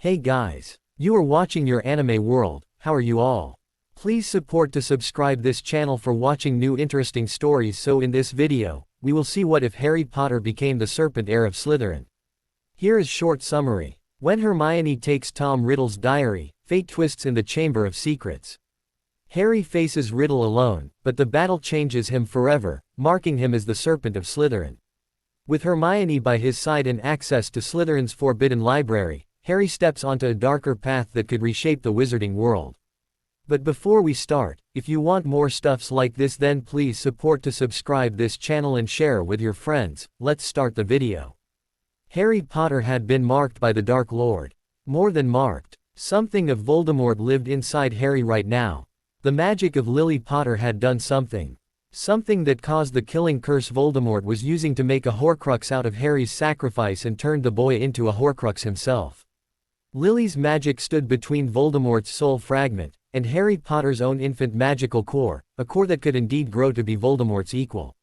Hey guys. You are watching your anime world, how are you all? Please support to subscribe this channel for watching new interesting stories. So in this video, we will see what if Harry Potter became the Serpent Heir of Slytherin. Here is short summary. When Hermione takes Tom Riddle's diary, fate twists in the Chamber of Secrets. Harry faces Riddle alone, but the battle changes him forever, marking him as the Serpent of Slytherin. With Hermione by his side and access to Slytherin's forbidden library, Harry steps onto a darker path that could reshape the wizarding world. But before we start, if you want more stuffs like this, then please support to subscribe this channel and share with your friends. Let's start the video. Harry Potter had been marked by the Dark Lord. More than marked. Something of Voldemort lived inside Harry right now. The magic of Lily Potter had done something. Something that caused the killing curse Voldemort was using to make a Horcrux out of Harry's sacrifice and turned the boy into a Horcrux himself. Lily's magic stood between Voldemort's soul fragment and Harry Potter's own infant magical core, a core that could indeed grow to be Voldemort's equal.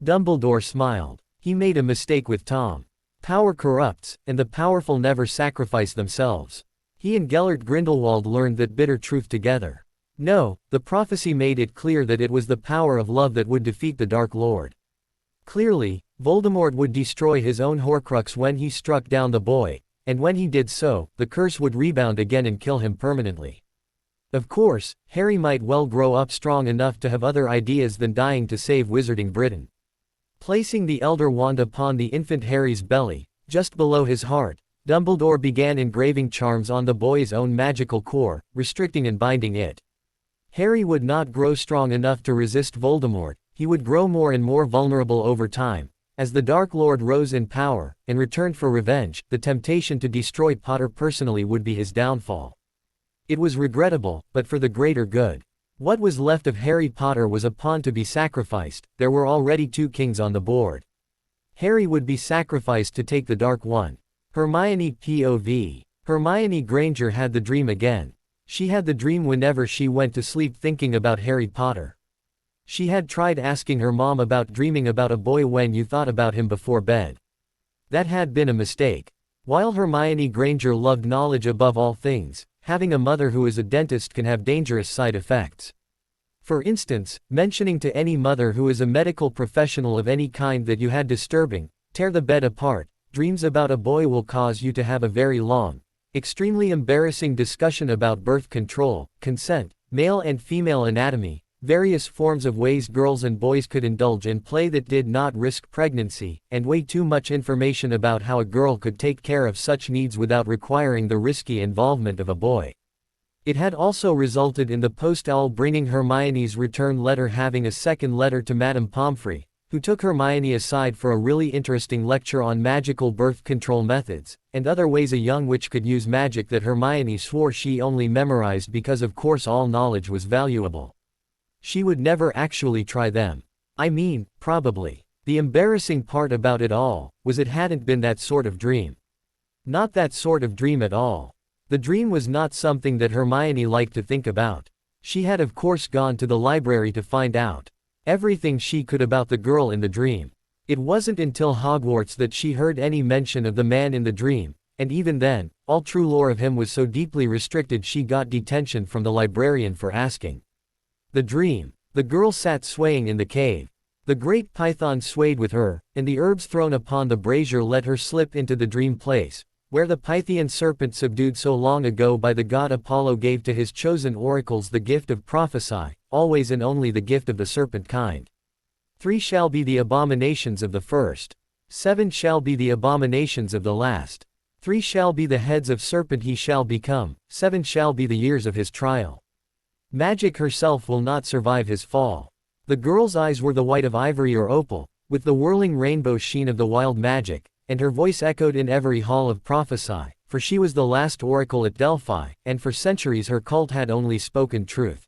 Dumbledore smiled. He made a mistake with Tom. Power corrupts, and the powerful never sacrifice themselves. He and Gellert Grindelwald learned that bitter truth together. No, the prophecy made it clear that it was the power of love that would defeat the Dark Lord. Clearly, Voldemort would destroy his own Horcrux when he struck down the boy, and when he did so, the curse would rebound again and kill him permanently. Of course, Harry might well grow up strong enough to have other ideas than dying to save Wizarding Britain. Placing the Elder Wand upon the infant Harry's belly, just below his heart, Dumbledore began engraving charms on the boy's own magical core, restricting and binding it. Harry would not grow strong enough to resist Voldemort, he would grow more and more vulnerable over time. As the Dark Lord rose in power, and returned for revenge, the temptation to destroy Potter personally would be his downfall. It was regrettable, but for the greater good. What was left of Harry Potter was a pawn to be sacrificed. There were already two kings on the board. Harry would be sacrificed to take the Dark One. Hermione POV. Hermione Granger had the dream again. She had the dream whenever she went to sleep thinking about Harry Potter. She had tried asking her mom about dreaming about a boy when you thought about him before bed. That had been a mistake. While Hermione Granger loved knowledge above all things, having a mother who is a dentist can have dangerous side effects. For instance, mentioning to any mother who is a medical professional of any kind that you had disturbing, tear the bed apart, dreams about a boy will cause you to have a very long, extremely embarrassing discussion about birth control, consent, male and female anatomy, various forms of ways girls and boys could indulge in play that did not risk pregnancy, and way too much information about how a girl could take care of such needs without requiring the risky involvement of a boy. It had also resulted in the post-owl bringing Hermione's return letter having a second letter to Madame Pomfrey, who took Hermione aside for a really interesting lecture on magical birth control methods, and other ways a young witch could use magic that Hermione swore she only memorized because of course all knowledge was valuable. She would never actually try them. I mean, probably. The embarrassing part about it all was it hadn't been that sort of dream. Not that sort of dream at all. The dream was not something that Hermione liked to think about. She had of course gone to the library to find out everything she could about the girl in the dream. It wasn't until Hogwarts that she heard any mention of the man in the dream, and even then, all true lore of him was so deeply restricted she got detention from the librarian for asking. The dream. The girl sat swaying in the cave. The great python swayed with her, and the herbs thrown upon the brazier let her slip into the dream place, where the Pythian serpent subdued so long ago by the god Apollo gave to his chosen oracles the gift of prophecy, always and only the gift of the serpent kind. 3 shall be the abominations of the first. 7 shall be the abominations of the last. 3 shall be the heads of serpent he shall become. 7 shall be the years of his trial. Magic herself will not survive his fall. The girl's eyes were the white of ivory or opal, with the whirling rainbow sheen of the wild magic, and her voice echoed in every hall of prophesy, for she was the last oracle at Delphi, and for centuries her cult had only spoken truth.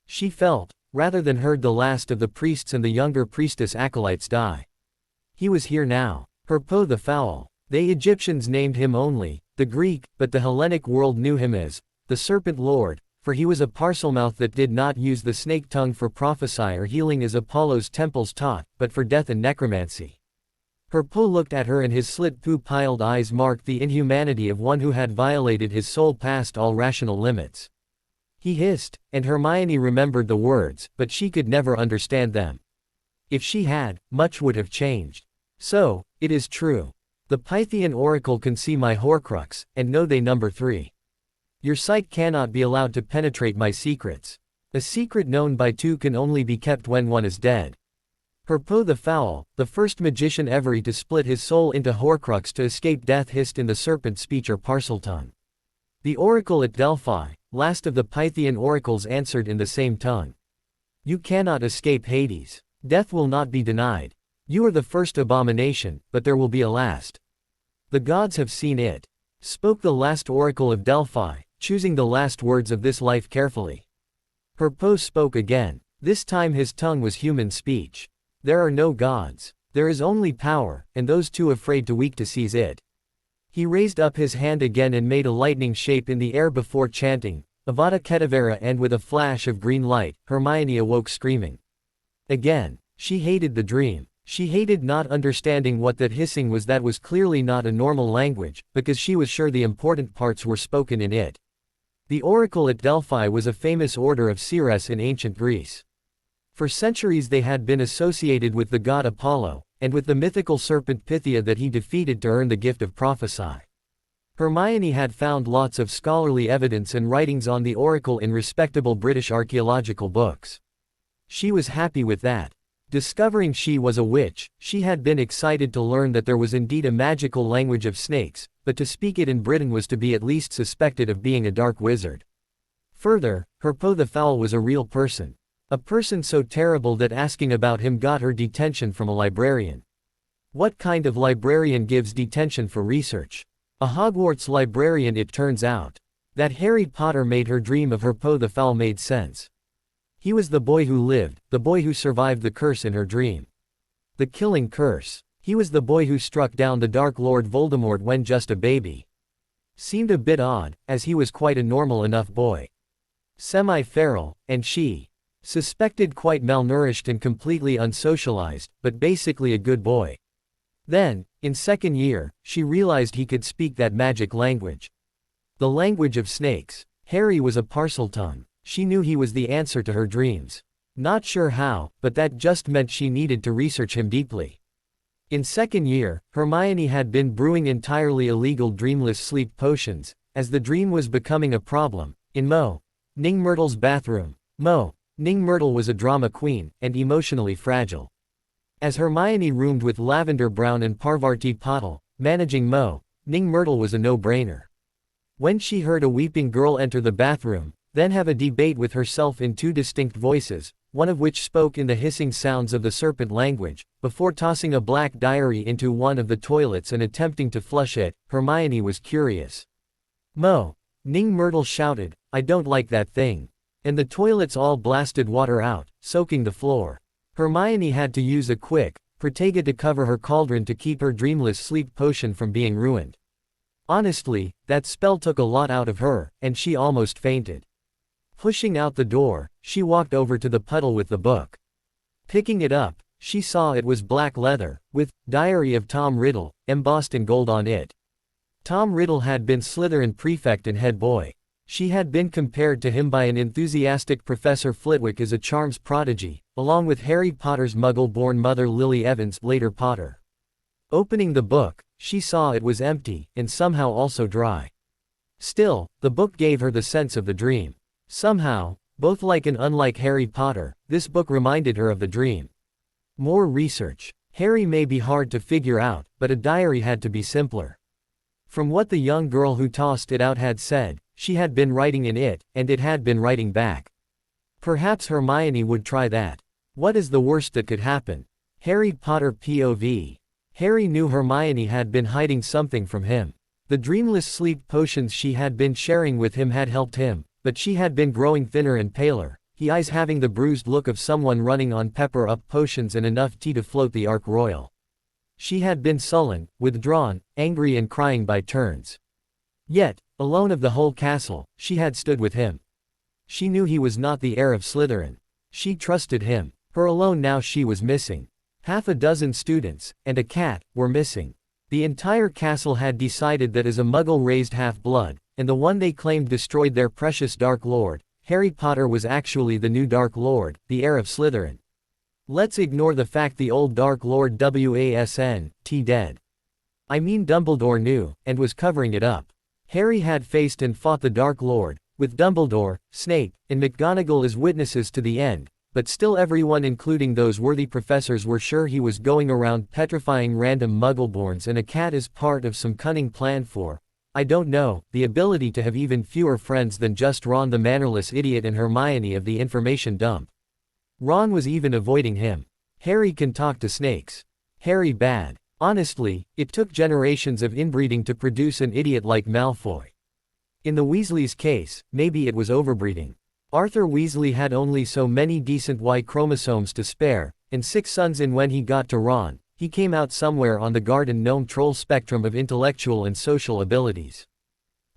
She felt, rather than heard the last of the priests and the younger priestess acolytes die. He was here now. Herpo the Foul. They Egyptians named him only, the Greek, but the Hellenic world knew him as, the Serpent Lord, for he was a parselmouth that did not use the snake tongue for prophecy or healing as Apollo's temples taught, but for death and necromancy. Herpo looked at her and his slit poo-piled eyes marked the inhumanity of one who had violated his soul past all rational limits. He hissed, and Hermione remembered the words, but she could never understand them. If she had, much would have changed. So, it is true. The Pythian oracle can see my Horcrux, and know they number 3. Your sight cannot be allowed to penetrate my secrets. A secret known by 2 can only be kept when one is dead. Herpo the Foul, the first magician ever to split his soul into Horcrux to escape death, hissed in the serpent speech or Parseltongue. The oracle at Delphi, last of the Pythian oracles, answered in the same tongue. You cannot escape Hades. Death will not be denied. You are the first abomination, but there will be a last. The gods have seen it. Spoke the last oracle of Delphi, choosing the last words of this life carefully. Herpo spoke again. This time his tongue was human speech. There are no gods. There is only power, and those too afraid to weak to seize it. He raised up his hand again and made a lightning shape in the air before chanting, Avada Kedavra, and with a flash of green light, Hermione awoke screaming. Again, she hated the dream. She hated not understanding what that hissing was. That was clearly not a normal language, because she was sure the important parts were spoken in it. The oracle at Delphi was a famous order of seers in ancient Greece. For centuries they had been associated with the god Apollo, and with the mythical serpent Pythia that he defeated to earn the gift of prophecy. Hermione had found lots of scholarly evidence and writings on the oracle in respectable British archaeological books. She was happy with that. Discovering she was a witch, she had been excited to learn that there was indeed a magical language of snakes, but to speak it in Britain was to be at least suspected of being a dark wizard. Further, Herpo the Foul was a real person. A person so terrible that asking about him got her detention from a librarian. What kind of librarian gives detention for research? A Hogwarts librarian, it turns out. That Harry Potter made her dream of Herpo the Foul made sense. He was the boy who lived, the boy who survived the curse in her dream. The killing curse. He was the boy who struck down the Dark Lord Voldemort when just a baby. Seemed a bit odd, as he was quite a normal enough boy. Semi-feral, and she. Suspected quite malnourished and completely unsocialized, but basically a good boy. Then, in second year, she realized he could speak that magic language. The language of snakes. Harry was a Parseltongue. She knew he was the answer to her dreams. Not sure how, but that just meant she needed to research him deeply. In second year, Hermione had been brewing entirely illegal dreamless sleep potions, as the dream was becoming a problem, in Ning Myrtle's bathroom. Ning Myrtle was a drama queen, and emotionally fragile. As Hermione roomed with Lavender Brown and Parvati Patil, managing Ning Myrtle was a no-brainer. When she heard a weeping girl enter the bathroom, then have a debate with herself in 2 distinct voices, one of which spoke in the hissing sounds of the serpent language, before tossing a black diary into one of the toilets and attempting to flush it, Hermione was curious. Ning Myrtle shouted, I don't like that thing. And the toilets all blasted water out, soaking the floor. Hermione had to use a quick Protega to cover her cauldron to keep her dreamless sleep potion from being ruined. Honestly, that spell took a lot out of her, and she almost fainted. Pushing out the door, she walked over to the puddle with the book. Picking it up, she saw it was black leather, with Diary of Tom Riddle embossed in gold on it. Tom Riddle had been Slytherin prefect and head boy. She had been compared to him by an enthusiastic Professor Flitwick as a charms prodigy, along with Harry Potter's Muggle-born mother Lily Evans, later Potter. Opening the book, she saw it was empty, and somehow also dry. Still, the book gave her the sense of the dream. Somehow, both like and unlike Harry Potter, this book reminded her of the dream. More research. Harry may be hard to figure out, but a diary had to be simpler. From what the young girl who tossed it out had said, she had been writing in it, and it had been writing back. Perhaps Hermione would try that. What is the worst that could happen? Harry Potter POV. Harry knew Hermione had been hiding something from him. The dreamless sleep potions she had been sharing with him had helped him, but she had been growing thinner and paler, her eyes having the bruised look of someone running on pepper-up potions and enough tea to float the Ark Royal. She had been sullen, withdrawn, angry and crying by turns. Yet, alone of the whole castle, she had stood with him. She knew he was not the heir of Slytherin. She trusted him. Her alone now she was missing. Half a dozen students, and a cat, were missing. The entire castle had decided that as a Muggle raised half-blood, and the one they claimed destroyed their precious Dark Lord, Harry Potter was actually the new Dark Lord, the heir of Slytherin. Let's ignore the fact the old Dark Lord wasn't dead. I mean Dumbledore knew, and was covering it up. Harry had faced and fought the Dark Lord, with Dumbledore, Snape, and McGonagall as witnesses to the end, but still everyone including those worthy professors were sure he was going around petrifying random Muggleborns and a cat as part of some cunning plan for, I don't know, the ability to have even fewer friends than just Ron the mannerless idiot and Hermione of the information dump. Ron was even avoiding him. Harry can talk to snakes. Harry bad. Honestly, it took generations of inbreeding to produce an idiot like Malfoy. In the Weasleys' case, maybe it was overbreeding. Arthur Weasley had only so many decent Y chromosomes to spare, and 6 sons in when he got to Ron, he came out somewhere on the garden gnome troll spectrum of intellectual and social abilities.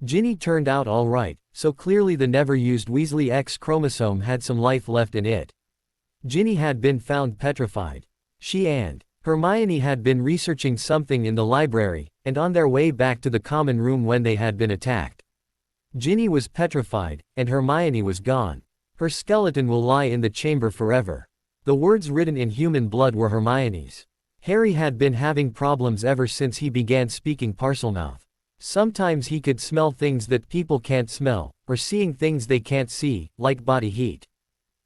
Ginny turned out alright, so clearly the never-used Weasley X chromosome had some life left in it. Ginny had been found petrified. She and Hermione had been researching something in the library, and on their way back to the common room when they had been attacked. Ginny was petrified, and Hermione was gone. Her skeleton will lie in the chamber forever. The words written in human blood were Hermione's. Harry had been having problems ever since he began speaking Parselmouth. Sometimes he could smell things that people can't smell, or seeing things they can't see, like body heat.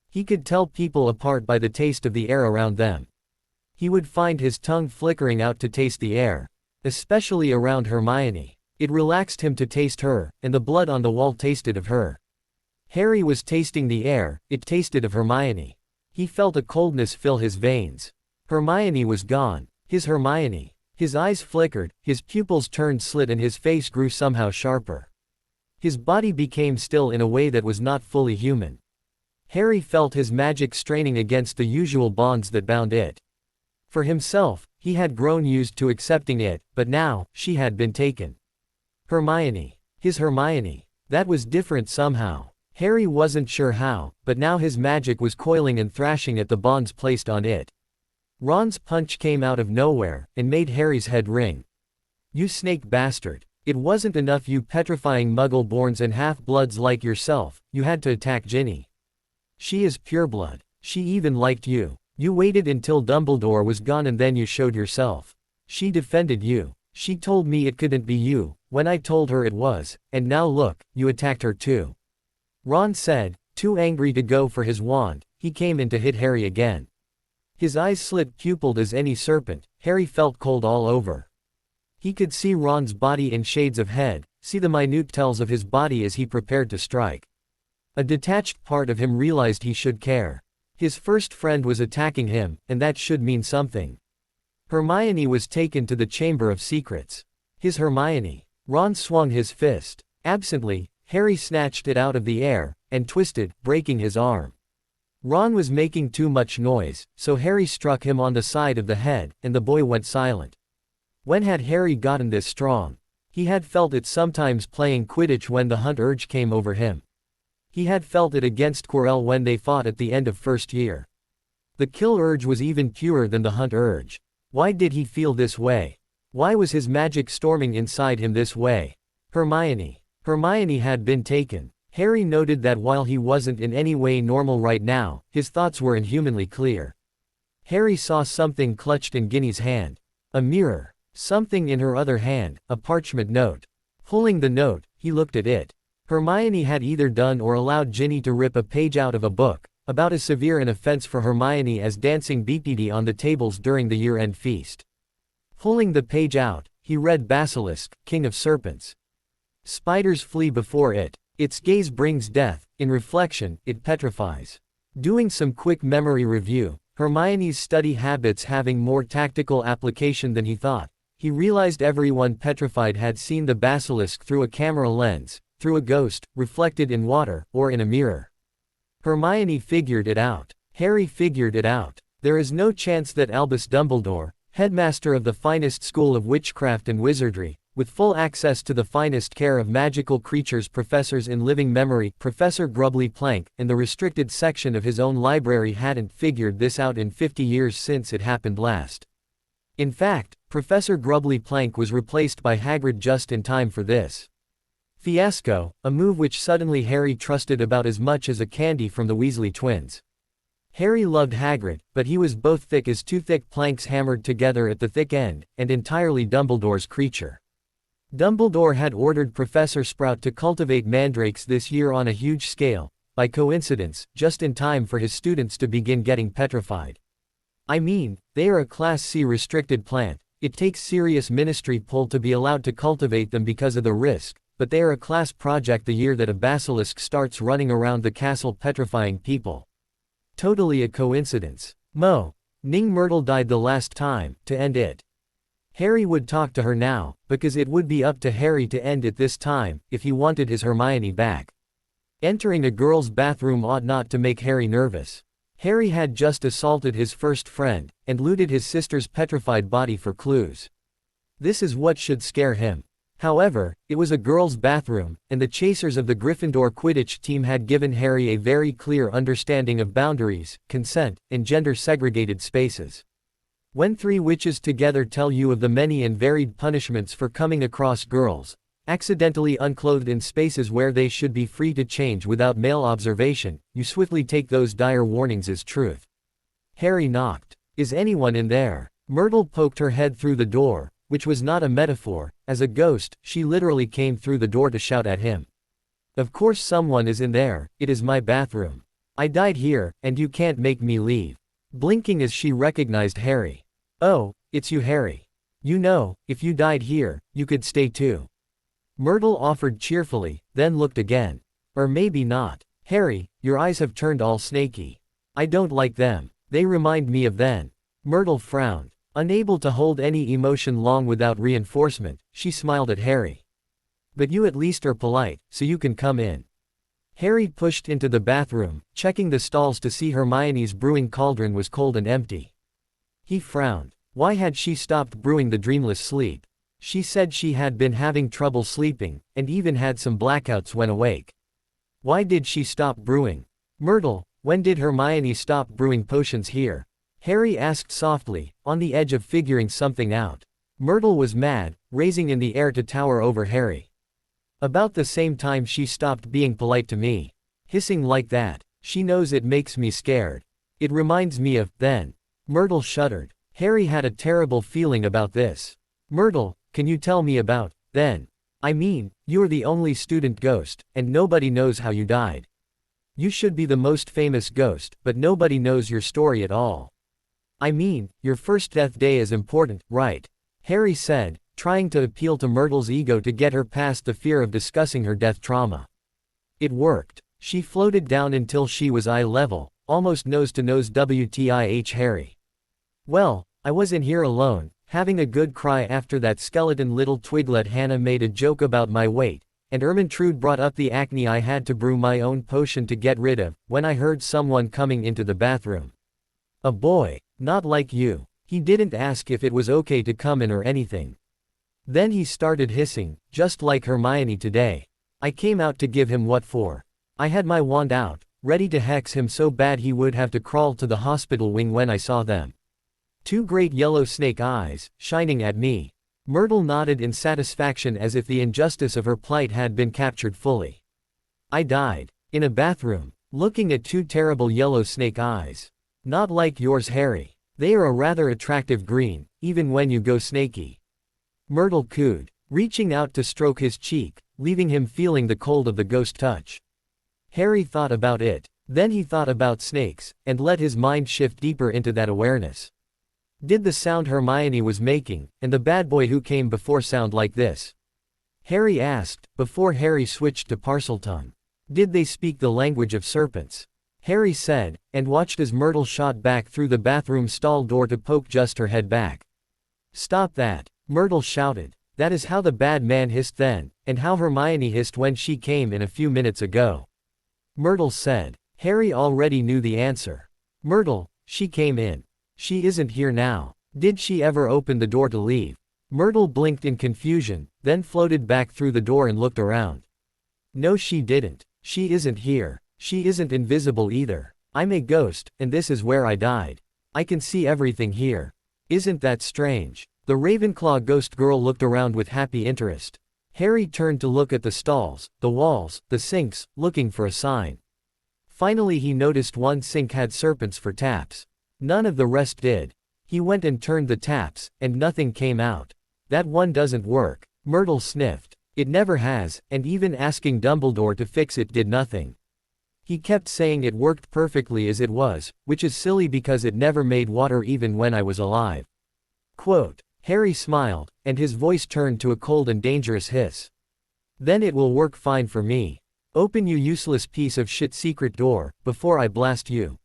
He could tell people apart by the taste of the air around them. He would find his tongue flickering out to taste the air. Especially around Hermione. It relaxed him to taste her, and the blood on the wall tasted of her. Harry was tasting the air, it tasted of Hermione. He felt a coldness fill his veins. Hermione was gone. His Hermione. His eyes flickered, his pupils turned slit and his face grew somehow sharper. His body became still in a way that was not fully human. Harry felt his magic straining against the usual bonds that bound it. For himself, he had grown used to accepting it, but now, she had been taken. Hermione. His Hermione. That was different somehow. Harry wasn't sure how, but now his magic was coiling and thrashing at the bonds placed on it. Ron's punch came out of nowhere, and made Harry's head ring. You snake bastard. It wasn't enough you petrifying Muggle-borns and half-bloods like yourself, you had to attack Ginny. She is pureblood. She even liked you. You waited until Dumbledore was gone and then you showed yourself. She defended you. She told me it couldn't be you, when I told her it was, and now look, you attacked her too. Ron said, too angry to go for his wand. He came in to hit Harry again. His eyes slit pupilled as any serpent. Harry felt cold all over. He could see Ron's body in shades of head, see the minute tells of his body as he prepared to strike. A detached part of him realized he should care. His first friend was attacking him, and that should mean something. Hermione was taken to the Chamber of Secrets. His Hermione. Ron swung his fist. Absently, Harry snatched it out of the air, and twisted, breaking his arm. Ron was making too much noise, so Harry struck him on the side of the head, and the boy went silent. When had Harry gotten this strong? He had felt it sometimes playing Quidditch when the hunt urge came over him. He had felt it against Quirrell when they fought at the end of first year. The kill urge was even purer than the hunt urge. Why did he feel this way? Why was his magic storming inside him this way? Hermione. Hermione had been taken. Harry noted that while he wasn't in any way normal right now, his thoughts were inhumanly clear. Harry saw something clutched in Ginny's hand. A mirror. Something in her other hand, a parchment note. Pulling the note, he looked at it. Hermione had either done or allowed Ginny to rip a page out of a book, about as severe an offense for Hermione as dancing BPD on the tables during the year-end feast. Pulling the page out, he read Basilisk, King of Serpents. Spiders flee before it. Its gaze brings death, in reflection, it petrifies. Doing some quick memory review, Hermione's study habits having more tactical application than he thought, he realized everyone petrified had seen the basilisk through a camera lens, through a ghost, reflected in water, or in a mirror. Hermione figured it out. Harry figured it out. There is no chance that Albus Dumbledore, headmaster of the finest school of witchcraft and wizardry, with full access to the finest care of magical creatures, professors in living memory. Professor Grubbly Plank, in the restricted section of his own library, hadn't figured this out in 50 years since it happened last. In fact, Professor Grubbly Plank was replaced by Hagrid just in time for this fiasco, a move which suddenly Harry trusted about as much as a candy from the Weasley twins. Harry loved Hagrid, but he was both thick as two thick planks hammered together at the thick end, and entirely Dumbledore's creature. Dumbledore had ordered Professor Sprout to cultivate mandrakes this year on a huge scale, by coincidence, just in time for his students to begin getting petrified. I mean, they are a Class C restricted plant. It takes serious ministry pull to be allowed to cultivate them because of the risk, but they are a class project the year that a basilisk starts running around the castle petrifying people. Totally a coincidence. Ning Myrtle died the last time, to end it. Harry would talk to her now, because it would be up to Harry to end it this time, if he wanted his Hermione back. Entering a girl's bathroom ought not to make Harry nervous. Harry had just assaulted his first friend, and looted his sister's petrified body for clues. This is what should scare him. However, it was a girl's bathroom, and the chasers of the Gryffindor Quidditch team had given Harry a very clear understanding of boundaries, consent, and gender-segregated spaces. When three witches together tell you of the many and varied punishments for coming across girls, accidentally unclothed in spaces where they should be free to change without male observation, you swiftly take those dire warnings as truth. Harry knocked. Is anyone in there? Myrtle poked her head through the door, which was not a metaphor. As a ghost, she literally came through the door to shout at him. Of course someone is in there, it is my bathroom. I died here, and you can't make me leave. Blinking as she recognized Harry. Oh, it's you, Harry. You know, if you died here, you could stay too. Myrtle offered cheerfully, then looked again. Or maybe not. Harry, your eyes have turned all snaky. I don't like them. They remind me of then. Myrtle frowned. Unable to hold any emotion long without reinforcement, she smiled at Harry. But you at least are polite, so you can come in. Harry pushed into the bathroom, checking the stalls to see Hermione's brewing cauldron was cold and empty. He frowned. Why had she stopped brewing the dreamless sleep? She said she had been having trouble sleeping, and even had some blackouts when awake. Why did she stop brewing? Myrtle, when did Hermione stop brewing potions here? Harry asked softly, on the edge of figuring something out. Myrtle was mad, raising in the air to tower over Harry. About the same time she stopped being polite to me. Hissing like that. She knows it makes me scared. It reminds me of, then. Myrtle shuddered. Harry had a terrible feeling about this. Myrtle, can you tell me about, then? I mean, you're the only student ghost, and nobody knows how you died. You should be the most famous ghost, but nobody knows your story at all. I mean, your first death day is important, right? Harry said, trying to appeal to Myrtle's ego to get her past the fear of discussing her death trauma. It worked. She floated down until she was eye level, almost nose to nose. WTIH Harry. Well, I was in here alone, having a good cry after that skeleton little twiglet Hannah made a joke about my weight, and Ermintrude brought up the acne I had to brew my own potion to get rid of, when I heard someone coming into the bathroom. A boy. Not like you. He didn't ask if it was okay to come in or anything. Then he started hissing, just like Hermione today. I came out to give him what for. I had my wand out, ready to hex him so bad he would have to crawl to the hospital wing when I saw them. Two great yellow snake eyes, shining at me. Myrtle nodded in satisfaction as if the injustice of her plight had been captured fully. I died. In a bathroom, looking at two terrible yellow snake eyes. Not like yours, Harry. They are a rather attractive green, even when you go snaky. Myrtle cooed, reaching out to stroke his cheek, leaving him feeling the cold of the ghost touch. Harry thought about it. Then he thought about snakes, and let his mind shift deeper into that awareness. Did the sound Hermione was making, and the bad boy who came before sound like this? Harry asked, before Harry switched to Parseltongue. Did they speak the language of serpents? Harry said, and watched as Myrtle shot back through the bathroom stall door to poke just her head back. Stop that, Myrtle shouted. That is how the bad man hissed then, and how Hermione hissed when she came in a few minutes ago. Myrtle said. Harry already knew the answer. Myrtle, she came in. She isn't here now. Did she ever open the door to leave? Myrtle blinked in confusion, then floated back through the door and looked around. No, she didn't. She isn't here. She isn't invisible either. I'm a ghost, and this is where I died. I can see everything here. Isn't that strange? The Ravenclaw ghost girl looked around with happy interest. Harry turned to look at the stalls, the walls, the sinks, looking for a sign. Finally he noticed one sink had serpents for taps. None of the rest did. He went and turned the taps, and nothing came out. That one doesn't work. Myrtle sniffed. It never has, and even asking Dumbledore to fix it did nothing. He kept saying it worked perfectly as it was, which is silly because it never made water even when I was alive. Quote. Harry smiled, and his voice turned to a cold and dangerous hiss. Then it will work fine for me. Open, you useless piece of shit secret door, before I blast you.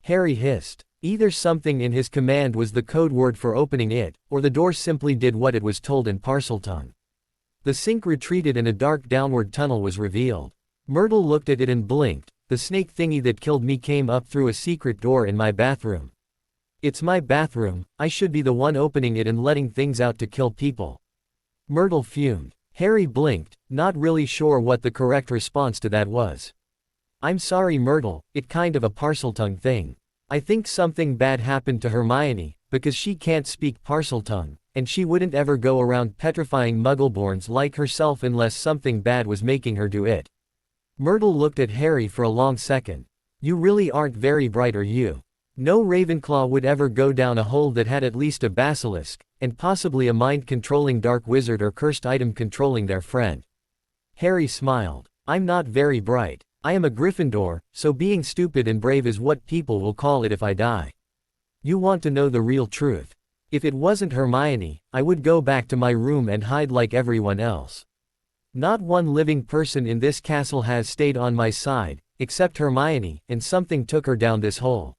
Harry hissed. Either something in his command was the code word for opening it, or the door simply did what it was told in Parseltongue. The sink retreated and a dark downward tunnel was revealed. Myrtle looked at it and blinked. The snake thingy that killed me came up through a secret door in my bathroom. It's my bathroom, I should be the one opening it and letting things out to kill people. Myrtle fumed. Harry blinked, not really sure what the correct response to that was. I'm sorry Myrtle, it kind of a Parseltongue thing. I think something bad happened to Hermione, because she can't speak Parseltongue, and she wouldn't ever go around petrifying Muggleborns like herself unless something bad was making her do it. Myrtle looked at Harry for a long second. You really aren't very bright, are you? No Ravenclaw would ever go down a hole that had at least a basilisk, and possibly a mind-controlling dark wizard or cursed item controlling their friend. Harry smiled. I'm not very bright. I am a Gryffindor, so being stupid and brave is what people will call it if I die. You want to know the real truth? If it wasn't Hermione, I would go back to my room and hide like everyone else. Not one living person in this castle has stayed on my side, except Hermione, and something took her down this hole.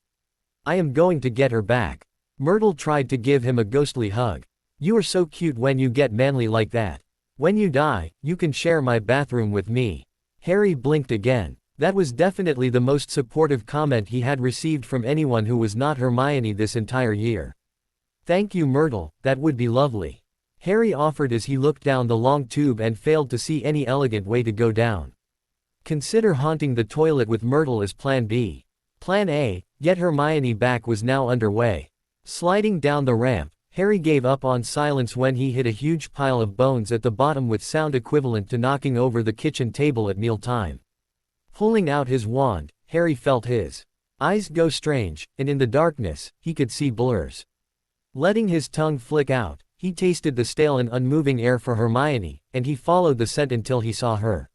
I am going to get her back. Myrtle tried to give him a ghostly hug. You are so cute when you get manly like that. When you die, you can share my bathroom with me. Harry blinked again. That was definitely the most supportive comment he had received from anyone who was not Hermione this entire year. Thank you Myrtle, that would be lovely. Harry offered as he looked down the long tube and failed to see any elegant way to go down. Consider haunting the toilet with Myrtle as Plan B. Plan A, get Hermione back, was now underway. Sliding down the ramp, Harry gave up on silence when he hit a huge pile of bones at the bottom with sound equivalent to knocking over the kitchen table at mealtime. Pulling out his wand, Harry felt his eyes go strange, and in the darkness, he could see blurs. Letting his tongue flick out, he tasted the stale and unmoving air for Hermione, and he followed the scent until he saw her.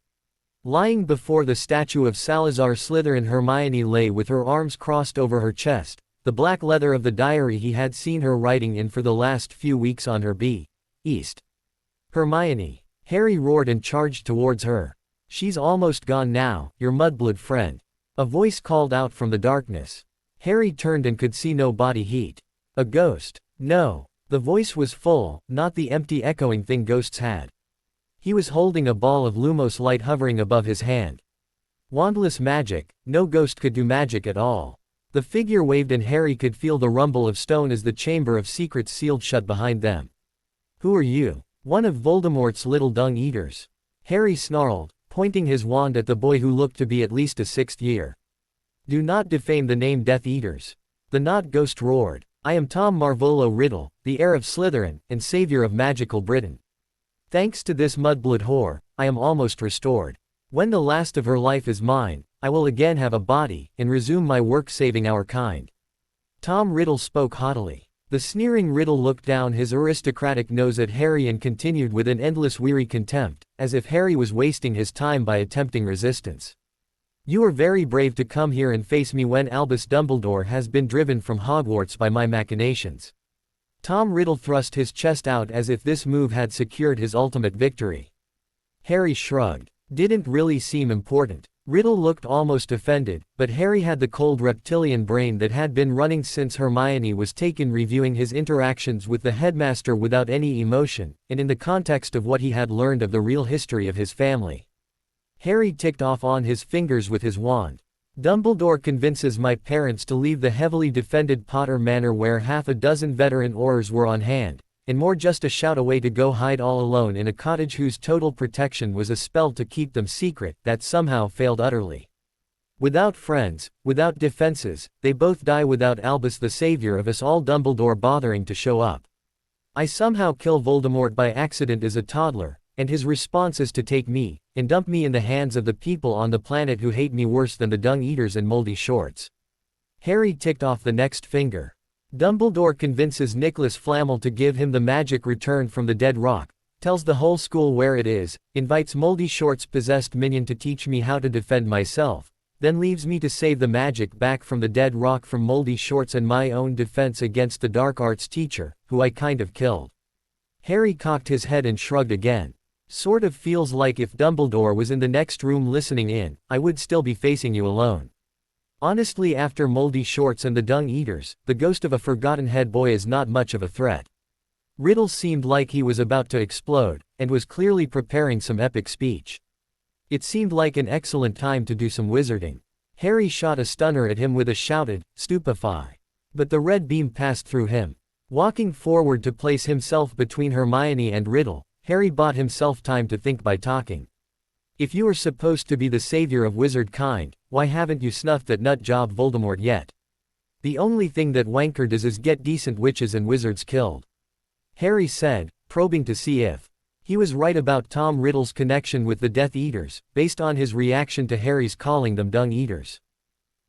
Lying before the statue of Salazar Slytherin, Hermione lay with her arms crossed over her chest, the black leather of the diary he had seen her writing in for the last few weeks on her East. Hermione. Harry roared and charged towards her. She's almost gone now, your mudblood friend. A voice called out from the darkness. Harry turned and could see no body heat. A ghost. No. The voice was full, not the empty echoing thing ghosts had. He was holding a ball of Lumos light hovering above his hand. Wandless magic, no ghost could do magic at all. The figure waved and Harry could feel the rumble of stone as the chamber of secrets sealed shut behind them. Who are you? One of Voldemort's little dung eaters. Harry snarled, pointing his wand at the boy who looked to be at least a sixth year. Do not defame the name Death Eaters. The not ghost roared. I am Tom Riddle, the heir of Slytherin, and savior of magical Britain. Thanks to this mudblood whore, I am almost restored. When the last of her life is mine, I will again have a body, and resume my work saving our kind. Tom Riddle spoke haughtily. The sneering Riddle looked down his aristocratic nose at Harry and continued with an endless weary contempt, as if Harry was wasting his time by attempting resistance. You are very brave to come here and face me when Albus Dumbledore has been driven from Hogwarts by my machinations. Tom Riddle thrust his chest out as if this move had secured his ultimate victory. Harry shrugged. Didn't really seem important. Riddle looked almost offended, but Harry had the cold reptilian brain that had been running since Hermione was taken, reviewing his interactions with the headmaster without any emotion, and in the context of what he had learned of the real history of his family. Harry ticked off on his fingers with his wand. Dumbledore convinces my parents to leave the heavily defended Potter Manor where half a dozen veteran Aurors were on hand, and more just a shout away to go hide all alone in a cottage whose total protection was a spell to keep them secret that somehow failed utterly. Without friends, without defenses, they both die without Albus the savior of us all Dumbledore bothering to show up. I somehow kill Voldemort by accident as a toddler, and his response is to take me, and dump me in the hands of the people on the planet who hate me worse than the dung eaters and moldy shorts. Harry ticked off the next finger. Dumbledore convinces Nicholas Flamel to give him the magic return from the dead rock, tells the whole school where it is, invites Moldy Shorts' possessed minion to teach me how to defend myself, then leaves me to save the magic back from the dead rock from Moldy Shorts and my own defense against the dark arts teacher, who I kind of killed. Harry cocked his head and shrugged again. Sort of feels like if Dumbledore was in the next room listening in, I would still be facing you alone. Honestly, after Moldy Shorts and the Dung Eaters, the ghost of a forgotten head boy is not much of a threat. Riddle seemed like he was about to explode, and was clearly preparing some epic speech. It seemed like an excellent time to do some wizarding. Harry shot a stunner at him with a shouted, "Stupefy!" But the red beam passed through him. Walking forward to place himself between Hermione and Riddle, Harry bought himself time to think by talking. If you are supposed to be the savior of wizard kind, why haven't you snuffed that nut job Voldemort yet? The only thing that wanker does is get decent witches and wizards killed. Harry said, probing to see if he was right about Tom Riddle's connection with the Death Eaters, based on his reaction to Harry's calling them Dung Eaters.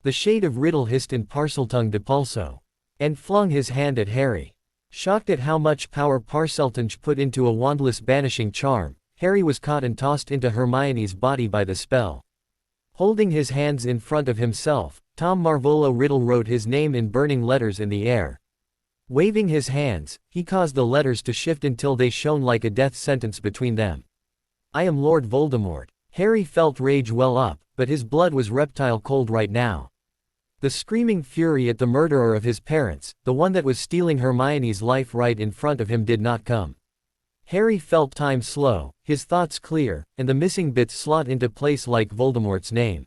The shade of Riddle hissed in Parseltongue de Pulso, and flung his hand at Harry. Shocked at how much power Parseltongue put into a wandless banishing charm, Harry was caught and tossed into Hermione's body by the spell. Holding his hands in front of himself, Tom Marvolo Riddle wrote his name in burning letters in the air. Waving his hands, he caused the letters to shift until they shone like a death sentence between them. I am Lord Voldemort. Harry felt rage well up, but his blood was reptile cold right now. The screaming fury at the murderer of his parents, the one that was stealing Hermione's life right in front of him, did not come. Harry felt time slow, his thoughts clear, and the missing bits slot into place like Voldemort's name.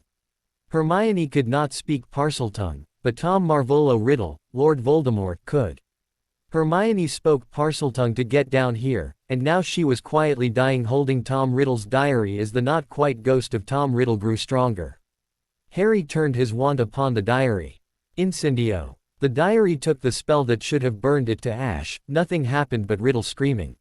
Hermione could not speak Parseltongue, but Tom Marvolo Riddle, Lord Voldemort, could. Hermione spoke Parseltongue to get down here, and now she was quietly dying holding Tom Riddle's diary as the not-quite ghost of Tom Riddle grew stronger. Harry turned his wand upon the diary. Incendio. The diary took the spell that should have burned it to ash. Nothing happened but Riddle screaming.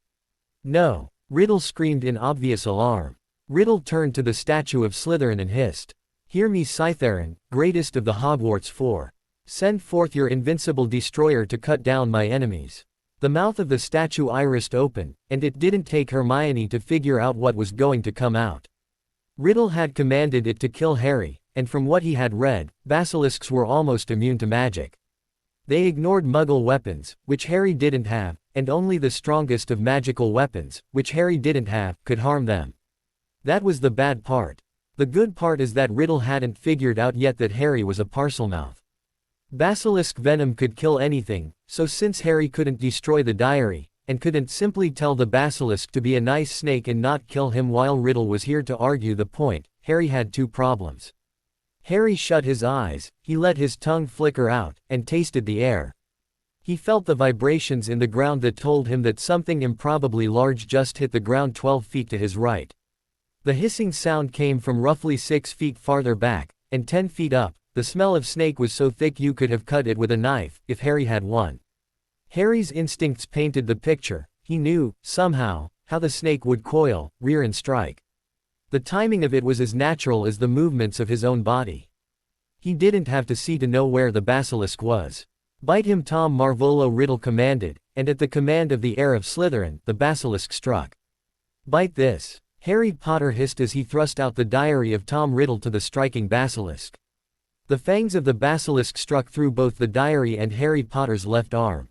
No. Riddle screamed in obvious alarm. Riddle turned to the statue of Slytherin and hissed. Hear me, Slytherin, greatest of the Hogwarts Four. Send forth your invincible destroyer to cut down my enemies. The mouth of the statue irised open, and it didn't take Hermione to figure out what was going to come out. Riddle had commanded it to kill Harry, and from what he had read, basilisks were almost immune to magic. They ignored Muggle weapons, which Harry didn't have, and only the strongest of magical weapons, which Harry didn't have, could harm them. That was the bad part. The good part is that Riddle hadn't figured out yet that Harry was a Parselmouth. Basilisk venom could kill anything, so since Harry couldn't destroy the diary, and couldn't simply tell the basilisk to be a nice snake and not kill him while Riddle was here to argue the point, Harry had two problems. Harry shut his eyes, he let his tongue flicker out, and tasted the air. He felt the vibrations in the ground that told him that something improbably large just hit the ground 12 feet to his right. The hissing sound came from roughly 6 feet farther back, and 10 feet up. The smell of snake was so thick you could have cut it with a knife, if Harry had one. Harry's instincts painted the picture. He knew, somehow, how the snake would coil, rear and strike. The timing of it was as natural as the movements of his own body. He didn't have to see to know where the basilisk was. Bite him, Tom Marvolo Riddle commanded, and at the command of the Heir of Slytherin, the basilisk struck. Bite this. Harry Potter hissed as he thrust out the diary of Tom Riddle to the striking basilisk. The fangs of the basilisk struck through both the diary and Harry Potter's left arm.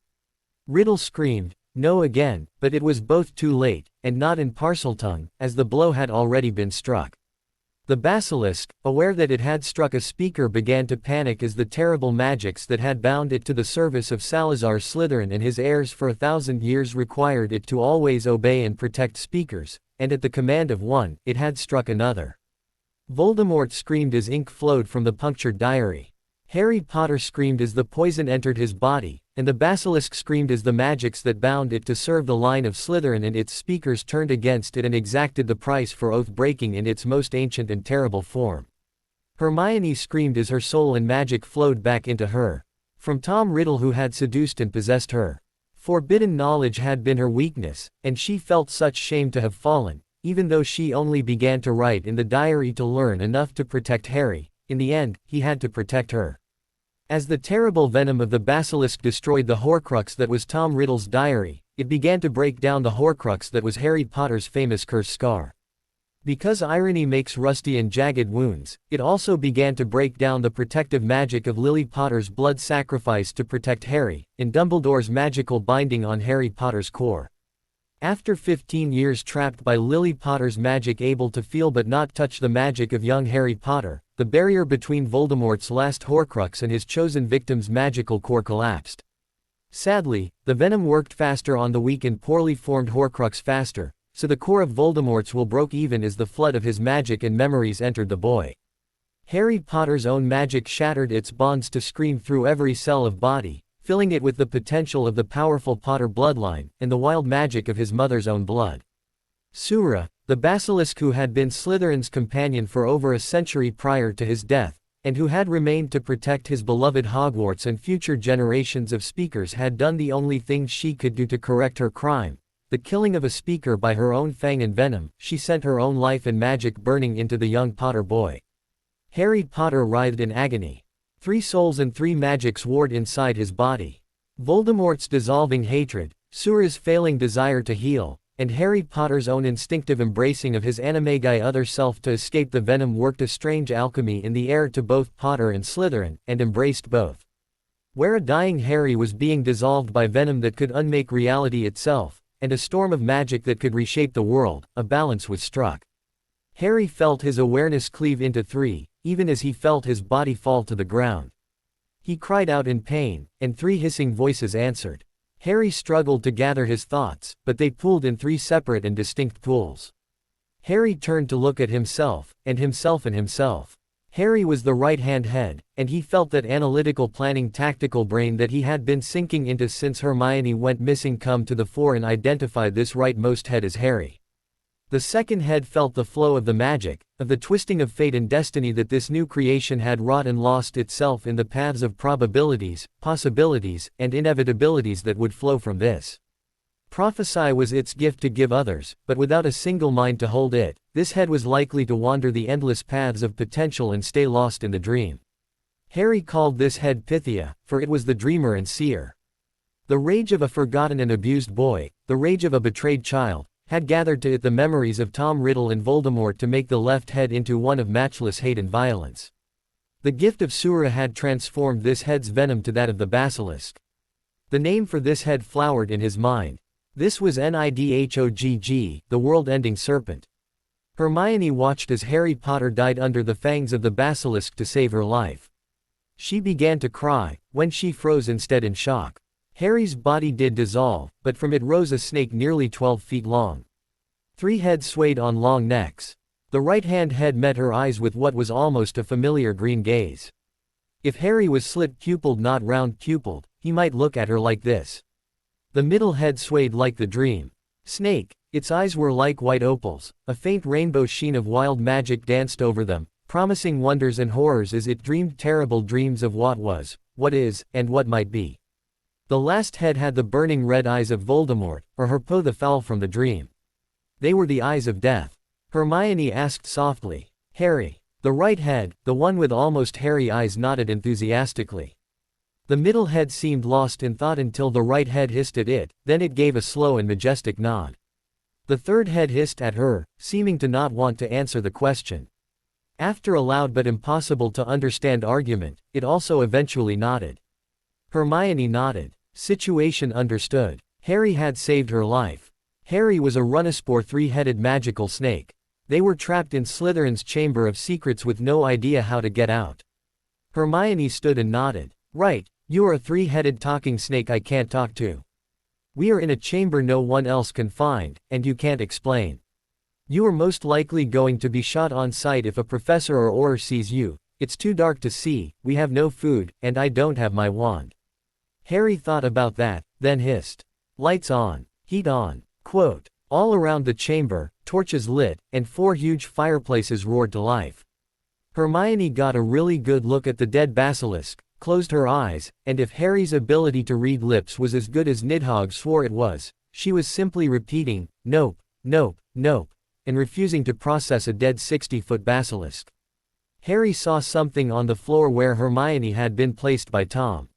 Riddle screamed, no again, but it was both too late, and not in Parseltongue, as the blow had already been struck. The basilisk, aware that it had struck a speaker, began to panic as the terrible magics that had bound it to the service of Salazar Slytherin and his heirs for 1,000 years required it to always obey and protect speakers, and at the command of one, it had struck another. Voldemort screamed as ink flowed from the punctured diary. Harry Potter screamed as the poison entered his body, and the basilisk screamed as the magics that bound it to serve the line of Slytherin and its speakers turned against it and exacted the price for oath-breaking in its most ancient and terrible form. Hermione screamed as her soul and magic flowed back into her. From Tom Riddle, who had seduced and possessed her. Forbidden knowledge had been her weakness, and she felt such shame to have fallen, even though she only began to write in the diary to learn enough to protect Harry. In the end, he had to protect her. As the terrible venom of the basilisk destroyed the Horcrux that was Tom Riddle's diary, it began to break down the Horcrux that was Harry Potter's famous curse scar. Because irony makes rusty and jagged wounds, it also began to break down the protective magic of Lily Potter's blood sacrifice to protect Harry, in Dumbledore's magical binding on Harry Potter's core. After 15 years trapped by Lily Potter's magic, able to feel but not touch the magic of young Harry Potter, the barrier between Voldemort's last Horcrux and his chosen victim's magical core collapsed. Sadly, the venom worked faster on the weak and poorly formed Horcrux faster, so the core of Voldemort's will broke even as the flood of his magic and memories entered the boy. Harry Potter's own magic shattered its bonds to scream through every cell of body, filling it with the potential of the powerful Potter bloodline, and the wild magic of his mother's own blood. Sura, the basilisk who had been Slytherin's companion for over a century prior to his death, and who had remained to protect his beloved Hogwarts and future generations of speakers, had done the only thing she could do to correct her crime. The killing of a speaker by her own fang and venom. She sent her own life and magic burning into the young Potter boy. Harry Potter writhed in agony. 3 souls and 3 magics warred inside his body. Voldemort's dissolving hatred, Sura's failing desire to heal, and Harry Potter's own instinctive embracing of his animagi other self to escape the venom worked a strange alchemy in the air to both Potter and Slytherin, and embraced both. Where a dying Harry was being dissolved by venom that could unmake reality itself, and a storm of magic that could reshape the world, a balance was struck. Harry felt his awareness cleave into 3, even as he felt his body fall to the ground. He cried out in pain, and 3 hissing voices answered. Harry struggled to gather his thoughts, but they pooled in 3 separate and distinct pools. Harry turned to look at himself, and himself and himself. Harry was the right-hand head, and he felt that analytical planning tactical brain that he had been sinking into since Hermione went missing come to the fore and identify this rightmost head as Harry. The second head felt the flow of the magic, of the twisting of fate and destiny that this new creation had wrought and lost itself in the paths of probabilities, possibilities, and inevitabilities that would flow from this. Prophecy was its gift to give others, but without a single mind to hold it, this head was likely to wander the endless paths of potential and stay lost in the dream. Harry called this head Pythia, for it was the dreamer and seer. The rage of a forgotten and abused boy, the rage of a betrayed child, had gathered to it the memories of Tom Riddle and Voldemort to make the left head into one of matchless hate and violence. The gift of Sura had transformed this head's venom to that of the basilisk. The name for this head flowered in his mind. This was Nidhogg, the world-ending serpent. Hermione watched as Harry Potter died under the fangs of the basilisk to save her life. She began to cry, when she froze instead in shock. Harry's body did dissolve, but from it rose a snake nearly 12 feet long. 3 heads swayed on long necks. The right-hand head met her eyes with what was almost a familiar green gaze. If Harry was slit-pupilled not round-pupilled, he might look at her like this. The middle head swayed like the dream. Snake, its eyes were like white opals, a faint rainbow sheen of wild magic danced over them, promising wonders and horrors as it dreamed terrible dreams of what was, what is, and what might be. The last head had the burning red eyes of Voldemort, or Harpo the Foul from the dream. They were the eyes of death. Hermione asked softly, Harry. The right head, the one with almost hairy eyes, nodded enthusiastically. The middle head seemed lost in thought until the right head hissed at it, then it gave a slow and majestic nod. The third head hissed at her, seeming to not want to answer the question. After a loud but impossible to understand argument, it also eventually nodded. Hermione nodded. Situation understood. Harry had saved her life. Harry was a Runnispore 3-headed magical snake. They were trapped in Slytherin's Chamber of Secrets with no idea how to get out. Hermione stood and nodded. Right, you are a 3-headed talking snake I can't talk to. We are in a chamber no one else can find, and you can't explain. You are most likely going to be shot on sight if a professor or Auror sees you. It's too dark to see, we have no food, and I don't have my wand. Harry thought about that, then hissed. Lights on. Heat on. Quote. All around the chamber, torches lit, and 4 huge fireplaces roared to life. Hermione got a really good look at the dead basilisk, closed her eyes, and if Harry's ability to read lips was as good as Nidhogg swore it was, she was simply repeating, nope, nope, nope, and refusing to process a dead 60-foot basilisk. Harry saw something on the floor where Hermione had been placed by Tom.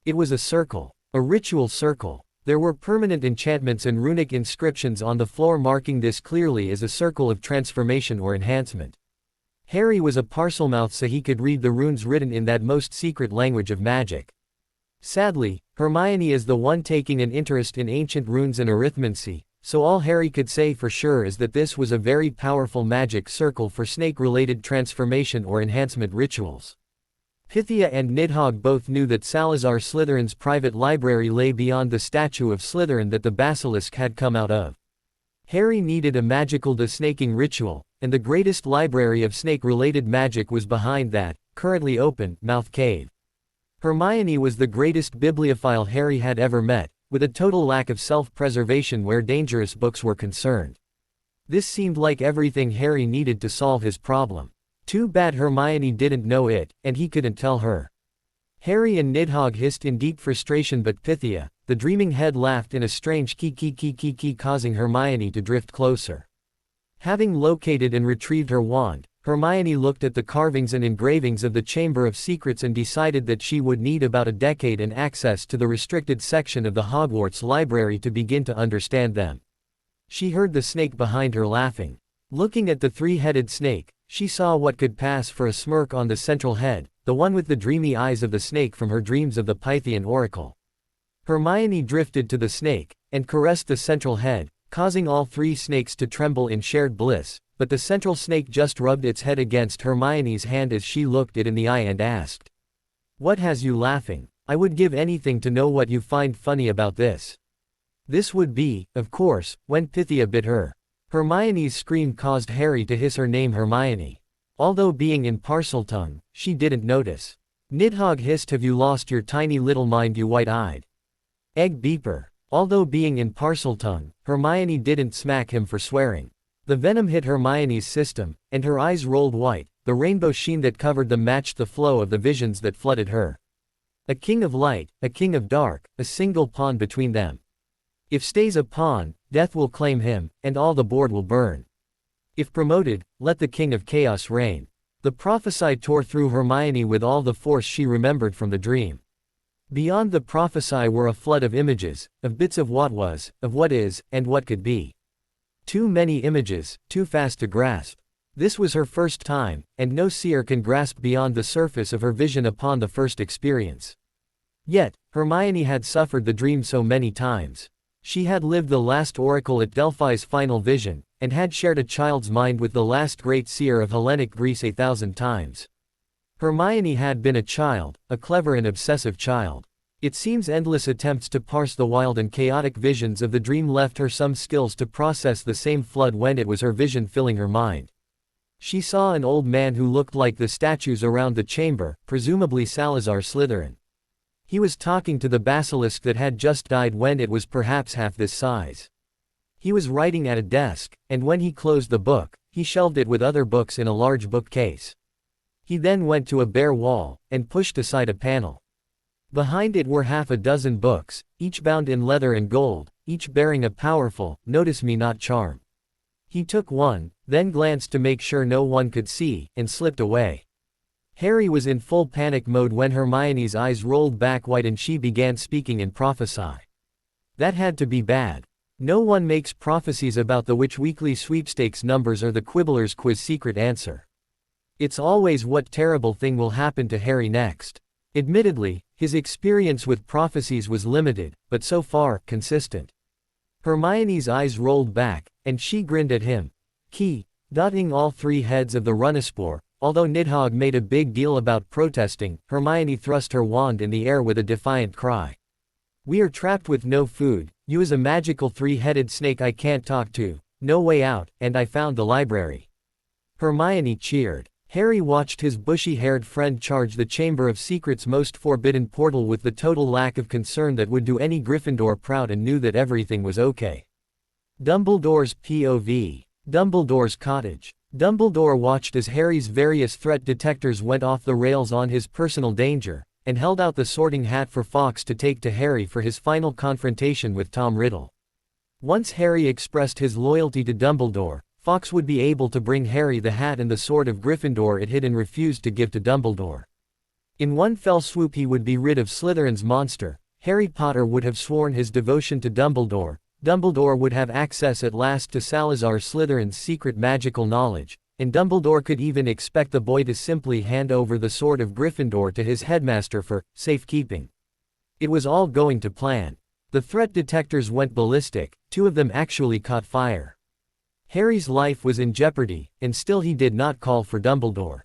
It was a circle. A ritual circle. There were permanent enchantments and runic inscriptions on the floor marking this clearly as a circle of transformation or enhancement. Harry was a Parselmouth, so he could read the runes written in that most secret language of magic. Sadly, Hermione is the one taking an interest in ancient runes and arithmancy, so all Harry could say for sure is that this was a very powerful magic circle for snake-related transformation or enhancement rituals. Pythia and Nidhogg both knew that Salazar Slytherin's private library lay beyond the statue of Slytherin that the basilisk had come out of. Harry needed a magical desnaking ritual, and the greatest library of snake-related magic was behind that, currently open, mouth cave. Hermione was the greatest bibliophile Harry had ever met, with a total lack of self-preservation where dangerous books were concerned. This seemed like everything Harry needed to solve his problem. Too bad Hermione didn't know it, and he couldn't tell her. Harry and Nidhogg hissed in deep frustration, but Pythia, the dreaming head, laughed in a strange kee, causing Hermione to drift closer. Having located and retrieved her wand, Hermione looked at the carvings and engravings of the Chamber of Secrets and decided that she would need about a decade and access to the restricted section of the Hogwarts library to begin to understand them. She heard the snake behind her laughing. Looking at the 3-headed snake, she saw what could pass for a smirk on the central head, the one with the dreamy eyes of the snake from her dreams of the Pythian oracle. Hermione drifted to the snake, and caressed the central head, causing all 3 snakes to tremble in shared bliss, but the central snake just rubbed its head against Hermione's hand as she looked it in the eye and asked, "What has you laughing? I would give anything to know what you find funny about this." This would be, of course, when Pythia bit her. Hermione's scream caused Harry to hiss her name Hermione. Although being in Parseltongue, she didn't notice. Nidhogg hissed, "Have you lost your tiny little mind, you white-eyed egg beeper?" Although being in Parseltongue, Hermione didn't smack him for swearing. The venom hit Hermione's system, and her eyes rolled white. The rainbow sheen that covered them matched the flow of the visions that flooded her. A king of light, a king of dark, a single pawn between them. If stays a pawn, death will claim him, and all the board will burn. If promoted, let the king of chaos reign. The prophesy tore through Hermione with all the force she remembered from the dream. Beyond the prophesy were a flood of images, of bits of what was, of what is, and what could be. Too many images, too fast to grasp. This was her first time, and no seer can grasp beyond the surface of her vision upon the first experience. Yet, Hermione had suffered the dream so many times. She had lived the last oracle at Delphi's final vision, and had shared a child's mind with the last great seer of Hellenic Greece 1,000 times. Hermione had been a child, a clever and obsessive child. It seems endless attempts to parse the wild and chaotic visions of the dream left her some skills to process the same flood when it was her vision filling her mind. She saw an old man who looked like the statues around the chamber, presumably Salazar Slytherin. He was talking to the basilisk that had just died when it was perhaps half this size. He was writing at a desk, and when he closed the book, he shelved it with other books in a large bookcase. He then went to a bare wall, and pushed aside a panel. Behind it were half a dozen books, each bound in leather and gold, each bearing a powerful, "Notice me not" charm. He took one, then glanced to make sure no one could see, and slipped away. Harry was in full panic mode when Hermione's eyes rolled back wide and she began speaking in prophesy. That had to be bad. No one makes prophecies about the Witch Weekly sweepstakes numbers or the Quibbler's Quiz secret answer. It's always what terrible thing will happen to Harry next. Admittedly, his experience with prophecies was limited, but so far, consistent. Hermione's eyes rolled back, and she grinned at him. Dotting all 3 heads of the Runespore. Although Nidhogg made a big deal about protesting, Hermione thrust her wand in the air with a defiant cry. "We are trapped with no food, you as a magical 3-headed snake I can't talk to, no way out, and I found the library." Hermione cheered. Harry watched his bushy-haired friend charge the Chamber of Secrets' most forbidden portal with the total lack of concern that would do any Gryffindor proud and knew that everything was okay. Dumbledore's POV. Dumbledore's cottage. Dumbledore watched as Harry's various threat detectors went off the rails on his personal danger, and held out the sorting hat for Fawkes to take to Harry for his final confrontation with Tom Riddle. Once Harry expressed his loyalty to Dumbledore, Fawkes would be able to bring Harry the hat and the sword of Gryffindor it hid and refused to give to Dumbledore. In one fell swoop he would be rid of Slytherin's monster. Harry Potter would have sworn his devotion to Dumbledore. Dumbledore would have access at last to Salazar Slytherin's secret magical knowledge, and Dumbledore could even expect the boy to simply hand over the sword of Gryffindor to his headmaster for safekeeping. It was all going to plan. The threat detectors went ballistic, 2 of them actually caught fire. Harry's life was in jeopardy, and still he did not call for Dumbledore.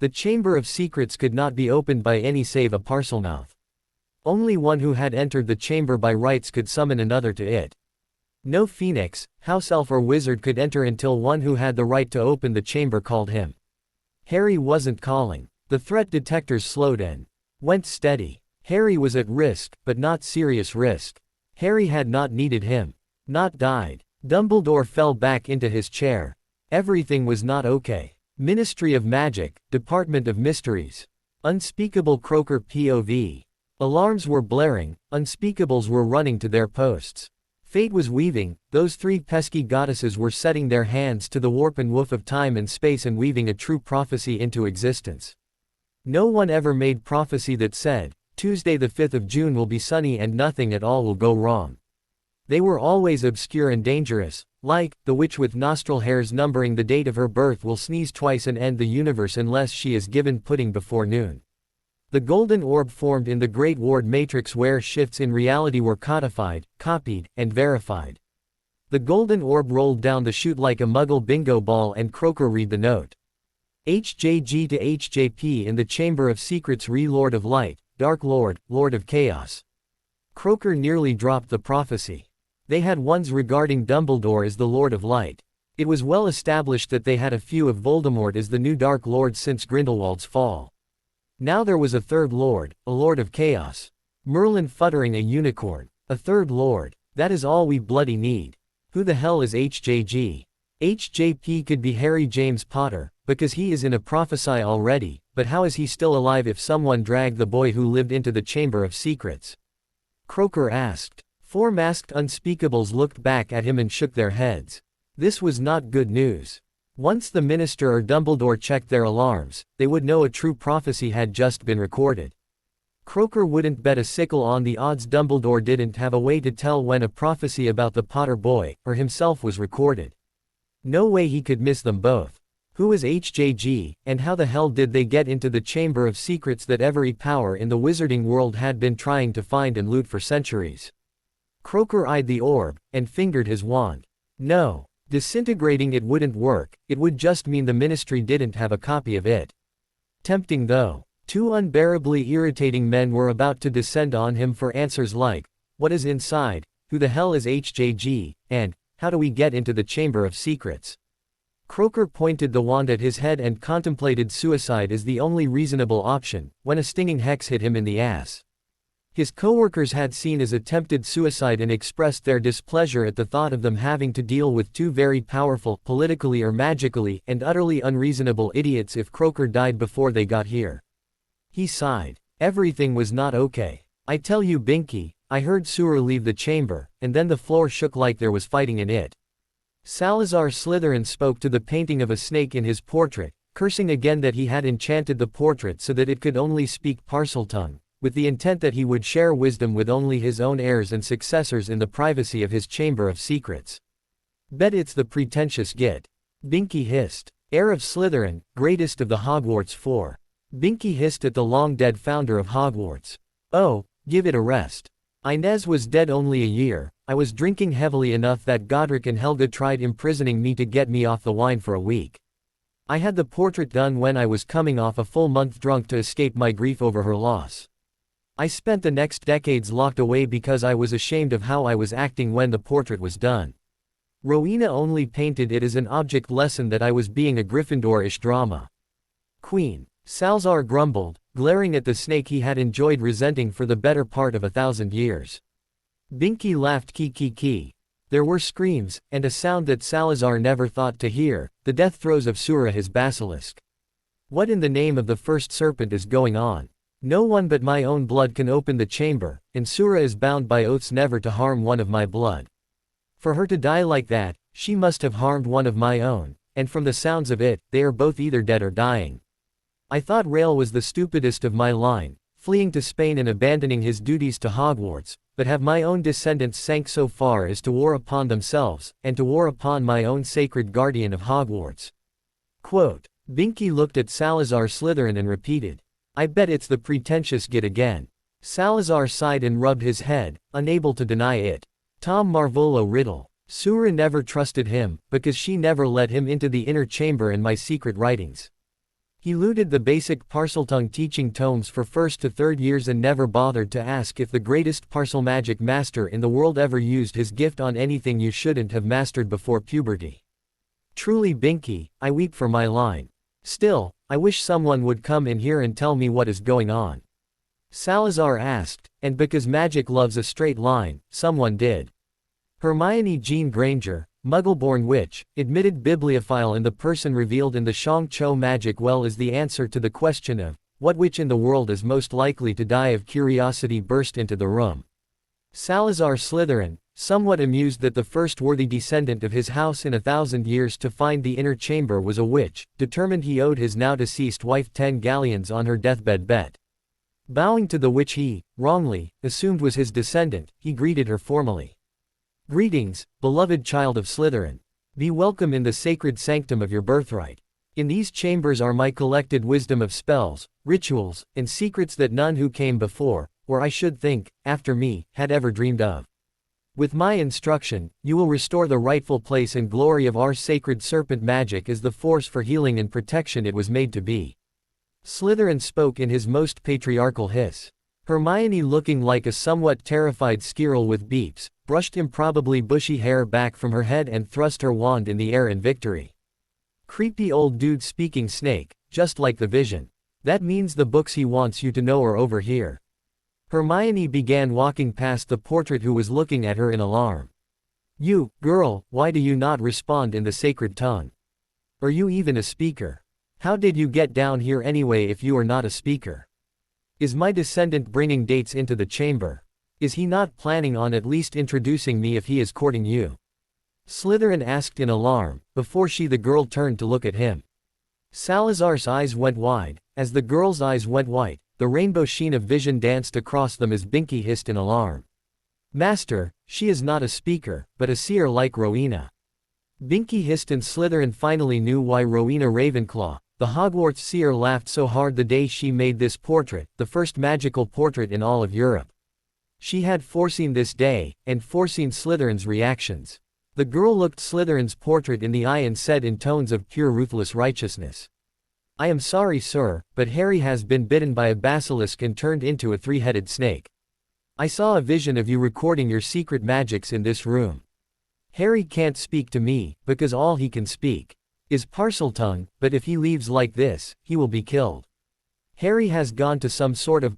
The Chamber of Secrets could not be opened by any save a Parselmouth. Only one who had entered the chamber by rights could summon another to it. No phoenix, house elf or wizard could enter until one who had the right to open the chamber called him. Harry wasn't calling. The threat detectors slowed and went steady. Harry was at risk, but not serious risk. Harry had not needed him. Not died. Dumbledore fell back into his chair. Everything was not okay. Ministry of Magic, Department of Mysteries. Unspeakable Croaker POV. Alarms were blaring, unspeakables were running to their posts. Fate was weaving, those 3 pesky goddesses were setting their hands to the warp and woof of time and space and weaving a true prophecy into existence. No one ever made prophecy that said, Tuesday the 5th of June will be sunny and nothing at all will go wrong. They were always obscure and dangerous, like, the witch with nostril hairs numbering the date of her birth will sneeze twice and end the universe unless she is given pudding before noon. The golden orb formed in the Great Ward Matrix where shifts in reality were codified, copied, and verified. The golden orb rolled down the chute like a muggle bingo ball and Croaker read the note. HJG to HJP in the Chamber of Secrets Lord of Light, Dark Lord, Lord of Chaos. Croaker nearly dropped the prophecy. They had ones regarding Dumbledore as the Lord of Light. It was well established that they had a few of Voldemort as the new Dark Lord since Grindelwald's fall. Now there was a third Lord, a Lord of Chaos. Merlin futtering a unicorn. A third Lord. That is all we bloody need. Who the hell is HJG? HJP could be Harry James Potter, because he is in a prophecy already, but how is he still alive if someone dragged the boy who lived into the Chamber of Secrets? Croaker asked. 4 masked unspeakables looked back at him and shook their heads. This was not good news. Once the minister or Dumbledore checked their alarms, they would know a true prophecy had just been recorded. Croaker wouldn't bet a sickle on the odds Dumbledore didn't have a way to tell when a prophecy about the Potter boy, or himself was recorded. No way he could miss them both. Who is HJG, and how the hell did they get into the Chamber of Secrets that every power in the wizarding world had been trying to find and loot for centuries? Croaker eyed the orb, and fingered his wand. No. Disintegrating it wouldn't work, it would just mean the ministry didn't have a copy of it. Tempting though. 2 unbearably irritating men were about to descend on him for answers like, what is inside, who the hell is HJG, and, how do we get into the Chamber of Secrets? Croaker pointed the wand at his head and contemplated suicide as the only reasonable option, when a stinging hex hit him in the ass. His coworkers had seen his attempted suicide and expressed their displeasure at the thought of them having to deal with 2 very powerful, politically or magically, and utterly unreasonable idiots if Croaker died before they got here. He sighed. Everything was not okay. I tell you Binky, I heard Sewer leave the chamber, and then the floor shook like there was fighting in it. Salazar Slytherin spoke to the painting of a snake in his portrait, cursing again that he had enchanted the portrait so that it could only speak Parseltongue, with the intent that he would share wisdom with only his own heirs and successors in the privacy of his Chamber of Secrets. Bet it's the pretentious git. Binky hissed. Heir of Slytherin, greatest of the Hogwarts Four. Binky hissed at the long-dead founder of Hogwarts. Oh, give it a rest. Inez was dead only a year. I was drinking heavily enough that Godric and Helga tried imprisoning me to get me off the wine for a week. I had the portrait done when I was coming off a full month drunk to escape my grief over her loss. I spent the next decades locked away because I was ashamed of how I was acting when the portrait was done. Rowena only painted it as an object lesson that I was being a Gryffindor-ish drama. Queen. Salazar grumbled, glaring at the snake he had enjoyed resenting for the better part of 1,000 years. Binky laughed ki. There were screams, and a sound that Salazar never thought to hear, the death throes of Sura his basilisk. What in the name of the first serpent is going on? No one but my own blood can open the chamber, and Sura is bound by oaths never to harm one of my blood. For her to die like that, she must have harmed one of my own, and from the sounds of it, they are both either dead or dying. I thought Rail was the stupidest of my line, fleeing to Spain and abandoning his duties to Hogwarts, but have my own descendants sank so far as to war upon themselves, and to war upon my own sacred guardian of Hogwarts. Quote. Binky looked at Salazar Slytherin and repeated, I bet it's the pretentious git again. Salazar sighed and rubbed his head, unable to deny it. Tom Riddle. Sura never trusted him, because she never let him into the inner chamber and my secret writings. He looted the basic Parseltongue teaching tomes for 1st to 3rd years and never bothered to ask if the greatest Parselmagic master in the world ever used his gift on anything you shouldn't have mastered before puberty. Truly Binky, I weep for my line. Still, I wish someone would come in here and tell me what is going on. Salazar asked, and because magic loves a straight line, someone did. Hermione Jean Granger, Muggle-born witch, admitted bibliophile and the person revealed in the Shang-Cho magic well is the answer to the question of, what witch in the world is most likely to die of curiosity burst into the room. Salazar Slytherin, somewhat amused that the first worthy descendant of his house in 1,000 years to find the inner chamber was a witch, determined he owed his now-deceased wife 10 galleons on her deathbed bet. Bowing to the witch he, wrongly, assumed was his descendant, he greeted her formally. Greetings, beloved child of Slytherin. Be welcome in the sacred sanctum of your birthright. In these chambers are my collected wisdom of spells, rituals, and secrets that none who came before, or I should think, after me, had ever dreamed of. With my instruction, you will restore the rightful place and glory of our sacred serpent magic as the force for healing and protection it was made to be. Slytherin spoke in his most patriarchal hiss. Hermione, looking like a somewhat terrified squirrel with beeps, brushed improbably bushy hair back from her head and thrust her wand in the air in victory. Creepy old dude speaking snake, just like the vision. That means the books he wants you to know are over here. Hermione began walking past the portrait who was looking at her in alarm. You, girl, why do you not respond in the sacred tongue? Are you even a speaker? How did you get down here anyway if you are not a speaker? Is my descendant bringing dates into the chamber? Is he not planning on at least introducing me if he is courting you? Slytherin asked in alarm, before the girl turned to look at him. Salazar's eyes went wide, as the girl's eyes went white, the rainbow sheen of vision danced across them as Binky hissed in alarm. Master, she is not a speaker, but a seer like Rowena. Binky hissed and Slytherin finally knew why Rowena Ravenclaw, the Hogwarts seer, laughed so hard the day she made this portrait, the first magical portrait in all of Europe. She had foreseen this day, and foreseen Slytherin's reactions. The girl looked Slytherin's portrait in the eye and said in tones of pure ruthless righteousness. I am sorry, sir, but Harry has been bitten by a basilisk and turned into a 3-headed snake. I saw a vision of you recording your secret magics in this room. Harry can't speak to me, because all he can speak is Parseltongue, but if he leaves like this, he will be killed. Harry has gone to some sort of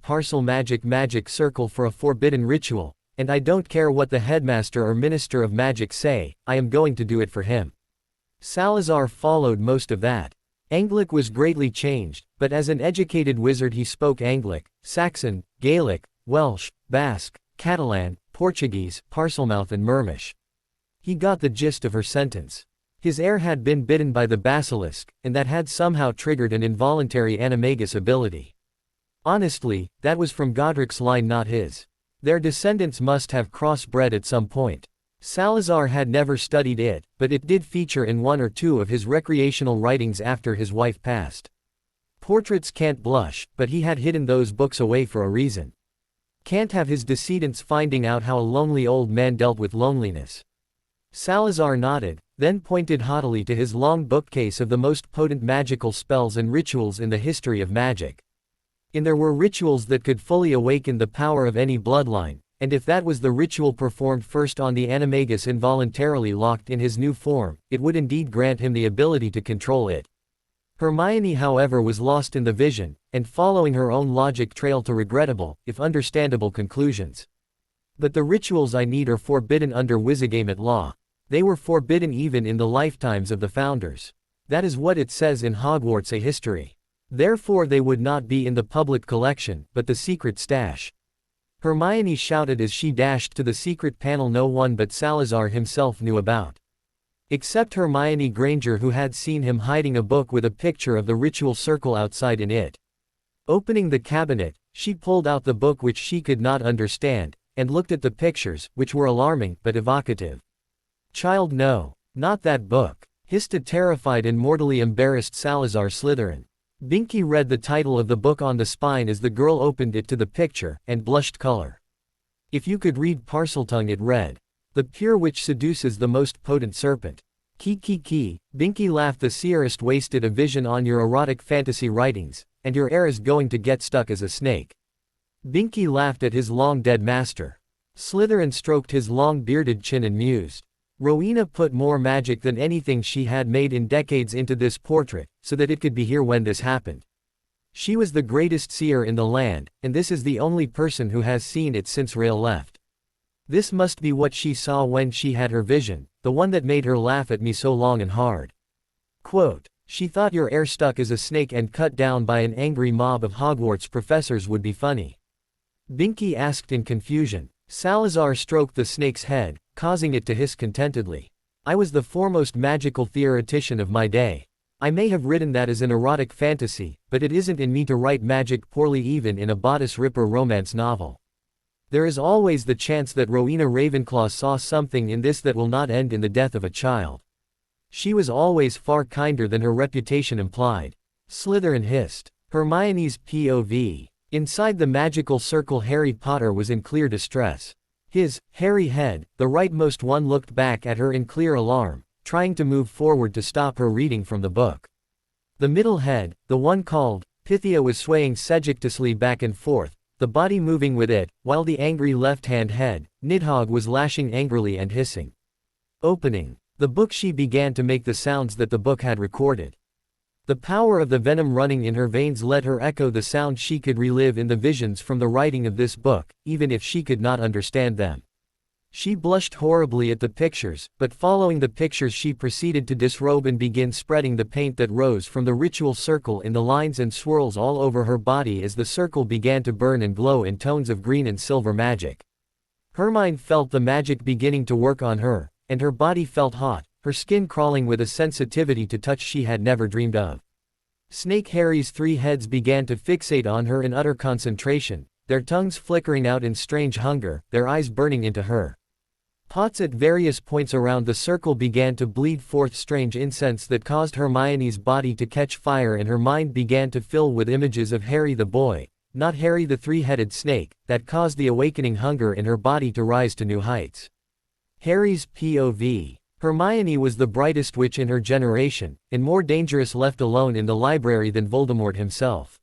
magic circle for a forbidden ritual, and I don't care what the headmaster or minister of magic say, I am going to do it for him. Salazar followed most of that. Anglic was greatly changed, but as an educated wizard he spoke Anglic, Saxon, Gaelic, Welsh, Basque, Catalan, Portuguese, Parselmouth and Mermish. He got the gist of her sentence. His heir had been bitten by the basilisk, and that had somehow triggered an involuntary animagus ability. Honestly, that was from Godric's line, not his. Their descendants must have crossbred at some point. Salazar had never studied it, but it did feature in 1 or 2 of his recreational writings after his wife passed. Portraits can't blush, but he had hidden those books away for a reason. Can't have his descendants finding out how a lonely old man dealt with loneliness. Salazar nodded, then pointed haughtily to his long bookcase of the most potent magical spells and rituals in the history of magic. In there were rituals that could fully awaken the power of any bloodline, and if that was the ritual performed first on the animagus involuntarily locked in his new form, it would indeed grant him the ability to control it. Hermione however was lost in the vision, and following her own logic trail to regrettable, if understandable conclusions. But the rituals I need are forbidden under Wizardgamut law. They were forbidden even in the lifetimes of the founders. That is what it says in Hogwarts A History. Therefore they would not be in the public collection, but the secret stash. Hermione shouted as she dashed to the secret panel no one but Salazar himself knew about. Except Hermione Granger, who had seen him hiding a book with a picture of the ritual circle outside in it. Opening the cabinet, she pulled out the book which she could not understand, and looked at the pictures, which were alarming but evocative. "Child, no. Not that book," hissed a terrified and mortally embarrassed Salazar Slytherin. Binky read the title of the book on the spine as the girl opened it to the picture, and blushed color. If you could read Parseltongue, it read, "The Pure Which Seduces the Most Potent Serpent." Ki. Binky laughed. "The seerest wasted a vision on your erotic fantasy writings, and your heir is going to get stuck as a snake." Binky laughed at his long-dead master. Slytherin stroked his long-bearded chin and mused. Rowena put more magic than anything she had made in decades into this portrait, so that it could be here when this happened. She was the greatest seer in the land, and this is the only person who has seen it since Rail left. This must be what she saw when she had her vision, the one that made her laugh at me so long and hard. Quote, "She thought your heir stuck as a snake and cut down by an angry mob of Hogwarts professors would be funny?" Binky asked in confusion. Salazar stroked the snake's head, causing it to hiss contentedly. "I was the foremost magical theoretician of my day. I may have written that as an erotic fantasy, but it isn't in me to write magic poorly even in a bodice ripper romance novel. There is always the chance that Rowena Ravenclaw saw something in this that will not end in the death of a child. She was always far kinder than her reputation implied." Slytherin hissed. Hermione's POV. Inside the magical circle, Harry Potter was in clear distress. His hairy head, the rightmost one, looked back at her in clear alarm, trying to move forward to stop her reading from the book. The middle head, the one called Pythia, was swaying seductiously back and forth, the body moving with it, while the angry left-hand head, Nidhogg, was lashing angrily and hissing. Opening the book, she began to make the sounds that the book had recorded. The power of the venom running in her veins let her echo the sound she could relive in the visions from the writing of this book, even if she could not understand them. She blushed horribly at the pictures, but following the pictures she proceeded to disrobe and begin spreading the paint that rose from the ritual circle in the lines and swirls all over her body as the circle began to burn and glow in tones of green and silver magic. Hermione felt the magic beginning to work on her, and her body felt hot, her skin crawling with a sensitivity to touch she had never dreamed of. Snake Harry's three heads began to fixate on her in utter concentration, their tongues flickering out in strange hunger, their eyes burning into her. Pots at various points around the circle began to bleed forth strange incense that caused Hermione's body to catch fire, and her mind began to fill with images of Harry the boy, not Harry the three-headed snake, that caused the awakening hunger in her body to rise to new heights. Harry's POV. Hermione was the brightest witch in her generation, and more dangerous left alone in the library than Voldemort himself.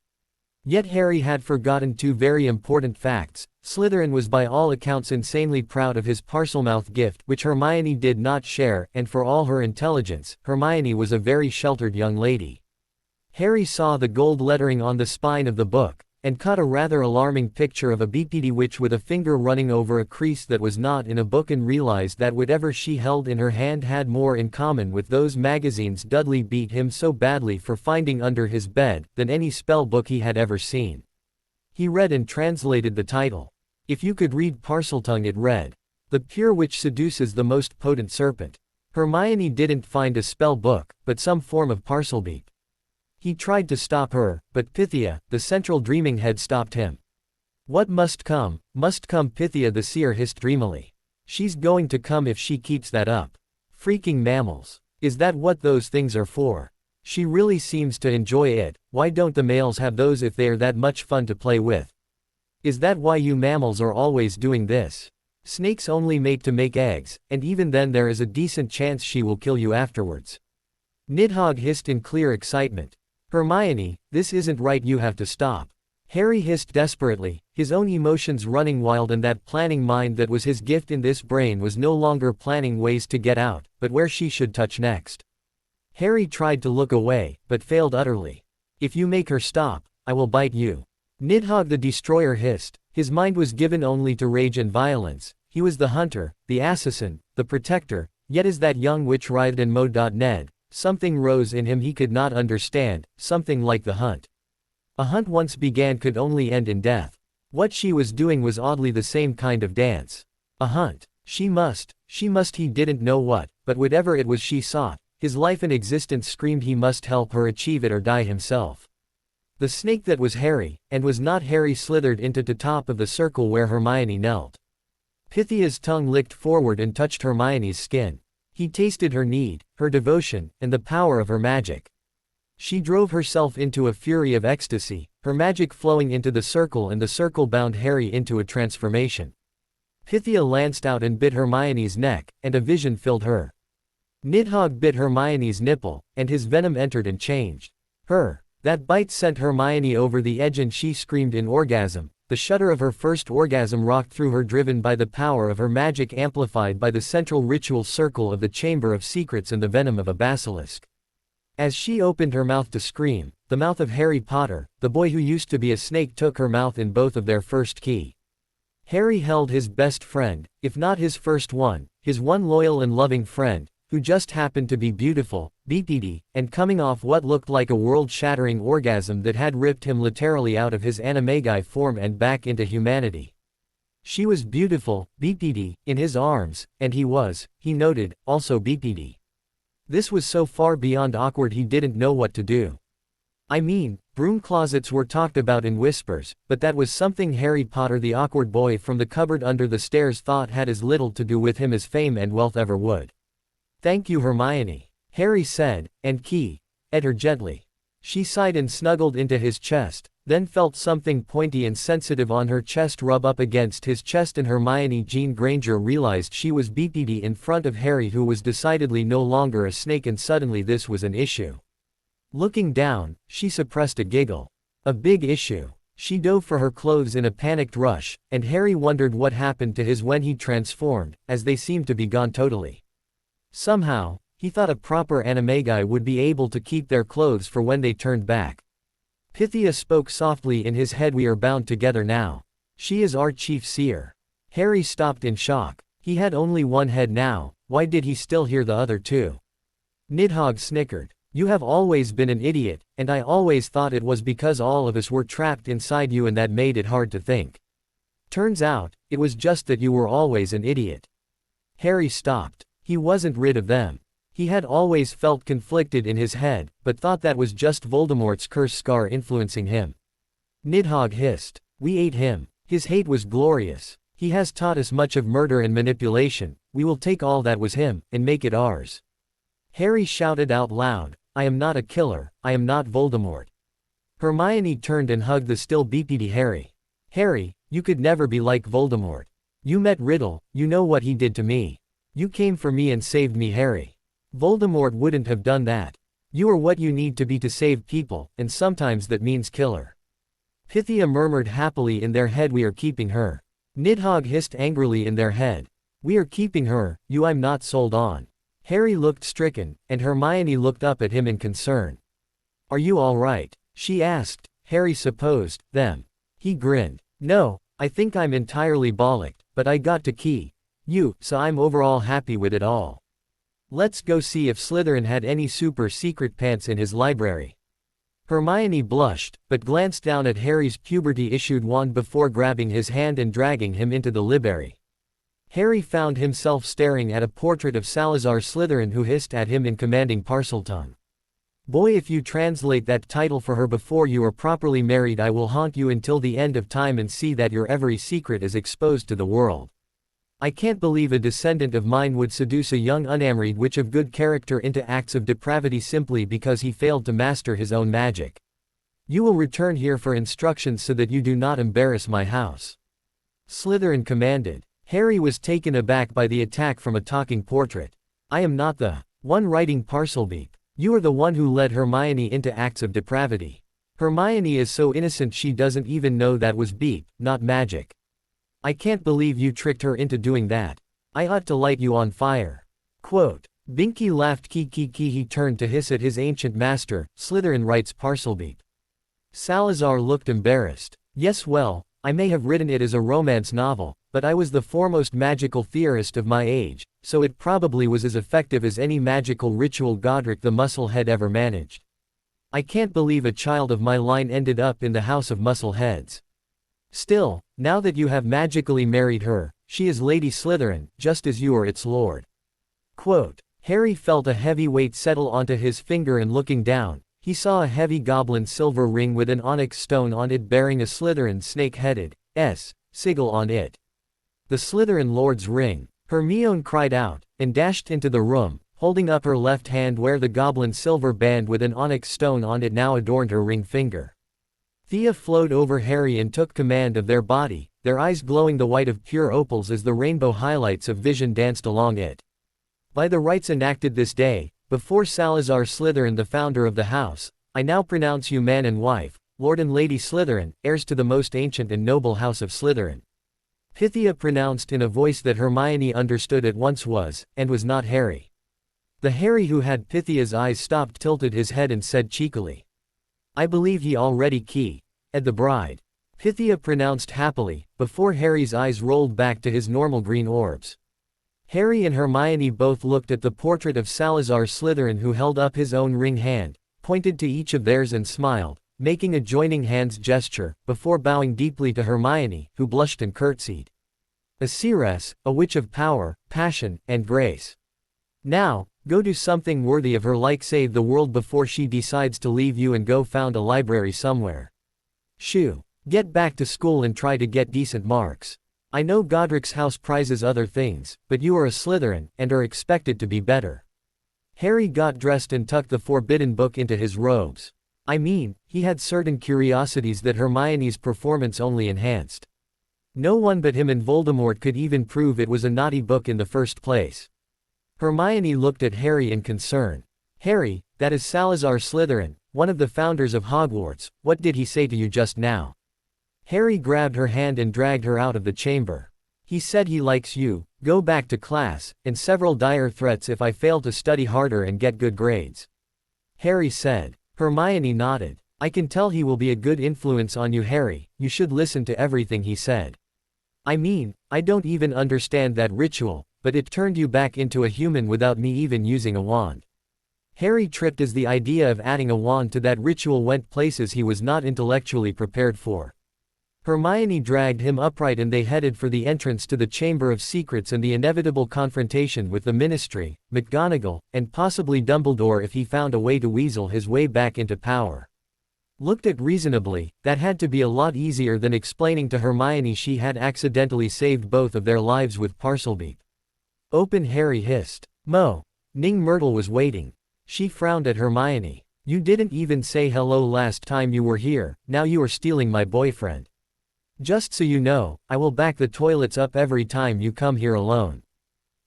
Yet Harry had forgotten two very important facts. Slytherin was by all accounts insanely proud of his Parselmouth gift, which Hermione did not share, and for all her intelligence, Hermione was a very sheltered young lady. Harry saw the gold lettering on the spine of the book, and caught a rather alarming picture of a BPD witch with a finger running over a crease that was not in a book, and realized that whatever she held in her hand had more in common with those magazines Dudley beat him so badly for finding under his bed than any spell book he had ever seen. He read and translated the title. If you could read Parseltongue, it read, "The Pure Which Seduces the Most Potent Serpent." Hermione didn't find a spell book, but some form of parselbeep. He tried to stop her, but Pythia, the central dreaming head, stopped him. "What must come, Pythia," the seer hissed dreamily. "She's going to come if she keeps that up. Freaking mammals. Is that what those things are for? She really seems to enjoy it. Why don't the males have those if they're that much fun to play with? Is that why you mammals are always doing this? Snakes only mate to make eggs, and even then there is a decent chance she will kill you afterwards." Nidhogg hissed in clear excitement. "Hermione, this isn't right, you have to stop." Harry hissed desperately, his own emotions running wild, and that planning mind that was his gift in this brain was no longer planning ways to get out, but where she should touch next. Harry tried to look away, but failed utterly. If you make her stop, I will bite you. Nidhogg the Destroyer hissed. His mind was given only to rage and violence. He was the hunter, the assassin, the protector, yet as that young witch writhed and moaned, something rose in him he could not understand, something like the hunt. A hunt once began could only end in death. What she was doing was oddly the same kind of dance. A hunt. She must, he didn't know what, but whatever it was she sought, his life and existence screamed he must help her achieve it or die himself. The snake that was Harry, and was not Harry, slithered into the top of the circle where Hermione knelt. Pythia's tongue licked forward and touched Hermione's skin. He tasted her need, her devotion, and the power of her magic. She drove herself into a fury of ecstasy, her magic flowing into the circle, and the circle bound Harry into a transformation. Pythia lanced out and bit Hermione's neck, and a vision filled her. Nidhogg bit Hermione's nipple, and his venom entered and changed her. That bite sent Hermione over the edge and she screamed in orgasm. The shudder of her first orgasm rocked through her, driven by the power of her magic, amplified by the central ritual circle of the Chamber of Secrets and the venom of a basilisk. As she opened her mouth to scream, the mouth of Harry Potter, the boy who used to be a snake, took her mouth in both of their first key. Harry held his best friend, if not his first one, his one loyal and loving friend, who just happened to be beautiful, BPD, and coming off what looked like a world-shattering orgasm that had ripped him literally out of his animagi form and back into humanity. She was beautiful, BPD, in his arms, and he was, he noted, also BPD. This was so far beyond awkward he didn't know what to do. I mean, broom closets were talked about in whispers, but that was something Harry Potter, the awkward boy from the cupboard under the stairs, thought had as little to do with him as fame and wealth ever would. Thank you, Hermione, Harry said, and at her gently. She sighed and snuggled into his chest, then felt something pointy and sensitive on her chest rub up against his chest, and Hermione Jean Granger realized she was BPD in front of Harry, who was decidedly no longer a snake, and suddenly this was an issue. Looking down, she suppressed a giggle. A big issue. She dove for her clothes in a panicked rush, and Harry wondered what happened to his when he transformed, as they seemed to be gone totally. Somehow, he thought a proper animagi would be able to keep their clothes for when they turned back. Pythia spoke softly in his head, "We are bound together now. She is our chief seer." Harry stopped in shock. He had only one head now, why did he still hear the other two? Nidhogg snickered. "You have always been an idiot, and I always thought it was because all of us were trapped inside you and that made it hard to think. Turns out, it was just that you were always an idiot." Harry stopped. He wasn't rid of them. He had always felt conflicted in his head, but thought that was just Voldemort's curse scar influencing him. Nidhogg hissed. "We ate him. His hate was glorious. He has taught us much of murder and manipulation. We will take all that was him, and make it ours." Harry shouted out loud, "I am not a killer, I am not Voldemort." Hermione turned and hugged the still BPD Harry. "Harry, you could never be like Voldemort. You met Riddle, you know what he did to me. You came for me and saved me, Harry. Voldemort wouldn't have done that. You are what you need to be to save people, and sometimes that means killer." Pythia murmured happily in their head, "We are keeping her." Nidhogg hissed angrily in their head. "We are keeping her, you I'm not sold on." Harry looked stricken, and Hermione looked up at him in concern. "Are you all right?" she asked. Harry supposed, them. He grinned. "No, I think I'm entirely bollocked, but I got to key you, so I'm overall happy with it all. Let's go see if Slytherin had any super secret pants in his library." Hermione blushed, but glanced down at Harry's puberty-issued wand before grabbing his hand and dragging him into the library. Harry found himself staring at a portrait of Salazar Slytherin, who hissed at him in commanding Parseltongue. "Boy, if you translate that title for her before you are properly married, I will haunt you until the end of time and see that your every secret is exposed to the world. I can't believe a descendant of mine would seduce a young unmarried witch of good character into acts of depravity simply because he failed to master his own magic. You will return here for instructions so that you do not embarrass my house." Slytherin commanded. Harry was taken aback by the attack from a talking portrait. "I am not the one writing Parselbeep. You are the one who led Hermione into acts of depravity. Hermione is so innocent she doesn't even know that was beep, not magic. I can't believe you tricked her into doing that. I ought to light you on fire." Quote. Binky laughed. Kiki. He turned to hiss at his ancient master, Slytherin writes Parselbeep. Salazar looked embarrassed. Yes, well, I may have written it as a romance novel, but I was the foremost magical theorist of my age, so it probably was as effective as any magical ritual Godric the Musclehead ever managed. I can't believe a child of my line ended up in the House of Muscleheads. Still, now that you have magically married her, she is Lady Slytherin, just as you are its lord. Quote. Harry felt a heavy weight settle onto his finger, and looking down, he saw a heavy goblin silver ring with an onyx stone on it bearing a Slytherin snake-headed sigil on it. The Slytherin Lord's ring, Hermione cried out, and dashed into the room, holding up her left hand where the goblin silver band with an onyx stone on it now adorned her ring finger. Thea flowed over Harry and took command of their body, their eyes glowing the white of pure opals as the rainbow highlights of vision danced along it. By the rites enacted this day, before Salazar Slytherin, the founder of the house, I now pronounce you man and wife, Lord and Lady Slytherin, heirs to the most ancient and noble house of Slytherin. Pythia pronounced in a voice that Hermione understood at once was not Harry. The Harry who had Pythia's eyes stopped tilted his head and said cheekily. I believe he already ed the bride. Pythia pronounced happily, before Harry's eyes rolled back to his normal green orbs. Harry and Hermione both looked at the portrait of Salazar Slytherin, who held up his own ring hand, pointed to each of theirs and smiled, making a joining hands gesture, before bowing deeply to Hermione, who blushed and curtsied. A seeress, a witch of power, passion, and grace. Now, go do something worthy of her, like save the world before she decides to leave you and go found a library somewhere. Shoo. Get back to school and try to get decent marks. I know Godric's house prizes other things, but you are a Slytherin, and are expected to be better. Harry got dressed and tucked the forbidden book into his robes. I mean, he had certain curiosities that Hermione's performance only enhanced. No one but him and Voldemort could even prove it was a naughty book in the first place. Hermione looked at Harry in concern. Harry, that is Salazar Slytherin, one of the founders of Hogwarts, what did he say to you just now? Harry grabbed her hand and dragged her out of the chamber. He said he likes you, go back to class, and several dire threats if I fail to study harder and get good grades. Harry said. Hermione nodded. I can tell he will be a good influence on you, Harry, you should listen to everything he said. I mean, I don't even understand that ritual, but it turned you back into a human without me even using a wand. Harry tripped as the idea of adding a wand to that ritual went places he was not intellectually prepared for. Hermione dragged him upright and they headed for the entrance to the Chamber of Secrets and the inevitable confrontation with the Ministry, McGonagall, and possibly Dumbledore if he found a way to weasel his way back into power. Looked at reasonably, that had to be a lot easier than explaining to Hermione she had accidentally saved both of their lives with Parselbeep. Open, Harry hissed. Ning Myrtle was waiting. She frowned at Hermione. You didn't even say hello last time you were here, now you are stealing my boyfriend. Just so you know, I will back the toilets up every time you come here alone.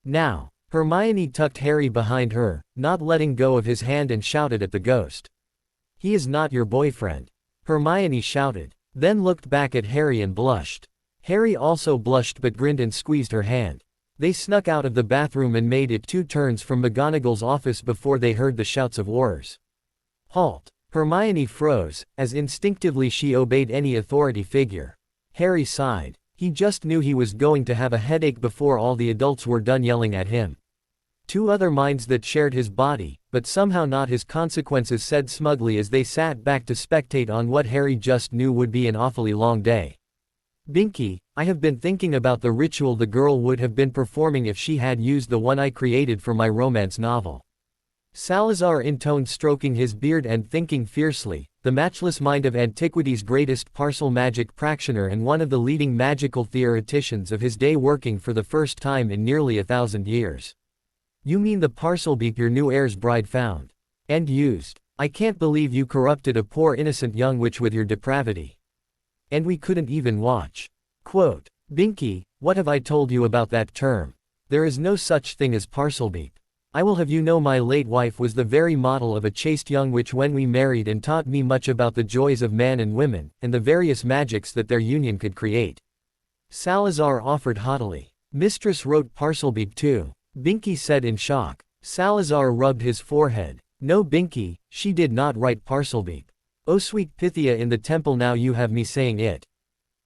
Now. Hermione tucked Harry behind her, not letting go of his hand, and shouted at the ghost. He is not your boyfriend. Hermione shouted, then looked back at Harry and blushed. Harry also blushed but grinned and squeezed her hand. They snuck out of the bathroom and made it 2 turns from McGonagall's office before they heard the shouts of orders. Halt. Hermione froze, as instinctively she obeyed any authority figure. Harry sighed. He just knew he was going to have a headache before all the adults were done yelling at him. 2 other minds that shared his body, but somehow not his consequences, said smugly as they sat back to spectate on what Harry just knew would be an awfully long day. Binky, I have been thinking about the ritual the girl would have been performing if she had used the one I created for my romance novel. Salazar intoned, stroking his beard and thinking fiercely, the matchless mind of antiquity's greatest parcel magic practitioner and one of the leading magical theoreticians of his day, working for the first time in nearly 1,000 years. You mean the Parselbeep your new heir's bride found and used? I can't believe you corrupted a poor innocent young witch with your depravity. And we couldn't even watch. Quote, Binky, what have I told you about that term? There is no such thing as Parselbeep. I will have you know my late wife was the very model of a chaste young witch when we married, and taught me much about the joys of man and women, and the various magics that their union could create. Salazar offered haughtily. Mistress wrote Parselbeep too. Binky said in shock. Salazar rubbed his forehead. No Binky, she did not write Parselbeep. Oh sweet Pythia in the temple, now you have me saying it.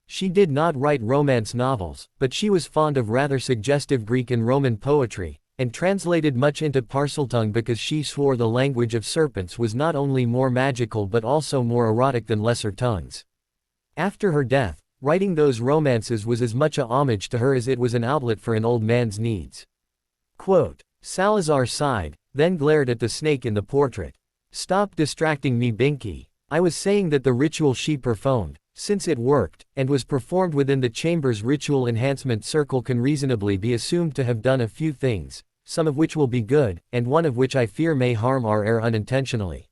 She did not write romance novels, but she was fond of rather suggestive Greek and Roman poetry, and translated much into Parseltongue because she swore the language of serpents was not only more magical but also more erotic than lesser tongues. After her death, writing those romances was as much a homage to her as it was an outlet for an old man's needs. Quote, Salazar sighed, then glared at the snake in the portrait. Stop distracting me, Binky. I was saying that the ritual she performed, since it worked, and was performed within the chamber's ritual enhancement circle, can reasonably be assumed to have done a few things, some of which will be good, and one of which I fear may harm our heir unintentionally.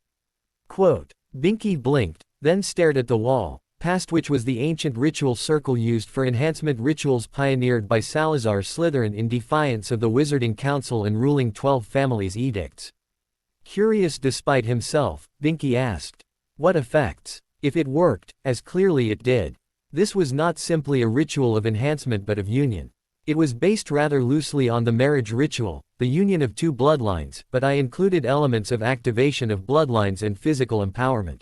Quote, Binky blinked, then stared at the wall, past which was the ancient ritual circle used for enhancement rituals pioneered by Salazar Slytherin in defiance of the Wizarding Council and ruling 12 families' edicts. Curious despite himself, Binky asked, what effects? If it worked, as clearly it did. This was not simply a ritual of enhancement but of union. It was based rather loosely on the marriage ritual, the union of two bloodlines, but I included elements of activation of bloodlines and physical empowerment.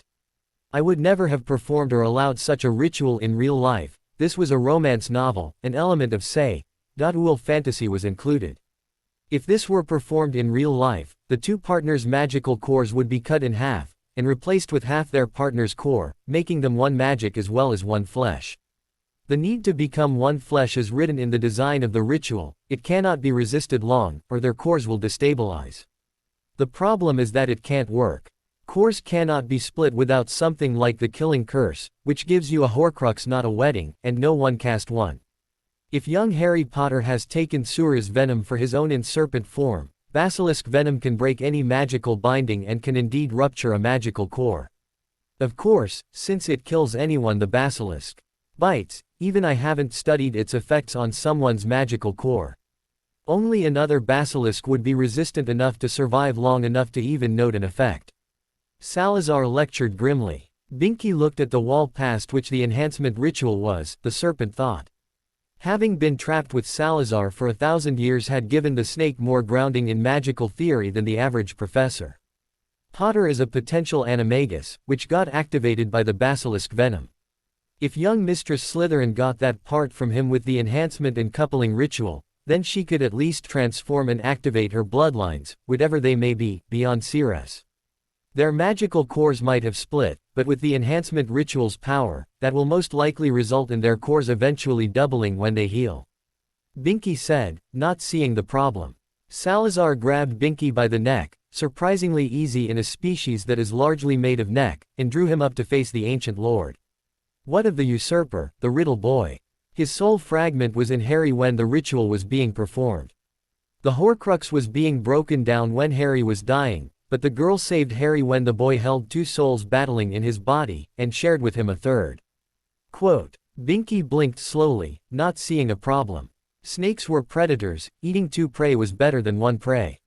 I would never have performed or allowed such a ritual in real life. This was a romance novel, an element of say.ul fantasy was included. If this were performed in real life, the two partners' magical cores would be cut in half, and replaced with half their partner's core, making them one magic as well as one flesh. The need to become one flesh is written in the design of the ritual, it cannot be resisted long, or their cores will destabilize. The problem is that it can't work. Cores cannot be split without something like the killing curse, which gives you a Horcrux not a wedding, and no one cast one. If young Harry Potter has taken Sewer's venom for his own in serpent form, basilisk venom can break any magical binding and can indeed rupture a magical core. Of course, since it kills anyone the basilisk bites, even I haven't studied its effects on someone's magical core. Only another basilisk would be resistant enough to survive long enough to even note an effect. Salazar lectured grimly. Binky looked at the wall past which the enhancement ritual was, the serpent thought. Having been trapped with Salazar for 1,000 years had given the snake more grounding in magical theory than the average professor. Potter is a potential animagus, which got activated by the basilisk venom. If young Mistress Slytherin got that part from him with the enhancement and coupling ritual, then she could at least transform and activate her bloodlines, whatever they may be, beyond Ceres. Their magical cores might have split, but with the enhancement ritual's power, that will most likely result in their cores eventually doubling when they heal. Binky said, not seeing the problem. Salazar grabbed Binky by the neck, surprisingly easy in a species that is largely made of neck, and drew him up to face the ancient lord. What of the usurper, the Riddle boy? His soul fragment was in Harry when the ritual was being performed. The Horcrux was being broken down when Harry was dying, but the girl saved Harry when the boy held two souls battling in his body, and shared with him a third. Quote, Binky blinked slowly, not seeing a problem. Snakes were predators, eating two prey was better than one prey.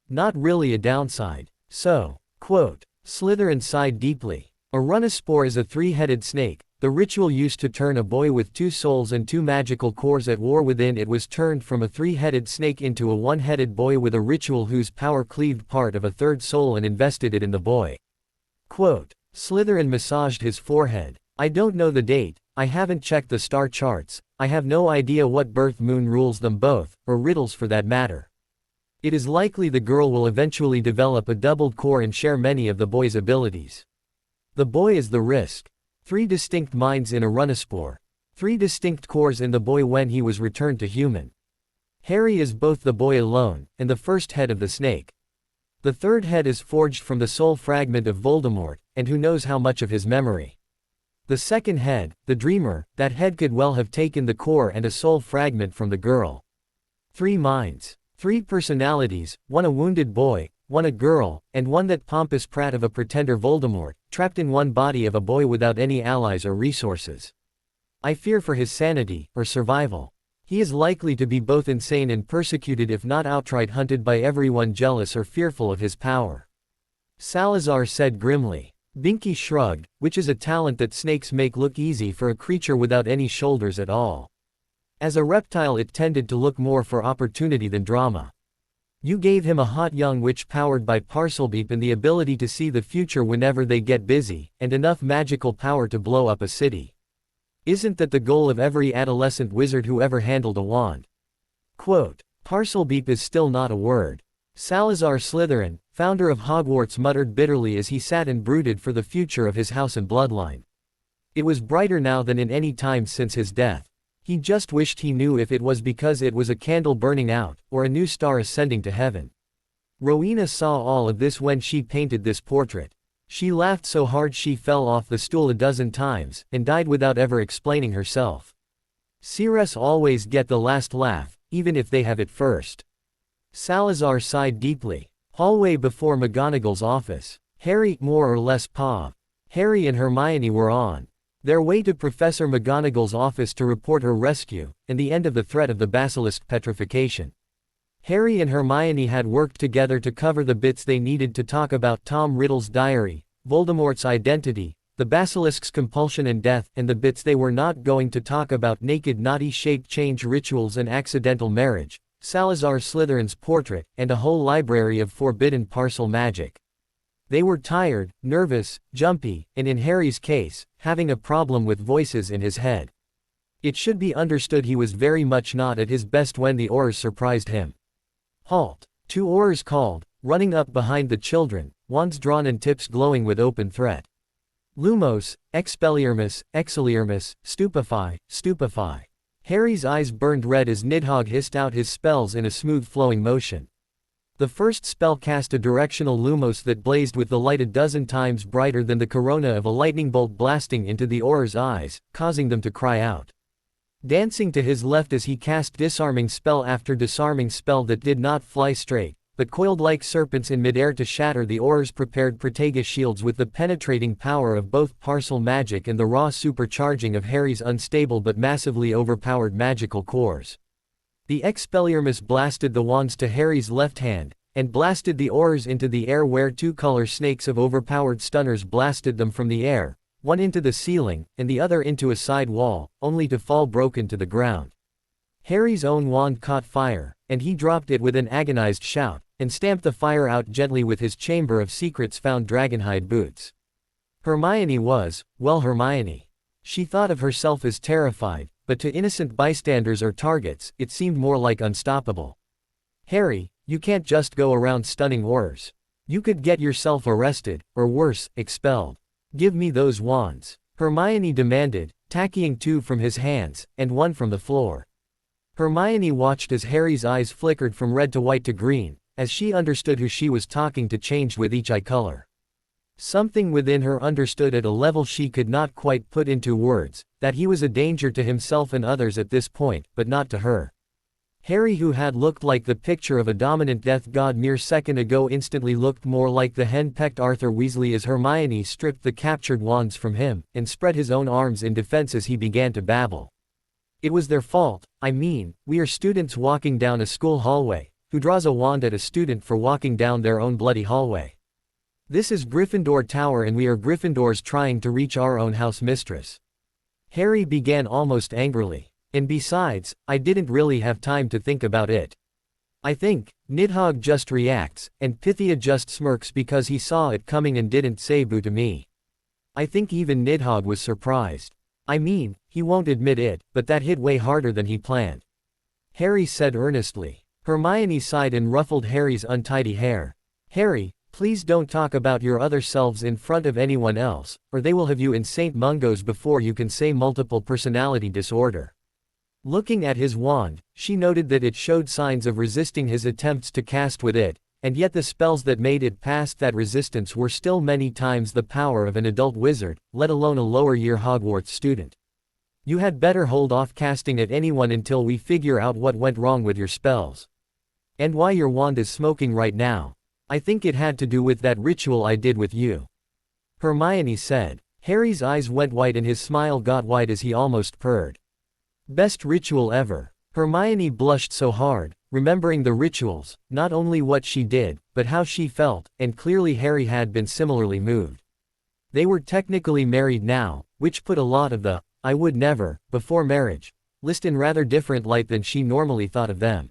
Not really a downside. So, quote, Slytherin sighed deeply. A runospore is a three-headed snake. The ritual used to turn a boy with two souls and two magical cores at war within it was turned from a three-headed snake into a one-headed boy with a ritual whose power cleaved part of a third soul and invested it in the boy. Quote, Slytherin massaged his forehead. I don't know the date, I haven't checked the star charts, I have no idea what birth moon rules them both, or riddles for that matter. It is likely the girl will eventually develop a doubled core and share many of the boy's abilities. The boy is the risk. 3 distinct minds in a runospore. 3 distinct cores in the boy when he was returned to human. Harry is both the boy alone, and the first head of the snake. The third head is forged from the soul fragment of Voldemort, and who knows how much of his memory. The second head, the dreamer, that head could well have taken the core and a soul fragment from the girl. 3 minds. 3 personalities, one a wounded boy, one a girl, and one that pompous prat of a pretender Voldemort, trapped in one body of a boy without any allies or resources. I fear for his sanity, or survival. He is likely to be both insane and persecuted if not outright hunted by everyone jealous or fearful of his power. Salazar said grimly. Binky shrugged, which is a talent that snakes make look easy for a creature without any shoulders at all. As a reptile it tended to look more for opportunity than drama. You gave him a hot young witch powered by Parselbeep and the ability to see the future whenever they get busy, and enough magical power to blow up a city. Isn't that the goal of every adolescent wizard who ever handled a wand? Quote. Parselbeep is still not a word. Salazar Slytherin, founder of Hogwarts, muttered bitterly as he sat and brooded for the future of his house and bloodline. It was brighter now than in any time since his death. He just wished he knew if it was because it was a candle burning out, or a new star ascending to heaven. Rowena saw all of this when she painted this portrait. She laughed so hard she fell off the stool a dozen times, and died without ever explaining herself. Seers always get the last laugh, even if they have it first. Salazar sighed deeply. Hallway before McGonagall's office. Harry, more or less Pa. Harry and Hermione were on their way to Professor McGonagall's office to report her rescue, and the end of the threat of the basilisk petrification. Harry and Hermione had worked together to cover the bits they needed to talk about Tom Riddle's diary, Voldemort's identity, the basilisk's compulsion and death, and the bits they were not going to talk about: naked naughty shape change rituals and accidental marriage, Salazar Slytherin's portrait, and a whole library of forbidden parcel magic. They were tired, nervous, jumpy, and in Harry's case, having a problem with voices in his head. It should be understood he was very much not at his best when the Aurors surprised him. Halt! 2 Aurors called, running up behind the children, wands drawn and tips glowing with open threat. Lumos, Expelliarmus, Exiliarmus, Stupefy, Stupefy. Harry's eyes burned red as Nidhogg hissed out his spells in a smooth flowing motion. The first spell cast a directional lumos that blazed with the light a dozen times brighter than the corona of a lightning bolt blasting into the Aurors' eyes, causing them to cry out. Dancing to his left as he cast disarming spell after disarming spell that did not fly straight, but coiled like serpents in midair to shatter the Aurors' prepared Protega shields with the penetrating power of both parcel magic and the raw supercharging of Harry's unstable but massively overpowered magical cores. The Expelliarmus blasted the wands to Harry's left hand, and blasted the Aurors into the air where 2 color snakes of overpowered stunners blasted them from the air, one into the ceiling, and the other into a side wall, only to fall broken to the ground. Harry's own wand caught fire, and he dropped it with an agonized shout, and stamped the fire out gently with his Chamber of Secrets found dragonhide boots. Hermione was, well, Hermione. She thought of herself as terrified, but to innocent bystanders or targets, it seemed more like unstoppable. Harry, you can't just go around stunning Aurors. You could get yourself arrested, or worse, expelled. Give me those wands, Hermione demanded, tackling 2 from his hands, and 1 from the floor. Hermione watched as Harry's eyes flickered from red to white to green, as she understood who she was talking to changed with each eye color. Something within her understood at a level she could not quite put into words, that he was a danger to himself and others at this point, but not to her. Harry, who had looked like the picture of a dominant death god mere second ago, instantly looked more like the hen-pecked Arthur Weasley as Hermione stripped the captured wands from him, and spread his own arms in defense as he began to babble. It was their fault. I mean, we are students walking down a school hallway. Who draws a wand at a student for walking down their own bloody hallway? This is Gryffindor Tower and we are Gryffindors trying to reach our own house mistress. Harry began almost angrily. And besides, I didn't really have time to think about it. I think, Nidhogg just reacts, and Pythia just smirks because he saw it coming and didn't say boo to me. I think even Nidhogg was surprised. I mean, he won't admit it, but that hit way harder than he planned. Harry said earnestly. Hermione sighed and ruffled Harry's untidy hair. Harry, please don't talk about your other selves in front of anyone else, or they will have you in St. Mungo's before you can say multiple personality disorder. Looking at his wand, she noted that it showed signs of resisting his attempts to cast with it, and yet the spells that made it past that resistance were still many times the power of an adult wizard, let alone a lower-year Hogwarts student. You had better hold off casting at anyone until we figure out what went wrong with your spells. And why your wand is smoking right now. I think it had to do with that ritual I did with you. Hermione said. Harry's eyes went white and his smile got wide as he almost purred. Best ritual ever. Hermione blushed so hard, remembering the rituals, not only what she did, but how she felt, and clearly Harry had been similarly moved. They were technically married now, which put a lot of the, I would never, before marriage, list in rather different light than she normally thought of them.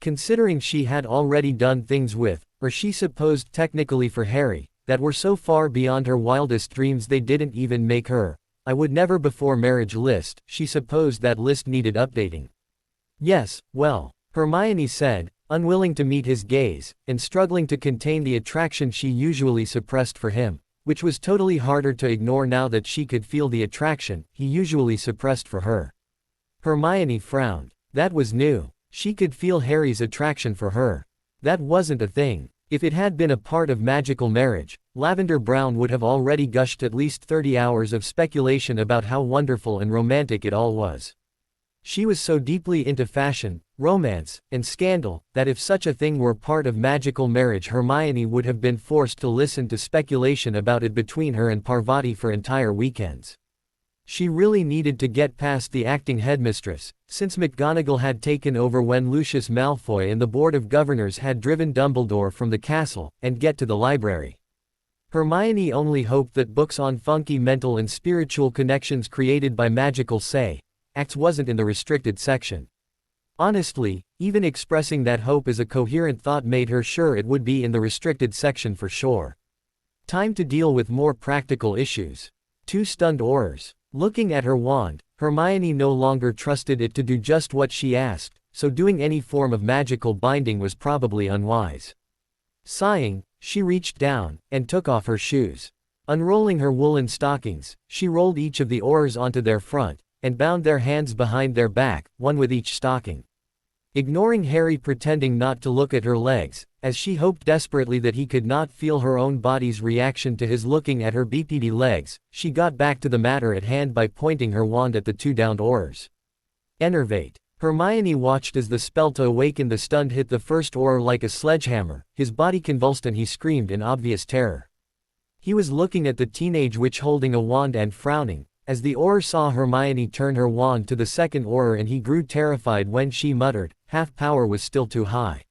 Considering she had already done things with, or she supposed technically for Harry, that were so far beyond her wildest dreams they didn't even make her, I would never before marriage list, she supposed that list needed updating. Yes, well, Hermione said, unwilling to meet his gaze, and struggling to contain the attraction she usually suppressed for him, which was totally harder to ignore now that she could feel the attraction he usually suppressed for her. Hermione frowned. That was new. She could feel Harry's attraction for her. That wasn't a thing. If it had been a part of magical marriage, Lavender Brown would have already gushed at least 30 hours of speculation about how wonderful and romantic it all was. She was so deeply into fashion, romance, and scandal, that if such a thing were part of magical marriage Hermione would have been forced to listen to speculation about it between her and Parvati for entire weekends. She really needed to get past the acting headmistress, since McGonagall had taken over when Lucius Malfoy and the Board of Governors had driven Dumbledore from the castle, and get to the library. Hermione only hoped that books on funky mental and spiritual connections created by magical acts wasn't in the restricted section. Honestly, even expressing that hope as a coherent thought made her sure it would be in the restricted section for sure. Time to deal with more practical issues. 2 stunned Aurors. Looking at her wand, Hermione no longer trusted it to do just what she asked, so doing any form of magical binding was probably unwise. Sighing, she reached down, and took off her shoes. Unrolling her woolen stockings, she rolled each of the Aurors onto their front, and bound their hands behind their back, one with each stocking. Ignoring Harry pretending not to look at her legs, as she hoped desperately that he could not feel her own body's reaction to his looking at her BPD legs, she got back to the matter at hand by pointing her wand at the 2 downed Aurors. Enervate. Hermione watched as the spell to awaken the stunned hit the first Auror like a sledgehammer, his body convulsed and he screamed in obvious terror. He was looking at the teenage witch holding a wand and frowning, as the Auror saw Hermione turn her wand to the second Auror and he grew terrified when she muttered, half power was still too high.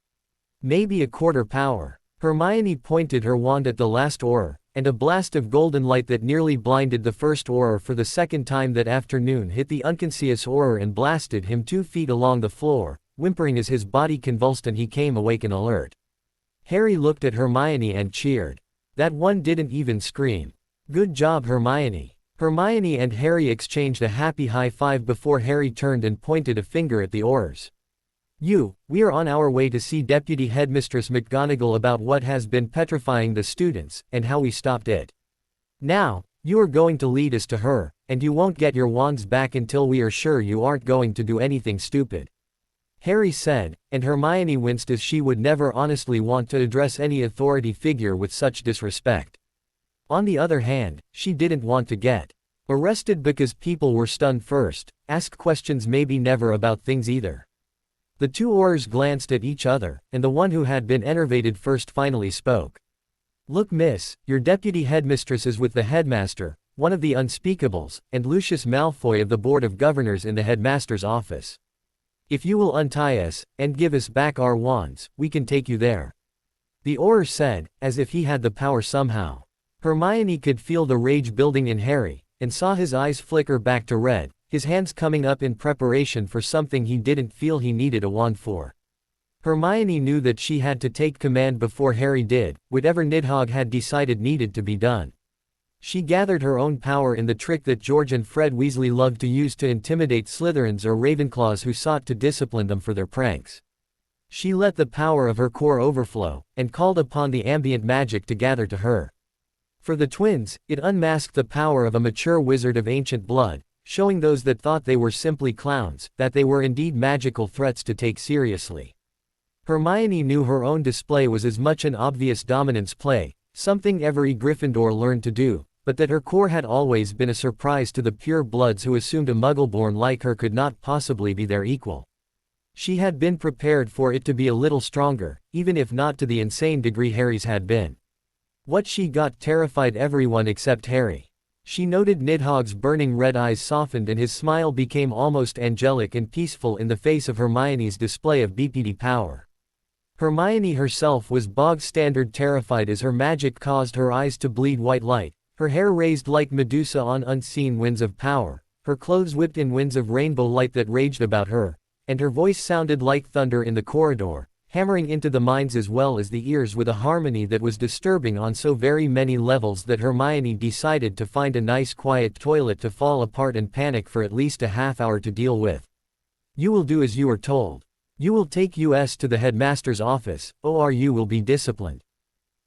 Maybe a quarter power. Hermione pointed her wand at the last Auror, and a blast of golden light that nearly blinded the first Auror for the second time that afternoon hit the unconscious Auror and blasted him 2 feet along the floor, whimpering as his body convulsed and he came awake and alert. Harry looked at Hermione and cheered. That one didn't even scream. Good job, Hermione. Hermione and Harry exchanged a happy high five before Harry turned and pointed a finger at the Aurors. We are on our way to see Deputy Headmistress McGonagall about what has been petrifying the students, and how we stopped it. Now, you are going to lead us to her, and you won't get your wands back until we are sure you aren't going to do anything stupid. Harry said, and Hermione winced as she would never honestly want to address any authority figure with such disrespect. On the other hand, she didn't want to get arrested because people were stunned first, ask questions maybe never about things either. The 2 Aurors glanced at each other, and the one who had been enervated first finally spoke. Look, miss, your deputy headmistress is with the headmaster, one of the unspeakables, and Lucius Malfoy of the Board of Governors in the headmaster's office. If you will untie us, and give us back our wands, we can take you there. The Auror said, as if he had the power somehow. Hermione could feel the rage building in Harry, and saw his eyes flicker back to red, his hands coming up in preparation for something he didn't feel he needed a wand for. Hermione knew that she had to take command before Harry did, whatever Nidhogg had decided needed to be done. She gathered her own power in the trick that George and Fred Weasley loved to use to intimidate Slytherins or Ravenclaws who sought to discipline them for their pranks. She let the power of her core overflow, and called upon the ambient magic to gather to her. For the twins, it unmasked the power of a mature wizard of ancient blood, showing those that thought they were simply clowns, that they were indeed magical threats to take seriously. Hermione knew her own display was as much an obvious dominance play, something every Gryffindor learned to do, but that her core had always been a surprise to the pure bloods who assumed a Muggleborn like her could not possibly be their equal. She had been prepared for it to be a little stronger, even if not to the insane degree Harry's had been. What she got terrified everyone except Harry. She noted Nidhogg's burning red eyes softened and his smile became almost angelic and peaceful in the face of Hermione's display of BPD power. Hermione herself was bog-standard terrified as her magic caused her eyes to bleed white light, her hair raised like Medusa on unseen winds of power, her clothes whipped in winds of rainbow light that raged about her, and her voice sounded like thunder in the corridor, hammering into the minds as well as the ears with a harmony that was disturbing on so very many levels that Hermione decided to find a nice quiet toilet to fall apart and panic for at least a half hour to deal with. You will do as you are told. You will take us to the headmaster's office, or you will be disciplined.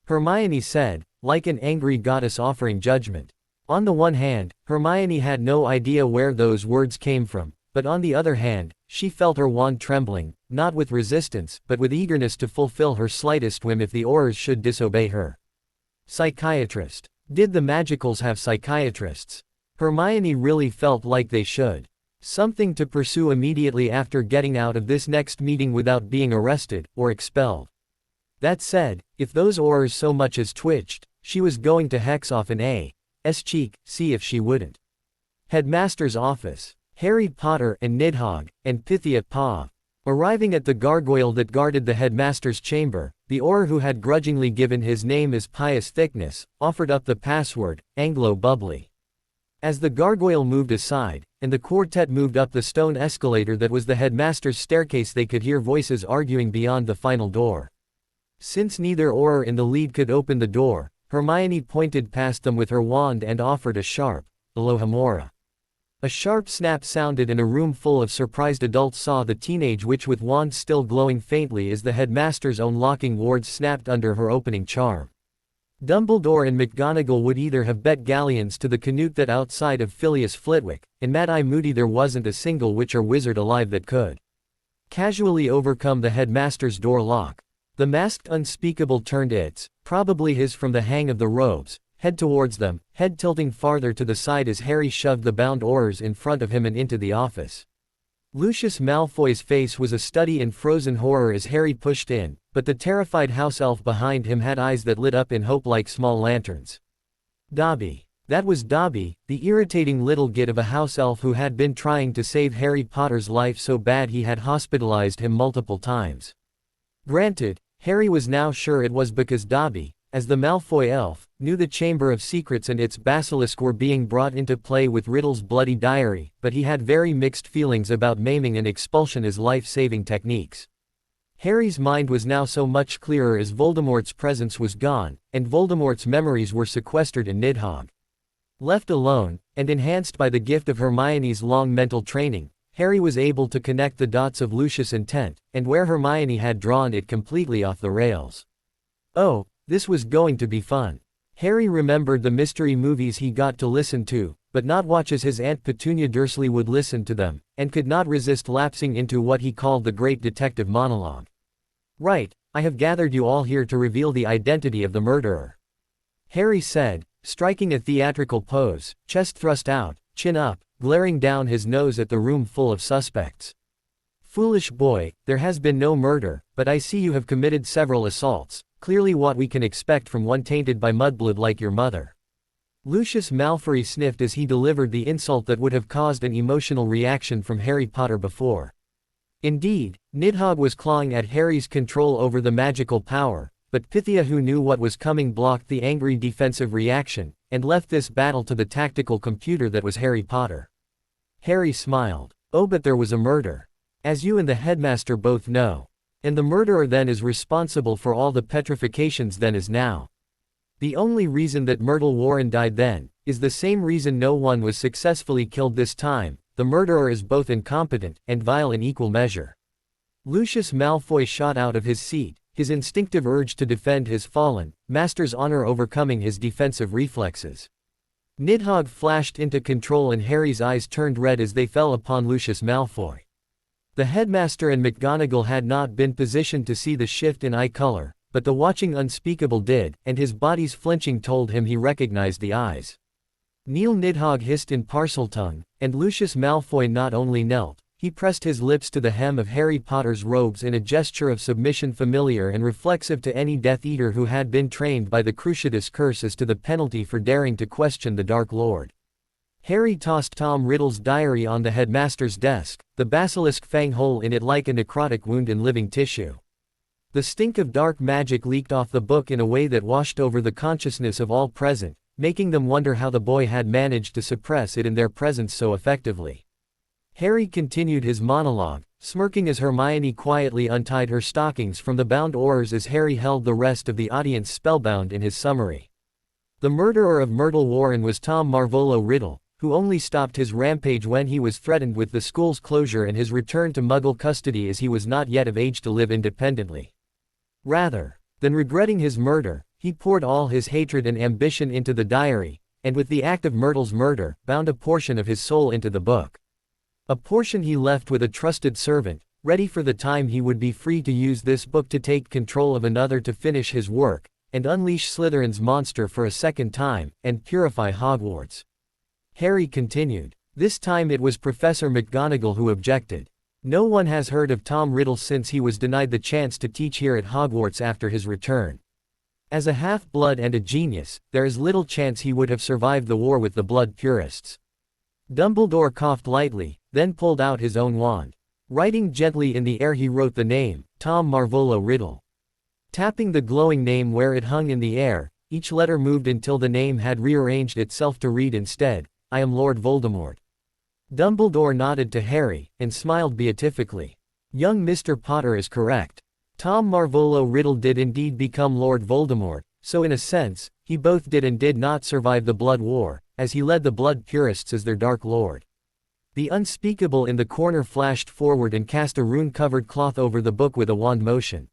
Hermione said, like an angry goddess offering judgment. On the one hand, Hermione had no idea where those words came from, but on the other hand, she felt her wand trembling, not with resistance, but with eagerness to fulfill her slightest whim if the Aurors should disobey her. Psychiatrist. Did the Magicals have psychiatrists? Hermione really felt like they should. Something to pursue immediately after getting out of this next meeting without being arrested, or expelled. That said, if those Aurors so much as twitched, she was going to hex off an A's cheek, see if she wouldn't. Headmaster's office. Harry Potter and Nidhogg, and Pythia Pa. Arriving at the gargoyle that guarded the headmaster's chamber, the Auror who had grudgingly given his name as Pious Thickness, offered up the password, Anglo Bubbly. As the gargoyle moved aside, and the quartet moved up the stone escalator that was the headmaster's staircase, they could hear voices arguing beyond the final door. Since neither Auror in the lead could open the door, Hermione pointed past them with her wand and offered a sharp, Alohomora. A sharp snap sounded and a room full of surprised adults saw the teenage witch with wand still glowing faintly as the headmaster's own locking wards snapped under her opening charm. Dumbledore and McGonagall would either have bet galleons to the Canute that outside of Phileas Flitwick, and Mad-Eye Moody there wasn't a single witch or wizard alive that could casually overcome the headmaster's door lock. The masked unspeakable turned its, probably his from the hang of the robes, head towards them, head tilting farther to the side as Harry shoved the bound Aurors in front of him and into the office. Lucius Malfoy's face was a study in frozen horror as Harry pushed in, but the terrified house elf behind him had eyes that lit up in hope like small lanterns. Dobby. That was Dobby, the irritating little git of a house elf who had been trying to save Harry Potter's life so bad he had hospitalized him multiple times. Granted, Harry was now sure it was because Dobby, as the Malfoy elf, knew the Chamber of Secrets and its basilisk were being brought into play with Riddle's bloody diary, but he had very mixed feelings about maiming and expulsion as life-saving techniques. Harry's mind was now so much clearer as Voldemort's presence was gone, and Voldemort's memories were sequestered in Nidhogg. Left alone, and enhanced by the gift of Hermione's long mental training, Harry was able to connect the dots of Lucius' intent, and where Hermione had drawn it completely off the rails. Oh, this was going to be fun. Harry remembered the mystery movies he got to listen to, but not watch as his Aunt Petunia Dursley would listen to them, and could not resist lapsing into what he called the great detective monologue. Right, I have gathered you all here to reveal the identity of the murderer. Harry said, striking a theatrical pose, chest thrust out, chin up, glaring down his nose at the room full of suspects. Foolish boy, there has been no murder, but I see you have committed several assaults. Clearly what we can expect from one tainted by mudblood like your mother. Lucius Malfoy sniffed as he delivered the insult that would have caused an emotional reaction from Harry Potter before. Indeed, Nidhogg was clawing at Harry's control over the magical power, but Pythia, who knew what was coming, blocked the angry defensive reaction, and left this battle to the tactical computer that was Harry Potter. Harry smiled. Oh, but there was a murder. As you and the headmaster both know. And the murderer then is responsible for all the petrifications then as now. The only reason that Myrtle Warren died then, is the same reason no one was successfully killed this time. The murderer is both incompetent, and vile in equal measure. Lucius Malfoy shot out of his seat, his instinctive urge to defend his fallen master's honor overcoming his defensive reflexes. Nidhogg flashed into control and Harry's eyes turned red as they fell upon Lucius Malfoy. The headmaster and McGonagall had not been positioned to see the shift in eye color, but the watching unspeakable did, and his body's flinching told him he recognized the eyes. Neil Nidhogg hissed in Parseltongue, and Lucius Malfoy not only knelt, he pressed his lips to the hem of Harry Potter's robes in a gesture of submission familiar and reflexive to any Death Eater who had been trained by the Cruciatus curse as to the penalty for daring to question the Dark Lord. Harry tossed Tom Riddle's diary on the headmaster's desk, the basilisk fang hole in it like a necrotic wound in living tissue. The stink of dark magic leaked off the book in a way that washed over the consciousness of all present, making them wonder how the boy had managed to suppress it in their presence so effectively. Harry continued his monologue, smirking as Hermione quietly untied her stockings from the bound oars as Harry held the rest of the audience spellbound in his summary. The murderer of Myrtle Warren was Tom Riddle, who only stopped his rampage when he was threatened with the school's closure and his return to Muggle custody as he was not yet of age to live independently. Rather than regretting his murder, he poured all his hatred and ambition into the diary, and with the act of Myrtle's murder, bound a portion of his soul into the book. A portion he left with a trusted servant, ready for the time he would be free to use this book to take control of another to finish his work, and unleash Slytherin's monster for a second time, and purify Hogwarts. Harry continued. This time it was Professor McGonagall who objected. No one has heard of Tom Riddle since he was denied the chance to teach here at Hogwarts after his return. As a half-blood and a genius, there is little chance he would have survived the war with the blood purists. Dumbledore coughed lightly, then pulled out his own wand. Writing gently in the air he wrote the name, Tom Riddle. Tapping the glowing name where it hung in the air, each letter moved until the name had rearranged itself to read instead, I am Lord Voldemort. Dumbledore nodded to Harry, and smiled beatifically. Young Mr. Potter is correct. Tom Riddle did indeed become Lord Voldemort, so in a sense, he both did and did not survive the Blood War, as he led the Blood Purists as their Dark Lord. The Unspeakable in the corner flashed forward and cast a rune-covered cloth over the book with a wand motion.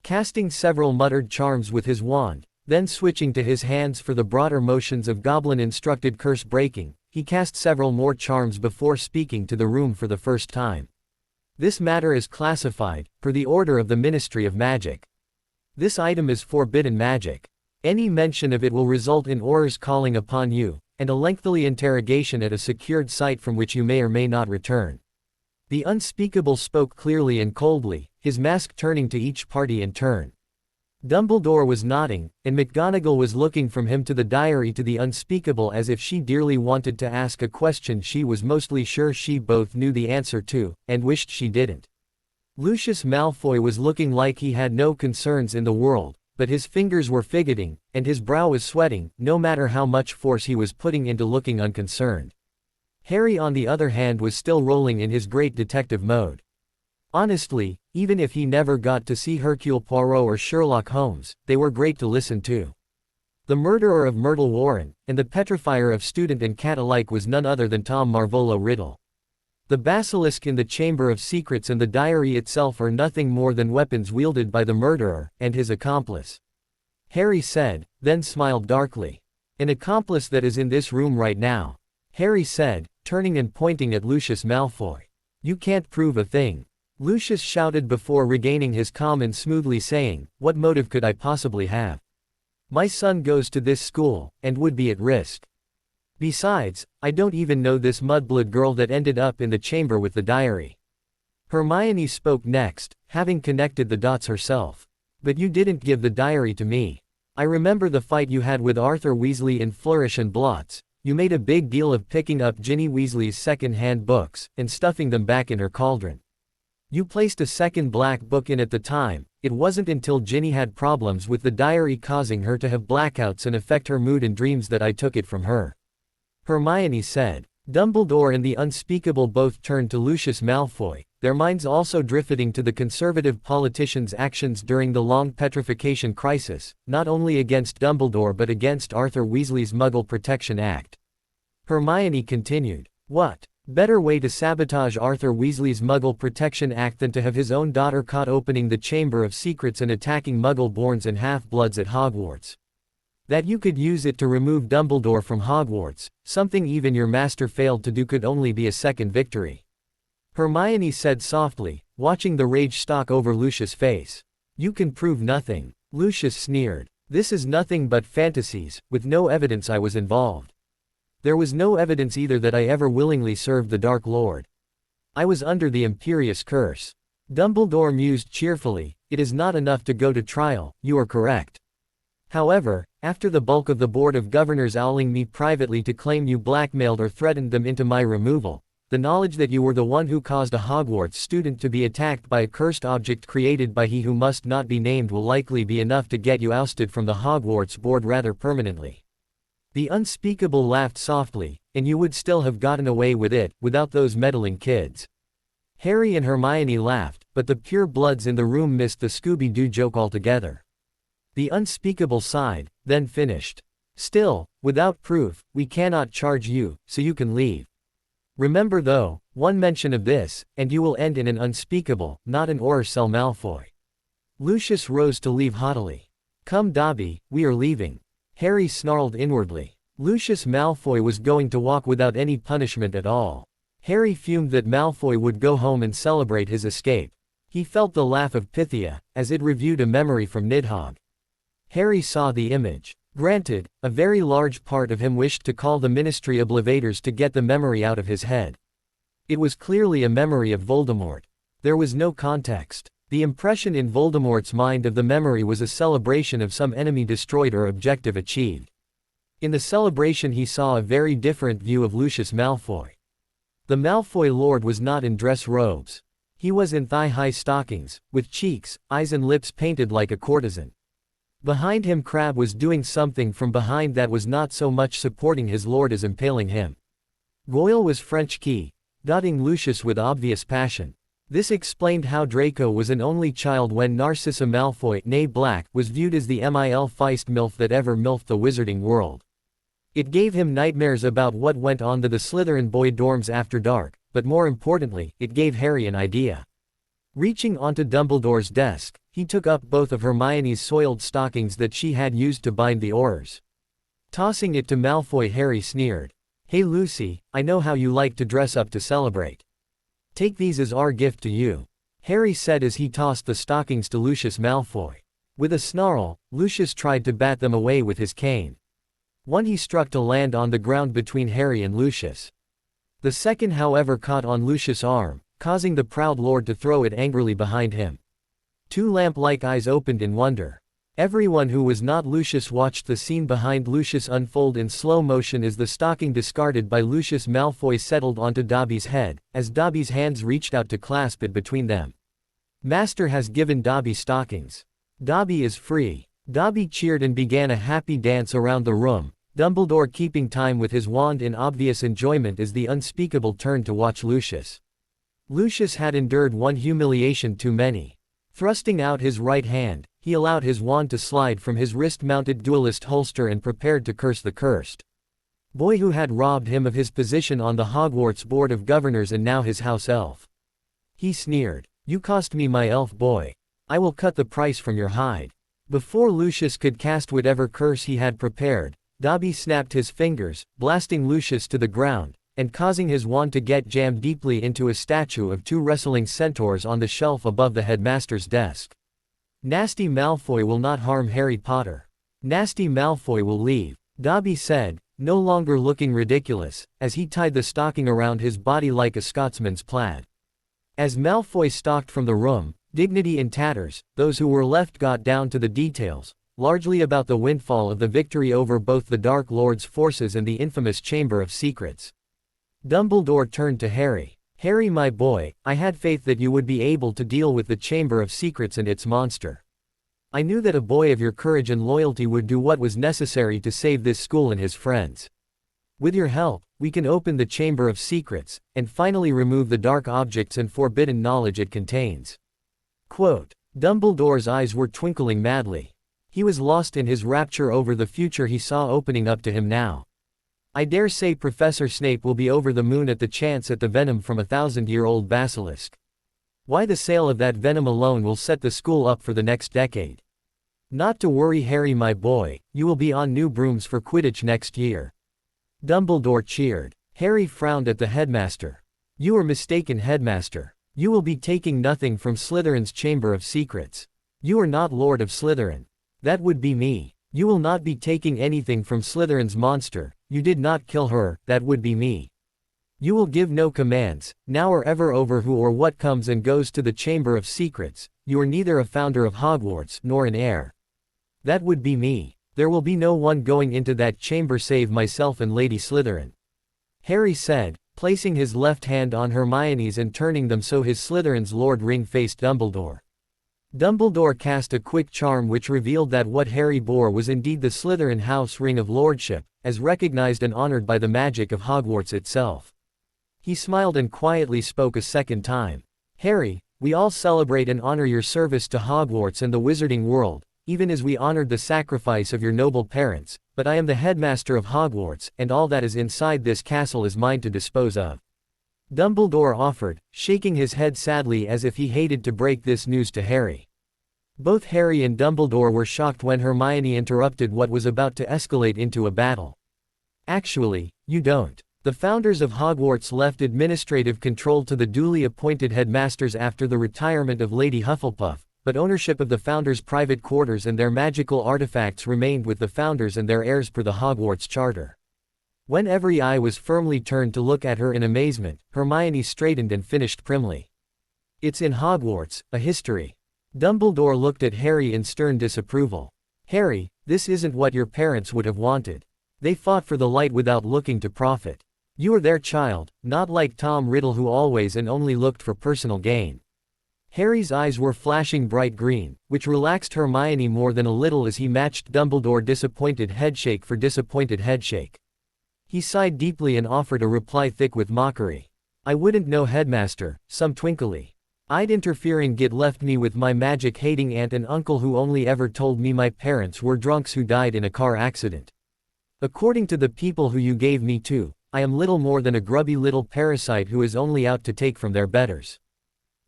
Casting several muttered charms with his wand, then switching to his hands for the broader motions of goblin-instructed curse-breaking, he cast several more charms before speaking to the room for the first time. This matter is classified, per the order of the Ministry of Magic. This item is forbidden magic. Any mention of it will result in Auror's calling upon you, and a lengthy interrogation at a secured site from which you may or may not return. The Unspeakable spoke clearly and coldly, his mask turning to each party in turn. Dumbledore was nodding, and McGonagall was looking from him to the diary to the Unspeakable as if she dearly wanted to ask a question she was mostly sure she both knew the answer to, and wished she didn't. Lucius Malfoy was looking like he had no concerns in the world, but his fingers were fidgeting, and his brow was sweating, no matter how much force he was putting into looking unconcerned. Harry on the other hand was still rolling in his great detective mode. Honestly, even if he never got to see Hercule Poirot or Sherlock Holmes, they were great to listen to. The murderer of Myrtle Warren, and the petrifier of student and cat alike was none other than Tom Riddle. The basilisk in the Chamber of Secrets and the diary itself are nothing more than weapons wielded by the murderer, and his accomplice. Harry said, then smiled darkly. An accomplice that is in this room right now. Harry said, turning and pointing at Lucius Malfoy. You can't prove a thing. Lucius shouted before regaining his calm and smoothly saying, what motive could I possibly have? My son goes to this school, and would be at risk. Besides, I don't even know this mudblood girl that ended up in the chamber with the diary. Hermione spoke next, having connected the dots herself. But you didn't give the diary to me. I remember the fight you had with Arthur Weasley in Flourish and Blots. You made a big deal of picking up Ginny Weasley's second-hand books, and stuffing them back in her cauldron. You placed a second black book in at the time. It wasn't until Ginny had problems with the diary causing her to have blackouts and affect her mood and dreams that I took it from her. Hermione said. Dumbledore and the Unspeakable both turned to Lucius Malfoy, their minds also drifting to the conservative politician's actions during the long petrification crisis, not only against Dumbledore but against Arthur Weasley's Muggle Protection Act. Hermione continued. What better way to sabotage Arthur Weasley's Muggle Protection Act than to have his own daughter caught opening the Chamber of Secrets and attacking Muggle-borns and half-bloods at Hogwarts? That you could use it to remove Dumbledore from Hogwarts, something even your master failed to do, could only be a second victory. Hermione said softly, watching the rage stalk over Lucius' face. You can prove nothing. Lucius sneered. This is nothing but fantasies, with no evidence I was involved. There was no evidence either that I ever willingly served the Dark Lord. I was under the Imperious Curse. Dumbledore mused cheerfully, it is not enough to go to trial, you are correct. However, after the bulk of the Board of Governors owling me privately to claim you blackmailed or threatened them into my removal, the knowledge that you were the one who caused a Hogwarts student to be attacked by a cursed object created by he who must not be named will likely be enough to get you ousted from the Hogwarts board rather permanently. The Unspeakable laughed softly, and you would still have gotten away with it, without those meddling kids. Harry and Hermione laughed, but the pure bloods in the room missed the Scooby-Doo joke altogether. The unspeakable sighed, then finished. Still, without proof, we cannot charge you, so you can leave. Remember though, one mention of this, and you will end in an unspeakable, not an or cell Malfoy. Lucius rose to leave haughtily. Come Dobby, we are leaving. Harry snarled inwardly. Lucius Malfoy was going to walk without any punishment at all. Harry fumed that Malfoy would go home and celebrate his escape. He felt the laugh of Pythia, as it reviewed a memory from Nidhogg. Harry saw the image. Granted, a very large part of him wished to call the Ministry Oblivators to get the memory out of his head. It was clearly a memory of Voldemort. There was no context. The impression in Voldemort's mind of the memory was a celebration of some enemy destroyed or objective achieved. In the celebration he saw a very different view of Lucius Malfoy. The Malfoy Lord was not in dress robes. He was in thigh-high stockings, with cheeks, eyes and lips painted like a courtesan. Behind him Crabbe was doing something from behind that was not so much supporting his lord as impaling him. Goyle was French key, dotting Lucius with obvious passion. This explained how Draco was an only child when Narcissa Malfoy, née Black, was viewed as the MIL feist MILF that ever MILFed the wizarding world. It gave him nightmares about what went on to the Slytherin boy dorms after dark, but more importantly, it gave Harry an idea. Reaching onto Dumbledore's desk, he took up both of Hermione's soiled stockings that she had used to bind the Aurors. Tossing it to Malfoy, Harry sneered. Hey Lucy, I know how you like to dress up to celebrate. Take these as our gift to you. Harry said as he tossed the stockings to Lucius Malfoy. With a snarl, Lucius tried to bat them away with his cane. One he struck to land on the ground between Harry and Lucius. The second however caught on Lucius' arm, causing the proud lord to throw it angrily behind him. Two lamp-like eyes opened in wonder. Everyone who was not Lucius watched the scene behind Lucius unfold in slow motion as the stocking discarded by Lucius Malfoy settled onto Dobby's head, as Dobby's hands reached out to clasp it between them. Master has given Dobby stockings. Dobby is free. Dobby cheered and began a happy dance around the room, Dumbledore keeping time with his wand in obvious enjoyment as the unspeakable turned to watch Lucius. Lucius had endured one humiliation too many. Thrusting out his right hand, he allowed his wand to slide from his wrist-mounted duelist holster and prepared to curse the cursed boy who had robbed him of his position on the Hogwarts Board of Governors and now his house elf. He sneered. You cost me my elf boy. I will cut the price from your hide. Before Lucius could cast whatever curse he had prepared, Dobby snapped his fingers, blasting Lucius to the ground, and causing his wand to get jammed deeply into a statue of two wrestling centaurs on the shelf above the headmaster's desk. Nasty Malfoy will not harm Harry Potter. Nasty Malfoy will leave, Dobby said, no longer looking ridiculous, as he tied the stocking around his body like a Scotsman's plaid. As Malfoy stalked from the room, dignity in tatters, those who were left got down to the details, largely about the windfall of the victory over both the Dark Lord's forces and the infamous Chamber of Secrets. Dumbledore turned to Harry. Harry my boy, I had faith that you would be able to deal with the Chamber of Secrets and its monster. I knew that a boy of your courage and loyalty would do what was necessary to save this school and his friends. With your help, we can open the Chamber of Secrets, and finally remove the dark objects and forbidden knowledge it contains. Quote. Dumbledore's eyes were twinkling madly. He was lost in his rapture over the future he saw opening up to him now. I dare say Professor Snape will be over the moon at the chance at the venom from a 1,000-year-old basilisk. Why, the sale of that venom alone will set the school up for the next decade. Not to worry Harry my boy, you will be on new brooms for Quidditch next year. Dumbledore cheered. Harry frowned at the headmaster. You are mistaken, headmaster. You will be taking nothing from Slytherin's Chamber of Secrets. You are not Lord of Slytherin. That would be me. You will not be taking anything from Slytherin's monster. You did not kill her, that would be me. You will give no commands, now or ever, over who or what comes and goes to the Chamber of Secrets. You are neither a founder of Hogwarts nor an heir. That would be me. There will be no one going into that chamber save myself and Lady Slytherin. Harry said, placing his left hand on Hermione's and turning them so his Slytherin's Lord Ring faced Dumbledore. Dumbledore cast a quick charm which revealed that what Harry bore was indeed the Slytherin House Ring of Lordship, as recognized and honored by the magic of Hogwarts itself. He smiled and quietly spoke a second time. Harry, we all celebrate and honor your service to Hogwarts and the wizarding world, even as we honored the sacrifice of your noble parents, but I am the headmaster of Hogwarts, and all that is inside this castle is mine to dispose of. Dumbledore offered, shaking his head sadly as if he hated to break this news to Harry. Both Harry and Dumbledore were shocked when Hermione interrupted what was about to escalate into a battle. Actually, you don't. The founders of Hogwarts left administrative control to the duly appointed headmasters after the retirement of Lady Hufflepuff, but ownership of the founders' private quarters and their magical artifacts remained with the founders and their heirs per the Hogwarts Charter. When every eye was firmly turned to look at her in amazement, Hermione straightened and finished primly. It's in Hogwarts, a history. Dumbledore looked at Harry in stern disapproval. Harry, this isn't what your parents would have wanted. They fought for the light without looking to profit. You are their child, not like Tom Riddle who always and only looked for personal gain. Harry's eyes were flashing bright green, which relaxed Hermione more than a little as he matched Dumbledore's disappointed headshake for disappointed headshake. He sighed deeply and offered a reply thick with mockery. I wouldn't know, headmaster, some twinkly. I'd interfering git left me with my magic-hating aunt and uncle who only ever told me my parents were drunks who died in a car accident. According to the people who you gave me to, I am little more than a grubby little parasite who is only out to take from their betters.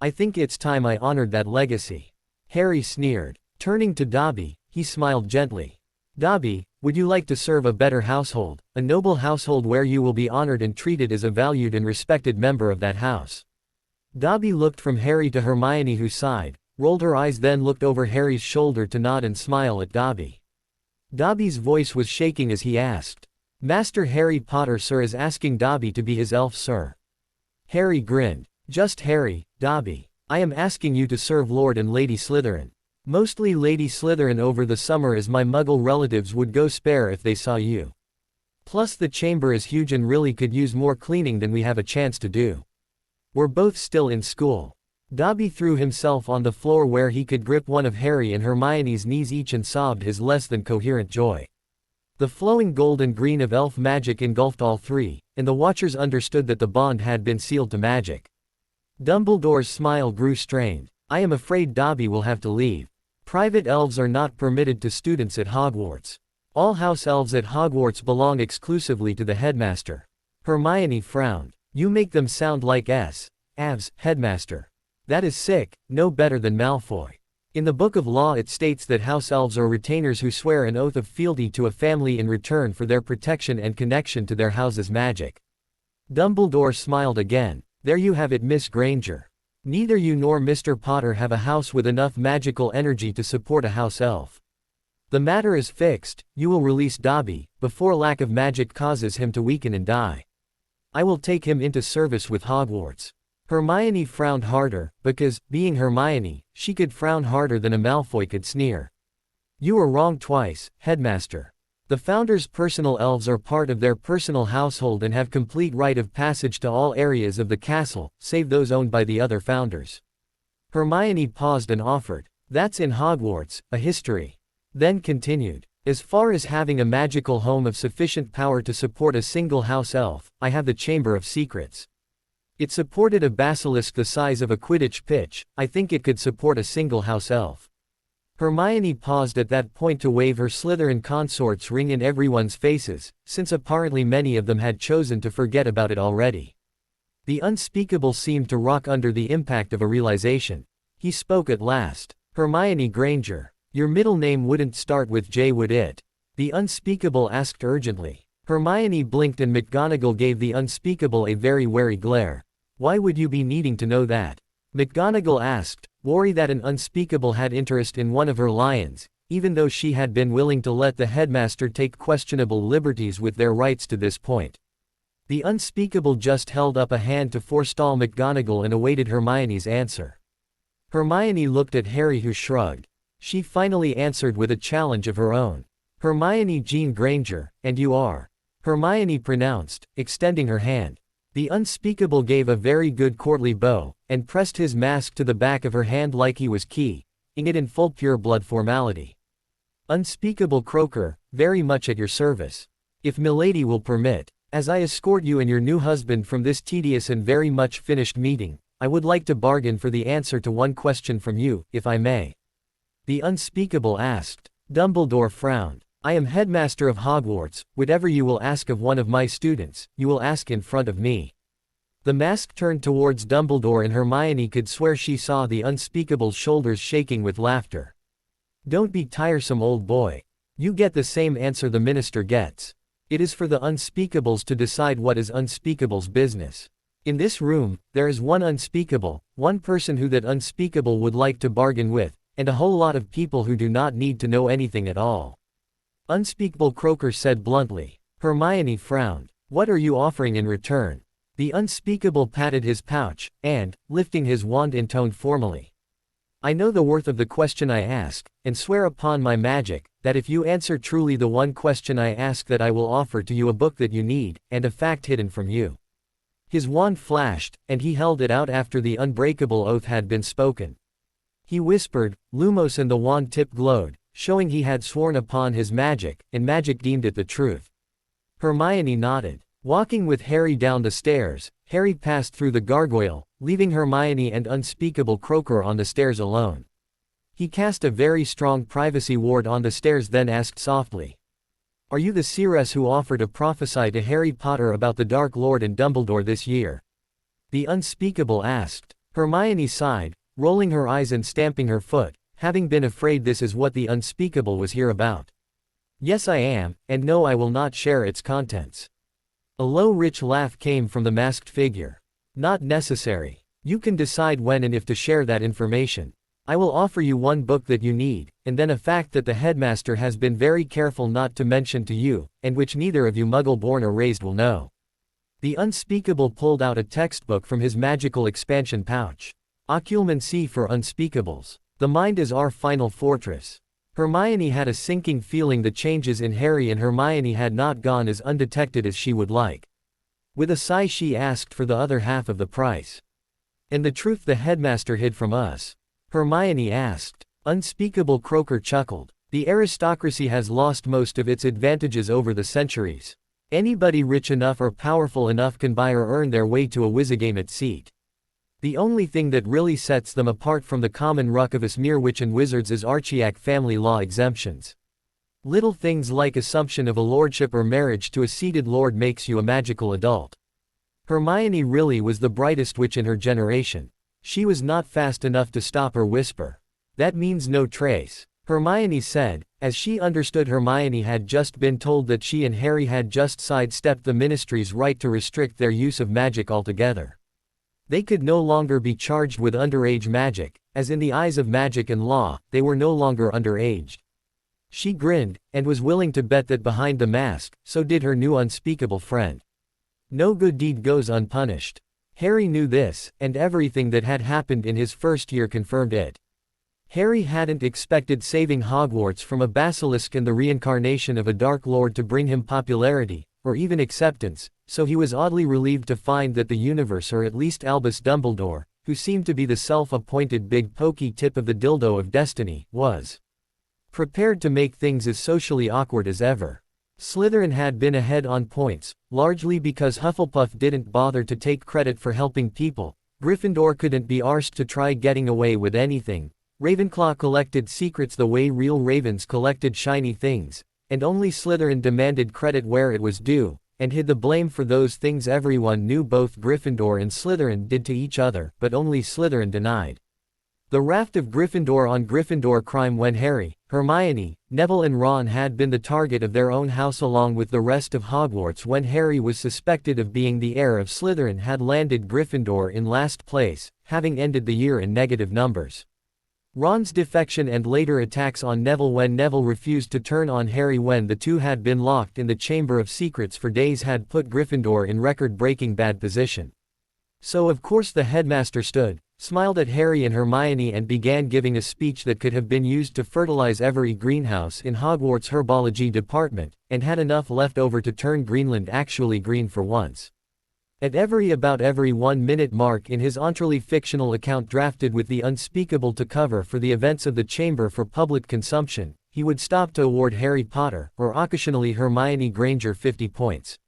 I think it's time I honored that legacy. Harry sneered. Turning to Dobby, he smiled gently. Dobby, would you like to serve a better household, a noble household where you will be honored and treated as a valued and respected member of that house? Dobby looked from Harry to Hermione who sighed, rolled her eyes then looked over Harry's shoulder to nod and smile at Dobby. Dobby's voice was shaking as he asked. Master Harry Potter sir is asking Dobby to be his elf sir. Harry grinned. Just Harry, Dobby. I am asking you to serve Lord and Lady Slytherin. Mostly Lady Slytherin over the summer as my muggle relatives would go spare if they saw you. Plus the chamber is huge and really could use more cleaning than we have a chance to do. We're both still in school. Dobby threw himself on the floor where he could grip one of Harry and Hermione's knees each and sobbed his less than coherent joy. The flowing gold and green of elf magic engulfed all three, and the Watchers understood that the bond had been sealed to magic. Dumbledore's smile grew strained. I am afraid Dobby will have to leave. Private elves are not permitted to students at Hogwarts. All house elves at Hogwarts belong exclusively to the headmaster. Hermione frowned. You make them sound like Av's headmaster. That is sick, no better than Malfoy. In the Book of Law it states that house elves are retainers who swear an oath of fealty to a family in return for their protection and connection to their house's magic. Dumbledore smiled again. There you have it, Miss Granger. Neither you nor Mr. Potter have a house with enough magical energy to support a house elf. The matter is fixed, you will release Dobby, before lack of magic causes him to weaken and die. I will take him into service with Hogwarts. Hermione frowned harder, because, being Hermione, she could frown harder than a Malfoy could sneer. You were wrong twice, headmaster. The founders' personal elves are part of their personal household and have complete right of passage to all areas of the castle, save those owned by the other founders. Hermione paused and offered. That's in Hogwarts, a history. Then continued. As far as having a magical home of sufficient power to support a single house elf, I have the Chamber of Secrets. It supported a basilisk the size of a Quidditch pitch. I think it could support a single house elf. Hermione paused at that point to wave her Slytherin consort's ring in everyone's faces, since apparently many of them had chosen to forget about it already. The unspeakable seemed to rock under the impact of a realization. He spoke at last. Hermione Granger. Your middle name wouldn't start with J, would it? The unspeakable asked urgently. Hermione blinked and McGonagall gave the unspeakable a very wary glare. Why would you be needing to know that? McGonagall asked, worry that an unspeakable had interest in one of her lions, even though she had been willing to let the headmaster take questionable liberties with their rights to this point. The unspeakable just held up a hand to forestall McGonagall and awaited Hermione's answer. Hermione looked at Harry who shrugged. She finally answered with a challenge of her own. Hermione Jean Granger, and you are. Hermione pronounced, extending her hand. The unspeakable gave a very good courtly bow, and pressed his mask to the back of her hand like he was keying it in full pure-blood formality. Unspeakable Croaker, very much at your service. If milady will permit, as I escort you and your new husband from this tedious and very much finished meeting, I would like to bargain for the answer to one question from you, if I may. The unspeakable asked. Dumbledore frowned. I am headmaster of Hogwarts. Whatever you will ask of one of my students, you will ask in front of me. The mask turned towards Dumbledore, and Hermione could swear she saw the unspeakable's shoulders shaking with laughter. Don't be tiresome, old boy. You get the same answer the minister gets. It is for the unspeakables to decide what is unspeakable's business. In this room, there is one unspeakable, one person who that unspeakable would like to bargain with, and a whole lot of people who do not need to know anything at all. Unspeakable Croaker said bluntly. Hermione frowned. What are you offering in return? The unspeakable patted his pouch, and, lifting his wand, intoned formally. I know the worth of the question I ask, and swear upon my magic, that if you answer truly the one question I ask, that I will offer to you a book that you need, and a fact hidden from you. His wand flashed, and he held it out after the unbreakable oath had been spoken. He whispered, Lumos, and the wand tip glowed, showing he had sworn upon his magic, and magic deemed it the truth. Hermione nodded. Walking with Harry down the stairs, Harry passed through the gargoyle, leaving Hermione and unspeakable Croaker on the stairs alone. He cast a very strong privacy ward on the stairs, then asked softly. Are you the seeress who offered to prophesy to Harry Potter about the Dark Lord and Dumbledore this year? The unspeakable asked. Hermione sighed, rolling her eyes and stamping her foot, having been afraid this is what the unspeakable was here about. Yes, I am, and no, I will not share its contents. A low rich laugh came from the masked figure. Not necessary. You can decide when and if to share that information. I will offer you one book that you need, and then a fact that the headmaster has been very careful not to mention to you, and which neither of you Muggle-born or raised will know. The unspeakable pulled out a textbook from his magical expansion pouch. Occlumency for unspeakables. The mind is our final fortress. Hermione had a sinking feeling the changes in Harry and Hermione had not gone as undetected as she would like. With a sigh she asked for the other half of the price. And the truth the headmaster hid from us? Hermione asked. Unspeakable Croaker chuckled. The aristocracy has lost most of its advantages over the centuries. Anybody rich enough or powerful enough can buy or earn their way to a Wizigamot seat. The only thing that really sets them apart from the common ruck of us mere witch and wizards is Archiac family law exemptions. Little things like assumption of a lordship or marriage to a seated lord makes you a magical adult. Hermione really was the brightest witch in her generation. She was not fast enough to stop her whisper. That means no trace, Hermione said, as she understood Hermione had just been told that she and Harry had just sidestepped the ministry's right to restrict their use of magic altogether. They could no longer be charged with underage magic, as in the eyes of magic and law, they were no longer underaged. She grinned, and was willing to bet that behind the mask, so did her new unspeakable friend. No good deed goes unpunished. Harry knew this, and everything that had happened in his first year confirmed it. Harry hadn't expected saving Hogwarts from a basilisk and the reincarnation of a Dark Lord to bring him popularity, or even acceptance, so he was oddly relieved to find that the universe, or at least Albus Dumbledore, who seemed to be the self-appointed big pokey tip of the dildo of destiny, was prepared to make things as socially awkward as ever. Slytherin had been ahead on points, largely because Hufflepuff didn't bother to take credit for helping people, Gryffindor couldn't be arsed to try getting away with anything, Ravenclaw collected secrets the way real ravens collected shiny things, and only Slytherin demanded credit where it was due, and hid the blame for those things everyone knew both Gryffindor and Slytherin did to each other, but only Slytherin denied. The raft of Gryffindor on Gryffindor crime when Harry, Hermione, Neville and Ron had been the target of their own house along with the rest of Hogwarts when Harry was suspected of being the heir of Slytherin had landed Gryffindor in last place, having ended the year in negative numbers. Ron's defection and later attacks on Neville when Neville refused to turn on Harry when the two had been locked in the Chamber of Secrets for days had put Gryffindor in record-breaking bad position. So of course the headmaster stood, smiled at Harry and Hermione and began giving a speech that could have been used to fertilize every greenhouse in Hogwarts' herbology department, and had enough left over to turn Greenland actually green for once. At about every 1-minute mark in his entirely fictional account drafted with the unspeakable to cover for the events of the chamber for public consumption, he would stop to award Harry Potter, or occasionally Hermione Granger 50 points.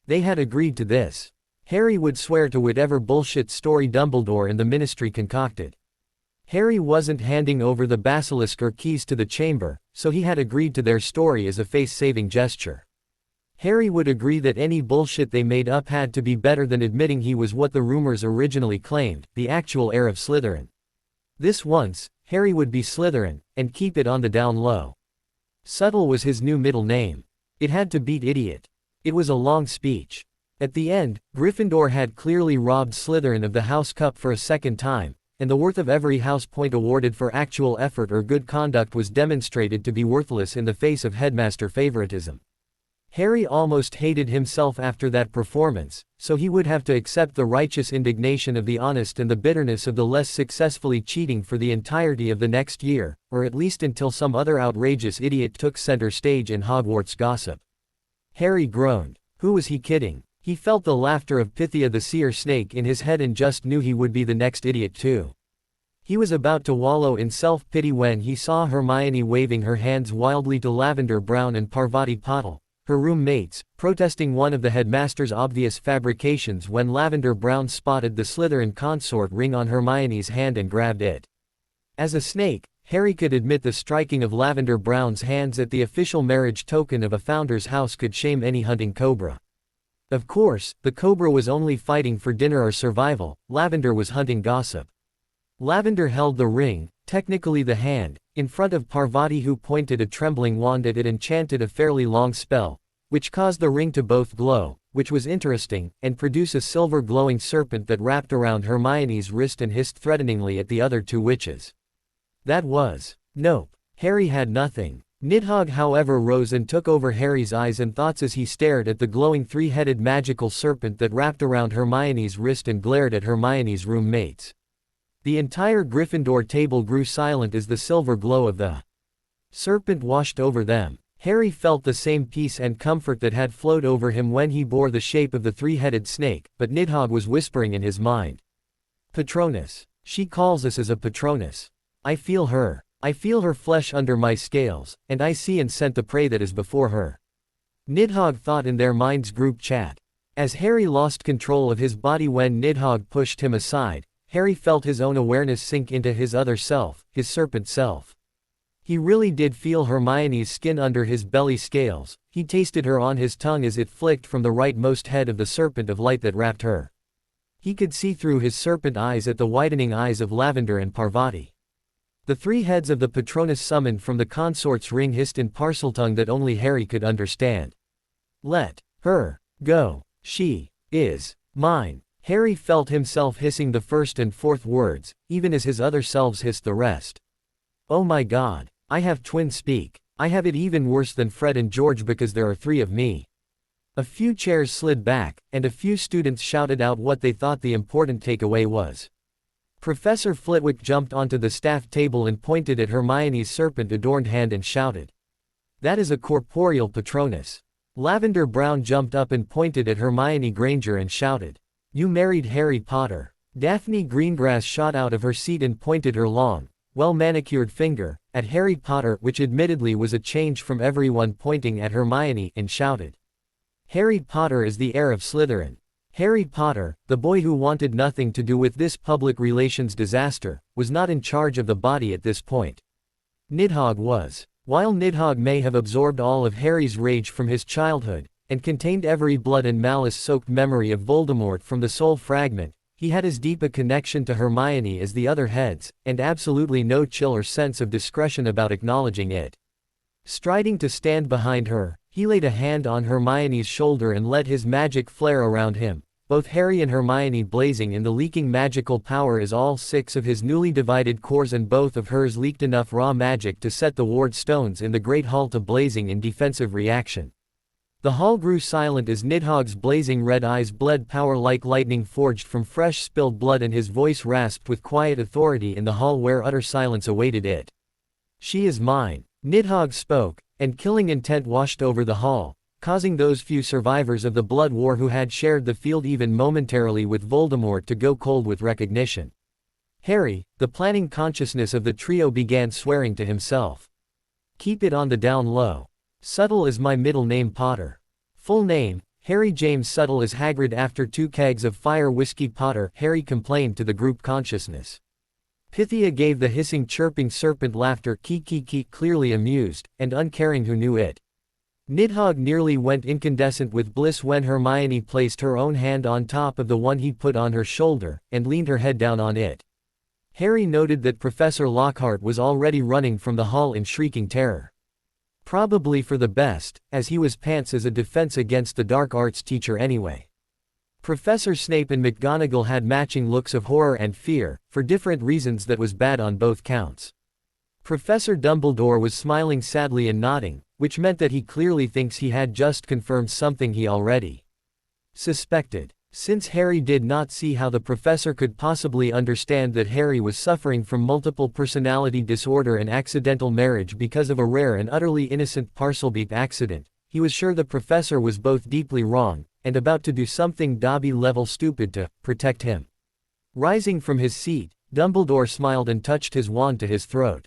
They had agreed to this. Harry would swear to whatever bullshit story Dumbledore and the Ministry concocted. Harry wasn't handing over the basilisk or keys to the chamber, so he had agreed to their story as a face-saving gesture. Harry would agree that any bullshit they made up had to be better than admitting he was what the rumors originally claimed, the actual heir of Slytherin. This once, Harry would be Slytherin, and keep it on the down low. Subtle was his new middle name. It had to beat idiot. It was a long speech. At the end, Gryffindor had clearly robbed Slytherin of the House Cup for a second time, and the worth of every house point awarded for actual effort or good conduct was demonstrated to be worthless in the face of headmaster favoritism. Harry almost hated himself after that performance, so he would have to accept the righteous indignation of the honest and the bitterness of the less successfully cheating for the entirety of the next year, or at least until some other outrageous idiot took center stage in Hogwarts gossip. Harry groaned. Who was he kidding? He felt the laughter of Pythia the seer snake in his head and just knew he would be the next idiot too. He was about to wallow in self-pity when he saw Hermione waving her hands wildly to Lavender Brown and Parvati Patil, her roommates, protesting one of the headmaster's obvious fabrications when Lavender Brown spotted the Slytherin consort ring on Hermione's hand and grabbed it. As a snake, Harry could admit the striking of Lavender Brown's hands at the official marriage token of a founder's house could shame any hunting cobra. Of course, the cobra was only fighting for dinner or survival, Lavender was hunting gossip. Lavender held the ring, technically the hand, in front of Parvati, who pointed a trembling wand at it and chanted a fairly long spell, which caused the ring to both glow, which was interesting, and produce a silver glowing serpent that wrapped around Hermione's wrist and hissed threateningly at the other two witches. That was. Nope. Harry had nothing. Nidhogg however rose and took over Harry's eyes and thoughts as he stared at the glowing three-headed magical serpent that wrapped around Hermione's wrist and glared at Hermione's roommates. The entire Gryffindor table grew silent as the silver glow of the serpent washed over them. Harry felt the same peace and comfort that had flowed over him when he bore the shape of the three-headed snake, but Nidhogg was whispering in his mind. Patronus. She calls us as a Patronus. I feel her. I feel her flesh under my scales, and I see and scent the prey that is before her. Nidhogg thought in their minds' group chat. As Harry lost control of his body when Nidhogg pushed him aside, Harry felt his own awareness sink into his other self, his serpent self. He really did feel Hermione's skin under his belly scales. He tasted her on his tongue as it flicked from the rightmost head of the serpent of light that wrapped her. He could see through his serpent eyes at the widening eyes of Lavender and Parvati. The three heads of the Patronus summoned from the consort's ring hissed in Parseltongue that only Harry could understand. Let her go. She is mine. Harry felt himself hissing the first and fourth words, even as his other selves hissed the rest. Oh my God. I have twin speak. I have it even worse than Fred and George because there are three of me. A few chairs slid back, and a few students shouted out what they thought the important takeaway was. Professor Flitwick jumped onto the staff table and pointed at Hermione's serpent-adorned hand and shouted. That is a corporeal Patronus. Lavender Brown jumped up and pointed at Hermione Granger and shouted. You married Harry Potter. Daphne Greengrass shot out of her seat and pointed her long, well-manicured finger at Harry Potter, which admittedly was a change from everyone pointing at Hermione, and shouted. Harry Potter is the heir of Slytherin. Harry Potter, the boy who wanted nothing to do with this public relations disaster, was not in charge of the body at this point. Nidhogg was. While Nidhogg may have absorbed all of Harry's rage from his childhood, and contained every blood and malice-soaked memory of Voldemort from the soul fragment, he had as deep a connection to Hermione as the other heads, and absolutely no chill or sense of discretion about acknowledging it. Striding to stand behind her, he laid a hand on Hermione's shoulder and let his magic flare around him, both Harry and Hermione blazing in the leaking magical power as all six of his newly divided cores and both of hers leaked enough raw magic to set the ward stones in the Great Hall to blazing in defensive reaction. The hall grew silent as Nidhogg's blazing red eyes bled power like lightning forged from fresh spilled blood, and his voice rasped with quiet authority in the hall where utter silence awaited it. She is mine. Nidhogg spoke, and killing intent washed over the hall, causing those few survivors of the Blood War who had shared the field even momentarily with Voldemort to go cold with recognition. Harry, the planning consciousness of the trio, began swearing to himself. Keep it on the down low. Subtle is my middle name Potter. Full name, Harry James subtle as Hagrid after 2 kegs of fire whiskey Potter, Harry complained to the group consciousness. Pythia gave the hissing chirping serpent laughter clearly amused, and uncaring who knew it. Nidhogg nearly went incandescent with bliss when Hermione placed her own hand on top of the one he put on her shoulder, and leaned her head down on it. Harry noted that Professor Lockhart was already running from the hall in shrieking terror. Probably for the best, as he was pants as a defense against the dark arts teacher anyway. Professor Snape and McGonagall had matching looks of horror and fear, for different reasons that was bad on both counts. Professor Dumbledore was smiling sadly and nodding, which meant that he clearly thinks he had just confirmed something he already suspected. Since Harry did not see how the professor could possibly understand that Harry was suffering from multiple personality disorder and accidental marriage because of a rare and utterly innocent Parselbeep accident, he was sure the professor was both deeply wrong, and about to do something Dobby-level stupid to protect him. Rising from his seat, Dumbledore smiled and touched his wand to his throat.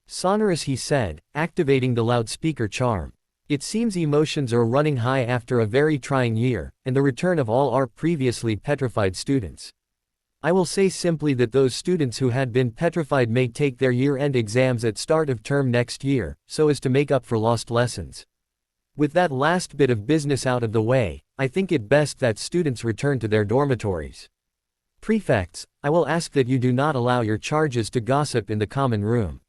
Sonorous, he said, activating the loudspeaker charm. It seems emotions are running high after a very trying year, and the return of all our previously petrified students. I will say simply that those students who had been petrified may take their year-end exams at start of term next year, so as to make up for lost lessons. With that last bit of business out of the way, I think it best that students return to their dormitories. Prefects, I will ask that you do not allow your charges to gossip in the common room.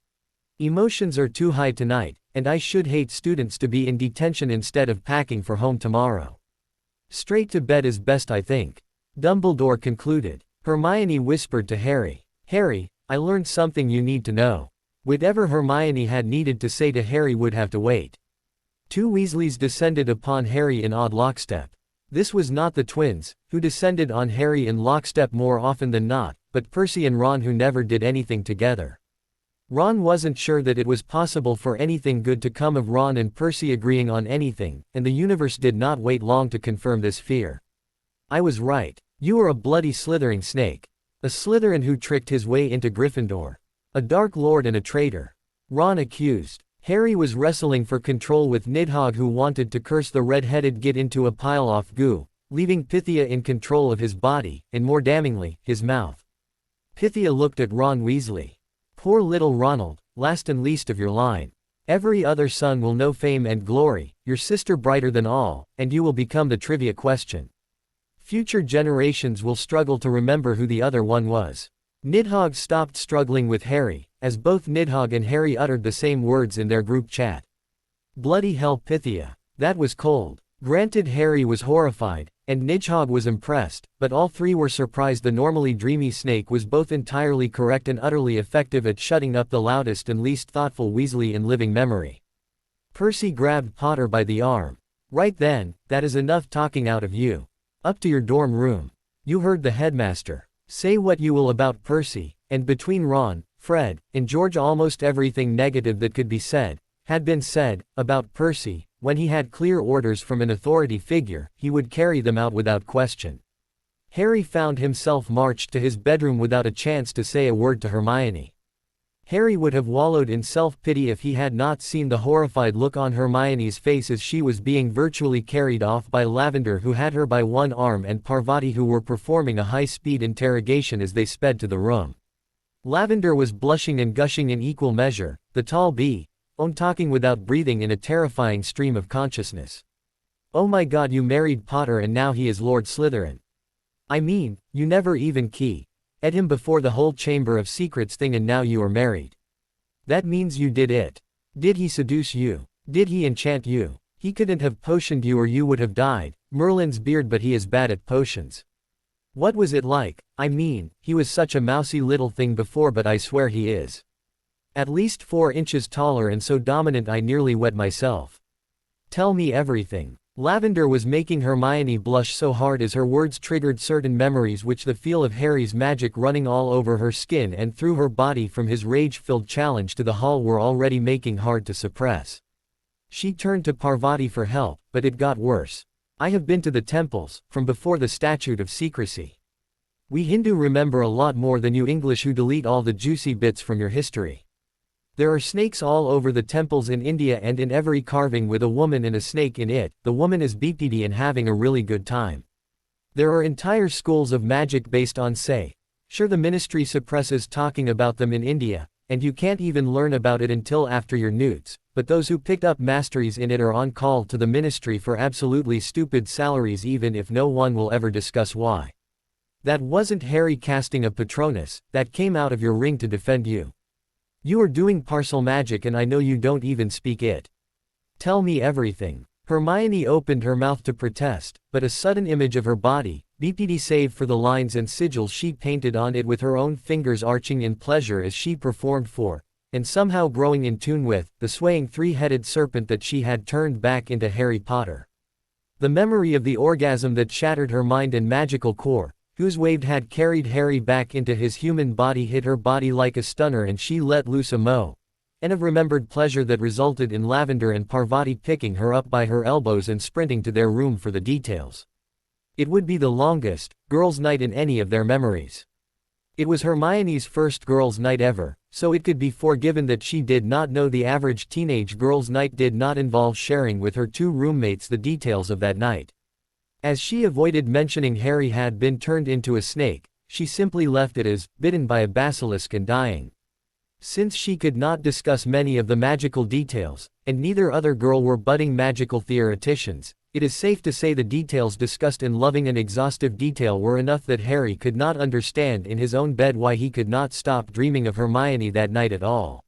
Emotions are too high tonight, and I should hate students to be in detention instead of packing for home tomorrow. Straight to bed is best, I think. Dumbledore concluded. Hermione whispered to Harry. Harry, I learned something you need to know. Whatever Hermione had needed to say to Harry would have to wait. 2 Weasleys descended upon Harry in odd lockstep. This was not the twins, who descended on Harry in lockstep more often than not, but Percy and Ron, who never did anything together. Ron wasn't sure that it was possible for anything good to come of Ron and Percy agreeing on anything, and the universe did not wait long to confirm this fear. I was right. You are a bloody slithering snake. A Slytherin who tricked his way into Gryffindor. A Dark Lord and a traitor. Ron accused. Harry was wrestling for control with Nidhogg, who wanted to curse the red-headed git into a pile of goo, leaving Pythia in control of his body, and more damningly, his mouth. Pythia looked at Ron Weasley. Poor little Ronald, last and least of your line. Every other son will know fame and glory, your sister brighter than all, and you will become the trivia question. Future generations will struggle to remember who the other one was. Nidhogg stopped struggling with Harry, as both Nidhogg and Harry uttered the same words in their group chat. Bloody hell, Pythia. That was cold. Granted, Harry was horrified, and Nidhogg was impressed, but all three were surprised the normally dreamy snake was both entirely correct and utterly effective at shutting up the loudest and least thoughtful Weasley in living memory. Percy grabbed Potter by the arm. Right then, that is enough talking out of you. Up to your dorm room. You heard the headmaster. Say what you will about Percy, and between Ron, Fred, and George almost everything negative that could be said, had been said, about Percy. When he had clear orders from an authority figure, he would carry them out without question. Harry found himself marched to his bedroom without a chance to say a word to Hermione. Harry would have wallowed in self-pity if he had not seen the horrified look on Hermione's face as she was being virtually carried off by Lavender, who had her by one arm, and Parvati, who were performing a high-speed interrogation as they sped to the room. Lavender was blushing and gushing in equal measure, the tall bee, talking without breathing in a terrifying stream of consciousness. Oh my god, you married Potter and now he is Lord Slytherin. I mean, you never even at him before the whole Chamber of Secrets thing, and now you are married. That means you did it. Did he seduce you? Did he enchant you? He couldn't have potioned you or you would have died. Merlin's beard, but he is bad at potions. What was it like? I mean, he was such a mousy little thing before, but I swear he is at least 4 inches taller and so dominant I nearly wet myself. Tell me everything. Lavender was making Hermione blush so hard as her words triggered certain memories which the feel of Harry's magic running all over her skin and through her body from his rage-filled challenge to the hall were already making hard to suppress. She turned to Parvati for help, but it got worse. I have been to the temples, from before the Statute of Secrecy. We Hindu remember a lot more than you English who delete all the juicy bits from your history. There are snakes all over the temples in India, and in every carving with a woman and a snake in it, the woman is BPD and having a really good time. There are entire schools of magic based on say. Sure, the ministry suppresses talking about them in India, and you can't even learn about it until after your newts, but those who picked up masteries in it are on call to the ministry for absolutely stupid salaries, even if no one will ever discuss why. That wasn't Harry casting a Patronus, that came out of your ring to defend you. You are doing parcel magic and I know you don't even speak it. Tell me everything. Hermione opened her mouth to protest, but a sudden image of her body, BPD save for the lines and sigils she painted on it with her own fingers arching in pleasure as she performed for, and somehow growing in tune with, the swaying three-headed serpent that she had turned back into Harry Potter. The memory of the orgasm that shattered her mind and magical core, whose wave had carried Harry back into his human body, hit her body like a stunner and she let loose a moan of remembered pleasure that resulted in Lavender and Parvati picking her up by her elbows and sprinting to their room for the details. It would be the longest girls' night in any of their memories. It was Hermione's first girls' night ever, so it could be forgiven that she did not know the average teenage girls' night did not involve sharing with her two roommates the details of that night. As she avoided mentioning Harry had been turned into a snake, she simply left it as, bitten by a basilisk and dying. Since she could not discuss many of the magical details, and neither other girl were budding magical theoreticians, it is safe to say the details discussed in loving and exhaustive detail were enough that Harry could not understand in his own bed why he could not stop dreaming of Hermione that night at all.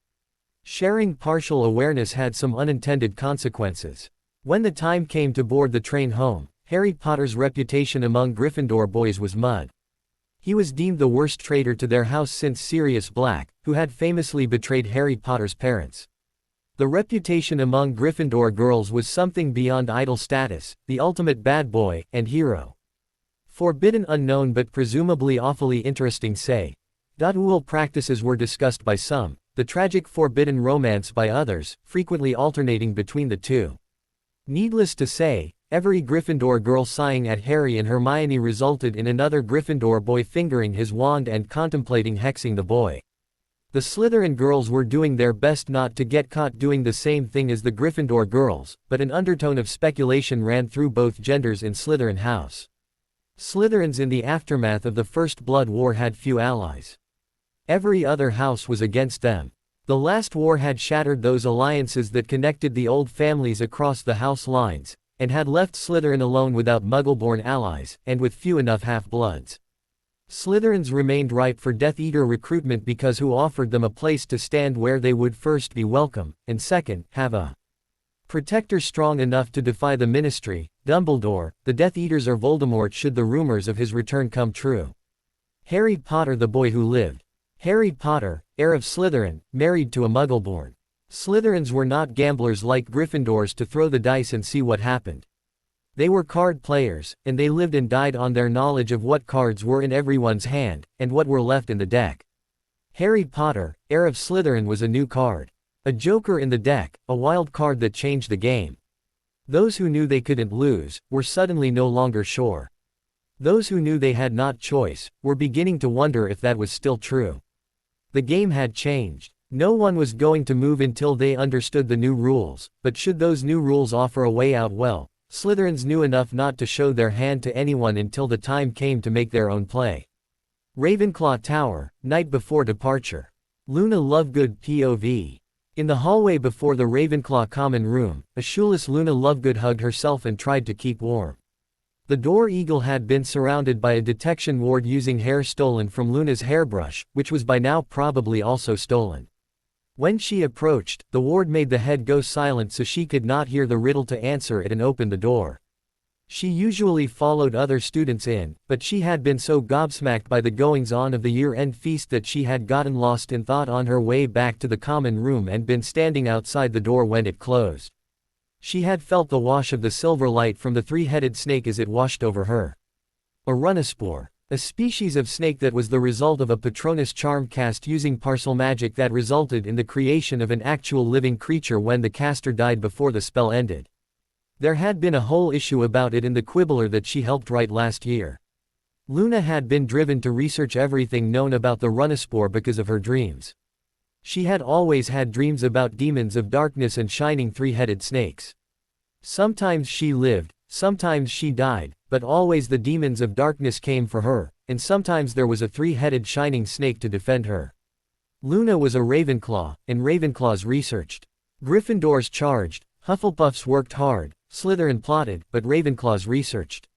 Sharing partial awareness had some unintended consequences. When the time came to board the train home, Harry Potter's reputation among Gryffindor boys was mud. He was deemed the worst traitor to their house since Sirius Black, who had famously betrayed Harry Potter's parents. The reputation among Gryffindor girls was something beyond idol status, the ultimate bad boy and hero. Forbidden, unknown but presumably awfully interesting say. Dual practices were discussed by some, the tragic forbidden romance by others, frequently alternating between the two. Needless to say, every Gryffindor girl sighing at Harry and Hermione resulted in another Gryffindor boy fingering his wand and contemplating hexing the boy. The Slytherin girls were doing their best not to get caught doing the same thing as the Gryffindor girls, but an undertone of speculation ran through both genders in Slytherin house. Slytherins in the aftermath of the First Blood War had few allies. Every other house was against them. The last war had shattered those alliances that connected the old families across the house lines, and had left Slytherin alone without Muggle-born allies, and with few enough half-bloods. Slytherins remained ripe for Death Eater recruitment because who offered them a place to stand where they would first be welcome, and second, have a protector strong enough to defy the Ministry, Dumbledore, the Death Eaters or Voldemort should the rumors of his return come true. Harry Potter, the boy who lived. Harry Potter, heir of Slytherin, married to a Muggle-born. Slytherins were not gamblers like Gryffindors to throw the dice and see what happened. They were card players, and they lived and died on their knowledge of what cards were in everyone's hand, and what were left in the deck. Harry Potter, heir of Slytherin, was a new card. A joker in the deck, a wild card that changed the game. Those who knew they couldn't lose, were suddenly no longer sure. Those who knew they had not choice, were beginning to wonder if that was still true. The game had changed. No one was going to move until they understood the new rules, but should those new rules offer a way out, well, Slytherins knew enough not to show their hand to anyone until the time came to make their own play. Ravenclaw Tower, night before departure. Luna Lovegood POV. In the hallway before the Ravenclaw common room, a shoeless Luna Lovegood hugged herself and tried to keep warm. The door eagle had been surrounded by a detection ward using hair stolen from Luna's hairbrush, which was by now probably also stolen. When she approached, the ward made the head go silent so she could not hear the riddle to answer it and opened the door. She usually followed other students in, but she had been so gobsmacked by the goings-on of the year-end feast that she had gotten lost in thought on her way back to the common room and been standing outside the door when it closed. She had felt the wash of the silver light from the three-headed snake as it washed over her. A runospore. A species of snake that was the result of a Patronus charm cast using parcel magic that resulted in the creation of an actual living creature when the caster died before the spell ended. There had been a whole issue about it in the Quibbler that she helped write last year. Luna had been driven to research everything known about the runospore because of her dreams. She had always had dreams about demons of darkness and shining three-headed snakes. Sometimes she lived, sometimes she died, but always the demons of darkness came for her, and sometimes there was a three-headed shining snake to defend her. Luna was a Ravenclaw, and Ravenclaws researched. Gryffindors charged, Hufflepuffs worked hard, Slytherin plotted, but Ravenclaws researched.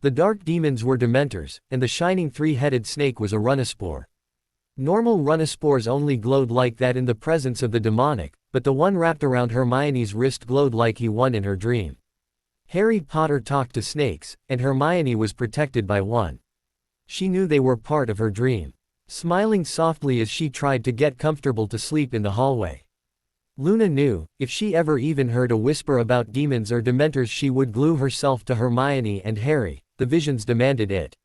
The dark demons were Dementors, and the shining three-headed snake was a Runaspore. Normal Runaspores only glowed like that in the presence of the demonic, but the one wrapped around Hermione's wrist glowed like he won in her dream. Harry Potter talked to snakes, and Hermione was protected by one. She knew they were part of her dream. Smiling softly as she tried to get comfortable to sleep in the hallway. Luna knew, if she ever even heard a whisper about demons or Dementors she would glue herself to Hermione and Harry, the visions demanded it.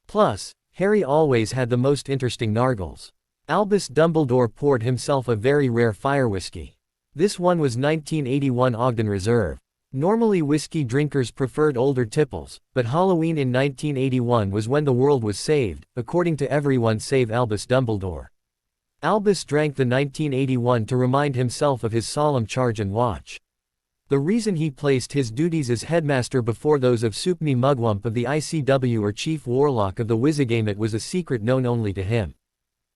Plus, Harry always had the most interesting nargles. Albus Dumbledore poured himself a very rare fire whiskey. This one was 1981 Ogden Reserve. Normally whiskey drinkers preferred older tipples, but Halloween in 1981 was when the world was saved, according to everyone save Albus Dumbledore. Albus drank the 1981 to remind himself of his solemn charge and watch. The reason he placed his duties as headmaster before those of Soupney Mugwump of the ICW or Chief Warlock of the Wizigamut was a secret known only to him.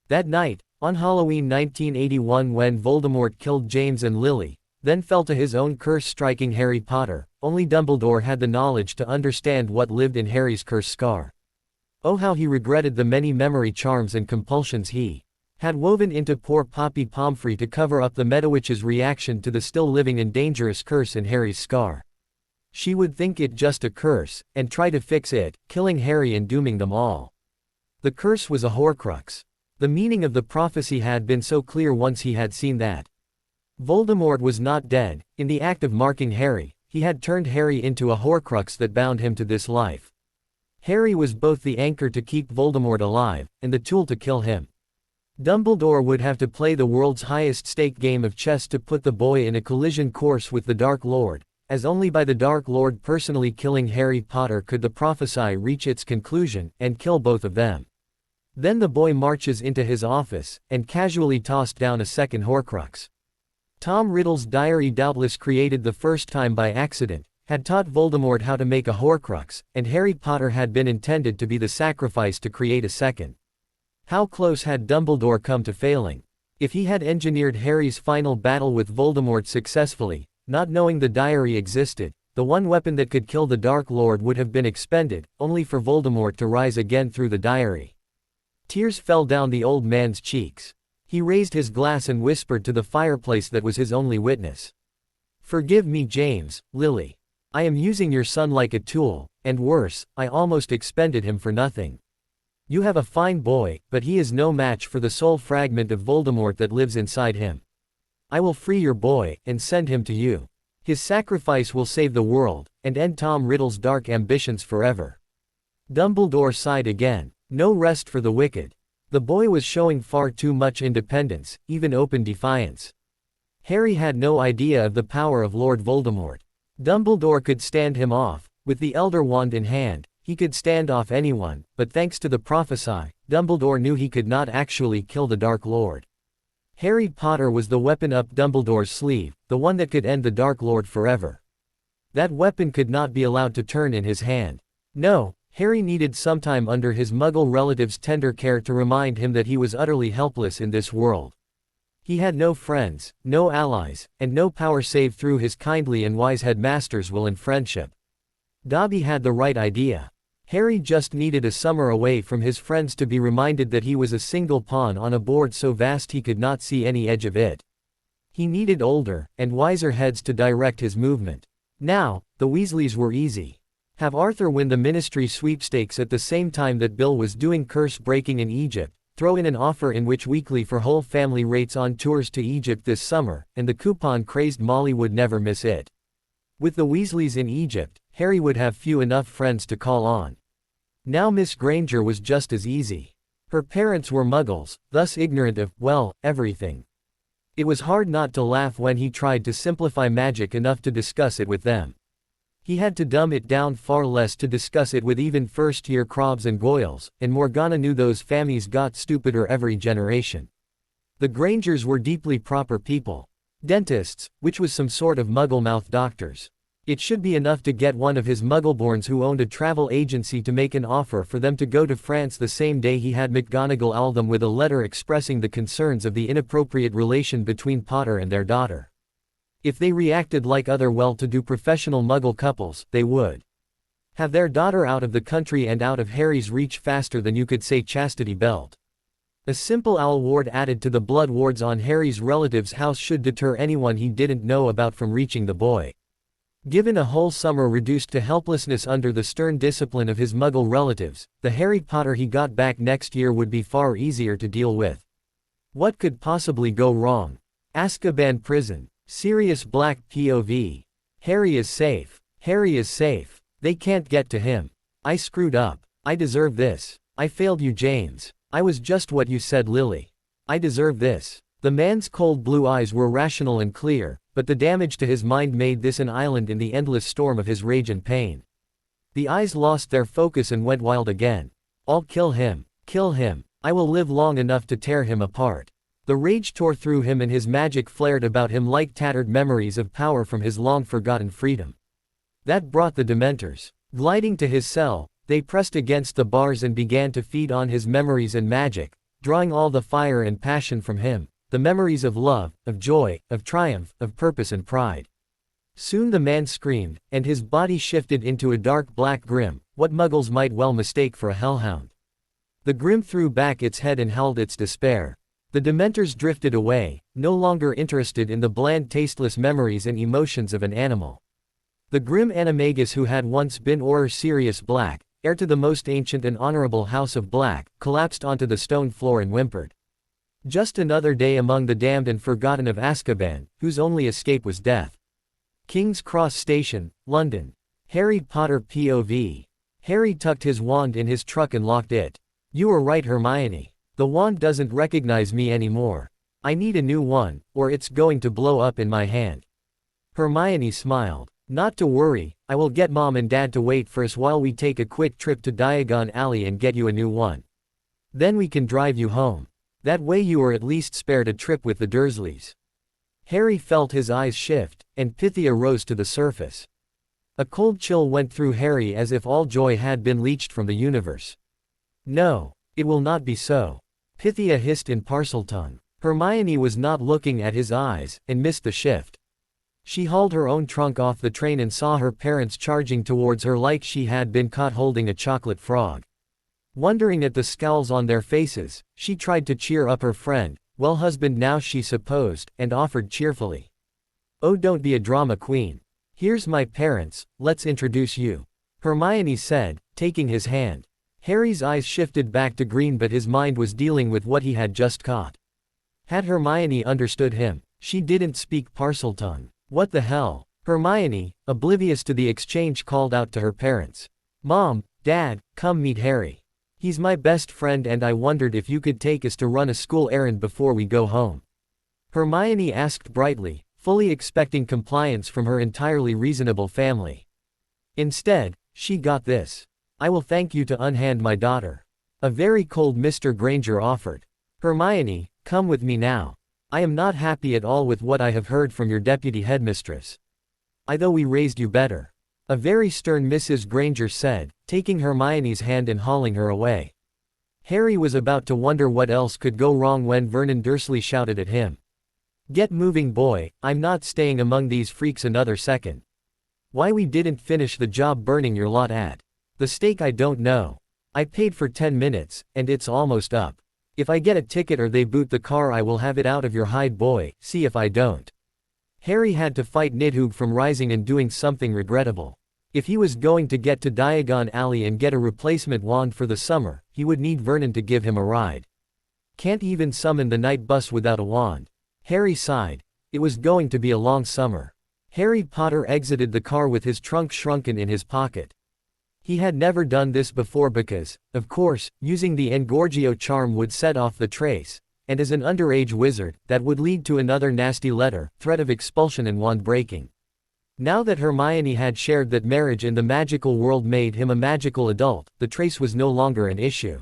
That night, on Halloween 1981 when Voldemort killed James and Lily, then fell to his own curse striking Harry Potter, only Dumbledore had the knowledge to understand what lived in Harry's curse scar. Oh how he regretted the many memory charms and compulsions he had woven into poor Poppy Pomfrey to cover up the Medowitch's reaction to the still living and dangerous curse in Harry's scar. She would think it just a curse, and try to fix it, killing Harry and dooming them all. The curse was a Horcrux. The meaning of the prophecy had been so clear once he had seen that. Voldemort was not dead. In the act of marking Harry, he had turned Harry into a Horcrux that bound him to this life. Harry was both the anchor to keep Voldemort alive, and the tool to kill him. Dumbledore would have to play the world's highest stake game of chess to put the boy in a collision course with the Dark Lord, as only by the Dark Lord personally killing Harry Potter could the prophecy reach its conclusion, and kill both of them. Then the boy marches into his office, and casually tossed down a second Horcrux. Tom Riddle's diary, doubtless created the first time by accident, had taught Voldemort how to make a Horcrux, and Harry Potter had been intended to be the sacrifice to create a second. How close had Dumbledore come to failing? If he had engineered Harry's final battle with Voldemort successfully, not knowing the diary existed, the one weapon that could kill the Dark Lord would have been expended, only for Voldemort to rise again through the diary. Tears fell down the old man's cheeks. He raised his glass and whispered to the fireplace that was his only witness. "Forgive me, James, Lily. I am using your son like a tool, and worse, I almost expended him for nothing. You have a fine boy, but he is no match for the soul fragment of Voldemort that lives inside him. I will free your boy, and send him to you. His sacrifice will save the world, and end Tom Riddle's dark ambitions forever." Dumbledore sighed again. No rest for the wicked. The boy was showing far too much independence, even open defiance. Harry had no idea of the power of Lord Voldemort. Dumbledore could stand him off. With the Elder Wand in hand, he could stand off anyone, but thanks to the prophecy, Dumbledore knew he could not actually kill the Dark Lord. Harry Potter was the weapon up Dumbledore's sleeve, the one that could end the Dark Lord forever. That weapon could not be allowed to turn in his hand. No, Harry needed some time under his Muggle relative's tender care to remind him that he was utterly helpless in this world. He had no friends, no allies, and no power save through his kindly and wise headmaster's will and friendship. Dobby had the right idea. Harry just needed a summer away from his friends to be reminded that he was a single pawn on a board so vast he could not see any edge of it. He needed older, and wiser heads to direct his movement. Now, the Weasleys were easy. Have Arthur win the Ministry sweepstakes at the same time that Bill was doing curse breaking in Egypt, throw in an offer in which weekly for whole family rates on tours to Egypt this summer, and the coupon-crazed Molly would never miss it. With the Weasleys in Egypt, Harry would have few enough friends to call on. Now Miss Granger was just as easy. Her parents were Muggles, thus ignorant of, well, everything. It was hard not to laugh when he tried to simplify magic enough to discuss it with them. He had to dumb it down far less to discuss it with even first-year Crobs and Goyles, and Morgana knew those fammies got stupider every generation. The Grangers were deeply proper people. Dentists, which was some sort of muggle-mouthed doctors. It should be enough to get one of his muggleborns who owned a travel agency to make an offer for them to go to France the same day he had McGonagall awl them with a letter expressing the concerns of the inappropriate relation between Potter and their daughter. If they reacted like other well-to-do professional muggle couples, they would have their daughter out of the country and out of Harry's reach faster than you could say chastity belt. A simple owl ward added to the blood wards on Harry's relative's house should deter anyone he didn't know about from reaching the boy. Given a whole summer reduced to helplessness under the stern discipline of his muggle relatives, the Harry Potter he got back next year would be far easier to deal with. What could possibly go wrong? Azkaban prison. Sirius Black POV. Harry is safe. Harry is safe. They can't get to him. I screwed up. I deserve this. I failed you, James. I was just what you said, Lily. I deserve this. The man's cold blue eyes were rational and clear, but the damage to his mind made this an island in the endless storm of his rage and pain. The eyes lost their focus and went wild again. I'll kill him. Kill him. I will live long enough to tear him apart. The rage tore through him and his magic flared about him like tattered memories of power from his long-forgotten freedom. That brought the Dementors. Gliding to his cell, they pressed against the bars and began to feed on his memories and magic, drawing all the fire and passion from him, the memories of love, of joy, of triumph, of purpose and pride. Soon the man screamed, and his body shifted into a dark black grim, what muggles might well mistake for a hellhound. The grim threw back its head and howled its despair. The Dementors drifted away, no longer interested in the bland tasteless memories and emotions of an animal. The grim animagus who had once been Sirius Black, heir to the most ancient and honorable house of Black, collapsed onto the stone floor and whimpered. Just another day among the damned and forgotten of Azkaban, whose only escape was death. King's Cross Station, London. Harry Potter POV. Harry tucked his wand in his truck and locked it. You were right, Hermione. The wand doesn't recognize me anymore. I need a new one, or it's going to blow up in my hand. Hermione smiled. Not to worry, I will get Mom and Dad to wait for us while we take a quick trip to Diagon Alley and get you a new one. Then we can drive you home. That way you are at least spared a trip with the Dursleys. Harry felt his eyes shift, and Pythia rose to the surface. A cold chill went through Harry as if all joy had been leached from the universe. No, it will not be so. Pythia hissed in Parseltongue. Hermione was not looking at his eyes, and missed the shift. She hauled her own trunk off the train and saw her parents charging towards her like she had been caught holding a chocolate frog. Wondering at the scowls on their faces, she tried to cheer up her friend, well husband now she supposed, and offered cheerfully. Oh, don't be a drama queen. Here's my parents, let's introduce you. Hermione said, taking his hand. Harry's eyes shifted back to green but his mind was dealing with what he had just caught. Had Hermione understood him? She didn't speak Parseltongue. What the hell? Hermione, oblivious to the exchange, called out to her parents. Mom, Dad, come meet Harry. He's my best friend and I wondered if you could take us to run a school errand before we go home. Hermione asked brightly, fully expecting compliance from her entirely reasonable family. Instead, she got this. I will thank you to unhand my daughter. A very cold Mr. Granger offered. Hermione, come with me now. I am not happy at all with what I have heard from your deputy headmistress. I thought we raised you better. A very stern Mrs. Granger said, taking Hermione's hand and hauling her away. Harry was about to wonder what else could go wrong when Vernon Dursley shouted at him. Get moving, boy, I'm not staying among these freaks another second. Why we didn't finish the job burning your lot at the stake I don't know. I paid for 10 minutes, and it's almost up. If I get a ticket or they boot the car I will have it out of your hide, boy, see if I don't. Harry had to fight Nidhogg from rising and doing something regrettable. If he was going to get to Diagon Alley and get a replacement wand for the summer, he would need Vernon to give him a ride. Can't even summon the night bus without a wand. Harry sighed. It was going to be a long summer. Harry Potter exited the car with his trunk shrunken in his pocket. He had never done this before because, of course, using the Engorgio charm would set off the trace, and as an underage wizard, that would lead to another nasty letter, threat of expulsion and wand breaking. Now that Hermione had shared that marriage in the magical world made him a magical adult, the trace was no longer an issue.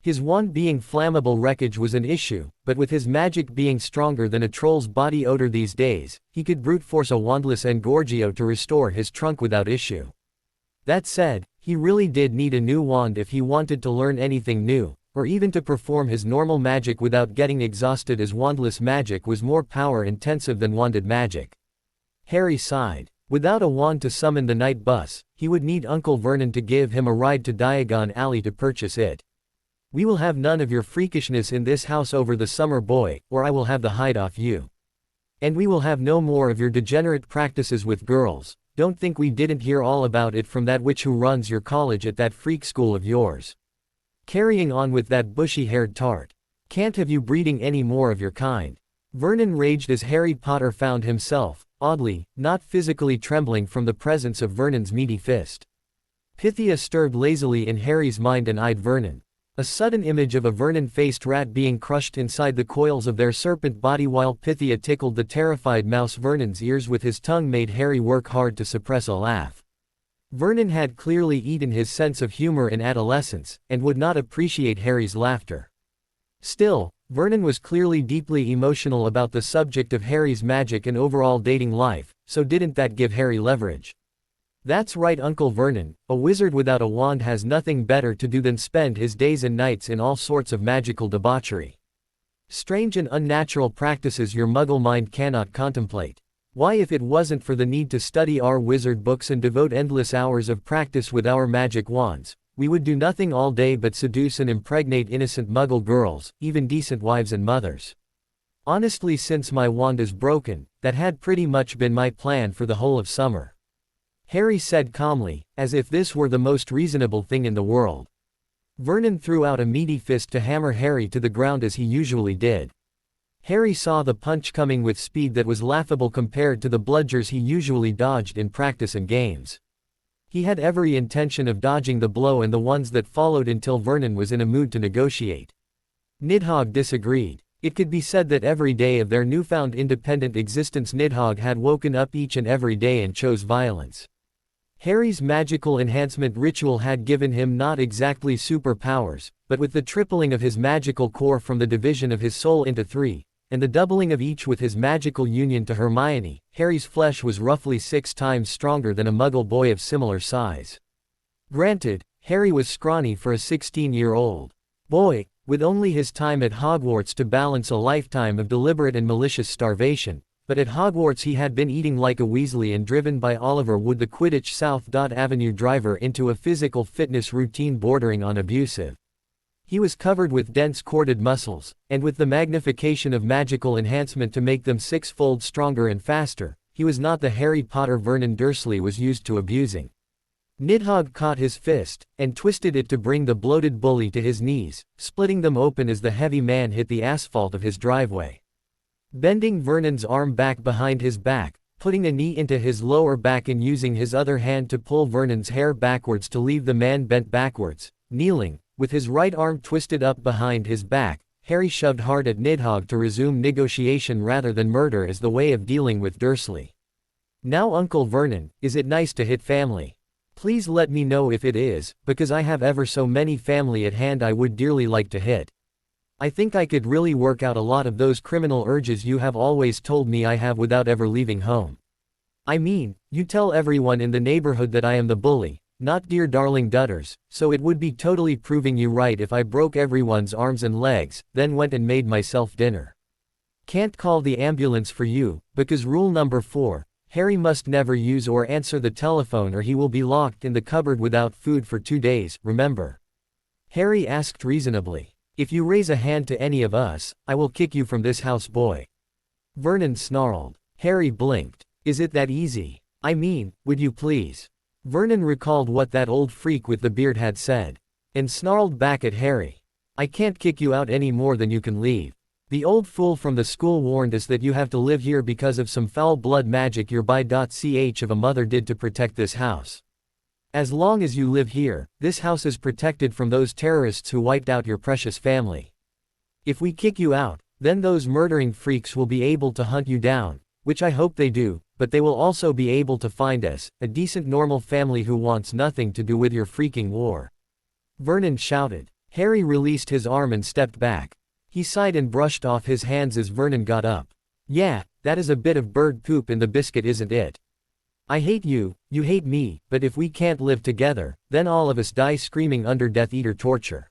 His wand being flammable wreckage was an issue, but with his magic being stronger than a troll's body odor these days, he could brute force a wandless Engorgio to restore his trunk without issue. That said, he really did need a new wand if he wanted to learn anything new, or even to perform his normal magic without getting exhausted, as wandless magic was more power-intensive than wanded magic. Harry sighed. Without a wand to summon the night bus, he would need Uncle Vernon to give him a ride to Diagon Alley to purchase it. "We will have none of your freakishness in this house over the summer, boy, or I will have the hide off you. And we will have no more of your degenerate practices with girls. Don't think we didn't hear all about it from that witch who runs your college at that freak school of yours. Carrying on with that bushy-haired tart. Can't have you breeding any more of your kind." Vernon raged as Harry Potter found himself, oddly, not physically trembling from the presence of Vernon's meaty fist. Pythia stirred lazily in Harry's mind and eyed Vernon. A sudden image of a Vernon-faced rat being crushed inside the coils of their serpent body while Pythia tickled the terrified mouse Vernon's ears with his tongue made Harry work hard to suppress a laugh. Vernon had clearly eaten his sense of humor in adolescence, and would not appreciate Harry's laughter. Still, Vernon was clearly deeply emotional about the subject of Harry's magic and overall dating life, so didn't that give Harry leverage? "That's right, Uncle Vernon, a wizard without a wand has nothing better to do than spend his days and nights in all sorts of magical debauchery. Strange and unnatural practices your muggle mind cannot contemplate. Why, if it wasn't for the need to study our wizard books and devote endless hours of practice with our magic wands, we would do nothing all day but seduce and impregnate innocent muggle girls, even decent wives and mothers. Honestly, since my wand is broken, that had pretty much been my plan for the whole of summer," Harry said calmly, as if this were the most reasonable thing in the world. Vernon threw out a meaty fist to hammer Harry to the ground as he usually did. Harry saw the punch coming with speed that was laughable compared to the bludgers he usually dodged in practice and games. He had every intention of dodging the blow and the ones that followed until Vernon was in a mood to negotiate. Nidhogg disagreed. It could be said that every day of their newfound independent existence Nidhogg had woken up each and every day and chose violence. Harry's magical enhancement ritual had given him not exactly superpowers, but with the tripling of his magical core from the division of his soul into 3, and the doubling of each with his magical union to Hermione, Harry's flesh was roughly 6 times stronger than a muggle boy of similar size. Granted, Harry was scrawny for a 16-year-old boy, with only his time at Hogwarts to balance a lifetime of deliberate and malicious starvation. But at Hogwarts he had been eating like a Weasley and driven by Oliver Wood the Quidditch South Avenue driver into a physical fitness routine bordering on abusive. He was covered with dense corded muscles, and with the magnification of magical enhancement to make them 6-fold stronger and faster, he was not the Harry Potter Vernon Dursley was used to abusing. Nidhogg caught his fist, and twisted it to bring the bloated bully to his knees, splitting them open as the heavy man hit the asphalt of his driveway. Bending Vernon's arm back behind his back, putting a knee into his lower back and using his other hand to pull Vernon's hair backwards to leave the man bent backwards, kneeling, with his right arm twisted up behind his back, Harry shoved hard at Nidhogg to resume negotiation rather than murder as the way of dealing with Dursley. "Now Uncle Vernon, is it nice to hit family? Please let me know if it is, because I have ever so many family at hand I would dearly like to hit. I think I could really work out a lot of those criminal urges you have always told me I have without ever leaving home. I mean, you tell everyone in the neighborhood that I am the bully, not dear darling Dutters, so it would be totally proving you right if I broke everyone's arms and legs, then went and made myself dinner. Can't call the ambulance for you, because rule number 4, Harry must never use or answer the telephone or he will be locked in the cupboard without food for 2 days, remember?" Harry asked reasonably. "If you raise a hand to any of us, I will kick you from this house, boy." Vernon snarled. Harry blinked. "Is it that easy? I mean, would you please?" Vernon recalled what that old freak with the beard had said, and snarled back at Harry. "I can't kick you out any more than you can leave. The old fool from the school warned us that you have to live here because of some foul blood magic your by.ch of a mother did to protect this house. As long as you live here, this house is protected from those terrorists who wiped out your precious family. If we kick you out, then those murdering freaks will be able to hunt you down, which I hope they do, but they will also be able to find us, a decent normal family who wants nothing to do with your freaking war." Vernon shouted. Harry released his arm and stepped back. He sighed and brushed off his hands as Vernon got up. Yeah, that is a bit of bird poop in the biscuit, isn't it? I hate you, you hate me, but if we can't live together, then all of us die screaming under Death Eater torture.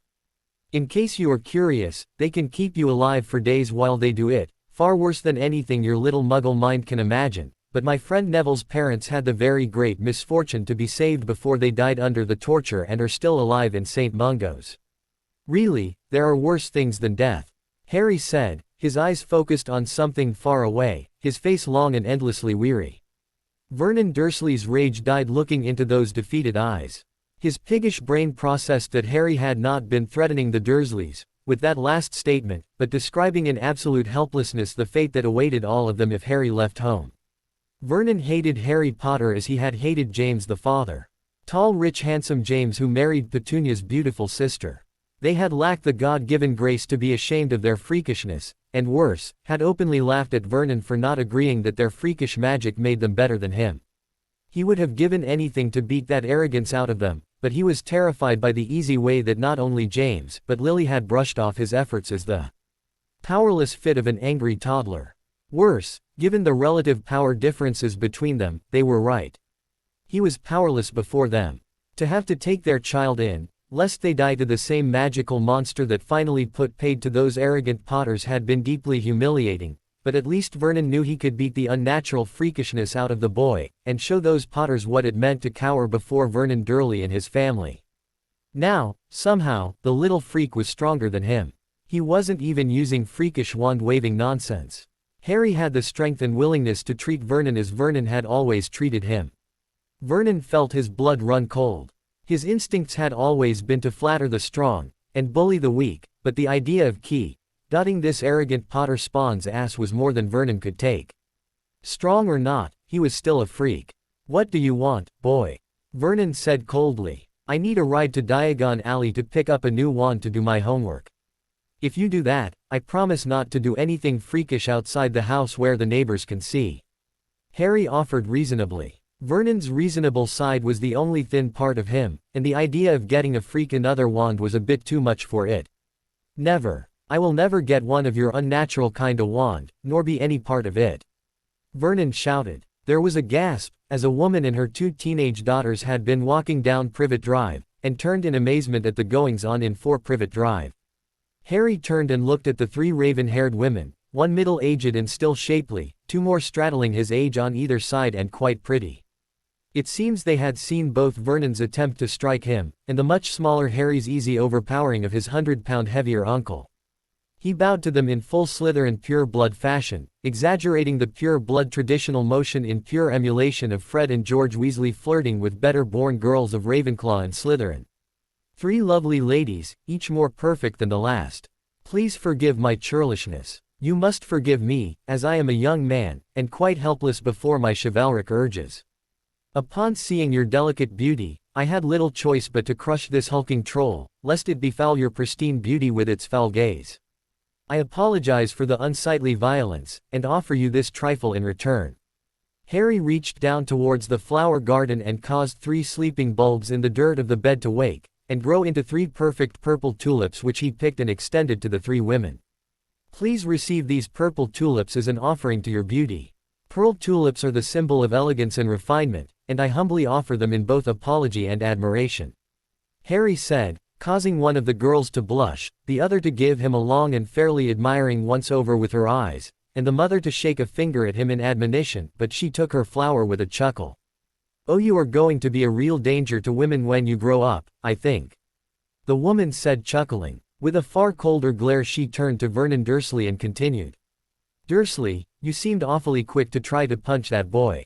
In case you are curious, they can keep you alive for days while they do it, far worse than anything your little muggle mind can imagine, but my friend Neville's parents had the very great misfortune to be saved before they died under the torture and are still alive in St. Mungo's. Really, there are worse things than death, Harry said, his eyes focused on something far away, his face long and endlessly weary. Vernon Dursley's rage died looking into those defeated eyes. His piggish brain processed that Harry had not been threatening the Dursleys with that last statement, but describing in absolute helplessness the fate that awaited all of them if Harry left home. Vernon hated Harry Potter as he had hated James the father. Tall, rich, handsome James, who married Petunia's beautiful sister. They had lacked the God-given grace to be ashamed of their freakishness, and worse, had openly laughed at Vernon for not agreeing that their freakish magic made them better than him. He would have given anything to beat that arrogance out of them, but he was terrified by the easy way that not only James but Lily had brushed off his efforts as the powerless fit of an angry toddler. Worse, given the relative power differences between them, they were right. He was powerless before them. To have to take their child in, lest they die to the same magical monster that finally put paid to those arrogant Potters had been deeply humiliating, but at least Vernon knew he could beat the unnatural freakishness out of the boy, and show those Potters what it meant to cower before Vernon Dursley and his family. Now, somehow, the little freak was stronger than him. He wasn't even using freakish wand-waving nonsense. Harry had the strength and willingness to treat Vernon as Vernon had always treated him. Vernon felt his blood run cold. His instincts had always been to flatter the strong, and bully the weak, but the idea of dotting this arrogant Potter spawn's ass was more than Vernon could take. Strong or not, he was still a freak. What do you want, boy? Vernon said coldly. I need a ride to Diagon Alley to pick up a new wand to do my homework. If you do that, I promise not to do anything freakish outside the house where the neighbors can see. Harry offered reasonably. Vernon's reasonable side was the only thin part of him, and the idea of getting a freak another wand was a bit too much for it. Never. I will never get one of your unnatural kind of wand, nor be any part of it. Vernon shouted. There was a gasp, as a woman and her two teenage daughters had been walking down Privet Drive, and turned in amazement at the goings-on in 4 Privet Drive. Harry turned and looked at the 3 raven-haired women, one middle-aged and still shapely, 2 more straddling his age on either side and quite pretty. It seems they had seen both Vernon's attempt to strike him, and the much smaller Harry's easy overpowering of his 100-pound heavier uncle. He bowed to them in full Slytherin pure-blood fashion, exaggerating the pure-blood traditional motion in pure emulation of Fred and George Weasley flirting with better-born girls of Ravenclaw and Slytherin. 3 lovely ladies, each more perfect than the last. Please forgive my churlishness. You must forgive me, as I am a young man, and quite helpless before my chivalric urges. Upon seeing your delicate beauty, I had little choice but to crush this hulking troll, lest it befoul your pristine beauty with its foul gaze. I apologize for the unsightly violence, and offer you this trifle in return. Harry reached down towards the flower garden and caused 3 sleeping bulbs in the dirt of the bed to wake, and grow into 3 perfect purple tulips which he picked and extended to the 3 women. Please receive these purple tulips as an offering to your beauty. Pearl tulips are the symbol of elegance and refinement, and I humbly offer them in both apology and admiration. Harry said, causing one of the girls to blush, the other to give him a long and fairly admiring once-over with her eyes, and the mother to shake a finger at him in admonition, but she took her flower with a chuckle. Oh, you are going to be a real danger to women when you grow up, I think. The woman said, chuckling. With a far colder glare she turned to Vernon Dursley and continued. Dursley, you seemed awfully quick to try to punch that boy.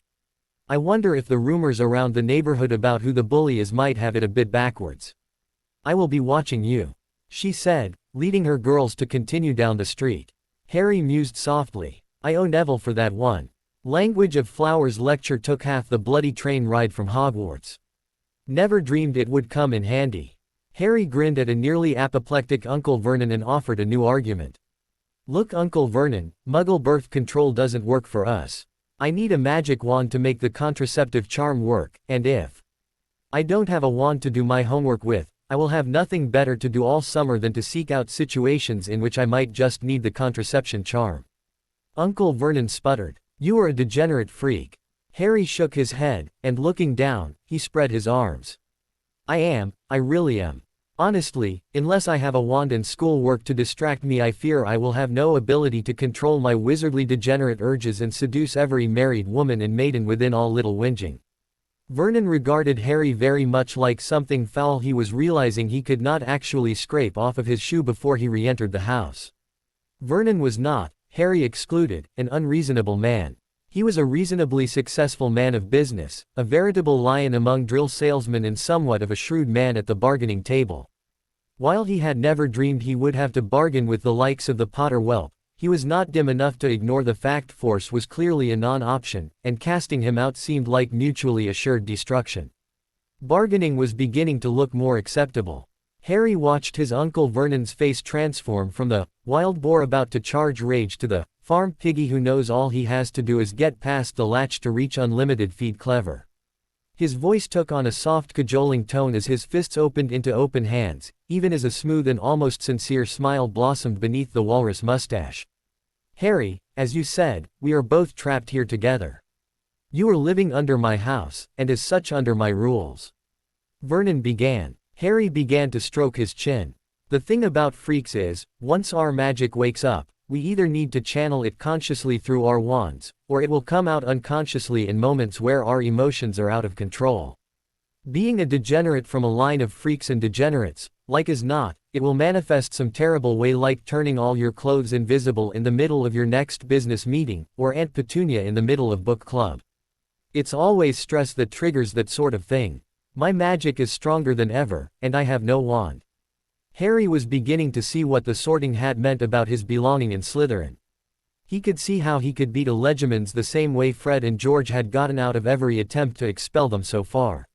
I wonder if the rumors around the neighborhood about who the bully is might have it a bit backwards. I will be watching you, she said, leading her girls to continue down the street. Harry mused softly. I owe Neville for that one. Language of Flowers lecture took half the bloody train ride from Hogwarts. Never dreamed it would come in handy. Harry grinned at a nearly apoplectic Uncle Vernon and offered a new argument. Look, Uncle Vernon, Muggle birth control doesn't work for us. I need a magic wand to make the contraceptive charm work, and if I don't have a wand to do my homework with, I will have nothing better to do all summer than to seek out situations in which I might just need the contraception charm. Uncle Vernon sputtered. You are a degenerate freak. Harry shook his head, and looking down, he spread his arms. I really am. Honestly, unless I have a wand and schoolwork to distract me, I fear I will have no ability to control my wizardly degenerate urges and seduce every married woman and maiden within all little whinging. Vernon regarded Harry very much like something foul he was realizing he could not actually scrape off of his shoe before he re-entered the house. Vernon was not, Harry excluded, an unreasonable man. He was a reasonably successful man of business, a veritable lion among drill salesmen and somewhat of a shrewd man at the bargaining table. While he had never dreamed he would have to bargain with the likes of the Potter whelp, he was not dim enough to ignore the fact force was clearly a non-option, and casting him out seemed like mutually assured destruction. Bargaining was beginning to look more acceptable. Harry watched his Uncle Vernon's face transform from the wild boar about to charge rage to the farm piggy who knows all he has to do is get past the latch to reach unlimited feed clever. His voice took on a soft cajoling tone as his fists opened into open hands, even as a smooth and almost sincere smile blossomed beneath the walrus mustache. Harry, as you said, we are both trapped here together. You are living under my house, and as such under my rules. Vernon began. Harry began to stroke his chin. The thing about freaks is, once our magic wakes up, we either need to channel it consciously through our wands, or it will come out unconsciously in moments where our emotions are out of control. Being a degenerate from a line of freaks and degenerates, like as not, it will manifest some terrible way, like turning all your clothes invisible in the middle of your next business meeting, or Aunt Petunia in the middle of book club. It's always stress that triggers that sort of thing. My magic is stronger than ever, and I have no wand. Harry was beginning to see what the Sorting Hat meant about his belonging in Slytherin. He could see how he could beat Legimens the same way Fred and George had gotten out of every attempt to expel them so far.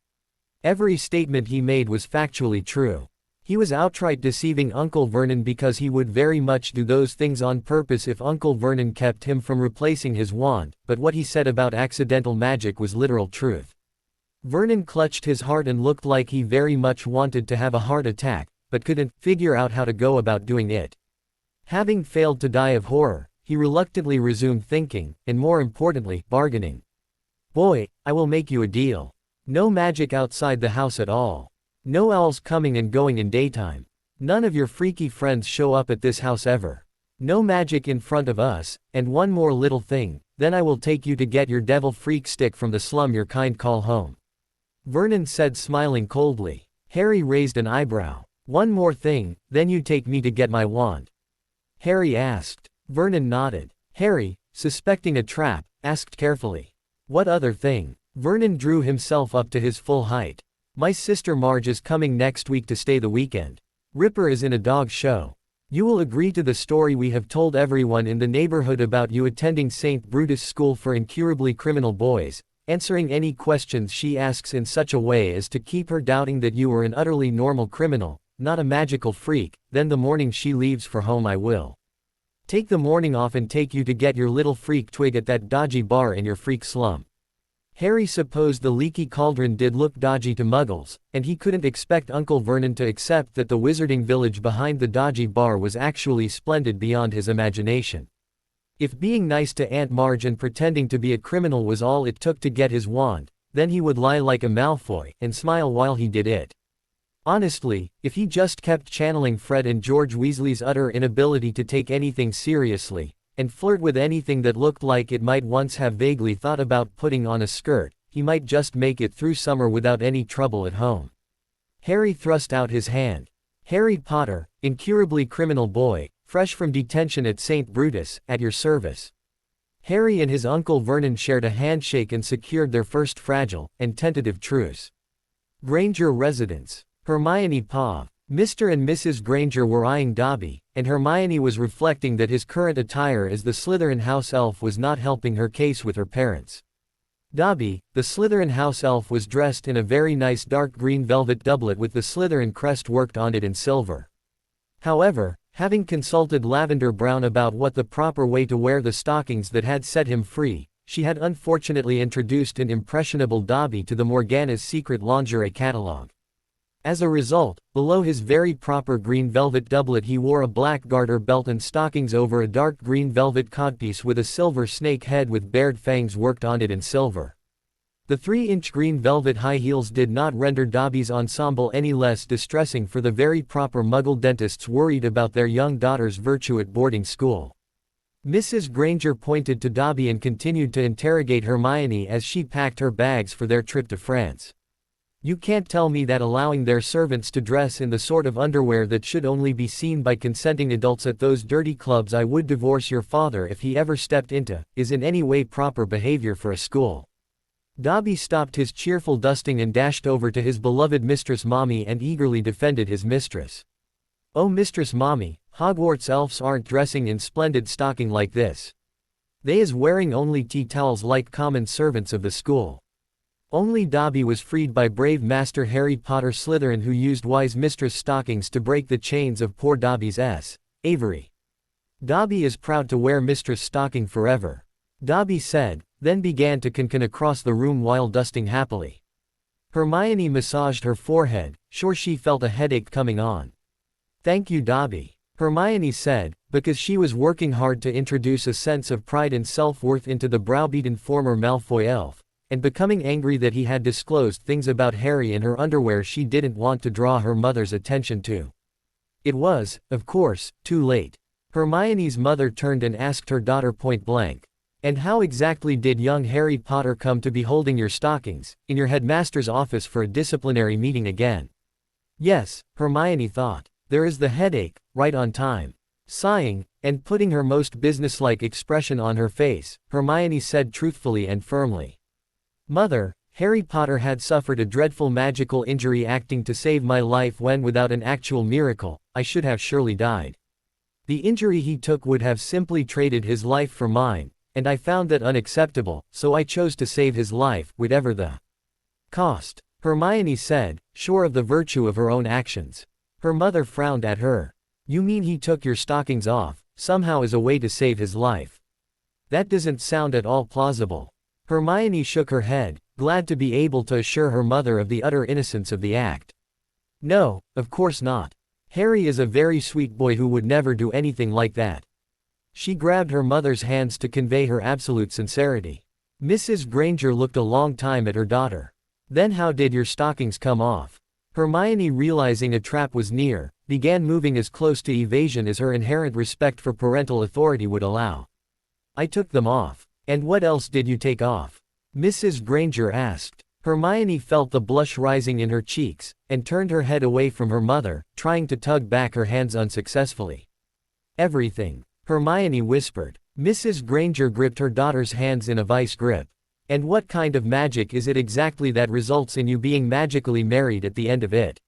Every statement he made was factually true. He was outright deceiving Uncle Vernon because he would very much do those things on purpose if Uncle Vernon kept him from replacing his wand, but what he said about accidental magic was literal truth. Vernon clutched his heart and looked like he very much wanted to have a heart attack, but couldn't figure out how to go about doing it. Having failed to die of horror, he reluctantly resumed thinking, and more importantly, bargaining. Boy, I will make you a deal. No magic outside the house at all. No owls coming and going in daytime. None of your freaky friends show up at this house ever. No magic in front of us, and one more little thing, then I will take you to get your devil freak stick from the slum your kind call home. Vernon said, smiling coldly. Harry raised an eyebrow. One more thing, then you take me to get my wand? Harry asked. Vernon nodded. Harry, suspecting a trap, asked carefully. What other thing? Vernon drew himself up to his full height. My sister Marge is coming next week to stay the weekend. Ripper is in a dog show. You will agree to the story we have told everyone in the neighborhood about you attending St. Brutus School for Incurably Criminal Boys, answering any questions she asks in such a way as to keep her doubting that you are an utterly normal criminal, not a magical freak. Then the morning she leaves for home I will take the morning off and take you to get your little freak twig at that dodgy bar in your freak slum. Harry supposed the leaky cauldron did look dodgy to muggles, and he couldn't expect Uncle Vernon to accept that the wizarding village behind the dodgy bar was actually splendid beyond his imagination. If being nice to Aunt Marge and pretending to be a criminal was all it took to get his wand, then he would lie like a Malfoy and smile while he did it. Honestly, if he just kept channeling Fred and George Weasley's utter inability to take anything seriously, and flirt with anything that looked like it might once have vaguely thought about putting on a skirt, he might just make it through summer without any trouble at home. Harry thrust out his hand. Harry Potter, incurably criminal boy, fresh from detention at St. Brutus, at your service. Harry and his Uncle Vernon shared a handshake and secured their first fragile and tentative truce. Granger residence. Hermione Pav. Mr. and Mrs. Granger were eyeing Dobby, and Hermione was reflecting that his current attire as the Slytherin house elf was not helping her case with her parents. Dobby, the Slytherin house elf, was dressed in a very nice dark green velvet doublet with the Slytherin crest worked on it in silver. However, having consulted Lavender Brown about what the proper way to wear the stockings that had set him free, she had unfortunately introduced an impressionable Dobby to the Morgana's secret lingerie catalog. As a result, below his very proper green velvet doublet he wore a black garter belt and stockings over a dark green velvet codpiece with a silver snake head with bared fangs worked on it in silver. The 3-inch green velvet high heels did not render Dobby's ensemble any less distressing for the very proper Muggle dentists worried about their young daughter's virtue at boarding school. Mrs. Granger pointed to Dobby and continued to interrogate Hermione as she packed her bags for their trip to France. You can't tell me that allowing their servants to dress in the sort of underwear that should only be seen by consenting adults at those dirty clubs I would divorce your father if he ever stepped into, is in any way proper behavior for a school. Dobby stopped his cheerful dusting and dashed over to his beloved Mistress Mommy and eagerly defended his mistress. Oh Mistress Mommy, Hogwarts elves aren't dressing in splendid stocking like this. They is wearing only tea towels like common servants of the school. Only Dobby was freed by brave Master Harry Potter Slytherin who used wise Mistress stockings to break the chains of poor Dobby's Avery. Dobby is proud to wear Mistress stocking forever, Dobby said, then began to can across the room while dusting happily. Hermione massaged her forehead, sure she felt a headache coming on. Thank you Dobby, Hermione said, because she was working hard to introduce a sense of pride and self-worth into the browbeaten former Malfoy elf, and becoming angry that he had disclosed things about Harry in her underwear she didn't want to draw her mother's attention to. It was, of course, too late. Hermione's mother turned and asked her daughter point blank. And how exactly did young Harry Potter come to be holding your stockings, in your headmaster's office for a disciplinary meeting again? Yes, Hermione thought. There is the headache, right on time. Sighing, and putting her most businesslike expression on her face, Hermione said truthfully and firmly. Mother, Harry Potter had suffered a dreadful magical injury acting to save my life when without an actual miracle, I should have surely died. The injury he took would have simply traded his life for mine, and I found that unacceptable, so I chose to save his life, whatever the cost, Hermione said, sure of the virtue of her own actions. Her mother frowned at her. You mean he took your stockings off, somehow as a way to save his life? That doesn't sound at all plausible. Hermione shook her head, glad to be able to assure her mother of the utter innocence of the act. No, of course not. Harry is a very sweet boy who would never do anything like that. She grabbed her mother's hands to convey her absolute sincerity. Mrs. Granger looked a long time at her daughter. Then how did your stockings come off? Hermione, realizing a trap was near, began moving as close to evasion as her inherent respect for parental authority would allow. I took them off. And what else did you take off? Mrs. Granger asked. Hermione felt the blush rising in her cheeks, and turned her head away from her mother, trying to tug back her hands unsuccessfully. Everything, Hermione whispered. Mrs. Granger gripped her daughter's hands in a vice grip. And what kind of magic is it exactly that results in you being magically married at the end of it?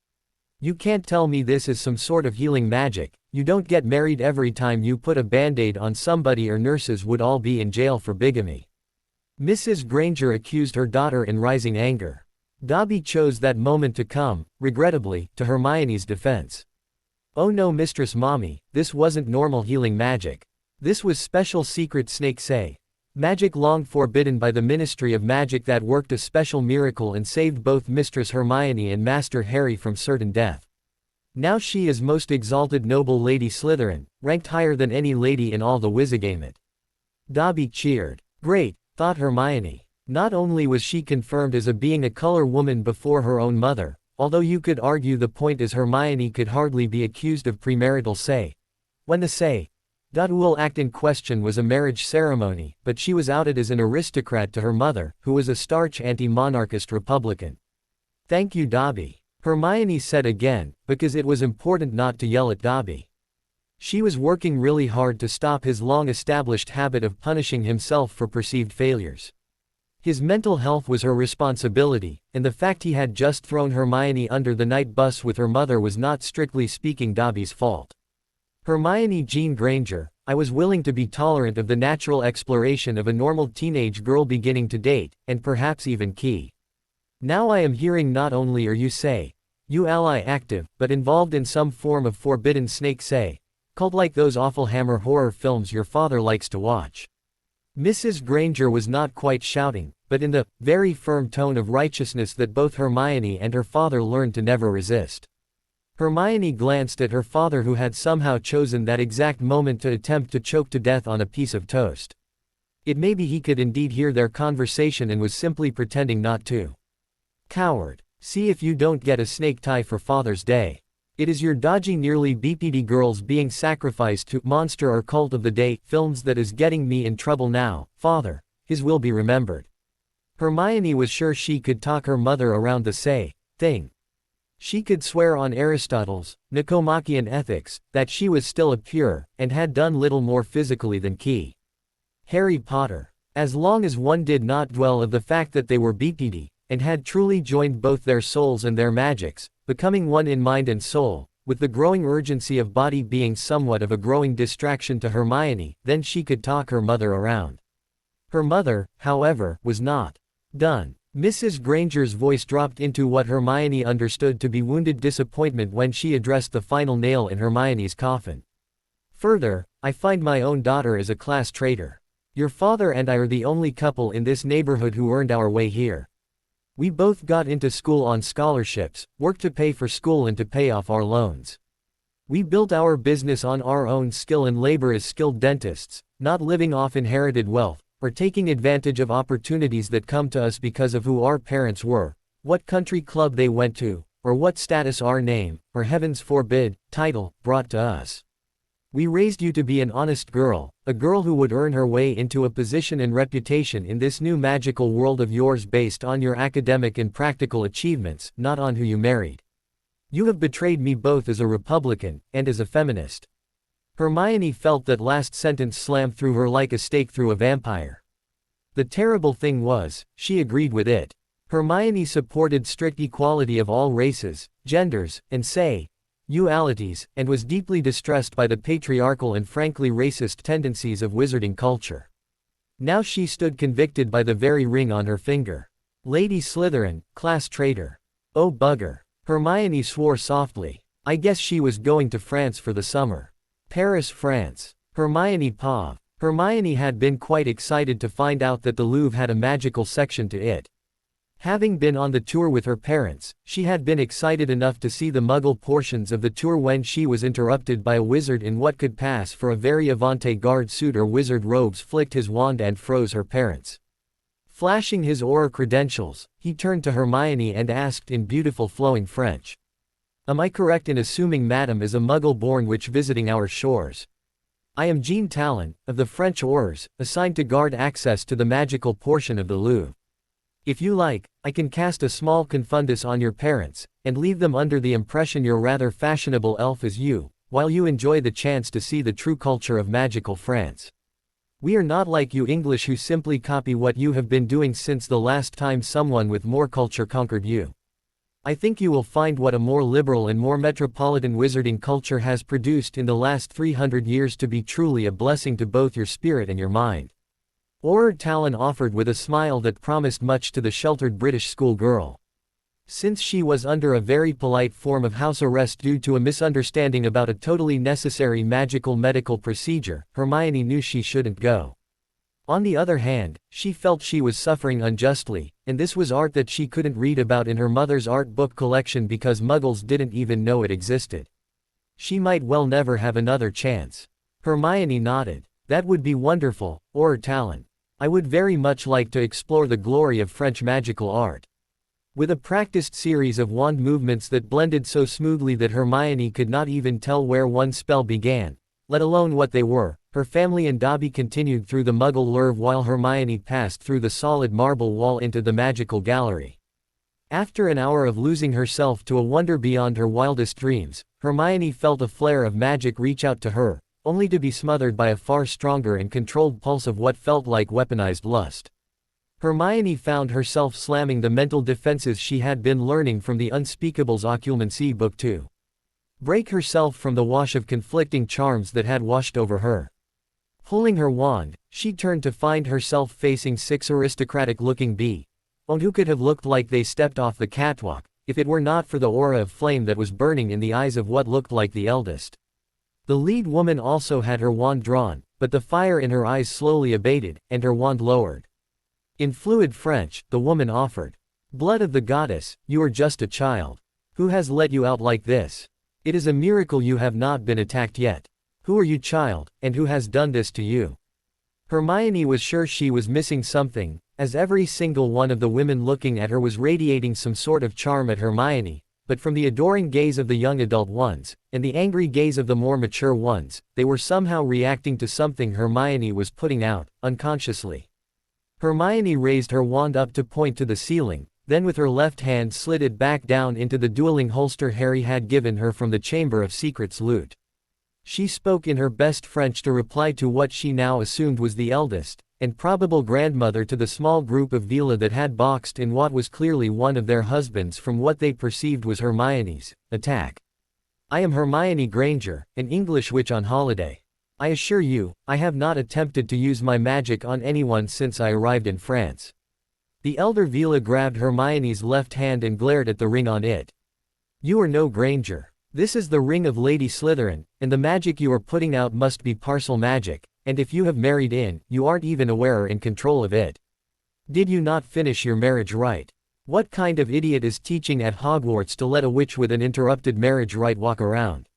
You can't tell me this is some sort of healing magic. You don't get married every time you put a band-aid on somebody, or nurses would all be in jail for bigamy. Mrs. Granger accused her daughter in rising anger. Dobby chose that moment to come, regrettably, to Hermione's defense. Oh no Mistress Mommy, this wasn't normal healing magic. This was special secret snake say. Magic long forbidden by the Ministry of Magic that worked a special miracle and saved both Mistress Hermione and Master Harry from certain death. Now she is most exalted noble Lady Slytherin, ranked higher than any lady in all the Wizigamut. Dobby cheered. Great, thought Hermione. Not only was she confirmed as being a color woman before her own mother, although you could argue the point is Hermione could hardly be accused of premarital say. When the say.ul act in question was a marriage ceremony, but she was outed as an aristocrat to her mother, who was a starch anti-monarchist Republican. Thank you Dobby, Hermione said again, because it was important not to yell at Dobby. She was working really hard to stop his long-established habit of punishing himself for perceived failures. His mental health was her responsibility, and the fact he had just thrown Hermione under the night bus with her mother was not strictly speaking Dobby's fault. Hermione Jean Granger, I was willing to be tolerant of the natural exploration of a normal teenage girl beginning to date, and perhaps even key. Now I am hearing not only are you say, you ally active, but involved in some form of forbidden snake say, cult like those awful Hammer horror films your father likes to watch. Mrs. Granger was not quite shouting, but in the very firm tone of righteousness that both Hermione and her father learned to never resist. Hermione glanced at her father, who had somehow chosen that exact moment to attempt to choke to death on a piece of toast. It may be he could indeed hear their conversation and was simply pretending not to. Coward. See if you don't get a snake tie for Father's Day. It is your dodgy nearly BPD girls being sacrificed to monster or cult of the day films that is getting me in trouble now, Father. His will be remembered. Hermione was sure she could talk her mother around the thing. She could swear on Aristotle's Nicomachean Ethics that she was still a pure, and had done little more physically than key. Harry Potter. As long as one did not dwell of the fact that they were BPD, and had truly joined both their souls and their magics, becoming one in mind and soul, with the growing urgency of body being somewhat of a growing distraction to Hermione, then she could talk her mother around. Her mother, however, was not done. Mrs. Granger's voice dropped into what Hermione understood to be wounded disappointment when she addressed the final nail in Hermione's coffin. Further, I find my own daughter is a class traitor. Your father and I are the only couple in this neighborhood who earned our way here. We both got into school on scholarships, worked to pay for school and to pay off our loans. We built our business on our own skill and labor as skilled dentists, not living off inherited wealth, or taking advantage of opportunities that come to us because of who our parents were, what country club they went to, or what status our name, or heavens forbid, title, brought to us. We raised you to be an honest girl, a girl who would earn her way into a position and reputation in this new magical world of yours based on your academic and practical achievements, not on who you married. You have betrayed me both as a Republican, and as a feminist. Hermione felt that last sentence slammed through her like a stake through a vampire. The terrible thing was, she agreed with it. Hermione supported strict equality of all races, genders, and sexualities, and was deeply distressed by the patriarchal and frankly racist tendencies of wizarding culture. Now she stood convicted by the very ring on her finger. Lady Slytherin, class traitor. Oh bugger. Hermione swore softly. I guess she was going to France for the summer. Paris, France. Hermione paused. Hermione had been quite excited to find out that the Louvre had a magical section to it. Having been on the tour with her parents, she had been excited enough to see the Muggle portions of the tour when she was interrupted by a wizard in what could pass for a very avant-garde suit or wizard robes flicked his wand and froze her parents. Flashing his aura credentials, he turned to Hermione and asked in beautiful flowing French. Am I correct in assuming Madame is a Muggle-born witch visiting our shores? I am Jean Talon, of the French Aurors, assigned to guard access to the magical portion of the Louvre. If you like, I can cast a small confundus on your parents, and leave them under the impression your rather fashionable elf is you, while you enjoy the chance to see the true culture of magical France. We are not like you English who simply copy what you have been doing since the last time someone with more culture conquered you. I think you will find what a more liberal and more metropolitan wizarding culture has produced in the last 300 years to be truly a blessing to both your spirit and your mind. Auror Talon offered with a smile that promised much to the sheltered British schoolgirl. Since she was under a very polite form of house arrest due to a misunderstanding about a totally necessary magical medical procedure, Hermione knew she shouldn't go. On the other hand, she felt she was suffering unjustly, and this was art that she couldn't read about in her mother's art book collection because Muggles didn't even know it existed. She might well never have another chance. Hermione nodded. That would be wonderful, Auror Talon. I would very much like to explore the glory of French magical art. With a practiced series of wand movements that blended so smoothly that Hermione could not even tell where one spell began, let alone what they were, her family and Dobby continued through the Muggle Louvre while Hermione passed through the solid marble wall into the magical gallery. After an hour of losing herself to a wonder beyond her wildest dreams, Hermione felt a flare of magic reach out to her, only to be smothered by a far stronger and controlled pulse of what felt like weaponized lust. Hermione found herself slamming the mental defenses she had been learning from the Unspeakable's Occlumency Book 2. Break herself from the wash of conflicting charms that had washed over her. Pulling her wand, she turned to find herself facing 6 aristocratic-looking bees, who could have looked like they stepped off the catwalk, if it were not for the aura of flame that was burning in the eyes of what looked like the eldest. The lead woman also had her wand drawn, but the fire in her eyes slowly abated, and her wand lowered. In fluid French, the woman offered. Blood of the goddess, you are just a child. Who has let you out like this? It is a miracle you have not been attacked yet. Who are you, child, and who has done this to you? Hermione was sure she was missing something, as every single one of the women looking at her was radiating some sort of charm at Hermione, but from the adoring gaze of the young adult ones, and the angry gaze of the more mature ones, they were somehow reacting to something Hermione was putting out, unconsciously. Hermione raised her wand up to point to the ceiling, then with her left hand slid it back down into the dueling holster Harry had given her from the Chamber of Secrets loot. She spoke in her best French to reply to what she now assumed was the eldest, and probable grandmother to the small group of Vila that had boxed in what was clearly one of their husbands from what they perceived was Hermione's attack. I am Hermione Granger, an English witch on holiday. I assure you, I have not attempted to use my magic on anyone since I arrived in France. The elder Vila grabbed Hermione's left hand and glared at the ring on it. You are no Granger. This is the ring of Lady Slytherin, and the magic you are putting out must be parcel magic, and if you have married in, you aren't even aware or in control of it. Did you not finish your marriage rite? What kind of idiot is teaching at Hogwarts to let a witch with an interrupted marriage rite walk around?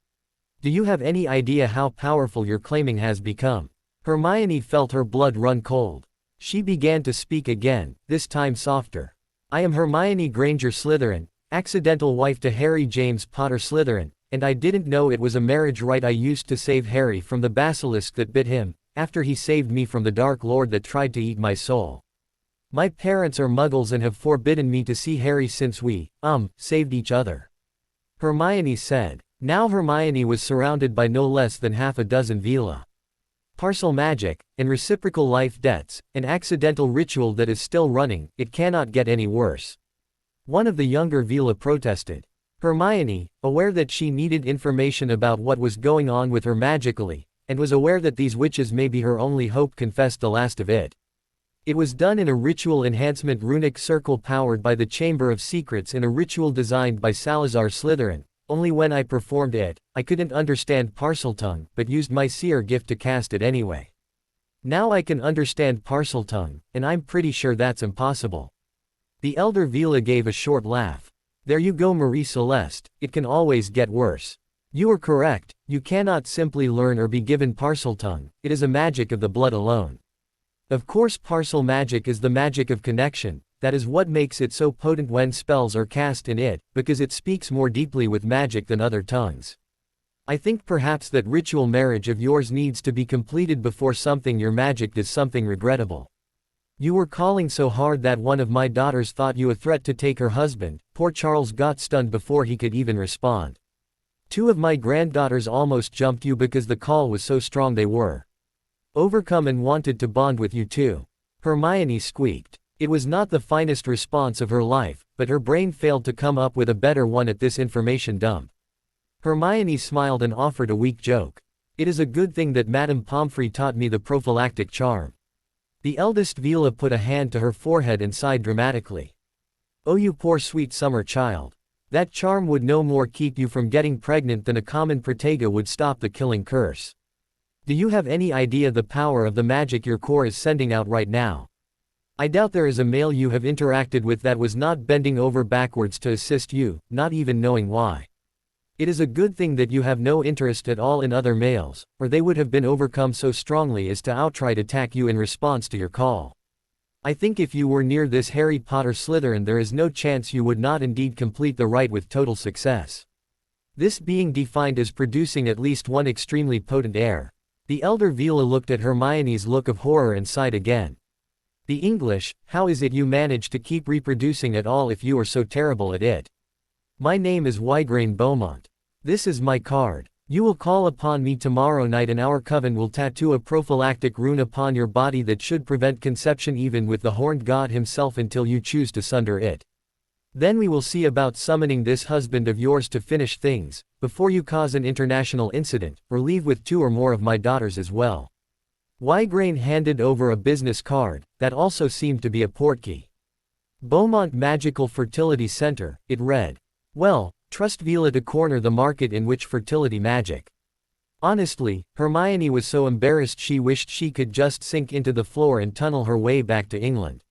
Do you have any idea how powerful your claiming has become? Hermione felt her blood run cold. She began to speak again, this time softer. I am Hermione Granger Slytherin, accidental wife to Harry James Potter Slytherin, and I didn't know it was a marriage rite I used to save Harry from the basilisk that bit him, after he saved me from the Dark Lord that tried to eat my soul. My parents are muggles and have forbidden me to see Harry since we, saved each other. Hermione said. Now Hermione was surrounded by no less than half a dozen Vila. Parcel magic, and reciprocal life debts, an accidental ritual that is still running, it cannot get any worse. One of the younger Vila protested. Hermione, aware that she needed information about what was going on with her magically, and was aware that these witches may be her only hope, confessed the last of it. It was done in a ritual enhancement runic circle powered by the Chamber of Secrets in a ritual designed by Salazar Slytherin. Only when I performed it, I couldn't understand Parseltongue, but used my seer gift to cast it anyway. Now I can understand Parseltongue, and I'm pretty sure that's impossible. The elder Vila gave a short laugh. There you go, Marie Celeste, it can always get worse. You are correct, you cannot simply learn or be given Parseltongue, it is a magic of the blood alone. Of course parcel magic is the magic of connection. That is what makes it so potent when spells are cast in it, because it speaks more deeply with magic than other tongues. I think perhaps that ritual marriage of yours needs to be completed before something your magic does something regrettable. You were calling so hard that one of my daughters thought you a threat to take her husband. Poor Charles got stunned before he could even respond. Two of my granddaughters almost jumped you because the call was so strong they were overcome and wanted to bond with you too. Hermione squeaked. It was not the finest response of her life, but her brain failed to come up with a better one at this information dump. Hermione smiled and offered a weak joke. It is a good thing that Madame Pomfrey taught me the prophylactic charm. The eldest Vila put a hand to her forehead and sighed dramatically. Oh, you poor sweet summer child. That charm would no more keep you from getting pregnant than a common protega would stop the killing curse. Do you have any idea the power of the magic your core is sending out right now? I doubt there is a male you have interacted with that was not bending over backwards to assist you, not even knowing why. It is a good thing that you have no interest at all in other males, or they would have been overcome so strongly as to outright attack you in response to your call. I think if you were near this Harry Potter Slytherin there is no chance you would not indeed complete the rite with total success. This being defined as producing at least one extremely potent heir. The elder Vila looked at Hermione's look of horror and sighed again. The English, how is it you manage to keep reproducing at all if you are so terrible at it? My name is Wygrain Beaumont. This is my card. You will call upon me tomorrow night and our coven will tattoo a prophylactic rune upon your body that should prevent conception even with the horned god himself until you choose to sunder it. Then we will see about summoning this husband of yours to finish things, before you cause an international incident, or leave with two or more of my daughters as well. Wygrain handed over a business card, that also seemed to be a portkey. Beaumont Magical Fertility Center, it read. Well, trust Vila to corner the market in which fertility magic. Honestly, Hermione was so embarrassed she wished she could just sink into the floor and tunnel her way back to England.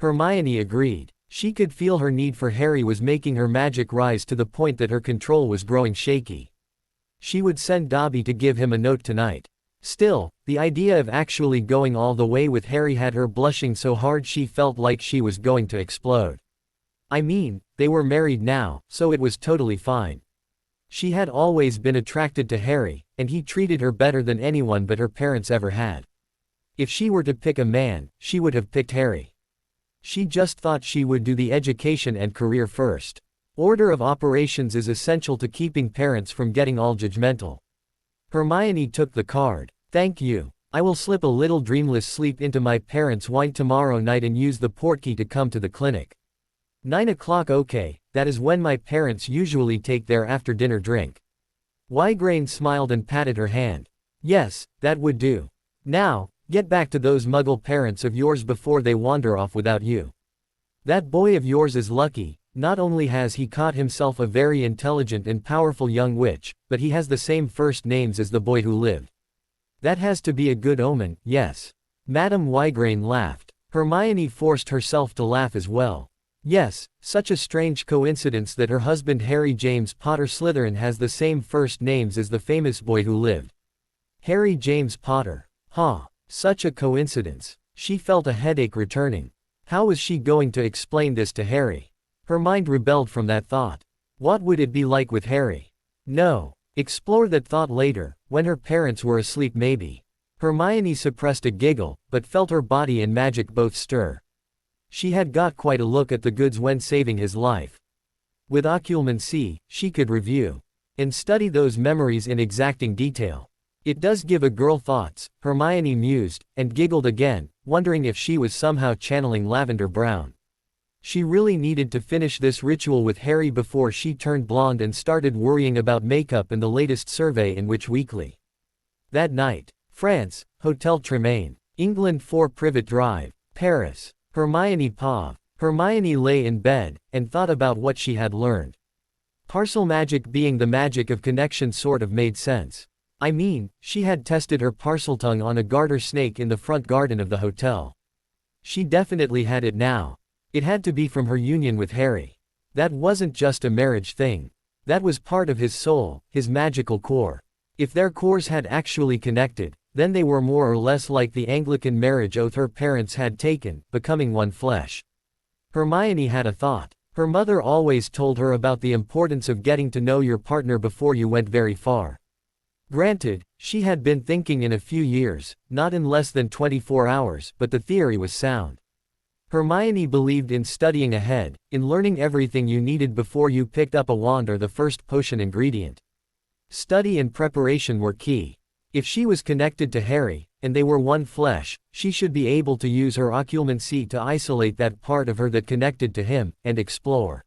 Hermione agreed. She could feel her need for Harry was making her magic rise to the point that her control was growing shaky. She would send Dobby to give him a note tonight. Still, the idea of actually going all the way with Harry had her blushing so hard she felt like she was going to explode. I mean, they were married now, so it was totally fine. She had always been attracted to Harry, and he treated her better than anyone but her parents ever had. If she were to pick a man, she would have picked Harry. She just thought she would do the education and career first. Order of operations is essential to keeping parents from getting all judgmental. Hermione took the card. Thank you. I will slip a little dreamless sleep into my parents' wine tomorrow night and use the portkey to come to the clinic. 9 o'clock. Okay, that is when my parents usually take their after-dinner drink. Wygrain smiled and patted her hand. Yes, that would do. Now, get back to those muggle parents of yours before they wander off without you. That boy of yours is lucky. Not only has he caught himself a very intelligent and powerful young witch, but he has the same first names as the boy who lived. That has to be a good omen, yes. Madame Wygrain laughed. Hermione forced herself to laugh as well. Yes, such a strange coincidence that her husband Harry James Potter Slytherin has the same first names as the famous boy who lived. Harry James Potter. Such a coincidence. She felt a headache returning. How was she going to explain this to Harry? Her mind rebelled from that thought. What would it be like with Harry? No. Explore that thought later, when her parents were asleep maybe. Hermione suppressed a giggle, but felt her body and magic both stir. She had got quite a look at the goods when saving his life. With occlumency, she could review and study those memories in exacting detail. It does give a girl thoughts, Hermione mused, and giggled again, wondering if she was somehow channeling Lavender Brown. She really needed to finish this ritual with Harry before she turned blonde and started worrying about makeup and the latest survey in Witch Weekly. That night, France, Hotel Tremaine, England 4 Privet Drive, Paris. Hermione lay in bed, and thought about what she had learned. Parcel magic being the magic of connection sort of made sense. I mean, she had tested her parseltongue on a garter snake in the front garden of the hotel. She definitely had it now. It had to be from her union with Harry. That wasn't just a marriage thing. That was part of his soul, his magical core. If their cores had actually connected, then they were more or less like the Anglican marriage oath her parents had taken, becoming one flesh. Hermione had a thought. Her mother always told her about the importance of getting to know your partner before you went very far. Granted, she had been thinking in a few years, not in less than 24 hours, but the theory was sound. Hermione believed in studying ahead, in learning everything you needed before you picked up a wand or the first potion ingredient. Study and preparation were key. If she was connected to Harry, and they were one flesh, she should be able to use her occlumency to isolate that part of her that connected to him, and explore.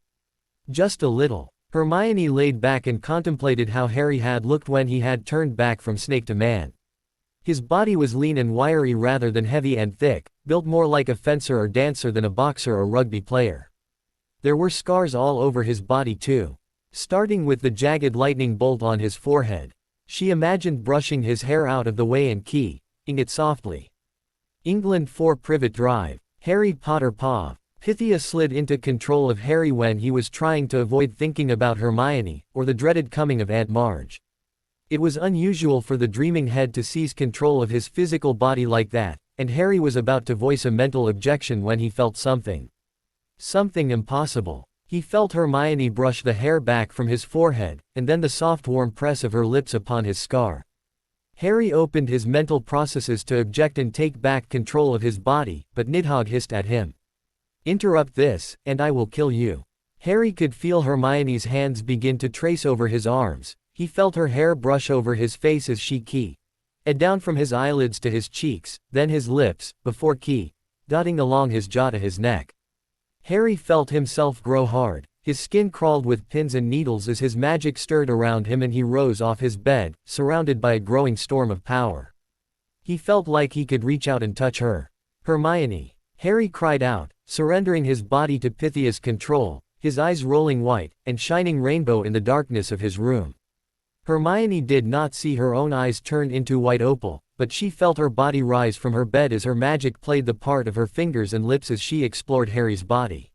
Just a little. Hermione laid back and contemplated how Harry had looked when he had turned back from snake to man. His body was lean and wiry rather than heavy and thick, built more like a fencer or dancer than a boxer or rugby player. There were scars all over his body too. Starting with the jagged lightning bolt on his forehead. She imagined brushing his hair out of the way and keying it softly. England 4 Privet Drive, Harry Potter Paw. Pythia slid into control of Harry when he was trying to avoid thinking about Hermione, or the dreaded coming of Aunt Marge. It was unusual for the dreaming head to seize control of his physical body like that, and Harry was about to voice a mental objection when he felt something. Something impossible. He felt Hermione brush the hair back from his forehead, and then the soft warm press of her lips upon his scar. Harry opened his mental processes to object and take back control of his body, but Nidhogg hissed at him. "Interrupt this, and I will kill you." Harry could feel Hermione's hands begin to trace over his arms. He felt her hair brush over his face as she keyed down from his eyelids to his cheeks, then his lips, before dotting along his jaw to his neck. Harry felt himself grow hard. His skin crawled with pins and needles as his magic stirred around him and he rose off his bed, surrounded by a growing storm of power. He felt like he could reach out and touch her. "Hermione!" Harry cried out, surrendering his body to Pythia's control, his eyes rolling white and shining rainbow in the darkness of his room. Hermione did not see her own eyes turn into white opal, but but she felt her body rise from her bed as her magic played the part of her fingers and lips as she explored Harry's body.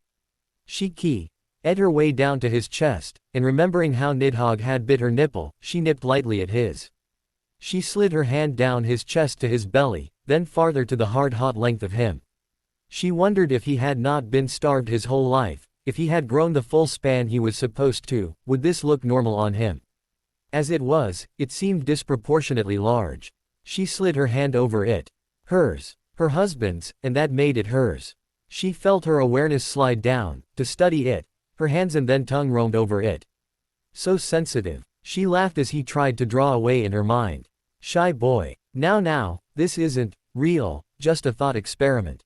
She ed her way down to his chest, and remembering how Nidhogg had bit her nipple, she nipped lightly at his. She slid her hand down his chest to his belly, then farther to the hard-hot length of him. She wondered if he had not been starved his whole life, if he had grown the full span he was supposed to, would this look normal on him? As it was, it seemed disproportionately large. She slid her hand over it. Hers. Her husband's, and that made it hers. She felt her awareness slide down, to study it. Her hands and then tongue roamed over it. So sensitive. She laughed as he tried to draw away in her mind. Shy boy. Now, this isn't real, just a thought experiment.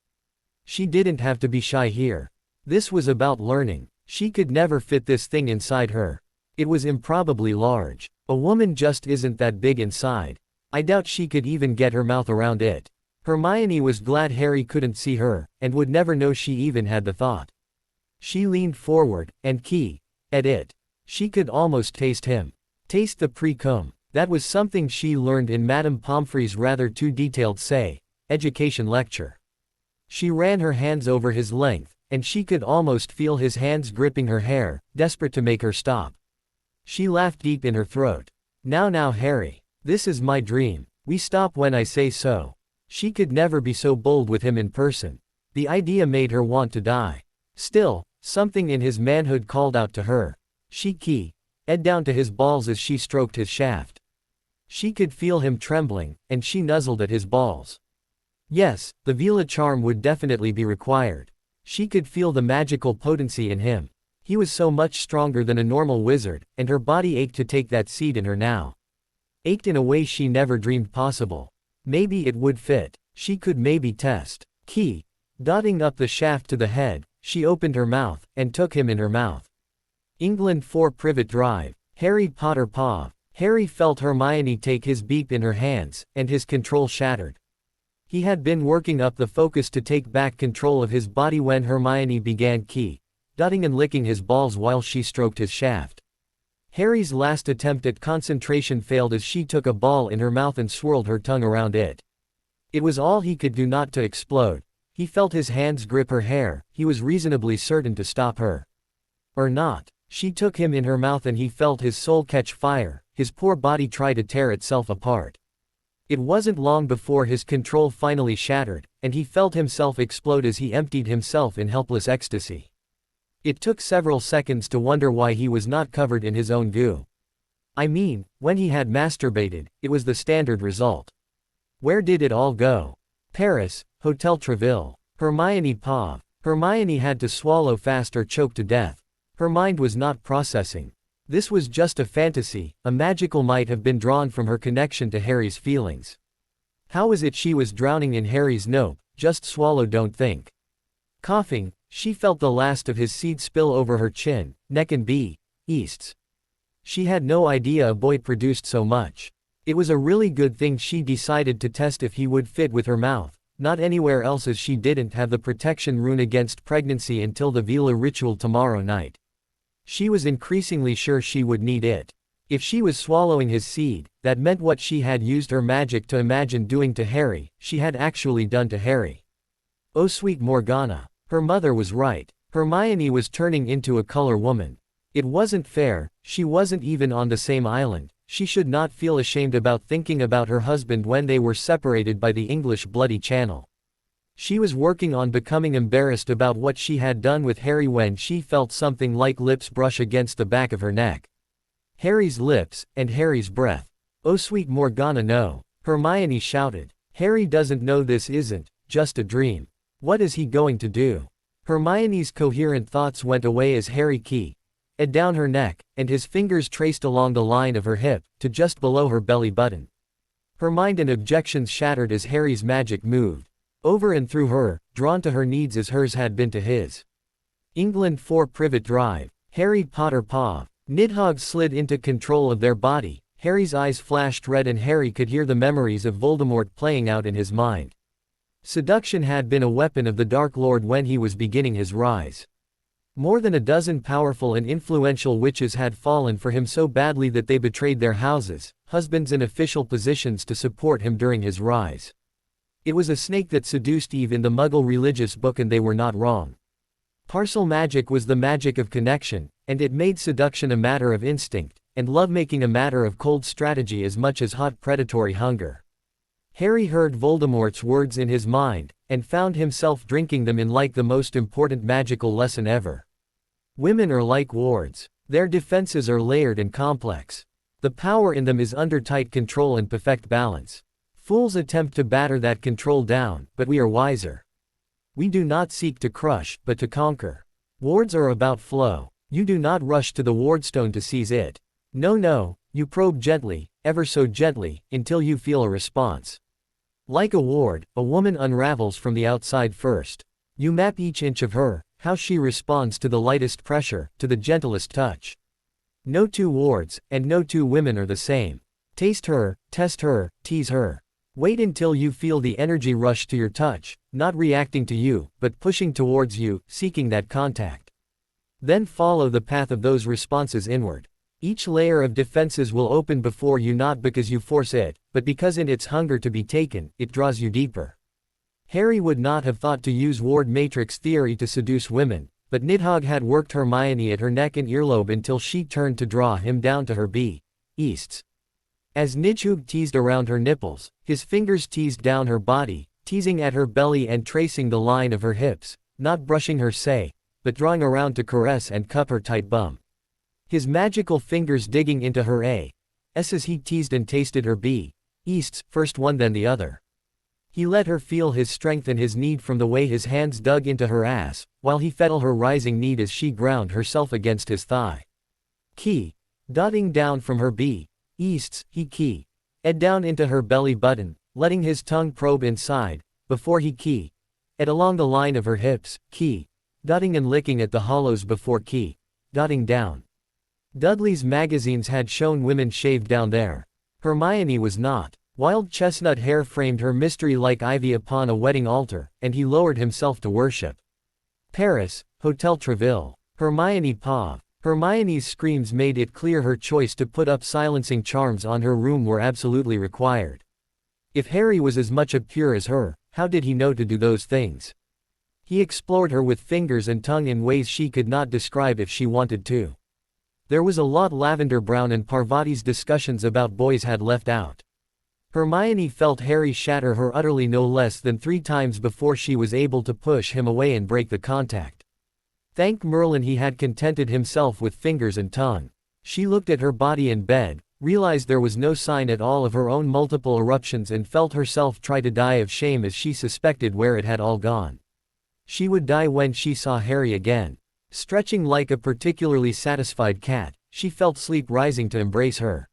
She didn't have to be shy here. This was about learning. She could never fit this thing inside her. It was improbably large. A woman just isn't that big inside. I doubt she could even get her mouth around it. Hermione was glad Harry couldn't see her, and would never know she even had the thought. She leaned forward, and ed it. She could almost taste him. Taste the pre-cum. That was something she learned in Madame Pomfrey's rather too detailed education lecture. She ran her hands over his length, and she could almost feel his hands gripping her hair, desperate to make her stop. She laughed deep in her throat. Now Harry. This is my dream. We stop when I say so. She could never be so bold with him in person. The idea made her want to die. Still, something in his manhood called out to her. She ed down to his balls as she stroked his shaft. She could feel him trembling, and she nuzzled at his balls. Yes, the Vila charm would definitely be required. She could feel the magical potency in him. He was so much stronger than a normal wizard, and her body ached to take that seed in her now. Ached in a way she never dreamed possible. Maybe it would fit. She could maybe test. Dotting up the shaft to the head, she opened her mouth, and took him in her mouth. England 4 Privet Drive. Harry Potter paw. Harry felt Hermione take his beak in her hands, and his control shattered. He had been working up the focus to take back control of his body when Hermione began dotting and licking his balls while she stroked his shaft. Harry's last attempt at concentration failed as she took a ball in her mouth and swirled her tongue around it. It was all he could do not to explode. He felt his hands grip her hair, he was reasonably certain to stop her. Or not. She took him in her mouth and he felt his soul catch fire, his poor body try to tear itself apart. It wasn't long before his control finally shattered, and he felt himself explode as he emptied himself in helpless ecstasy. It took several seconds to wonder why he was not covered in his own goo. I mean, when he had masturbated, it was the standard result. Where did it all go? Paris, Hotel Treville. Hermione paw. Hermione had to swallow fast or choke to death. Her mind was not processing. This was just a fantasy, a magical might have been drawn from her connection to Harry's feelings. How was it she was drowning in Harry's nope, just swallow don't think. Coughing, she felt the last of his seed spill over her chin, neck and easts. She had no idea a boy produced so much. It was a really good thing she decided to test if he would fit with her mouth, not anywhere else as she didn't have the protection rune against pregnancy until the Vila ritual tomorrow night. She was increasingly sure she would need it. If she was swallowing his seed, that meant what she had used her magic to imagine doing to Harry, she had actually done to Harry. Oh sweet Morgana. Her mother was right. Hermione was turning into a color woman. It wasn't fair, she wasn't even on the same island, she should not feel ashamed about thinking about her husband when they were separated by the English Bloody Channel. She was working on becoming embarrassed about what she had done with Harry when she felt something like lips brush against the back of her neck. Harry's lips, and Harry's breath. Oh sweet Morgana no. Hermione shouted. Harry doesn't know this isn't just a dream. What is he going to do? Hermione's coherent thoughts went away as Harry ed down her neck, and his fingers traced along the line of her hip, to just below her belly button. Her mind and objections shattered as Harry's magic moved. Over and through her, drawn to her needs as hers had been to his. England 4 Privet Drive. Harry Potter paw. Nidhogg slid into control of their body. Harry's eyes flashed red and Harry could hear the memories of Voldemort playing out in his mind. Seduction had been a weapon of the Dark Lord when he was beginning his rise. More than a dozen powerful and influential witches had fallen for him so badly that they betrayed their houses, husbands and official positions to support him during his rise. It was a snake that seduced Eve in the Muggle religious book, and they were not wrong. Parcel magic was the magic of connection, and it made seduction a matter of instinct, and lovemaking a matter of cold strategy as much as hot predatory hunger. Harry heard Voldemort's words in his mind, and found himself drinking them in like the most important magical lesson ever. Women are like wards. Their defenses are layered and complex. The power in them is under tight control and perfect balance. Fools attempt to batter that control down, but we are wiser. We do not seek to crush, but to conquer. Wards are about flow. You do not rush to the wardstone to seize it. No, you probe gently, ever so gently, until you feel a response. Like a ward, a woman unravels from the outside first. You map each inch of her, how she responds to the lightest pressure, to the gentlest touch. No two wards, and no two women are the same. Taste her, test her, tease her. Wait until you feel the energy rush to your touch, not reacting to you, but pushing towards you, seeking that contact. Then follow the path of those responses inward. Each layer of defenses will open before you not because you force it, but because in its hunger to be taken, it draws you deeper. Harry would not have thought to use ward matrix theory to seduce women, but Nidhogg had worked Hermione at her neck and earlobe until she turned to draw him down to her beasts. As Nidhogg teased around her nipples, his fingers teased down her body, teasing at her belly and tracing the line of her hips, not brushing her but drawing around to caress and cup her tight bum. His magical fingers digging into her as he teased and tasted her beasts, first one then the other. He let her feel his strength and his need from the way his hands dug into her ass, while he felt her rising need as she ground herself against his thigh. Dotting down from her beasts, he ed down into her belly button, letting his tongue probe inside, before he ed along the line of her hips, dotting and licking at the hollows before dotting down. Dudley's magazines had shown women shaved down there. Hermione was not. Wild chestnut hair framed her mystery like ivy upon a wedding altar, and he lowered himself to worship. Paris, Hotel Treville. Hermione Pav. Hermione's screams made it clear her choice to put up silencing charms on her room were absolutely required. If Harry was as much a pure as her, how did he know to do those things? He explored her with fingers and tongue in ways she could not describe if she wanted to. There was a lot Lavender Brown and Parvati's discussions about boys had left out. Hermione felt Harry shatter her utterly no less than 3 times before she was able to push him away and break the contact. Thank Merlin he had contented himself with fingers and tongue. She looked at her body in bed, realized there was no sign at all of her own multiple eruptions, and felt herself try to die of shame as she suspected where it had all gone. She would die when she saw Harry again. Stretching like a particularly satisfied cat, she felt sleep rising to embrace her.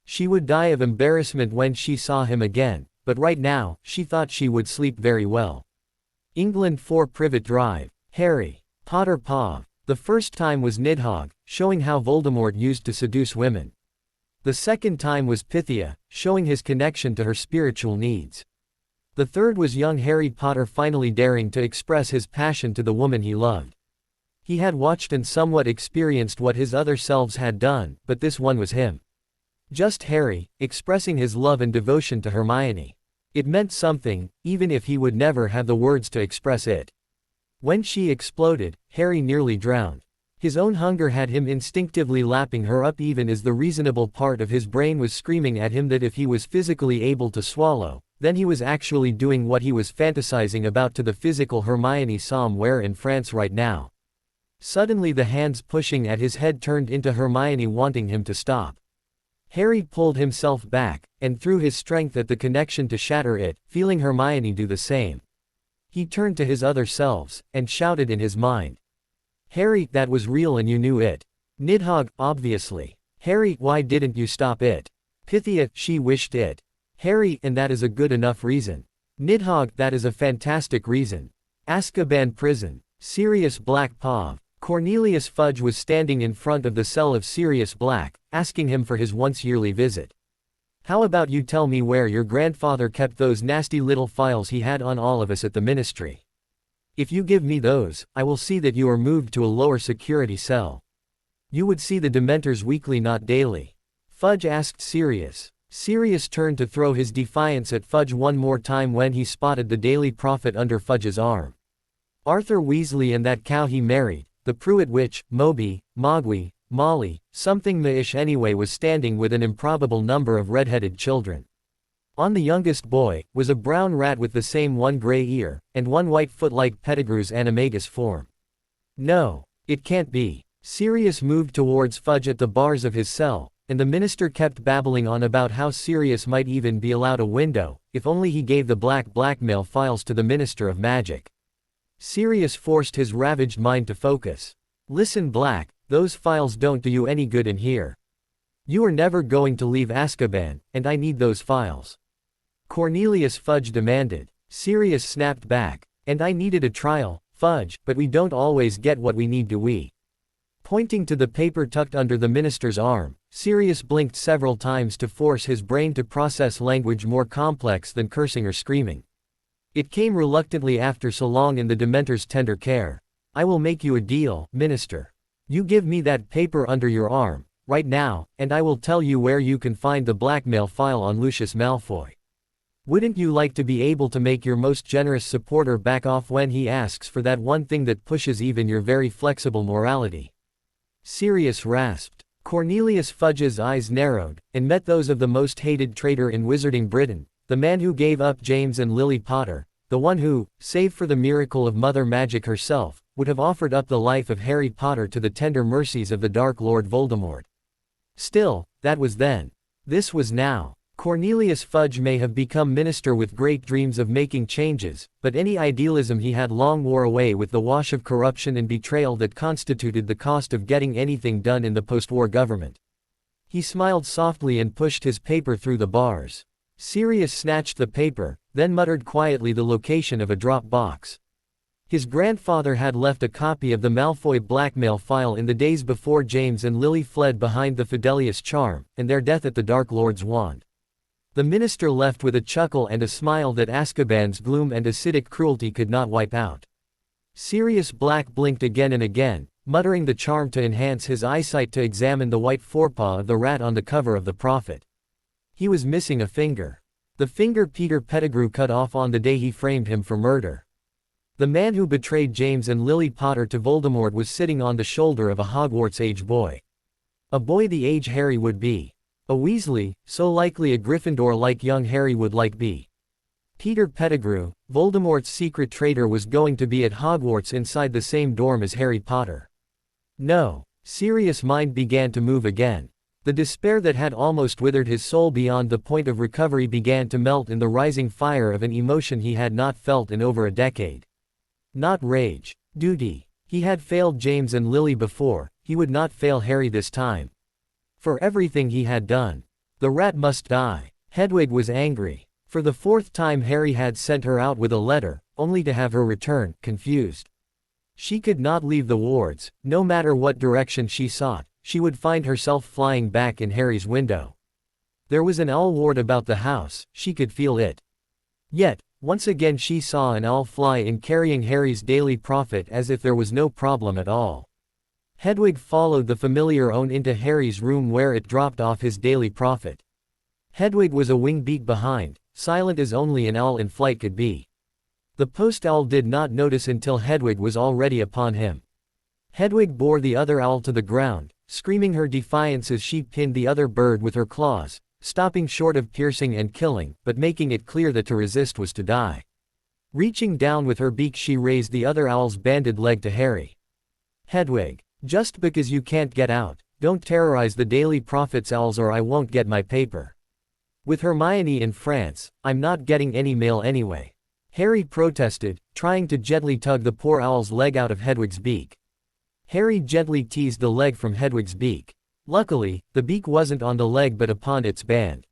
She would die of embarrassment when she saw him again, but right now, she thought she would sleep very well. England 4 Privet Drive. Harry Potter Pav. The first time was Nidhogg, showing how Voldemort used to seduce women. The second time was Pythia, showing his connection to her spiritual needs. The third was young Harry Potter finally daring to express his passion to the woman he loved. He had watched and somewhat experienced what his other selves had done, but this one was him. Just Harry, expressing his love and devotion to Hermione. It meant something, even if he would never have the words to express it. When she exploded, Harry nearly drowned. His own hunger had him instinctively lapping her up, even as the reasonable part of his brain was screaming at him that if he was physically able to swallow, then he was actually doing what he was fantasizing about to the physical Hermione somewhere in France right now. Suddenly the hands pushing at his head turned into Hermione wanting him to stop. Harry pulled himself back, and threw his strength at the connection to shatter it, feeling Hermione do the same. He turned to his other selves, and shouted in his mind. Harry, that was real and you knew it. Nidhogg, obviously. Harry, why didn't you stop it? Pythia, she wished it. Harry, and that is a good enough reason. Nidhogg, that is a fantastic reason. Azkaban prison. Sirius Black Pav. Cornelius Fudge was standing in front of the cell of Sirius Black, asking him for his once-yearly visit. How about you tell me where your grandfather kept those nasty little files he had on all of us at the ministry? If you give me those, I will see that you are moved to a lower security cell. You would see the Dementors weekly, not daily. Fudge asked Sirius. Sirius turned to throw his defiance at Fudge one more time when he spotted the Daily Prophet under Fudge's arm. Arthur Weasley and that cow he married, the Pruitt witch, Moby, Mogwai, Molly, something Mish anyway, was standing with an improbable number of red-headed children. On the youngest boy, was a brown rat with the same one gray ear, and one white foot like Pettigrew's animagus form. No, it can't be. Sirius moved towards Fudge at the bars of his cell, and the minister kept babbling on about how Sirius might even be allowed a window, if only he gave the blackmail files to the Minister of Magic. Sirius forced his ravaged mind to focus. Listen, Black, those files don't do you any good in here. You are never going to leave Azkaban, and I need those files. Cornelius Fudge demanded. Sirius snapped back. And I needed a trial, Fudge, but we don't always get what we need, do we? Pointing to the paper tucked under the minister's arm, Sirius blinked several times to force his brain to process language more complex than cursing or screaming. It came reluctantly after so long in the Dementor's tender care. I will make you a deal, Minister. You give me that paper under your arm, right now, and I will tell you where you can find the blackmail file on Lucius Malfoy. Wouldn't you like to be able to make your most generous supporter back off when he asks for that one thing that pushes even your very flexible morality? Sirius rasped. Cornelius Fudge's eyes narrowed, and met those of the most hated traitor in Wizarding Britain, the man who gave up James and Lily Potter, the one who, save for the miracle of Mother Magic herself, would have offered up the life of Harry Potter to the tender mercies of the Dark Lord Voldemort. Still, that was then. This was now. Cornelius Fudge may have become minister with great dreams of making changes, but any idealism he had long wore away with the wash of corruption and betrayal that constituted the cost of getting anything done in the post-war government. He smiled softly and pushed his paper through the bars. Sirius snatched the paper, then muttered quietly the location of a drop box. His grandfather had left a copy of the Malfoy blackmail file in the days before James and Lily fled behind the Fidelius charm, and their death at the Dark Lord's wand. The minister left with a chuckle and a smile that Azkaban's gloom and acidic cruelty could not wipe out. Sirius Black blinked again and again, muttering the charm to enhance his eyesight to examine the white forepaw of the rat on the cover of the Prophet. He was missing a finger. The finger Peter Pettigrew cut off on the day he framed him for murder. The man who betrayed James and Lily Potter to Voldemort was sitting on the shoulder of a Hogwarts-age boy. A boy the age Harry would be. A Weasley, so likely a Gryffindor like young Harry would be. Peter Pettigrew, Voldemort's secret traitor, was going to be at Hogwarts inside the same dorm as Harry Potter. No. Sirius' mind began to move again. The despair that had almost withered his soul beyond the point of recovery began to melt in the rising fire of an emotion he had not felt in over a decade. Not rage. Duty. He had failed James and Lily before, he would not fail Harry this time. For everything he had done. The rat must die. Hedwig was angry. For the fourth time Harry had sent her out with a letter, only to have her return, confused. She could not leave the wards, no matter what direction she sought. She would find herself flying back in Harry's window. There was an owl ward about the house, she could feel it. Yet, once again she saw an owl fly in carrying Harry's Daily Prophet as if there was no problem at all. Hedwig followed the familiar own into Harry's room where it dropped off his Daily Prophet. Hedwig was a wing beat behind, silent as only an owl in flight could be. The post owl did not notice until Hedwig was already upon him. Hedwig bore the other owl to the ground, screaming her defiance as she pinned the other bird with her claws, stopping short of piercing and killing, but making it clear that to resist was to die. Reaching down with her beak she raised the other owl's banded leg to Harry. Hedwig, just because you can't get out, don't terrorize the Daily Prophet's owls or I won't get my paper. With Hermione in France, I'm not getting any mail anyway. Harry protested, trying to gently tug the poor owl's leg out of Hedwig's beak. Harry gently teased the leg from Hedwig's beak. Luckily, the beak wasn't on the leg but upon its band.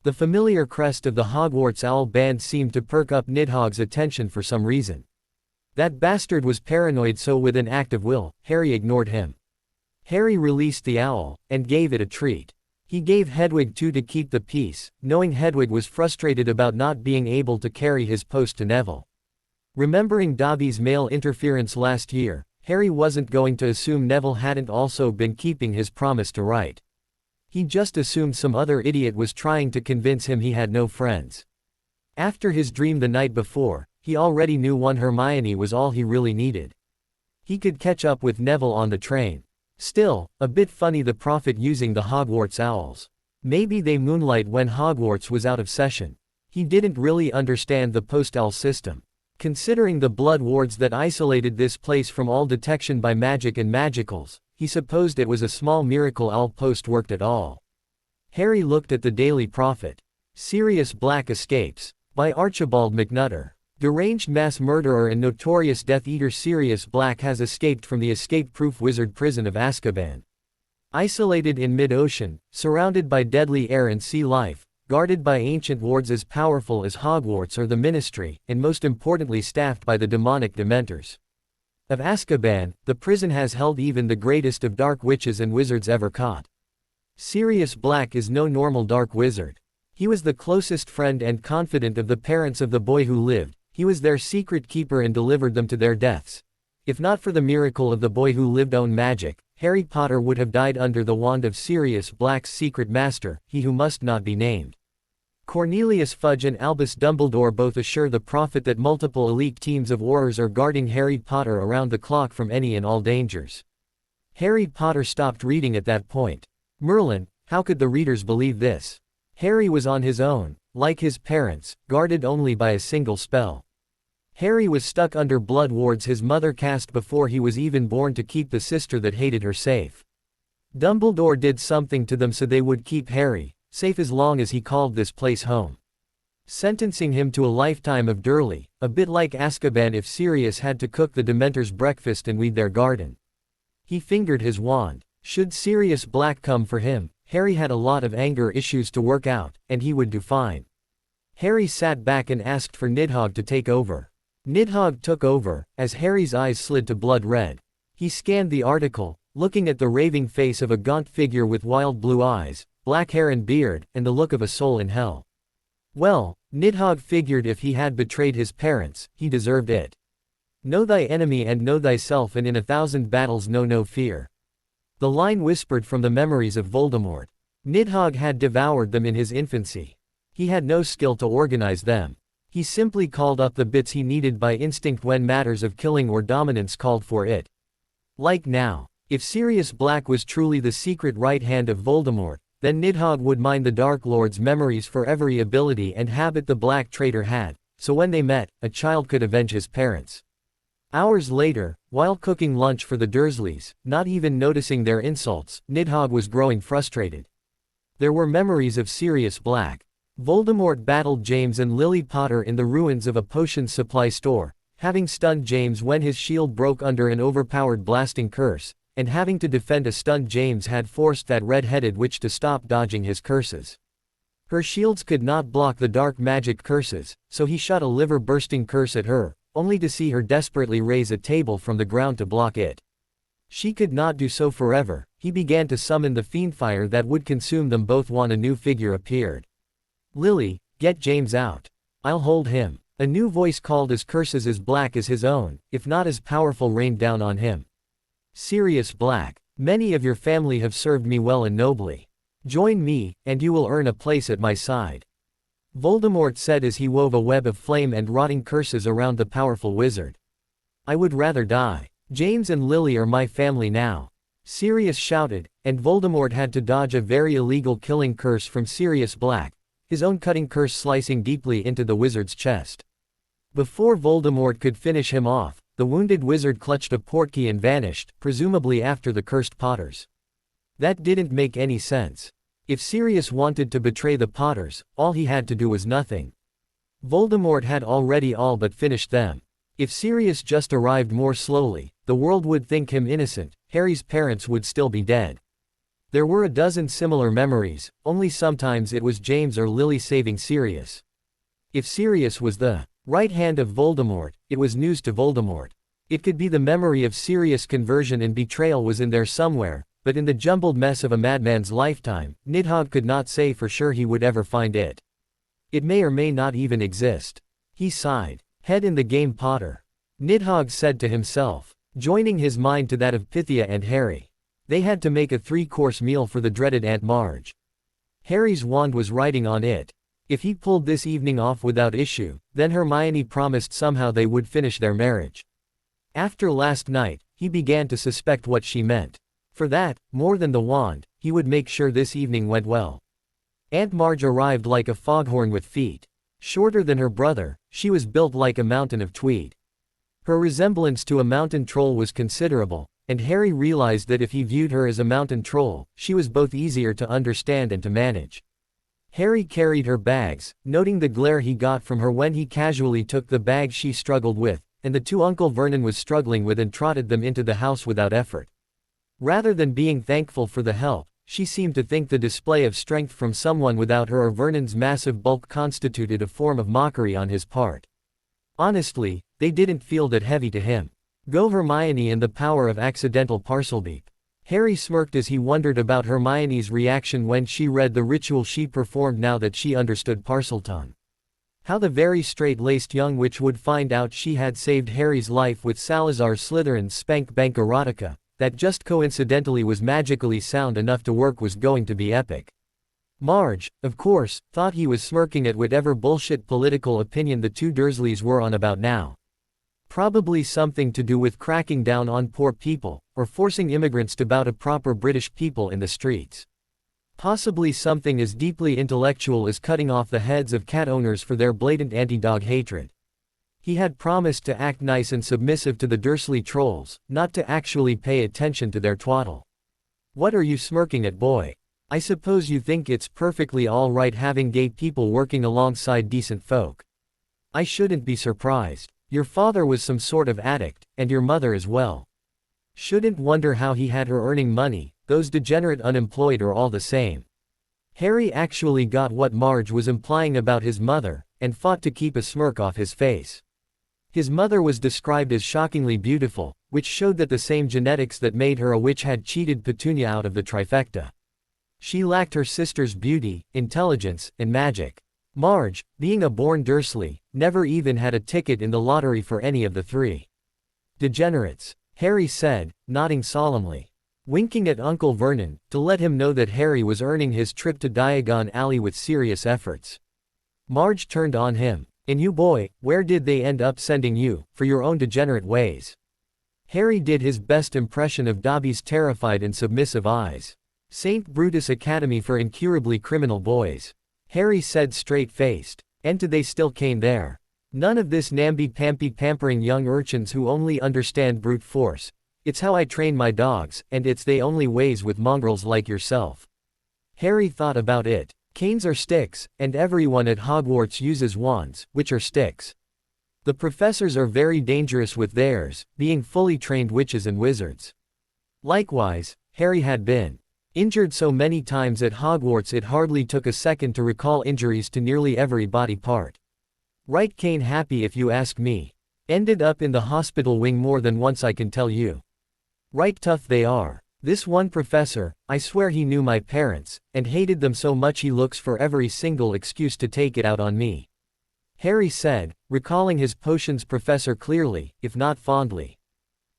The familiar crest of the Hogwarts owl band seemed to perk up Nidhogg's attention for some reason. That bastard was paranoid, so with an act of will, Harry ignored him. Harry released the owl, and gave it a treat. He gave Hedwig two to keep the peace, knowing Hedwig was frustrated about not being able to carry his post to Neville. Remembering Dobby's mail interference last year, Harry wasn't going to assume Neville hadn't also been keeping his promise to write. He just assumed some other idiot was trying to convince him he had no friends. After his dream the night before, he already knew one Hermione was all he really needed. He could catch up with Neville on the train. Still, a bit funny the prophet using the Hogwarts owls. Maybe they moonlight when Hogwarts was out of session. He didn't really understand the post-owl system. Considering the blood wards that isolated this place from all detection by magic and magicals, he supposed it was a small miracle owl post worked at all. Harry looked at the Daily Prophet. Sirius Black escapes. By Archibald McNutter. Deranged mass murderer and notorious Death Eater Sirius Black has escaped from the escape-proof wizard prison of Azkaban. Isolated in mid-ocean, surrounded by deadly air and sea life, guarded by ancient wards as powerful as Hogwarts or the Ministry, and most importantly staffed by the demonic Dementors of Azkaban, the prison has held even the greatest of dark witches and wizards ever caught. Sirius Black is no normal dark wizard. He was the closest friend and confidant of the parents of the boy who lived. He was their secret keeper and delivered them to their deaths. If not for the miracle of the boy who lived own magic, Harry Potter would have died under the wand of Sirius Black's secret master, he who must not be named. Cornelius Fudge and Albus Dumbledore both assure the prophet that multiple elite teams of Aurors are guarding Harry Potter around the clock from any and all dangers. Harry Potter stopped reading at that point. Merlin, how could the readers believe this? Harry was on his own, like his parents, guarded only by a single spell. Harry was stuck under blood wards his mother cast before he was even born to keep the sister that hated her safe. Dumbledore did something to them so they would keep Harry safe as long as he called this place home. Sentencing him to a lifetime of Durley, a bit like Azkaban if Sirius had to cook the Dementors breakfast and weed their garden. He fingered his wand. Should Sirius Black come for him, Harry had a lot of anger issues to work out, and he would do fine. Harry sat back and asked for Nidhogg to take over. Nidhogg took over, as Harry's eyes slid to blood red. He scanned the article, looking at the raving face of a gaunt figure with wild blue eyes, black hair and beard, and the look of a soul in hell. Well, Nidhogg figured if he had betrayed his parents, he deserved it. Know thy enemy and know thyself, and in 1,000 battles know no fear. The line whispered from the memories of Voldemort. Nidhogg had devoured them in his infancy. He had no skill to organize them. He simply called up the bits he needed by instinct when matters of killing or dominance called for it. Like now, if Sirius Black was truly the secret right hand of Voldemort, then Nidhogg would mine the Dark Lord's memories for every ability and habit the Black Traitor had, so when they met, a child could avenge his parents. Hours later, while cooking lunch for the Dursleys, not even noticing their insults, Nidhogg was growing frustrated. There were memories of Sirius Black. Voldemort battled James and Lily Potter in the ruins of a potion supply store, having stunned James when his shield broke under an overpowered blasting curse, and having to defend a stunned James had forced that red-headed witch to stop dodging his curses. Her shields could not block the dark magic curses, so he shot a liver-bursting curse at her, only to see her desperately raise a table from the ground to block it. She could not do so forever. He began to summon the fiendfire that would consume them both when a new figure appeared. Lily, get James out. I'll hold him. A new voice called as curses as black as his own, if not as powerful, rained down on him. Sirius Black, many of your family have served me well and nobly. Join me, and you will earn a place at my side. Voldemort said as he wove a web of flame and rotting curses around the powerful wizard. I would rather die. James and Lily are my family now. Sirius shouted, and Voldemort had to dodge a very illegal killing curse from Sirius Black, his own cutting curse slicing deeply into the wizard's chest. Before Voldemort could finish him off, the wounded wizard clutched a portkey and vanished, presumably after the cursed Potters. That didn't make any sense. If Sirius wanted to betray the Potters, all he had to do was nothing. Voldemort had already all but finished them. If Sirius just arrived more slowly, the world would think him innocent. Harry's parents would still be dead. There were a dozen similar memories, only sometimes it was James or Lily saving Sirius. If Sirius was the right hand of Voldemort, it was news to Voldemort. It could be the memory of Sirius' conversion and betrayal was in there somewhere, but in the jumbled mess of a madman's lifetime, Nidhogg could not say for sure he would ever find it. It may or may not even exist. He sighed. Head in the game, Potter. Nidhogg said to himself, joining his mind to that of Pythia and Harry. They had to make a 3-course meal for the dreaded Aunt Marge. Harry's wand was writing on it. If he pulled this evening off without issue, then Hermione promised somehow they would finish their marriage. After last night, he began to suspect what she meant. For that, more than the wand, he would make sure this evening went well. Aunt Marge arrived like a foghorn with feet. Shorter than her brother, she was built like a mountain of tweed. Her resemblance to a mountain troll was considerable, and Harry realized that if he viewed her as a mountain troll, she was both easier to understand and to manage. Harry carried her bags, noting the glare he got from her when he casually took the bag she struggled with, and the 2 Uncle Vernon was struggling with, and trotted them into the house without effort. Rather than being thankful for the help, she seemed to think the display of strength from someone without her or Vernon's massive bulk constituted a form of mockery on his part. Honestly, they didn't feel that heavy to him. Go Hermione and the power of accidental parcelbeep. Harry smirked as he wondered about Hermione's reaction when she read the ritual she performed now that she understood Parseltongue. How the very straight-laced young witch would find out she had saved Harry's life with Salazar Slytherin's spank bank erotica, that just coincidentally was magically sound enough to work, was going to be epic. Marge, of course, thought he was smirking at whatever bullshit political opinion the 2 Dursleys were on about now. Probably something to do with cracking down on poor people, or forcing immigrants to bow to proper British people in the streets. Possibly something as deeply intellectual as cutting off the heads of cat owners for their blatant anti-dog hatred. He had promised to act nice and submissive to the Dursley trolls, not to actually pay attention to their twaddle. What are you smirking at, boy? I suppose you think it's perfectly all right having gay people working alongside decent folk. I shouldn't be surprised. Your father was some sort of addict, and your mother as well. Shouldn't wonder how he had her earning money. Those degenerate unemployed are all the same. Harry actually got what Marge was implying about his mother, and fought to keep a smirk off his face. His mother was described as shockingly beautiful, which showed that the same genetics that made her a witch had cheated Petunia out of the trifecta. She lacked her sister's beauty, intelligence, and magic. Marge, being a born Dursley, never even had a ticket in the lottery for any of the 3. Degenerates, Harry said, nodding solemnly. Winking at Uncle Vernon, to let him know that Harry was earning his trip to Diagon Alley with serious efforts. Marge turned on him. And you, boy, where did they end up sending you, for your own degenerate ways? Harry did his best impression of Dobby's terrified and submissive eyes. St. Brutus Academy for Incurably Criminal Boys. Harry said straight-faced. And they still came there. None of this namby-pamby pampering young urchins who only understand brute force. It's how I train my dogs, and it's they only ways with mongrels like yourself. Harry thought about it. Canes are sticks, and everyone at Hogwarts uses wands, which are sticks. The professors are very dangerous with theirs, being fully trained witches and wizards. Likewise, Harry had been injured so many times at Hogwarts it hardly took a second to recall injuries to nearly every body part. Right cane happy if you ask me. Ended up in the hospital wing more than once, I can tell you. Right tough they are. This one professor, I swear he knew my parents, and hated them so much he looks for every single excuse to take it out on me. Harry said, recalling his potions professor clearly, if not fondly.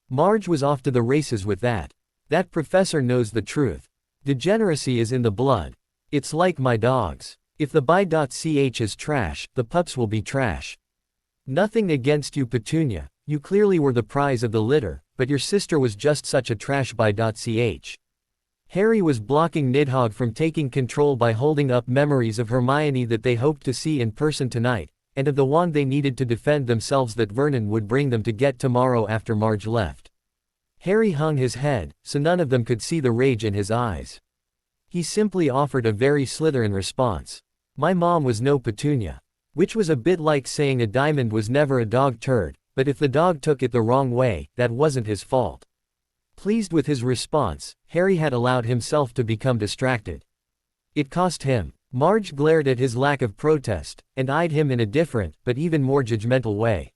Marge was off to the races with that. That professor knows the truth. Degeneracy is in the blood. It's like my dogs. If the bi.ch is trash, the pups will be trash. Nothing against you, Petunia, you clearly were the prize of the litter, but your sister was just such a trash bi.ch. Harry was blocking Nidhogg from taking control by holding up memories of Hermione that they hoped to see in person tonight, and of the wand they needed to defend themselves that Vernon would bring them to get tomorrow after Marge left. Harry hung his head, so none of them could see the rage in his eyes. He simply offered a very Slytherin response. My mom was no Petunia. Which was a bit like saying a diamond was never a dog turd, but if the dog took it the wrong way, that wasn't his fault. Pleased with his response, Harry had allowed himself to become distracted. It cost him. Marge glared at his lack of protest, and eyed him in a different, but even more judgmental way.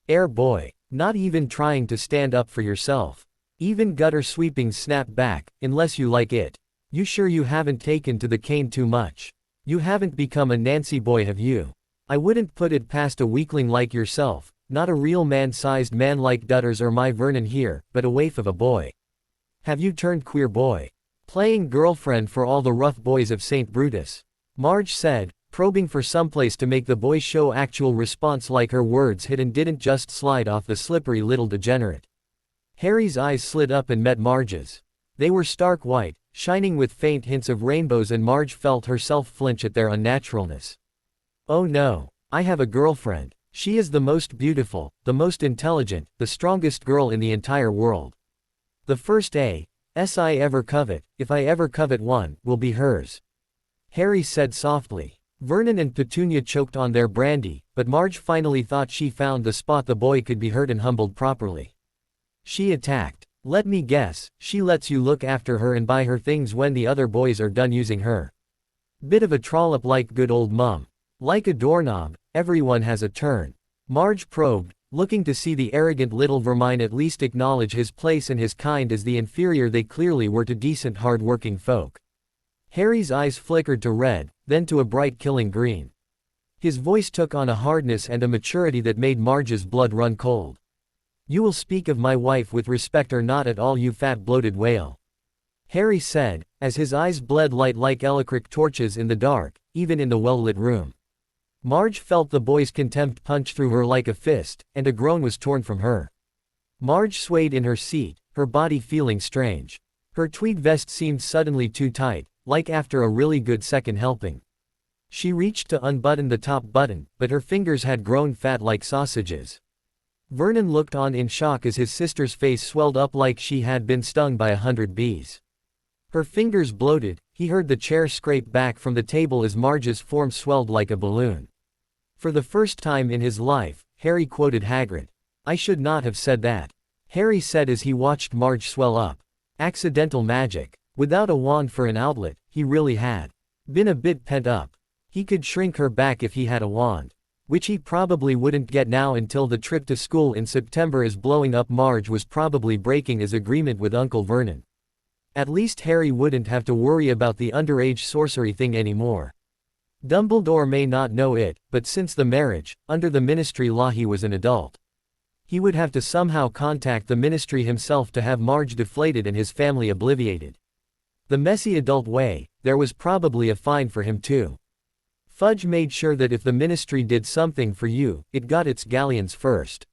Boy. Not even trying to stand up for yourself. Even gutter sweepings snap back, unless you like it. You sure you haven't taken to the cane too much? You haven't become a Nancy boy, have you? I wouldn't put it past a weakling like yourself, not a real man-sized man like Dutters or my Vernon here, but a waif of a boy. Have you turned queer boy? Playing girlfriend for all the rough boys of St. Brutus? Marge said, probing for someplace to make the boy show actual response like her words hit and didn't just slide off the slippery little degenerate. Harry's eyes slid up and met Marge's. They were stark white, shining with faint hints of rainbows, and Marge felt herself flinch at their unnaturalness. Oh no, I have a girlfriend. She is the most beautiful, the most intelligent, the strongest girl in the entire world. The first A.S. I ever covet, if I ever covet one, will be hers. Harry said softly. Vernon and Petunia choked on their brandy, but Marge finally thought she found the spot the boy could be hurt and humbled properly. She attacked. Let me guess, she lets you look after her and buy her things when the other boys are done using her. Bit of a trollop like good old mum. Like a doorknob, everyone has a turn. Marge probed, looking to see the arrogant little vermine at least acknowledge his place and his kind as the inferior they clearly were to decent hard-working folk. Harry's eyes flickered to red, then to a bright killing green. His voice took on a hardness and a maturity that made Marge's blood run cold. You will speak of my wife with respect or not at all, you fat bloated whale. Harry said, as his eyes bled light like electric torches in the dark, even in the well-lit room. Marge felt the boy's contempt punch through her like a fist, and a groan was torn from her. Marge swayed in her seat, her body feeling strange. Her tweed vest seemed suddenly too tight, like after a really good second helping. She reached to unbutton the top button, but her fingers had grown fat like sausages. Vernon looked on in shock as his sister's face swelled up like she had been stung by 100 bees. Her fingers bloated, he heard the chair scrape back from the table as Marge's form swelled like a balloon. For the first time in his life, Harry quoted Hagrid. I should not have said that. Harry said as he watched Marge swell up. Accidental magic. Without a wand for an outlet, he really had been a bit pent up. He could shrink her back if he had a wand. Which he probably wouldn't get now until the trip to school in September, as blowing up Marge was probably breaking his agreement with Uncle Vernon. At least Harry wouldn't have to worry about the underage sorcery thing anymore. Dumbledore may not know it, but since the marriage, under the Ministry law he was an adult. He would have to somehow contact the Ministry himself to have Marge deflated and his family obliviated. The messy adult way, there was probably a fine for him too. Fudge made sure that if the Ministry did something for you, it got its galleons first.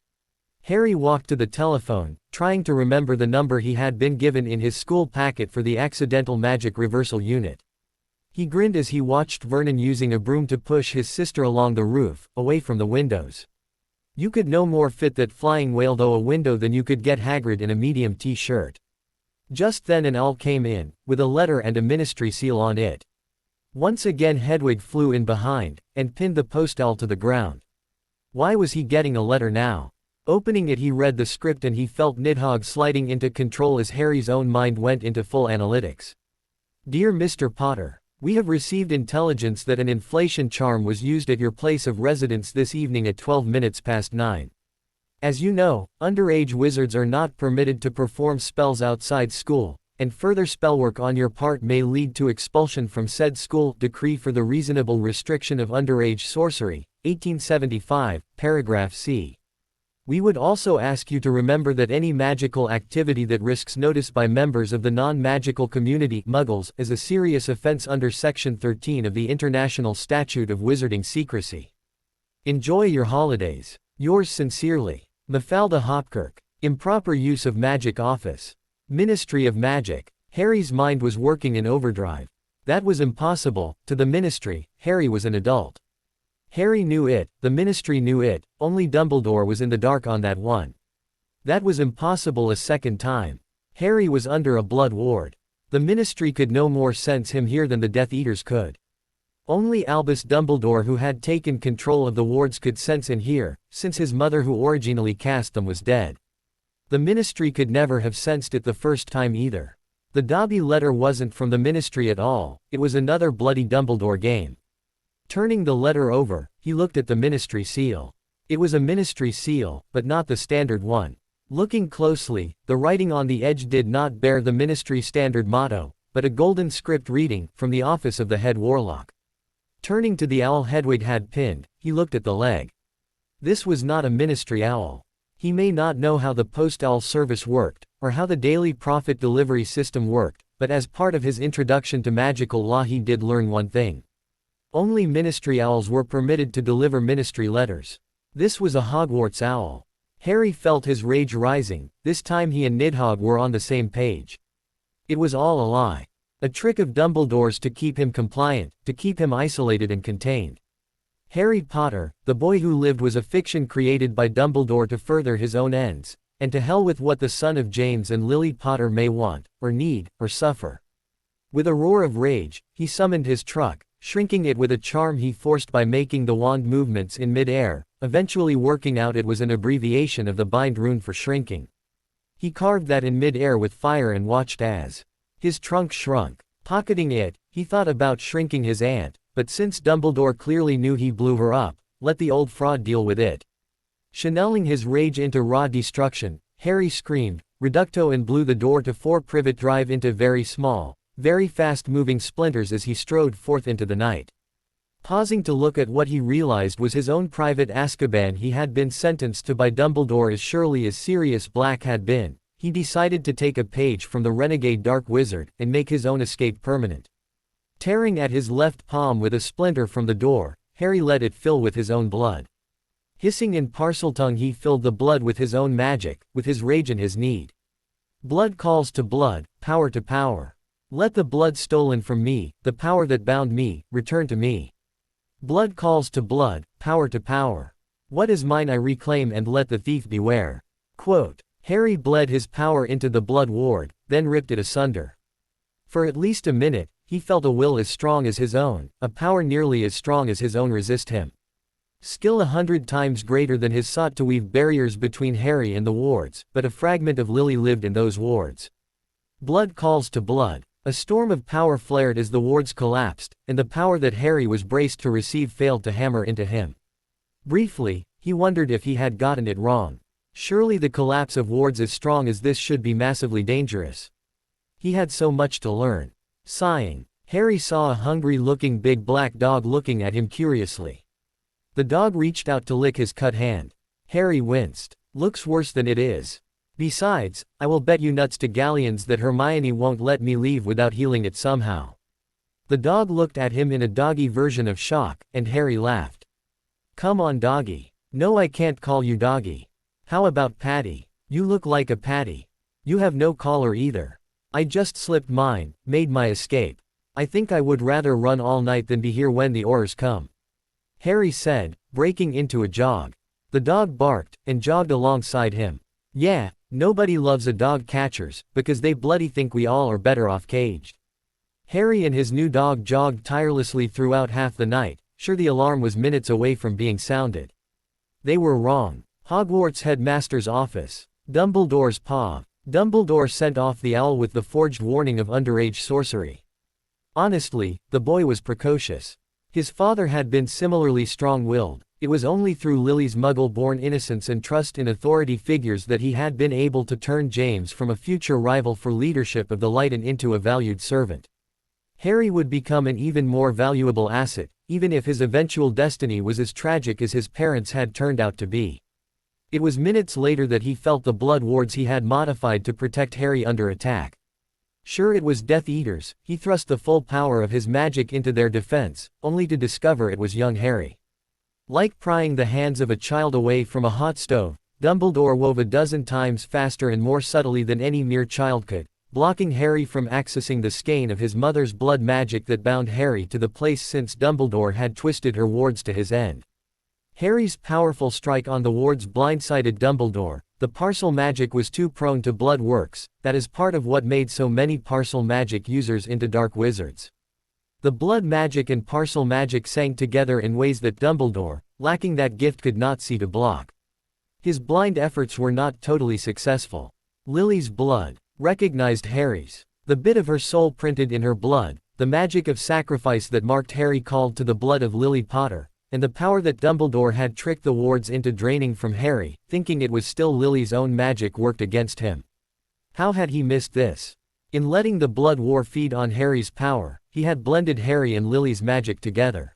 Harry walked to the telephone, trying to remember the number he had been given in his school packet for the accidental magic reversal unit. He grinned as he watched Vernon using a broom to push his sister along the roof, away from the windows. You could no more fit that flying whale though a window than you could get Hagrid in a medium T-shirt. Just then an owl came in, with a letter and a Ministry seal on it. Once again Hedwig flew in behind, and pinned the post-owl to the ground. Why was he getting a letter now? Opening it he read the script and he felt Nidhogg sliding into control as Harry's own mind went into full analytics. Dear Mr. Potter, we have received intelligence that an inflation charm was used at your place of residence this evening at 12 minutes past 9. As you know, underage wizards are not permitted to perform spells outside school, and further spellwork on your part may lead to expulsion from said school. Decree for the Reasonable Restriction of Underage Sorcery, 1875, paragraph C. We would also ask you to remember that any magical activity that risks notice by members of the non-magical community, Muggles, is a serious offense under Section 13 of the International Statute of Wizarding Secrecy. Enjoy your holidays. Yours sincerely, Mafalda Hopkirk. Improper use of magic office. Ministry of Magic. Harry's mind was working in overdrive. That was impossible. To the Ministry, Harry was an adult. Harry knew it, the Ministry knew it, only Dumbledore was in the dark on that one. That was impossible a second time. Harry was under a blood ward. The Ministry could no more sense him here than the Death Eaters could. Only Albus Dumbledore, who had taken control of the wards, could sense in here, since his mother who originally cast them was dead. The Ministry could never have sensed it the first time either. The Dobby letter wasn't from the Ministry at all, it was another bloody Dumbledore game. Turning the letter over, he looked at the Ministry seal. It was a Ministry seal, but not the standard one. Looking closely, the writing on the edge did not bear the Ministry standard motto, but a golden script reading, from the office of the head warlock. Turning to the owl Hedwig had pinned, he looked at the leg. This was not a ministry owl. He may not know how the post-owl service worked, or how the daily profit delivery system worked, but as part of his introduction to magical law he did learn one thing. Only ministry owls were permitted to deliver ministry letters. This was a Hogwarts owl. Harry felt his rage rising. This time he and Nidhogg were on the same page. It was all a lie. A trick of Dumbledore's to keep him compliant, to keep him isolated and contained. Harry Potter, the boy who lived, was a fiction created by Dumbledore to further his own ends, and to hell with what the son of James and Lily Potter may want, or need, or suffer. With a roar of rage, he summoned his truck, shrinking it with a charm he forced by making the wand movements in mid-air, eventually working out it was an abbreviation of the bind rune for shrinking. He carved that in mid-air with fire and watched as his trunk shrunk. Pocketing it, he thought about shrinking his aunt, but since Dumbledore clearly knew he blew her up, let the old fraud deal with it. Channeling his rage into raw destruction, Harry screamed, reducto, and blew the door to 4 Privet Drive into very small, very fast-moving splinters as he strode forth into the night. Pausing to look at what he realized was his own private Azkaban he had been sentenced to by Dumbledore as surely as Sirius Black had been, he decided to take a page from the renegade Dark Wizard and make his own escape permanent. Tearing at his left palm with a splinter from the door, Harry let it fill with his own blood. Hissing in Parseltongue, he filled the blood with his own magic, with his rage and his need. Blood calls to blood, power to power. Let the blood stolen from me, the power that bound me, return to me. Blood calls to blood, power to power. What is mine I reclaim, and let the thief beware. Quote. Harry bled his power into the blood ward, then ripped it asunder. For at least a minute, he felt a will as strong as his own, a power nearly as strong as his own resist him. Skill 100 times greater than his sought to weave barriers between Harry and the wards, but a fragment of Lily lived in those wards. Blood calls to blood. A storm of power flared as the wards collapsed, and the power that Harry was braced to receive failed to hammer into him. Briefly, he wondered if he had gotten it wrong. Surely the collapse of wards as strong as this should be massively dangerous. He had so much to learn. Sighing, Harry saw a hungry-looking big black dog looking at him curiously. The dog reached out to lick his cut hand. Harry winced. Looks worse than it is. Besides, I will bet you nuts to galleons that Hermione won't let me leave without healing it somehow. The dog looked at him in a doggy version of shock, and Harry laughed. Come on, doggy. No, I can't call you doggy. How about Patty? You look like a Patty. You have no collar either. I just slipped mine, made my escape. I think I would rather run all night than be here when the Aurors come. Harry said, breaking into a jog. The dog barked, and jogged alongside him. Yeah, nobody loves a dog catchers, because they bloody think we all are better off caged. Harry and his new dog jogged tirelessly throughout half the night, sure the alarm was minutes away from being sounded. They were wrong. Hogwarts headmaster's office. Dumbledore's paw. Dumbledore sent off the owl with the forged warning of underage sorcery. Honestly, the boy was precocious. His father had been similarly strong-willed. It was only through Lily's muggle-born innocence and trust in authority figures that he had been able to turn James from a future rival for leadership of the Light into a valued servant. Harry would become an even more valuable asset, even if his eventual destiny was as tragic as his parents had turned out to be. It was minutes later that he felt the blood wards he had modified to protect Harry under attack. Sure, it was Death Eaters. He thrust the full power of his magic into their defense, only to discover it was young Harry. Like prying the hands of a child away from a hot stove, Dumbledore wove a dozen times faster and more subtly than any mere child could, blocking Harry from accessing the skein of his mother's blood magic that bound Harry to the place since Dumbledore had twisted her wards to his end. Harry's powerful strike on the wards blindsided Dumbledore. The parcel magic was too prone to blood works. That is part of what made so many parcel magic users into dark wizards. The blood magic and parcel magic sang together in ways that Dumbledore, lacking that gift, could not see to block. His blind efforts were not totally successful. Lily's blood recognized Harry's. The bit of her soul printed in her blood, the magic of sacrifice that marked Harry called to the blood of Lily Potter, and the power that Dumbledore had tricked the wards into draining from Harry, thinking it was still Lily's own magic, worked against him. How had he missed this? In letting the blood war feed on Harry's power, he had blended Harry and Lily's magic together.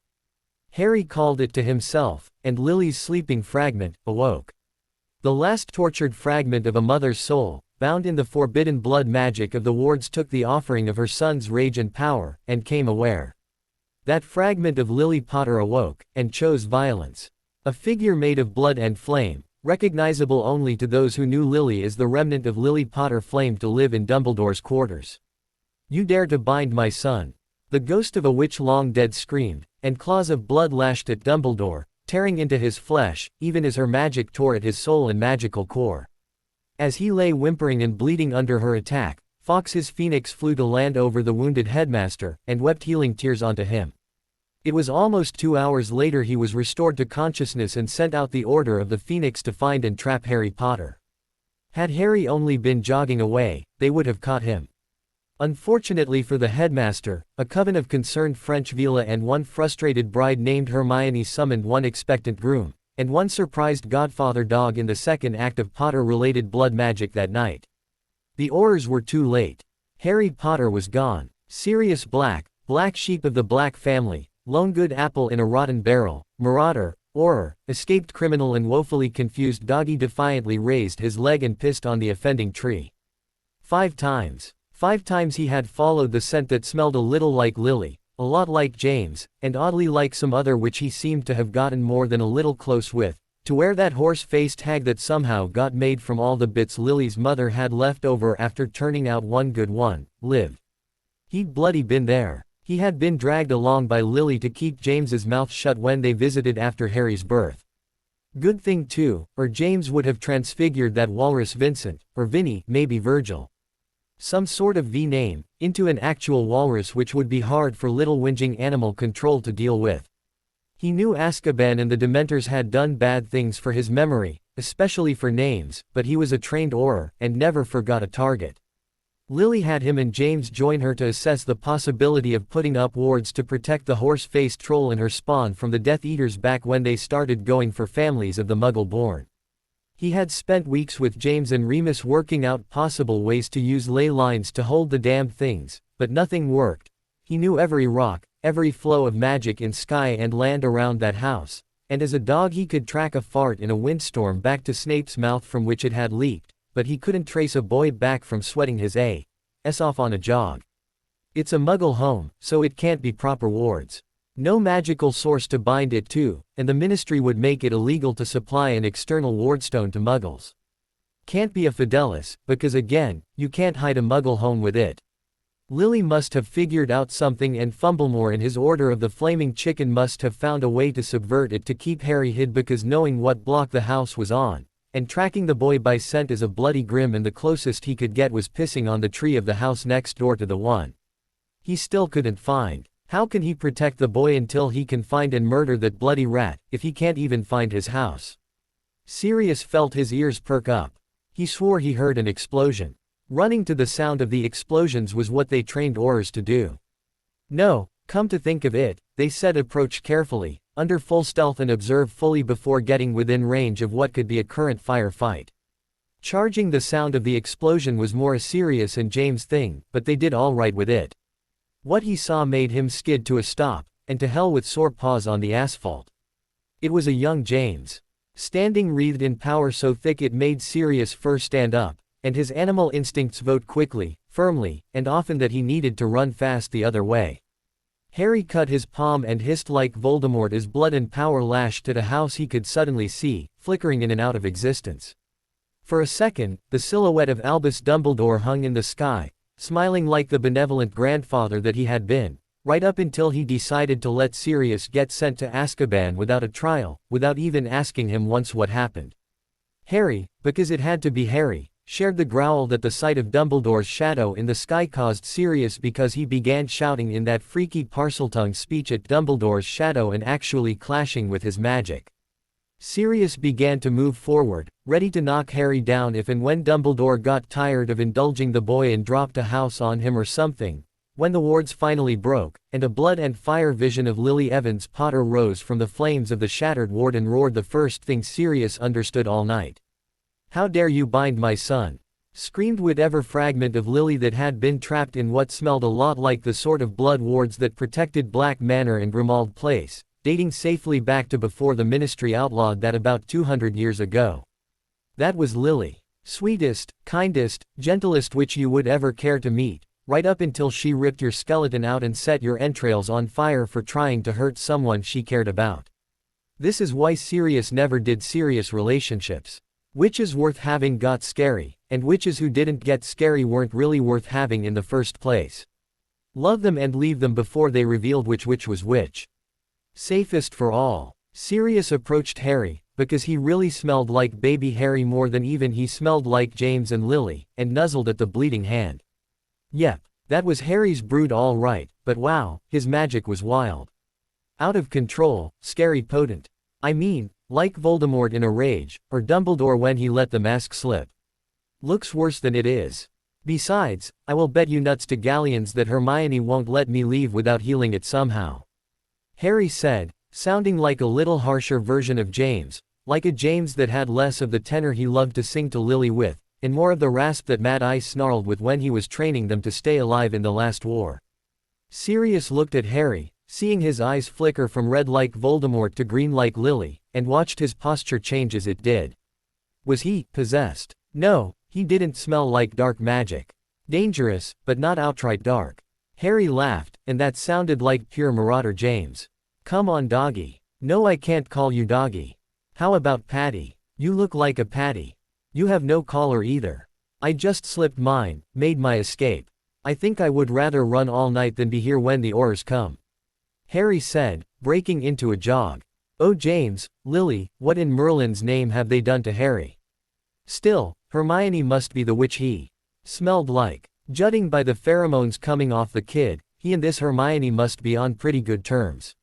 Harry called it to himself, and Lily's sleeping fragment awoke. The last tortured fragment of a mother's soul, bound in the forbidden blood magic of the wards, took the offering of her son's rage and power, and came aware. That fragment of Lily Potter awoke, and chose violence. A figure made of blood and flame, recognizable only to those who knew Lily as the remnant of Lily Potter flamed to live in Dumbledore's quarters. "You dare to bind my son!" The ghost of a witch long dead screamed, and claws of blood lashed at Dumbledore, tearing into his flesh, even as her magic tore at his soul and magical core. As he lay whimpering and bleeding under her attack, Fawkes his phoenix flew to land over the wounded headmaster, and wept healing tears onto him. It was almost 2 hours later he was restored to consciousness and sent out the Order of the Phoenix to find and trap Harry Potter. Had Harry only been jogging away, they would have caught him. Unfortunately for the headmaster, a coven of concerned French villa and one frustrated bride named Hermione summoned one expectant groom, and one surprised godfather dog in the second act of Potter-related blood magic that night. The Aurors were too late. Harry Potter was gone. Sirius Black, black sheep of the Black family, lone good apple in a rotten barrel, marauder, Auror, escaped criminal and woefully confused doggy defiantly raised his leg and pissed on the offending tree. 5 times. 5 times he had followed the scent that smelled a little like Lily, a lot like James, and oddly like some other which he seemed to have gotten more than a little close with, to where that horse-faced hag that somehow got made from all the bits Lily's mother had left over after turning out one good one, lived. He'd bloody been there. He had been dragged along by Lily to keep James's mouth shut when they visited after Harry's birth. Good thing too, or James would have transfigured that walrus Vincent, or Vinny, maybe Virgil. Some sort of V name, into an actual walrus, which would be hard for little whinging animal control to deal with. He knew Azkaban and the Dementors had done bad things for his memory, especially for names, but he was a trained Auror, and never forgot a target. Lily had him and James join her to assess the possibility of putting up wards to protect the horse-faced troll and her spawn from the Death Eaters back when they started going for families of the Muggle-born. He had spent weeks with James and Remus working out possible ways to use ley lines to hold the damned things, but nothing worked. He knew every rock, every flow of magic in sky and land around that house, and as a dog he could track a fart in a windstorm back to Snape's mouth from which it had leaked, but he couldn't trace a boy back from sweating his ass off on a jog. It's a Muggle home, so it can't be proper wards. No magical source to bind it to, and the Ministry would make it illegal to supply an external wardstone to Muggles. Can't be a Fidelis, because again, you can't hide a Muggle home with it. Lily must have figured out something, and Fumblemore and his Order of the Flaming Chicken must have found a way to subvert it to keep Harry hid, because knowing what block the house was on, and tracking the boy by scent is a bloody grim, and the closest he could get was pissing on the tree of the house next door to the one he still couldn't find. How can he protect the boy until he can find and murder that bloody rat, if he can't even find his house? Sirius felt his ears perk up. He swore he heard an explosion. Running to the sound of the explosions was what they trained Aurors to do. No, come to think of it, they said approach carefully, under full stealth, and observe fully before getting within range of what could be a current firefight. Charging the sound of the explosion was more a Sirius and James thing, but they did all right with it. What he saw made him skid to a stop, and to hell with sore paws on the asphalt. It was a young James. Standing wreathed in power so thick it made Sirius fur stand up, and his animal instincts vote quickly, firmly, and often that he needed to run fast the other way. Harry cut his palm and hissed like Voldemort as blood and power lashed at a house he could suddenly see, flickering in and out of existence. For a second, the silhouette of Albus Dumbledore hung in the sky, smiling like the benevolent grandfather that he had been, right up until he decided to let Sirius get sent to Azkaban without a trial, without even asking him once what happened. Harry, because it had to be Harry, shared the growl that the sight of Dumbledore's shadow in the sky caused Sirius, because he began shouting in that freaky Parseltongue speech at Dumbledore's shadow and actually clashing with his magic. Sirius began to move forward, ready to knock Harry down if and when Dumbledore got tired of indulging the boy and dropped a house on him or something. When the wards finally broke, and a blood and fire vision of Lily Evans Potter rose from the flames of the shattered ward and roared the first thing Sirius understood all night. "How dare you bind my son?" screamed whatever fragment of Lily that had been trapped in what smelled a lot like the sort of blood wards that protected Black Manor and Grimmauld Place. dating safely back to before the Ministry outlawed that about 200 years ago. That was Lily. Sweetest, kindest, gentlest witch you would ever care to meet, right up until she ripped your skeleton out and set your entrails on fire for trying to hurt someone she cared about. This is why Sirius never did serious relationships. Witches worth having got scary, and witches who didn't get scary weren't really worth having in the first place. Love them and leave them before they revealed which witch was which. Safest for all. Sirius approached Harry, because he really smelled like baby Harry more than even he smelled like James and Lily, and nuzzled at the bleeding hand. Yep, that was Harry's brood all right, but wow, his magic was wild. Out of control, scary potent. I mean, like Voldemort in a rage, or Dumbledore when he let the mask slip. Looks worse than it is. Besides, I will bet you nuts to galleons that Hermione won't let me leave without healing it somehow. Harry said, sounding like a little harsher version of James, like a James that had less of the tenor he loved to sing to Lily with, and more of the rasp that Mad Eye snarled with when he was training them to stay alive in the last war. Sirius looked at Harry, seeing his eyes flicker from red like Voldemort to green like Lily, and watched his posture change as it did. Was he possessed? No, he didn't smell like dark magic. Dangerous, but not outright dark. Harry laughed, and that sounded like pure Marauder James. Come on doggy. No, I can't call you doggy. How about Patty? You look like a Patty. You have no collar either. I just slipped mine, made my escape. I think I would rather run all night than be here when the Aurors come. Harry said, breaking into a jog. Oh James, Lily, what in Merlin's name have they done to Harry? Still, Hermione must be the witch he smelled like. Judging by the pheromones coming off the kid, he and this Hermione must be on pretty good terms.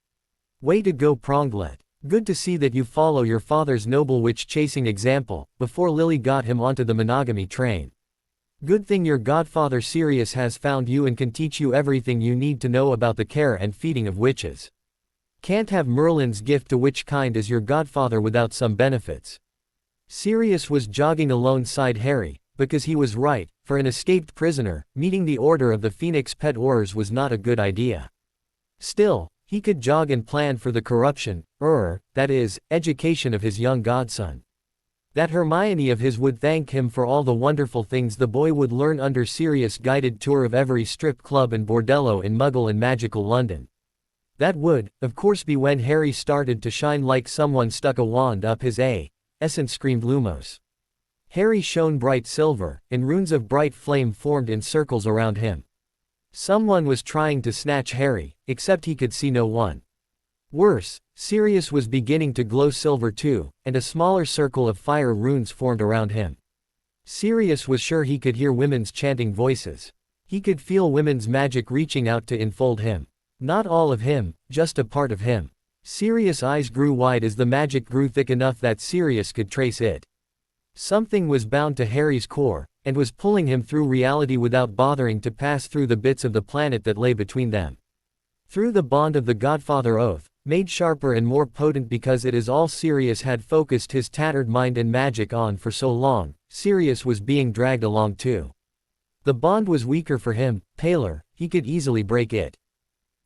Way to go Pronglet. Good to see that you follow your father's noble witch-chasing example, before Lily got him onto the monogamy train. Good thing your godfather Sirius has found you and can teach you everything you need to know about the care and feeding of witches. Can't have Merlin's gift to witch kind as your godfather without some benefits. Sirius was jogging alongside Harry, because he was right, for an escaped prisoner, meeting the Order of the Phoenix Pet Aurors was not a good idea. Still, he could jog and plan for the corruption, that is, education of his young godson. That Hermione of his would thank him for all the wonderful things the boy would learn under Sirius' guided tour of every strip club and bordello in Muggle and magical London. That would, of course, be when Harry started to shine like someone stuck a wand up his essence, screamed Lumos. Harry shone bright silver, and runes of bright flame formed in circles around him. Someone was trying to snatch Harry, except he could see no one. Worse, Sirius was beginning to glow silver too, and a smaller circle of fire runes formed around him. Sirius was sure he could hear women's chanting voices. He could feel women's magic reaching out to enfold him. Not all of him, just a part of him. Sirius' eyes grew wide as the magic grew thick enough that Sirius could trace it. Something was bound to Harry's core, and was pulling him through reality without bothering to pass through the bits of the planet that lay between them. Through the bond of the Godfather Oath, made sharper and more potent because it is all Sirius had focused his tattered mind and magic on for so long, Sirius was being dragged along too. The bond was weaker for him, paler, he could easily break it.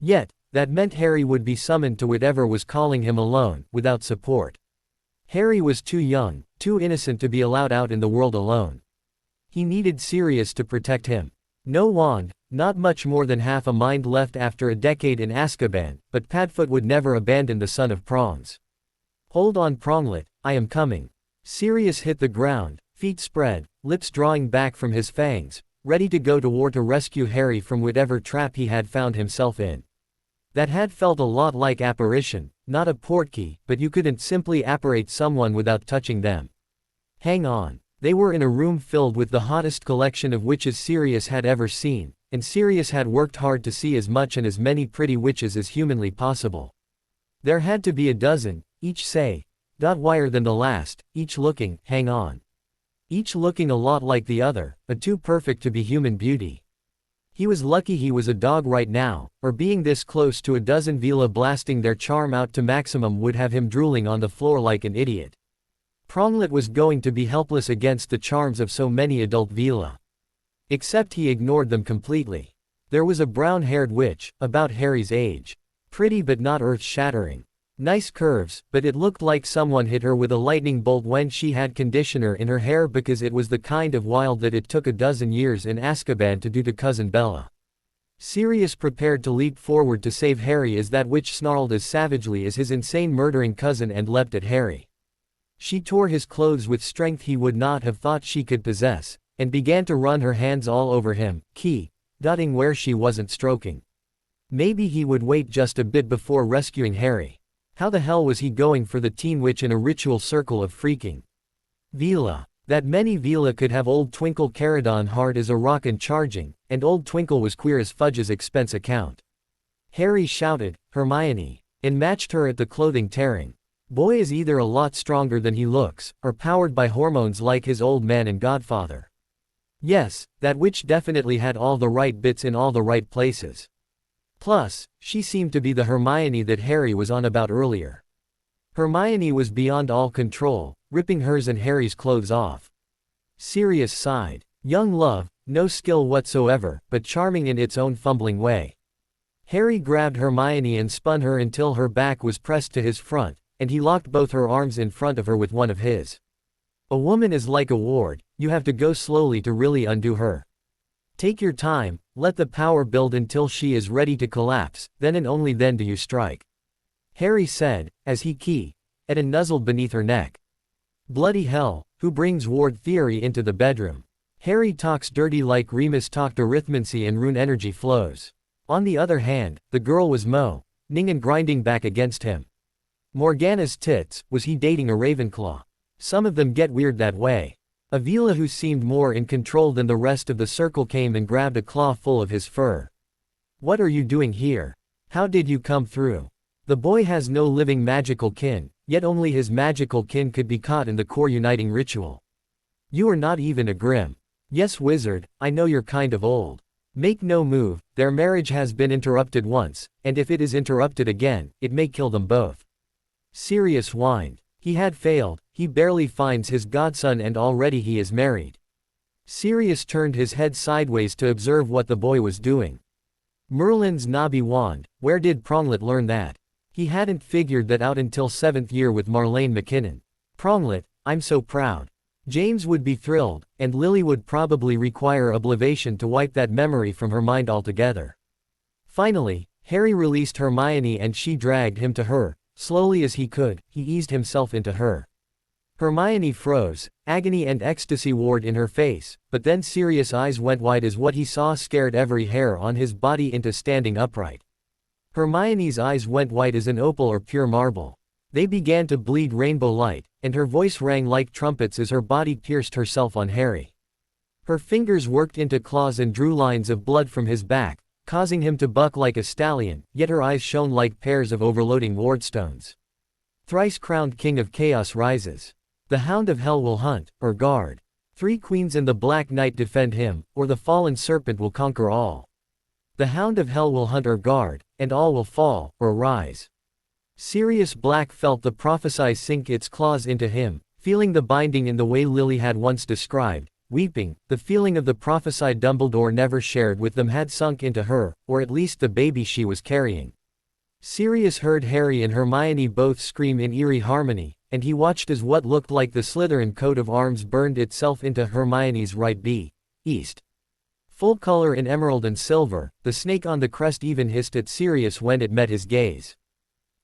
Yet, that meant Harry would be summoned to whatever was calling him alone, without support. Harry was too young, too innocent to be allowed out in the world alone. He needed Sirius to protect him. No wand, not much more than half a mind left after a decade in Azkaban, but Padfoot would never abandon the son of Prongs. Hold on Pronglet, I am coming. Sirius hit the ground, feet spread, lips drawing back from his fangs, ready to go to war to rescue Harry from whatever trap he had found himself in. That had felt a lot like apparition, not a portkey, but you couldn't simply apparate someone without touching them. Hang on. They were in a room filled with the hottest collection of witches Sirius had ever seen, and Sirius had worked hard to see as much and as many pretty witches as humanly possible. There had to be a dozen, each wire than the last, each looking, hang on. Each looking a lot like the other, but too perfect to be human beauty. He was lucky he was a dog right now, or being this close to a dozen Vila blasting their charm out to maximum would have him drooling on the floor like an idiot. Pronglet was going to be helpless against the charms of so many adult Vila. Except he ignored them completely. There was a brown-haired witch, about Harry's age. Pretty but not earth-shattering. Nice curves, but it looked like someone hit her with a lightning bolt when she had conditioner in her hair because it was the kind of wild that it took a dozen years in Azkaban to do to Cousin Bella. Sirius prepared to leap forward to save Harry as that witch snarled as savagely as his insane murdering cousin and leapt at Harry. She tore his clothes with strength he would not have thought she could possess, and began to run her hands all over him, dotting where she wasn't stroking. Maybe he would wait just a bit before rescuing Harry. How the hell was he going for the teen witch in a ritual circle of freaking Vila? That many Vila could have old Twinkle Caradon hard as a rock and charging, and old Twinkle was queer as Fudge's expense account. Harry shouted, "Hermione!" and matched her at the clothing tearing. Boy is either a lot stronger than he looks, or powered by hormones like his old man and godfather. Yes, that witch definitely had all the right bits in all the right places. Plus, she seemed to be the Hermione that Harry was on about earlier. Hermione was beyond all control, ripping hers and Harry's clothes off. Sirius sighed. Young love, no skill whatsoever, but charming in its own fumbling way. Harry grabbed Hermione and spun her until her back was pressed to his front, and he locked both her arms in front of her with one of his. A woman is like a ward, you have to go slowly to really undo her. Take your time, let the power build until she is ready to collapse, then and only then do you strike. Harry said, as he at and nuzzled beneath her neck. Bloody hell, who brings ward theory into the bedroom? Harry talks dirty like Remus talked arithmancy and rune energy flows. On the other hand, the girl was moaning and grinding back against him. Morgana's tits, was he dating a Ravenclaw? Some of them get weird that way. Avila, who seemed more in control than the rest of the circle, came and grabbed a claw full of his fur. What are you doing here? How did you come through? The boy has no living magical kin, yet only his magical kin could be caught in the core uniting ritual. You are not even a Grim. Yes, wizard, I know you're kind of old. Make no move, their marriage has been interrupted once, and if it is interrupted again, it may kill them both. Sirius whined. He had failed, he barely finds his godson and already he is married. Sirius turned his head sideways to observe what the boy was doing. Merlin's knobby wand, where did Pronglet learn that? He hadn't figured that out until 7th year with Marlene McKinnon. Pronglet, I'm so proud. James would be thrilled, and Lily would probably require oblivation to wipe that memory from her mind altogether. Finally, Harry released Hermione and she dragged him to her. Slowly as he could, he eased himself into her. Hermione froze, agony and ecstasy warred in her face, but then Sirius' eyes went wide as what he saw scared every hair on his body into standing upright. Hermione's eyes went white as an opal or pure marble. They began to bleed rainbow light, and her voice rang like trumpets as her body pierced herself on Harry. Her fingers worked into claws and drew lines of blood from his back, causing him to buck like a stallion, yet her eyes shone like pairs of overloading wardstones. Thrice-crowned King of Chaos rises. The Hound of Hell will hunt, or guard. 3 queens and the Black Knight defend him, or the fallen serpent will conquer all. The Hound of Hell will hunt or guard, and all will fall, or rise. Sirius Black felt the prophesy sink its claws into him, feeling the binding in the way Lily had once described. Weeping, the feeling of the prophesied Dumbledore never shared with them had sunk into her, or at least the baby she was carrying. Sirius heard Harry and Hermione both scream in eerie harmony, and he watched as what looked like the Slytherin coat of arms burned itself into Hermione's right east. Full color in emerald and silver, the snake on the crest even hissed at Sirius when it met his gaze.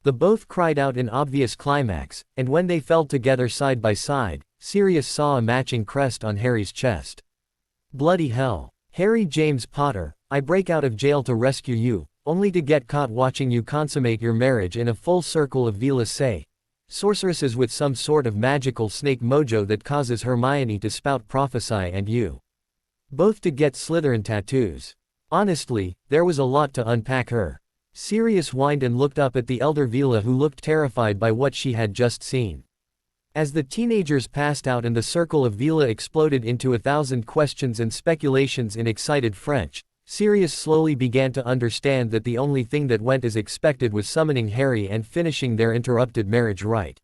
The both cried out in obvious climax, and when they fell together side by side, Sirius saw a matching crest on Harry's chest. Bloody hell. Harry James Potter, I break out of jail to rescue you, only to get caught watching you consummate your marriage in a full circle of Vila say. Sorceresses with some sort of magical snake mojo that causes Hermione to spout prophesy and you both to get Slytherin tattoos. Honestly, there was a lot to unpack her. Sirius whined and looked up at the elder Vila, who looked terrified by what she had just seen. As the teenagers passed out and the circle of Vila exploded into 1,000 questions and speculations in excited French, Sirius slowly began to understand that the only thing that went as expected was summoning Harry and finishing their interrupted marriage right.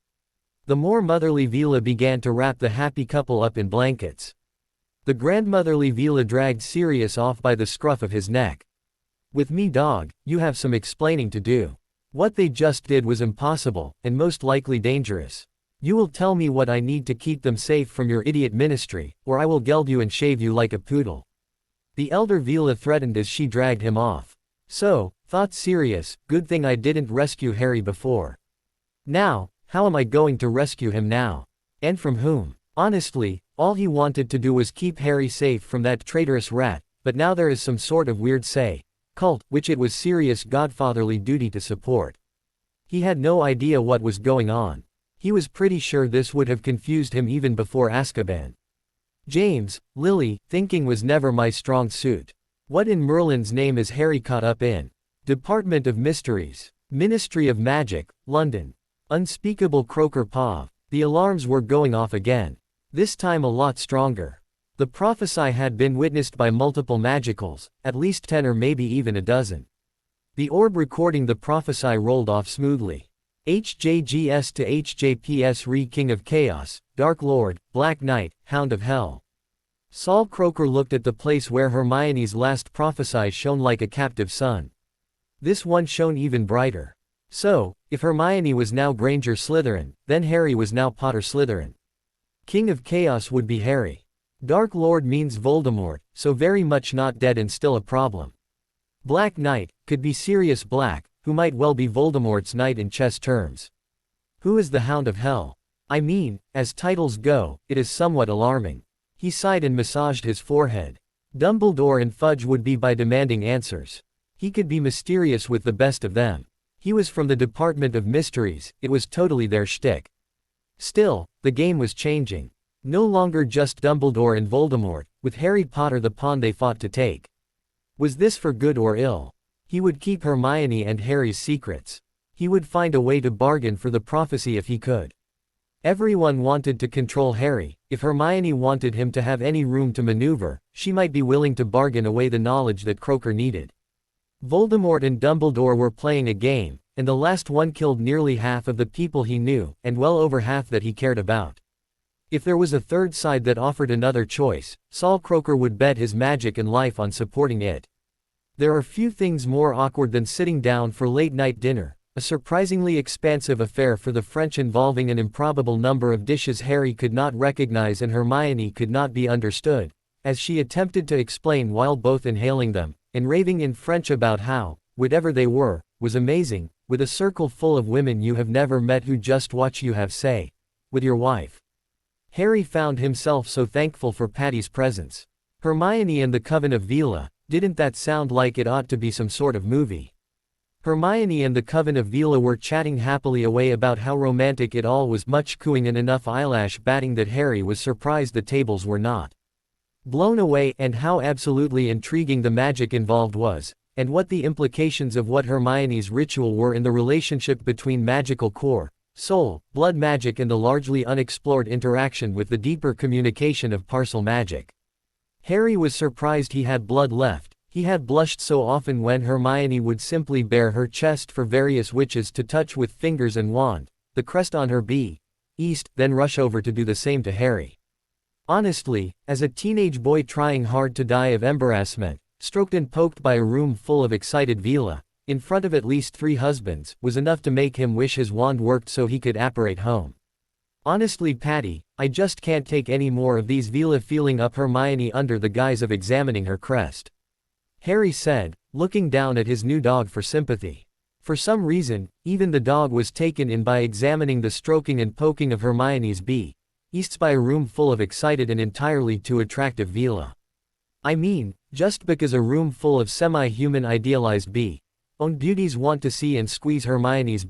The more motherly Vila began to wrap the happy couple up in blankets. The grandmotherly Vila dragged Sirius off by the scruff of his neck. With me, dog, you have some explaining to do. What they just did was impossible, and most likely dangerous. You will tell me what I need to keep them safe from your idiot ministry, or I will geld you and shave you like a poodle. The elder Vila threatened as she dragged him off. So, thought Sirius, good thing I didn't rescue Harry before. Now, how am I going to rescue him now? And from whom? Honestly, all he wanted to do was keep Harry safe from that traitorous rat, but now there is some sort of weird cult, which it was Sirius' godfatherly duty to support. He had no idea what was going on. He was pretty sure this would have confused him even before Azkaban. James, Lily, thinking was never my strong suit. What in Merlin's name is Harry caught up in? Department of Mysteries. Ministry of Magic, London. Unspeakable Croaker Paw. The alarms were going off again. This time a lot stronger. The prophecy had been witnessed by multiple magicals, at least 10 or maybe even a dozen. The orb recording the prophecy rolled off smoothly. HJGS to HJPS re King of Chaos, Dark Lord, Black Knight, Hound of Hell. Saul Croaker looked at the place where Hermione's last prophecy shone like a captive sun. This one shone even brighter. So, if Hermione was now Granger Slytherin, then Harry was now Potter Slytherin. King of Chaos would be Harry. Dark Lord means Voldemort, so very much not dead and still a problem. Black Knight could be Sirius Black, who might well be Voldemort's knight in chess terms. Who is the Hound of Hell? I mean, as titles go, it is somewhat alarming. He sighed and massaged his forehead. Dumbledore and Fudge would be by demanding answers. He could be mysterious with the best of them. He was from the Department of Mysteries, it was totally their shtick. Still, the game was changing. No longer just Dumbledore and Voldemort, with Harry Potter the pawn they fought to take. Was this for good or ill? He would keep Hermione and Harry's secrets. He would find a way to bargain for the prophecy if he could. Everyone wanted to control Harry. If Hermione wanted him to have any room to maneuver, she might be willing to bargain away the knowledge that Croaker needed. Voldemort and Dumbledore were playing a game, and the last one killed nearly half of the people he knew, and well over half that he cared about. If there was a third side that offered another choice, Saul Croaker would bet his magic and life on supporting it. There are few things more awkward than sitting down for late-night dinner, a surprisingly expansive affair for the French involving an improbable number of dishes Harry could not recognize and Hermione could not be understood, as she attempted to explain while both inhaling them, and raving in French about how, whatever they were, was amazing, with a circle full of women you have never met who just watch you have say, with your wife. Harry found himself so thankful for Patty's presence. Hermione and the Coven of Vila, didn't that sound like it ought to be some sort of movie? Hermione and the Coven of Vila were chatting happily away about how romantic it all was, much cooing and enough eyelash batting that Harry was surprised the tables were not blown away, and how absolutely intriguing the magic involved was, and what the implications of what Hermione's ritual were in the relationship between magical core, soul, blood magic and the largely unexplored interaction with the deeper communication of parcel magic. Harry was surprised he had blood left. He had blushed so often when Hermione would simply bare her chest for various witches to touch with fingers and wand, the crest on her East, then rush over to do the same to Harry. Honestly, as a teenage boy trying hard to die of embarrassment, stroked and poked by a room full of excited Vila, in front of at least 3 husbands, was enough to make him wish his wand worked so he could apparate home. Honestly, Patty, I just can't take any more of these Vila feeling up Hermione under the guise of examining her crest. Harry said, looking down at his new dog for sympathy. For some reason, even the dog was taken in by examining the stroking and poking of Hermione's Easts by a room full of excited and entirely too attractive Vila. I mean, just because a room full of semi-human idealized owned beauties want to see and squeeze Hermione's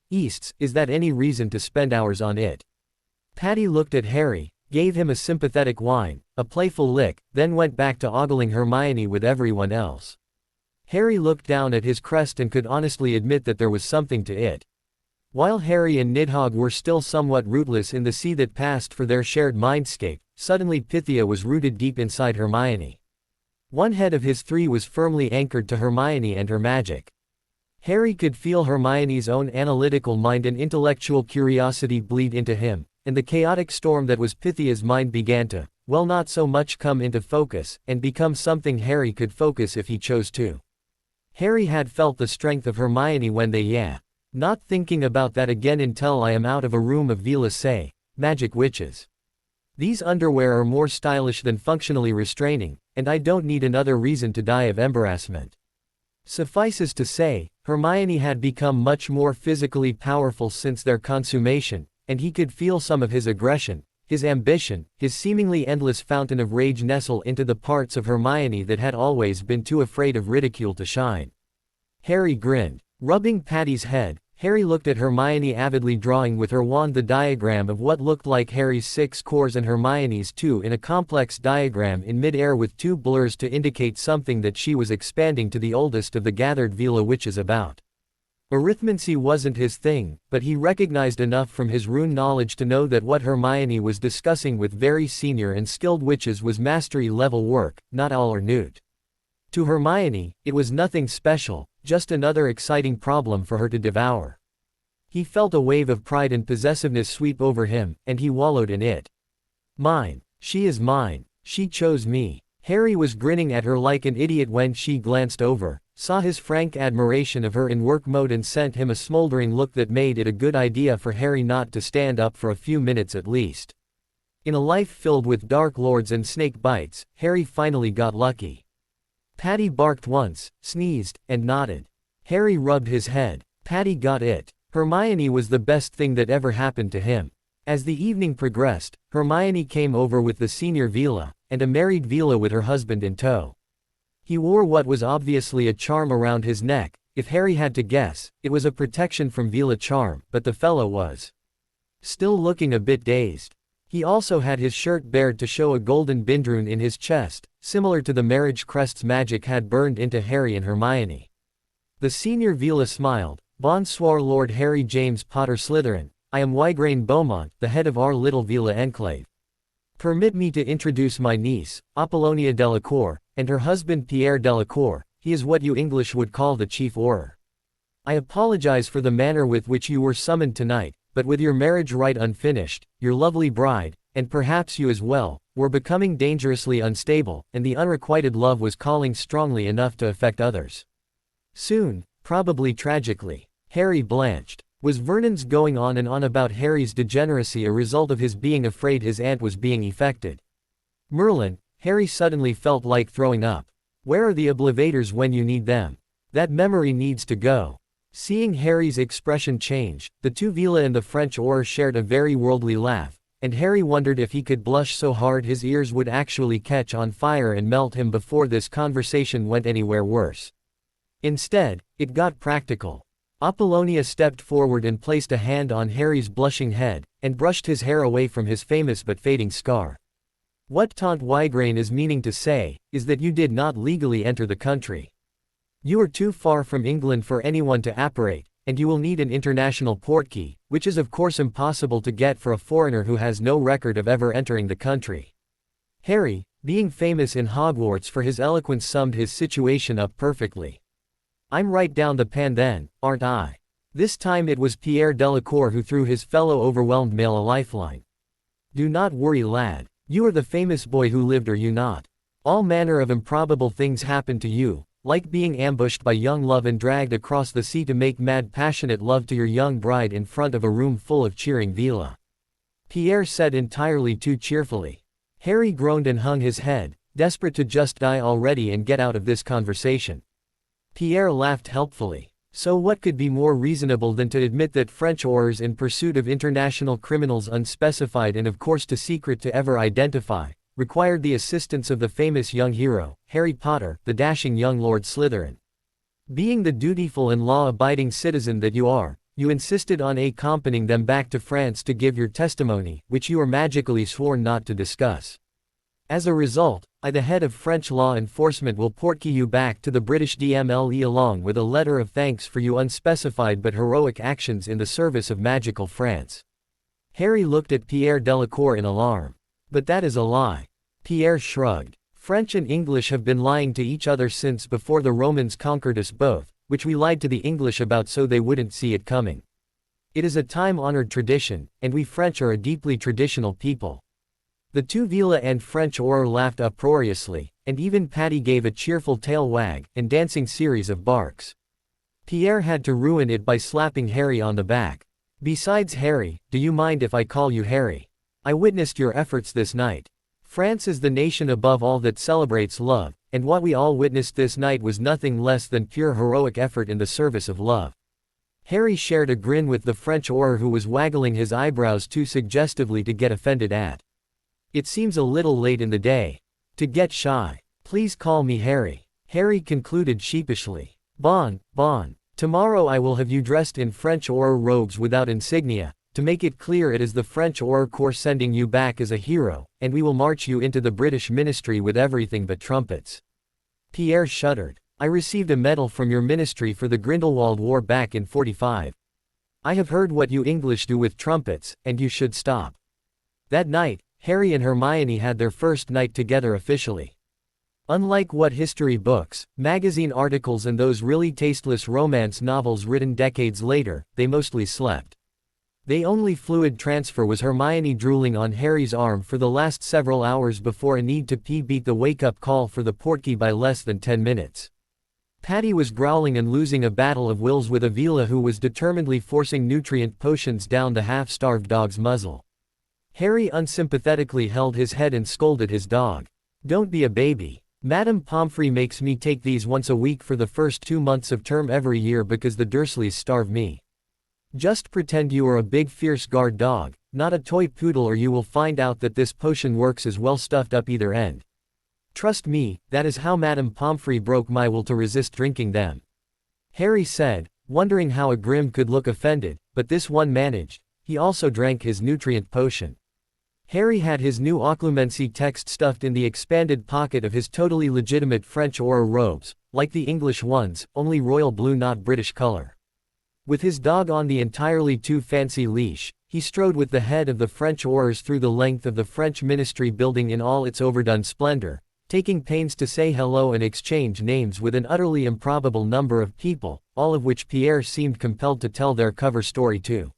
Easts, is that any reason to spend hours on it? Patty looked at Harry, gave him a sympathetic whine, a playful lick, then went back to ogling Hermione with everyone else. Harry looked down at his crest and could honestly admit that there was something to it. While Harry and Nidhogg were still somewhat rootless in the sea that passed for their shared mindscape, suddenly Pythia was rooted deep inside Hermione. One head of his 3 was firmly anchored to Hermione and her magic. Harry could feel Hermione's own analytical mind and intellectual curiosity bleed into him, and the chaotic storm that was Pythia's mind began to, well, not so much come into focus, and become something Harry could focus if he chose to. Harry had felt the strength of Hermione when they yeah. Not thinking about that again until I am out of a room of Vila say, magic witches. These underwear are more stylish than functionally restraining, and I don't need another reason to die of embarrassment. Suffices to say, Hermione had become much more physically powerful since their consummation, and he could feel some of his aggression, his ambition, his seemingly endless fountain of rage nestle into the parts of Hermione that had always been too afraid of ridicule to shine. Harry grinned. Rubbing Patty's head, Harry looked at Hermione avidly drawing with her wand the diagram of what looked like Harry's 6 cores and Hermione's 2 in a complex diagram in mid-air with 2 blurs to indicate something that she was expanding to the oldest of the gathered Vila witches about. Arithmancy wasn't his thing, but he recognized enough from his rune knowledge to know that what Hermione was discussing with very senior and skilled witches was mastery-level work, not all or newt. To Hermione, it was nothing special, just another exciting problem for her to devour. He felt a wave of pride and possessiveness sweep over him, and he wallowed in it. Mine. She is mine. She chose me. Harry was grinning at her like an idiot when she glanced over, saw his frank admiration of her in work mode and sent him a smoldering look that made it a good idea for Harry not to stand up for a few minutes at least. In a life filled with dark lords and snake bites, Harry finally got lucky. Patty barked once, sneezed, and nodded. Harry rubbed his head. Patty got it. Hermione was the best thing that ever happened to him. As the evening progressed, Hermione came over with the senior Vila, and a married Vila with her husband in tow. He wore what was obviously a charm around his neck. If Harry had to guess, it was a protection from Vila charm, but the fellow was still looking a bit dazed. He also had his shirt bared to show a golden bindrune in his chest, similar to the marriage crest's magic had burned into Harry and Hermione. The senior Vila smiled. Bonsoir Lord Harry James Potter Slytherin, I am Wygraine Beaumont, the head of our little Vila enclave. Permit me to introduce my niece, Apollonia Delacour, and her husband Pierre Delacour. He is what you English would call the chief Auror. I apologize for the manner with which you were summoned tonight, but with your marriage rite unfinished, your lovely bride, and perhaps you as well, were becoming dangerously unstable, and the unrequited love was calling strongly enough to affect others. Soon, probably tragically. Harry blanched. Was Vernon's going on and on about Harry's degeneracy a result of his being afraid his aunt was being affected? Merlin, Harry suddenly felt like throwing up. Where are the oblivators when you need them? That memory needs to go. Seeing Harry's expression change, the 2 Vila and the French Auror shared a very worldly laugh, and Harry wondered if he could blush so hard his ears would actually catch on fire and melt him before this conversation went anywhere worse. Instead, it got practical. Apollonia stepped forward and placed a hand on Harry's blushing head, and brushed his hair away from his famous but fading scar. What Tante Wygraine is meaning to say, is that you did not legally enter the country. You are too far from England for anyone to apparate, and you will need an international portkey, which is of course impossible to get for a foreigner who has no record of ever entering the country. Harry, being famous in Hogwarts for his eloquence, summed his situation up perfectly. I'm right down the pan then, aren't I? This time it was Pierre Delacour who threw his fellow overwhelmed male a lifeline. Do not worry, lad. You are the famous boy who lived, are you not? All manner of improbable things happened to you, like being ambushed by young love and dragged across the sea to make mad passionate love to your young bride in front of a room full of cheering Vila. Pierre said entirely too cheerfully. Harry groaned and hung his head, desperate to just die already and get out of this conversation. Pierre laughed helpfully. So what could be more reasonable than to admit that French Aurors in pursuit of international criminals unspecified and of course too secret to ever identify, required the assistance of the famous young hero, Harry Potter, the dashing young Lord Slytherin. Being the dutiful and law-abiding citizen that you are, you insisted on accompanying them back to France to give your testimony, which you were magically sworn not to discuss. As a result, I, the head of French law enforcement, will portkey you back to the British DMLE along with a letter of thanks for your unspecified but heroic actions in the service of magical France. Harry looked at Pierre Delacour in alarm. But that is a lie. Pierre shrugged. French and English have been lying to each other since before the Romans conquered us both, which we lied to the English about so they wouldn't see it coming. It is a time-honored tradition, and we French are a deeply traditional people. The two Vila and French Auror laughed uproariously, and even Patty gave a cheerful tail wag, and dancing series of barks. Pierre had to ruin it by slapping Harry on the back. Besides Harry, do you mind if I call you Harry? I witnessed your efforts this night. France is the nation above all that celebrates love, and what we all witnessed this night was nothing less than pure heroic effort in the service of love. Harry shared a grin with the French Auror, who was waggling his eyebrows too suggestively to get offended at. It seems a little late in the day to get shy. Please call me Harry. Harry concluded sheepishly. Bon. Tomorrow I will have you dressed in French Auror robes without insignia, to make it clear it is the French Auror Corps sending you back as a hero, and we will march you into the British ministry with everything but trumpets. Pierre shuddered. I received a medal from your ministry for the Grindelwald War back in 45. I have heard what you English do with trumpets, and you should stop. That night, Harry and Hermione had their first night together officially. Unlike what history books, magazine articles and those really tasteless romance novels written decades later, they mostly slept. The only fluid transfer was Hermione drooling on Harry's arm for the last several hours before a need to pee beat the wake-up call for the portkey by less than 10 minutes. Patty was growling and losing a battle of wills with Avila, who was determinedly forcing nutrient potions down the half-starved dog's muzzle. Harry unsympathetically held his head and scolded his dog. Don't be a baby. Madame Pomfrey makes me take these once a week for the first 2 months of term every year because the Dursleys starve me. Just pretend you are a big fierce guard dog, not a toy poodle, or you will find out that this potion works as well stuffed up either end. Trust me, that is how Madame Pomfrey broke my will to resist drinking them. Harry said, wondering how a Grim could look offended, but this one managed. He also drank his nutrient potion. Harry had his new occlumency text stuffed in the expanded pocket of his totally legitimate French Auror robes, like the English ones, only royal blue, not British color. With his dog on the entirely too fancy leash, he strode with the head of the French Aurors through the length of the French ministry building in all its overdone splendor, taking pains to say hello and exchange names with an utterly improbable number of people, all of which Pierre seemed compelled to tell their cover story to.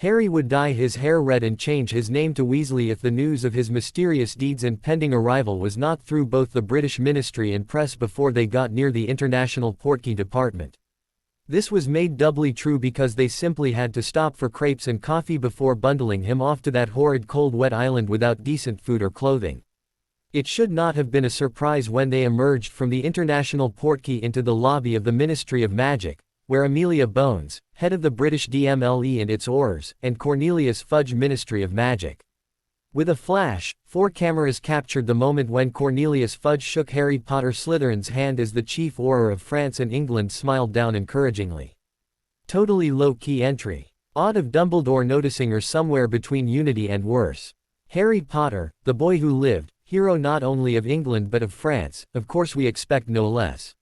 Harry would dye his hair red and change his name to Weasley if the news of his mysterious deeds and pending arrival was not through both the British ministry and press before they got near the International Portkey Department. This was made doubly true because they simply had to stop for crepes and coffee before bundling him off to that horrid cold wet island without decent food or clothing. It should not have been a surprise when they emerged from the International Portkey into the lobby of the Ministry of Magic, where Amelia Bones, head of the British DMLE and its Aurors, and Cornelius Fudge, Ministry of Magic. With a flash, 4 cameras captured the moment when Cornelius Fudge shook Harry Potter Slytherin's hand as the chief Auror of France and England smiled down encouragingly. Totally low-key entry. Odd of Dumbledore noticing her somewhere between Unity and worse. Harry Potter, the boy who lived, hero not only of England but of France, of course we expect no less.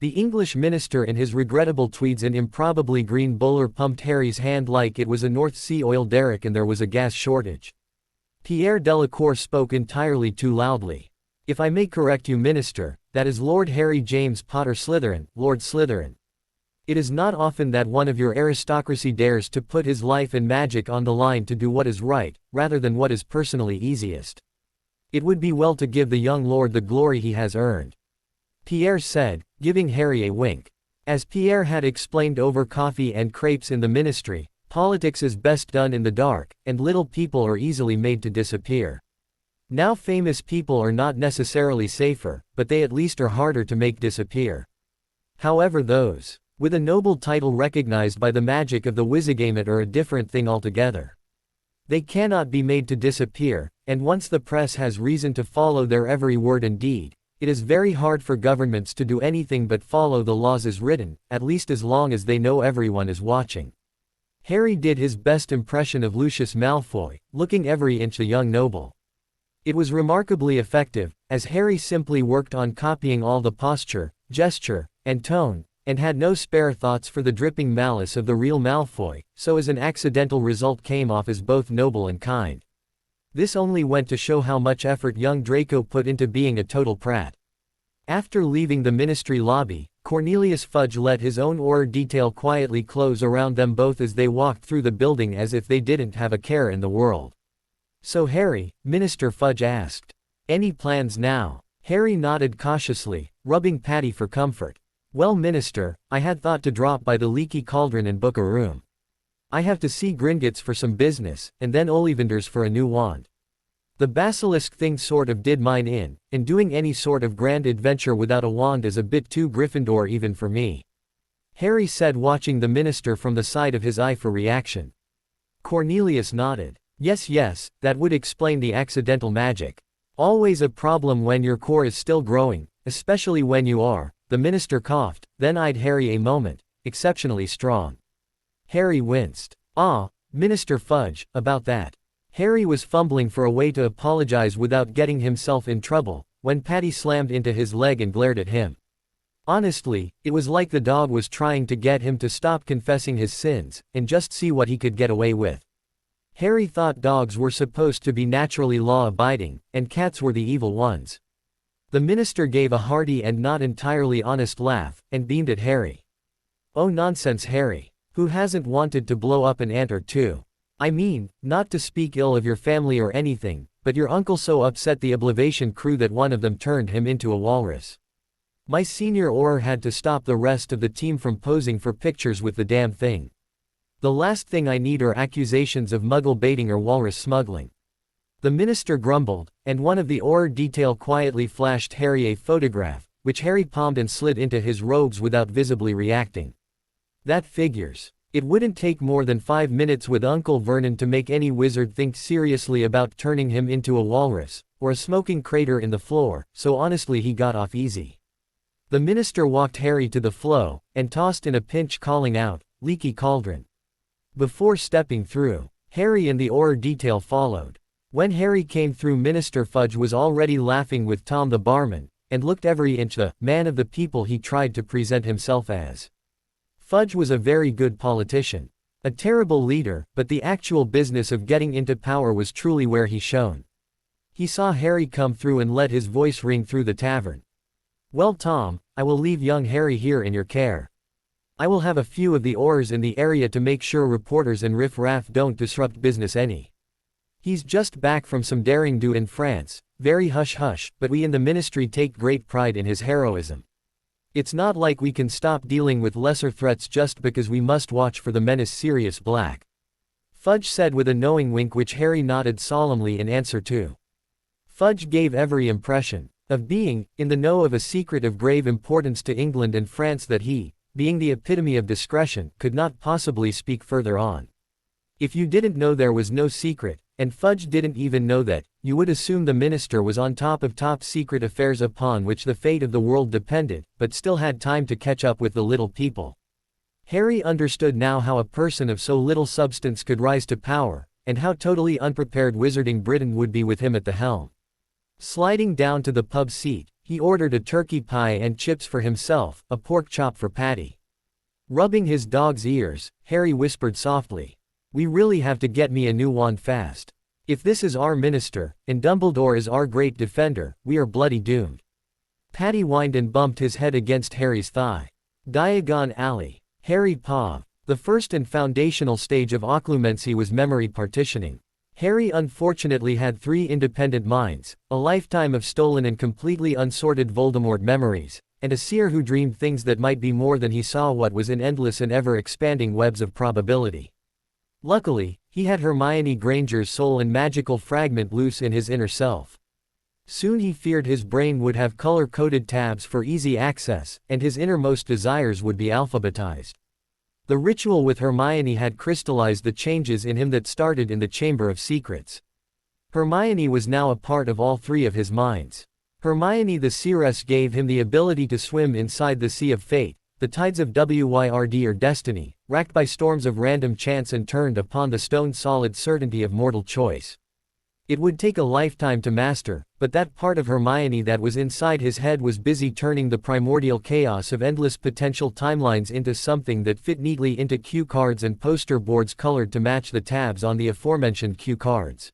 The English minister in his regrettable tweeds and improbably green bowler pumped Harry's hand like it was a North Sea oil derrick and there was a gas shortage. Pierre Delacour spoke entirely too loudly. If I may correct you, minister, that is Lord Harry James Potter Slytherin, Lord Slytherin. It is not often that one of your aristocracy dares to put his life and magic on the line to do what is right, rather than what is personally easiest. It would be well to give the young lord the glory he has earned. Pierre said, giving Harry a wink. As Pierre had explained over coffee and crepes in the ministry, politics is best done in the dark, and little people are easily made to disappear. Now famous people are not necessarily safer, but they at least are harder to make disappear. However, those with a noble title recognized by the magic of the Wizigamot are a different thing altogether. They cannot be made to disappear, and once the press has reason to follow their every word and deed, it is very hard for governments to do anything but follow the laws as written, at least as long as they know everyone is watching. Harry did his best impression of Lucius Malfoy, looking every inch a young noble. It was remarkably effective, as Harry simply worked on copying all the posture, gesture, and tone, and had no spare thoughts for the dripping malice of the real Malfoy, so as an accidental result came off as both noble and kind. This only went to show how much effort young Draco put into being a total prat. After leaving the ministry lobby, Cornelius Fudge let his own Auror detail quietly close around them both as they walked through the building as if they didn't have a care in the world. "So Harry," Minister Fudge asked. "Any plans now?" Harry nodded cautiously, rubbing Patty for comfort. "Well, Minister, I had thought to drop by the Leaky Cauldron and book a room. I have to see Gringotts for some business, and then Ollivanders for a new wand. The basilisk thing sort of did mine in, and doing any sort of grand adventure without a wand is a bit too Gryffindor even for me," Harry said, watching the minister from the side of his eye for reaction. Cornelius nodded. Yes, that would explain the accidental magic. Always a problem when your core is still growing, especially when you are," the minister coughed, then eyed Harry a moment, "exceptionally strong." Harry winced. "Ah, Minister Fudge, about that." Harry was fumbling for a way to apologize without getting himself in trouble, when Patty slammed into his leg and glared at him. Honestly, it was like the dog was trying to get him to stop confessing his sins, and just see what he could get away with. Harry thought dogs were supposed to be naturally law-abiding, and cats were the evil ones. The minister gave a hearty and not entirely honest laugh, and beamed at Harry. "Oh nonsense, Harry. Who hasn't wanted to blow up an ant or two? I mean, not to speak ill of your family or anything, but your uncle so upset the Oblivation crew that one of them turned him into a walrus. My senior Auror had to stop the rest of the team from posing for pictures with the damn thing. The last thing I need are accusations of muggle baiting or walrus smuggling." The minister grumbled, and one of the Auror detail quietly flashed Harry a photograph, which Harry palmed and slid into his robes without visibly reacting. "That figures. It wouldn't take more than 5 minutes with Uncle Vernon to make any wizard think seriously about turning him into a walrus, or a smoking crater in the floor, so honestly he got off easy." The minister walked Harry to the flow, and tossed in a pinch, calling out, "Leaky Cauldron." Before stepping through, Harry and the Auror detail followed. When Harry came through, Minister Fudge was already laughing with Tom the barman, and looked every inch the man of the people he tried to present himself as. Fudge was a very good politician. A terrible leader, but the actual business of getting into power was truly where he shone. He saw Harry come through and let his voice ring through the tavern. "Well, Tom, I will leave young Harry here in your care. I will have a few of the Aurors in the area to make sure reporters and riff-raff don't disrupt business any. He's just back from some daring do in France, very hush-hush, but we in the ministry take great pride in his heroism. It's not like we can stop dealing with lesser threats just because we must watch for the menace Sirius Black," Fudge said with a knowing wink, which Harry nodded solemnly in answer to. Fudge gave every impression of being in the know of a secret of grave importance to England and France that he, being the epitome of discretion, could not possibly speak further on. If you didn't know there was no secret, and Fudge didn't even know that, you would assume the minister was on top of top secret affairs upon which the fate of the world depended, but still had time to catch up with the little people. Harry understood now how a person of so little substance could rise to power, and how totally unprepared Wizarding Britain would be with him at the helm. Sliding down to the pub seat, he ordered a turkey pie and chips for himself, a pork chop for Patty. Rubbing his dog's ears, Harry whispered softly, "We really have to get me a new wand fast. If this is our minister, and Dumbledore is our great defender, we are bloody doomed." Patty whined and bumped his head against Harry's thigh. Diagon Alley. Harry paused. The first and foundational stage of occlumency was memory partitioning. Harry unfortunately had 3 independent minds, a lifetime of stolen and completely unsorted Voldemort memories, and a seer who dreamed things that might be more than he saw, what was in endless and ever-expanding webs of probability. Luckily, he had Hermione Granger's soul and magical fragment loose in his inner self. Soon he feared his brain would have color-coded tabs for easy access, and his innermost desires would be alphabetized. The ritual with Hermione had crystallized the changes in him that started in the Chamber of Secrets. Hermione was now a part of all 3 of his minds. Hermione the seeress gave him the ability to swim inside the sea of fate, the tides of Wyrd or destiny, racked by storms of random chance and turned upon the stone-solid certainty of mortal choice. It would take a lifetime to master, but that part of Hermione that was inside his head was busy turning the primordial chaos of endless potential timelines into something that fit neatly into cue cards and poster boards colored to match the tabs on the aforementioned cue cards.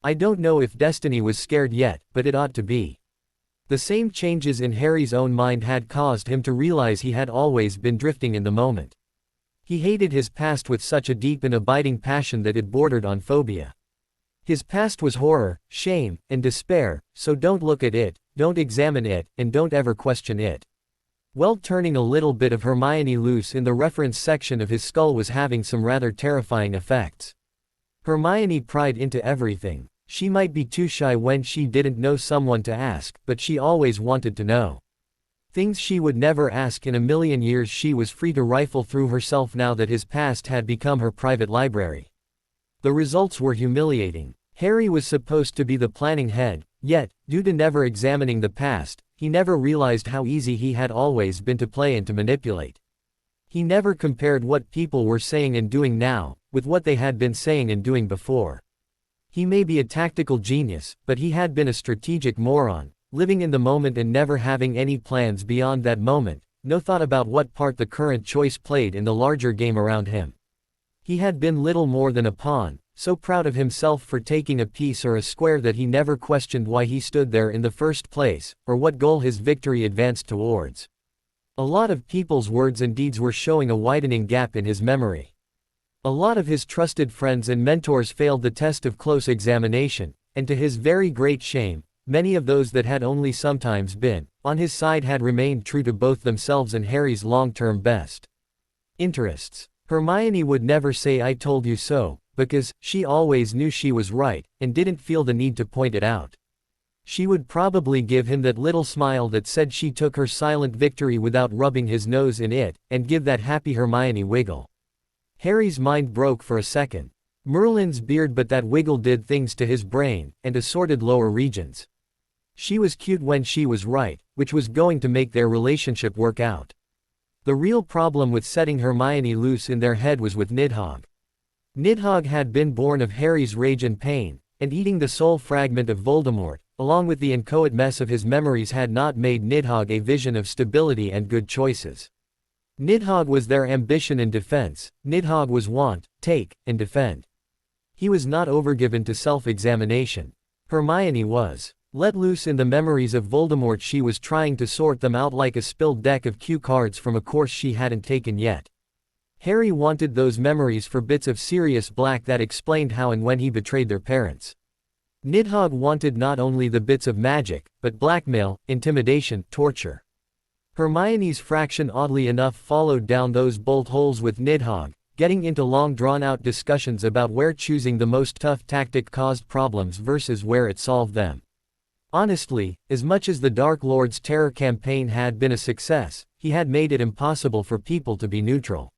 I don't know if Destiny was scared yet, but it ought to be. The same changes in Harry's own mind had caused him to realize he had always been drifting in the moment. He hated his past with such a deep and abiding passion that it bordered on phobia. His past was horror, shame, and despair, so don't look at it, don't examine it, and don't ever question it. Well, turning a little bit of Hermione loose in the reference section of his skull was having some rather terrifying effects. Hermione pried into everything. She might be too shy when she didn't know someone to ask, but she always wanted to know. Things she would never ask in a million years. She was free to rifle through herself now that his past had become her private library. The results were humiliating. Harry was supposed to be the planning head, yet, due to never examining the past, he never realized how easy he had always been to play and to manipulate. He never compared what people were saying and doing now, with what they had been saying and doing before. He may be a tactical genius, but he had been a strategic moron, living in the moment and never having any plans beyond that moment, no thought about what part the current choice played in the larger game around him. He had been little more than a pawn, so proud of himself for taking a piece or a square that he never questioned why he stood there in the first place, or what goal his victory advanced towards. A lot of people's words and deeds were showing a widening gap in his memory. A lot of his trusted friends and mentors failed the test of close examination, and to his very great shame, many of those that had only sometimes been on his side had remained true to both themselves and Harry's long-term best interests. Hermione would never say "I told you so," because she always knew she was right, and didn't feel the need to point it out. She would probably give him that little smile that said she took her silent victory without rubbing his nose in it, and give that happy Hermione wiggle. Harry's mind broke for a second. Merlin's beard, but that wiggle did things to his brain, and assorted lower regions. She was cute when she was right, which was going to make their relationship work out. The real problem with setting Hermione loose in their head was with Nidhogg. Nidhogg had been born of Harry's rage and pain, and eating the soul fragment of Voldemort, along with the inchoate mess of his memories, had not made Nidhogg a vision of stability and good choices. Nidhogg was their ambition and defense. Nidhogg was want, take, and defend. He was not overgiven to self-examination. Hermione was. Let loose in the memories of Voldemort. She was trying to sort them out like a spilled deck of cue cards from a course she hadn't taken yet. Harry wanted those memories for bits of Sirius Black that explained how and when he betrayed their parents. Nidhogg wanted not only the bits of magic, but blackmail, intimidation, torture. Hermione's fraction oddly enough followed down those bolt holes with Nidhogg, getting into long drawn-out discussions about where choosing the most tough tactic caused problems versus where it solved them. Honestly, as much as the Dark Lord's terror campaign had been a success, he had made it impossible for people to be neutral.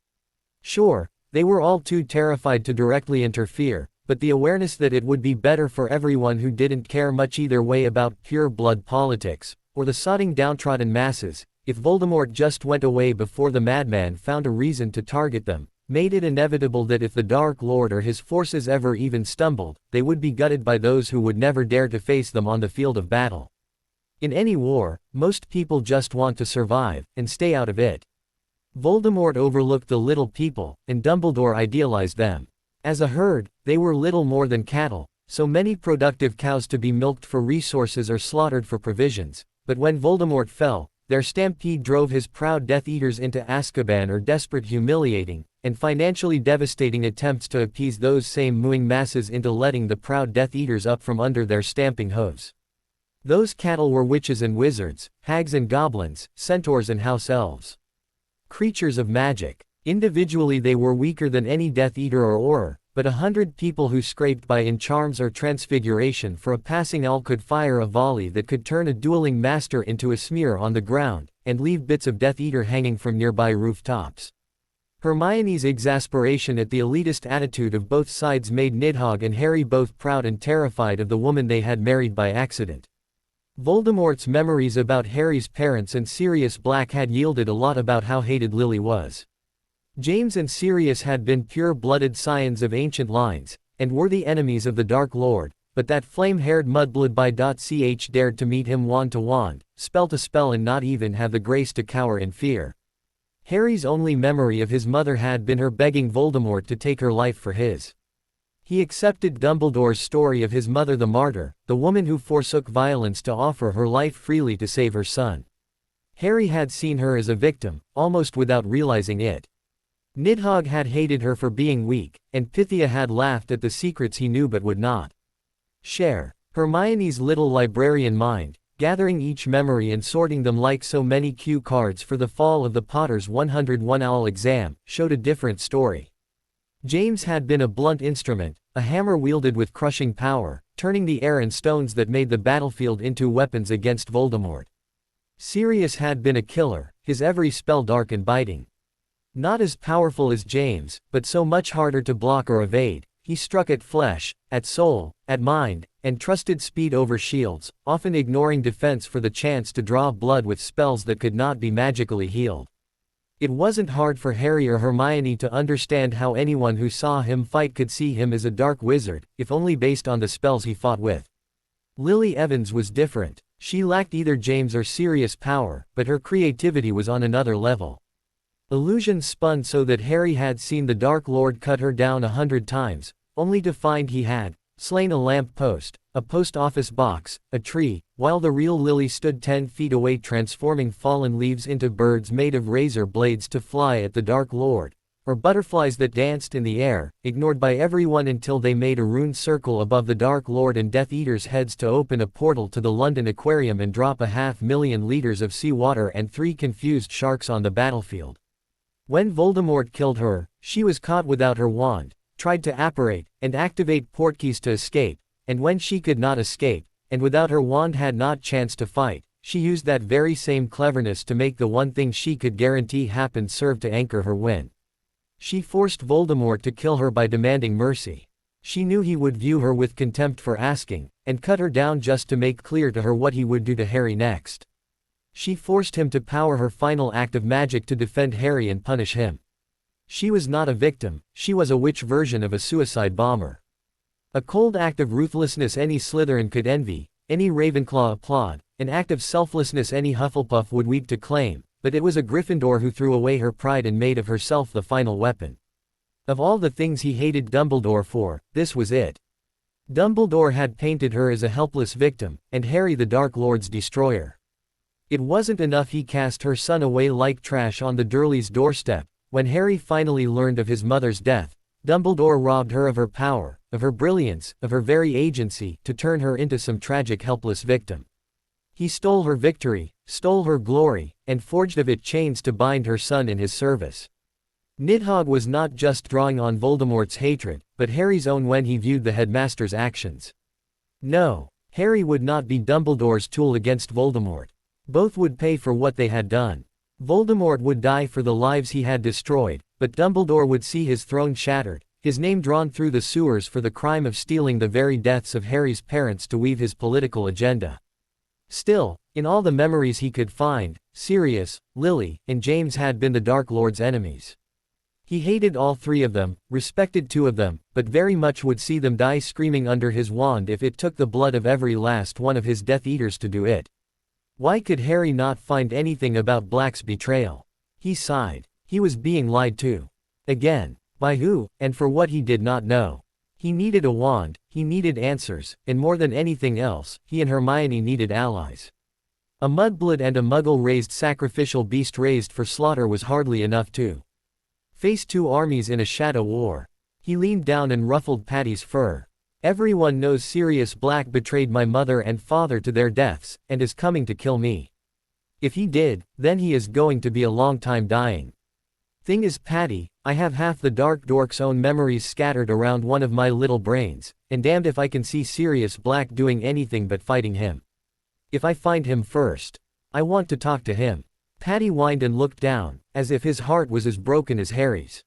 Sure, they were all too terrified to directly interfere, but the awareness that it would be better for everyone who didn't care much either way about pure blood politics, or the sodding downtrodden masses, if Voldemort just went away before the madman found a reason to target them, made it inevitable that if the Dark Lord or his forces ever even stumbled, they would be gutted by those who would never dare to face them on the field of battle. In any war, most people just want to survive, and stay out of it. Voldemort overlooked the little people, and Dumbledore idealized them. As a herd, they were little more than cattle, so many productive cows to be milked for resources or slaughtered for provisions, but when Voldemort fell, their stampede drove his proud Death Eaters into Azkaban or desperate, humiliating, and financially devastating attempts to appease those same mooing masses into letting the proud Death Eaters up from under their stamping hooves. Those cattle were witches and wizards, hags and goblins, centaurs and house elves. Creatures of magic. Individually they were weaker than any Death Eater or Auror, but 100 people who scraped by in charms or transfiguration for a passing owl could fire a volley that could turn a dueling master into a smear on the ground, and leave bits of Death Eater hanging from nearby rooftops. Hermione's exasperation at the elitist attitude of both sides made Nidhogg and Harry both proud and terrified of the woman they had married by accident. Voldemort's memories about Harry's parents and Sirius Black had yielded a lot about how hated Lily was. James and Sirius had been pure-blooded scions of ancient lines, and were the enemies of the Dark Lord, but that flame-haired mudblood by .ch dared to meet him wand to wand, spell to spell, and not even have the grace to cower in fear. Harry's only memory of his mother had been her begging Voldemort to take her life for his. He accepted Dumbledore's story of his mother, the martyr, the woman who forsook violence to offer her life freely to save her son. Harry had seen her as a victim, almost without realizing it. Nidhogg had hated her for being weak, and Pythia had laughed at the secrets he knew but would not. Share. Hermione's little librarian mind, gathering each memory and sorting them like so many cue cards for the fall of the Potter's 101 OWL exam, showed a different story. James had been a blunt instrument, a hammer wielded with crushing power, turning the air and stones that made the battlefield into weapons against Voldemort. Sirius had been a killer, his every spell dark and biting. Not as powerful as James, but so much harder to block or evade, he struck at flesh, at soul, at mind, and trusted speed over shields, often ignoring defense for the chance to draw blood with spells that could not be magically healed. It wasn't hard for Harry or Hermione to understand how anyone who saw him fight could see him as a dark wizard, if only based on the spells he fought with. Lily Evans was different. She lacked either James or Sirius power, but her creativity was on another level. Illusions spun so that Harry had seen the Dark Lord cut her down 100 times, only to find he had slain a lamp post, a post office box, a tree, while the real Lily stood 10 feet away transforming fallen leaves into birds made of razor blades to fly at the Dark Lord, or butterflies that danced in the air, ignored by everyone until they made a rune circle above the Dark Lord and Death Eater's heads to open a portal to the London Aquarium and drop 500,000 liters of seawater and 3 confused sharks on the battlefield. When Voldemort killed her, she was caught without her wand, tried to apparate, and activate portkeys to escape, and when she could not escape, and without her wand had not chance to fight, she used that very same cleverness to make the one thing she could guarantee happened serve to anchor her win. She forced Voldemort to kill her by demanding mercy. She knew he would view her with contempt for asking, and cut her down just to make clear to her what he would do to Harry next. She forced him to power her final act of magic to defend Harry and punish him. She was not a victim, she was a witch version of a suicide bomber. A cold act of ruthlessness any Slytherin could envy, any Ravenclaw applaud, an act of selflessness any Hufflepuff would weep to claim, but it was a Gryffindor who threw away her pride and made of herself the final weapon. Of all the things he hated Dumbledore for, this was it. Dumbledore had painted her as a helpless victim, and Harry the Dark Lord's destroyer. It wasn't enough he cast her son away like trash on the Durleys' doorstep. When Harry finally learned of his mother's death, Dumbledore robbed her of her power, of her brilliance, of her very agency, to turn her into some tragic helpless victim. He stole her victory, stole her glory, and forged of it chains to bind her son in his service. Nidhogg was not just drawing on Voldemort's hatred, but Harry's own when he viewed the headmaster's actions. No, Harry would not be Dumbledore's tool against Voldemort. Both would pay for what they had done. Voldemort would die for the lives he had destroyed, but Dumbledore would see his throne shattered, his name drawn through the sewers for the crime of stealing the very deaths of Harry's parents to weave his political agenda. Still, in all the memories he could find, Sirius, Lily, and James had been the Dark Lord's enemies. He hated all 3 of them, respected 2 of them, but very much would see them die screaming under his wand if it took the blood of every last one of his Death Eaters to do it. Why could Harry not find anything about Black's betrayal? He sighed. He was being lied to. Again. By who, and for what he did not know. He needed a wand, he needed answers, and more than anything else, he and Hermione needed allies. A mudblood and a muggle-raised sacrificial beast raised for slaughter was hardly enough to face 2 armies in a shadow war. He leaned down and ruffled Patty's fur. Everyone knows Sirius Black betrayed my mother and father to their deaths, and is coming to kill me. If he did, then he is going to be a long time dying. Thing is, Patty, I have half the Dark Dork's own memories scattered around one of my little brains, and damned if I can see Sirius Black doing anything but fighting him. If I find him first, I want to talk to him. Patty whined and looked down, as if his heart was as broken as Harry's.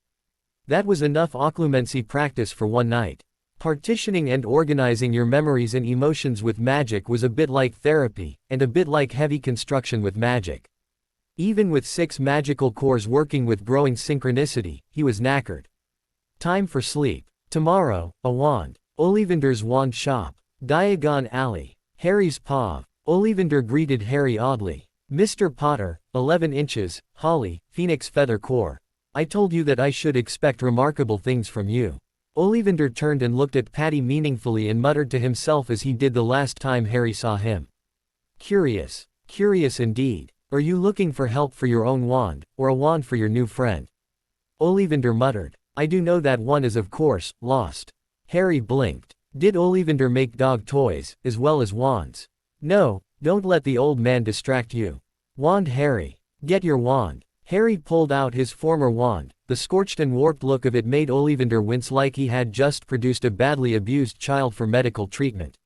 That was enough occlumency practice for one night. Partitioning and organizing your memories and emotions with magic was a bit like therapy, and a bit like heavy construction with magic. Even with 6 magical cores working with growing synchronicity, he was knackered. Time for sleep. Tomorrow, a wand. Ollivander's wand shop. Diagon Alley. Harry's paw. Ollivander greeted Harry oddly. Mr. Potter, 11 inches, Holly, Phoenix Feather Core. I told you that I should expect remarkable things from you. Ollivander turned and looked at Patty meaningfully and muttered to himself as he did the last time Harry saw him. Curious. Curious indeed. Are you looking for help for your own wand, or a wand for your new friend? Ollivander muttered. I do know that one is of course, lost. Harry blinked. Did Ollivander make dog toys, as well as wands? No, don't let the old man distract you. Wand Harry. Get your wand. Harry pulled out his former wand. The scorched and warped look of it made Ollivander wince like he had just produced a badly abused child for medical treatment.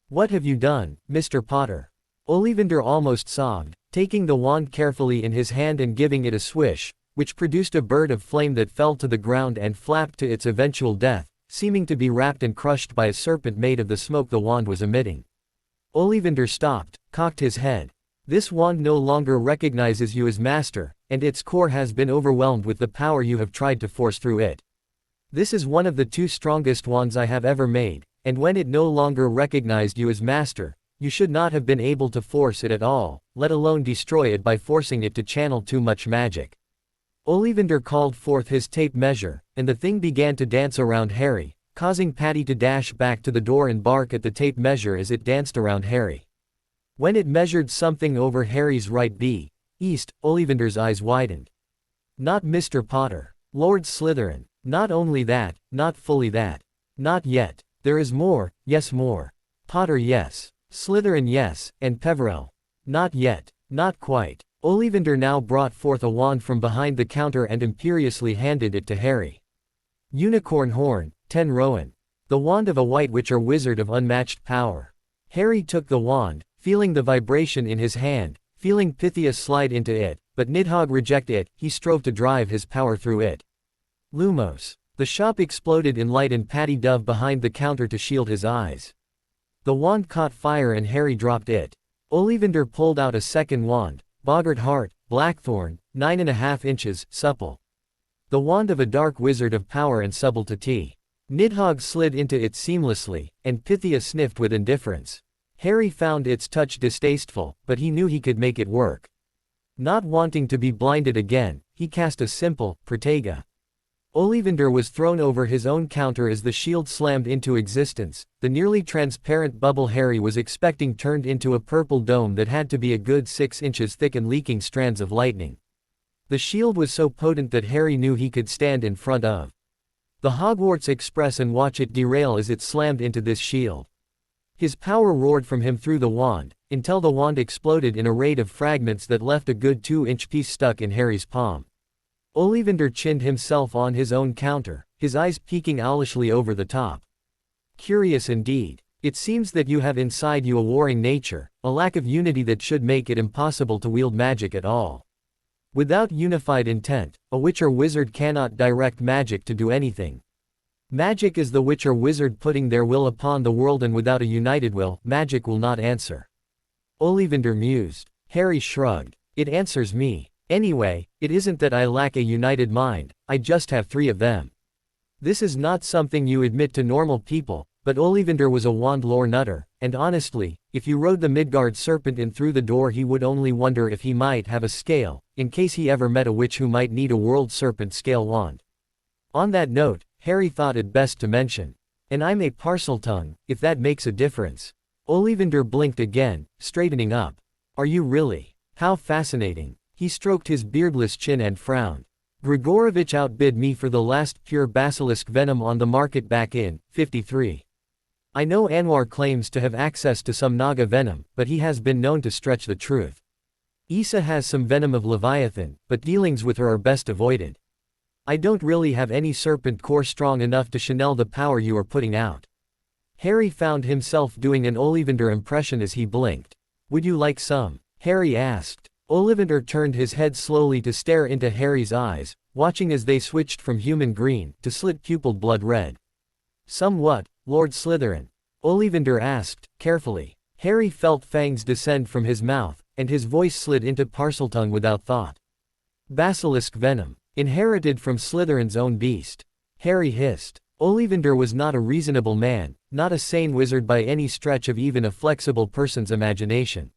What have you done, Mr. Potter? Ollivander almost sobbed, taking the wand carefully in his hand and giving it a swish, which produced a bird of flame that fell to the ground and flapped to its eventual death, seeming to be wrapped and crushed by a serpent made of the smoke the wand was emitting. Ollivander stopped, cocked his head. This wand no longer recognizes you as master, and its core has been overwhelmed with the power you have tried to force through it. This is one of the 2 strongest wands I have ever made, and when it no longer recognized you as master, you should not have been able to force it at all, let alone destroy it by forcing it to channel too much magic. Ollivander called forth his tape measure, and the thing began to dance around Harry, causing Patty to dash back to the door and bark at the tape measure as it danced around Harry. When it measured something over Harry's right east, Ollivander's eyes widened. Not Mr. Potter. Lord Slytherin. Not only that, not fully that. Not yet. There is more, yes more. Potter yes. Slytherin yes, and Peverell. Not yet. Not quite. Ollivander now brought forth a wand from behind the counter and imperiously handed it to Harry. Unicorn Horn, 10 Rowan. The wand of a White Witch or wizard of unmatched power. Harry took the wand, feeling the vibration in his hand, feeling Pythia slide into it, but Nidhogg reject it. He strove to drive his power through it. Lumos. The shop exploded in light and Patty dove behind the counter to shield his eyes. The wand caught fire and Harry dropped it. Ollivander pulled out a second wand, Boggart Heart, Blackthorn, 9.5 inches, supple. The wand of a dark wizard of power and subtlety. Nidhogg slid into it seamlessly, and Pythia sniffed with indifference. Harry found its touch distasteful, but he knew he could make it work. Not wanting to be blinded again, he cast a simple, Protega. Ollivander was thrown over his own counter as the shield slammed into existence. The nearly transparent bubble Harry was expecting turned into a purple dome that had to be a good 6 inches thick and leaking strands of lightning. The shield was so potent that Harry knew he could stand in front of the Hogwarts Express and watch it derail as it slammed into this shield. His power roared from him through the wand, until the wand exploded in a raid of fragments that left a good 2-inch piece stuck in Harry's palm. Ollivander chinned himself on his own counter, his eyes peeking owlishly over the top. Curious indeed. It seems that you have inside you a warring nature, a lack of unity that should make it impossible to wield magic at all. Without unified intent, a witch or wizard cannot direct magic to do anything. Magic is the witch or wizard putting their will upon the world, and without a united will, magic will not answer. Ollivander mused. Harry shrugged. It answers me. Anyway, it isn't that I lack a united mind, I just have 3 of them. This is not something you admit to normal people, but Ollivander was a wand lore nutter, and honestly, if you rode the Midgard serpent in through the door he would only wonder if he might have a scale, in case he ever met a witch who might need a world serpent scale wand. On that note, Harry thought it best to mention. And I'm a Parseltongue, if that makes a difference. Ollivander blinked again, straightening up. Are you really? How fascinating. He stroked his beardless chin and frowned. Grigorovich outbid me for the last pure basilisk venom on the market back in 53. I know Anwar claims to have access to some Naga venom, but he has been known to stretch the truth. Issa has some venom of Leviathan, but dealings with her are best avoided. I don't really have any serpent core strong enough to channel the power you are putting out. Harry found himself doing an Ollivander impression as he blinked. Would you like some? Harry asked. Ollivander turned his head slowly to stare into Harry's eyes, watching as they switched from human green to slit-pupilled blood red. Somewhat, Lord Slytherin? Ollivander asked, carefully. Harry felt fangs descend from his mouth, and his voice slid into Parseltongue without thought. Basilisk venom. Inherited from Slytherin's own beast. Harry hissed. Ollivander was not a reasonable man, not a sane wizard by any stretch of even a flexible person's imagination.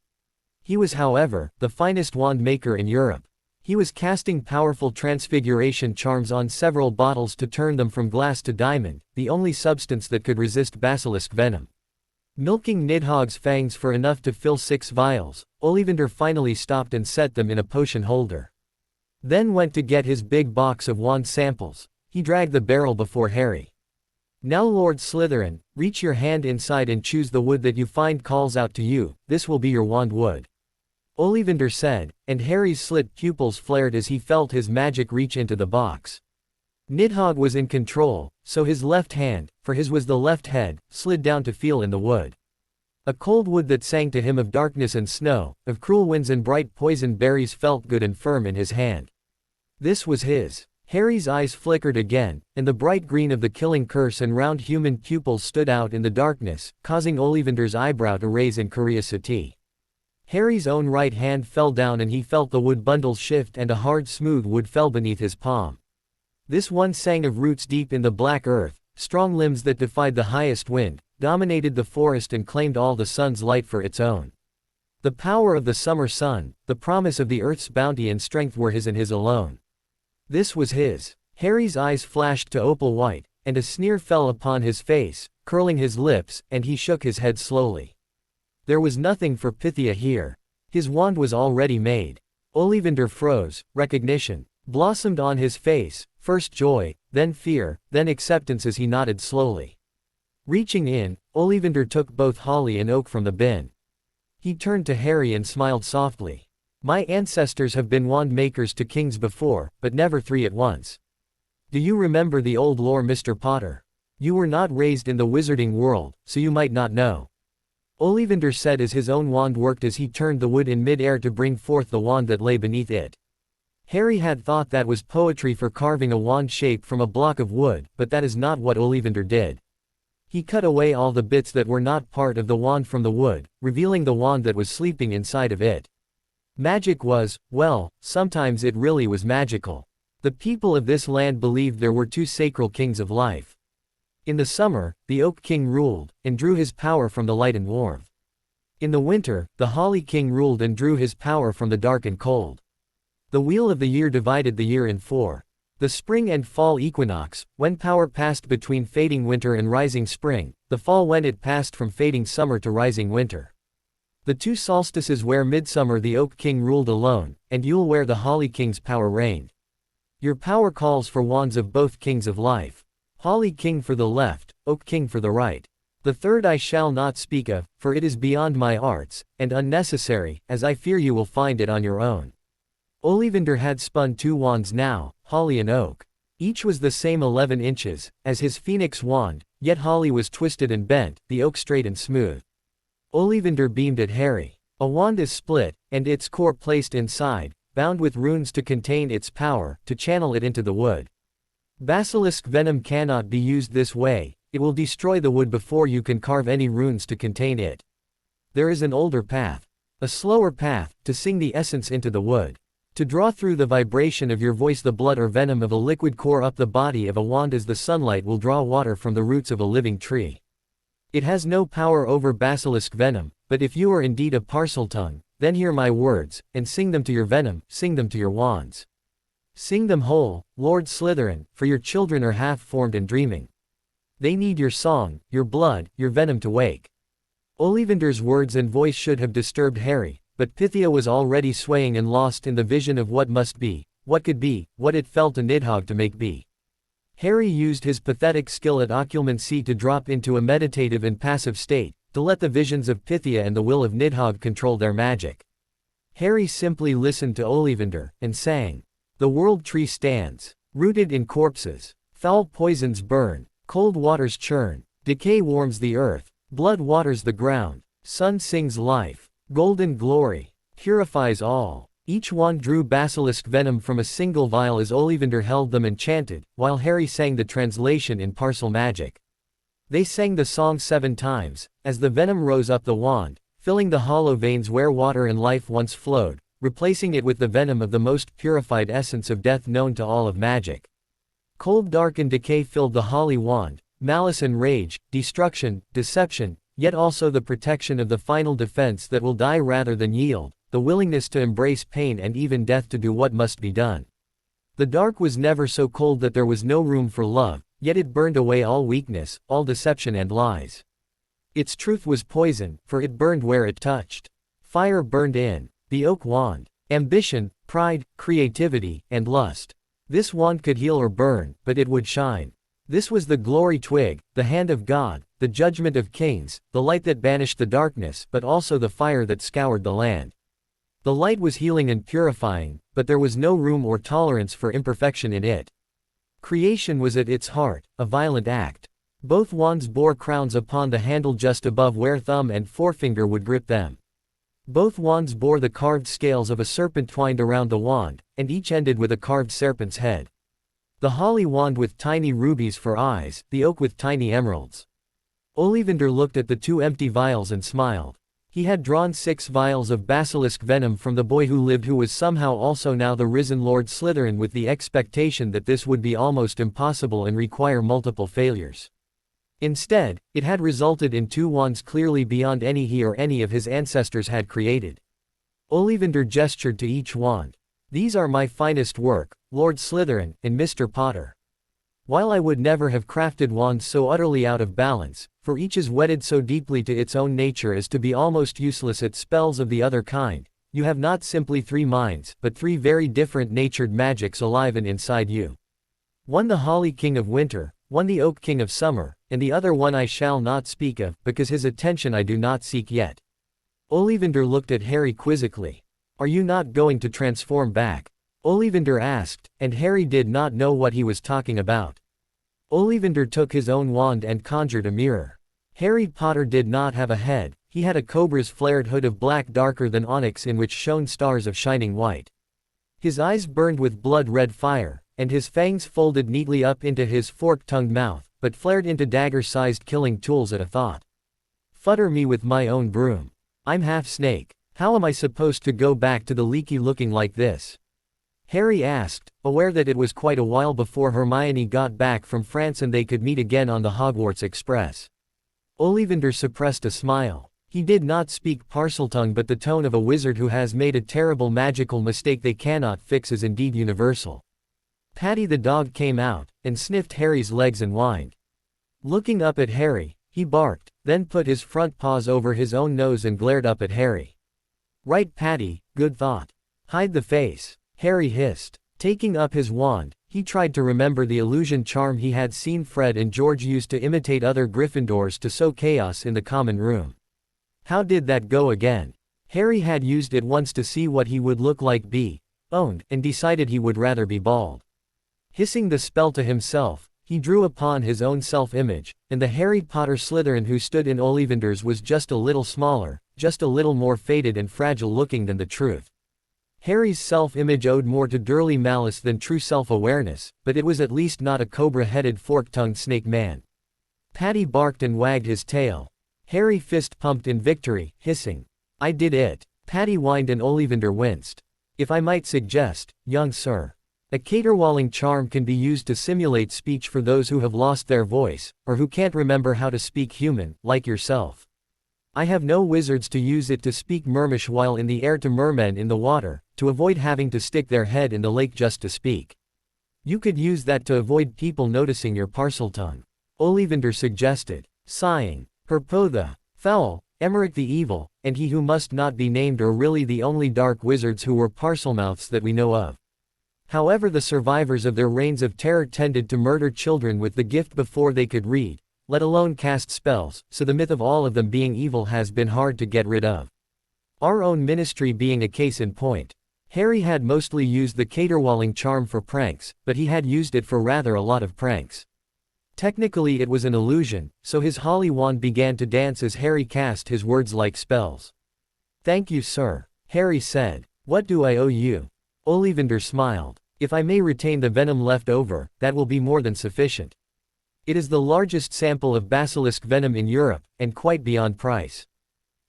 He was, however, the finest wand maker in Europe. He was casting powerful transfiguration charms on several bottles to turn them from glass to diamond, the only substance that could resist basilisk venom. Milking Nidhogg's fangs for enough to fill 6 vials, Ollivander finally stopped and set them in a potion holder. Then went to get his big box of wand samples. He dragged the barrel before Harry. Now Lord Slytherin, reach your hand inside and choose the wood that you find calls out to you, this will be your wand wood. Ollivander said, and Harry's slit pupils flared as he felt his magic reach into the box. Nidhogg was in control, so his left hand, for his was the left head, slid down to feel in the wood. A cold wood that sang to him of darkness and snow, of cruel winds and bright poison berries felt good and firm in his hand. This was his. Harry's eyes flickered again, and the bright green of the killing curse and round human pupils stood out in the darkness, causing Ollivander's eyebrow to raise in curiosity. Harry's own right hand fell down and he felt the wood bundles shift and a hard smooth wood fell beneath his palm. This one sang of roots deep in the black earth, strong limbs that defied the highest wind, dominated the forest and claimed all the sun's light for its own. The power of the summer sun, the promise of the earth's bounty and strength were his and his alone. This was his. Harry's eyes flashed to opal white, and a sneer fell upon his face, curling his lips, and he shook his head slowly. There was nothing for Pythia here. His wand was already made. Ollivander froze, recognition blossomed on his face, first joy, then fear, then acceptance as he nodded slowly. Reaching in, Ollivander took both holly and oak from the bin. He turned to Harry and smiled softly. My ancestors have been wand makers to kings before, but never three at once. Do you remember the old lore, Mr. Potter? You were not raised in the wizarding world, so you might not know. Ollivander said as his own wand worked as he turned the wood in mid-air to bring forth the wand that lay beneath it. Harry had thought that was poetry for carving a wand shape from a block of wood, but that is not what Ollivander did. He cut away all the bits that were not part of the wand from the wood, revealing the wand that was sleeping inside of it. Magic was, well, sometimes it really was magical. The people of this land believed there were two sacred kings of life. In the summer, the Oak King ruled, and drew his power from the light and warmth. In the winter, the Holly King ruled and drew his power from the dark and cold. The wheel of the year divided the year in four. The spring and fall equinox, when power passed between fading winter and rising spring, the fall when it passed from fading summer to rising winter. The two solstices where midsummer the Oak King ruled alone, and Yule where the Holly King's power reigned. Your power calls for wands of both kings of life. Holly King for the left, Oak King for the right. The third I shall not speak of, for it is beyond my arts, and unnecessary, as I fear you will find it on your own. Ollivander had spun two wands now, Holly and Oak. Each was the same 11 inches, as his phoenix wand, yet Holly was twisted and bent, the Oak straight and smooth. Ollivander beamed at Harry. A wand is split, and its core placed inside, bound with runes to contain its power, to channel it into the wood. Basilisk venom cannot be used this way, it will destroy the wood before you can carve any runes to contain it. There is an older path. A slower path, to sing the essence into the wood. To draw through the vibration of your voice the blood or venom of a liquid core up the body of a wand as the sunlight will draw water from the roots of a living tree. It has no power over basilisk venom, but if you are indeed a parseltongue, then hear my words, and sing them to your venom, sing them to your wands. Sing them whole, Lord Slytherin, for your children are half-formed and dreaming. They need your song, your blood, your venom to wake. Ollivander's words and voice should have disturbed Harry, but Pythia was already swaying and lost in the vision of what must be, what could be, what it fell to Nidhogg to make be. Harry used his pathetic skill at occlumency to drop into a meditative and passive state, to let the visions of Pythia and the will of Nidhogg control their magic. Harry simply listened to Ollivander, and sang. The world tree stands, rooted in corpses. Foul poisons burn, cold waters churn, decay warms the earth, blood waters the ground, sun sings life, golden glory, purifies all. Each wand drew basilisk venom from a single vial as Ollivander held them and chanted, while Harry sang the translation in parcel magic. They sang the song 7 times, as the venom rose up the wand, filling the hollow veins where water and life once flowed, replacing it with the venom of the most purified essence of death known to all of magic. Cold, dark and decay filled the holly wand, malice and rage, destruction, deception, yet also the protection of the final defense that will die rather than yield, the willingness to embrace pain and even death to do what must be done. The dark was never so cold that there was no room for love, yet it burned away all weakness, all deception and lies. Its truth was poison, for it burned where it touched. Fire burned in the oak wand. Ambition, pride, creativity, and lust. This wand could heal or burn, but it would shine. This was the glory twig, the hand of God, the judgment of kings, the light that banished the darkness but also the fire that scoured the land. The light was healing and purifying, but there was no room or tolerance for imperfection in it. Creation was at its heart, a violent act. Both wands bore crowns upon the handle just above where thumb and forefinger would grip them. Both wands bore the carved scales of a serpent twined around the wand, and each ended with a carved serpent's head. The holly wand with tiny rubies for eyes, the oak with tiny emeralds. Ollivander looked at the two empty vials and smiled. He had drawn 6 vials of basilisk venom from the boy who lived, who was somehow also now the risen Lord Slytherin, with the expectation that this would be almost impossible and require multiple failures. Instead, it had resulted in 2 wands clearly beyond any he or any of his ancestors had created. Ollivander gestured to each wand. "These are my finest work, Lord Slytherin, and Mr. Potter. While I would never have crafted wands so utterly out of balance, for each is wedded so deeply to its own nature as to be almost useless at spells of the other kind, you have not simply 3 minds, but 3 very different natured magics alive and inside you. One the Holly King of Winter, one the Oak King of Summer, and the other one I shall not speak of, because his attention I do not seek yet." Ollivander looked at Harry quizzically. "Are you not going to transform back?" Ollivander asked, and Harry did not know what he was talking about. Ollivander took his own wand and conjured a mirror. Harry Potter did not have a head, he had a cobra's flared hood of black darker than onyx in which shone stars of shining white. His eyes burned with blood-red fire, and his fangs folded neatly up into his fork-tongued mouth, but flared into dagger-sized killing tools at a thought. "Futter me with my own broom. I'm half snake. How am I supposed to go back to the leaky looking like this?" Harry asked, aware that it was quite a while before Hermione got back from France and they could meet again on the Hogwarts Express. Ollivander suppressed a smile. He did not speak Parseltongue, but the tone of a wizard who has made a terrible magical mistake they cannot fix is indeed universal. Paddy the dog came out, and sniffed Harry's legs and whined. Looking up at Harry, he barked, then put his front paws over his own nose and glared up at Harry. "Right, Paddy, good thought. Hide the face," Harry hissed. Taking up his wand, he tried to remember the illusion charm he had seen Fred and George use to imitate other Gryffindors to sow chaos in the common room. How did that go again? Harry had used it once to see what he would look like owned, and decided he would rather be bald. Hissing the spell to himself, he drew upon his own self-image, and the Harry Potter Slytherin who stood in Ollivander's was just a little smaller, just a little more faded and fragile looking than the truth. Harry's self-image owed more to Durly malice than true self-awareness, but it was at least not a cobra-headed fork-tongued snake man. Paddy barked and wagged his tail. Harry fist-pumped in victory, hissing, "I did it." Paddy whined and Ollivander winced. "If I might suggest, young sir. A caterwauling charm can be used to simulate speech for those who have lost their voice, or who can't remember how to speak human, like yourself. I have no wizards to use it to speak Mermish while in the air to mermen in the water, to avoid having to stick their head in the lake just to speak. You could use that to avoid people noticing your Parseltongue," Ollivander suggested, sighing. "Herpo the foul, Emmerich the evil, and he who must not be named are really the only dark wizards who were Parselmouths that we know of. However, the survivors of their reigns of terror tended to murder children with the gift before they could read, let alone cast spells, so the myth of all of them being evil has been hard to get rid of. Our own ministry being a case in point. Harry had mostly used the caterwauling charm for pranks, but he had used it for rather a lot of pranks. Technically it was an illusion, so his holly wand began to dance as Harry cast his words like spells. "Thank you, sir," Harry said. "What do I owe you?" Ollivander smiled. "If I may retain the venom left over, that will be more than sufficient. It is the largest sample of basilisk venom in Europe, and quite beyond price."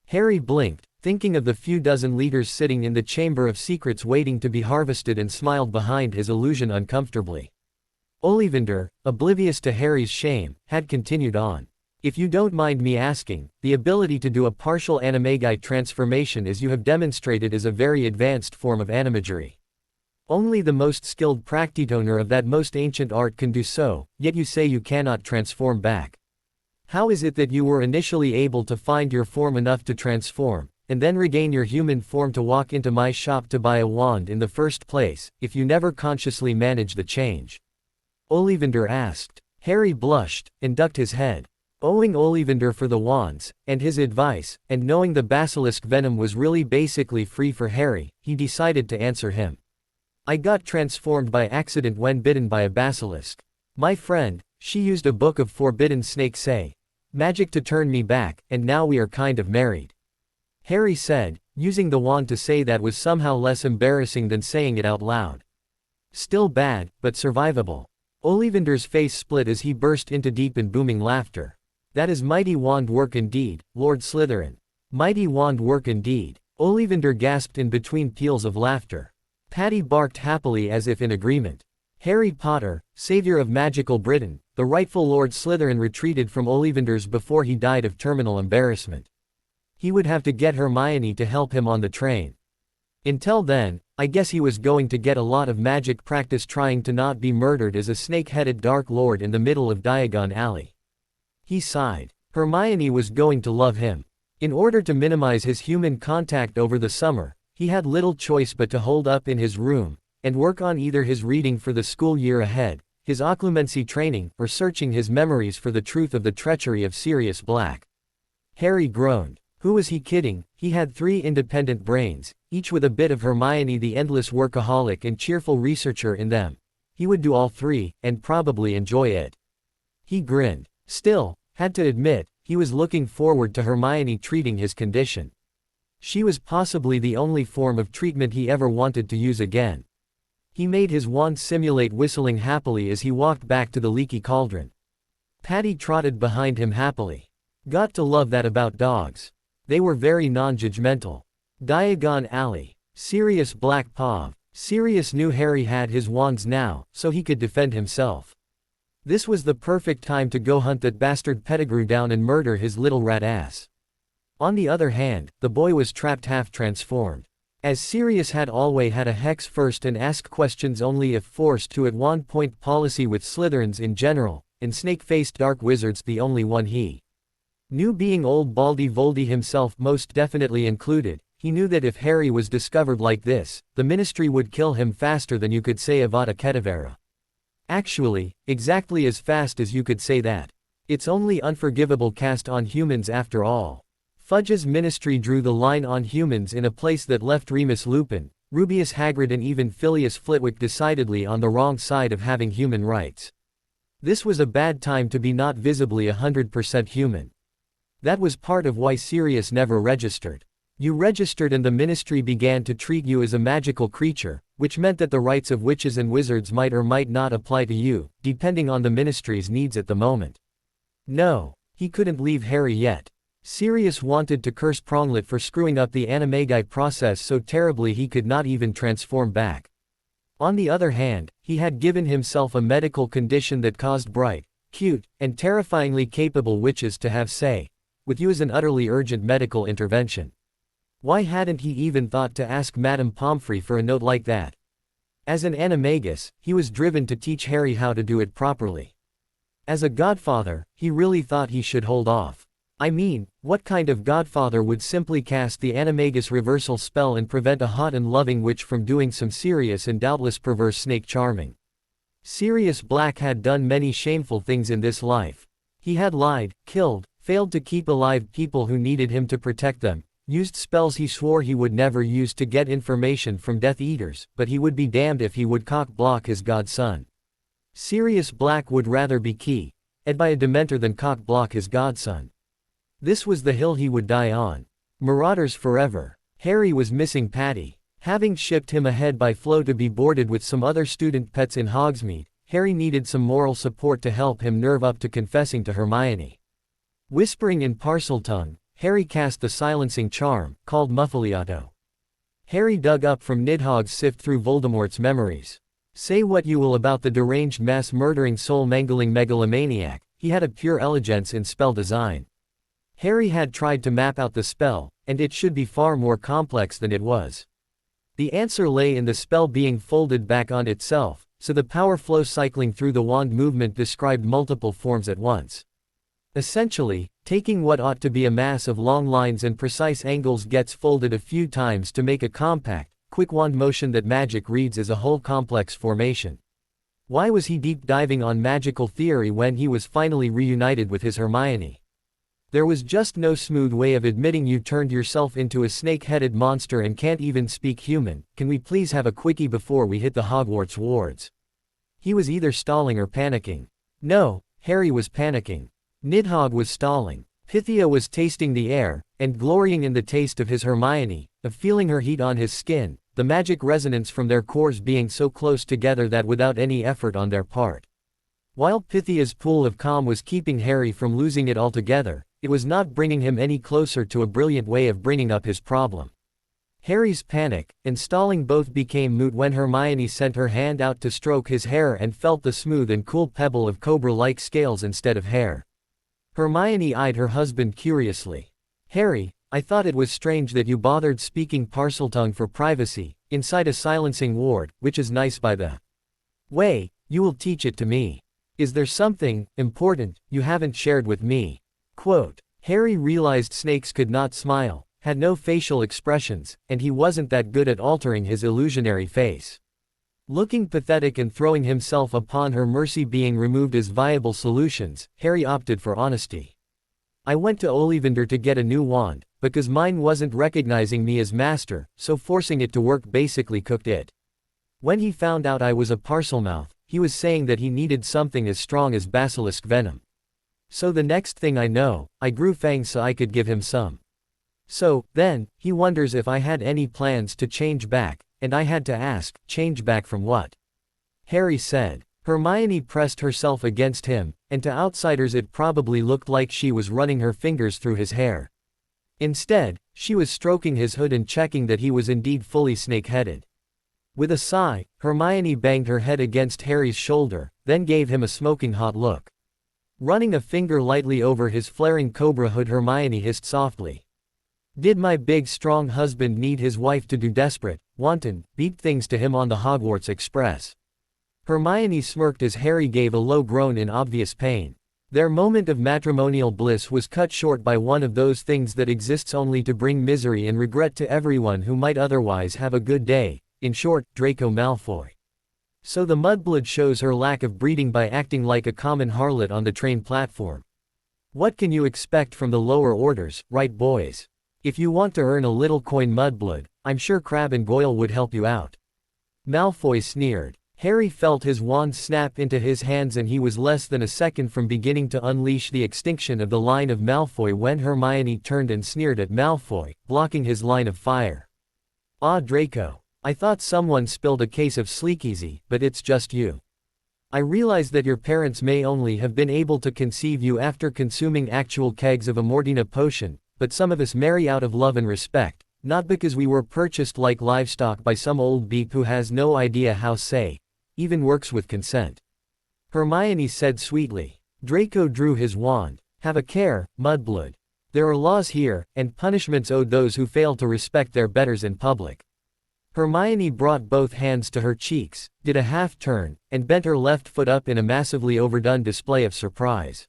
Harry blinked, thinking of the few dozen liters sitting in the Chamber of Secrets waiting to be harvested, and smiled behind his illusion uncomfortably. Ollivander, oblivious to Harry's shame, had continued on. "If you don't mind me asking, the ability to do a partial animagi transformation as you have demonstrated is a very advanced form of animagery. Only the most skilled practitioner of that most ancient art can do so, yet you say you cannot transform back. How is it that you were initially able to find your form enough to transform, and then regain your human form to walk into my shop to buy a wand in the first place, if you never consciously manage the change?" Ollivander asked. Harry blushed, and ducked his head. Owing Ollivander for the wands, and his advice, and knowing the basilisk venom was really basically free for Harry, he decided to answer him. I got transformed by accident when bitten by a basilisk. My friend, she used a book of forbidden snake say. Magic to turn me back, and now we are kind of married. Harry said, using the wand to say that was somehow less embarrassing than saying it out loud. Still bad, but survivable. Ollivander's face split as he burst into deep and booming laughter. That is mighty wand work indeed, Lord Slytherin. Mighty wand work indeed. Ollivander gasped in between peals of laughter. Paddy barked happily as if in agreement. Harry Potter, savior of magical Britain, the rightful Lord Slytherin retreated from Ollivander's before he died of terminal embarrassment. He would have to get Hermione to help him on the train. Until then, I guess he was going to get a lot of magic practice trying to not be murdered as a snake-headed Dark Lord in the middle of Diagon Alley. He sighed. Hermione was going to love him. In order to minimize his human contact over the summer, he had little choice but to hold up in his room, and work on either his reading for the school year ahead, his occlumency training, or searching his memories for the truth of the treachery of Sirius Black. Harry groaned. Who was he kidding? He had 3 independent brains, each with a bit of Hermione the endless workaholic and cheerful researcher in them. He would do all 3, and probably enjoy it. He grinned. Still, had to admit, he was looking forward to Hermione treating his condition. She was possibly the only form of treatment he ever wanted to use again. He made his wand simulate whistling happily as he walked back to the leaky cauldron. Paddy trotted behind him happily. Got to love that about dogs. They were very non-judgmental. Diagon Alley. Sirius Black Pav. Sirius knew Harry had his wands now, so he could defend himself. This was the perfect time to go hunt that bastard Pettigrew down and murder his little rat ass. On the other hand, the boy was trapped half transformed. As Sirius had always had a hex first and ask questions only if forced to at one point policy with Slytherins in general, and snake-faced dark wizards the only one he knew being old Baldy Voldy himself most definitely included. He knew that if Harry was discovered like this, the Ministry would kill him faster than you could say Avada Kedavra. Actually, exactly as fast as you could say that. It's only unforgivable cast on humans after all. Fudge's Ministry drew the line on humans in a place that left Remus Lupin, Rubeus Hagrid and even Phileas Flitwick decidedly on the wrong side of having human rights. This was a bad time to be not visibly 100% human. That was part of why Sirius never registered. You registered and the Ministry began to treat you as a magical creature, which meant that the rights of witches and wizards might or might not apply to you, depending on the Ministry's needs at the moment. No, he couldn't leave Harry yet. Sirius wanted to curse Pronglet for screwing up the animagi process so terribly he could not even transform back. On the other hand, he had given himself a medical condition that caused bright, cute, and terrifyingly capable witches to have say with you as an utterly urgent medical intervention. Why hadn't he even thought to ask Madame Pomfrey for a note like that? As an animagus, he was driven to teach Harry how to do it properly. As a godfather, he really thought he should hold off. I mean, what kind of godfather would simply cast the animagus reversal spell and prevent a hot and loving witch from doing some serious and doubtless perverse snake charming? Sirius Black had done many shameful things in this life. He had lied, killed, failed to keep alive people who needed him to protect them, used spells he swore he would never use to get information from Death Eaters, but he would be damned if he would cock-block his godson. Sirius Black would rather be key-ed by a Dementor than cock-block his godson. This was the hill he would die on. Marauders forever. Harry was missing Paddy. Having shipped him ahead by Flo to be boarded with some other student pets in Hogsmeade, Harry needed some moral support to help him nerve up to confessing to Hermione. Whispering in Parseltongue, Harry cast the silencing charm, called Muffaliato. Harry dug up from Nidhogg's sift through Voldemort's memories. Say what you will about the deranged mass-murdering soul-mangling megalomaniac, he had a pure elegance in spell design. Harry had tried to map out the spell, and it should be far more complex than it was. The answer lay in the spell being folded back on itself, so the power flow cycling through the wand movement described multiple forms at once. Essentially, taking what ought to be a mass of long lines and precise angles gets folded a few times to make a compact, quick wand motion that magic reads as a whole complex formation. Why was he deep diving on magical theory when he was finally reunited with his Hermione? There was just no smooth way of admitting you turned yourself into a snake-headed monster and can't even speak human. Can we please have a quickie before we hit the Hogwarts wards? He was either stalling or panicking. No, Harry was panicking. Nidhogg was stalling. Pythia was tasting the air, and glorying in the taste of his Hermione, of feeling her heat on his skin, the magic resonance from their cores being so close together that without any effort on their part. While Pythia's pool of calm was keeping Harry from losing it altogether, it was not bringing him any closer to a brilliant way of bringing up his problem. Harry's panic and stalling both became moot when Hermione sent her hand out to stroke his hair and felt the smooth and cool pebble of cobra-like scales instead of hair. Hermione eyed her husband curiously. "Harry, I thought it was strange that you bothered speaking Parseltongue for privacy, inside a silencing ward, which is nice by the way. You will teach it to me. Is there something important you haven't shared with me?" Quote. Harry realized snakes could not smile, had no facial expressions, and he wasn't that good at altering his illusionary face. Looking pathetic and throwing himself upon her mercy being removed as viable solutions, Harry opted for honesty. "I went to Ollivander to get a new wand, because mine wasn't recognizing me as master, so forcing it to work basically cooked it. When he found out I was a Parselmouth, he was saying that he needed something as strong as basilisk venom. So the next thing I know, I grew fangs so I could give him some. So, then, he wonders if I had any plans to change back, and I had to ask, change back from what?" Harry said. Hermione pressed herself against him, and to outsiders it probably looked like she was running her fingers through his hair. Instead, she was stroking his hood and checking that he was indeed fully snake-headed. With a sigh, Hermione banged her head against Harry's shoulder, then gave him a smoking hot look. Running a finger lightly over his flaring cobra hood, Hermione hissed softly. "Did my big strong husband need his wife to do desperate, wanton, beat things to him on the Hogwarts Express?" Hermione smirked as Harry gave a low groan in obvious pain. Their moment of matrimonial bliss was cut short by one of those things that exists only to bring misery and regret to everyone who might otherwise have a good day, in short, Draco Malfoy. So the mudblood shows her lack of breeding by acting like a common harlot on the train platform. What can you expect from the lower orders, right boys? If you want to earn a little coin mudblood, I'm sure Crabbe and Goyle would help you out. Malfoy sneered. Harry felt his wand snap into his hands and he was less than a second from beginning to unleash the extinction of the line of Malfoy when Hermione turned and sneered at Malfoy, blocking his line of fire. "Ah, Draco. I thought someone spilled a case of Sleekeasy, but it's just you. I realize that your parents may only have been able to conceive you after consuming actual kegs of Amortina potion, but some of us marry out of love and respect, not because we were purchased like livestock by some old beep who has no idea how say, even works with consent." Hermione said sweetly. Draco drew his wand. "Have a care, mudblood. There are laws here, and punishments owed those who fail to respect their betters in public." Hermione brought both hands to her cheeks, did a half-turn, and bent her left foot up in a massively overdone display of surprise.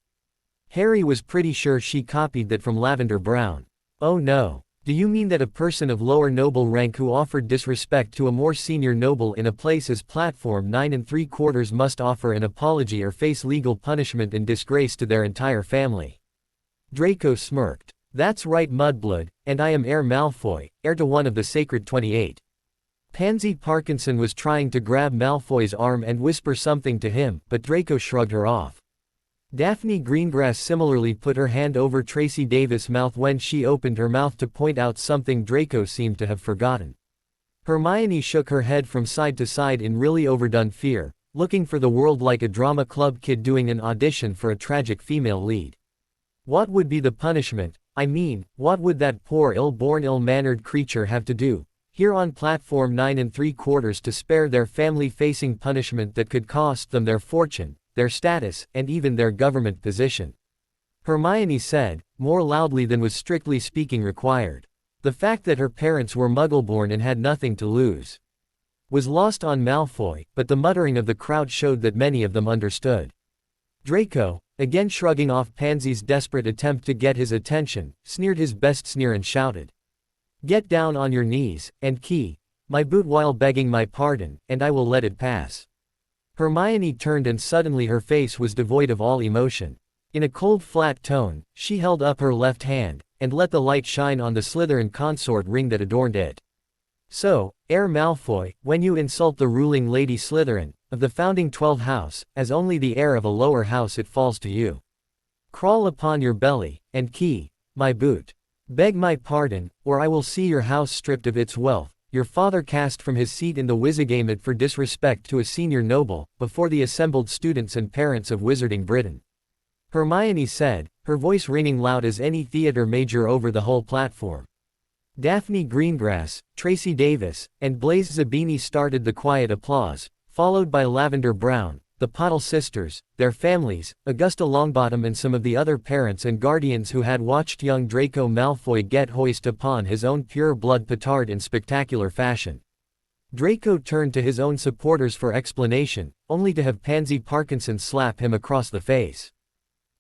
Harry was pretty sure she copied that from Lavender Brown. "Oh no. Do you mean that a person of lower noble rank who offered disrespect to a more senior noble in a place as platform 9 3/4 must offer an apology or face legal punishment and disgrace to their entire family?" Draco smirked. "That's right, mudblood, and I am Heir Malfoy, heir to one of the sacred 28. Pansy Parkinson was trying to grab Malfoy's arm and whisper something to him, but Draco shrugged her off. Daphne Greengrass similarly put her hand over Tracy Davis' mouth when she opened her mouth to point out something Draco seemed to have forgotten. Hermione shook her head from side to side in really overdone fear, looking for the world like a drama club kid doing an audition for a tragic female lead. What would be the punishment? I mean, what would that poor ill-born ill-mannered creature have to do here on platform 9 3/4 to spare their family-facing punishment that could cost them their fortune, their status, and even their government position? Hermione said, more loudly than was strictly speaking required. The fact that her parents were Muggleborn and had nothing to lose was lost on Malfoy, but the muttering of the crowd showed that many of them understood. Draco, again shrugging off Pansy's desperate attempt to get his attention, sneered his best sneer and shouted, "Get down on your knees, and key my boot while begging my pardon, and I will let it pass." Hermione turned and suddenly her face was devoid of all emotion. In a cold flat tone, she held up her left hand, and let the light shine on the Slytherin consort ring that adorned it. So, Heir Malfoy, when you insult the ruling Lady Slytherin, of the founding 12th house, as only the heir of a lower house it falls to you. Crawl upon your belly, and key my boot. Beg my pardon, or I will see your house stripped of its wealth, your father cast from his seat in the Wizigamot for disrespect to a senior noble, before the assembled students and parents of Wizarding Britain. Hermione said, her voice ringing loud as any theater major over the whole platform. Daphne Greengrass, Tracy Davis, and Blaise Zabini started the quiet applause, followed by Lavender Brown, the Potter sisters, their families, Augusta Longbottom and some of the other parents and guardians who had watched young Draco Malfoy get hoist upon his own pure-blood petard in spectacular fashion. Draco turned to his own supporters for explanation, only to have Pansy Parkinson slap him across the face.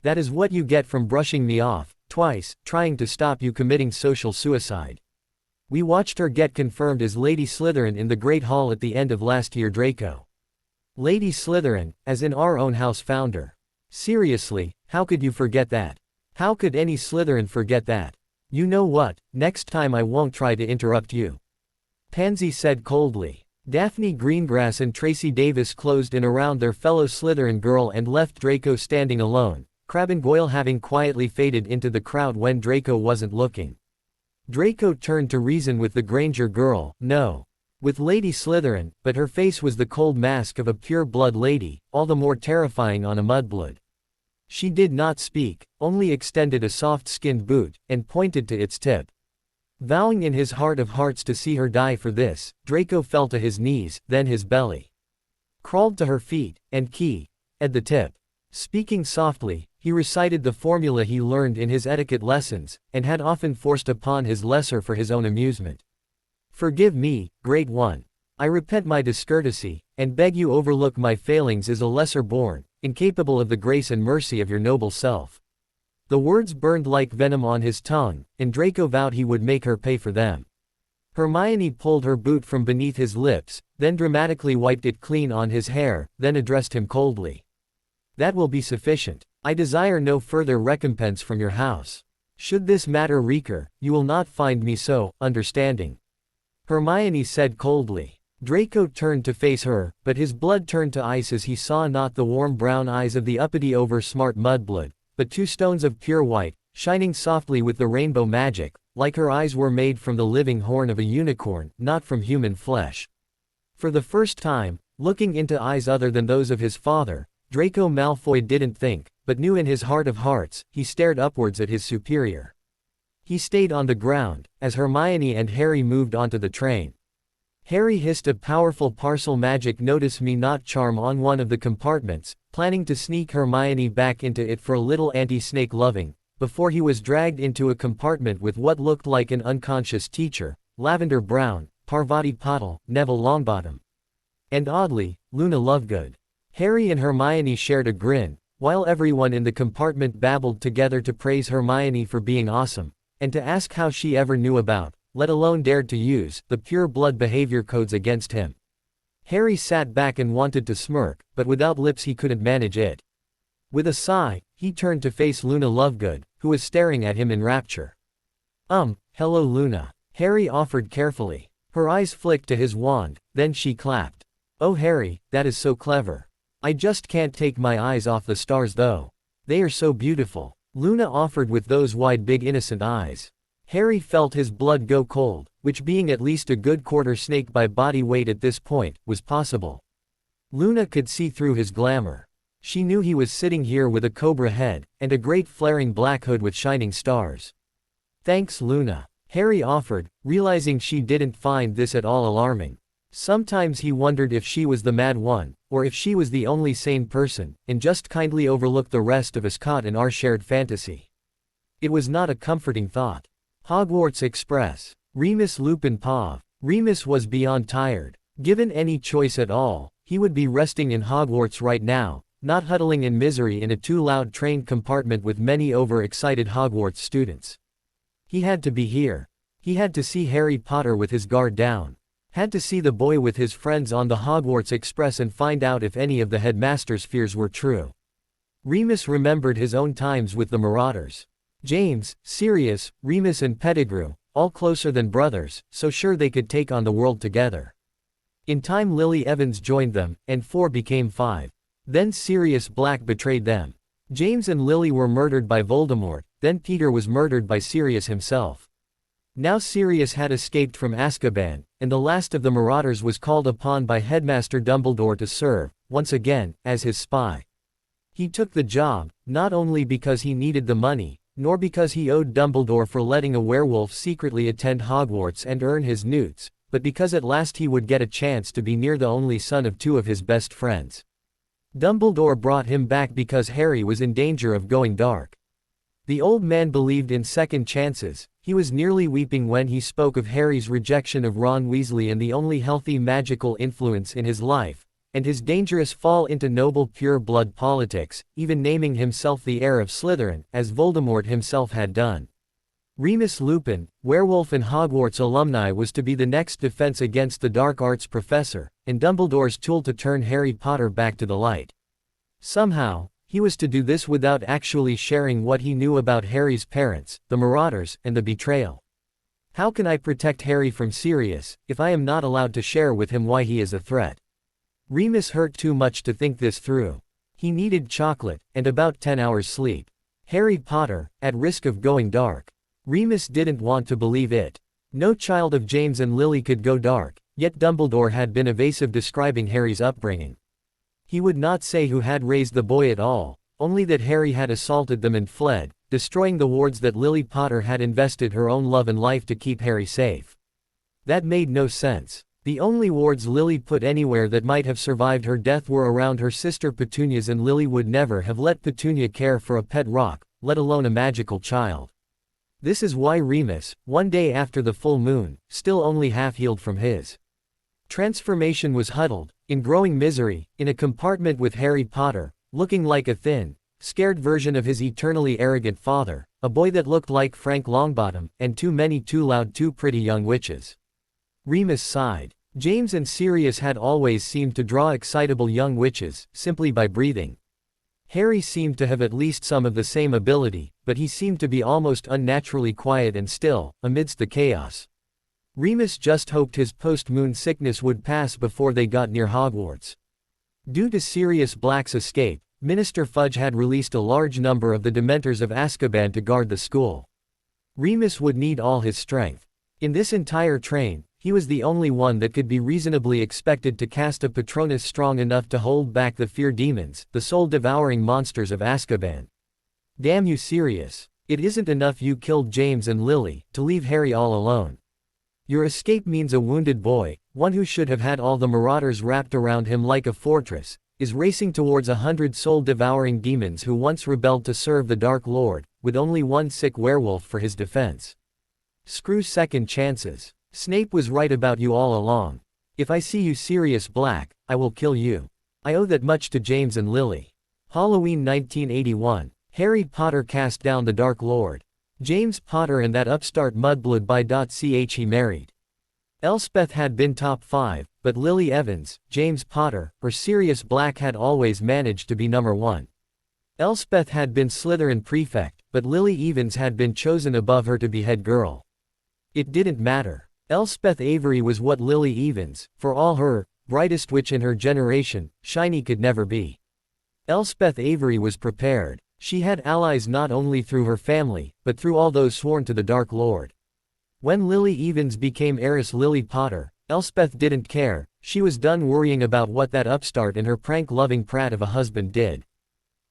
That is what you get from brushing me off, twice, trying to stop you committing social suicide. We watched her get confirmed as Lady Slytherin in the Great Hall at the end of last year. Draco. Lady Slytherin, as in our own house founder. Seriously, how could you forget that? How could any Slytherin forget that? You know what, next time I won't try to interrupt you. Pansy said coldly. Daphne Greengrass and Tracy Davis closed in around their fellow Slytherin girl and left Draco standing alone, Crabbe and Goyle having quietly faded into the crowd when Draco wasn't looking. Draco turned to reason with the Granger girl, no. With Lady Slytherin, but her face was the cold mask of a pure-blood lady, all the more terrifying on a mudblood. She did not speak, only extended a soft-skinned boot, and pointed to its tip. Vowing in his heart of hearts to see her die for this, Draco fell to his knees, then his belly. Crawled to her feet, and at the tip. Speaking softly, he recited the formula he learned in his etiquette lessons, and had often forced upon his lesser for his own amusement. Forgive me, Great One. I repent my discourtesy, and beg you overlook my failings as a lesser born, incapable of the grace and mercy of your noble self. The words burned like venom on his tongue, and Draco vowed he would make her pay for them. Hermione pulled her boot from beneath his lips, then dramatically wiped it clean on his hair, then addressed him coldly. That will be sufficient. I desire no further recompense from your house. Should this matter recur, you will not find me so understanding. Hermione said coldly. Draco turned to face her, but his blood turned to ice as he saw not the warm brown eyes of the uppity over-smart mudblood, but two stones of pure white, shining softly with the rainbow magic, like her eyes were made from the living horn of a unicorn, not from human flesh. For the first time, looking into eyes other than those of his father, Draco Malfoy didn't think, but knew in his heart of hearts, he stared upwards at his superior. He stayed on the ground, as Hermione and Harry moved onto the train. Harry hissed a powerful parcel magic notice me not charm on one of the compartments, planning to sneak Hermione back into it for a little anti-snake loving, before he was dragged into a compartment with what looked like an unconscious teacher, Lavender Brown, Parvati Patil, Neville Longbottom. And oddly, Luna Lovegood. Harry and Hermione shared a grin, while everyone in the compartment babbled together to praise Hermione for being awesome, and to ask how she ever knew about, let alone dared to use, the pure-blood behavior codes against him. Harry sat back and wanted to smirk, but without lips he couldn't manage it. With a sigh, he turned to face Luna Lovegood, who was staring at him in rapture. Hello Luna. Harry offered carefully. Her eyes flicked to his wand, then she clapped. Oh Harry, that is so clever. I just can't take my eyes off the stars though. They are so beautiful. Luna offered with those wide big innocent eyes. Harry felt his blood go cold, which being at least a good quarter snake by body weight at this point, was possible. Luna could see through his glamour. She knew he was sitting here with a cobra head, and a great flaring black hood with shining stars. Thanks Luna. Harry offered, realizing she didn't find this at all alarming. Sometimes he wondered if she was the mad one, or if she was the only sane person, and just kindly overlooked the rest of us caught in our shared fantasy. It was not a comforting thought. Hogwarts Express. Remus Lupin Pav. Remus was beyond tired. Given any choice at all, he would be resting in Hogwarts right now, not huddling in misery in a too loud train compartment with many overexcited Hogwarts students. He had to be here. He had to see Harry Potter with his guard down. Had to see the boy with his friends on the Hogwarts Express and find out if any of the headmaster's fears were true. Remus remembered his own times with the Marauders. James, Sirius, Remus and Pettigrew, all closer than brothers, so sure they could take on the world together. In time Lily Evans joined them, and 4 became 5. Then Sirius Black betrayed them. James and Lily were murdered by Voldemort, then Peter was murdered by Sirius himself. Now Sirius had escaped from Azkaban, and the last of the Marauders was called upon by Headmaster Dumbledore to serve, once again, as his spy. He took the job, not only because he needed the money, nor because he owed Dumbledore for letting a werewolf secretly attend Hogwarts and earn his newts, but because at last he would get a chance to be near the only son of 2 of his best friends. Dumbledore brought him back because Harry was in danger of going dark. The old man believed in second chances. He was nearly weeping when he spoke of Harry's rejection of Ron Weasley and the only healthy magical influence in his life, and his dangerous fall into noble pure-blood politics, even naming himself the heir of Slytherin, as Voldemort himself had done. Remus Lupin, werewolf and Hogwarts alumni, was to be the next defense against the dark arts professor, and Dumbledore's tool to turn Harry Potter back to the light. Somehow, he was to do this without actually sharing what he knew about Harry's parents, the Marauders, and the betrayal. How can I protect Harry from Sirius, if I am not allowed to share with him why he is a threat? Remus hurt too much to think this through. He needed chocolate, and about 10 hours sleep. Harry Potter, at risk of going dark. Remus didn't want to believe it. No child of James and Lily could go dark, yet Dumbledore had been evasive describing Harry's upbringing. He would not say who had raised the boy at all, only that Harry had assaulted them and fled, destroying the wards that Lily Potter had invested her own love and life to keep Harry safe. That made no sense. The only wards Lily put anywhere that might have survived her death were around her sister Petunia's, and Lily would never have let Petunia care for a pet rock, let alone a magical child. This is why Remus, one day after the full moon, still only half-healed from his transformation, was huddled, in growing misery, in a compartment with Harry Potter, looking like a thin, scared version of his eternally arrogant father, a boy that looked like Frank Longbottom, and too many too loud too pretty young witches. Remus sighed. James and Sirius had always seemed to draw excitable young witches, simply by breathing. Harry seemed to have at least some of the same ability, but he seemed to be almost unnaturally quiet and still, amidst the chaos. Remus just hoped his post-moon sickness would pass before they got near Hogwarts. Due to Sirius Black's escape, Minister Fudge had released a large number of the Dementors of Azkaban to guard the school. Remus would need all his strength. In this entire train, he was the only one that could be reasonably expected to cast a Patronus strong enough to hold back the fear demons, the soul-devouring monsters of Azkaban. Damn you, Sirius. It isn't enough you killed James and Lily, to leave Harry all alone. Your escape means a wounded boy, one who should have had all the Marauders wrapped around him like a fortress, is racing towards 100 soul-devouring demons who once rebelled to serve the Dark Lord, with only one sick werewolf for his defense. Screw second chances. Snape was right about you all along. If I see you, Sirius Black, I will kill you. I owe that much to James and Lily. Halloween 1981. Harry Potter cast down the Dark Lord. James Potter and that upstart mudblood by ch he married. Elspeth had been top 5, but Lily Evans, James Potter, or Sirius Black had always managed to be number 1. Elspeth had been Slytherin prefect, but Lily Evans had been chosen above her to be head girl. It didn't matter. Elspeth Avery was what Lily Evans, for all her, brightest witch in her generation, shiny could never be. Elspeth Avery was prepared. She had allies not only through her family, but through all those sworn to the Dark Lord. When Lily Evans became heiress Lily Potter, Elspeth didn't care. She was done worrying about what that upstart and her prank-loving prat of a husband did.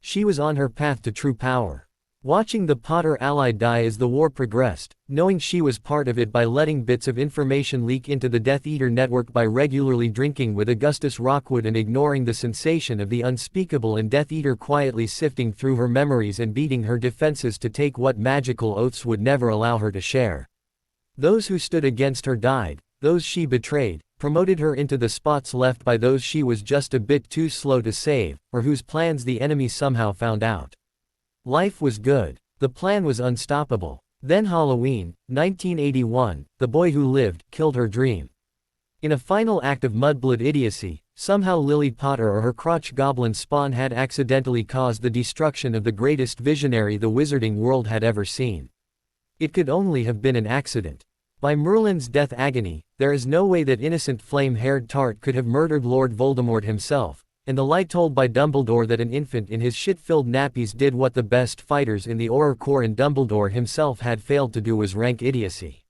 She was on her path to true power. Watching the Potter ally die as the war progressed, knowing she was part of it by letting bits of information leak into the Death Eater network, by regularly drinking with Augustus Rockwood and ignoring the sensation of the unspeakable, and Death Eater quietly sifting through her memories and beating her defenses to take what magical oaths would never allow her to share. Those who stood against her died, those she betrayed, promoted her into the spots left by those she was just a bit too slow to save, or whose plans the enemy somehow found out. Life was good. The plan was unstoppable. Then Halloween, 1981, the boy who lived, killed her dream. In a final act of mudblood idiocy, somehow Lily Potter or her crotch goblin spawn had accidentally caused the destruction of the greatest visionary the wizarding world had ever seen. It could only have been an accident. By Merlin's death agony, there is no way that innocent flame-haired tart could have murdered Lord Voldemort himself, and the lie told by Dumbledore that an infant in his shit-filled nappies did what the best fighters in the Auror Corps and Dumbledore himself had failed to do was rank idiocy.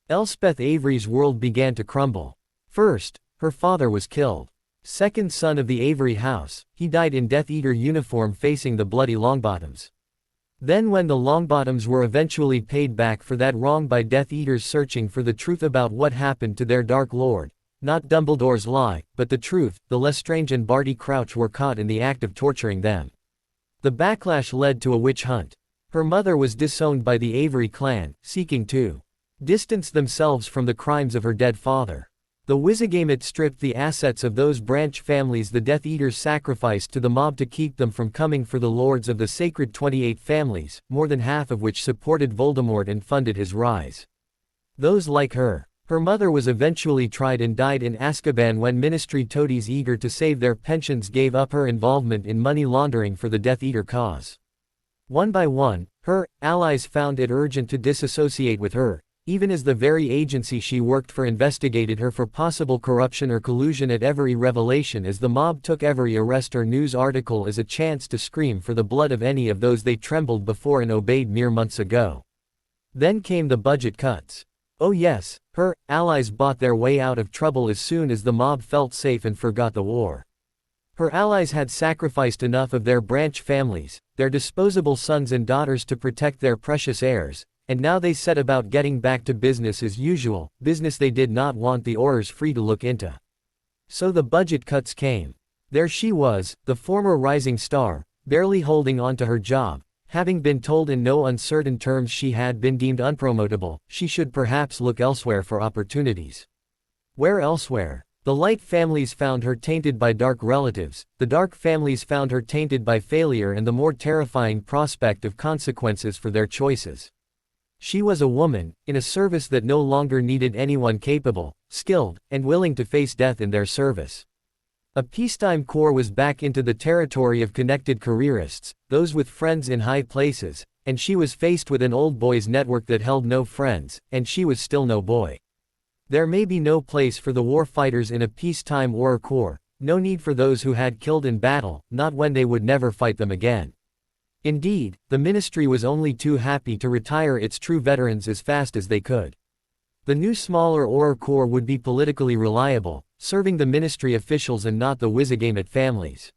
Elspeth Avery's world began to crumble. First, her father was killed. Second son of the Avery house, he died in Death Eater uniform facing the bloody Longbottoms. Then when the Longbottoms were eventually paid back for that wrong by Death Eaters searching for the truth about what happened to their Dark Lord, not Dumbledore's lie, but the truth, the Lestrange and Barty Crouch were caught in the act of torturing them. The backlash led to a witch hunt. Her mother was disowned by the Avery clan, seeking to distance themselves from the crimes of her dead father. The Wizigamot stripped the assets of those branch families the Death Eaters sacrificed to the mob to keep them from coming for the lords of the sacred 28 families, more than half of which supported Voldemort and funded his rise. Those like her. Her mother was eventually tried and died in Azkaban when Ministry toadies eager to save their pensions gave up her involvement in money laundering for the Death Eater cause. One by one, her allies found it urgent to disassociate with her, even as the very agency she worked for investigated her for possible corruption or collusion at every revelation, as the mob took every arrest or news article as a chance to scream for the blood of any of those they trembled before and obeyed mere months ago. Then came the budget cuts. Oh yes, her allies bought their way out of trouble as soon as the mob felt safe and forgot the war. Her allies had sacrificed enough of their branch families, their disposable sons and daughters to protect their precious heirs, and now they set about getting back to business as usual, business they did not want the Aurors free to look into. So the budget cuts came. There she was, the former rising star, barely holding on to her job, having been told in no uncertain terms she had been deemed unpromotable, she should perhaps look elsewhere for opportunities. Where elsewhere? The light families found her tainted by dark relatives, the dark families found her tainted by failure and the more terrifying prospect of consequences for their choices. She was a woman, in a service that no longer needed anyone capable, skilled, and willing to face death in their service. A peacetime corps was back into the territory of connected careerists, those with friends in high places, and she was faced with an old boys network that held no friends, and she was still no boy. There may be no place for the war fighters in a peacetime Auror Corps, no need for those who had killed in battle, not when they would never fight them again. Indeed, the Ministry was only too happy to retire its true veterans as fast as they could. The new smaller Auror Corps would be politically reliable, serving the Ministry officials and not the Wizigamot families.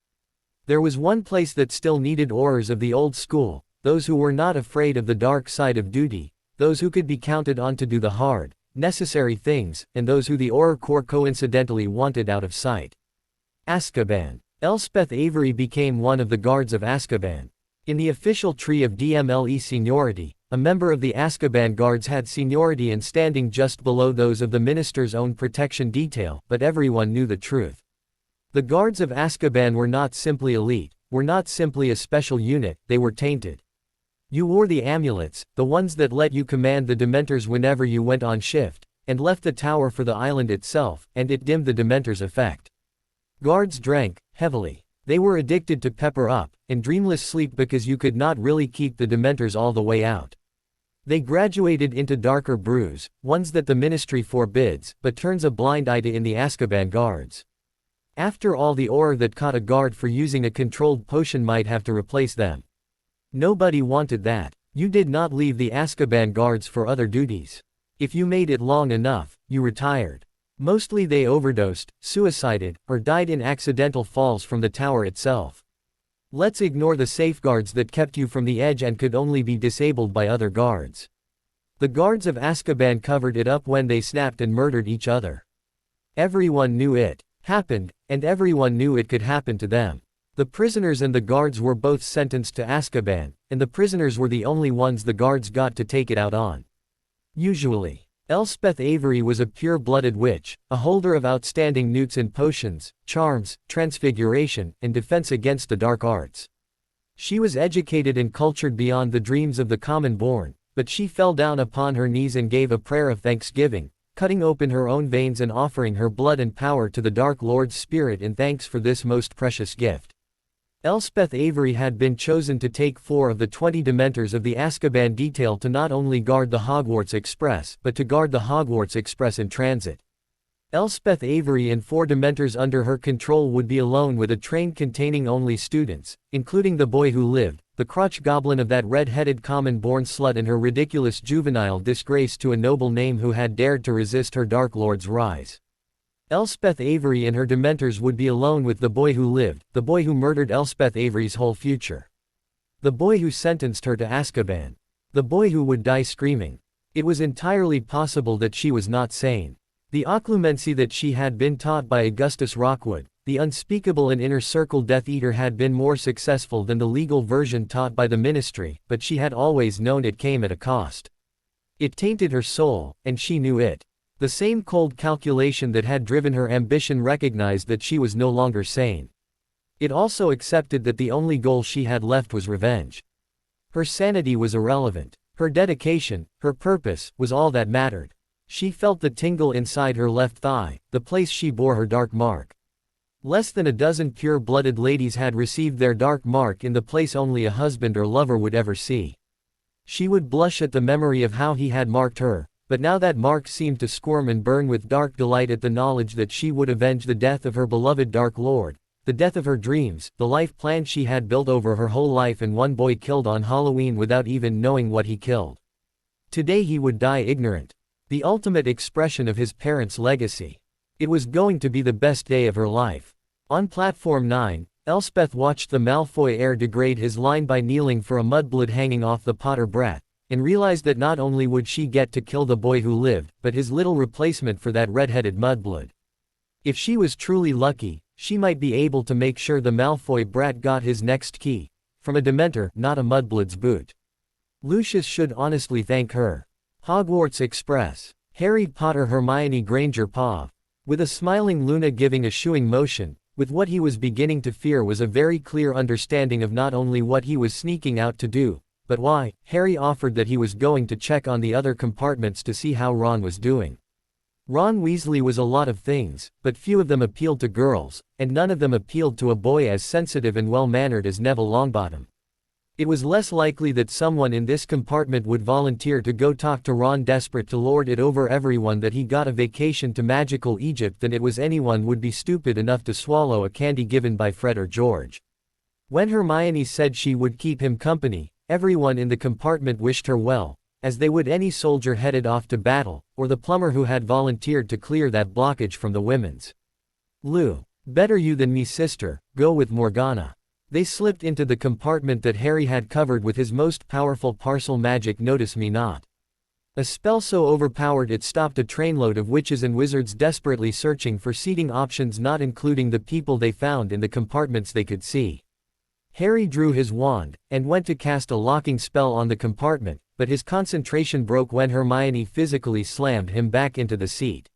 There was one place that still needed Aurors of the old school, those who were not afraid of the dark side of duty, those who could be counted on to do the hard, necessary things, and those who the Auror Corps coincidentally wanted out of sight. Azkaban. Elspeth Avery became one of the guards of Azkaban. In the official tree of DMLE seniority, a member of the Azkaban guards had seniority and standing just below those of the minister's own protection detail, but everyone knew the truth. The guards of Azkaban were not simply elite, were not simply a special unit, they were tainted. You wore the amulets, the ones that let you command the Dementors whenever you went on shift, and left the tower for the island itself, and it dimmed the Dementors' effect. Guards drank heavily. They were addicted to pepper up, and dreamless sleep because you could not really keep the Dementors all the way out. They graduated into darker brews, ones that the Ministry forbids, but turns a blind eye to in the Azkaban guards. After all, the Auror that caught a guard for using a controlled potion might have to replace them. Nobody wanted that. You did not leave the Azkaban guards for other duties. If you made it long enough, you retired. Mostly they overdosed, suicided, or died in accidental falls from the tower itself. Let's ignore the safeguards that kept you from the edge and could only be disabled by other guards. The guards of Azkaban covered it up when they snapped and murdered each other. Everyone knew it happened, and everyone knew it could happen to them. The prisoners and the guards were both sentenced to Azkaban, and the prisoners were the only ones the guards got to take it out on. Usually. Elspeth Avery was a pure-blooded witch, a holder of outstanding newts and potions, charms, transfiguration, and defense against the dark arts. She was educated and cultured beyond the dreams of the common born, but she fell down upon her knees and gave a prayer of thanksgiving, cutting open her own veins and offering her blood and power to the Dark Lord's spirit in thanks for this most precious gift. Elspeth Avery had been chosen to take 4 of the 20 Dementors of the Azkaban detail to not only guard the Hogwarts Express but to guard the Hogwarts Express in transit. Elspeth Avery and 4 Dementors under her control would be alone with a train containing only students, including the boy who lived, the crotch goblin of that red-headed common-born slut and her ridiculous juvenile disgrace to a noble name who had dared to resist her Dark Lord's rise. Elspeth Avery and her Dementors would be alone with the boy who lived, the boy who murdered Elspeth Avery's whole future. The boy who sentenced her to Azkaban. The boy who would die screaming. It was entirely possible that she was not sane. The occlumency that she had been taught by Augustus Rockwood, the unspeakable and inner circle Death Eater, had been more successful than the legal version taught by the Ministry, but she had always known it came at a cost. It tainted her soul, and she knew it. The same cold calculation that had driven her ambition recognized that she was no longer sane. It also accepted that the only goal she had left was revenge. Her sanity was irrelevant. Her dedication, her purpose, was all that mattered. She felt the tingle inside her left thigh, the place she bore her dark mark. Less than a dozen pure-blooded ladies had received their dark mark in the place only a husband or lover would ever see. She would blush at the memory of how he had marked her. But now that mark seemed to squirm and burn with dark delight at the knowledge that she would avenge the death of her beloved Dark Lord, the death of her dreams, the life plan she had built over her whole life, and one boy killed on Halloween without even knowing what he killed. Today he would die ignorant. The ultimate expression of his parents' legacy. It was going to be the best day of her life. On Platform 9, Elspeth watched the Malfoy heir degrade his line by kneeling for a mudblood hanging off the Potter breath, and realized that not only would she get to kill the boy who lived, but his little replacement for that red-headed mudblood. If she was truly lucky, she might be able to make sure the Malfoy brat got his next key, from a Dementor, not a mudblood's boot. Lucius should honestly thank her. Hogwarts Express. Harry Potter Hermione Granger Pov. With a smiling Luna giving a shooing motion, with what he was beginning to fear was a very clear understanding of not only what he was sneaking out to do, but why. Harry offered that he was going to check on the other compartments to see how Ron was doing. Ron Weasley was a lot of things, but few of them appealed to girls, and none of them appealed to a boy as sensitive and well-mannered as Neville Longbottom. It was less likely that someone in this compartment would volunteer to go talk to Ron desperate to lord it over everyone that he got a vacation to magical Egypt than it was anyone would be stupid enough to swallow a candy given by Fred or George. When Hermione said she would keep him company, everyone in the compartment wished her well, as they would any soldier headed off to battle, or the plumber who had volunteered to clear that blockage from the women's. Lou. Better you than me, sister, go with Morgana. They slipped into the compartment that Harry had covered with his most powerful parcel magic Notice Me Not. A spell so overpowered it stopped a trainload of witches and wizards desperately searching for seating options, not including the people they found in the compartments they could see. Harry drew his wand, and went to cast a locking spell on the compartment, but his concentration broke when Hermione physically slammed him back into the seat.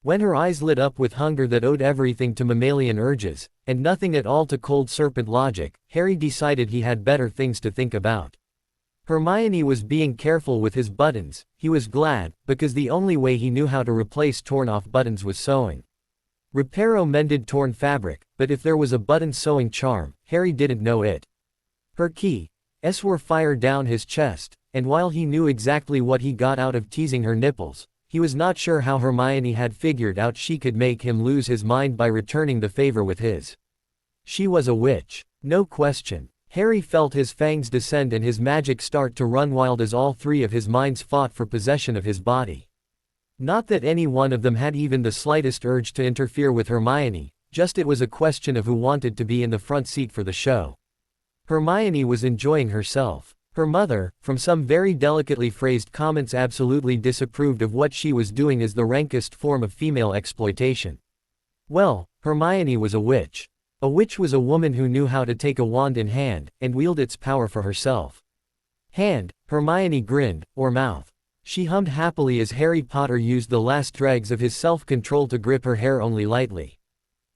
When her eyes lit up with hunger that owed everything to mammalian urges, and nothing at all to cold serpent logic, Harry decided he had better things to think about. Hermione was being careful with his buttons. He was glad, because the only way he knew how to replace torn-off buttons was sewing. Reparo mended torn fabric, but if there was a button sewing charm, Harry didn't know it. Her keys were fired down his chest, and while he knew exactly what he got out of teasing her nipples, he was not sure how Hermione had figured out she could make him lose his mind by returning the favor with his. She was a witch. No question. Harry felt his fangs descend and his magic start to run wild as all 3 of his minds fought for possession of his body. Not that any one of them had even the slightest urge to interfere with Hermione, just it was a question of who wanted to be in the front seat for the show. Hermione was enjoying herself. Her mother, from some very delicately phrased comments, absolutely disapproved of what she was doing as the rankest form of female exploitation. Well, Hermione was a witch. A witch was a woman who knew how to take a wand in hand, and wield its power for herself. Hand, Hermione grinned, or mouth. She hummed happily as Harry Potter used the last dregs of his self-control to grip her hair only lightly.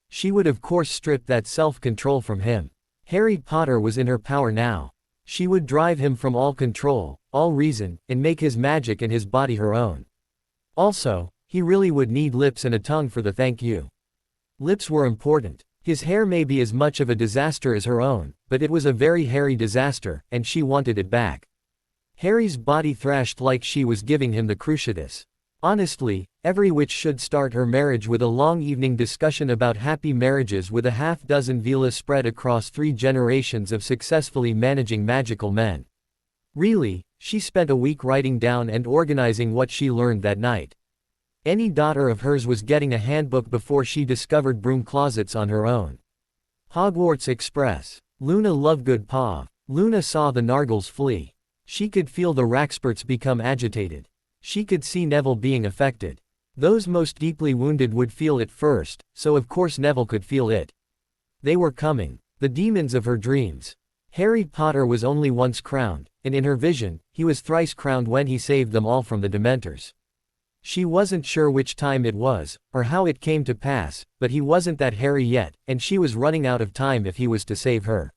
She would of course strip that self-control from him. Harry Potter was in her power now. She would drive him from all control, all reason, and make his magic and his body her own. Also, he really would need lips and a tongue for the thank you. Lips were important. His hair may be as much of a disaster as her own, but it was a very hairy disaster, and she wanted it back. Harry's body thrashed like she was giving him the cruciatus. Honestly, every witch should start her marriage with a long evening discussion about happy marriages with a half-dozen villas spread across 3 generations of successfully managing magical men. Really, she spent a week writing down and organizing what she learned that night. Any daughter of hers was getting a handbook before she discovered broom closets on her own. Hogwarts Express. Luna Lovegood Paw. Luna saw the Nargles flee. She could feel the Raxperts become agitated. She could see Neville being affected. Those most deeply wounded would feel it first, so of course Neville could feel it. They were coming. The demons of her dreams. Harry Potter was only once crowned, and in her vision, he was thrice crowned when he saved them all from the Dementors. She wasn't sure which time it was, or how it came to pass, but he wasn't that Harry yet, and she was running out of time if he was to save her.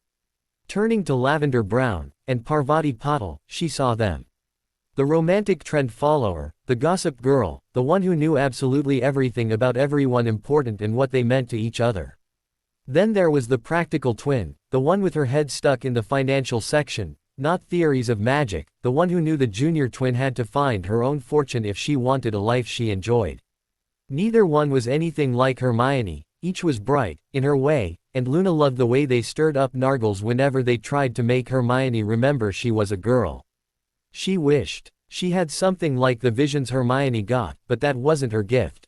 Turning to Lavender Brown and Parvati Patil, she saw them. The romantic trend follower, the gossip girl, the one who knew absolutely everything about everyone important and what they meant to each other. Then there was the practical twin, the one with her head stuck in the financial section, not theories of magic, the one who knew the junior twin had to find her own fortune if she wanted a life she enjoyed. Neither one was anything like Hermione, each was bright, in her way, and Luna loved the way they stirred up Nargles whenever they tried to make Hermione remember she was a girl. She wished she had something like the visions Hermione got, but that wasn't her gift.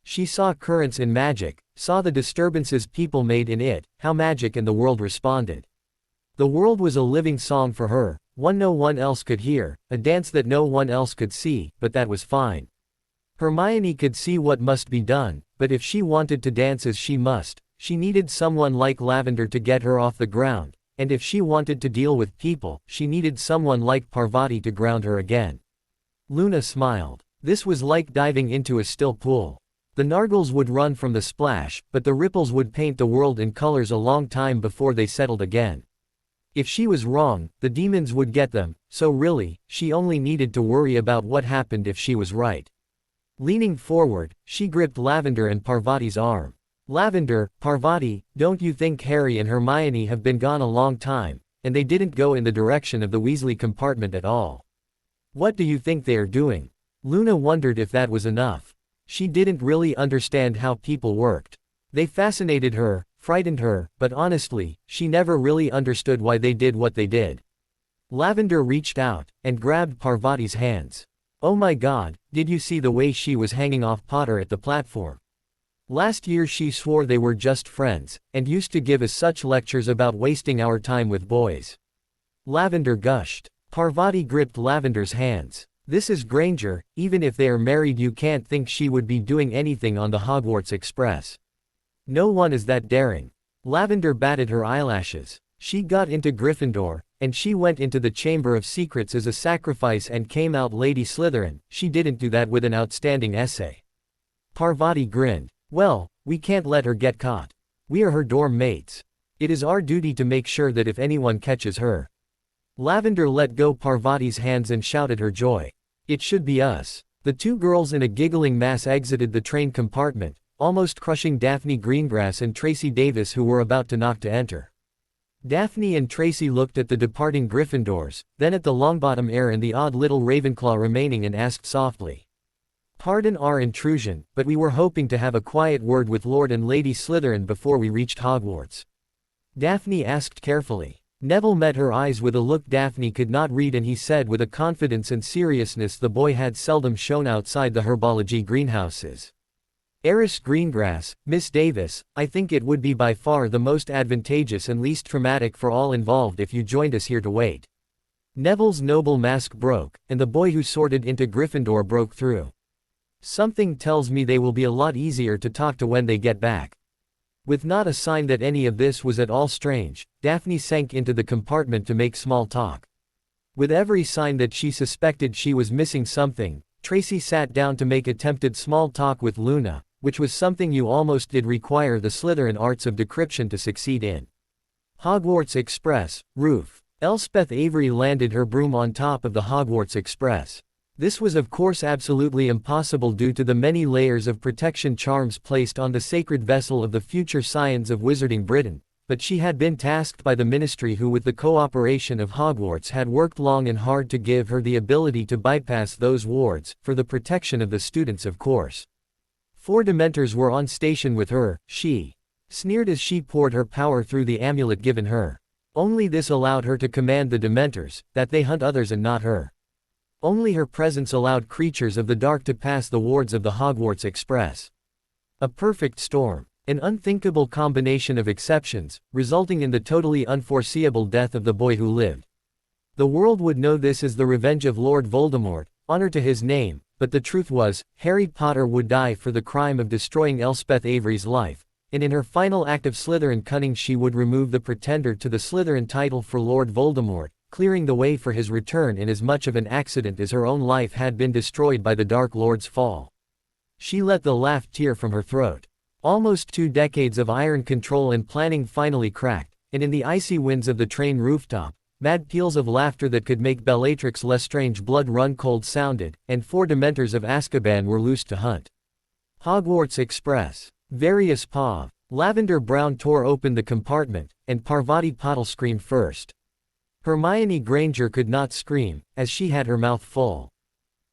She saw currents in magic, saw the disturbances people made in it, how magic and the world responded. The world was a living song for her, one no one else could hear, a dance that no one else could see, but that was fine. Hermione could see what must be done, but if she wanted to dance as she must, she needed someone like Lavender to get her off the ground. And if she wanted to deal with people, she needed someone like Parvati to ground her again. Luna smiled. This was like diving into a still pool. The Nargles would run from the splash, but the ripples would paint the world in colors a long time before they settled again. If she was wrong, the demons would get them, so really, she only needed to worry about what happened if she was right. Leaning forward, she gripped Lavender and Parvati's arm. Lavender, Parvati, don't you think Harry and Hermione have been gone a long time, and they didn't go in the direction of the Weasley compartment at all? What do you think they are doing? Luna wondered if that was enough. She didn't really understand how people worked. They fascinated her, frightened her, but honestly, she never really understood why they did what they did. Lavender reached out, and grabbed Parvati's hands. Oh my God, did you see the way she was hanging off Potter at the platform? Last year she swore they were just friends, and used to give us such lectures about wasting our time with boys. Lavender gushed. Parvati gripped Lavender's hands. This is Granger, even if they are married you can't think she would be doing anything on the Hogwarts Express. No one is that daring. Lavender batted her eyelashes. She got into Gryffindor, and she went into the Chamber of Secrets as a sacrifice and came out Lady Slytherin. She didn't do that with an outstanding essay. Parvati grinned. Well, we can't let her get caught. We are her dorm mates. It is our duty to make sure that if anyone catches her. Lavender let go Parvati's hands and shouted her joy. It should be us. The two girls in a giggling mass exited the train compartment, almost crushing Daphne Greengrass and Tracy Davis who were about to knock to enter. Daphne and Tracy looked at the departing Gryffindors, then at the Longbottom heir and the odd little Ravenclaw remaining and asked softly. Pardon our intrusion, but we were hoping to have a quiet word with Lord and Lady Slytherin before we reached Hogwarts. Daphne asked carefully. Neville met her eyes with a look Daphne could not read and he said with a confidence and seriousness the boy had seldom shown outside the herbology greenhouses. Heiress Greengrass, Miss Davis, I think it would be by far the most advantageous and least traumatic for all involved if you joined us here to wait. Neville's noble mask broke, and the boy who sorted into Gryffindor broke through. Something tells me they will be a lot easier to talk to when they get back. With not a sign that any of this was at all strange, Daphne sank into the compartment to make small talk. With every sign that she suspected she was missing something, Tracy sat down to make attempted small talk with Luna, which was something you almost did require the Slytherin arts of decryption to succeed in. Hogwarts Express, roof. Elspeth Avery landed her broom on top of the Hogwarts Express. This was of course absolutely impossible due to the many layers of protection charms placed on the sacred vessel of the future scions of Wizarding Britain, but she had been tasked by the ministry who with the cooperation of Hogwarts had worked long and hard to give her the ability to bypass those wards, for the protection of the students of course. 4 Dementors were on station with her, she sneered as she poured her power through the amulet given her. Only this allowed her to command the Dementors, that they hunt others and not her. Only her presence allowed creatures of the dark to pass the wards of the Hogwarts Express. A perfect storm. An unthinkable combination of exceptions, resulting in the totally unforeseeable death of the boy who lived. The world would know this as the revenge of Lord Voldemort, honor to his name, but the truth was, Harry Potter would die for the crime of destroying Elspeth Avery's life, and in her final act of Slytherin cunning she would remove the pretender to the Slytherin title for Lord Voldemort, clearing the way for his return in as much of an accident as her own life had been destroyed by the Dark Lord's fall. She let the laugh tear from her throat. Almost 2 decades of iron control and planning finally cracked, and in the icy winds of the train rooftop, mad peals of laughter that could make Bellatrix Lestrange's blood run cold sounded, and 4 Dementors of Azkaban were loosed to hunt. Hogwarts Express. Various Pav. Lavender Brown tore open the compartment, and Parvati Patil screamed first. Hermione Granger could not scream, as she had her mouth full.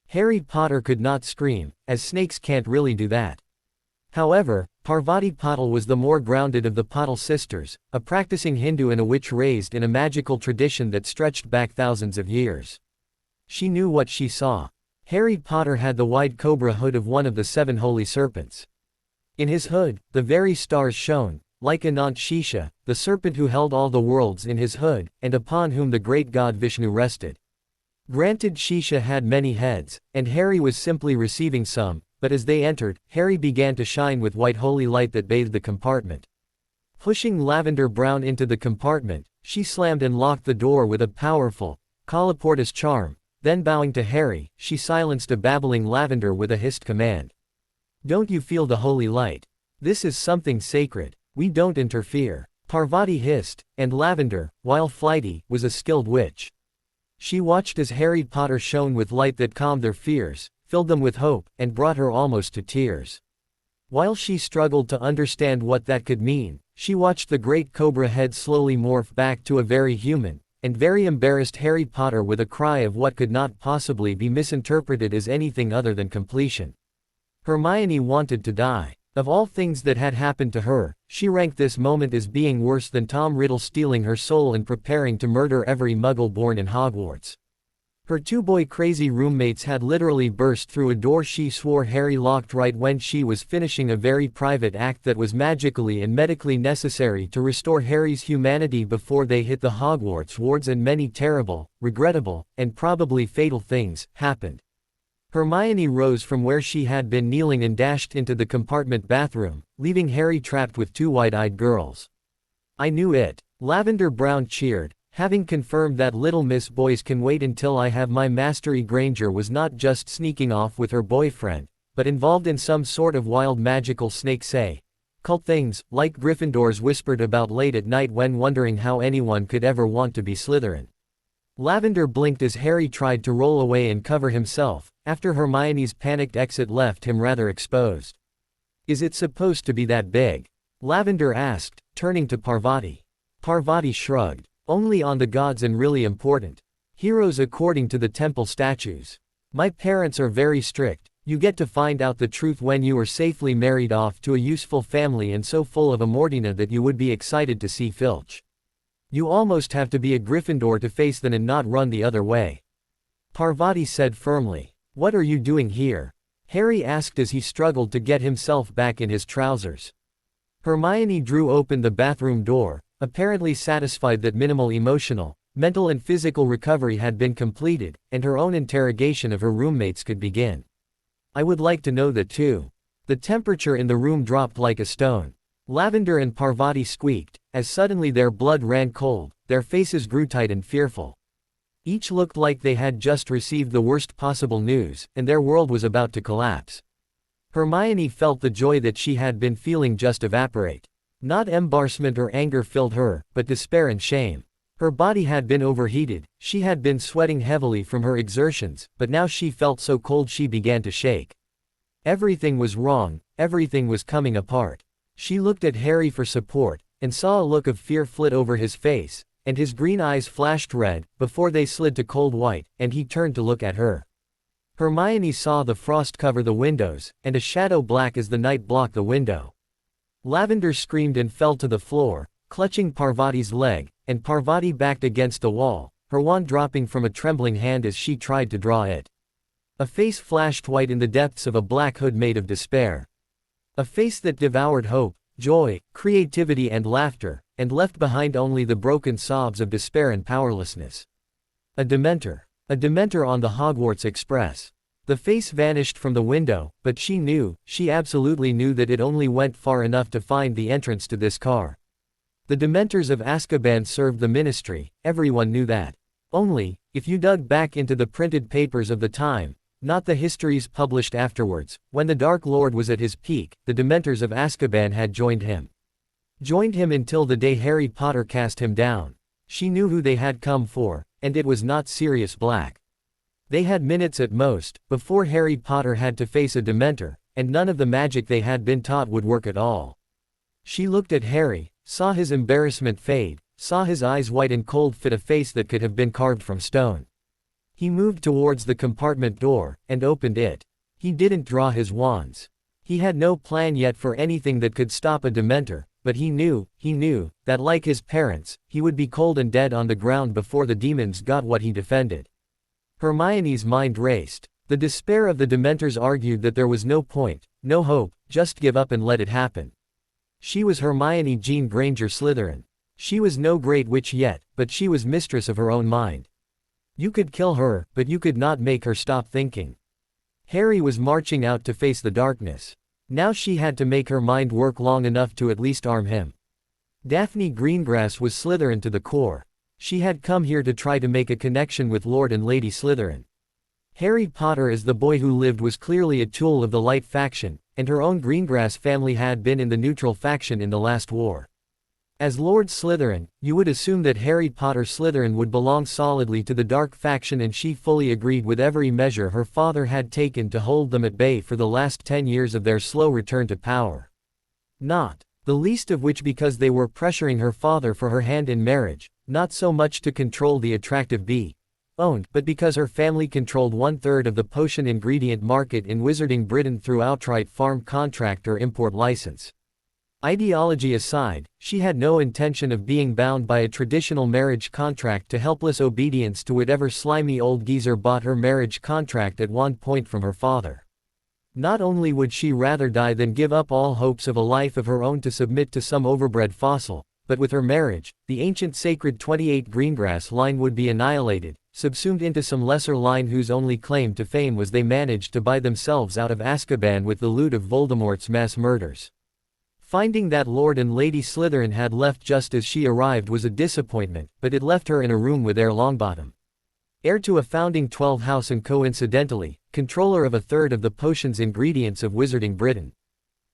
Harry Potter could not scream, as snakes can't really do that. However, Parvati Patil was the more grounded of the Patil sisters, a practicing Hindu and a witch raised in a magical tradition that stretched back thousands of years. She knew what she saw. Harry Potter had the wide cobra hood of one of the 7 holy serpents. In his hood, the very stars shone, like Anant Shisha, the serpent who held all the worlds in his hood, and upon whom the great god Vishnu rested. Granted, Shisha had many heads, and Harry was simply receiving some, but as they entered, Harry began to shine with white holy light that bathed the compartment. Pushing Lavender Brown into the compartment, she slammed and locked the door with a powerful, colloportus charm, then bowing to Harry, she silenced a babbling Lavender with a hissed command. "Don't you feel the holy light? This is something sacred. We don't interfere." Parvati hissed, and Lavender, while flighty, was a skilled witch. She watched as Harry Potter shone with light that calmed their fears, filled them with hope, and brought her almost to tears. While she struggled to understand what that could mean, she watched the great cobra head slowly morph back to a very human, and very embarrassed Harry Potter with a cry of what could not possibly be misinterpreted as anything other than completion. Hermione wanted to die. Of all things that had happened to her, she ranked this moment as being worse than Tom Riddle stealing her soul and preparing to murder every Muggle born in Hogwarts. Her 2 boy-crazy roommates had literally burst through a door she swore Harry locked right when she was finishing a very private act that was magically and medically necessary to restore Harry's humanity before they hit the Hogwarts wards, and many terrible, regrettable, and probably fatal things happened. Hermione rose from where she had been kneeling and dashed into the compartment bathroom, leaving Harry trapped with 2 wide-eyed girls. "I knew it." Lavender Brown cheered, having confirmed that little Miss Boys can wait until I have my mastery. Granger was not just sneaking off with her boyfriend, but involved in some sort of wild magical snake say cult things, like Gryffindors whispered about late at night when wondering how anyone could ever want to be Slytherin. Lavender blinked as Harry tried to roll away and cover himself, after Hermione's panicked exit left him rather exposed. "Is it supposed to be that big?" Lavender asked, turning to Parvati. Parvati shrugged. "Only on the gods and really important heroes according to the temple statues. My parents are very strict. You get to find out the truth when you are safely married off to a useful family and so full of amortina that you would be excited to see Filch. You almost have to be a Gryffindor to face them and not run the other way," Parvati said firmly. "What are you doing here?" Harry asked as he struggled to get himself back in his trousers. Hermione drew open the bathroom door, apparently satisfied that minimal emotional, mental and physical recovery had been completed, and her own interrogation of her roommates could begin. "I would like to know that too." The temperature in the room dropped like a stone. Lavender and Parvati squeaked, as suddenly their blood ran cold, their faces grew tight and fearful. Each looked like they had just received the worst possible news, and their world was about to collapse. Hermione felt the joy that she had been feeling just evaporate. Not embarrassment or anger filled her, but despair and shame. Her body had been overheated, she had been sweating heavily from her exertions, but now she felt so cold she began to shake. Everything was wrong, everything was coming apart. She looked at Harry for support, and saw a look of fear flit over his face, and his green eyes flashed red, before they slid to cold white, and he turned to look at her. Hermione saw the frost cover the windows, and a shadow black as the night blocked the window. Lavender screamed and fell to the floor, clutching Parvati's leg, and Parvati backed against the wall, her wand dropping from a trembling hand as she tried to draw it. A face flashed white in the depths of a black hood made of despair. A face that devoured hope, joy, creativity and laughter, and left behind only the broken sobs of despair and powerlessness. A Dementor. A Dementor on the Hogwarts Express. The face vanished from the window, but she absolutely knew that it only went far enough to find the entrance to this car. The Dementors of Azkaban served the Ministry, everyone knew that. Only, if you dug back into the printed papers of the time, not the histories published afterwards, when the Dark Lord was at his peak, the Dementors of Azkaban had joined him. Joined him until the day Harry Potter cast him down. She knew who they had come for, and it was not Sirius Black. They had minutes at most, before Harry Potter had to face a Dementor, and none of the magic they had been taught would work at all. She looked at Harry, saw his embarrassment fade, saw his eyes white and cold fit a face that could have been carved from stone. He moved towards the compartment door, and opened it. He didn't draw his wands. He had no plan yet for anything that could stop a Dementor, but he knew, that like his parents, he would be cold and dead on the ground before the demons got what he defended. Hermione's mind raced. The despair of the Dementors argued that there was no point, no hope, just give up and let it happen. She was Hermione Jean Granger Slytherin. She was no great witch yet, but she was mistress of her own mind. You could kill her, but you could not make her stop thinking. Harry was marching out to face the darkness. Now she had to make her mind work long enough to at least arm him. Daphne Greengrass was Slytherin to the core. She had come here to try to make a connection with Lord and Lady Slytherin. Harry Potter as the boy who lived was clearly a tool of the Light faction, and her own Greengrass family had been in the neutral faction in the last war. As Lord Slytherin, you would assume that Harry Potter Slytherin would belong solidly to the Dark faction, and she fully agreed with every measure her father had taken to hold them at bay for the last 10 years of their slow return to power. Not the least of which because they were pressuring her father for her hand in marriage, not so much to control the attractive bee-owned, but because her family controlled 1/3 of the potion ingredient market in Wizarding Britain through outright farm contract or import license. Ideology aside, she had no intention of being bound by a traditional marriage contract to helpless obedience to whatever slimy old geezer bought her marriage contract at one point from her father. Not only would she rather die than give up all hopes of a life of her own to submit to some overbred fossil, but with her marriage, the ancient sacred 28 Greengrass line would be annihilated, subsumed into some lesser line whose only claim to fame was they managed to buy themselves out of Azkaban with the loot of Voldemort's mass murders. Finding that Lord and Lady Slytherin had left just as she arrived was a disappointment, but it left her in a room with Heir Longbottom. Heir to a founding 12 house and coincidentally, controller of 1/3 of the potions ingredients of Wizarding Britain.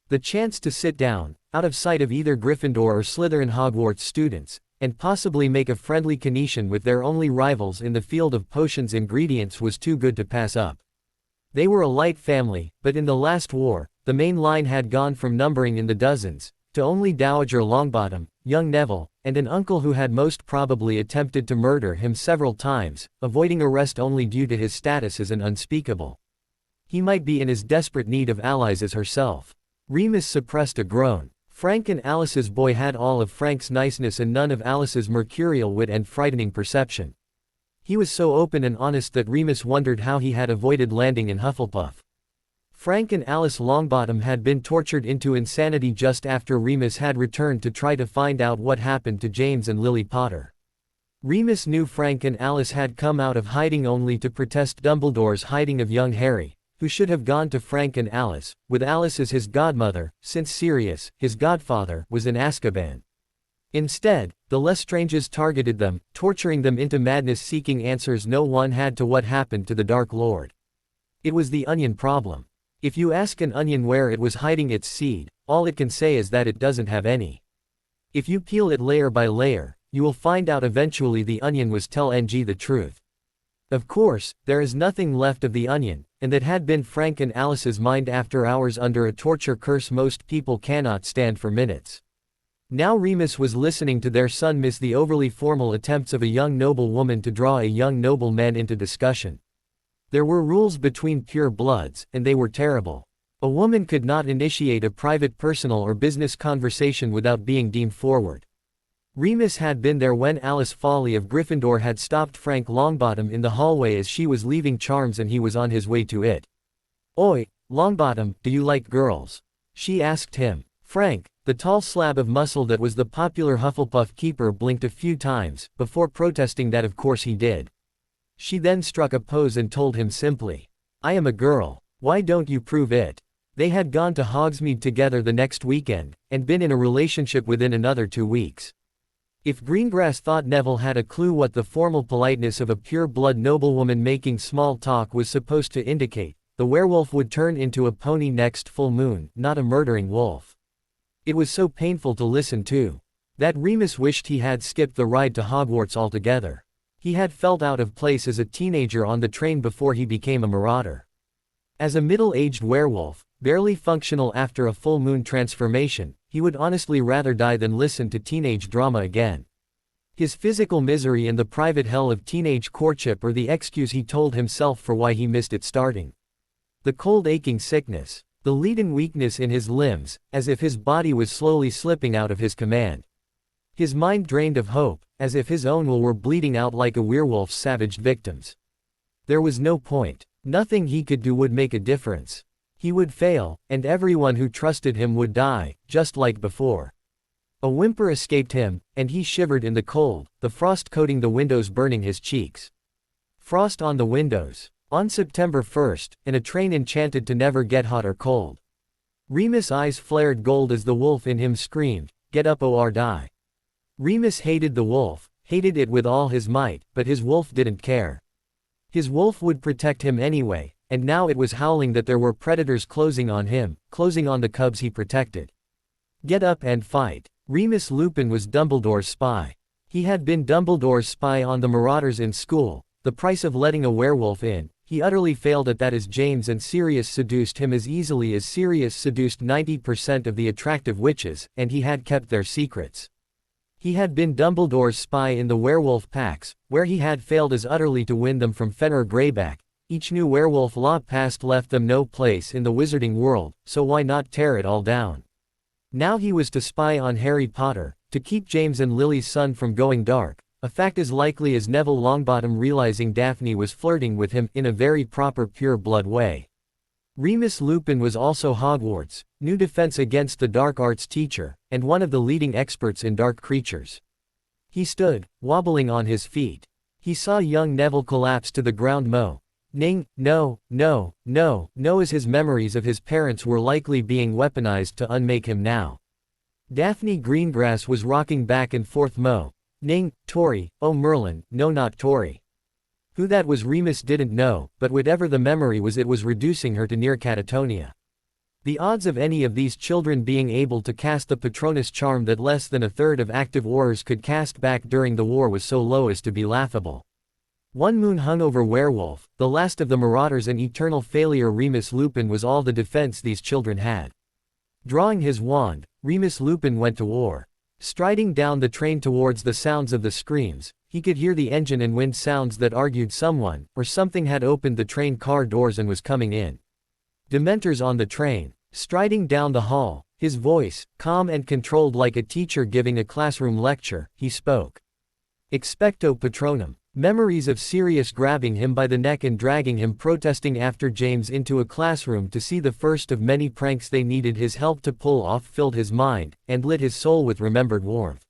The chance to sit down, out of sight of either Gryffindor or Slytherin Hogwarts students, and possibly make a friendly connection with their only rivals in the field of potions ingredients was too good to pass up. They were a light family, but in the last war, the main line had gone from numbering in the dozens, to only Dowager Longbottom, young Neville, and an uncle who had most probably attempted to murder him several times, avoiding arrest only due to his status as an unspeakable. He might be in as desperate need of allies as herself. Remus suppressed a groan. Frank and Alice's boy had all of Frank's niceness and none of Alice's mercurial wit and frightening perception. He was so open and honest that Remus wondered how he had avoided landing in Hufflepuff. Frank and Alice Longbottom had been tortured into insanity just after Remus had returned to try to find out what happened to James and Lily Potter. Remus knew Frank and Alice had come out of hiding only to protest Dumbledore's hiding of young Harry, who should have gone to Frank and Alice, with Alice as his godmother, since Sirius, his godfather, was in Azkaban. Instead, the Lestranges targeted them, torturing them into madness seeking answers no one had to what happened to the Dark Lord. It was the onion problem. If you ask an onion where it was hiding its seed, all it can say is that it doesn't have any. If you peel it layer by layer, you will find out eventually the onion was tell ng the truth. Of course, there is nothing left of the onion, and that had been Frank and Alice's mind after hours under a torture curse most people cannot stand for minutes. Now Remus was listening to their son miss the overly formal attempts of a young noble woman to draw a young noble man into discussion. There were rules between pure bloods, and they were terrible. A woman could not initiate a private personal or business conversation without being deemed forward. Remus had been there when Alice Foley of Gryffindor had stopped Frank Longbottom in the hallway as she was leaving Charms and he was on his way to it. "Oi, Longbottom, do you like girls?" she asked him. Frank, the tall slab of muscle that was the popular Hufflepuff keeper, blinked a few times, before protesting that of course he did. She then struck a pose and told him simply, "I am a girl. Why don't you prove it?" They had gone to Hogsmeade together the next weekend, and been in a relationship within another 2 weeks. If Greengrass thought Neville had a clue what the formal politeness of a pure-blood noblewoman making small talk was supposed to indicate, the werewolf would turn into a pony next full moon, not a murdering wolf. It was so painful to listen to, that Remus wished he had skipped the ride to Hogwarts altogether. He had felt out of place as a teenager on the train before he became a marauder. As a middle-aged werewolf, barely functional after a full moon transformation, he would honestly rather die than listen to teenage drama again. His physical misery and the private hell of teenage courtship are the excuse he told himself for why he missed it starting. The cold aching sickness, the leaden weakness in his limbs, as if his body was slowly slipping out of his command. His mind drained of hope, as if his own will were bleeding out like a werewolf's savaged victims. There was no point. Nothing he could do would make a difference. He would fail, and everyone who trusted him would die, just like before. A whimper escaped him, and he shivered in the cold, the frost coating the windows, burning his cheeks. Frost on the windows. On September 1st, in a train enchanted to never get hot or cold. Remus' eyes flared gold as the wolf in him screamed, "Get up or die." Remus hated the wolf, hated it with all his might, but his wolf didn't care. His wolf would protect him anyway, and now it was howling that there were predators closing on him, closing on the cubs he protected. Get up and fight. Remus Lupin was Dumbledore's spy. He had been Dumbledore's spy on the marauders in school, the price of letting a werewolf in. He utterly failed at that as James and Sirius seduced him as easily as Sirius seduced 90% of the attractive witches, and he had kept their secrets. He had been Dumbledore's spy in the werewolf packs, where he had failed as utterly to win them from Fenrir Greyback. Each new werewolf law passed left them no place in the wizarding world, so why not tear it all down? Now he was to spy on Harry Potter, to keep James and Lily's son from going dark, a fact as likely as Neville Longbottom realizing Daphne was flirting with him in a very proper pure-blood way. Remus Lupin was also Hogwarts' new defense against the dark arts teacher, and one of the leading experts in dark creatures. He stood, wobbling on his feet. He saw young Neville collapse to the ground. No, as his memories of his parents were likely being weaponized to unmake him now. Daphne Greengrass was rocking back and forth. Tori, oh Merlin, no not Tori. Who that was Remus didn't know, but whatever the memory was, it was reducing her to near catatonia. The odds of any of these children being able to cast the Patronus charm that less than a third of active Aurors could cast back during the war was so low as to be laughable. One moon hung over Werewolf, the last of the marauders, an eternal failure. Remus Lupin was all the defense these children had. Drawing his wand, Remus Lupin went to war. Striding down the train towards the sounds of the screams, he could hear the engine and wind sounds that argued someone, or something had opened the train car doors and was coming in. Dementors on the train. Striding down the hall, his voice, calm and controlled like a teacher giving a classroom lecture, he spoke. Expecto Patronum. Memories of Sirius grabbing him by the neck and dragging him protesting after James into a classroom to see the first of many pranks they needed his help to pull off filled his mind, and lit his soul with remembered warmth.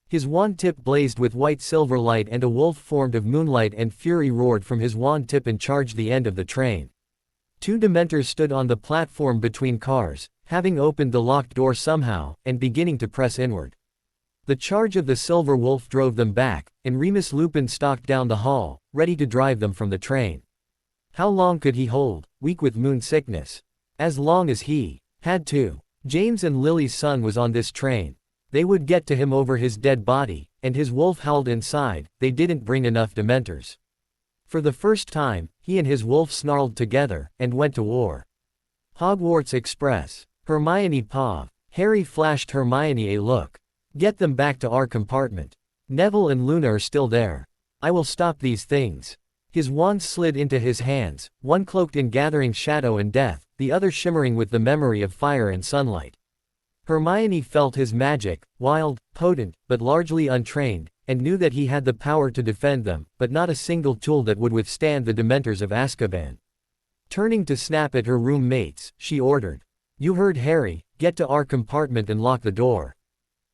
His wand tip blazed with white silver light, and a wolf formed of moonlight and fury roared from his wand tip and charged the end of the train. Two Dementors stood on the platform between cars, having opened the locked door somehow, and beginning to press inward. The charge of the silver wolf drove them back, and Remus Lupin stalked down the hall, ready to drive them from the train. How long could he hold, weak with moon sickness? As long as he had to. James and Lily's son was on this train. They would get to him over his dead body, and his wolf howled inside, they didn't bring enough Dementors. For the first time, he and his wolf snarled together, and went to war. Hogwarts Express. Hermione paw. Harry flashed Hermione a look. Get them back to our compartment. Neville and Luna are still there. I will stop these things. His wand slid into his hands, one cloaked in gathering shadow and death, the other shimmering with the memory of fire and sunlight. Hermione felt his magic, wild, potent, but largely untrained, and knew that he had the power to defend them, but not a single tool that would withstand the Dementors of Azkaban. Turning to snap at her roommates, she ordered. You heard Harry, get to our compartment and lock the door.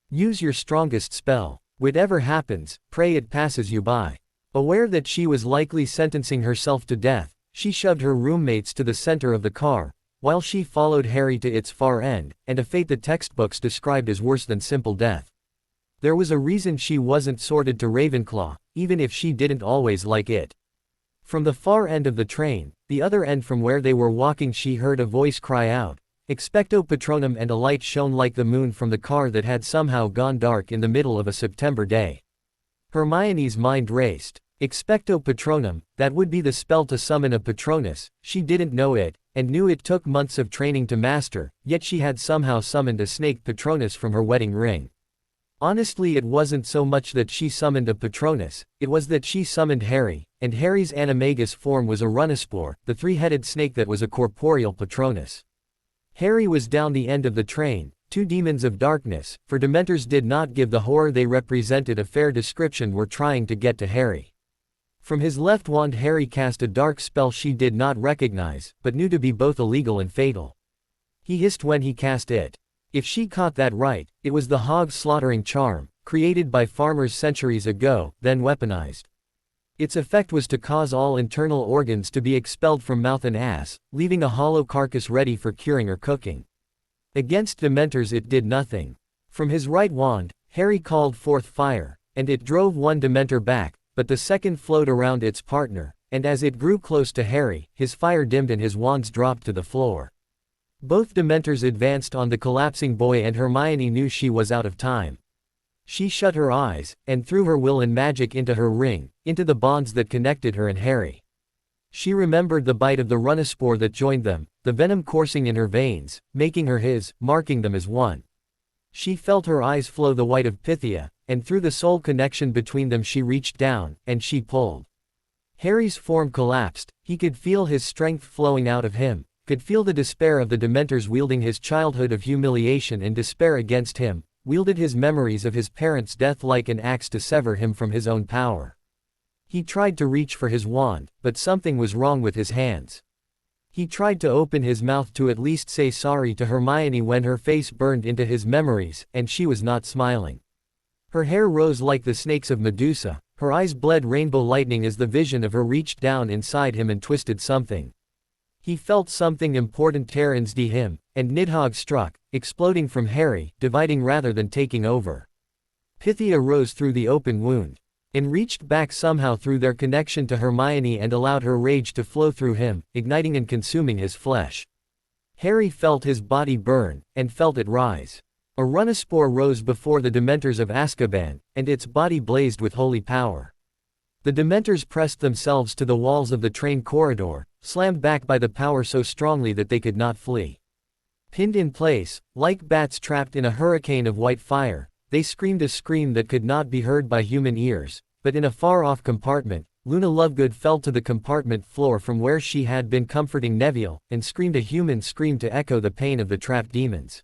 Use your strongest spell. Whatever happens, pray it passes you by. Aware that she was likely sentencing herself to death, she shoved her roommates to the center of the car, while she followed Harry to its far end, and a fate the textbooks described as worse than simple death. There was a reason she wasn't sorted to Ravenclaw, even if she didn't always like it. From the far end of the train, the other end from where they were walking, she heard a voice cry out, Expecto Patronum, and a light shone like the moon from the car that had somehow gone dark in the middle of a September day. Hermione's mind raced. Expecto Patronum, that would be the spell to summon a Patronus. She didn't know it, and knew it took months of training to master, yet she had somehow summoned a snake Patronus from her wedding ring. Honestly, it wasn't so much that she summoned a Patronus, it was that she summoned Harry, and Harry's animagus form was a Runnispore, the three-headed snake that was a corporeal Patronus. Harry was down the end of the train, two demons of darkness, for Dementors did not give the horror they represented a fair description, were trying to get to Harry. From his left wand Harry cast a dark spell she did not recognize, but knew to be both illegal and fatal. He hissed when he cast it. If she caught that right, it was the hog slaughtering charm, created by farmers centuries ago, then weaponized. Its effect was to cause all internal organs to be expelled from mouth and ass, leaving a hollow carcass ready for curing or cooking. Against Dementors it did nothing. From his right wand, Harry called forth fire, and it drove one Dementor back, but the second flowed around its partner, and as it grew close to Harry, his fire dimmed and his wands dropped to the floor. Both Dementors advanced on the collapsing boy, and Hermione knew she was out of time. She shut her eyes, and threw her will and magic into her ring, into the bonds that connected her and Harry. She remembered the bite of the Runnispore that joined them, the venom coursing in her veins, making her his, marking them as one. She felt her eyes flow the white of Pythia, and through the soul connection between them she reached down, and she pulled. Harry's form collapsed, he could feel his strength flowing out of him, could feel the despair of the Dementors wielding his childhood of humiliation and despair against him, wielded his memories of his parents' death like an axe to sever him from his own power. He tried to reach for his wand, but something was wrong with his hands. He tried to open his mouth to at least say sorry to Hermione when her face burned into his memories, and she was not smiling. Her hair rose like the snakes of Medusa, her eyes bled rainbow lightning as the vision of her reached down inside him and twisted something. He felt something important tear into him, and Nidhogg struck, exploding from Harry, dividing rather than taking over. Pythia rose through the open wound, and reached back somehow through their connection to Hermione and allowed her rage to flow through him, igniting and consuming his flesh. Harry felt his body burn, and felt it rise. A Runnispore rose before the Dementors of Azkaban, and its body blazed with holy power. The Dementors pressed themselves to the walls of the train corridor, slammed back by the power so strongly that they could not flee. Pinned in place, like bats trapped in a hurricane of white fire, they screamed a scream that could not be heard by human ears, but in a far-off compartment, Luna Lovegood fell to the compartment floor from where she had been comforting Neville, and screamed a human scream to echo the pain of the trapped demons.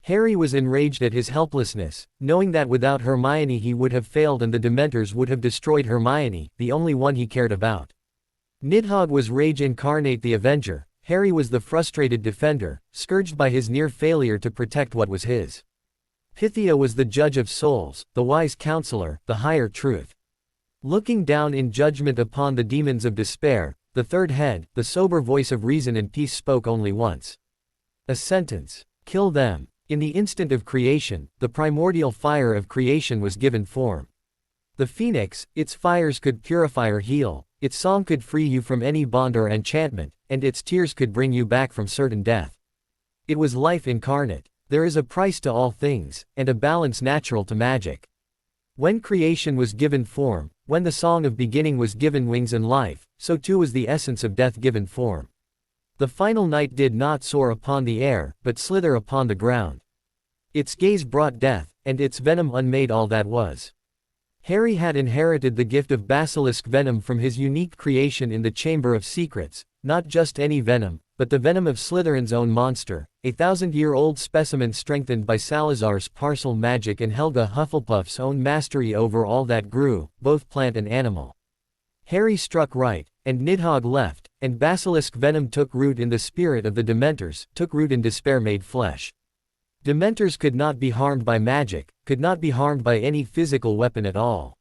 Harry was enraged at his helplessness, knowing that without Hermione he would have failed and the Dementors would have destroyed Hermione, the only one he cared about. Nidhogg was Rage Incarnate the Avenger, Harry was the frustrated defender, scourged by his near failure to protect what was his. Pythia was the judge of souls, the wise counselor, the higher truth. Looking down in judgment upon the demons of despair, the third head, the sober voice of reason and peace spoke only once. A sentence. Kill them. In the instant of creation, the primordial fire of creation was given form. The phoenix, its fires could purify or heal, its song could free you from any bond or enchantment, and its tears could bring you back from certain death. It was life incarnate. There is a price to all things, and a balance natural to magic. When creation was given form, when the song of beginning was given wings and life, so too was the essence of death given form. The final night did not soar upon the air, but slither upon the ground. Its gaze brought death, and its venom unmade all that was. Harry had inherited the gift of basilisk venom from his unique creation in the Chamber of Secrets, not just any venom, but the venom of Slytherin's own monster, a 1,000-year-old specimen strengthened by Salazar's parcel magic and Helga Hufflepuff's own mastery over all that grew, both plant and animal. Harry struck right, and Nidhogg left, and basilisk venom took root in the spirit of the Dementors, took root in despair made flesh. Dementors could not be harmed by magic, could not be harmed by any physical weapon at all.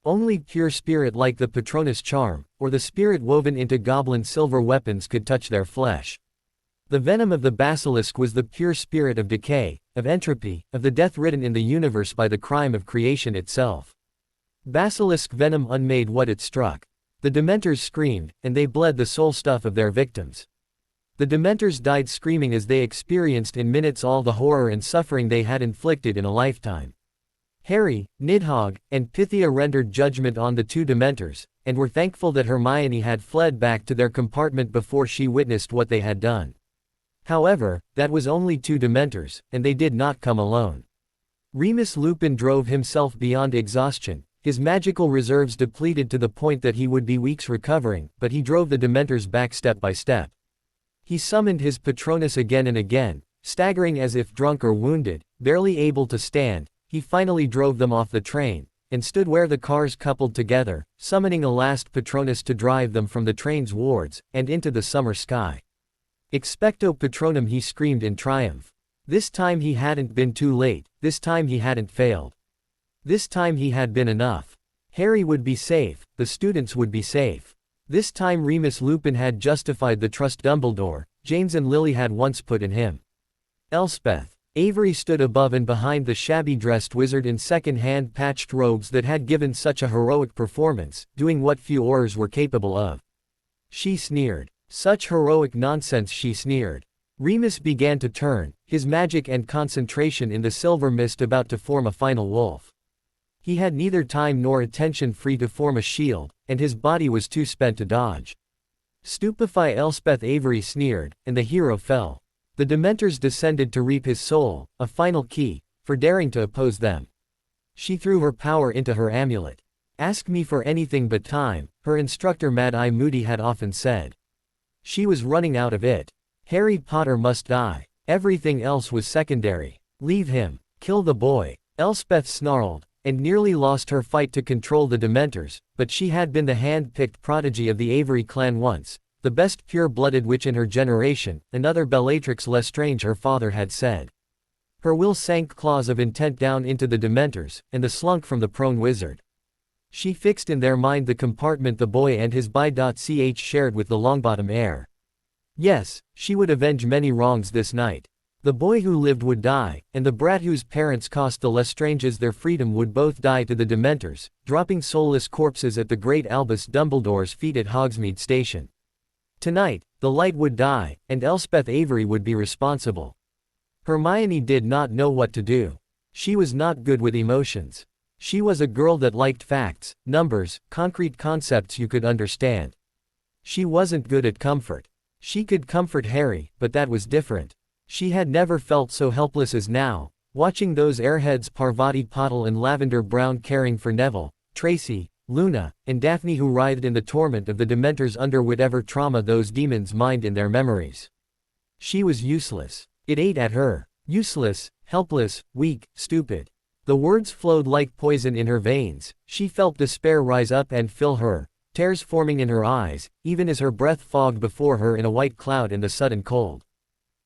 Only pure spirit like the Patronus charm, or the spirit woven into goblin silver weapons could touch their flesh. The venom of the basilisk was the pure spirit of decay, of entropy, of the death ridden in the universe by the crime of creation itself. Basilisk venom unmade what it struck. The Dementors screamed, and they bled the soul stuff of their victims. The Dementors died screaming as they experienced in minutes all the horror and suffering they had inflicted in a lifetime. Harry, Nidhogg, and Pythia rendered judgment on the two Dementors, and were thankful that Hermione had fled back to their compartment before she witnessed what they had done. However, that was only two Dementors, and they did not come alone. Remus Lupin drove himself beyond exhaustion, his magical reserves depleted to the point that he would be weeks recovering, but he drove the Dementors back step by step. He summoned his Patronus again and again, staggering as if drunk or wounded, barely able to stand. He finally drove them off the train, and stood where the cars coupled together, summoning a last Patronus to drive them from the train's wards, and into the summer sky. Expecto Patronum, he screamed in triumph. This time he hadn't been too late, this time he hadn't failed. This time he had been enough. Harry would be safe, the students would be safe. This time Remus Lupin had justified the trust Dumbledore, James and Lily had once put in him. Elspeth. Avery stood above and behind the shabby-dressed wizard in second-hand patched robes that had given such a heroic performance, doing what few Aurors were capable of. She sneered. Such heroic nonsense, she sneered. Remus began to turn, his magic and concentration in the silver mist about to form a final wolf. He had neither time nor attention free to form a shield, and his body was too spent to dodge. Stupefy, Elspeth, Avery sneered, and the hero fell. The Dementors descended to reap his soul, a final key, for daring to oppose them. She threw her power into her amulet. Ask me for anything but time, her instructor Mad-Eye Moody had often said. She was running out of it. Harry Potter must die. Everything else was secondary. Leave him. Kill the boy. Elspeth snarled, and nearly lost her fight to control the Dementors, but she had been the hand-picked prodigy of the Avery clan once, the best pure-blooded witch in her generation, another Bellatrix Lestrange her father had said. Her will sank claws of intent down into the Dementors, and the slunk from the prone wizard. She fixed in their mind the compartment the boy and his bi.ch shared with the Longbottom heir. Yes, she would avenge many wrongs this night. The boy who lived would die, and the brat whose parents cost the Lestranges their freedom would both die to the Dementors, dropping soulless corpses at the great Albus Dumbledore's feet at Hogsmeade Station. Tonight, the light would die, and Elspeth Avery would be responsible. Hermione did not know what to do. She was not good with emotions. She was a girl that liked facts, numbers, concrete concepts you could understand. She wasn't good at comfort. She could comfort Harry, but that was different. She had never felt so helpless as now, watching those airheads Parvati Patil and Lavender Brown caring for Neville, Tracy, Luna, and Daphne who writhed in the torment of the Dementors under whatever trauma those demons mined in their memories. She was useless. It ate at her. Useless, helpless, weak, stupid. The words flowed like poison in her veins. She felt despair rise up and fill her, tears forming in her eyes, even as her breath fogged before her in a white cloud in the sudden cold.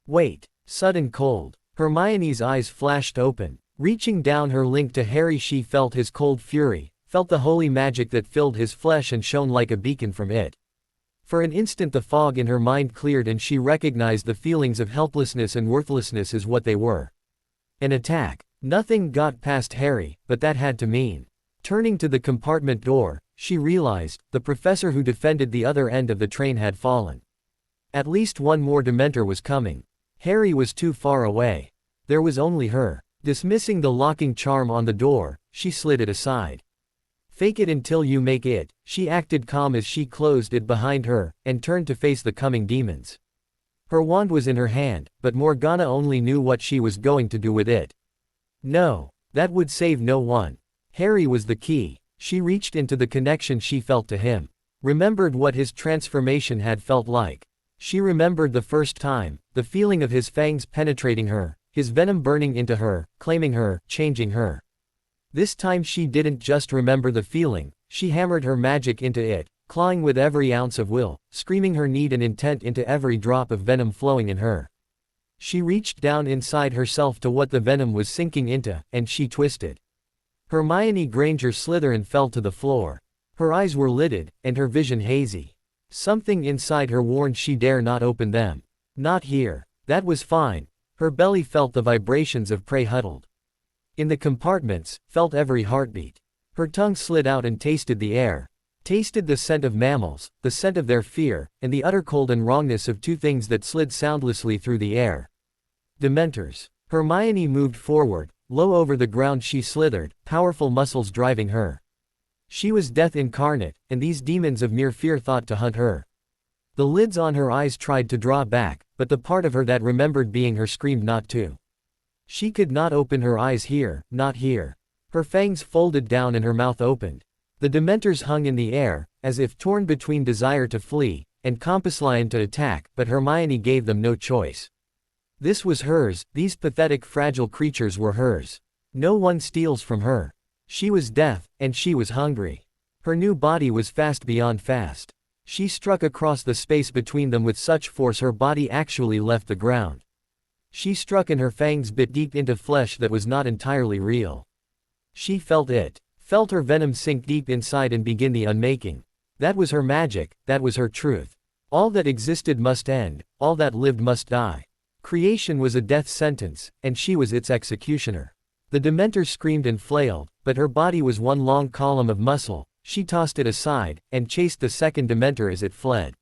Wait. Sudden cold. Hermione's eyes flashed open. Reaching down her link to Harry, she felt his cold fury, felt the holy magic that filled his flesh and shone like a beacon from it. For an instant the fog in her mind cleared and she recognized the feelings of helplessness and worthlessness as what they were. An attack. Nothing got past Harry, but that had to mean. Turning to the compartment door, she realized, the professor who defended the other end of the train had fallen. At least one more Dementor was coming. Harry was too far away. There was only her. Dismissing the locking charm on the door, she slid it aside. Fake it until you make it, she acted calm as she closed it behind her, and turned to face the coming demons. Her wand was in her hand, but Morgana only knew what she was going to do with it. No, that would save no one. Harry was the key. She reached into the connection she felt to him. Remembered what his transformation had felt like. She remembered the first time, the feeling of his fangs penetrating her, his venom burning into her, claiming her, changing her. This time she didn't just remember the feeling, she hammered her magic into it, clawing with every ounce of will, screaming her need and intent into every drop of venom flowing in her. She reached down inside herself to what the venom was sinking into, and she twisted. Hermione Granger Slytherin fell to the floor. Her eyes were lidded, and her vision hazy. Something inside her warned she dare not open them. Not here. That was fine. Her belly felt the vibrations of prey huddled in the compartments, felt every heartbeat. Her tongue slid out and tasted the air. Tasted the scent of mammals, the scent of their fear, and the utter cold and wrongness of two things that slid soundlessly through the air. Dementors. Hermione moved forward, low over the ground she slithered, powerful muscles driving her. She was death incarnate, and these demons of mere fear thought to hunt her. The lids on her eyes tried to draw back, but the part of her that remembered being her screamed not to. She could not open her eyes here, not here. Her fangs folded down and her mouth opened. The Dementors hung in the air, as if torn between desire to flee, and compass line to attack, but Hermione gave them no choice. This was hers, these pathetic fragile creatures were hers. No one steals from her. She was death, and she was hungry. Her new body was fast beyond fast. She struck across the space between them with such force her body actually left the ground. She struck and her fangs bit deep into flesh that was not entirely real. She felt it. Felt her venom sink deep inside and begin the unmaking. That was her magic, that was her truth. All that existed must end, all that lived must die. Creation was a death sentence, and she was its executioner. The Dementor screamed and flailed, but her body was one long column of muscle. She tossed it aside, and chased the second Dementor as it fled.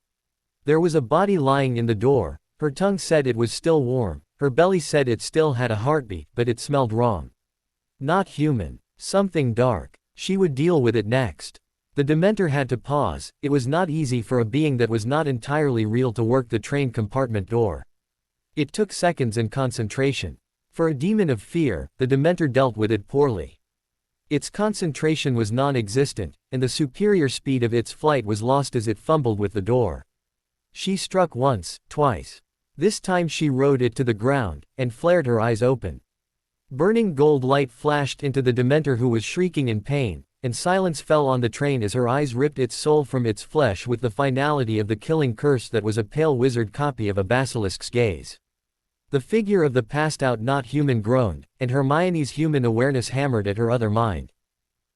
There was a body lying in the door. Her tongue said it was still warm, her belly said it still had a heartbeat, but it smelled wrong. Not human. Something dark. She would deal with it next. The Dementor had to pause. It was not easy for a being that was not entirely real to work the train compartment door. It took seconds and concentration. For a demon of fear, the Dementor dealt with it poorly. Its concentration was non-existent, and the superior speed of its flight was lost as it fumbled with the door. She struck once, twice. This time she rode it to the ground, and flared her eyes open. Burning gold light flashed into the Dementor who was shrieking in pain, and silence fell on the train as her eyes ripped its soul from its flesh with the finality of the killing curse that was a pale wizard copy of a basilisk's gaze. The figure of the passed-out not-human groaned, and Hermione's human awareness hammered at her other mind.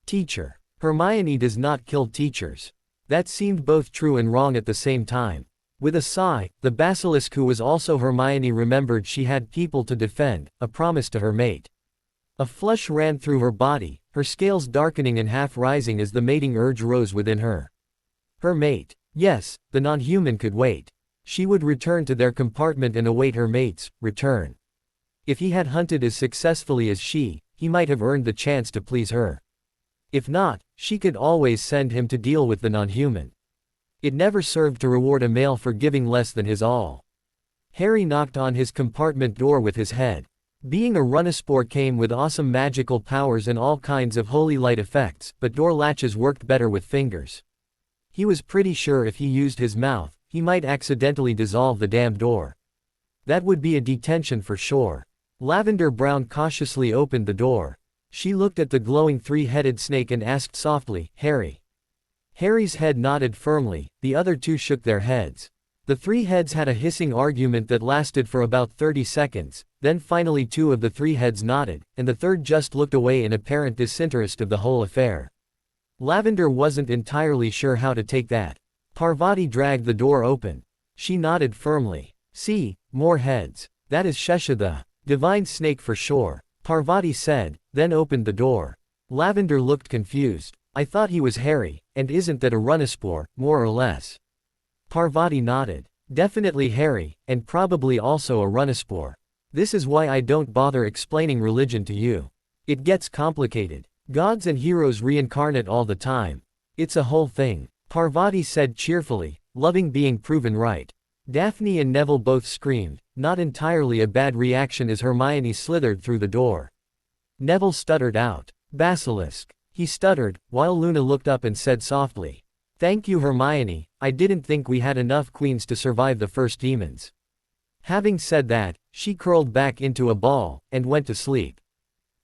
Teacher. Hermione does not kill teachers. That seemed both true and wrong at the same time. With a sigh, the basilisk who was also Hermione remembered she had people to defend, a promise to her mate. A flush ran through her body, her scales darkening and half rising as the mating urge rose within her. Her mate. Yes, the non-human could wait. She would return to their compartment and await her mate's return. If he had hunted as successfully as she, he might have earned the chance to please her. If not, she could always send him to deal with the non-human. It never served to reward a male for giving less than his all. Harry knocked on his compartment door with his head. Being a Runaspore came with awesome magical powers and all kinds of holy light effects, but door latches worked better with fingers. He was pretty sure if he used his mouth, he might accidentally dissolve the damned door. That would be a detention for sure. Lavender Brown cautiously opened the door. She looked at the glowing three-headed snake and asked softly, "Harry?" Harry's head nodded firmly, the other two shook their heads. The three heads had a hissing argument that lasted for about 30 seconds, then finally two of the three heads nodded, and the third just looked away in apparent disinterest of the whole affair. Lavender wasn't entirely sure how to take that. Parvati dragged the door open. She nodded firmly. "See, more heads. That is Shesha the divine snake for sure," Parvati said, then opened the door. Lavender looked confused. "I thought he was Harry, and isn't that a Runaspore, more or less?" Parvati nodded. "Definitely Harry, and probably also a Runaspore. This is why I don't bother explaining religion to you. It gets complicated. Gods and heroes reincarnate all the time. It's a whole thing, Parvati said cheerfully, loving being proven right. Daphne and Neville both screamed, not entirely a bad reaction as Hermione slithered through the door. Neville stuttered out, "Basilisk," he stuttered, while Luna looked up and said softly, "Thank you, Hermione, I didn't think we had enough queens to survive the first demons." Having said that, she curled back into a ball, and went to sleep.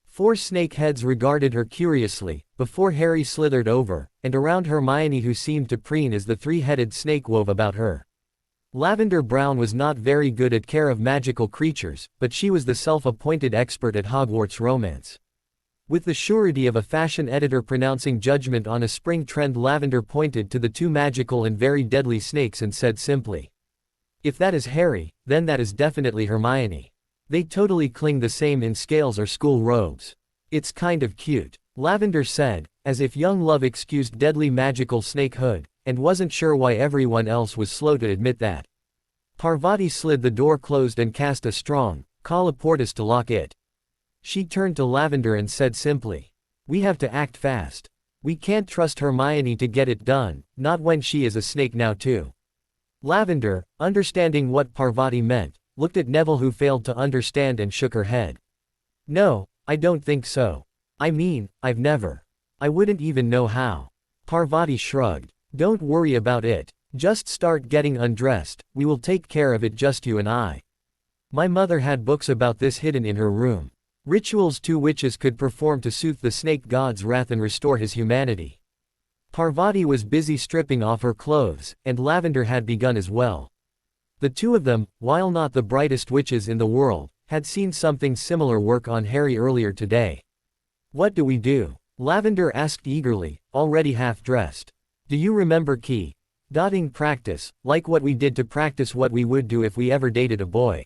4 snake heads regarded her curiously, before Harry slithered over, and around Hermione, who seemed to preen as the 3-headed snake wove about her. Lavender Brown was not very good at care of magical creatures, but she was the self-appointed expert at Hogwarts romance. With the surety of a fashion editor pronouncing judgment on a spring trend, Lavender pointed to the 2 magical and very deadly snakes and said simply, "If that is Harry, then that is definitely Hermione. They totally cling the same in scales or school robes. It's kind of cute," Lavender said, as if young love excused deadly magical snakehood, and wasn't sure why everyone else was slow to admit that. Parvati slid the door closed and cast a strong, "Call a portus" to lock it. She turned to Lavender and said simply, "We have to act fast. We can't trust Hermione to get it done, not when she is a snake now too." Lavender, understanding what Parvati meant, looked at Neville, who failed to understand and shook her head. "No, I don't think so. I mean, I've never. I wouldn't even know how." Parvati shrugged. "Don't worry about it. Just start getting undressed, we will take care of it, just you and I. My mother had books about this hidden in her room. Rituals 2 witches could perform to soothe the snake god's wrath and restore his humanity." Parvati was busy stripping off her clothes, and Lavender had begun as well. The 2 of them, while not the brightest witches in the world, had seen something similar work on Harry earlier today. "What do we do?" Lavender asked eagerly, already half-dressed. "Do you remember key dotting practice, like what we did to practice what we would do if we ever dated a boy?"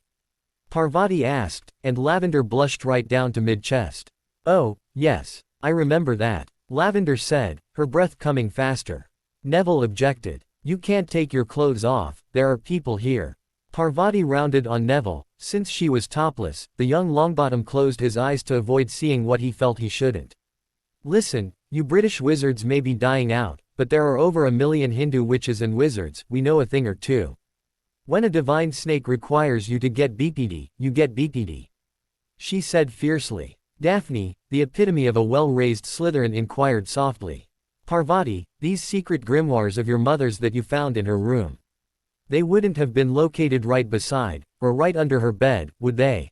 Parvati asked, and Lavender blushed right down to mid-chest. "Oh, yes, I remember that," Lavender said, her breath coming faster. Neville objected. "You can't take your clothes off, there are people here." Parvati rounded on Neville. Since she was topless, the young Longbottom closed his eyes to avoid seeing what he felt he shouldn't. "Listen, you British wizards may be dying out, but there are over 1 million Hindu witches and wizards, we know a thing or two. When a divine snake requires you to get BPD, you get BPD." She said fiercely. Daphne, the epitome of a well-raised Slytherin, inquired softly, "Parvati, these secret grimoires of your mother's that you found in her room. They wouldn't have been located right beside, or right under her bed, would they?"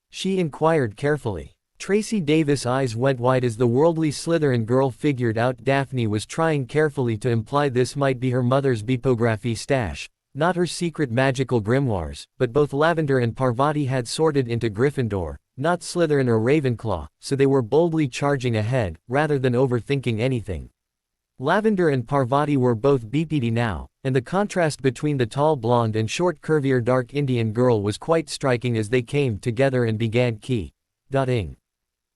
She inquired carefully. Tracy Davis' eyes went wide as the worldly Slytherin girl figured out Daphne was trying carefully to imply this might be her mother's bipography stash, not her secret magical grimoires, but both Lavender and Parvati had sorted into Gryffindor, not Slytherin or Ravenclaw, so they were boldly charging ahead, rather than overthinking anything. Lavender and Parvati were both BPD now, and the contrast between the tall blonde and short curvier dark Indian girl was quite striking as they came together and began key-dotting.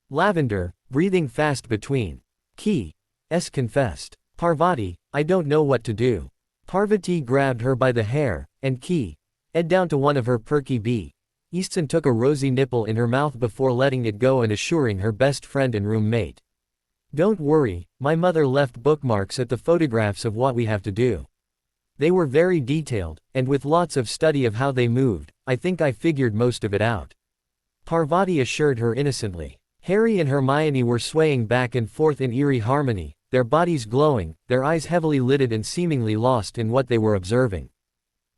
Lavender, breathing fast between key-s, confessed, "Parvati, I don't know what to do." Parvati grabbed her by the hair, and key-ed down to one of her perky B-easts and took a rosy nipple in her mouth before letting it go and assuring her best friend and roommate, "Don't worry, my mother left bookmarks at the photographs of what we have to do. They were very detailed, and with lots of study of how they moved, I think I figured most of it out." Parvati assured her innocently. Harry and Hermione were swaying back and forth in eerie harmony, their bodies glowing, their eyes heavily lidded and seemingly lost in what they were observing.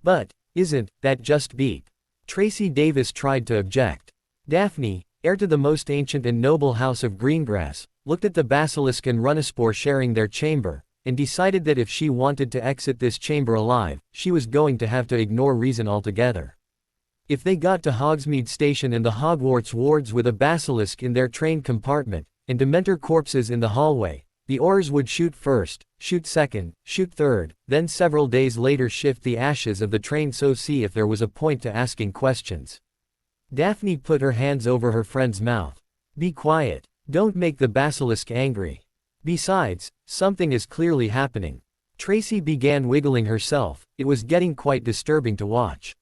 "But, isn't that just Beep?" Tracy Davis tried to object. Daphne, heir to the most ancient and noble house of Greengrass, looked at the basilisk and Runaspore sharing their chamber, and decided that if she wanted to exit this chamber alive, she was going to have to ignore reason altogether. If they got to Hogsmeade Station and the Hogwarts wards with a basilisk in their train compartment, and Dementor corpses in the hallway, the Aurors would shoot first, shoot second, shoot third, then several days later shift the ashes of the train, so see if there was a point to asking questions. Daphne put her hands over her friend's mouth. "Be quiet. Don't make the basilisk angry. Besides, something is clearly happening." Tracy began wiggling herself. It was getting quite disturbing to watch.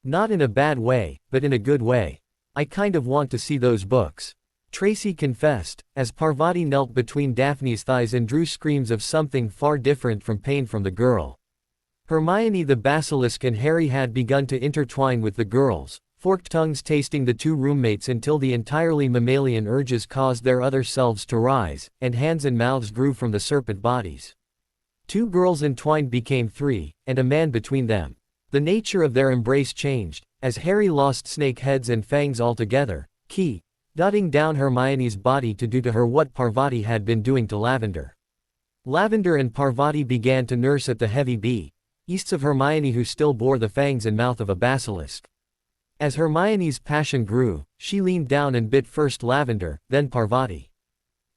"Not in a bad way, but in a good way. I kind of want to see those books." Tracy confessed, as Parvati knelt between Daphne's thighs and drew screams of something far different from pain from the girl. Hermione the basilisk and Harry had begun to intertwine with the girls, forked tongues tasting the two roommates until the entirely mammalian urges caused their other selves to rise, and hands and mouths grew from the serpent bodies. Two girls entwined became three, and a man between them. The nature of their embrace changed, as Harry lost snake heads and fangs altogether, dotting down Hermione's body to do to her what Parvati had been doing to Lavender. Lavender and Parvati began to nurse at the heavy beasts of Hermione, who still bore the fangs and mouth of a basilisk. As Hermione's passion grew, she leaned down and bit first Lavender, then Parvati.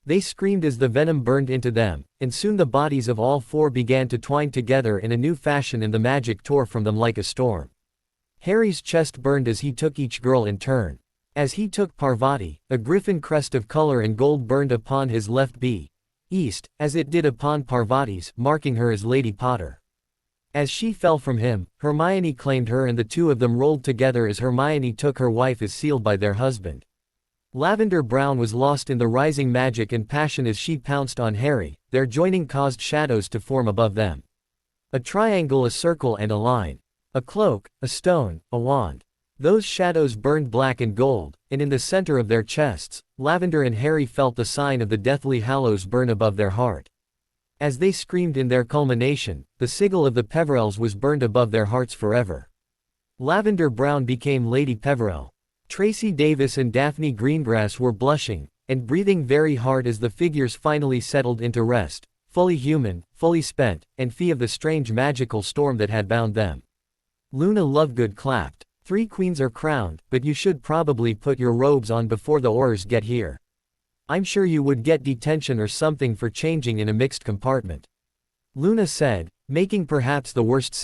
They screamed as the venom burned into them, and soon the bodies of all four began to twine together in a new fashion and the magic tore from them like a storm. Harry's chest burned as he took each girl in turn. As he took Parvati, a griffin crest of color and gold burned upon his left beast, as it did upon Parvati's, marking her as Lady Potter. As she fell from him, Hermione claimed her and the two of them rolled together as Hermione took her wife as sealed by their husband. Lavender Brown was lost in the rising magic and passion as she pounced on Harry, their joining caused shadows to form above them. A triangle, a circle and a line. A cloak, a stone, a wand. Those shadows burned black and gold, and in the center of their chests, Lavender and Harry felt the sign of the deathly hallows burn above their heart. As they screamed in their culmination, the sigil of the Peverells was burned above their hearts forever. Lavender Brown became Lady Peverell. Tracy Davis and Daphne Greengrass were blushing, and breathing very hard as the figures finally settled into rest, fully human, fully spent, and free of the strange magical storm that had bound them. Luna Lovegood clapped. 3 queens are crowned, but you should probably put your robes on before the Aurors get here. I'm sure you would get detention or something for changing in a mixed compartment. Luna said, making perhaps the worst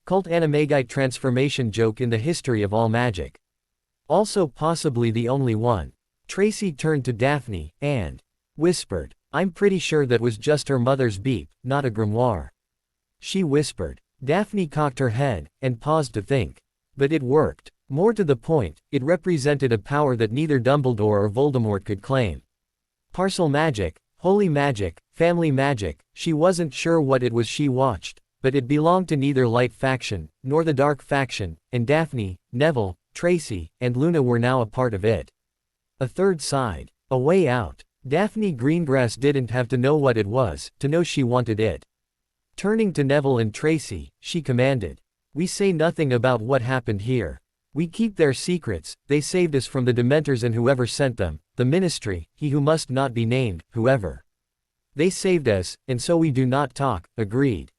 cult animagite transformation joke in the history of all magic. Also possibly the only one. Tracy turned to Daphne, and whispered, I'm pretty sure that was just her mother's beep, not a grimoire. She whispered. Daphne cocked her head, and paused to think. But it worked. More to the point, it represented a power that neither Dumbledore or Voldemort could claim. Parcel magic, holy magic, family magic, she wasn't sure what it was she watched, but it belonged to neither light faction, nor the dark faction, and Daphne, Neville, Tracy, and Luna were now a part of it. A third side. A way out. Daphne Greengrass didn't have to know what it was, to know she wanted it. Turning to Neville and Tracy, she commanded. We say nothing about what happened here. We keep their secrets. They saved us from the Dementors and whoever sent them, the Ministry, he who must not be named, whoever. They saved us, and so we do not talk, agreed.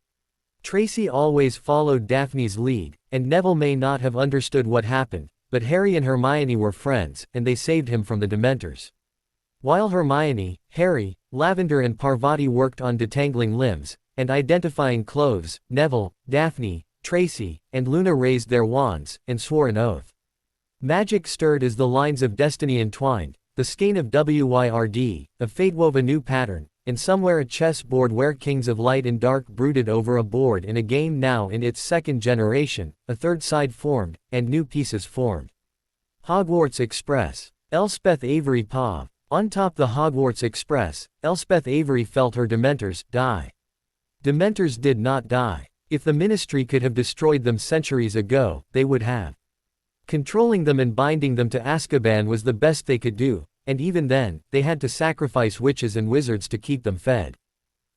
Tracy always followed Daphne's lead, and Neville may not have understood what happened, but Harry and Hermione were friends, and they saved him from the Dementors. While Hermione, Harry, Lavender and Parvati worked on detangling limbs, and identifying clothes, Neville, Daphne, Tracy, and Luna raised their wands, and swore an oath. Magic stirred as the lines of destiny entwined, the skein of Wyrd, of fate wove a new pattern, and somewhere a chessboard where kings of light and dark brooded over a board in a game now in its second generation, a third side formed, and new pieces formed. Hogwarts Express. Elspeth Avery Pav. On top the Hogwarts Express, Elspeth Avery felt her Dementors die. Dementors did not die. If the Ministry could have destroyed them centuries ago, they would have. Controlling them and binding them to Azkaban was the best they could do, and even then, they had to sacrifice witches and wizards to keep them fed.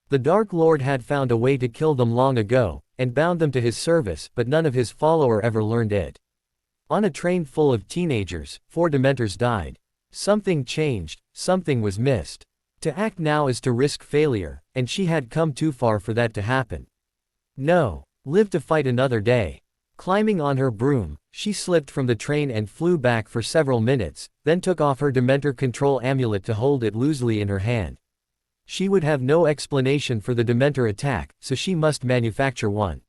The Dark Lord had found a way to kill them long ago, and bound them to his service, but none of his followers ever learned it. On a train full of teenagers, 4 Dementors died. Something changed, something was missed. To act now is to risk failure, and she had come too far for that to happen. No. Live to fight another day. Climbing on her broom, she slipped from the train and flew back for several minutes, then took off her Dementor control amulet to hold it loosely in her hand. She would have no explanation for the Dementor attack, so she must manufacture one.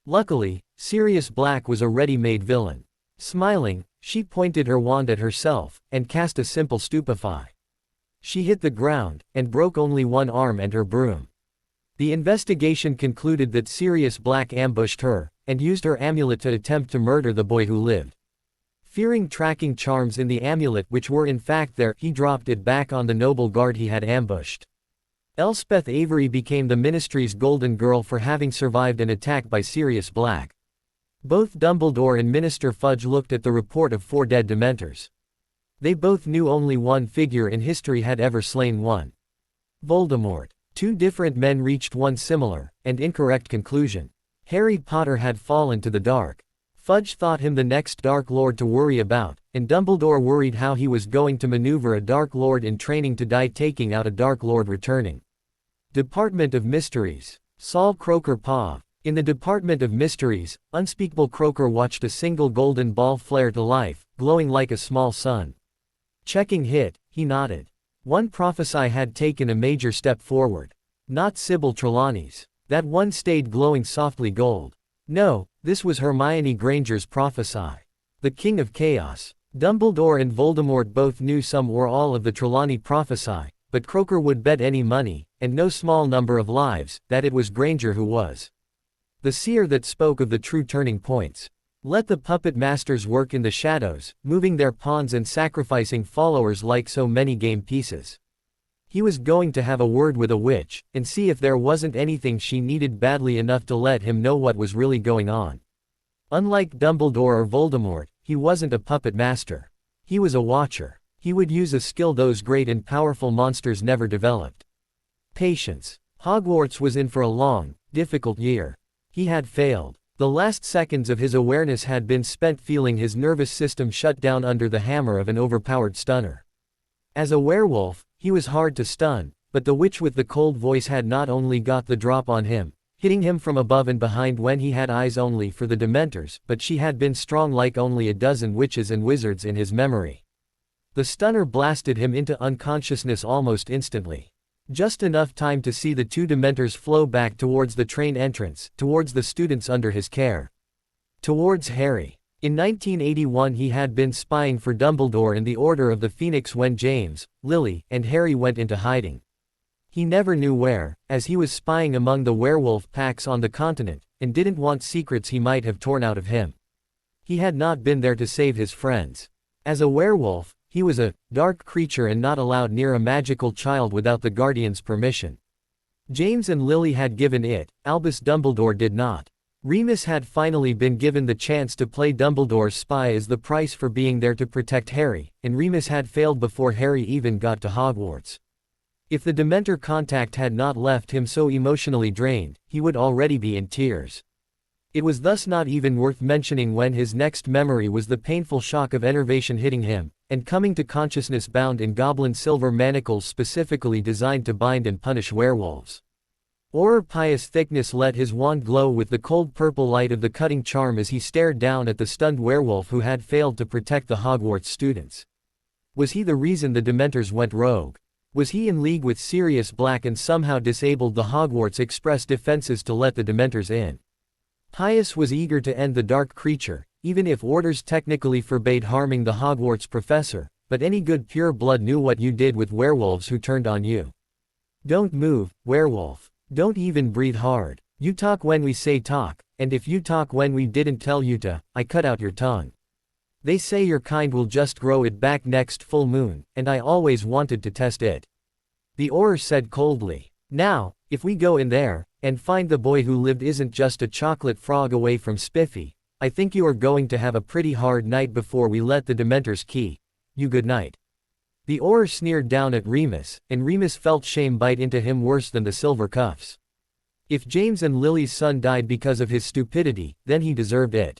Luckily, Sirius Black was a ready-made villain. Smiling, she pointed her wand at herself, and cast a simple stupefy. She hit the ground, and broke only one arm and her broom. The investigation concluded that Sirius Black ambushed her, and used her amulet to attempt to murder the boy who lived. Fearing tracking charms in the amulet which were in fact there, he dropped it back on the noble guard he had ambushed. Elspeth Avery became the Ministry's golden girl for having survived an attack by Sirius Black. Both Dumbledore and Minister Fudge looked at the report of 4 dead Dementors. They both knew only one figure in history had ever slain one. Voldemort. 2 different men reached one similar, and incorrect conclusion. Harry Potter had fallen to the dark. Fudge thought him the next Dark Lord to worry about, and Dumbledore worried how he was going to maneuver a Dark Lord in training to die taking out a Dark Lord returning. Department of Mysteries. Saul Croaker Pav. In the Department of Mysteries, Unspeakable Croaker watched a single golden ball flare to life, glowing like a small sun. Checking hit, he nodded. One prophecy had taken a major step forward. Not Sybil Trelawney's. That one stayed glowing softly gold. No, this was Hermione Granger's prophecy. The King of Chaos. Dumbledore and Voldemort both knew some or all of the Trelawney prophecy, but Croaker would bet any money, and no small number of lives, that it was Granger who was the seer that spoke of the true turning points. Let the puppet masters work in the shadows, moving their pawns and sacrificing followers like so many game pieces. He was going to have a word with a witch, and see if there wasn't anything she needed badly enough to let him know what was really going on. Unlike Dumbledore or Voldemort, he wasn't a puppet master. He was a watcher. He would use a skill those great and powerful monsters never developed. Patience. Hogwarts was in for a long, difficult year. He had failed. The last seconds of his awareness had been spent feeling his nervous system shut down under the hammer of an overpowered stunner. As a werewolf, he was hard to stun, but the witch with the cold voice had not only got the drop on him, hitting him from above and behind when he had eyes only for the Dementors, but she had been strong like only a dozen witches and wizards in his memory. The stunner blasted him into unconsciousness almost instantly. Just enough time to see the 2 Dementors flow back towards the train entrance, towards the students under his care. Towards Harry. In 1981 he had been spying for Dumbledore in the Order of the Phoenix when James, Lily, and Harry went into hiding. He never knew where, as he was spying among the werewolf packs on the continent, and didn't want secrets he might have torn out of him. He had not been there to save his friends. As a werewolf, he was a dark creature and not allowed near a magical child without the guardian's permission. James and Lily had given it, Albus Dumbledore did not. Remus had finally been given the chance to play Dumbledore's spy as the price for being there to protect Harry, and Remus had failed before Harry even got to Hogwarts. If the Dementor contact had not left him so emotionally drained, he would already be in tears. It was thus not even worth mentioning when his next memory was the painful shock of enervation hitting him, and coming to consciousness bound in goblin silver manacles specifically designed to bind and punish werewolves. Auror Pious Thickness let his wand glow with the cold purple light of the cutting charm as he stared down at the stunned werewolf who had failed to protect the Hogwarts students. Was he the reason the Dementors went rogue? Was he in league with Sirius Black and somehow disabled the Hogwarts Express defenses to let the Dementors in? Pious was eager to end the dark creature, even if orders technically forbade harming the Hogwarts professor, but any good pure blood knew what you did with werewolves who turned on you. Don't move, werewolf. Don't even breathe hard. You talk when we say talk, and if you talk when we didn't tell you to, I cut out your tongue. They say your kind will just grow it back next full moon, and I always wanted to test it. The Auror said coldly. Now, if we go in there, and find the boy who lived isn't just a chocolate frog away from Spiffy, I think you are going to have a pretty hard night before we let the Dementors key you good night. The Auror sneered down at Remus, and Remus felt shame bite into him worse than the silver cuffs. If James and Lily's son died because of his stupidity, then he deserved it.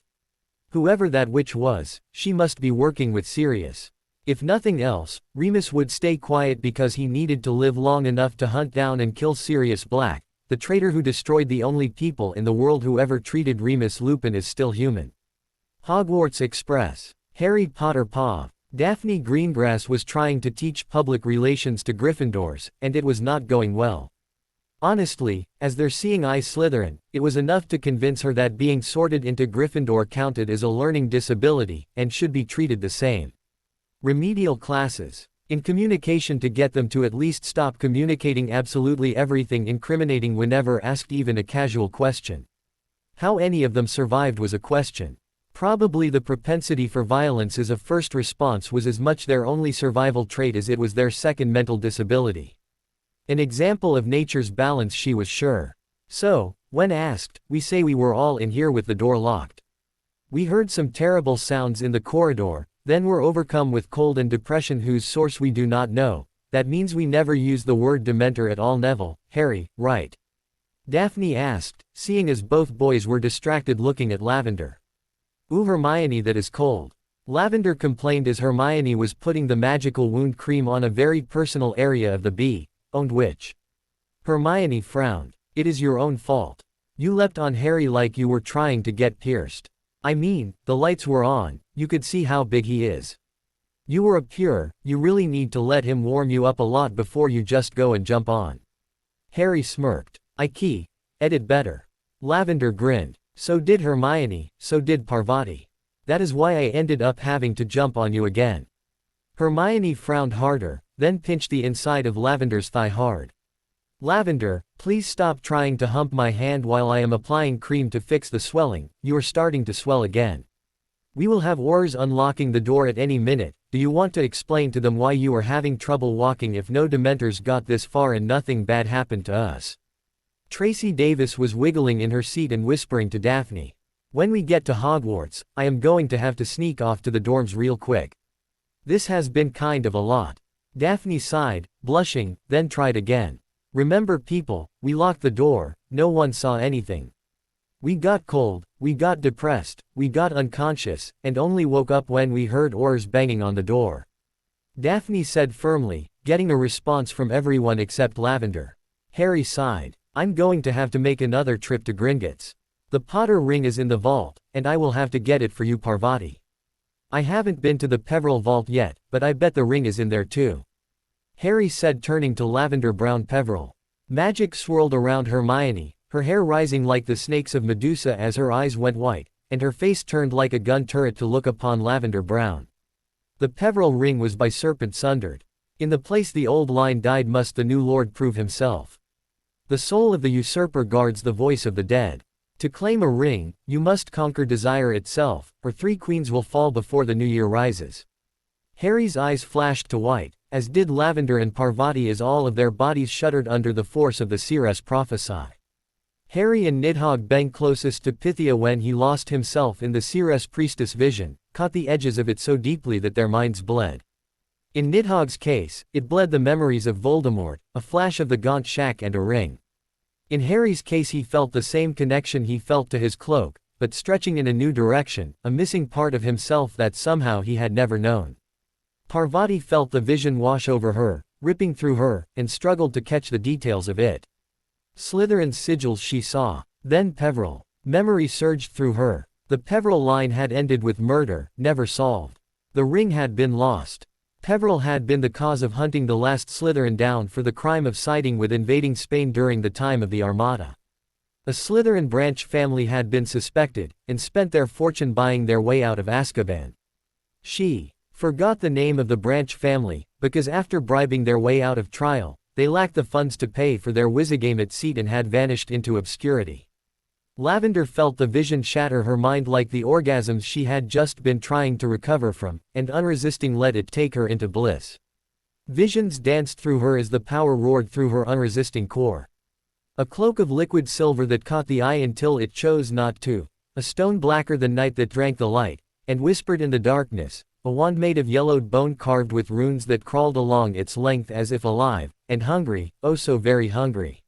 Whoever that witch was, she must be working with Sirius. If nothing else, Remus would stay quiet because he needed to live long enough to hunt down and kill Sirius Black, the traitor who destroyed the only people in the world who ever treated Remus Lupin as still human. Hogwarts Express. Harry Potter Pav. Daphne Greengrass was trying to teach public relations to Gryffindors, and it was not going well. Honestly, as their seeing eye Slytherin, it was enough to convince her that being sorted into Gryffindor counted as a learning disability, and should be treated the same. Remedial classes. In communication to get them to at least stop communicating absolutely everything incriminating whenever asked even a casual question. How any of them survived was a question. Probably the propensity for violence as a first response was as much their only survival trait as it was their second mental disability. An example of nature's balance, she was sure. So, when asked, we say we were all in here with the door locked. We heard some terrible sounds in the corridor, then were overcome with cold and depression whose source we do not know. That means we never use the word Dementor at all. Neville, Harry, right? Daphne asked, seeing as both boys were distracted looking at Lavender. Ooh, Hermione, that is cold. Lavender complained as Hermione was putting the magical wound cream on a very personal area of the bee-owned witch. Hermione frowned. It is your own fault. You leapt on Harry like you were trying to get pierced. I mean, the lights were on, you could see how big he is. You were a pure, you really need to let him warm you up a lot before you just go and jump on. Harry smirked. Edit better. Lavender grinned. So did Hermione, so did Parvati. That is why I ended up having to jump on you again. Hermione frowned harder, then pinched the inside of Lavender's thigh hard. Lavender, please stop trying to hump my hand while I am applying cream to fix the swelling, you are starting to swell again. We will have Aurors unlocking the door at any minute. Do you want to explain to them why you are having trouble walking if no Dementors got this far and nothing bad happened to us? Tracy Davis was wiggling in her seat and whispering to Daphne. When we get to Hogwarts, I am going to have to sneak off to the dorms real quick. This has been kind of a lot. Daphne sighed, blushing, then tried again. Remember people, we locked the door, no one saw anything. We got cold, we got depressed, we got unconscious, and only woke up when we heard Aurors banging on the door. Daphne said firmly, getting a response from everyone except Lavender. Harry sighed. I'm going to have to make another trip to Gringotts. The Potter ring is in the vault, and I will have to get it for you, Parvati. I haven't been to the Peveril vault yet, but I bet the ring is in there too. Harry said, turning to Lavender Brown Peveril. Magic swirled around Hermione, her hair rising like the snakes of Medusa as her eyes went white, and her face turned like a gun turret to look upon Lavender Brown. The Peveril ring was by Serpent sundered. In the place the old line died must the new lord prove himself. The soul of the usurper guards the voice of the dead. To claim a ring, you must conquer desire itself, or 3 queens will fall before the new year rises. Harry's eyes flashed to white, as did Lavender and Parvati as all of their bodies shuddered under the force of the seeress prophesy. Harry and Nidhogg bent closest to Pythia when he lost himself in the seeress priestess vision, caught the edges of it so deeply that their minds bled. In Nidhogg's case, it bled the memories of Voldemort, a flash of the Gaunt Shack and a ring. In Harry's case he felt the same connection he felt to his cloak, but stretching in a new direction, a missing part of himself that somehow he had never known. Parvati felt the vision wash over her, ripping through her, and struggled to catch the details of it. Slytherin's sigils she saw, then Peveril. Memory surged through her. The Peveril line had ended with murder, never solved. The ring had been lost. Peveril had been the cause of hunting the last Slytherin down for the crime of siding with invading Spain during the time of the Armada. A Slytherin branch family had been suspected, and spent their fortune buying their way out of Azkaban. She forgot the name of the branch family, because after bribing their way out of trial, they lacked the funds to pay for their Wizigamot seat and had vanished into obscurity. Lavender felt the vision shatter her mind like the orgasms she had just been trying to recover from, and unresisting let it take her into bliss. Visions danced through her as the power roared through her unresisting core. A cloak of liquid silver that caught the eye until it chose not to, a stone blacker than night that drank the light, and whispered in the darkness, a wand made of yellowed bone carved with runes that crawled along its length as if alive, and hungry, oh so very hungry.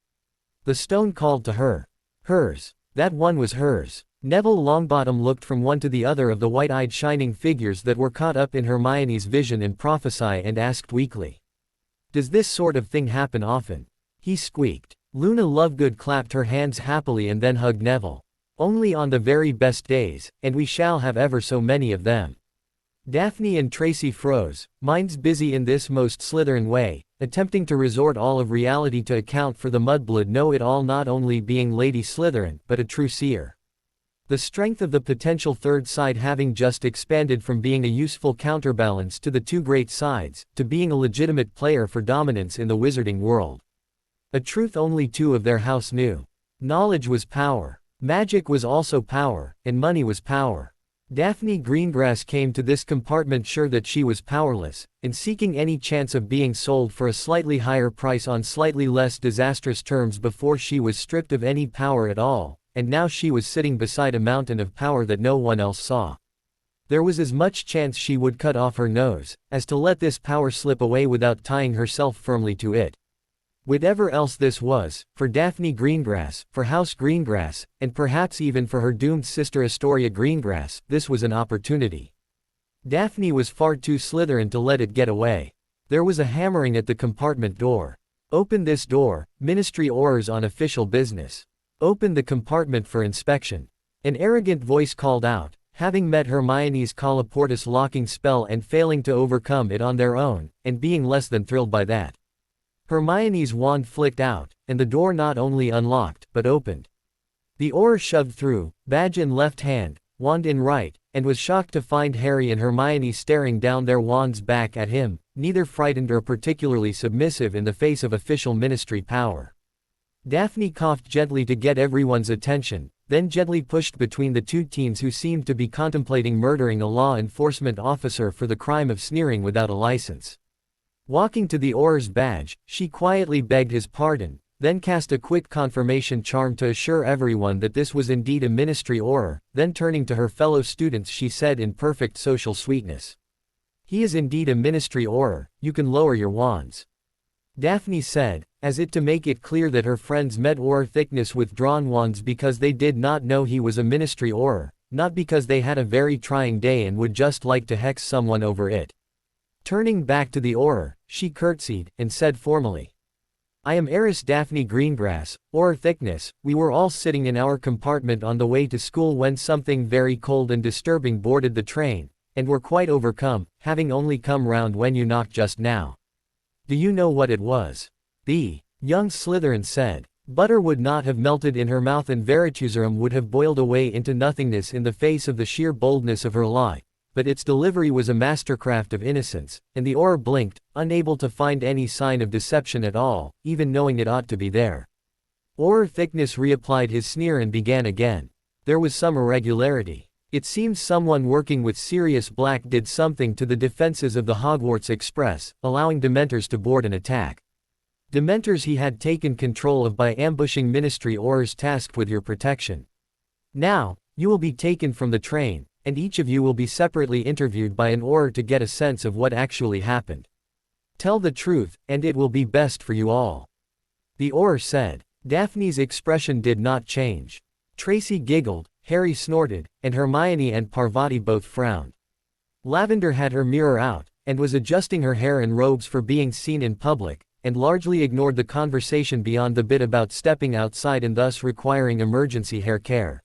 The stone called to her. Hers. That one was hers. Neville Longbottom looked from one to the other of the white-eyed shining figures that were caught up in Hermione's vision and prophesy and asked weakly. Does this sort of thing happen often? He squeaked. Luna Lovegood clapped her hands happily and then hugged Neville. Only on the very best days, and we shall have ever so many of them. Daphne and Tracy froze, minds busy in this most Slytherin way, attempting to resort all of reality to account for the mudblood know-it-all not only being Lady Slytherin, but a true seer. The strength of the potential third side having just expanded from being a useful counterbalance to the 2 great sides, to being a legitimate player for dominance in the wizarding world. A truth only 2 of their house knew. Knowledge was power. Magic was also power, and money was power. Daphne Greengrass came to this compartment sure that she was powerless, and seeking any chance of being sold for a slightly higher price on slightly less disastrous terms before she was stripped of any power at all, and now she was sitting beside a mountain of power that no one else saw. There was as much chance she would cut off her nose, as to let this power slip away without tying herself firmly to it. Whatever else this was, for Daphne Greengrass, for House Greengrass, and perhaps even for her doomed sister Astoria Greengrass, this was an opportunity. Daphne was far too Slytherin to let it get away. There was a hammering at the compartment door. Open this door, Ministry Aurors on official business. Open the compartment for inspection. An arrogant voice called out, having met Hermione's colloportus locking spell and failing to overcome it on their own, and being less than thrilled by that. Hermione's wand flicked out, and the door not only unlocked, but opened. The Auror shoved through, badge in left hand, wand in right, and was shocked to find Harry and Hermione staring down their wands back at him, neither frightened or particularly submissive in the face of official ministry power. Daphne coughed gently to get everyone's attention, then gently pushed between the two teens who seemed to be contemplating murdering a law enforcement officer for the crime of sneering without a license. Walking to the Auror's badge, she quietly begged his pardon, then cast a quick confirmation charm to assure everyone that this was indeed a ministry Auror, then turning to her fellow students she said in perfect social sweetness. He is indeed a ministry Auror, you can lower your wands. Daphne said, as if to make it clear that her friends met Auror thickness with drawn wands because they did not know he was a ministry Auror, not because they had a very trying day and would just like to hex someone over it. Turning back to the Auror, she curtsied, and said formally, I am Heiress Daphne Greengrass, Auror thickness. We were all sitting in our compartment on the way to school when something very cold and disturbing boarded the train, and were quite overcome, having only come round when you knocked just now. Do you know what it was? The young Slytherin said. Butter would not have melted in her mouth and Verituserum would have boiled away into nothingness in the face of the sheer boldness of her lie. But its delivery was a mastercraft of innocence, and the Auror blinked, unable to find any sign of deception at all, even knowing it ought to be there. Auror thickness reapplied his sneer and began again. There was some irregularity. It seems someone working with Sirius Black did something to the defenses of the Hogwarts Express, allowing Dementors to board and attack. Dementors he had taken control of by ambushing Ministry Aurors tasked with your protection. Now, you will be taken from the train, and each of you will be separately interviewed by an Auror to get a sense of what actually happened. Tell the truth, and it will be best for you all. The Auror said. Daphne's expression did not change. Tracy giggled, Harry snorted, and Hermione and Parvati both frowned. Lavender had her mirror out, and was adjusting her hair and robes for being seen in public, and largely ignored the conversation beyond the bit about stepping outside and thus requiring emergency hair care.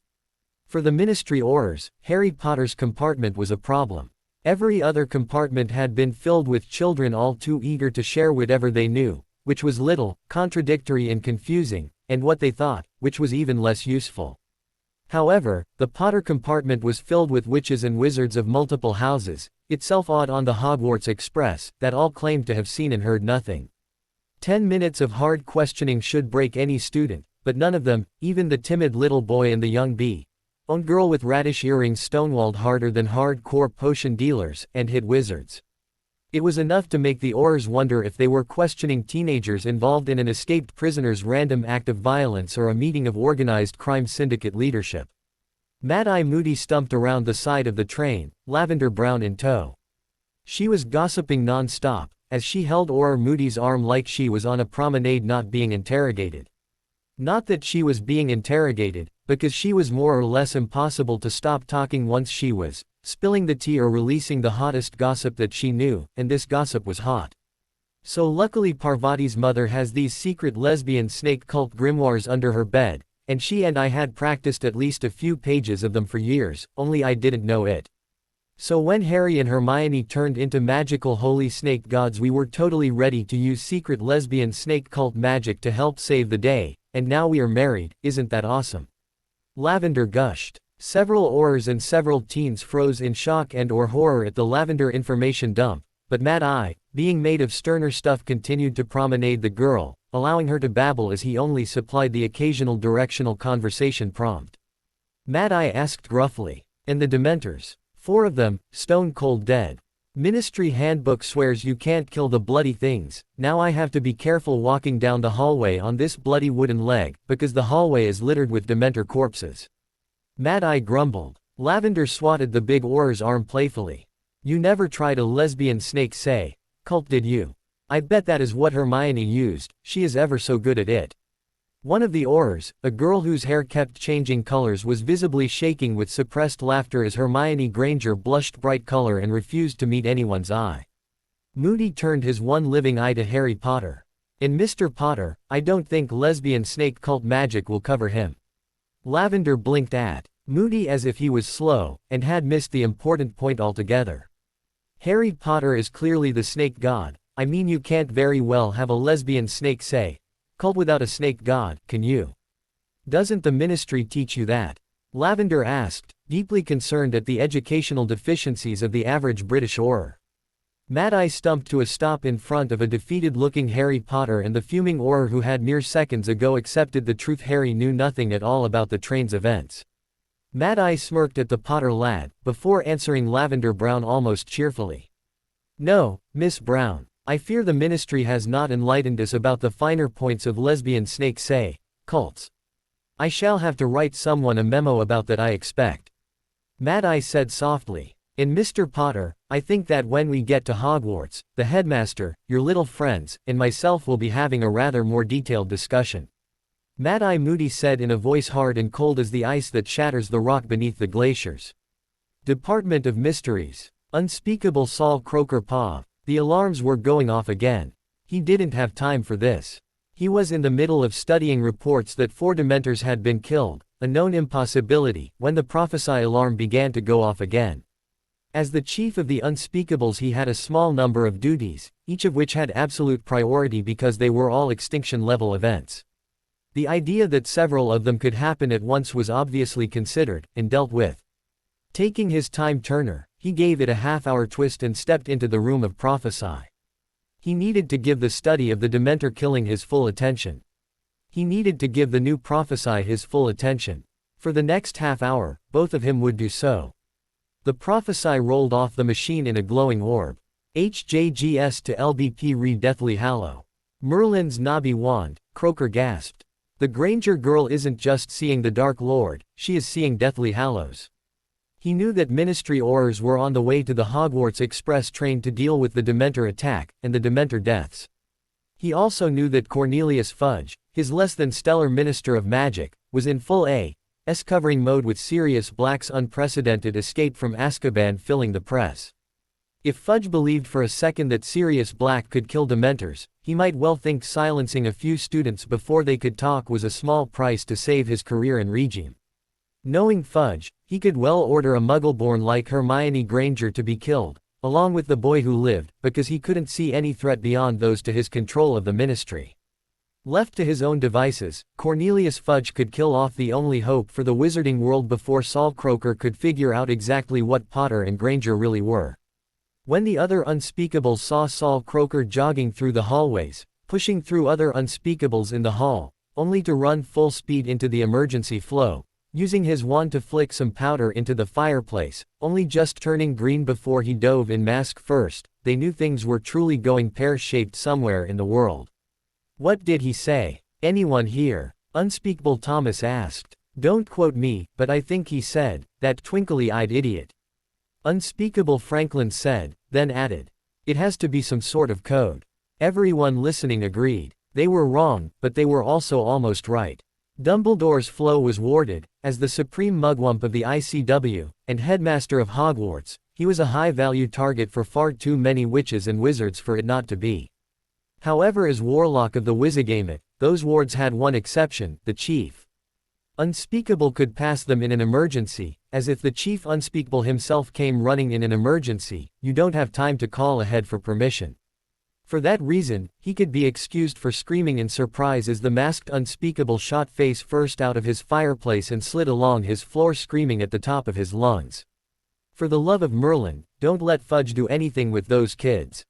For the Ministry Aurors, Harry Potter's compartment was a problem. Every other compartment had been filled with children all too eager to share whatever they knew, which was little, contradictory and confusing, and what they thought, which was even less useful. However, the Potter compartment was filled with witches and wizards of multiple houses, itself odd on the Hogwarts Express, that all claimed to have seen and heard nothing. 10 minutes of hard questioning should break any student, but none of them, even the timid little boy and the young bee-owned girl with radish earrings stonewalled harder than hardcore potion dealers and hit wizards. It was enough to make the Aurors wonder if they were questioning teenagers involved in an escaped prisoner's random act of violence or a meeting of organized crime syndicate leadership. Mad-Eye Moody stumped around the side of the train, Lavender Brown in tow. She was gossiping non-stop, as she held Auror Moody's arm like she was on a promenade not being interrogated. Not that she was being interrogated, because she was more or less impossible to stop talking once she was spilling the tea or releasing the hottest gossip that she knew, and this gossip was hot. So luckily Parvati's mother has these secret lesbian snake cult grimoires under her bed, and she and I had practiced at least a few pages of them for years, only I didn't know it. So when Harry and Hermione turned into magical holy snake gods we were totally ready to use secret lesbian snake cult magic to help save the day, and now we are married, isn't that awesome? Lavender gushed. Several Aurors and several teens froze in shock and or horror at the Lavender information dump, but Mad-Eye, being made of sterner stuff continued to promenade the girl, allowing her to babble as he only supplied the occasional directional conversation prompt. Mad-Eye asked gruffly, And the Dementors. 4 of them, stone cold dead. Ministry handbook swears you can't kill the bloody things. Now I have to be careful walking down the hallway on this bloody wooden leg, because the hallway is littered with Dementor corpses. Mad Eye grumbled. Lavender swatted the big Auror's arm playfully. You never tried a lesbian snake say, cult did you? I bet that is what Hermione used, she is ever so good at it. One of the Aurors, a girl whose hair kept changing colors, was visibly shaking with suppressed laughter as Hermione Granger blushed bright color and refused to meet anyone's eye. Moody turned his one living eye to Harry Potter. In Mr. Potter, I don't think lesbian snake cult magic will cover him. Lavender blinked at Moody as if he was slow, and had missed the important point altogether. Harry Potter is clearly the snake god. I mean, you can't very well have a lesbian snake say, cult without a snake god, can you? Doesn't the ministry teach you that? Lavender asked, deeply concerned at the educational deficiencies of the average British Auror. Mad Eye stumped to a stop in front of a defeated-looking Harry Potter and the fuming Auror who had mere seconds ago accepted the truth Harry knew nothing at all about the train's events. Mad Eye smirked at the Potter lad, before answering Lavender Brown almost cheerfully. No, Miss Brown. I fear the ministry has not enlightened us about the finer points of lesbian snake say, cults. I shall have to write someone a memo about that, I expect. Mad Eye said softly. In Mr. Potter, I think that when we get to Hogwarts, the headmaster, your little friends, and myself will be having a rather more detailed discussion. Mad Eye Moody said in a voice hard and cold as the ice that shatters the rock beneath the glaciers. Department of Mysteries. Unspeakable Saul Croaker Pav. The alarms were going off again. He didn't have time for this. He was in the middle of studying reports that 4 Dementors had been killed, a known impossibility, when the prophesy alarm began to go off again. As the chief of the Unspeakables, he had a small number of duties, each of which had absolute priority because they were all extinction-level events. The idea that several of them could happen at once was obviously considered, and dealt with. Taking his time turner, he gave it a half-hour twist and stepped into the room of prophesy. He needed to give the study of the Dementor killing his full attention. He needed to give the new prophesy his full attention. For the next half hour, both of him would do so. The prophesy rolled off the machine in a glowing orb. HJGS to LBP re Deathly Hallow. Merlin's knobby wand, Croaker gasped. The Granger girl isn't just seeing the Dark Lord, she is seeing Deathly Hallows. He knew that Ministry Aurors were on the way to the Hogwarts Express train to deal with the Dementor attack, and the Dementor deaths. He also knew that Cornelius Fudge, his less-than-stellar Minister of Magic, was in full A.S. covering mode with Sirius Black's unprecedented escape from Azkaban filling the press. If Fudge believed for a second that Sirius Black could kill Dementors, he might well think silencing a few students before they could talk was a small price to save his career and regime. Knowing Fudge, he could well order a Muggleborn like Hermione Granger to be killed, along with the boy who lived, because he couldn't see any threat beyond those to his control of the ministry. Left to his own devices, Cornelius Fudge could kill off the only hope for the wizarding world before Saul Croaker could figure out exactly what Potter and Granger really were. When the other Unspeakables saw Saul Croaker jogging through the hallways, pushing through other Unspeakables in the hall, only to run full speed into the emergency flow, using his wand to flick some powder into the fireplace, only just turning green before he dove in mask first, they knew things were truly going pear-shaped somewhere in the world. What did he say? Anyone here? Unspeakable Thomas asked. Don't quote me, but I think he said, that twinkly-eyed idiot. Unspeakable Franklin said, then added. It has to be some sort of code. Everyone listening agreed. They were wrong, but they were also almost right. Dumbledore's flow was warded. As the supreme mugwump of the ICW, and headmaster of Hogwarts, he was a high-value target for far too many witches and wizards for it not to be. However, as Warlock of the Wizigamut, those wards had one exception, the Chief. Unspeakable could pass them in an emergency, as if the Chief Unspeakable himself came running in an emergency, you don't have time to call ahead for permission. For that reason, he could be excused for screaming in surprise as the masked Unspeakable shot face first out of his fireplace and slid along his floor screaming at the top of his lungs. For the love of Merlin, don't let Fudge do anything with those kids.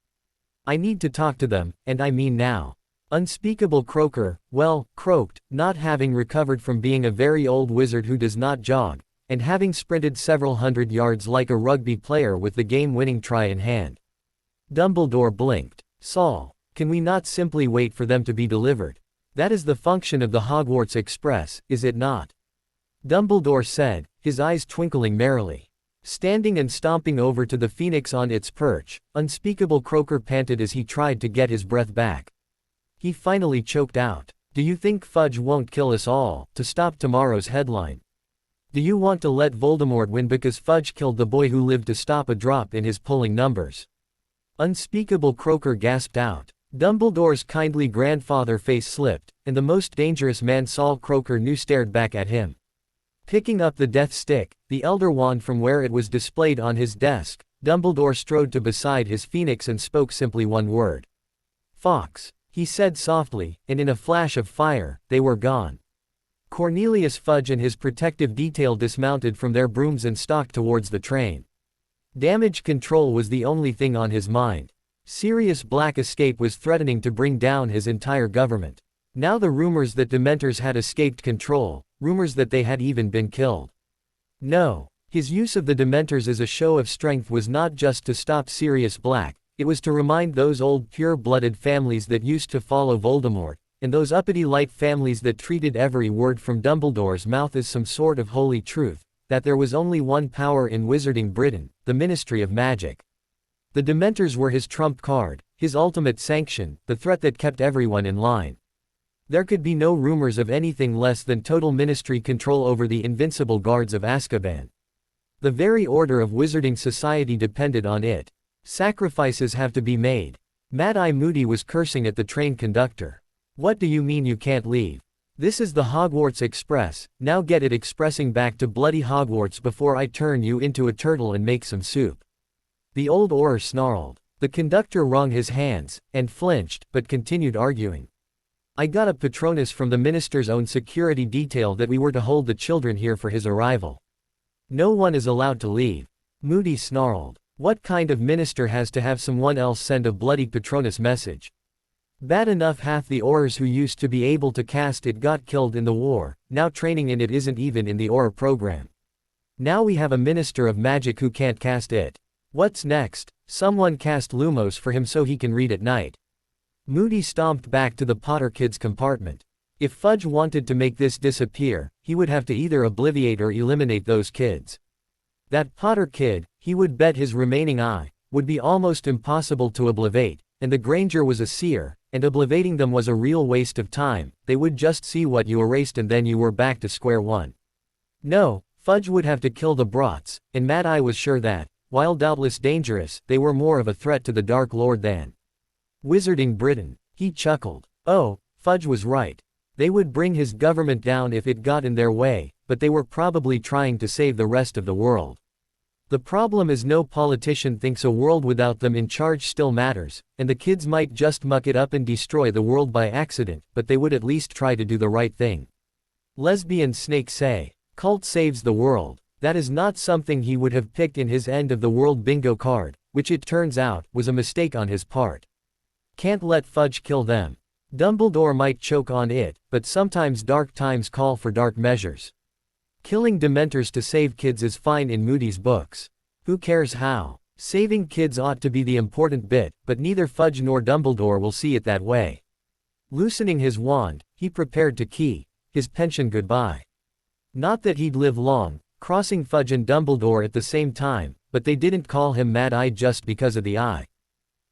I need to talk to them, and I mean now. Unspeakable Croaker, well, croaked, not having recovered from being a very old wizard who does not jog, and having sprinted several hundred yards like a rugby player with the game-winning try in hand. Dumbledore blinked. Saul, can we not simply wait for them to be delivered? That is the function of the Hogwarts Express, is it not? Dumbledore said, his eyes twinkling merrily. Standing and stomping over to the phoenix on its perch, Unspeakable Croaker panted as he tried to get his breath back. He finally choked out. Do you think Fudge won't kill us all, to stop tomorrow's headline? Do you want to let Voldemort win because Fudge killed the boy who lived to stop a drop in his pulling numbers? Unspeakable Croaker gasped out. Dumbledore's kindly grandfather face slipped, and the most dangerous man Saul Croaker knew stared back at him. Picking up the death stick, the Elder Wand from where it was displayed on his desk, Dumbledore strode to beside his phoenix and spoke simply one word. Fox, he said softly, and in a flash of fire, they were gone. Cornelius Fudge and his protective detail dismounted from their brooms and stalked towards the train. Damage control was the only thing on his mind. Sirius Black escape was threatening to bring down his entire government. Now the rumors that Dementors had escaped control, rumors that they had even been killed. No, his use of the Dementors as a show of strength was not just to stop Sirius Black, it was to remind those old pure-blooded families that used to follow Voldemort, and those uppity light families that treated every word from Dumbledore's mouth as some sort of holy truth, that there was only one power in Wizarding Britain, the Ministry of Magic. The Dementors were his trump card, his ultimate sanction, the threat that kept everyone in line. There could be no rumors of anything less than total ministry control over the invincible guards of Azkaban. The very order of Wizarding society depended on it. Sacrifices have to be made. Mad-Eye Moody was cursing at the train conductor. What do you mean you can't leave? This is the Hogwarts Express, now get it expressing back to bloody Hogwarts before I turn you into a turtle and make some soup. The old Auror snarled. The conductor wrung his hands, and flinched, but continued arguing. I got a Patronus from the minister's own security detail that we were to hold the children here for his arrival. No one is allowed to leave. Moody snarled. What kind of minister has to have someone else send a bloody Patronus message? Bad enough half the Aurors who used to be able to cast it got killed in the war, now training in it isn't even in the Auror program. Now we have a minister of magic who can't cast it. What's next? Someone cast Lumos for him so he can read at night. Moody stomped back to the Potter kids' compartment. If Fudge wanted to make this disappear, he would have to either obliviate or eliminate those kids. That Potter kid, he would bet his remaining eye, would be almost impossible to oblivate, and the Granger was a seer, and oblivating them was a real waste of time, they would just see what you erased and then you were back to square one. No, Fudge would have to kill the Brots, and Mad-Eye was sure that, while doubtless dangerous, they were more of a threat to the Dark Lord than Wizarding Britain. He chuckled. Oh, Fudge was right. They would bring his government down if it got in their way, but they were probably trying to save the rest of the world. The problem is no politician thinks a world without them in charge still matters, and the kids might just muck it up and destroy the world by accident, but they would at least try to do the right thing. Lesbian snakes say, cult saves the world. That is not something he would have picked in his end of the world bingo card, which it turns out, was a mistake on his part. Can't let Fudge kill them. Dumbledore might choke on it, but sometimes dark times call for dark measures. Killing Dementors to save kids is fine in Moody's books. Who cares how? Saving kids ought to be the important bit, but neither Fudge nor Dumbledore will see it that way. Loosening his wand, he prepared to key his pension goodbye. Not that he'd live long, crossing Fudge and Dumbledore at the same time, but they didn't call him Mad-Eye just because of the eye.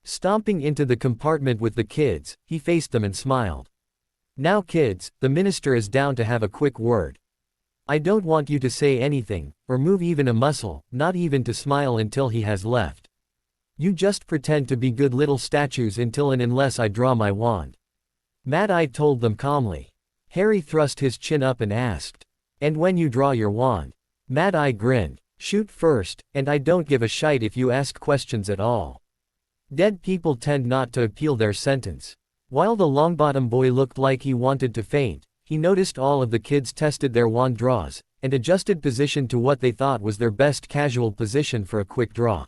Stomping into the compartment with the kids, he faced them and smiled. Now kids, the minister is down to have a quick word. I don't want you to say anything, or move even a muscle, not even to smile until he has left. You just pretend to be good little statues until and unless I draw my wand. Mad-Eye told them calmly. Harry thrust his chin up and asked. And when you draw your wand? Mad-Eye grinned. Shoot first, and I don't give a shite if you ask questions at all. Dead people tend not to appeal their sentence. While the Longbottom boy looked like he wanted to faint, he noticed all of the kids tested their wand draws, and adjusted position to what they thought was their best casual position for a quick draw.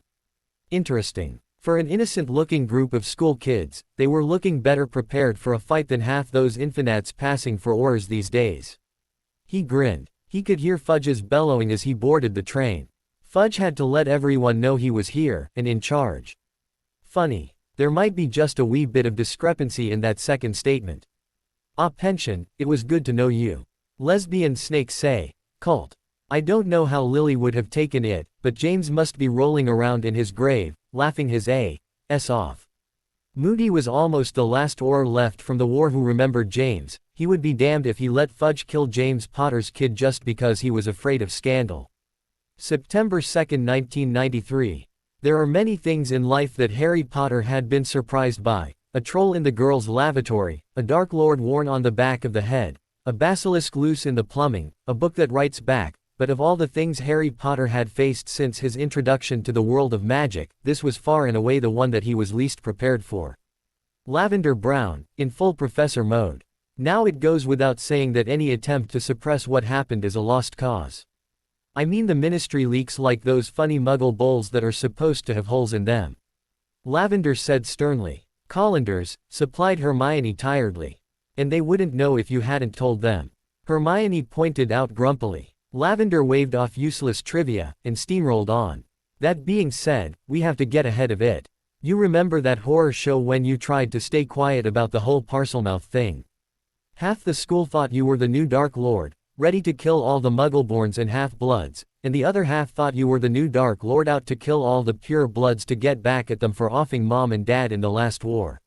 Interesting. For an innocent-looking group of school kids, they were looking better prepared for a fight than half those infinats passing for Aurors these days. He grinned. He could hear Fudge's bellowing as he boarded the train. Fudge had to let everyone know he was here, and in charge. Funny. There might be just a wee bit of discrepancy in that second statement. Ah, pension, it was good to know you. Lesbian snakes say. Cult. I don't know how Lily would have taken it, but James must be rolling around in his grave, laughing his ass off. Moody was almost the last Auror left from the war who remembered James. He would be damned if he let Fudge kill James Potter's kid just because he was afraid of scandal. September 2, 1993. There are many things in life that Harry Potter had been surprised by. A troll in the girls' lavatory, a Dark Lord worn on the back of the head, a basilisk loose in the plumbing, a book that writes back. But of all the things Harry Potter had faced since his introduction to the world of magic, this was far and away the one that he was least prepared for. Lavender Brown, in full professor mode. Now it goes without saying that any attempt to suppress what happened is a lost cause. I mean the ministry leaks like those funny muggle bowls that are supposed to have holes in them. Lavender said sternly. Collanders, supplied Hermione tiredly. And they wouldn't know if you hadn't told them. Hermione pointed out grumpily. Lavender waved off useless trivia, and steamrolled on. That being said, we have to get ahead of it. You remember that horror show when you tried to stay quiet about the whole Parselmouth thing? Half the school thought you were the new Dark Lord, ready to kill all the Muggleborns and Half-Bloods, and the other half thought you were the new Dark Lord out to kill all the Pure Bloods to get back at them for offing Mom and Dad in the last war.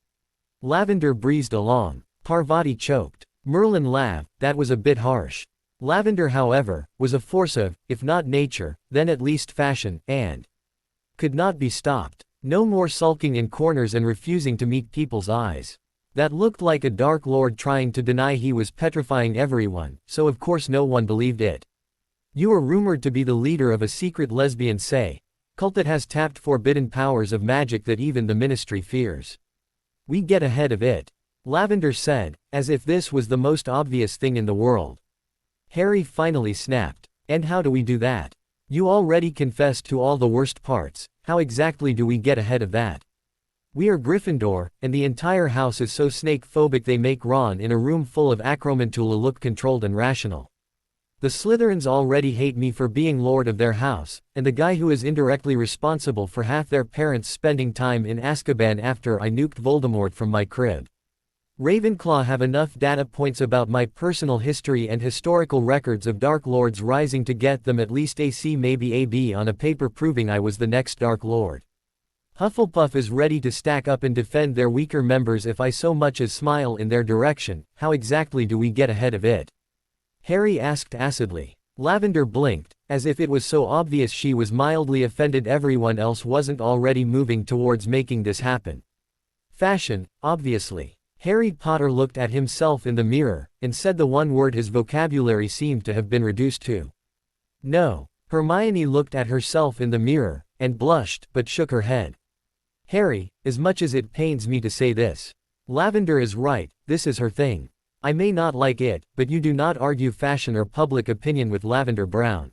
Lavender breezed along. Parvati choked. Merlin laughed, that was a bit harsh. Lavender, however, was a force of, if not nature, then at least fashion, and could not be stopped. No more sulking in corners and refusing to meet people's eyes. That looked like a Dark Lord trying to deny he was petrifying everyone, so of course no one believed it. You are rumored to be the leader of a secret lesbian cult that has tapped forbidden powers of magic that even the ministry fears. We get ahead of it. Lavender said, as if this was the most obvious thing in the world. Harry finally snapped. And how do we do that? You already confessed to all the worst parts, how exactly do we get ahead of that? We are Gryffindor, and the entire house is so snake-phobic they make Ron in a room full of Acromantula look controlled and rational. The Slytherins already hate me for being lord of their house, and the guy who is indirectly responsible for half their parents spending time in Azkaban after I nuked Voldemort from my crib. Ravenclaw have enough data points about my personal history and historical records of Dark Lords rising to get them at least a C, maybe a B on a paper proving I was the next Dark Lord. Hufflepuff is ready to stack up and defend their weaker members if I so much as smile in their direction. How exactly do we get ahead of it? Harry asked acidly. Lavender blinked, as if it was so obvious she was mildly offended everyone else wasn't already moving towards making this happen. Fashion, obviously. Harry Potter looked at himself in the mirror, and said the one word his vocabulary seemed to have been reduced to. No. Hermione looked at herself in the mirror, and blushed, but shook her head. Harry, as much as it pains me to say this. Lavender is right, this is her thing. I may not like it, but you do not argue fashion or public opinion with Lavender Brown.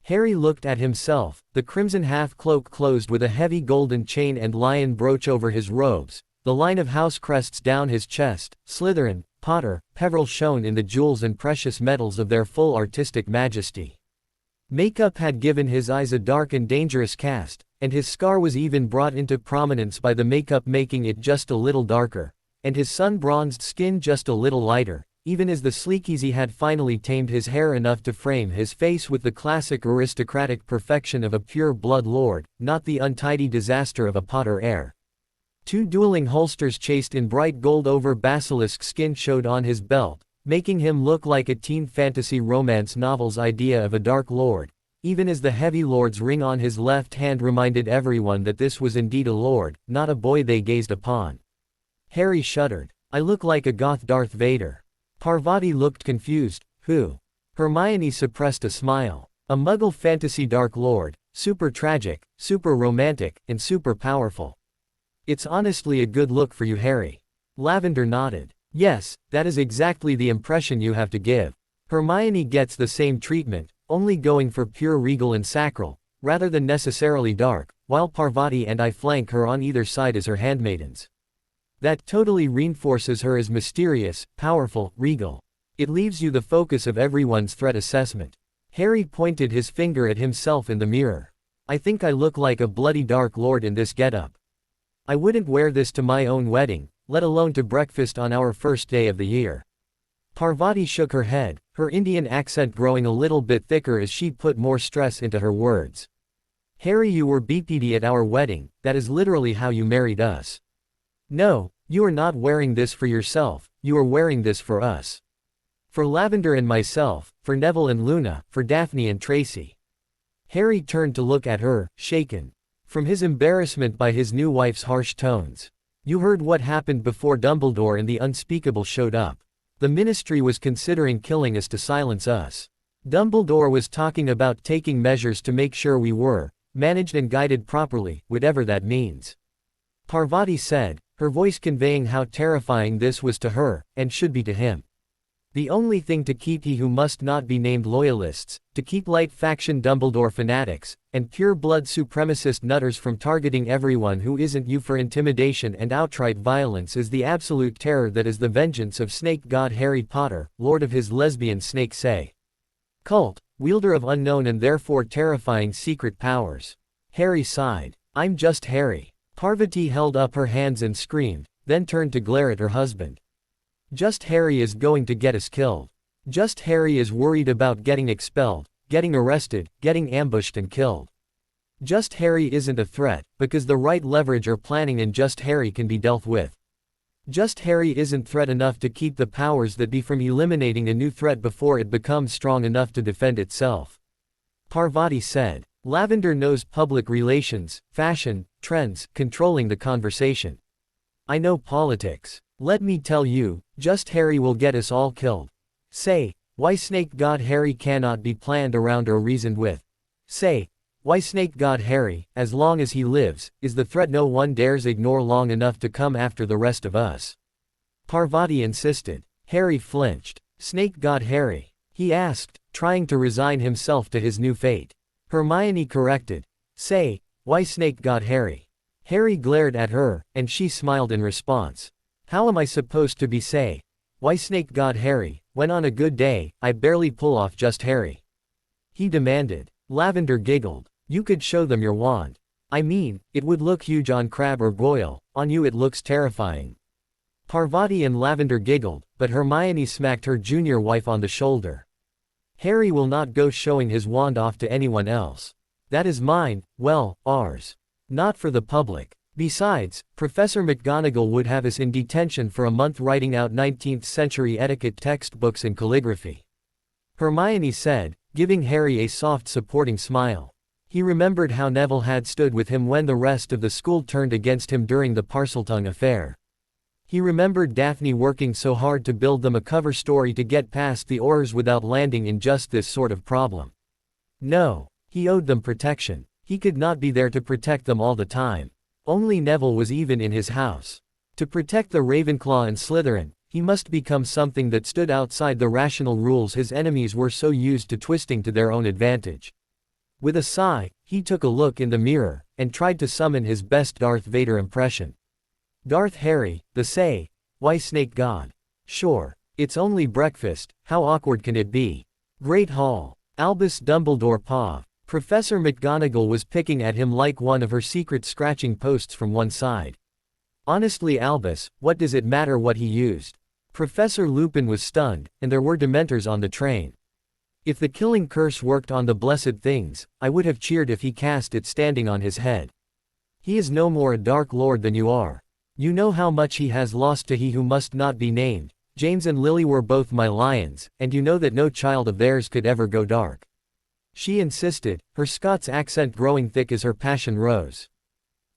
Harry looked at himself, the crimson half-cloak closed with a heavy golden chain and lion brooch over his robes, the line of house crests down his chest. Slytherin, Potter, Peverell shone in the jewels and precious metals of their full artistic majesty. Makeup had given his eyes a dark and dangerous cast, and his scar was even brought into prominence by the makeup making it just a little darker, and his sun-bronzed skin just a little lighter, even as the sleekeasy had finally tamed his hair enough to frame his face with the classic aristocratic perfection of a pure-blood lord, not the untidy disaster of a Potter heir. Two dueling holsters chased in bright gold over basilisk skin showed on his belt, making him look like a teen fantasy romance novel's idea of a Dark Lord, even as the heavy lord's ring on his left hand reminded everyone that this was indeed a lord, not a boy they gazed upon. Harry shuddered. I look like a goth Darth Vader. Parvati looked confused. Who? Hermione suppressed a smile. A Muggle fantasy Dark Lord, super tragic, super romantic, and super powerful. It's honestly a good look for you, Harry. Lavender nodded. Yes, that is exactly the impression you have to give. Hermione gets the same treatment, only going for pure regal and sacral, rather than necessarily dark, while Parvati and I flank her on either side as her handmaidens. That totally reinforces her as mysterious, powerful, regal. It leaves you the focus of everyone's threat assessment. Harry pointed his finger at himself in the mirror. I think I look like a bloody Dark Lord in this getup. I wouldn't wear this to my own wedding, let alone to breakfast on our first day of the year. Parvati shook her head, her Indian accent growing a little bit thicker as she put more stress into her words. Harry, you were BPD at our wedding, that is literally how you married us. No, you are not wearing this for yourself, you are wearing this for us. For Lavender and myself, for Neville and Luna, for Daphne and Tracy. Harry turned to look at her, shaken from his embarrassment by his new wife's harsh tones. You heard what happened before Dumbledore and the unspeakable showed up. The Ministry was considering killing us to silence us. Dumbledore was talking about taking measures to make sure we were managed and guided properly, whatever that means. Parvati said, her voice conveying how terrifying this was to her, and should be to him. The only thing to keep he who must not be named loyalists, to keep light faction Dumbledore fanatics, and pure-blood supremacist nutters from targeting everyone who isn't you for intimidation and outright violence is the absolute terror that is the vengeance of Snake God Harry Potter, Lord of his lesbian snake say. Cult, wielder of unknown and therefore terrifying secret powers. Harry sighed. I'm just Harry. Parvati held up her hands and screamed, then turned to glare at her husband. Just Harry is going to get us killed. Just Harry is worried about getting expelled, getting arrested, getting ambushed and killed. Just Harry isn't a threat, because the right leverage or planning in Just Harry can be dealt with. Just Harry isn't threat enough to keep the powers that be from eliminating a new threat before it becomes strong enough to defend itself. Parvati said. Lavender knows public relations, fashion, trends, controlling the conversation. I know politics. Let me tell you, Just Harry will get us all killed. Say, why Snake God Harry cannot be planned around or reasoned with. Say, why Snake God Harry, as long as he lives, is the threat no one dares ignore long enough to come after the rest of us. Parvati insisted. Harry flinched. Snake God Harry? He asked, trying to resign himself to his new fate. Hermione corrected. Say, why Snake God Harry? Harry glared at her, and she smiled in response. How am I supposed to be say, why Snake God Harry, when on a good day, I barely pull off Just Harry? He demanded. Lavender giggled. You could show them your wand. I mean, it would look huge on Crabbe or Goyle, on you it looks terrifying. Parvati and Lavender giggled, but Hermione smacked her junior wife on the shoulder. Harry will not go showing his wand off to anyone else. That is mine, well, ours. Not for the public. Besides, Professor McGonagall would have us in detention for a month writing out 19th century etiquette textbooks and calligraphy. Hermione said, giving Harry a soft supporting smile. He remembered how Neville had stood with him when the rest of the school turned against him during the Parseltongue affair. He remembered Daphne working so hard to build them a cover story to get past the Aurors without landing in just this sort of problem. No, he owed them protection. He could not be there to protect them all the time. Only Neville was even in his house. To protect the Ravenclaw and Slytherin, he must become something that stood outside the rational rules his enemies were so used to twisting to their own advantage. With a sigh, he took a look in the mirror, and tried to summon his best Darth Vader impression. Darth Harry, the say, why Snake God? Sure, it's only breakfast, how awkward can it be? Great Hall. Albus Dumbledore Paw. Professor McGonagall was picking at him like one of her secret scratching posts from one side. Honestly Albus, what does it matter what he used? Professor Lupin was stunned, and there were Dementors on the train. If the killing curse worked on the blessed things, I would have cheered if he cast it standing on his head. He is no more a Dark Lord than you are. You know how much he has lost to he who must not be named. James and Lily were both my lions, and you know that no child of theirs could ever go dark. She insisted, her Scots accent growing thick as her passion rose.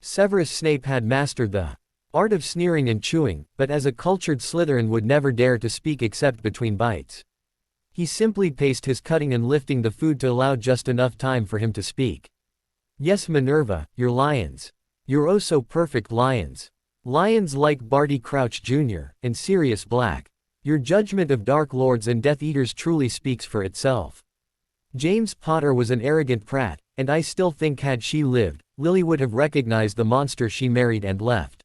Severus Snape had mastered the art of sneering and chewing, but as a cultured Slytherin would never dare to speak except between bites. He simply paced his cutting and lifting the food to allow just enough time for him to speak. Yes Minerva, you're lions. You're oh so perfect lions. Lions like Barty Crouch Jr. and Sirius Black. Your judgment of Dark Lords and Death Eaters truly speaks for itself. James Potter was an arrogant prat, and I still think had she lived, Lily would have recognized the monster she married and left.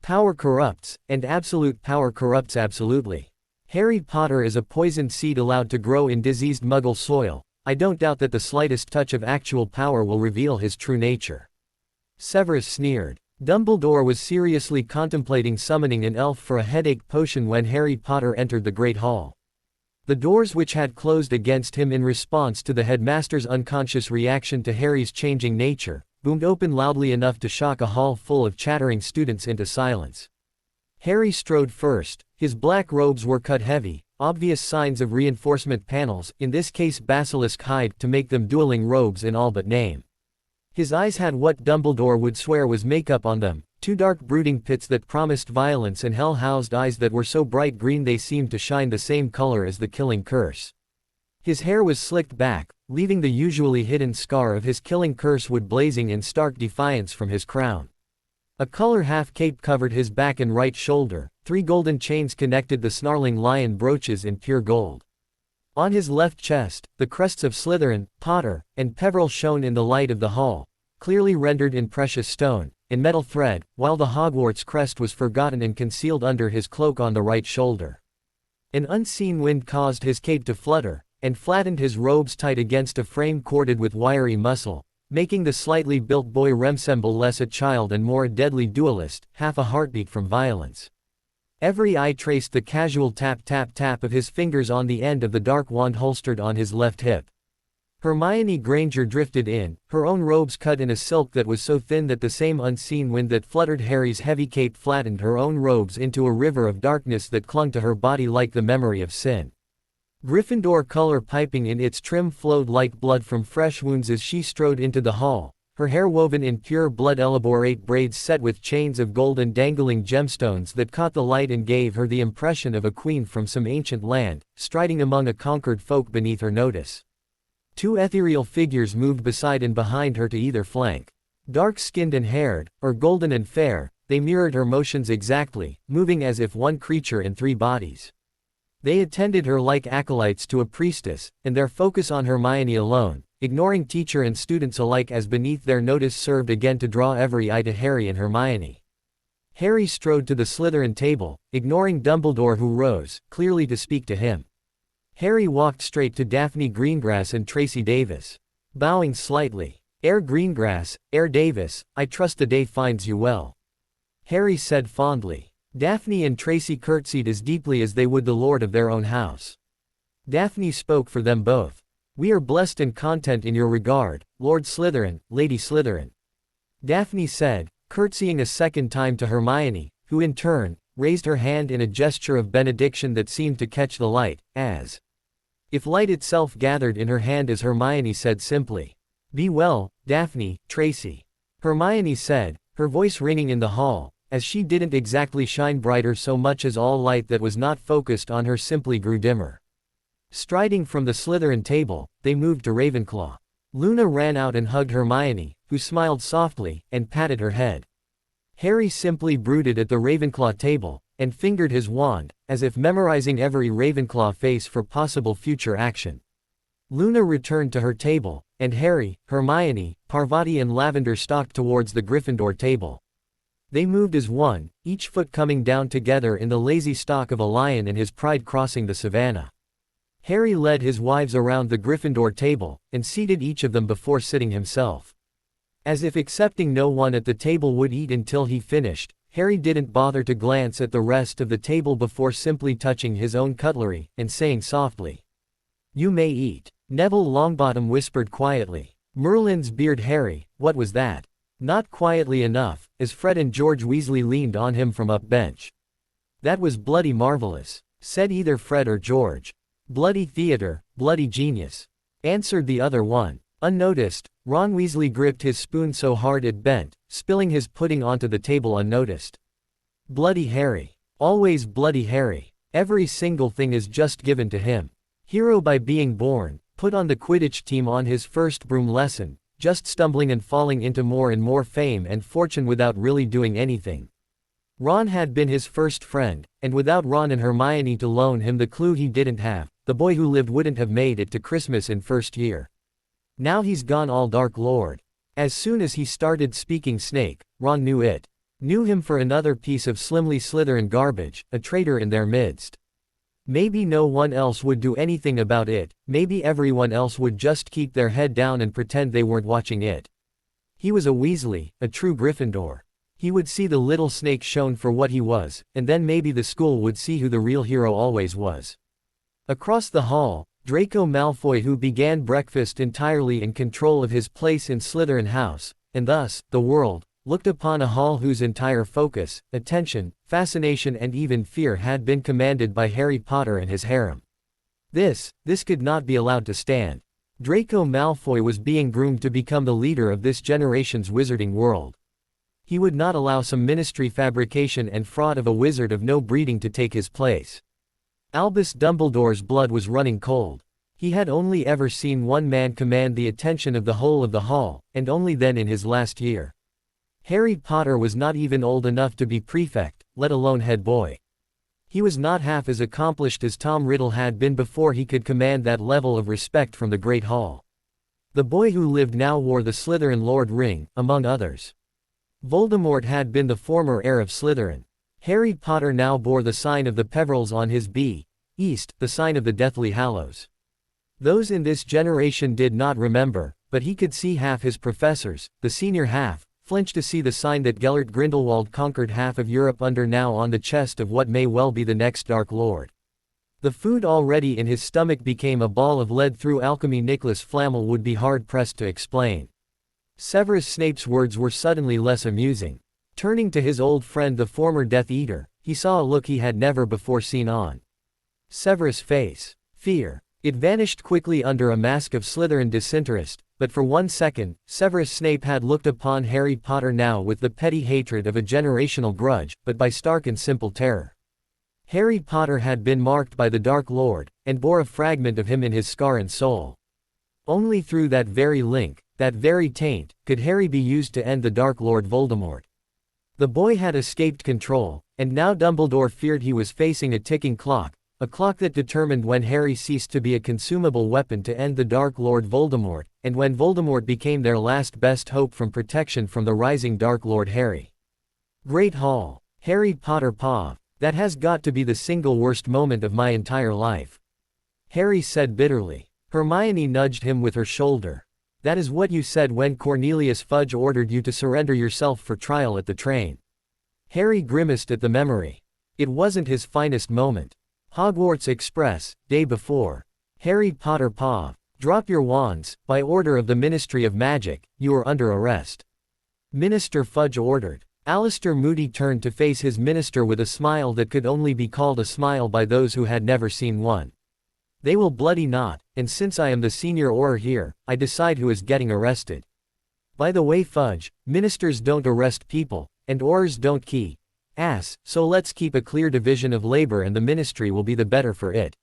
Power corrupts, and absolute power corrupts absolutely. Harry Potter is a poisoned seed allowed to grow in diseased Muggle soil. I don't doubt that the slightest touch of actual power will reveal his true nature." Severus sneered. Dumbledore was seriously contemplating summoning an elf for a headache potion when Harry Potter entered the Great Hall. The doors, which had closed against him in response to the headmaster's unconscious reaction to Harry's changing nature, boomed open loudly enough to shock a hall full of chattering students into silence. Harry strode first. His black robes were cut heavy, obvious signs of reinforcement panels, in this case basilisk hide, to make them dueling robes in all but name. His eyes had what Dumbledore would swear was makeup on them, two dark brooding pits that promised violence and hell-housed eyes that were so bright green they seemed to shine the same color as the killing curse. His hair was slicked back, leaving the usually hidden scar of his killing curse wood blazing in stark defiance from his crown. A color half-cape covered his back and right shoulder, 3 golden chains connected the snarling lion brooches in pure gold. On his left chest, the crests of Slytherin, Potter, and Peverell shone in the light of the hall, clearly rendered in precious stone, in metal thread, while the Hogwarts crest was forgotten and concealed under his cloak on the right shoulder. An unseen wind caused his cape to flutter, and flattened his robes tight against a frame corded with wiry muscle, making the slightly built boy resemble less a child and more a deadly duelist, half a heartbeat from violence. Every eye traced the casual tap-tap-tap of his fingers on the end of the dark wand holstered on his left hip. Hermione Granger drifted in, her own robes cut in a silk that was so thin that the same unseen wind that fluttered Harry's heavy cape flattened her own robes into a river of darkness that clung to her body like the memory of sin. Gryffindor color piping in its trim flowed like blood from fresh wounds as she strode into the hall, her hair woven in pure blood elaborate braids set with chains of gold and dangling gemstones that caught the light and gave her the impression of a queen from some ancient land, striding among a conquered folk beneath her notice. 2 ethereal figures moved beside and behind her to either flank. Dark-skinned and haired, or golden and fair, they mirrored her motions exactly, moving as if one creature in 3 bodies. They attended her like acolytes to a priestess, and their focus on Hermione alone, ignoring teacher and students alike as beneath their notice served again to draw every eye to Harry and Hermione. Harry strode to the Slytherin table, ignoring Dumbledore who rose, clearly to speak to him. Harry walked straight to Daphne Greengrass and Tracy Davis. Bowing slightly. "Heir Greengrass, Heir Davis, I trust the day finds you well," Harry said fondly. Daphne and Tracy curtsied as deeply as they would the lord of their own house. Daphne spoke for them both. "We are blessed and content in your regard, Lord Slytherin, Lady Slytherin," Daphne said, curtsying a second time to Hermione, who in turn, raised her hand in a gesture of benediction that seemed to catch the light, as if light itself gathered in her hand as Hermione said simply, "Be well, Daphne, Tracy," Hermione said, her voice ringing in the hall, as she didn't exactly shine brighter so much as all light that was not focused on her simply grew dimmer. Striding from the Slytherin table, they moved to Ravenclaw. Luna ran out and hugged Hermione, who smiled softly, and patted her head. Harry simply brooded at the Ravenclaw table, and fingered his wand, as if memorizing every Ravenclaw face for possible future action. Luna returned to her table, and Harry, Hermione, Parvati and Lavender stalked towards the Gryffindor table. They moved as one, each foot coming down together in the lazy stalk of a lion and his pride crossing the savannah. Harry led his wives around the Gryffindor table, and seated each of them before sitting himself. As if accepting no one at the table would eat until he finished, Harry didn't bother to glance at the rest of the table before simply touching his own cutlery, and saying softly, "You may eat." Neville Longbottom whispered quietly. Merlin's beard Harry, what was that? Not quietly enough, as Fred and George Weasley leaned on him from up bench. That was bloody marvelous, said either Fred or George. Bloody theater, bloody genius, answered the other one. Unnoticed, Ron Weasley gripped his spoon so hard it bent, spilling his pudding onto the table unnoticed. Bloody Harry. Always bloody Harry. Every single thing is just given to him. Hero by being born, put on the Quidditch team on his first broom lesson, just stumbling and falling into more and more fame and fortune without really doing anything. Ron had been his first friend, and without Ron and Hermione to loan him the clue he didn't have, the boy who lived wouldn't have made it to Christmas in first year. Now he's gone all Dark Lord. As soon as he started speaking snake, Ron knew it. Knew him for another piece of slimly Slytherin garbage, a traitor in their midst. Maybe no one else would do anything about it, maybe everyone else would just keep their head down and pretend they weren't watching it. He was a Weasley, a true Gryffindor. He would see the little snake shown for what he was, and then maybe the school would see who the real hero always was. Across the hall, Draco Malfoy, who began breakfast entirely in control of his place in Slytherin House, and thus, the world, looked upon a hall whose entire focus, attention, fascination and even fear had been commanded by Harry Potter and his harem. This could not be allowed to stand. Draco Malfoy was being groomed to become the leader of this generation's wizarding world. He would not allow some ministry fabrication and fraud of a wizard of no breeding to take his place. Albus Dumbledore's blood was running cold. He had only ever seen one man command the attention of the whole of the hall, and only then in his last year. Harry Potter was not even old enough to be prefect, let alone head boy. He was not half as accomplished as Tom Riddle had been before he could command that level of respect from the Great Hall. The boy who lived now wore the Slytherin Lord ring, among others. Voldemort had been the former heir of Slytherin. Harry Potter now bore the sign of the Peverils on his East, the sign of the Deathly Hallows. Those in this generation did not remember, but he could see half his professors, the senior half, flinch to see the sign that Gellert Grindelwald conquered half of Europe under now on the chest of what may well be the next Dark Lord. The food already in his stomach became a ball of lead through alchemy. Nicholas Flamel would be hard-pressed to explain. Severus Snape's words were suddenly less amusing. Turning to his old friend the former Death Eater, he saw a look he had never before seen on Severus' face. Fear. It vanished quickly under a mask of Slytherin disinterest, but for 1 second, Severus Snape had looked upon Harry Potter now with the petty hatred of a generational grudge, but by stark and simple terror. Harry Potter had been marked by the Dark Lord, and bore a fragment of him in his scar and soul. Only through that very link, that very taint, could Harry be used to end the Dark Lord Voldemort. The boy had escaped control, and now Dumbledore feared he was facing a ticking clock, a clock that determined when Harry ceased to be a consumable weapon to end the Dark Lord Voldemort, and when Voldemort became their last best hope from protection from the rising Dark Lord Harry. Great Hall. Harry Potter Pav. That has got to be the single worst moment of my entire life. Harry said bitterly. Hermione nudged him with her shoulder. That is what you said when Cornelius Fudge ordered you to surrender yourself for trial at the train. Harry grimaced at the memory. It wasn't his finest moment. Hogwarts Express, day before. Harry Potter Pav. Drop your wands, by order of the Ministry of Magic, you are under arrest. Minister Fudge ordered. Alistair Moody turned to face his minister with a smile that could only be called a smile by those who had never seen one. They will bloody not, and since I am the senior Auror here, I decide who is getting arrested. By the way, Fudge, ministers don't arrest people, and Aurors don't key ass, so let's keep a clear division of labor and the ministry will be the better for it.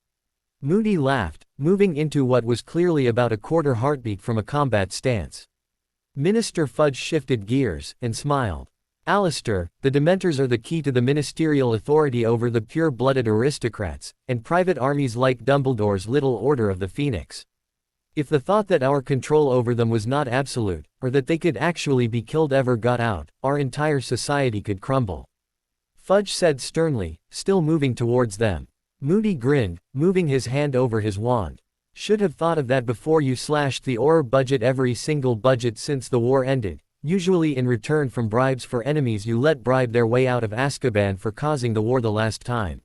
Moody laughed, moving into what was clearly about a quarter heartbeat from a combat stance. Minister Fudge shifted gears, and smiled. Alistair, the Dementors are the key to the ministerial authority over the pure-blooded aristocrats, and private armies like Dumbledore's Little Order of the Phoenix. If the thought that our control over them was not absolute, or that they could actually be killed ever got out, our entire society could crumble. Fudge said sternly, still moving towards them. Moody grinned, moving his hand over his wand. Should have thought of that before you slashed the Auror budget. Every single budget since the war ended. Usually in return from bribes for enemies you let bribe their way out of Azkaban for causing the war the last time.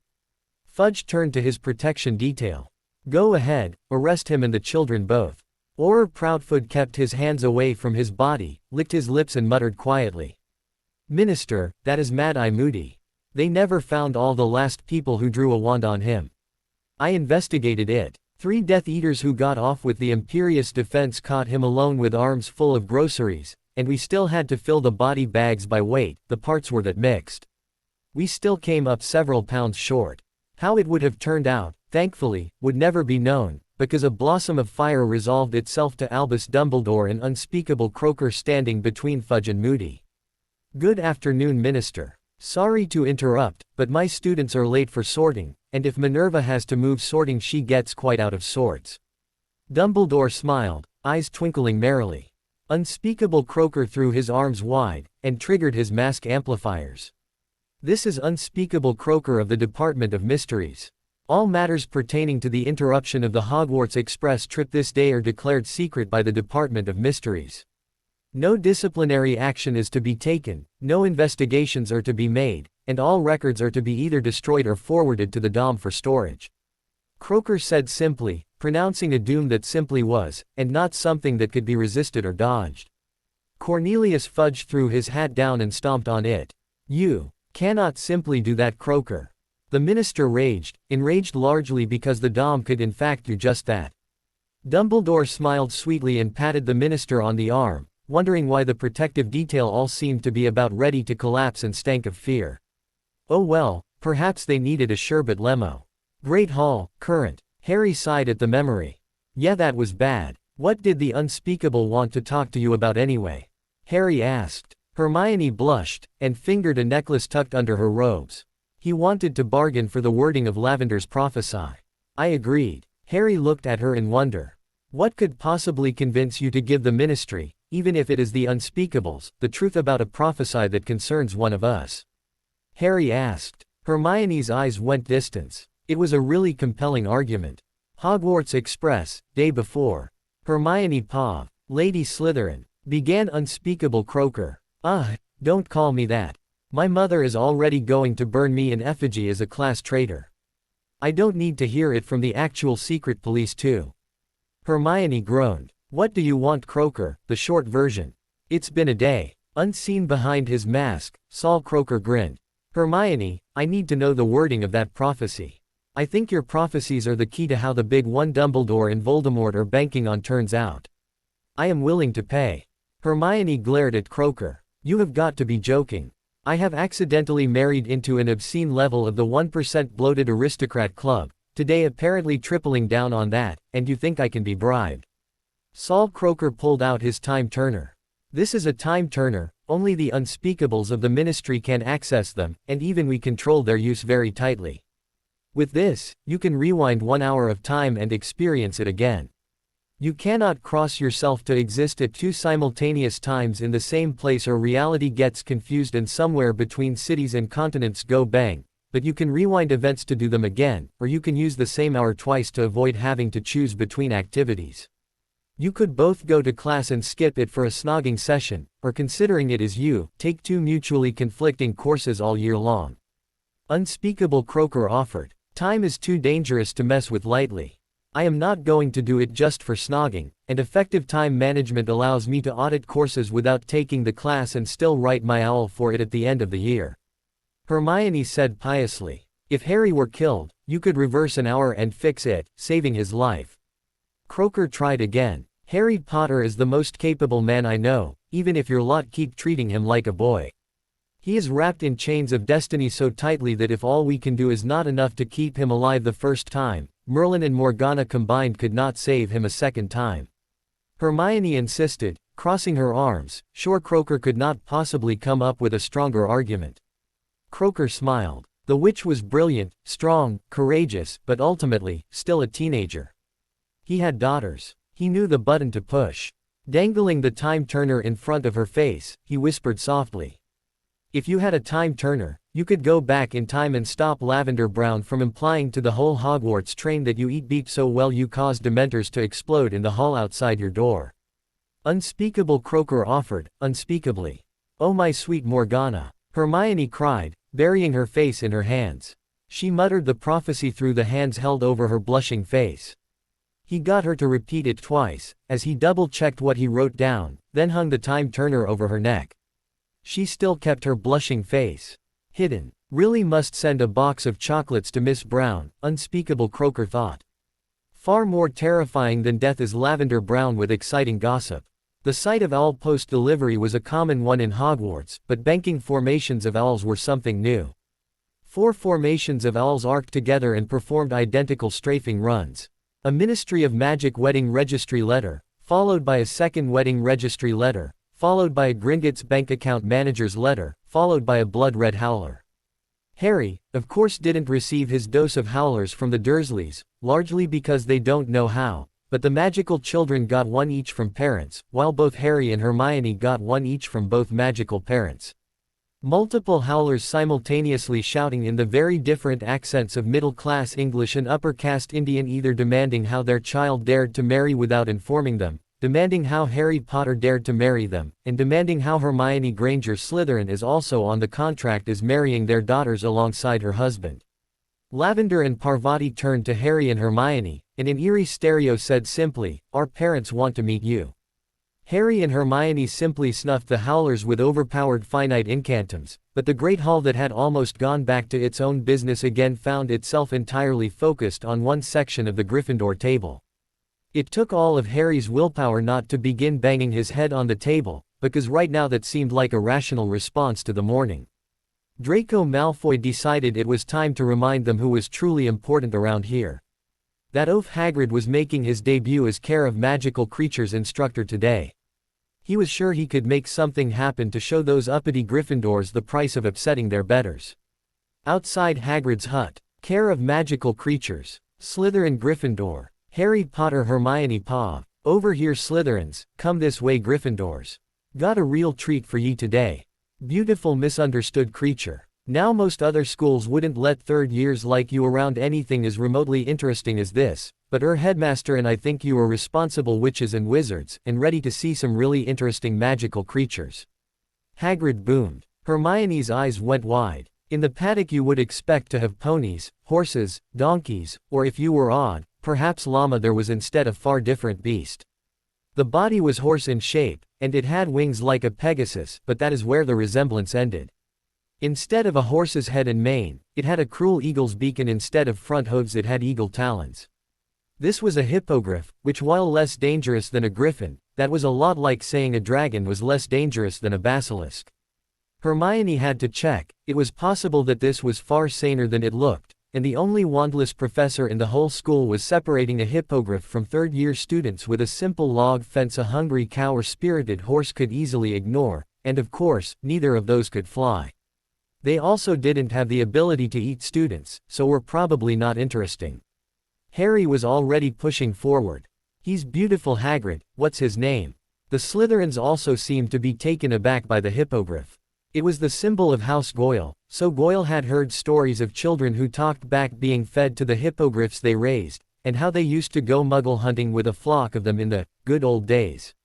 Fudge turned to his protection detail. Go ahead, arrest him and the children both. Auror Proudfoot kept his hands away from his body, licked his lips and muttered quietly. Minister, that is Mad-Eye Moody. They never found all the last people who drew a wand on him. I investigated it. 3 Death Eaters who got off with the Imperious defense caught him alone with arms full of groceries. And we still had to fill the body bags by weight, the parts were that mixed. We still came up several pounds short. How it would have turned out, thankfully, would never be known, because a blossom of fire resolved itself to Albus Dumbledore, an unspeakable croaker standing between Fudge and Moody. Good afternoon, Minister. Sorry to interrupt, but my students are late for sorting, and if Minerva has to move sorting she gets quite out of sorts. Dumbledore smiled, eyes twinkling merrily. Unspeakable Croaker threw his arms wide, and triggered his mask amplifiers. This is Unspeakable Croaker of the Department of Mysteries. All matters pertaining to the interruption of the Hogwarts Express trip this day are declared secret by the Department of Mysteries. No disciplinary action is to be taken, no investigations are to be made, and all records are to be either destroyed or forwarded to the Dom for storage. Croaker said simply, pronouncing a doom that simply was, and not something that could be resisted or dodged. Cornelius Fudge threw his hat down and stomped on it. You cannot simply do that, Croaker. The minister raged, enraged largely because the Dom could in fact do just that. Dumbledore smiled sweetly and patted the minister on the arm, wondering why the protective detail all seemed to be about ready to collapse and stank of fear. Oh well, perhaps they needed a sherbet lemo. Great Hall, current. Harry sighed at the memory. Yeah, that was bad. What did the unspeakable want to talk to you about anyway? Harry asked. Hermione blushed, and fingered a necklace tucked under her robes. He wanted to bargain for the wording of Lavender's prophecy. I agreed. Harry looked at her in wonder. What could possibly convince you to give the ministry, even if it is the unspeakables, the truth about a prophecy that concerns one of us? Harry asked. Hermione's eyes went distance. It was a really compelling argument. Hogwarts Express, day before. Hermione Pov, Lady Slytherin, began unspeakable Croaker. Don't call me that. My mother is already going to burn me in effigy as a class traitor. I don't need to hear it from the actual secret police too. Hermione groaned. What do you want, Croaker? The short version. It's been a day. Unseen behind his mask, Saul Croaker grinned. Hermione, I need to know the wording of that prophecy. I think your prophecies are the key to how the big one Dumbledore and Voldemort are banking on turns out. I am willing to pay. Hermione glared at Croaker. You have got to be joking. I have accidentally married into an obscene level of the 1% bloated aristocrat club, today apparently tripling down on that, and you think I can be bribed? Saul Croaker pulled out his time turner. This is a time turner, only the unspeakables of the ministry can access them, and even we control their use very tightly. With this, you can rewind 1 hour of time and experience it again. You cannot cross yourself to exist at 2 simultaneous times in the same place or reality gets confused and somewhere between cities and continents go bang, but you can rewind events to do them again, or you can use the same hour twice to avoid having to choose between activities. You could both go to class and skip it for a snogging session, or considering it is you, take 2 mutually conflicting courses all year long. Unspeakable Croaker offered. Time is too dangerous to mess with lightly. I am not going to do it just for snogging, and effective time management allows me to audit courses without taking the class and still write my OWL for it at the end of the year. Hermione said piously. If Harry were killed, you could reverse an hour and fix it, saving his life. Croaker tried again. Harry Potter is the most capable man I know, even if your lot keep treating him like a boy. He is wrapped in chains of destiny so tightly that if all we can do is not enough to keep him alive the first time, Merlin and Morgana combined could not save him a second time. Hermione insisted, crossing her arms, sure Croaker could not possibly come up with a stronger argument. Croaker smiled. The witch was brilliant, strong, courageous, but ultimately, still a teenager. He had daughters. He knew the button to push. Dangling the time turner in front of her face, he whispered softly. If you had a time turner, you could go back in time and stop Lavender Brown from implying to the whole Hogwarts train that you eat beef so well you cause Dementors to explode in the hall outside your door. Unspeakable Croaker offered, unspeakably. Oh my sweet Morgana. Hermione cried, burying her face in her hands. She muttered the prophecy through the hands held over her blushing face. He got her to repeat it twice, as he double-checked what he wrote down, then hung the time turner over her neck. She still kept her blushing face hidden. Really must send a box of chocolates to Miss Brown, unspeakable Croaker thought. Far more terrifying than death is Lavender Brown with exciting gossip. The sight of owl post-delivery was a common one in Hogwarts, but banking formations of owls were something new. 4 formations of owls arced together and performed identical strafing runs. A Ministry of Magic wedding registry letter, followed by a second wedding registry letter, followed by a Gringotts bank account manager's letter, followed by a blood-red howler. Harry, of course, didn't receive his dose of howlers from the Dursleys, largely because they don't know how, but the magical children got 1 each from parents, while both Harry and Hermione got 1 each from both magical parents. Multiple howlers simultaneously shouting in the very different accents of middle-class English and upper-caste Indian, either demanding how their child dared to marry without informing them, demanding how Harry Potter dared to marry them, and demanding how Hermione Granger Slytherin is also on the contract as marrying their daughters alongside her husband. Lavender and Parvati turned to Harry and Hermione, and in eerie stereo said simply, "Our parents want to meet you." Harry and Hermione simply snuffed the howlers with overpowered finite incantums, but the Great Hall that had almost gone back to its own business again found itself entirely focused on one section of the Gryffindor table. It took all of Harry's willpower not to begin banging his head on the table, because right now that seemed like a rational response to the morning. Draco Malfoy decided it was time to remind them who was truly important around here. That oaf Hagrid was making his debut as Care of Magical Creatures instructor today. He was sure he could make something happen to show those uppity Gryffindors the price of upsetting their betters. Outside Hagrid's hut, Care of Magical Creatures, Slytherin Gryffindor, Harry Potter Hermione Pav, over here Slytherins, come this way Gryffindors. Got a real treat for ye today. Beautiful misunderstood creature. Now most other schools wouldn't let third years like you around anything as remotely interesting as this, but headmaster and I think you are responsible witches and wizards, and ready to see some really interesting magical creatures. Hagrid boomed. Hermione's eyes went wide. In the paddock you would expect to have ponies, horses, donkeys, or if you were odd, perhaps llama. There was instead a far different beast. The body was horse in shape, and it had wings like a Pegasus, but that is where the resemblance ended. Instead of a horse's head and mane, it had a cruel eagle's beak, and instead of front hooves it had eagle talons. This was a hippogriff, which while less dangerous than a griffin, that was a lot like saying a dragon was less dangerous than a basilisk. Hermione had to check. It was possible that this was far saner than it looked, and the only wandless professor in the whole school was separating a hippogriff from third-year students with a simple log fence a hungry cow or spirited horse could easily ignore, and of course, neither of those could fly. They also didn't have the ability to eat students, so were probably not interesting. Harry was already pushing forward. He's beautiful Hagrid, what's his name? The Slytherins also seemed to be taken aback by the hippogriff. It was the symbol of House Goyle, so Goyle had heard stories of children who talked back being fed to the hippogriffs they raised, and how they used to go muggle hunting with a flock of them in the good old days.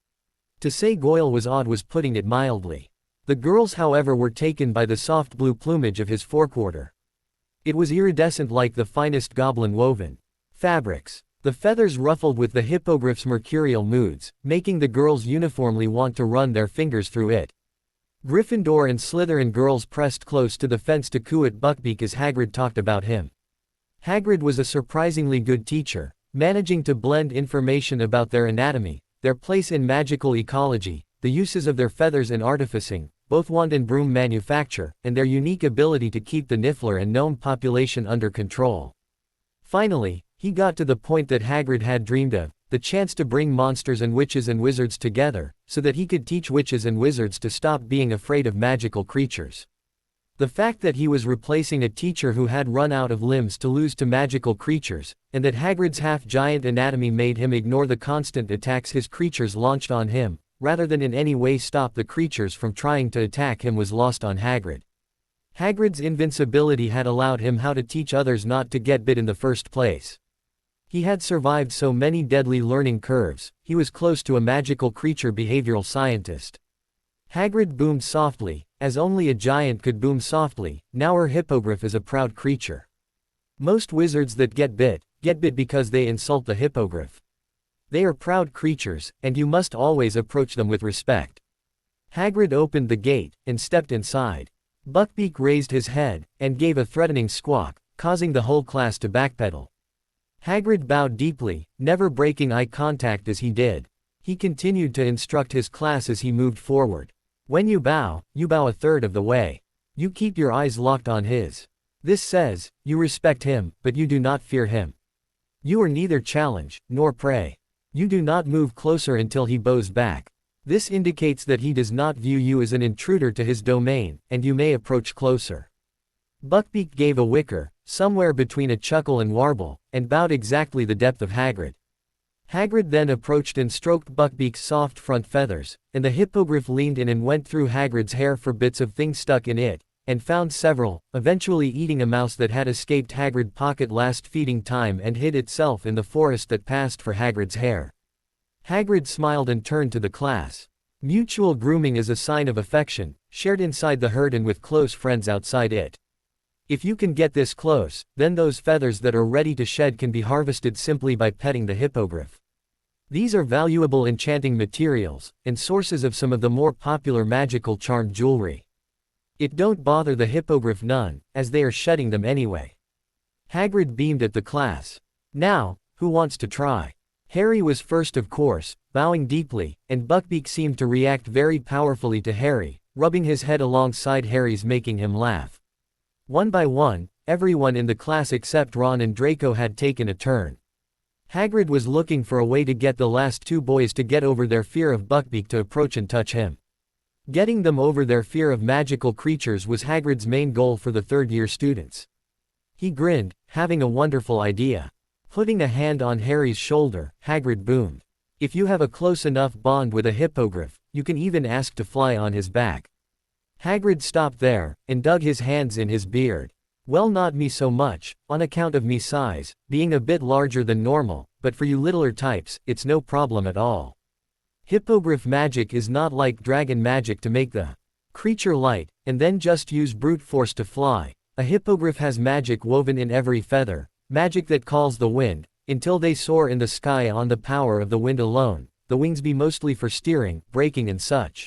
To say Goyle was odd was putting it mildly. The girls however were taken by the soft blue plumage of his forequarter. It was iridescent like the finest goblin woven fabrics. The feathers ruffled with the hippogriff's mercurial moods, making the girls uniformly want to run their fingers through it. Gryffindor and Slytherin girls pressed close to the fence to coo at Buckbeak as Hagrid talked about him. Hagrid was a surprisingly good teacher, managing to blend information about their anatomy, their place in magical ecology, the uses of their feathers in artificing, both wand and broom manufacture, and their unique ability to keep the Niffler and gnome population under control. Finally, he got to the point that Hagrid had dreamed of, the chance to bring monsters and witches and wizards together, so that he could teach witches and wizards to stop being afraid of magical creatures. The fact that he was replacing a teacher who had run out of limbs to lose to magical creatures, and that Hagrid's half-giant anatomy made him ignore the constant attacks his creatures launched on him, rather than in any way stop the creatures from trying to attack him, was lost on Hagrid. Hagrid's invincibility had allowed him how to teach others not to get bit in the first place. He had survived so many deadly learning curves, he was close to a magical creature behavioral scientist. Hagrid boomed softly, as only a giant could boom softly. Now our hippogriff is a proud creature. Most wizards that get bit because they insult the hippogriff. They are proud creatures, and you must always approach them with respect. Hagrid opened the gate, and stepped inside. Buckbeak raised his head, and gave a threatening squawk, causing the whole class to backpedal. Hagrid bowed deeply, never breaking eye contact as he did. He continued to instruct his class as he moved forward. When you bow a third of the way. You keep your eyes locked on his. This says, you respect him, but you do not fear him. You are neither challenge, nor prey. You do not move closer until he bows back. This indicates that he does not view you as an intruder to his domain, and you may approach closer. Buckbeak gave a whicker, somewhere between a chuckle and warble, and bowed exactly the depth of Hagrid. Hagrid then approached and stroked Buckbeak's soft front feathers, and the hippogriff leaned in and went through Hagrid's hair for bits of things stuck in it, and found several, eventually eating a mouse that had escaped Hagrid's pocket last feeding time and hid itself in the forest that passed for Hagrid's hair. Hagrid smiled and turned to the class. Mutual grooming is a sign of affection, shared inside the herd and with close friends outside it. If you can get this close, then those feathers that are ready to shed can be harvested simply by petting the hippogriff. These are valuable enchanting materials, and sources of some of the more popular magical charmed jewelry. It don't bother the hippogriff none, as they are shedding them anyway. Hagrid beamed at the class. Now, who wants to try? Harry was first of course, bowing deeply, and Buckbeak seemed to react very powerfully to Harry, rubbing his head alongside Harry's making him laugh. One by one, everyone in the class except Ron and Draco had taken a turn. Hagrid was looking for a way to get the last two boys to get over their fear of Buckbeak to approach and touch him. Getting them over their fear of magical creatures was Hagrid's main goal for the third-year students. He grinned, having a wonderful idea. Putting a hand on Harry's shoulder, Hagrid boomed. If you have a close enough bond with a hippogriff, you can even ask to fly on his back. Hagrid stopped there, and dug his hands in his beard. Well, not me so much, on account of me size, being a bit larger than normal, but for you littler types, it's no problem at all. Hippogriff magic is not like dragon magic to make the creature light, and then just use brute force to fly. A hippogriff has magic woven in every feather, magic that calls the wind, until they soar in the sky on the power of the wind alone, the wings be mostly for steering, braking and such.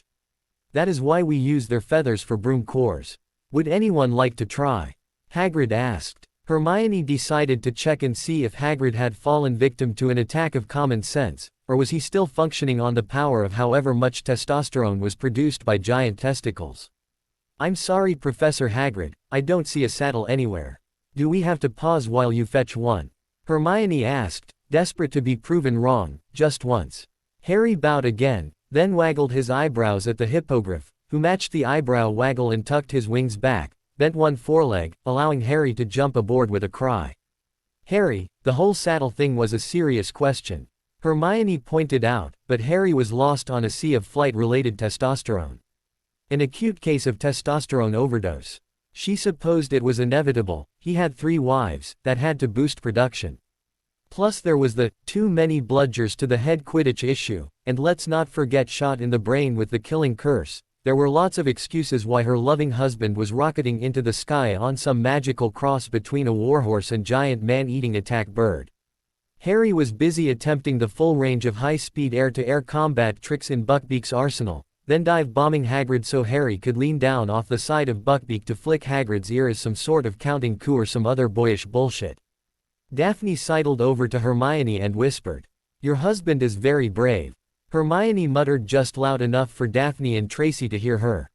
That is why we use their feathers for broom cores. Would anyone like to try? Hagrid asked. Hermione decided to check and see if Hagrid had fallen victim to an attack of common sense, or was he still functioning on the power of however much testosterone was produced by giant testicles. I'm sorry, Professor Hagrid, I don't see a saddle anywhere. Do we have to pause while you fetch one? Hermione asked, desperate to be proven wrong, just once. Harry bowed again, then waggled his eyebrows at the hippogriff, who matched the eyebrow waggle and tucked his wings back, bent one foreleg, allowing Harry to jump aboard with a cry. Harry, the whole saddle thing was a serious question. Hermione pointed out, but Harry was lost on a sea of flight-related testosterone. An acute case of testosterone overdose. She supposed it was inevitable, he had 3 wives, that had to boost production. Plus there was the, too many bludgers to the head Quidditch issue, and let's not forget shot in the brain with the killing curse. There were lots of excuses why her loving husband was rocketing into the sky on some magical cross between a warhorse and giant man-eating attack bird. Harry was busy attempting the full range of high-speed air-to-air combat tricks in Buckbeak's arsenal, then dive-bombing Hagrid so Harry could lean down off the side of Buckbeak to flick Hagrid's ear as some sort of counting coup or some other boyish bullshit. Daphne sidled over to Hermione and whispered, "Your husband is very brave." Hermione muttered just loud enough for Daphne and Tracy to hear her.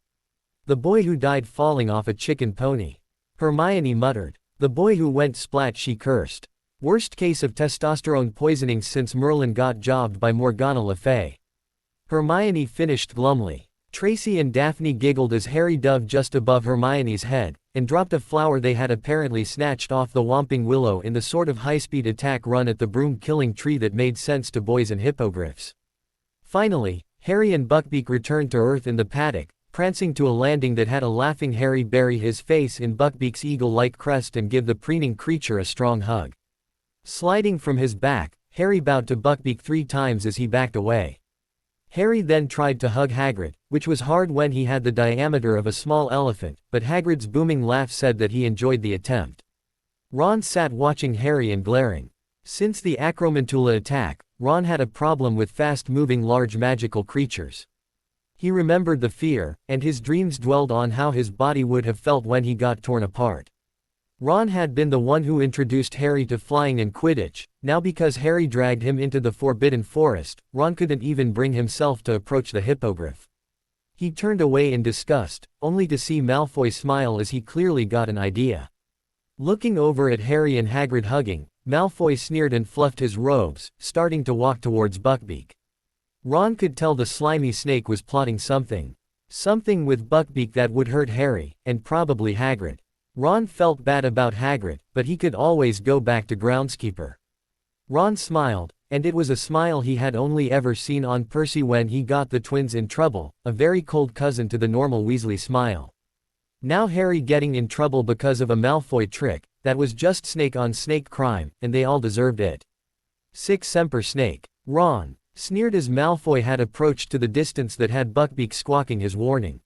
"The boy who died falling off a chicken pony." Hermione muttered. "The boy who went splat," she cursed. "Worst case of testosterone poisoning since Merlin got jobbed by Morgana Le Fay." Hermione finished glumly. Tracy and Daphne giggled as Harry dove just above Hermione's head, and dropped a flower they had apparently snatched off the Whomping Willow in the sort of high-speed attack run at the broom-killing tree that made sense to boys and hippogriffs. Finally, Harry and Buckbeak returned to Earth in the paddock, prancing to a landing that had a laughing Harry bury his face in Buckbeak's eagle-like crest and give the preening creature a strong hug. Sliding from his back, Harry bowed to Buckbeak 3 times as he backed away. Harry then tried to hug Hagrid, which was hard when he had the diameter of a small elephant, but Hagrid's booming laugh said that he enjoyed the attempt. Ron sat watching Harry and glaring. Since the Acromantula attack, Ron had a problem with fast-moving large magical creatures. He remembered the fear, and his dreams dwelled on how his body would have felt when he got torn apart. Ron had been the one who introduced Harry to flying and Quidditch. Now because Harry dragged him into the Forbidden Forest, Ron couldn't even bring himself to approach the hippogriff. He turned away in disgust, only to see Malfoy smile as he clearly got an idea. Looking over at Harry and Hagrid hugging, Malfoy sneered and fluffed his robes, starting to walk towards Buckbeak. Ron could tell the slimy snake was plotting something. Something with Buckbeak that would hurt Harry, and probably Hagrid. Ron felt bad about Hagrid, but he could always go back to groundskeeper. Ron smiled, And it was a smile he had only ever seen on Percy when he got the twins in trouble, a very cold cousin to the normal Weasley smile. Now Harry getting in trouble because of a Malfoy trick, that was just snake-on-snake crime, and they all deserved it. Sic semper snake. Ron sneered as Malfoy had approached to the distance that had Buckbeak squawking his warning.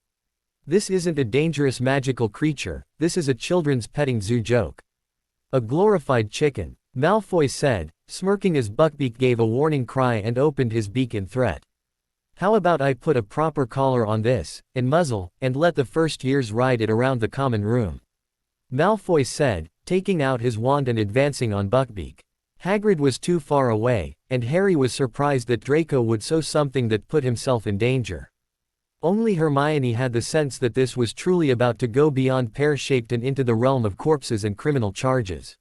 This isn't a dangerous magical creature, this is a children's petting zoo joke. A glorified chicken, Malfoy said, smirking as Buckbeak gave a warning cry and opened his beak in threat. How about I put a proper collar on this, and muzzle, and let the first years ride it around the common room? Malfoy said, taking out his wand and advancing on Buckbeak. Hagrid was too far away, and Harry was surprised that Draco would say something that put himself in danger. Only Hermione had the sense that this was truly about to go beyond pear-shaped and into the realm of corpses and criminal charges.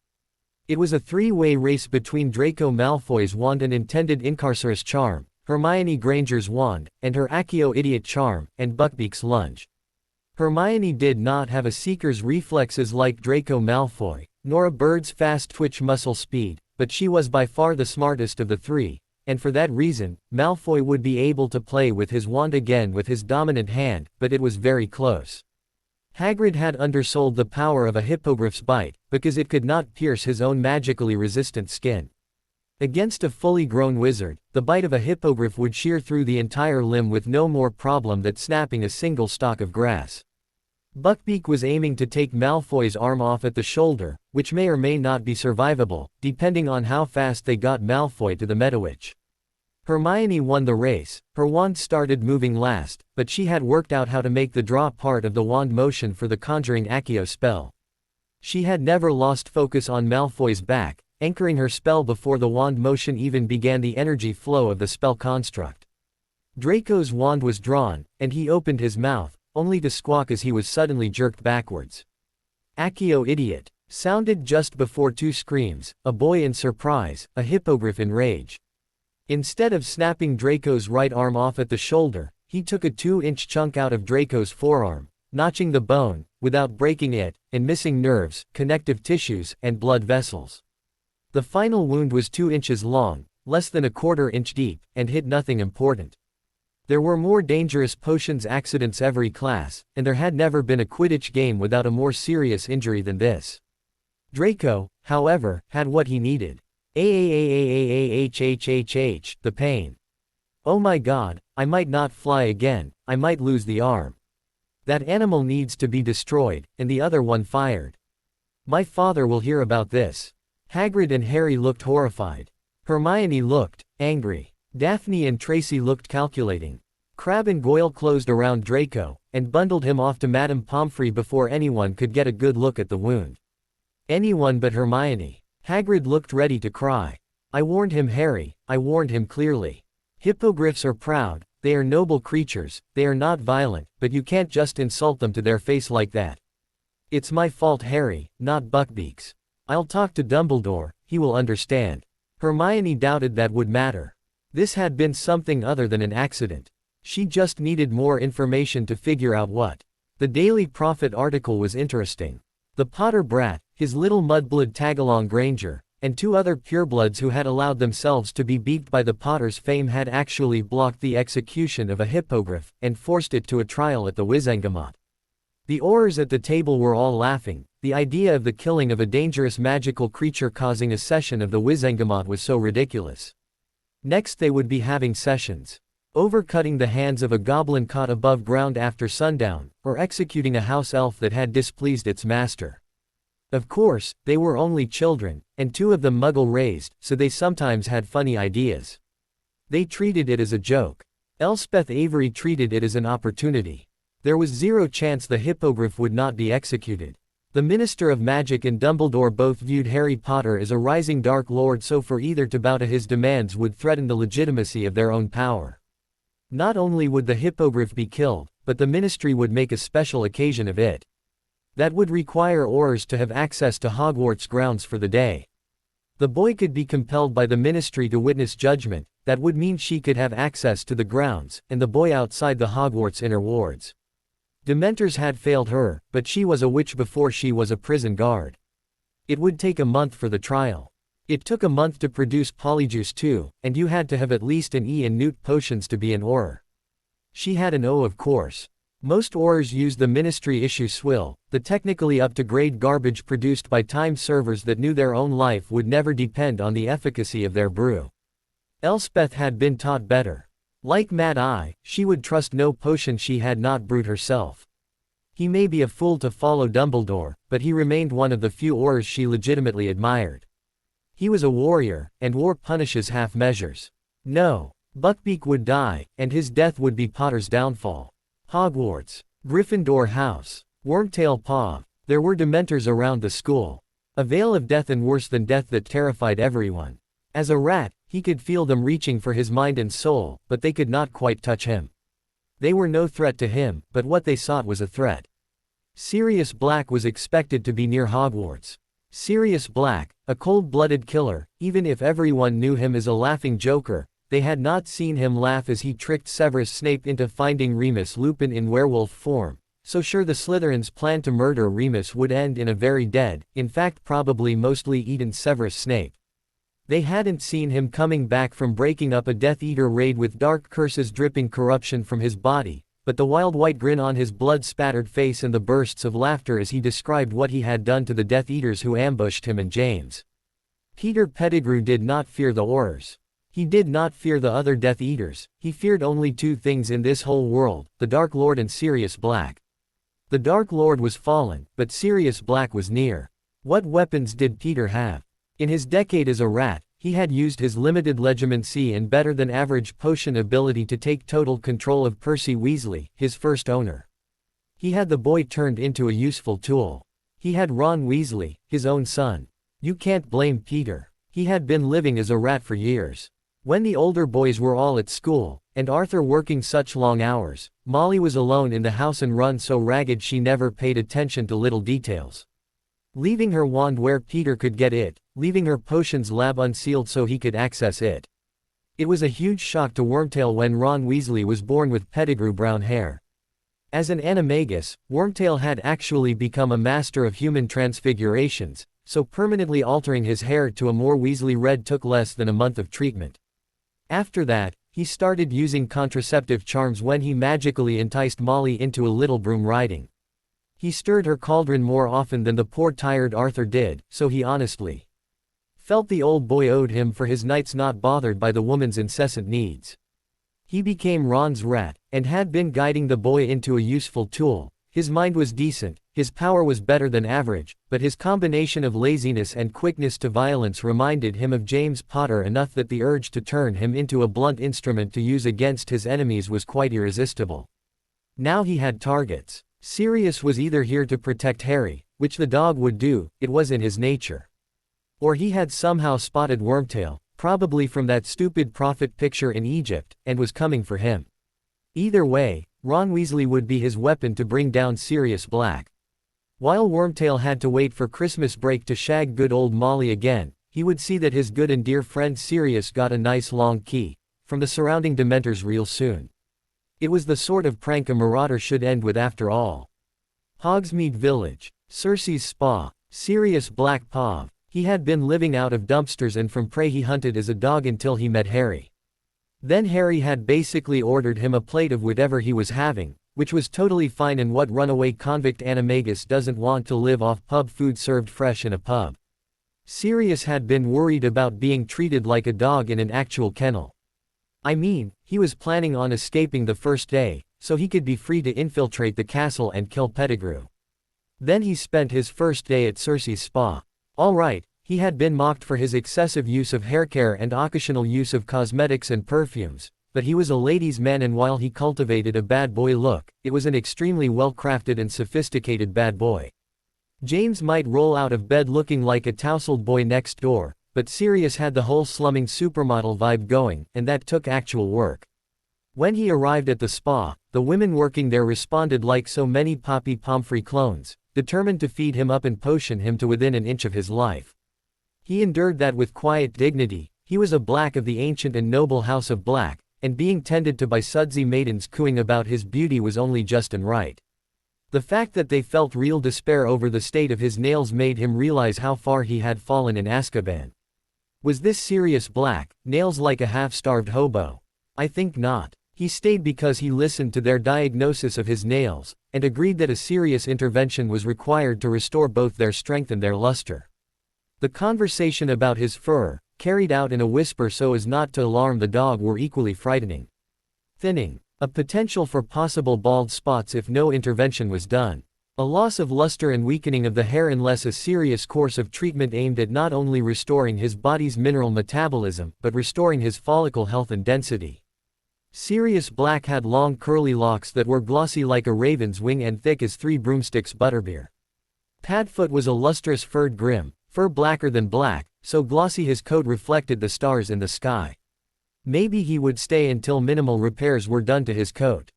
It was a three-way race between Draco Malfoy's wand and intended Incarcerus charm, Hermione Granger's wand, and her Accio Idiot charm, and Buckbeak's lunge. Hermione did not have a seeker's reflexes like Draco Malfoy, nor a bird's fast twitch muscle speed, but she was by far the smartest of the three, and for that reason, Malfoy would be able to play with his wand again with his dominant hand, but it was very close. Hagrid had undersold the power of a hippogriff's bite, because it could not pierce his own magically resistant skin. Against a fully grown wizard, the bite of a hippogriff would shear through the entire limb with no more problem than snapping a single stalk of grass. Buckbeak was aiming to take Malfoy's arm off at the shoulder, which may or may not be survivable, depending on how fast they got Malfoy to the Medowitch. Hermione won the race, her wand started moving last, but she had worked out how to make the draw part of the wand motion for the conjuring Accio spell. She had never lost focus on Malfoy's back, anchoring her spell before the wand motion even began the energy flow of the spell construct. Draco's wand was drawn, and he opened his mouth, only to squawk as he was suddenly jerked backwards. Accio Idiot sounded just before two screams, a boy in surprise, a hippogriff in rage. Instead of snapping Draco's right arm off at the shoulder, he took a 2-inch chunk out of Draco's forearm, notching the bone, without breaking it, and missing nerves, connective tissues, and blood vessels. The final wound was 2 inches long, less than a quarter inch deep, and hit nothing important. There were more dangerous potions accidents every class, and there had never been a Quidditch game without a more serious injury than this. Draco, however, had what he needed. The pain. Oh my god, I might not fly again, I might lose the arm. That animal needs to be destroyed, and the other one fired. My father will hear about this. Hagrid and Harry looked horrified. Hermione looked angry. Daphne and Tracy looked calculating. Crabbe and Goyle closed around Draco, and bundled him off to Madame Pomfrey before anyone could get a good look at the wound. Anyone but Hermione. Hagrid looked ready to cry. I warned him, Harry, I warned him clearly. Hippogriffs are proud, they are noble creatures, they are not violent, but you can't just insult them to their face like that. It's my fault, Harry, not Buckbeak's. I'll talk to Dumbledore, he will understand. Hermione doubted that would matter. This had been something other than an accident. She just needed more information to figure out what. The Daily Prophet article was interesting. The Potter brat, his little mudblood tagalong Granger, and two other purebloods who had allowed themselves to be beaked by the Potter's fame had actually blocked the execution of a hippogriff, and forced it to a trial at the Wizengamot. The Aurors at the table were all laughing. The idea of the killing of a dangerous magical creature causing a session of the Wizengamot was so ridiculous. Next they would be having sessions. Overcutting the hands of a goblin caught above ground after sundown, or executing a house elf that had displeased its master. Of course, they were only children, and two of them Muggle-raised, so they sometimes had funny ideas. They treated it as a joke. Elspeth Avery treated it as an opportunity. There was zero chance the hippogriff would not be executed. The Minister of Magic and Dumbledore both viewed Harry Potter as a rising Dark Lord, so for either to bow to his demands would threaten the legitimacy of their own power. Not only would the hippogriff be killed, but the Ministry would make a special occasion of it. That would require Aurors to have access to Hogwarts grounds for the day. The boy could be compelled by the Ministry to witness judgment, that would mean she could have access to the grounds, and the boy outside the Hogwarts inner wards. Dementors had failed her, but she was a witch before she was a prison guard. It would take a month for the trial. It took a month to produce polyjuice too, and you had to have at least an E in Newt potions to be an Auror. She had an O of course. Most Aurors used the Ministry issue swill, the technically up-to-grade garbage produced by time servers that knew their own life would never depend on the efficacy of their brew. Elspeth had been taught better. Like Mad Eye, she would trust no potion she had not brewed herself. He may be a fool to follow Dumbledore, but he remained one of the few Aurors she legitimately admired. He was a warrior, and war punishes half measures. No. Buckbeak would die, and his death would be Potter's downfall. Hogwarts. Gryffindor House. Wormtail Paw. There were Dementors around the school. A veil of death and worse than death that terrified everyone. As a rat, he could feel them reaching for his mind and soul, but they could not quite touch him. They were no threat to him, but what they sought was a threat. Sirius Black was expected to be near Hogwarts. Sirius Black, a cold-blooded killer, even if everyone knew him as a laughing joker, they had not seen him laugh as he tricked Severus Snape into finding Remus Lupin in werewolf form, so sure the Slytherins' plan to murder Remus would end in a very dead, in fact probably mostly eaten Severus Snape. They hadn't seen him coming back from breaking up a Death Eater raid with dark curses dripping corruption from his body, but the wild white grin on his blood-spattered face and the bursts of laughter as he described what he had done to the Death Eaters who ambushed him and James. Peter Pettigrew did not fear the Aurors. He did not fear the other Death Eaters, he feared only two things in this whole world, the Dark Lord and Sirius Black. The Dark Lord was fallen, but Sirius Black was near. What weapons did Peter have? In his decade as a rat, he had used his limited legimancy and better-than-average potion ability to take total control of Percy Weasley, his first owner. He had the boy turned into a useful tool. He had Ron Weasley, his own son. You can't blame Peter. He had been living as a rat for years. When the older boys were all at school, and Arthur working such long hours, Molly was alone in the house and run so ragged she never paid attention to little details. Leaving her wand where Peter could get it, leaving her potions lab unsealed so he could access it. It was a huge shock to Wormtail when Ron Weasley was born with Pettigrew brown hair. As an animagus, Wormtail had actually become a master of human transfigurations, so permanently altering his hair to a more Weasley red took less than a month of treatment. After that, he started using contraceptive charms when he magically enticed Molly into a little broom riding. He stirred her cauldron more often than the poor tired Arthur did, so he honestly felt the old boy owed him for his nights not bothered by the woman's incessant needs. He became Ron's rat, and had been guiding the boy into a useful tool. His mind was decent, his power was better than average, but his combination of laziness and quickness to violence reminded him of James Potter enough that the urge to turn him into a blunt instrument to use against his enemies was quite irresistible. Now he had targets. Sirius was either here to protect Harry, which the dog would do, it was in his nature. Or he had somehow spotted Wormtail, probably from that stupid prophet picture in Egypt, and was coming for him. Either way, Ron Weasley would be his weapon to bring down Sirius Black. While Wormtail had to wait for Christmas break to shag good old Molly again, he would see that his good and dear friend Sirius got a nice long key from the surrounding Dementors real soon. It was the sort of prank a marauder should end with after all. Hogsmeade Village. Cersei's Spa. Sirius Black Paw. He had been living out of dumpsters and from prey he hunted as a dog until he met Harry. Then Harry had basically ordered him a plate of whatever he was having, which was totally fine, and what runaway convict animagus doesn't want to live off pub food served fresh in a pub. Sirius had been worried about being treated like a dog in an actual kennel. I mean, he was planning on escaping the first day, so he could be free to infiltrate the castle and kill Pettigrew. Then he spent his first day at Cersei's Spa. Alright, he had been mocked for his excessive use of haircare and occasional use of cosmetics and perfumes, but he was a ladies' man, and while he cultivated a bad boy look, it was an extremely well-crafted and sophisticated bad boy. James might roll out of bed looking like a tousled boy next door, but Sirius had the whole slumming supermodel vibe going, and that took actual work. When he arrived at the spa, the women working there responded like so many Poppy Pomfrey clones, determined to feed him up and potion him to within an inch of his life. He endured that with quiet dignity. He was a Black of the ancient and noble House of Black, and being tended to by sudsy maidens cooing about his beauty was only just and right. The fact that they felt real despair over the state of his nails made him realize how far he had fallen in Azkaban. Was this Sirius Black, nails like a half-starved hobo? I think not. He stayed because he listened to their diagnosis of his nails, and agreed that a serious intervention was required to restore both their strength and their luster. The conversation about his fur, carried out in a whisper so as not to alarm the dog, were equally frightening. Thinning. A potential for possible bald spots if no intervention was done. A loss of luster and weakening of the hair unless a serious course of treatment aimed at not only restoring his body's mineral metabolism, but restoring his follicle health and density. Sirius Black had long curly locks that were glossy like a raven's wing and thick as 3 broomsticks butterbeer. Padfoot was a lustrous furred grim, fur blacker than black, so glossy his coat reflected the stars in the sky. Maybe he would stay until minimal repairs were done to his coat.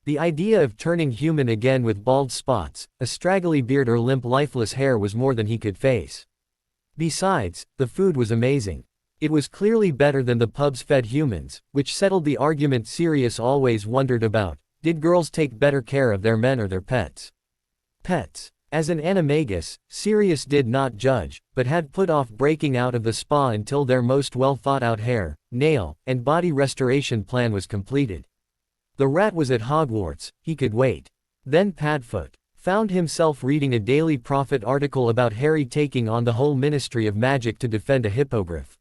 The idea of turning human again with bald spots, a straggly beard or limp lifeless hair was more than he could face. Besides, the food was amazing. It was clearly better than the pubs fed humans, which settled the argument Sirius always wondered about: did girls take better care of their men or their pets? Pets. As an animagus, Sirius did not judge, but had put off breaking out of the spa until their most well-thought-out hair, nail, and body restoration plan was completed. The rat was at Hogwarts, he could wait. Then Padfoot found himself reading a Daily Prophet article about Harry taking on the whole Ministry of Magic to defend a hippogriff.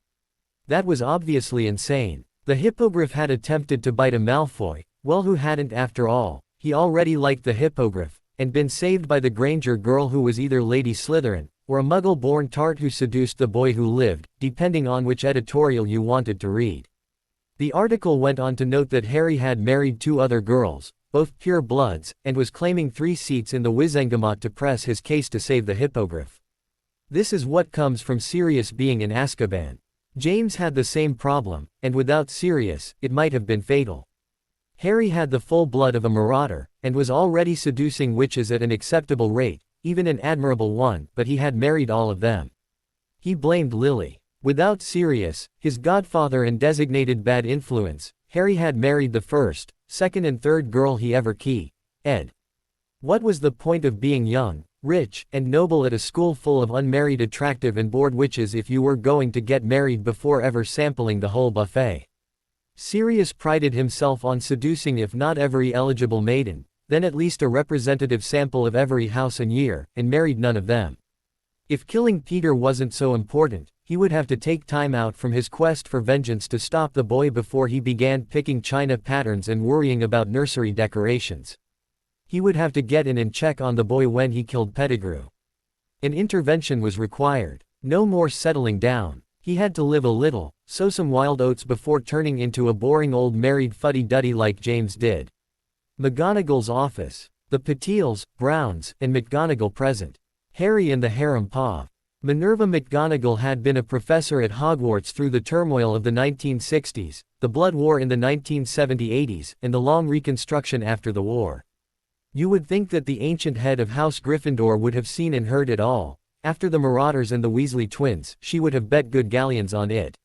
That was obviously insane. The hippogriff had attempted to bite a Malfoy, well, who hadn't after all? He already liked the hippogriff, and been saved by the Granger girl who was either Lady Slytherin, or a muggle-born tart who seduced the boy who lived, depending on which editorial you wanted to read. The article went on to note that Harry had married 2 other girls, both pure bloods, and was claiming 3 seats in the Wizengamot to press his case to save the hippogriff. This is what comes from Sirius being in Azkaban. James had the same problem, and without Sirius, it might have been fatal. Harry had the full blood of a marauder, and was already seducing witches at an acceptable rate, even an admirable one, but he had married all of them. He blamed Lily. Without Sirius, his godfather and designated bad influence, Harry had married the first, second and third girl he ever ed. What was the point of being young, rich, and noble at a school full of unmarried attractive and bored witches if you were going to get married before ever sampling the whole buffet? Sirius prided himself on seducing if not every eligible maiden, then at least a representative sample of every house and year, and married none of them. If killing Peter wasn't so important, he would have to take time out from his quest for vengeance to stop the boy before he began picking china patterns and worrying about nursery decorations. He would have to get in and check on the boy when he killed Pettigrew. An intervention was required. No more settling down. He had to live a little, sow some wild oats before turning into a boring old married fuddy-duddy like James did. McGonagall's office. The Patils, Browns, and McGonagall present. Harry and the harem pav. Minerva McGonagall had been a professor at Hogwarts through the turmoil of the 1960s, the Blood War in the 1970s, and the long reconstruction after the war. You would think that the ancient head of House Gryffindor would have seen and heard it all. After the Marauders and the Weasley twins, she would have bet good galleons on it.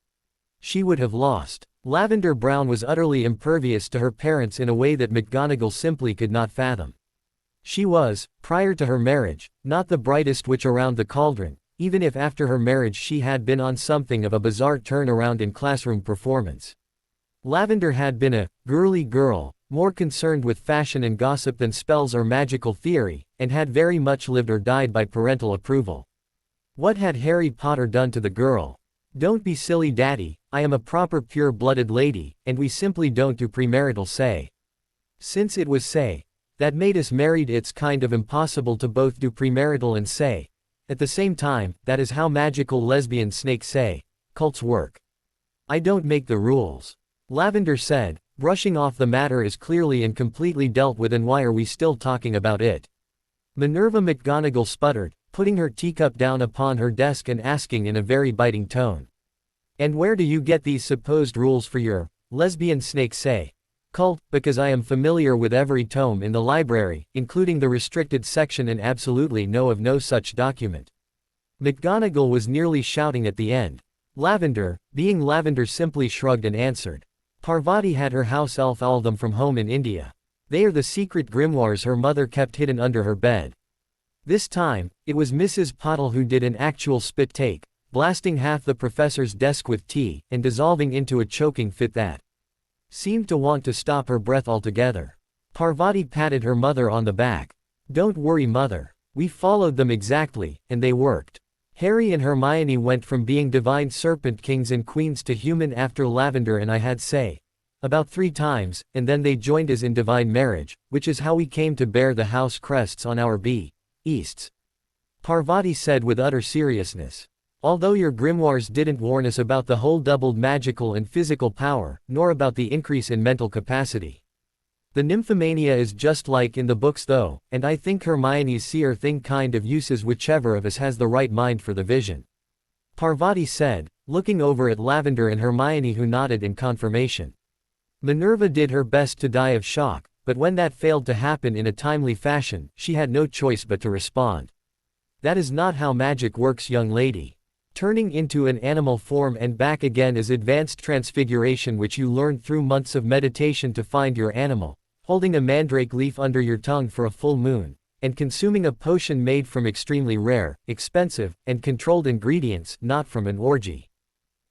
She would have lost. Lavender Brown was utterly impervious to her parents in a way that McGonagall simply could not fathom. She was, prior to her marriage, not the brightest witch around the cauldron, even if after her marriage she had been on something of a bizarre turnaround in classroom performance. Lavender had been a girly girl, more concerned with fashion and gossip than spells or magical theory, and had very much lived or died by parental approval. What had Harry Potter done to the girl? Don't be silly, Daddy, I am a proper pure-blooded lady, and we simply don't do premarital say. Since it was say that made us married, it's kind of impossible to both do premarital and say at the same time. That is how magical lesbian snake say cults work. I don't make the rules. Lavender said, brushing off the matter is clearly and completely dealt with, and why are we still talking about it? Minerva McGonagall sputtered, putting her teacup down upon her desk and asking in a very biting tone. And where do you get these supposed rules for your lesbian snake say cult? Because I am familiar with every tome in the library, including the restricted section, and absolutely know of no such document. McGonagall was nearly shouting at the end. Lavender, being Lavender, simply shrugged and answered. Parvati had her house elf all them from home in India. They are the secret grimoires her mother kept hidden under her bed. This time, it was Mrs. Pottle who did an actual spit take, blasting half the professor's desk with tea, and dissolving into a choking fit that seemed to want to stop her breath altogether. Parvati patted her mother on the back. "Don't worry, mother. We followed them exactly, and they worked." Harry and Hermione went from being divine serpent kings and queens to human after Lavender and I had say. About 3 times, and then they joined us in divine marriage, which is how we came to bear the house crests on our Easts. Parvati said with utter seriousness. "Although your grimoires didn't warn us about the whole doubled magical and physical power, nor about the increase in mental capacity. The nymphomania is just like in the books though, and I think Hermione's seer thing kind of uses whichever of us has the right mind for the vision," Parvati said, looking over at Lavender and Hermione, who nodded in confirmation. Minerva did her best to die of shock, but when that failed to happen in a timely fashion, she had no choice but to respond. "That is not how magic works, young lady. Turning into an animal form and back again is advanced transfiguration, which you learned through months of meditation to find your animal, holding a mandrake leaf under your tongue for a full moon, and consuming a potion made from extremely rare, expensive, and controlled ingredients, not from an orgy."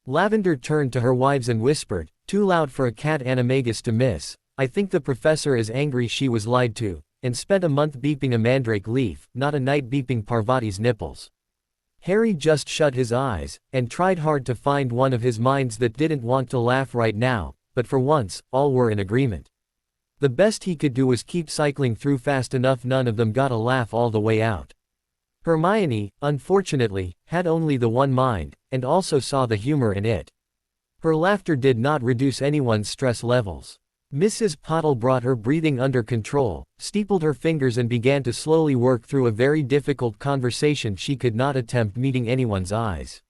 Lavender turned to her wives and whispered, "Too loud for a cat animagus to miss. I think the professor is angry she was lied to, and spent a month beeping a mandrake leaf, not a night beeping Parvati's nipples." Harry just shut his eyes, and tried hard to find one of his minds that didn't want to laugh right now, but for once, all were in agreement. The best he could do was keep cycling through fast enough none of them got a laugh all the way out. Hermione, unfortunately, had only the one mind, and also saw the humor in it. Her laughter did not reduce anyone's stress levels. Mrs. Potter brought her breathing under control, steepled her fingers and began to slowly work through a very difficult conversation she could not attempt meeting anyone's eyes.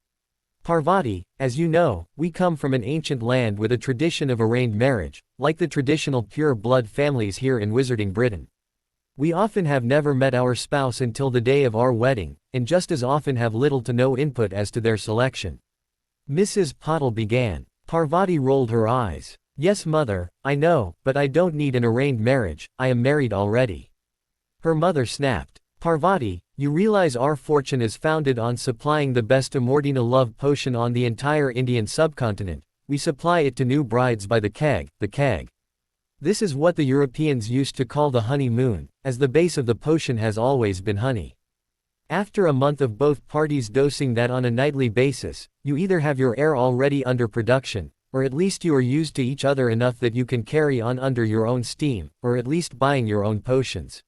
"Parvati, as you know, we come from an ancient land with a tradition of arranged marriage, like the traditional pure-blood families here in Wizarding Britain. We often have never met our spouse until the day of our wedding, and just as often have little to no input as to their selection." Mrs. Potter began. Parvati rolled her eyes. "Yes, mother, I know, but I don't need an arranged marriage, I am married already." Her mother snapped. "Parvati, you realize our fortune is founded on supplying the best Amordina love potion on the entire Indian subcontinent. We supply it to new brides by the keg. This is what the Europeans used to call the honeymoon, as the base of the potion has always been honey. After a month of both parties dosing that on a nightly basis, you either have your heir already under production, or at least you are used to each other enough that you can carry on under your own steam, or at least buying your own potions."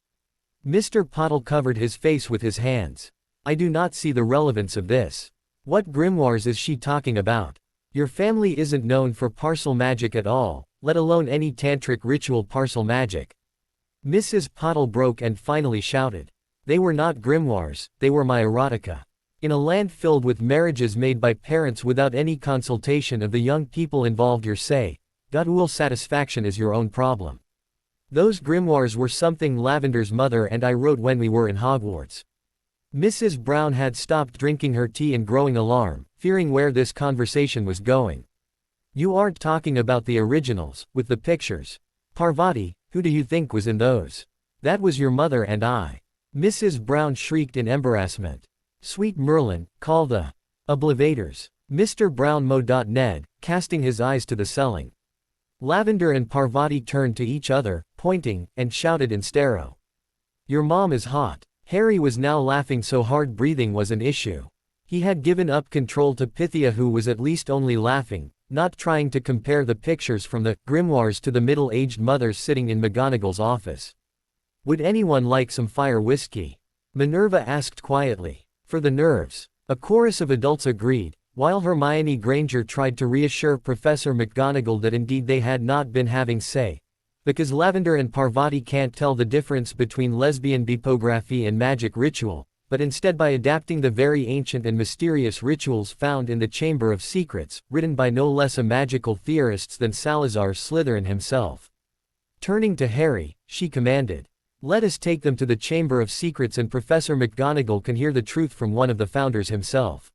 Mr. Potter covered his face with his hands. "I do not see the relevance of this. What grimoires is she talking about? Your family isn't known for parcel magic at all, let alone any tantric ritual parcel magic." Mrs. Potter broke and finally shouted. "They were not grimoires, they were my erotica. In a land filled with marriages made by parents without any consultation of the young people involved, your say, Godul satisfaction is your own problem. Those grimoires were something Lavender's mother and I wrote when we were in Hogwarts." Mrs. Brown had stopped drinking her tea in growing alarm, fearing where this conversation was going. "You aren't talking about the originals, with the pictures. Parvati, who do you think was in those? That was your mother and I." Mrs. Brown shrieked in embarrassment. "Sweet Merlin, call the oblivators." Mr. Brown Ned, casting his eyes to the ceiling. Lavender and Parvati turned to each other, pointing, and shouted in stereo. "Your mom is hot." Harry was now laughing so hard breathing was an issue. He had given up control to Pythia, who was at least only laughing, not trying to compare the pictures from the grimoires to the middle-aged mothers sitting in McGonagall's office. "Would anyone like some fire whiskey?" Minerva asked quietly. "For the nerves." A chorus of adults agreed, while Hermione Granger tried to reassure Professor McGonagall that indeed they had not been having say. Because Lavender and Parvati can't tell the difference between lesbian bipography and magic ritual, but instead by adapting the very ancient and mysterious rituals found in the Chamber of Secrets, written by no less a magical theorists than Salazar Slytherin himself. Turning to Harry, she commanded, "Let us take them to the Chamber of Secrets and Professor McGonagall can hear the truth from one of the founders himself."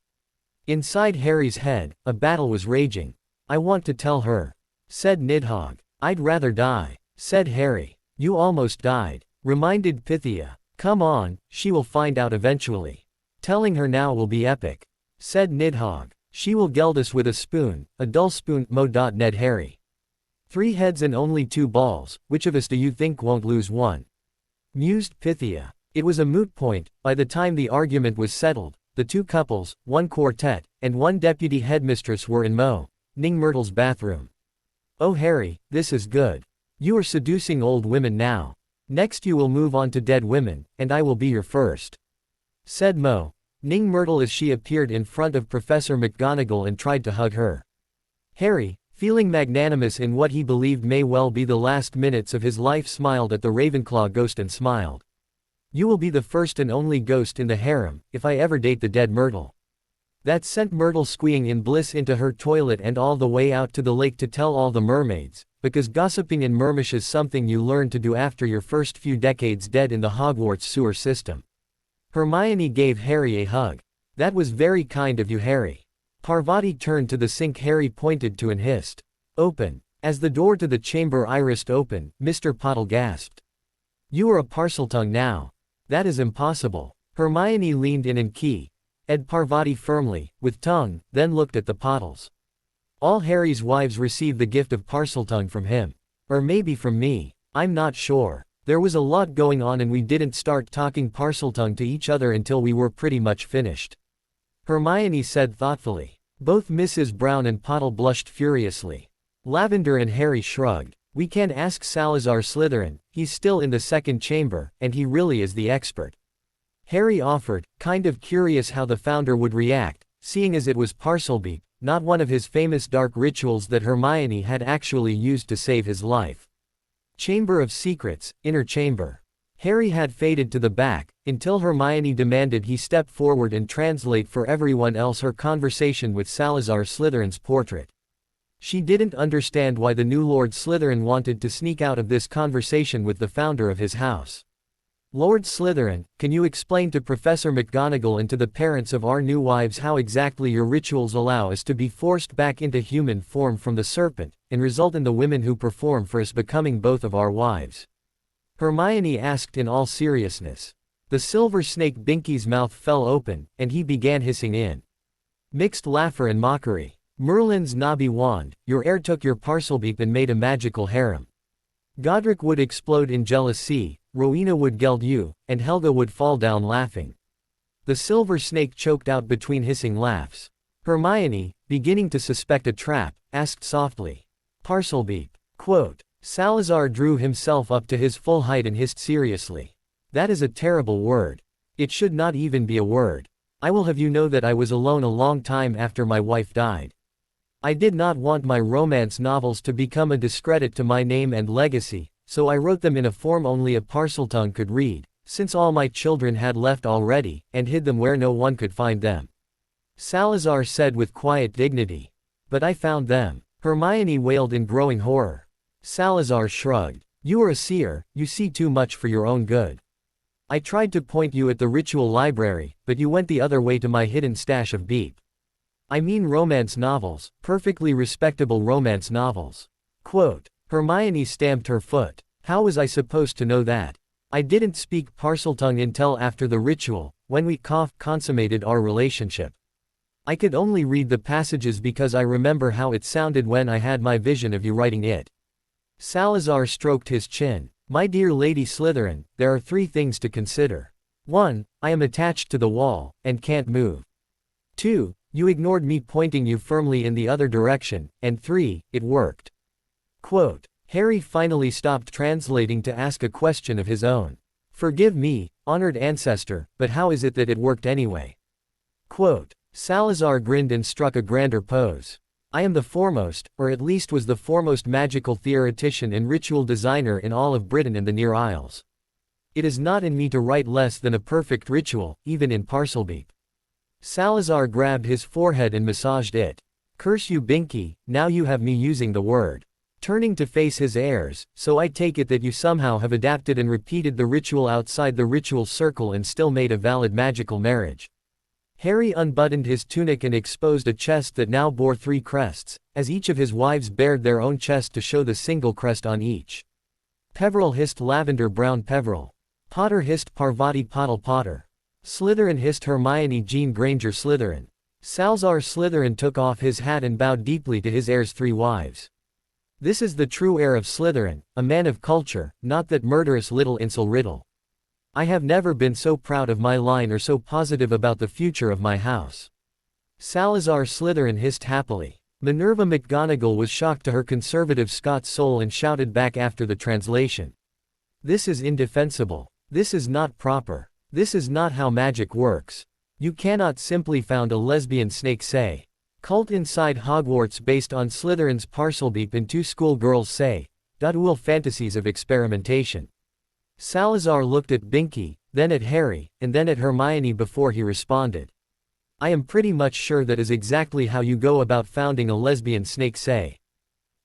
Inside Harry's head, a battle was raging. "I want to tell her," said Nidhogg. "I'd rather die," said Harry. "You almost died," reminded Pythia. "Come on, she will find out eventually. Telling her now will be epic." said Nidhogg. She will geld us with a spoon, a dull spoon, Ned Harry. 3 heads and only 2 balls, which of us do you think won't lose one? Mused Pythia. It was a moot point. By the time the argument was settled, the 2 couples, 1 quartet, and 1 deputy headmistress were in Ning Myrtle's bathroom. Oh Harry, this is good. You are seducing old women now. Next you will move on to dead women, and I will be your first. Said Ning Myrtle as she appeared in front of Professor McGonagall and tried to hug her. Harry, feeling magnanimous in what he believed may well be the last minutes of his life, smiled at the Ravenclaw ghost and smiled. You will be the first and only ghost in the harem, if I ever date the dead Myrtle. That sent Myrtle squeeing in bliss into her toilet and all the way out to the lake to tell all the mermaids, because gossiping in Mermish is something you learn to do after your first few decades dead in the Hogwarts sewer system. Hermione gave Harry a hug. That was very kind of you, Harry. Parvati turned to the sink Harry pointed to and hissed. Open. As the door to the chamber irised open, Mr. Potter gasped. You are a Parseltongue now. That is impossible. Hermione leaned in and keyed Parvati firmly, with tongue, then looked at the Pottles. All Harry's wives receive the gift of Parseltongue from him. Or maybe from me. I'm not sure. There was a lot going on and we didn't start talking Parseltongue to each other until we were pretty much finished. Hermione said thoughtfully. Both Mrs. Brown and Pottle blushed furiously. Lavender and Harry shrugged. We can't ask Salazar Slytherin, he's still in the second chamber, and he really is the expert. Harry offered, kind of curious how the founder would react, seeing as it was Parselbeep, not one of his famous dark rituals that Hermione had actually used to save his life. Chamber of Secrets, inner chamber. Harry had faded to the back, until Hermione demanded he step forward and translate for everyone else her conversation with Salazar Slytherin's portrait. She didn't understand why the new Lord Slytherin wanted to sneak out of this conversation with the founder of his house. Lord Slytherin, can you explain to Professor McGonagall and to the parents of our new wives how exactly your rituals allow us to be forced back into human form from the serpent, and result in the women who perform for us becoming both of our wives? Hermione asked in all seriousness. The silver snake Binky's mouth fell open, and he began hissing in mixed laughter and mockery. Merlin's knobby wand, your heir took your Parselbeep and made a magical harem. Godric would explode in jealousy, Rowena would geld you, and Helga would fall down laughing. The silver snake choked out between hissing laughs. Hermione, beginning to suspect a trap, asked softly. Parselbeep. Quote. Salazar drew himself up to his full height and hissed seriously. That is a terrible word. It should not even be a word. I will have you know that I was alone a long time after my wife died. I did not want my romance novels to become a discredit to my name and legacy, so I wrote them in a form only a Parseltongue could read, since all my children had left already, and hid them where no one could find them. Salazar said with quiet dignity. But I found them. Hermione wailed in growing horror. Salazar shrugged. You are a seer, you see too much for your own good. I tried to point you at the ritual library, but you went the other way to my hidden stash of beep. I mean romance novels, perfectly respectable romance novels. Quote. Hermione stamped her foot. How was I supposed to know that? I didn't speak Parseltongue until after the ritual, when we consummated our relationship. I could only read the passages because I remember how it sounded when I had my vision of you writing it. Salazar stroked his chin. My dear Lady Slytherin, there are 3 things to consider. 1. I am attached to the wall, and can't move. 2. You ignored me pointing you firmly in the other direction, and 3. It worked. Quote. Harry finally stopped translating to ask a question of his own. Forgive me, honored ancestor, but how is it that it worked anyway? Quote. Salazar grinned and struck a grander pose. I am the foremost, or at least was the foremost magical theoretician and ritual designer in all of Britain and the Near Isles. It is not in me to write less than a perfect ritual, even in Parselbeep. Salazar grabbed his forehead and massaged it. Curse you Binky, now you have me using the word. Turning to face his heirs, so I take it that you somehow have adapted and repeated the ritual outside the ritual circle and still made a valid magical marriage. Harry unbuttoned his tunic and exposed a chest that now bore 3 crests, as each of his wives bared their own chest to show the single crest on each. Peveril hissed Lavender Brown Peveril. Potter hissed Parvati Potter. Slytherin hissed Hermione Jean Granger Slytherin. Salazar Slytherin took off his hat and bowed deeply to his heir's 3 wives. This is the true heir of Slytherin, a man of culture, not that murderous little Insel Riddle. I have never been so proud of my line or so positive about the future of my house. Salazar Slytherin hissed happily. Minerva McGonagall was shocked to her conservative Scots soul and shouted back after the translation. This is indefensible. This is not proper. This is not how magic works. You cannot simply found a lesbian snake say. Cult inside Hogwarts based on Slytherin's Parselbeep and 2 schoolgirls say. Dual fantasies of experimentation. Salazar looked at Binky, then at Harry, and then at Hermione before he responded. I am pretty much sure that is exactly how you go about founding a lesbian snake say.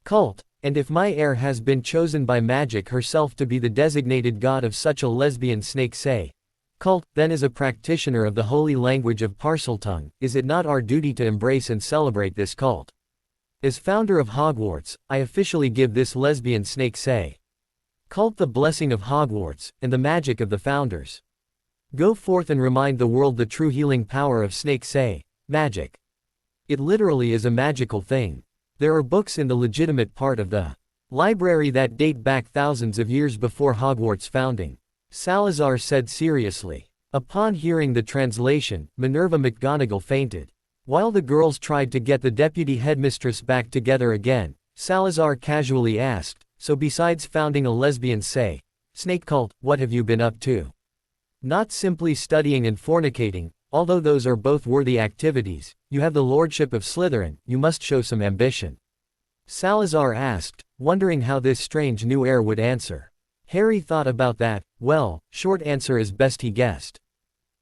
Cult, and if my heir has been chosen by magic herself to be the designated god of such a lesbian snake say. Cult, then as a practitioner of the holy language of Parseltongue, is it not our duty to embrace and celebrate this cult? As founder of Hogwarts, I officially give this lesbian snake say. Cult the blessing of Hogwarts, and the magic of the founders. Go forth and remind the world the true healing power of snake say, magic. It literally is a magical thing. There are books in the legitimate part of the library that date back thousands of years before Hogwarts' founding. Salazar said seriously. Upon hearing the translation, Minerva McGonagall fainted. While the girls tried to get the deputy headmistress back together again, Salazar casually asked, so besides founding a lesbian say, snake cult, what have you been up to? Not simply studying and fornicating, although those are both worthy activities, you have the lordship of Slytherin, you must show some ambition. Salazar asked, wondering how this strange new heir would answer. Harry thought about that. Well, short answer is best he guessed.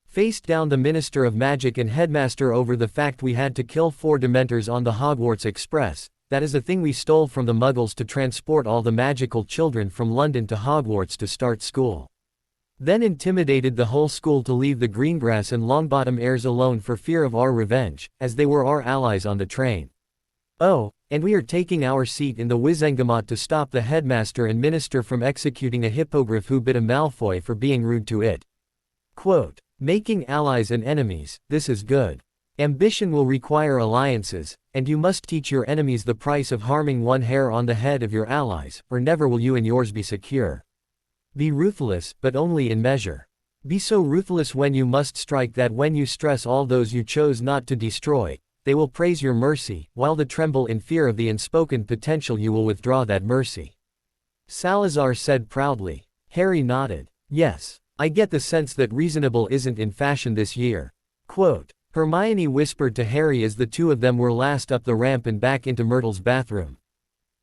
Faced down the Minister of Magic and Headmaster over the fact we had to kill 4 Dementors on the Hogwarts Express, that is a thing we stole from the Muggles to transport all the magical children from London to Hogwarts to start school. Then intimidated the whole school to leave the Greengrass and Longbottom heirs alone for fear of our revenge, as they were our allies on the train. Oh, and we are taking our seat in the Wizengamot to stop the headmaster and minister from executing a hippogriff who bit a Malfoy for being rude to it. Quote, making allies and enemies, this is good. Ambition will require alliances, and you must teach your enemies the price of harming one hair on the head of your allies, or never will you and yours be secure. Be ruthless, but only in measure. Be so ruthless when you must strike that when you stress all those you chose not to destroy, they will praise your mercy, while they tremble in fear of the unspoken potential you will withdraw that mercy. Salazar said proudly. Harry nodded. Yes, I get the sense that reasonable isn't in fashion this year. Quote, Hermione whispered to Harry as the 2 of them were last up the ramp and back into Myrtle's bathroom.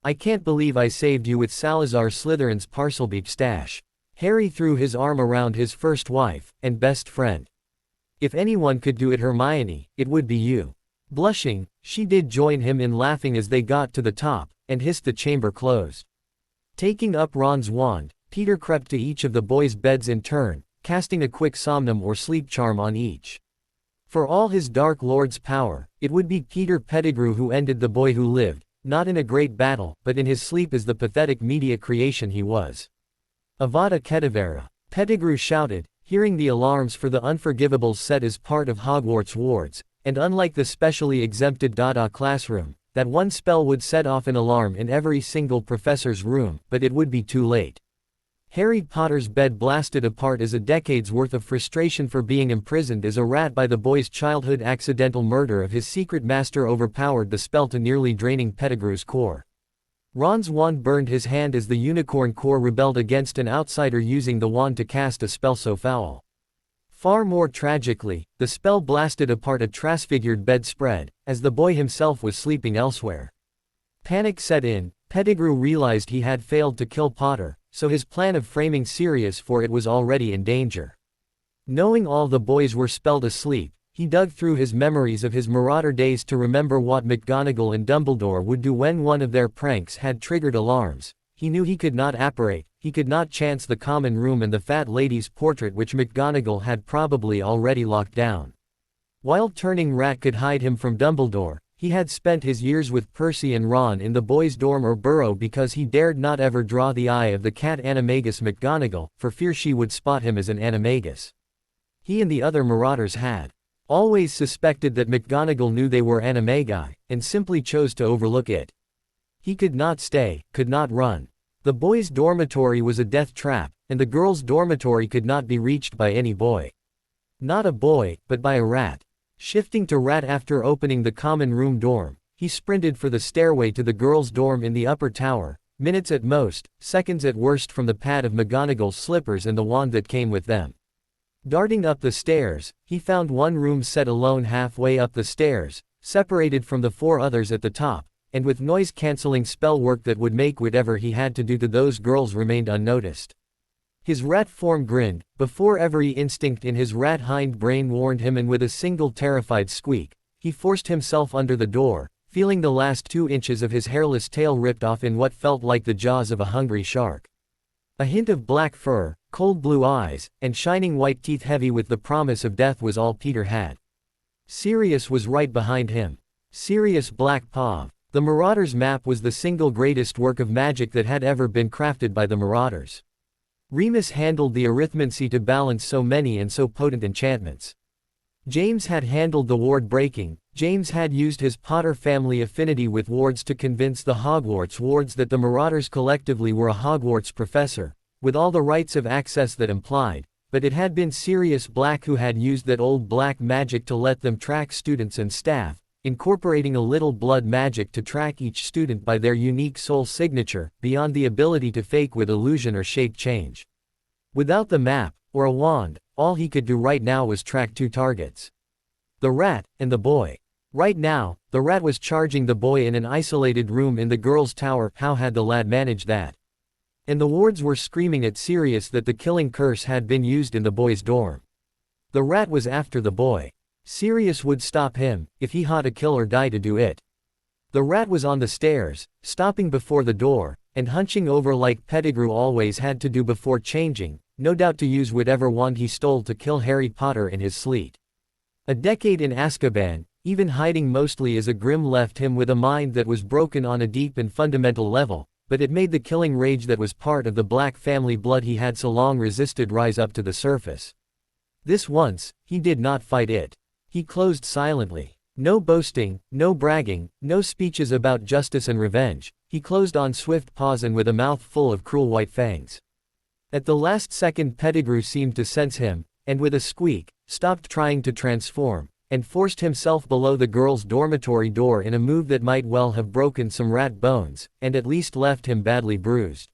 I can't believe I saved you with Salazar Slytherin's Parselbeep stash. Harry threw his arm around his first wife, and best friend. If anyone could do it, Hermione, it would be you. Blushing, she did join him in laughing as they got to the top, and hissed the chamber closed. Taking up Ron's wand, Peter crept to each of the boys' beds in turn, casting a quick somnum or sleep charm on each. For all his Dark Lord's power, it would be Peter Pettigrew who ended the boy who lived, not in a great battle, but in his sleep as the pathetic media creation he was. Avada Kedavra, Pettigrew shouted, hearing the alarms for the Unforgivables set as part of Hogwarts wards, and unlike the specially exempted Dada classroom, that one spell would set off an alarm in every single professor's room, but it would be too late. Harry Potter's bed blasted apart as a decade's worth of frustration for being imprisoned as a rat by the boy's childhood accidental murder of his secret master overpowered the spell to nearly draining Pettigrew's core. Ron's wand burned his hand as the unicorn core rebelled against an outsider using the wand to cast a spell so foul. Far more tragically, the spell blasted apart a transfigured bedspread, as the boy himself was sleeping elsewhere. Panic set in. Pettigrew realized he had failed to kill Potter, so his plan of framing Sirius for it was already in danger. Knowing all the boys were spelled asleep, he dug through his memories of his Marauder days to remember what McGonagall and Dumbledore would do when one of their pranks had triggered alarms. He knew he could not apparate, he could not chance the common room and the fat lady's portrait which McGonagall had probably already locked down. While turning rat could hide him from Dumbledore, he had spent his years with Percy and Ron in the boys' dorm or burrow because he dared not ever draw the eye of the cat Animagus McGonagall, for fear she would spot him as an Animagus. He and the other Marauders had always suspected that McGonagall knew they were animagi, and simply chose to overlook it. He could not stay, could not run. The boys' dormitory was a death trap, and the girls' dormitory could not be reached by any boy. Not a boy, but by a rat. Shifting to rat after opening the common room dorm, he sprinted for the stairway to the girls' dorm in the upper tower, minutes at most, seconds at worst from the pad of McGonagall's slippers and the wand that came with them. Darting up the stairs, he found one room set alone halfway up the stairs, separated from the 4 others at the top, and with noise-canceling spell work that would make whatever he had to do to those girls remained unnoticed. His rat form grinned, before every instinct in his rat hind brain warned him, and with a single terrified squeak, he forced himself under the door, feeling the last 2 inches of his hairless tail ripped off in what felt like the jaws of a hungry shark. A hint of black fur, cold blue eyes, and shining white teeth heavy with the promise of death was all Peter had. Sirius was right behind him. Sirius Blackpaw. The Marauders' map was the single greatest work of magic that had ever been crafted by the Marauders. Remus handled the arithmancy to balance so many and so potent enchantments. James had handled the ward breaking. James had used his Potter family affinity with wards to convince the Hogwarts wards that the Marauders collectively were a Hogwarts professor, with all the rights of access that implied, but it had been Sirius Black who had used that old black magic to let them track students and staff, incorporating a little blood magic to track each student by their unique soul signature, beyond the ability to fake with illusion or shape change. Without the map, or a wand, all he could do right now was track 2 targets. The rat, and the boy. Right now, the rat was charging the boy in an isolated room in the girls' tower. How had the lad managed that? And the wards were screaming at Sirius that the killing curse had been used in the boys' dorm. The rat was after the boy. Sirius would stop him, if he had to kill or die to do it. The rat was on the stairs, stopping before the door, and hunching over like Pettigrew always had to do before changing, no doubt to use whatever wand he stole to kill Harry Potter in his sleet. A decade in Azkaban, even hiding mostly as a Grim, left him with a mind that was broken on a deep and fundamental level, but it made the killing rage that was part of the Black family blood he had so long resisted rise up to the surface. This once, he did not fight it. He closed silently. No boasting, no bragging, no speeches about justice and revenge. He closed on swift paws and with a mouth full of cruel white fangs. At the last second Pettigrew seemed to sense him, and with a squeak, stopped trying to transform, and forced himself below the girls' dormitory door in a move that might well have broken some rat bones, and at least left him badly bruised.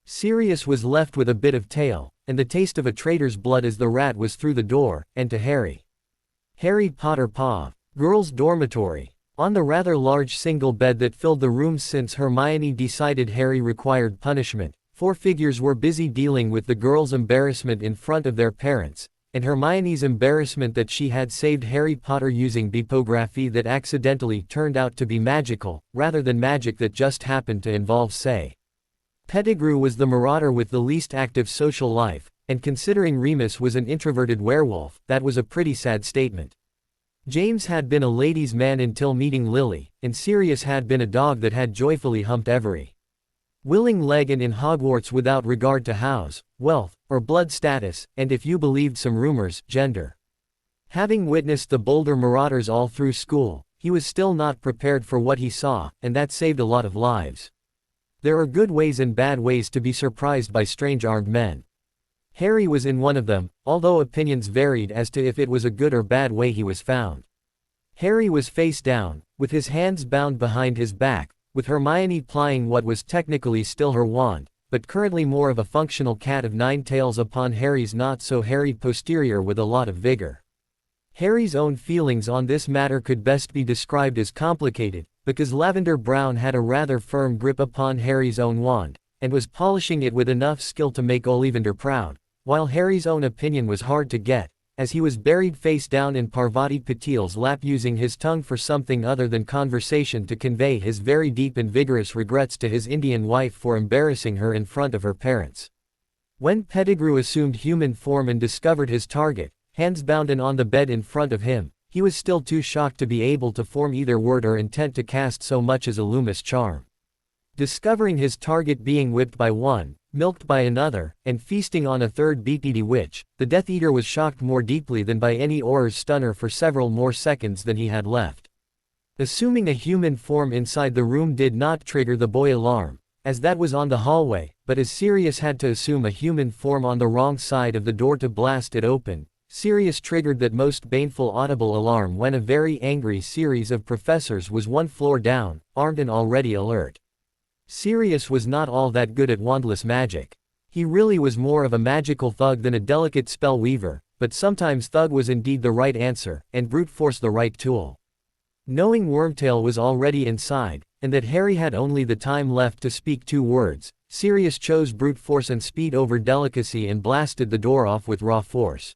Sirius was left with a bit of tail, and the taste of a traitor's blood as the rat was through the door, and to Harry Potter Paw. Girls' dormitory. On the rather large single bed that filled the room since Hermione decided Harry required punishment, 4 figures were busy dealing with the girls' embarrassment in front of their parents, and Hermione's embarrassment that she had saved Harry Potter using bipography that accidentally turned out to be magical, rather than magic that just happened to involve say. Pettigrew was the marauder with the least active social life, and considering Remus was an introverted werewolf, that was a pretty sad statement. James had been a ladies' man until meeting Lily, and Sirius had been a dog that had joyfully humped every willing leg and in Hogwarts without regard to house, wealth, or blood status, and if you believed some rumors, gender. Having witnessed the bolder marauders all through school, he was still not prepared for what he saw, and that saved a lot of lives. There are good ways and bad ways to be surprised by strange armed men. Harry was in one of them, although opinions varied as to if it was a good or bad way he was found. Harry was face down, with his hands bound behind his back, with Hermione plying what was technically still her wand, but currently more of a functional cat of 9 tails upon Harry's not-so-hairy posterior with a lot of vigor. Harry's own feelings on this matter could best be described as complicated, because Lavender Brown had a rather firm grip upon Harry's own wand, and was polishing it with enough skill to make Ollivander proud, while Harry's own opinion was hard to get, as he was buried face down in Parvati Patil's lap using his tongue for something other than conversation to convey his very deep and vigorous regrets to his Indian wife for embarrassing her in front of her parents. When Pettigrew assumed human form and discovered his target, hands bound and on the bed in front of him, he was still too shocked to be able to form either word or intent to cast so much as a Loomis charm. Discovering his target being whipped by one, milked by another, and feasting on a third BPD witch, the Death Eater was shocked more deeply than by any Auror's stunner for several more seconds than he had left. Assuming a human form inside the room did not trigger the boy alarm, as that was on the hallway, but as Sirius had to assume a human form on the wrong side of the door to blast it open, Sirius triggered that most baneful audible alarm when a very angry series of professors was one floor down, armed and already alert. Sirius was not all that good at wandless magic. He really was more of a magical thug than a delicate spell weaver, but sometimes thug was indeed the right answer, and brute force the right tool. Knowing Wormtail was already inside, and that Harry had only the time left to speak 2 words, Sirius chose brute force and speed over delicacy and blasted the door off with raw force.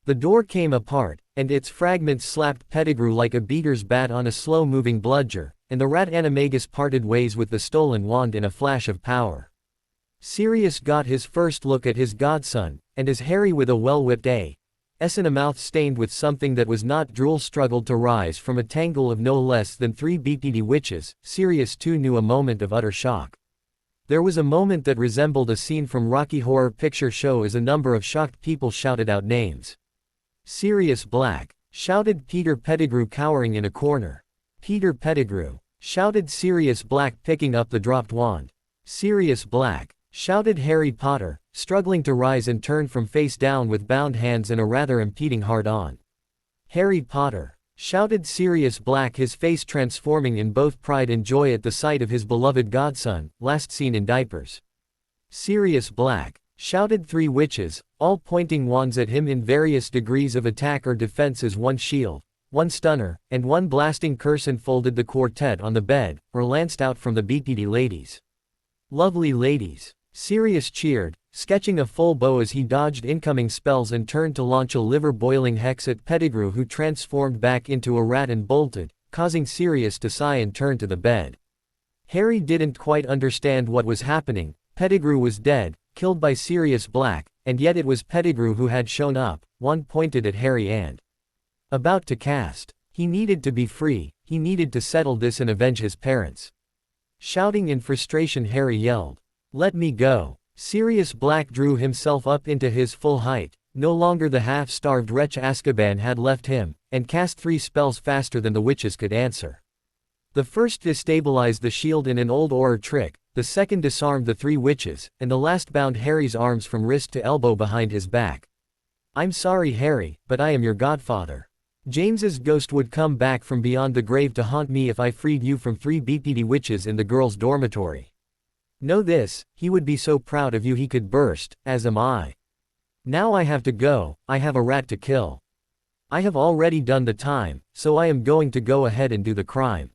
The door came apart, and its fragments slapped Pettigrew like a beater's bat on a slow-moving bludger, and the rat animagus parted ways with the stolen wand in a flash of power. Sirius got his first look at his godson, and as Harry with a well-whipped ass in a mouth stained with something that was not drool struggled to rise from a tangle of no less than 3 BPD witches, Sirius too knew a moment of utter shock. There was a moment that resembled a scene from Rocky Horror Picture Show as a number of shocked people shouted out names. "Sirius Black!" shouted Peter Pettigrew cowering in a corner. "Peter Pettigrew!" shouted Sirius Black picking up the dropped wand. "Sirius Black!" shouted Harry Potter, struggling to rise and turn from face down with bound hands and a rather impeding hard-on. "Harry Potter!" shouted Sirius Black, his face transforming in both pride and joy at the sight of his beloved godson, last seen in diapers. "Sirius Black!" shouted 3 witches, all pointing wands at him in various degrees of attack or defense as 1 shield, 1 stunner, and 1 blasting curse unfolded the quartet on the bed, or lanced out from the BPD ladies. "Lovely ladies!" Sirius cheered, sketching a full bow as he dodged incoming spells and turned to launch a liver-boiling hex at Pettigrew, who transformed back into a rat and bolted, causing Sirius to sigh and turn to the bed. Harry didn't quite understand what was happening. Pettigrew was dead, killed by Sirius Black, and yet it was Pettigrew who had shown up, one pointed at Harry and about to cast. He needed to be free, he needed to settle this and avenge his parents. Shouting in frustration, Harry yelled, "Let me go!" Sirius Black drew himself up into his full height, no longer the half-starved wretch Azkaban had left him, and cast 3 spells faster than the witches could answer. The first destabilized the shield in an old Auror trick, the second disarmed the 3 witches, and the last bound Harry's arms from wrist to elbow behind his back. "I'm sorry, Harry, but I am your godfather. James's ghost would come back from beyond the grave to haunt me if I freed you from 3 BPD witches in the girls' dormitory. Know this, he would be so proud of you he could burst, as am I. Now I have to go, I have a rat to kill. I have already done the time, so I am going to go ahead and do the crime.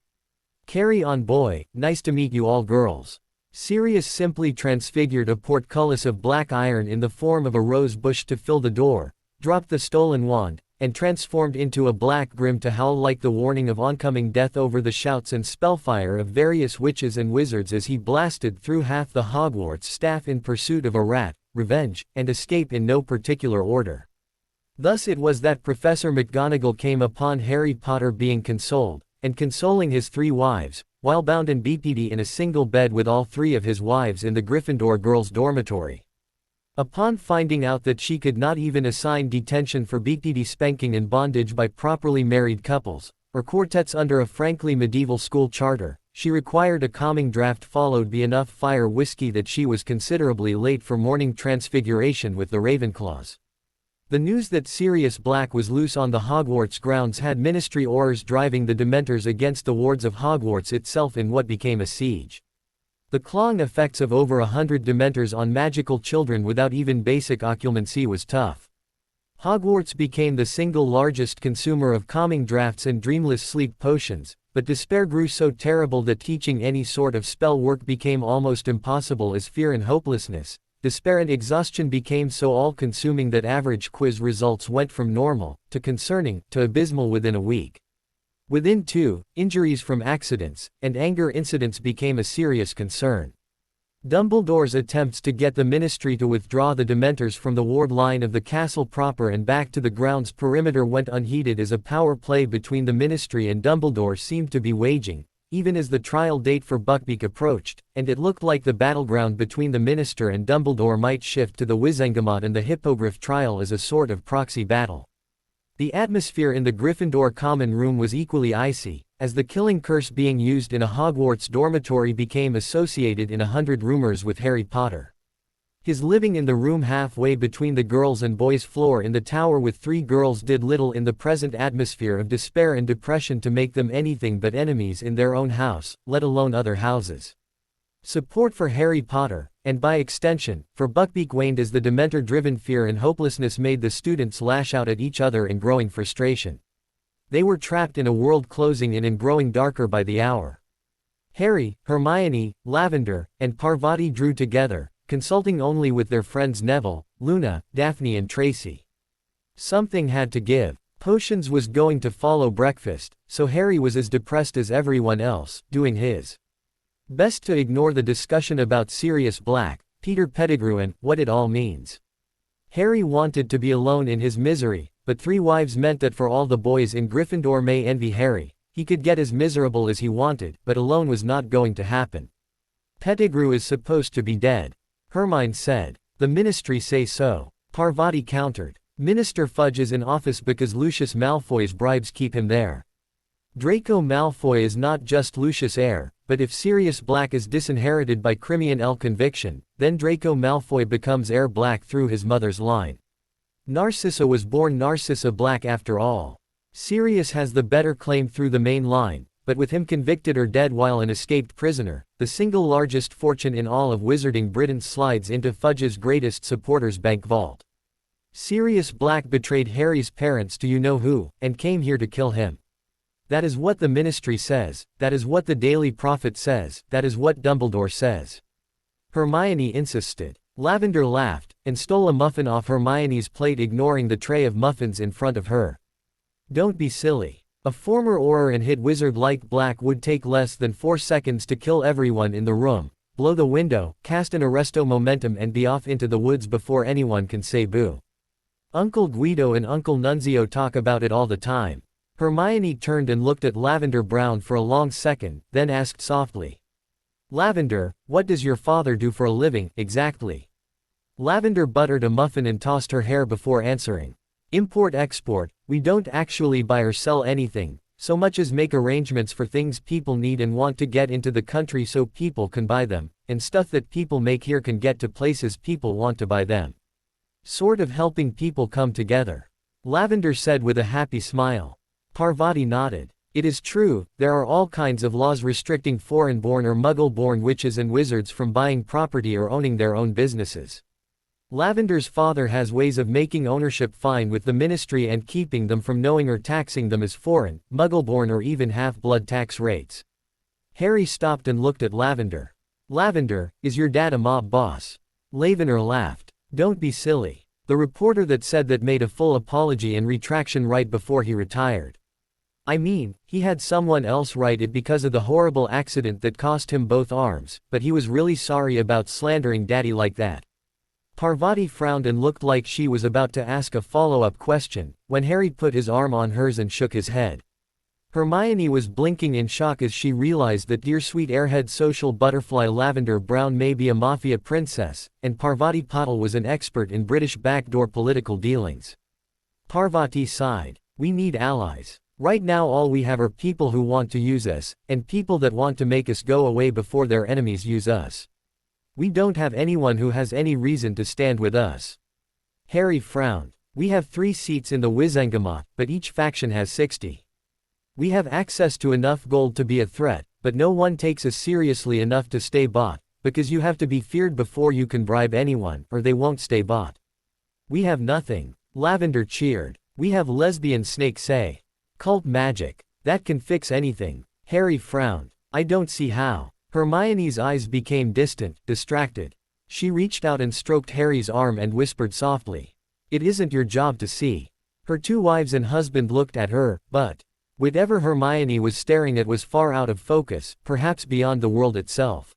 Carry on, boy, nice to meet you all girls." Sirius simply transfigured a portcullis of black iron in the form of a rose bush to fill the door, dropped the stolen wand, and transformed into a black grim to howl like the warning of oncoming death over the shouts and spellfire of various witches and wizards as he blasted through half the Hogwarts staff in pursuit of a rat, revenge, and escape in no particular order. Thus it was that Professor McGonagall came upon Harry Potter being consoled, and consoling his 3 wives, while bound in BPD in a single bed with all 3 of his wives in the Gryffindor girls' dormitory. Upon finding out that she could not even assign detention for BPD spanking and bondage by properly married couples, or quartets under a frankly medieval school charter, she required a calming draft followed by enough fire whiskey that she was considerably late for morning transfiguration with the Ravenclaws. The news that Sirius Black was loose on the Hogwarts grounds had Ministry Aurors driving the Dementors against the wards of Hogwarts itself in what became a siege. The clawing effects of over 100 Dementors on magical children without even basic occlumency was tough. Hogwarts became the single largest consumer of calming drafts and dreamless sleep potions, but despair grew so terrible that teaching any sort of spell work became almost impossible as fear and hopelessness, despair and exhaustion became so all-consuming that average quiz results went from normal, to concerning, to abysmal within a week. Within 2, injuries from accidents, and anger incidents became a serious concern. Dumbledore's attempts to get the Ministry to withdraw the Dementors from the ward line of the castle proper and back to the grounds perimeter went unheeded as a power play between the Ministry and Dumbledore seemed to be waging, even as the trial date for Buckbeak approached, and it looked like the battleground between the Minister and Dumbledore might shift to the Wizengamot and the Hippogriff trial as a sort of proxy battle. The atmosphere in the Gryffindor common room was equally icy, as the killing curse being used in a Hogwarts dormitory became associated in 100 rumors with Harry Potter. His living in the room halfway between the girls' and boys' floor in the tower with 3 girls did little in the present atmosphere of despair and depression to make them anything but enemies in their own house, let alone other houses. Support for Harry Potter, and by extension, for Buckbeak waned as the Dementor-driven fear and hopelessness made the students lash out at each other in growing frustration. They were trapped in a world closing in and growing darker by the hour. Harry, Hermione, Lavender, and Parvati drew together, consulting only with their friends Neville, Luna, Daphne and Tracy. Something had to give. Potions was going to follow breakfast, so Harry was as depressed as everyone else, doing his best to ignore the discussion about Sirius Black, Peter Pettigrew and what it all means. Harry wanted to be alone in his misery, but 3 wives meant that for all the boys in Gryffindor may envy Harry, he could get as miserable as he wanted, but alone was not going to happen. Pettigrew is supposed to be dead, Hermione said. The Ministry say so, Parvati countered. Minister Fudge is in office because Lucius Malfoy's bribes keep him there. Draco Malfoy is not just Lucius' heir, but if Sirius Black is disinherited by Crimean L conviction, then Draco Malfoy becomes heir Black through his mother's line. Narcissa was born Narcissa Black after all. Sirius has the better claim through the main line, but with him convicted or dead while an escaped prisoner, the single largest fortune in all of Wizarding Britain slides into Fudge's greatest supporters' bank vault. Sirius Black betrayed Harry's parents to you-know-who, and came here to kill him. That is what the Ministry says, that is what the Daily Prophet says, that is what Dumbledore says. Hermione insisted. Lavender laughed, and stole a muffin off Hermione's plate, ignoring the tray of muffins in front of her. Don't be silly. A former Auror and hit wizard like Black would take less than 4 seconds to kill everyone in the room, blow the window, cast an arresto momentum and be off into the woods before anyone can say boo. Uncle Guido and Uncle Nunzio talk about it all the time. Hermione turned and looked at Lavender Brown for a long second, then asked softly. Lavender, what does your father do for a living, exactly? Lavender buttered a muffin and tossed her hair before answering. Import-export, we don't actually buy or sell anything, so much as make arrangements for things people need and want to get into the country so people can buy them, and stuff that people make here can get to places people want to buy them. Sort of helping people come together. Lavender said with a happy smile. Parvati nodded. It is true, there are all kinds of laws restricting foreign-born or Muggle-born witches and wizards from buying property or owning their own businesses. Lavender's father has ways of making ownership fine with the Ministry and keeping them from knowing or taxing them as foreign, Muggle-born or even half-blood tax rates. Harry stopped and looked at Lavender. Lavender, is your dad a mob boss? Lavender laughed. Don't be silly. The reporter that said that made a full apology and retraction right before he retired. I mean, he had someone else write it because of the horrible accident that cost him both arms, but he was really sorry about slandering Daddy like that. Parvati frowned and looked like she was about to ask a follow-up question, when Harry put his arm on hers and shook his head. Hermione was blinking in shock as she realized that dear sweet airhead social butterfly Lavender Brown may be a mafia princess, and Parvati Patil was an expert in British backdoor political dealings. Parvati sighed. We need allies. Right now all we have are people who want to use us, and people that want to make us go away before their enemies use us. We don't have anyone who has any reason to stand with us. Harry frowned. We have 3 seats in the Wizengamot, but each faction has 60. We have access to enough gold to be a threat, but no one takes us seriously enough to stay bought, because you have to be feared before you can bribe anyone, or they won't stay bought. We have nothing. Lavender cheered. We have lesbian snake say. Cult magic. That can fix anything. Harry frowned. I don't see how. Hermione's eyes became distant, distracted. She reached out and stroked Harry's arm and whispered softly. It isn't your job to see. Her 2 wives and husband looked at her, but whatever Hermione was staring at was far out of focus, perhaps beyond the world itself.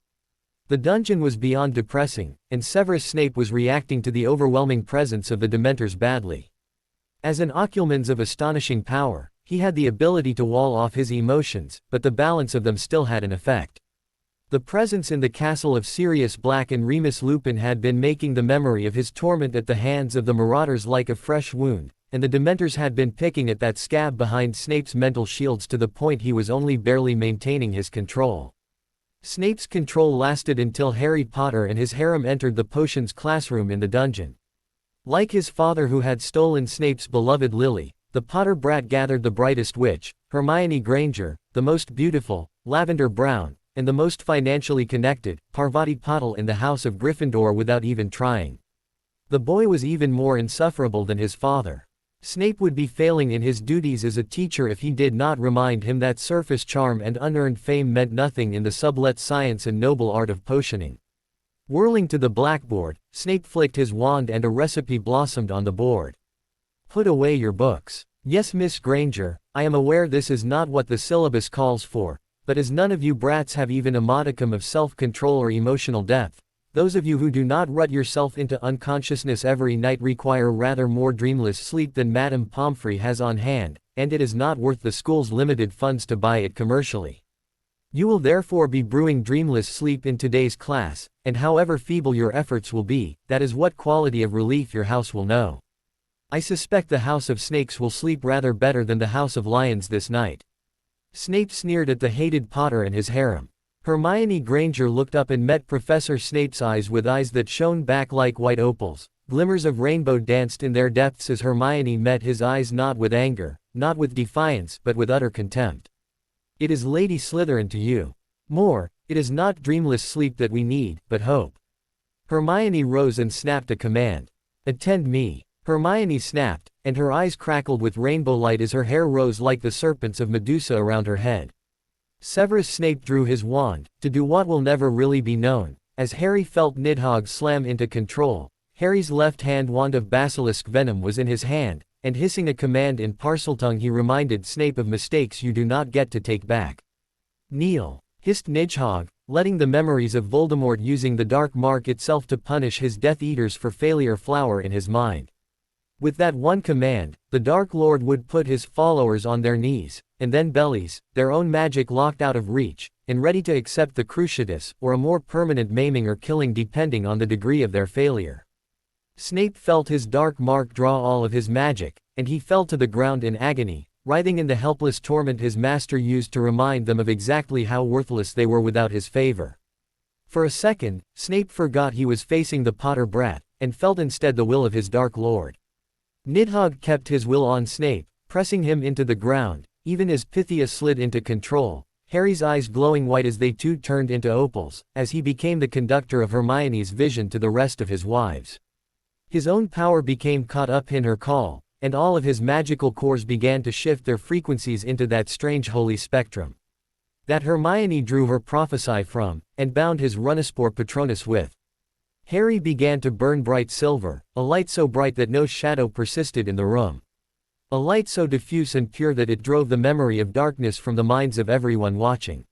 The dungeon was beyond depressing, and Severus Snape was reacting to the overwhelming presence of the Dementors badly. As an occupant of astonishing power, He had the ability to wall off his emotions, but the balance of them still had an effect. The presence in the castle of Sirius Black and Remus Lupin had been making the memory of his torment at the hands of the Marauders like a fresh wound, and the Dementors had been picking at that scab behind Snape's mental shields to the point he was only barely maintaining his control. Snape's control lasted until Harry Potter and his harem entered the potions classroom in the dungeon. Like his father who had stolen Snape's beloved Lily, the Potter brat gathered the brightest witch, Hermione Granger, the most beautiful, Lavender Brown, and the most financially connected, Parvati Patil in the House of Gryffindor without even trying. The boy was even more insufferable than his father. Snape would be failing in his duties as a teacher if he did not remind him that surface charm and unearned fame meant nothing in the sublet science and noble art of potioning. Whirling to the blackboard, Snape flicked his wand and a recipe blossomed on the board. "Put away your books." "Yes, Miss Granger, I am aware this is not what the syllabus calls for, but as none of you brats have even a modicum of self-control or emotional depth, those of you who do not rut yourself into unconsciousness every night require rather more dreamless sleep than Madame Pomfrey has on hand, and it is not worth the school's limited funds to buy it commercially. You will therefore be brewing dreamless sleep in today's class, and however feeble your efforts will be, that is what quality of relief your house will know. I suspect the House of Snakes will sleep rather better than the House of Lions this night." Snape sneered at the hated Potter and his harem. Hermione Granger looked up and met Professor Snape's eyes with eyes that shone back like white opals. Glimmers of rainbow danced in their depths as Hermione met his eyes, not with anger, not with defiance, but with utter contempt. "It is Lady Slytherin to you. More, it is not dreamless sleep that we need, but hope." Hermione rose and snapped a command. "Attend me." Hermione snapped, and her eyes crackled with rainbow light as her hair rose like the serpents of Medusa around her head. Severus Snape drew his wand, to do what will never really be known. As Harry felt Nidhogg slam into control, Harry's left-hand wand of basilisk venom was in his hand, and hissing a command in Parseltongue he reminded Snape of mistakes you do not get to take back. "Kneel," hissed Nidhogg, letting the memories of Voldemort using the dark mark itself to punish his Death Eaters for failure flower in his mind. With that one command, the Dark Lord would put his followers on their knees, and then bellies, their own magic locked out of reach, and ready to accept the cruciatus, or a more permanent maiming or killing depending on the degree of their failure. Snape felt his dark mark draw all of his magic, and he fell to the ground in agony, writhing in the helpless torment his master used to remind them of exactly how worthless they were without his favor. For a second, Snape forgot he was facing the Potter brat, and felt instead the will of his Dark Lord. Nidhogg kept his will on Snape, pressing him into the ground, even as Pythia slid into control, Harry's eyes glowing white as they too turned into opals, as he became the conductor of Hermione's vision to the rest of his wives. His own power became caught up in her call, and all of his magical cores began to shift their frequencies into that strange holy spectrum that Hermione drew her prophesy from, and bound his Runaspor Patronus with. Harry began to burn bright silver, a light so bright that no shadow persisted in the room. A light so diffuse and pure that it drove the memory of darkness from the minds of everyone watching.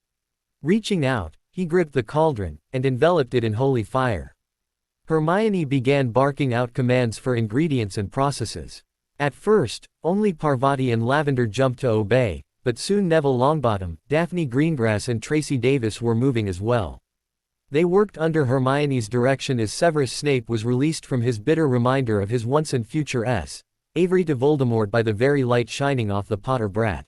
Reaching out, he gripped the cauldron, and enveloped it in holy fire. Hermione began barking out commands for ingredients and processes. At first, only Parvati and Lavender jumped to obey, but soon Neville Longbottom, Daphne Greengrass and Tracy Davis were moving as well. They worked under Hermione's direction as Severus Snape was released from his bitter reminder of his once and future Avery to Voldemort by the very light shining off the Potter brat.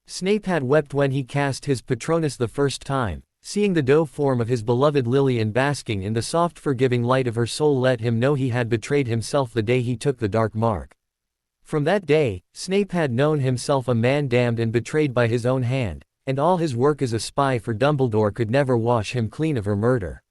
Snape had wept when he cast his Patronus the first time, seeing the doe form of his beloved Lily and basking in the soft forgiving light of her soul let him know he had betrayed himself the day he took the dark mark. From that day, Snape had known himself a man damned and betrayed by his own hand, and all his work as a spy for Dumbledore could never wash him clean of her murder.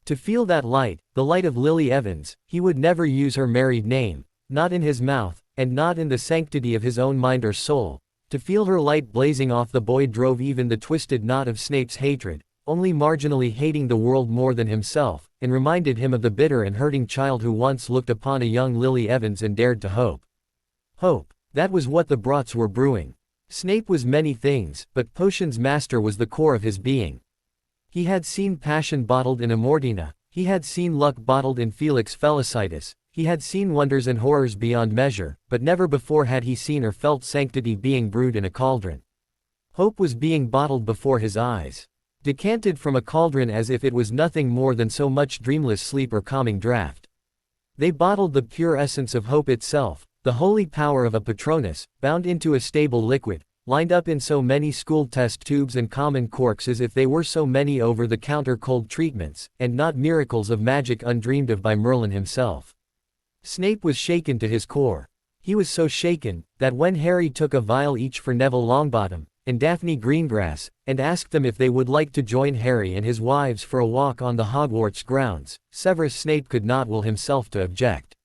To feel that light, the light of Lily Evans, he would never use her married name, not in his mouth, and not in the sanctity of his own mind or soul. To feel her light blazing off the boy drove even the twisted knot of Snape's hatred, only marginally hating the world more than himself, and reminded him of the bitter and hurting child who once looked upon a young Lily Evans and dared to hope. Hope. That was what the Brats were brewing. Snape was many things, but Potions Master was the core of his being. He had seen passion bottled in Amordina, he had seen luck bottled in Felix Felicitas, He had seen wonders and horrors beyond measure, but never before had he seen or felt sanctity being brewed in a cauldron. Hope was being bottled before his eyes. Decanted from a cauldron as if it was nothing more than so much dreamless sleep or calming draught. They bottled the pure essence of hope itself, the holy power of a Patronus, bound into a stable liquid, lined up in so many school test tubes and common corks as if they were so many over-the-counter cold treatments, and not miracles of magic undreamed of by Merlin himself. Snape was shaken to his core. He was so shaken, that when Harry took a vial each for Neville Longbottom, and Daphne Greengrass, and asked them if they would like to join Harry and his wives for a walk on the Hogwarts grounds, Severus Snape could not will himself to object.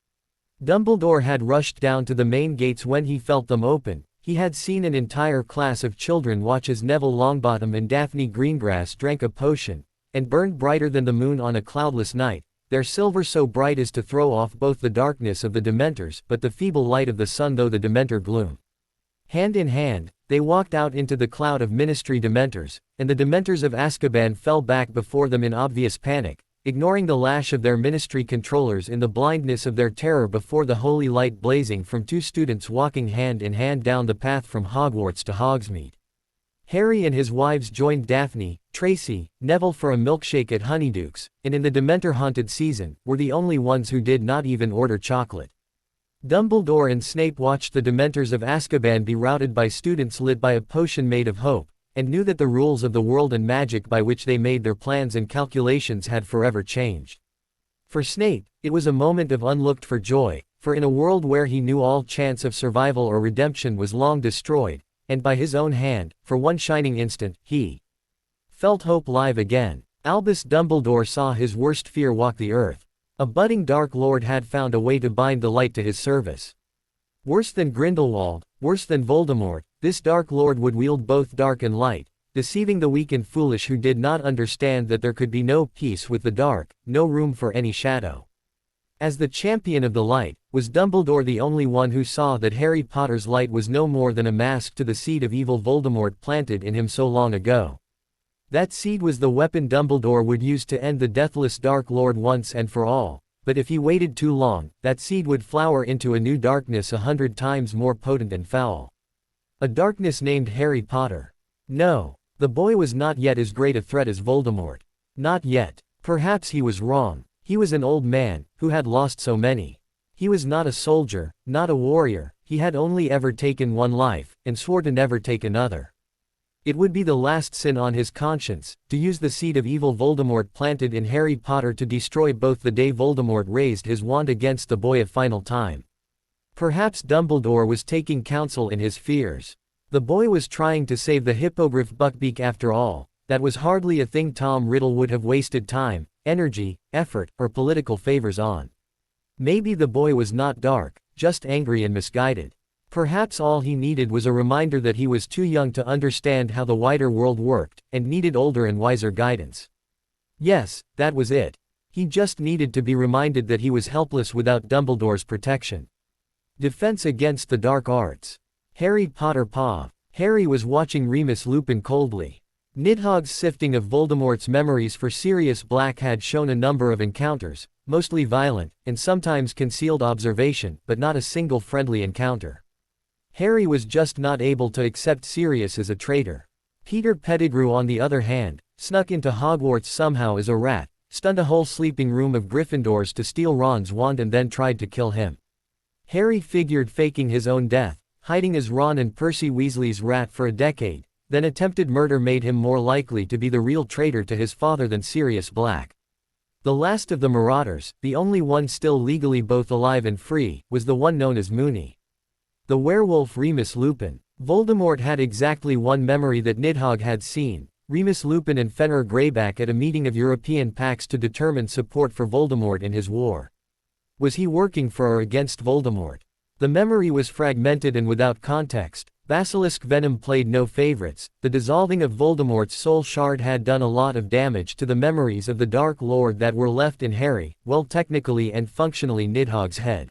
Dumbledore had rushed down to the main gates when he felt them open. He had seen an entire class of children watch as Neville Longbottom and Daphne Greengrass drank a potion, and burned brighter than the moon on a cloudless night, their silver so bright as to throw off both the darkness of the Dementors but the feeble light of the sun though the Dementor gloom. Hand in hand, they walked out into the cloud of Ministry Dementors, and the Dementors of Azkaban fell back before them in obvious panic, ignoring the lash of their Ministry controllers in the blindness of their terror before the holy light blazing from two students walking hand in hand down the path from Hogwarts to Hogsmeade. Harry and his wives joined Daphne, Tracy, Neville for a milkshake at Honeyduke's, and in the Dementor-haunted season, were the only ones who did not even order chocolate. Dumbledore and Snape watched the Dementors of Azkaban be routed by students lit by a potion made of hope, and knew that the rules of the world and magic by which they made their plans and calculations had forever changed. For Snape, it was a moment of unlooked-for joy, for in a world where he knew all chance of survival or redemption was long destroyed, and by his own hand, for one shining instant, he felt hope live again. Albus Dumbledore saw his worst fear walk the earth. A budding Dark Lord had found a way to bind the light to his service. Worse than Grindelwald, worse than Voldemort, this Dark Lord would wield both dark and light, deceiving the weak and foolish who did not understand that there could be no peace with the dark, no room for any shadow. As the champion of the light, was Dumbledore the only one who saw that Harry Potter's light was no more than a mask to the seed of evil Voldemort planted in him so long ago. That seed was the weapon Dumbledore would use to end the deathless Dark Lord once and for all, but if he waited too long, that seed would flower into a new darkness 100 times more potent and foul. A darkness named Harry Potter. No, the boy was not yet as great a threat as Voldemort. Not yet. Perhaps he was wrong. He was an old man, who had lost so many. He was not a soldier, not a warrior, he had only ever taken one life, and swore to never take another. It would be the last sin on his conscience, to use the seed of evil Voldemort planted in Harry Potter to destroy both the day Voldemort raised his wand against the boy a final time. Perhaps Dumbledore was taking counsel in his fears. The boy was trying to save the Hippogriff Buckbeak after all. That was hardly a thing Tom Riddle would have wasted time, energy, effort, or political favors on. Maybe the boy was not dark, just angry and misguided. Perhaps all he needed was a reminder that he was too young to understand how the wider world worked, and needed older and wiser guidance. Yes, that was it. He just needed to be reminded that he was helpless without Dumbledore's protection. Defense against the dark arts. Harry Potter Paw. Harry was watching Remus Lupin coldly. Nidhogg's sifting of Voldemort's memories for Sirius Black had shown a number of encounters, mostly violent, and sometimes concealed observation, but not a single friendly encounter. Harry was just not able to accept Sirius as a traitor. Peter Pettigrew on the other hand, snuck into Hogwarts somehow as a rat, stunned a whole sleeping room of Gryffindors to steal Ron's wand and then tried to kill him. Harry figured faking his own death, hiding as Ron and Percy Weasley's rat for a decade, then attempted murder made him more likely to be the real traitor to his father than Sirius Black. The last of the Marauders, the only one still legally both alive and free, was the one known as Moony. The werewolf Remus Lupin. Voldemort had exactly one memory that Nidhogg had seen, Remus Lupin and Fenrir Greyback at a meeting of European Pax to determine support for Voldemort in his war. Was he working for or against Voldemort? The memory was fragmented and without context. Basilisk venom played no favorites. The dissolving of Voldemort's soul shard had done a lot of damage to the memories of the Dark Lord that were left in Harry, well technically and functionally Nidhogg's head.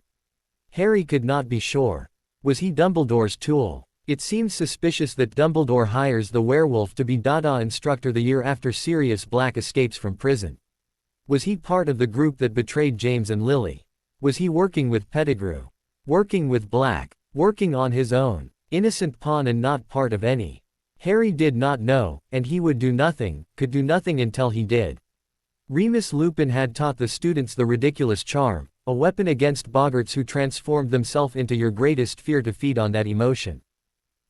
Harry could not be sure. Was he Dumbledore's tool? It seems suspicious that Dumbledore hires the werewolf to be Dada instructor the year after Sirius Black escapes from prison. Was he part of the group that betrayed James and Lily? Was he working with Pettigrew? Working with Black? Working on his own? Innocent pawn and not part of any? Harry did not know, and he would do nothing, could do nothing until he did. Remus Lupin had taught the students the ridiculous charm, a weapon against boggarts who transformed themselves into your greatest fear to feed on that emotion.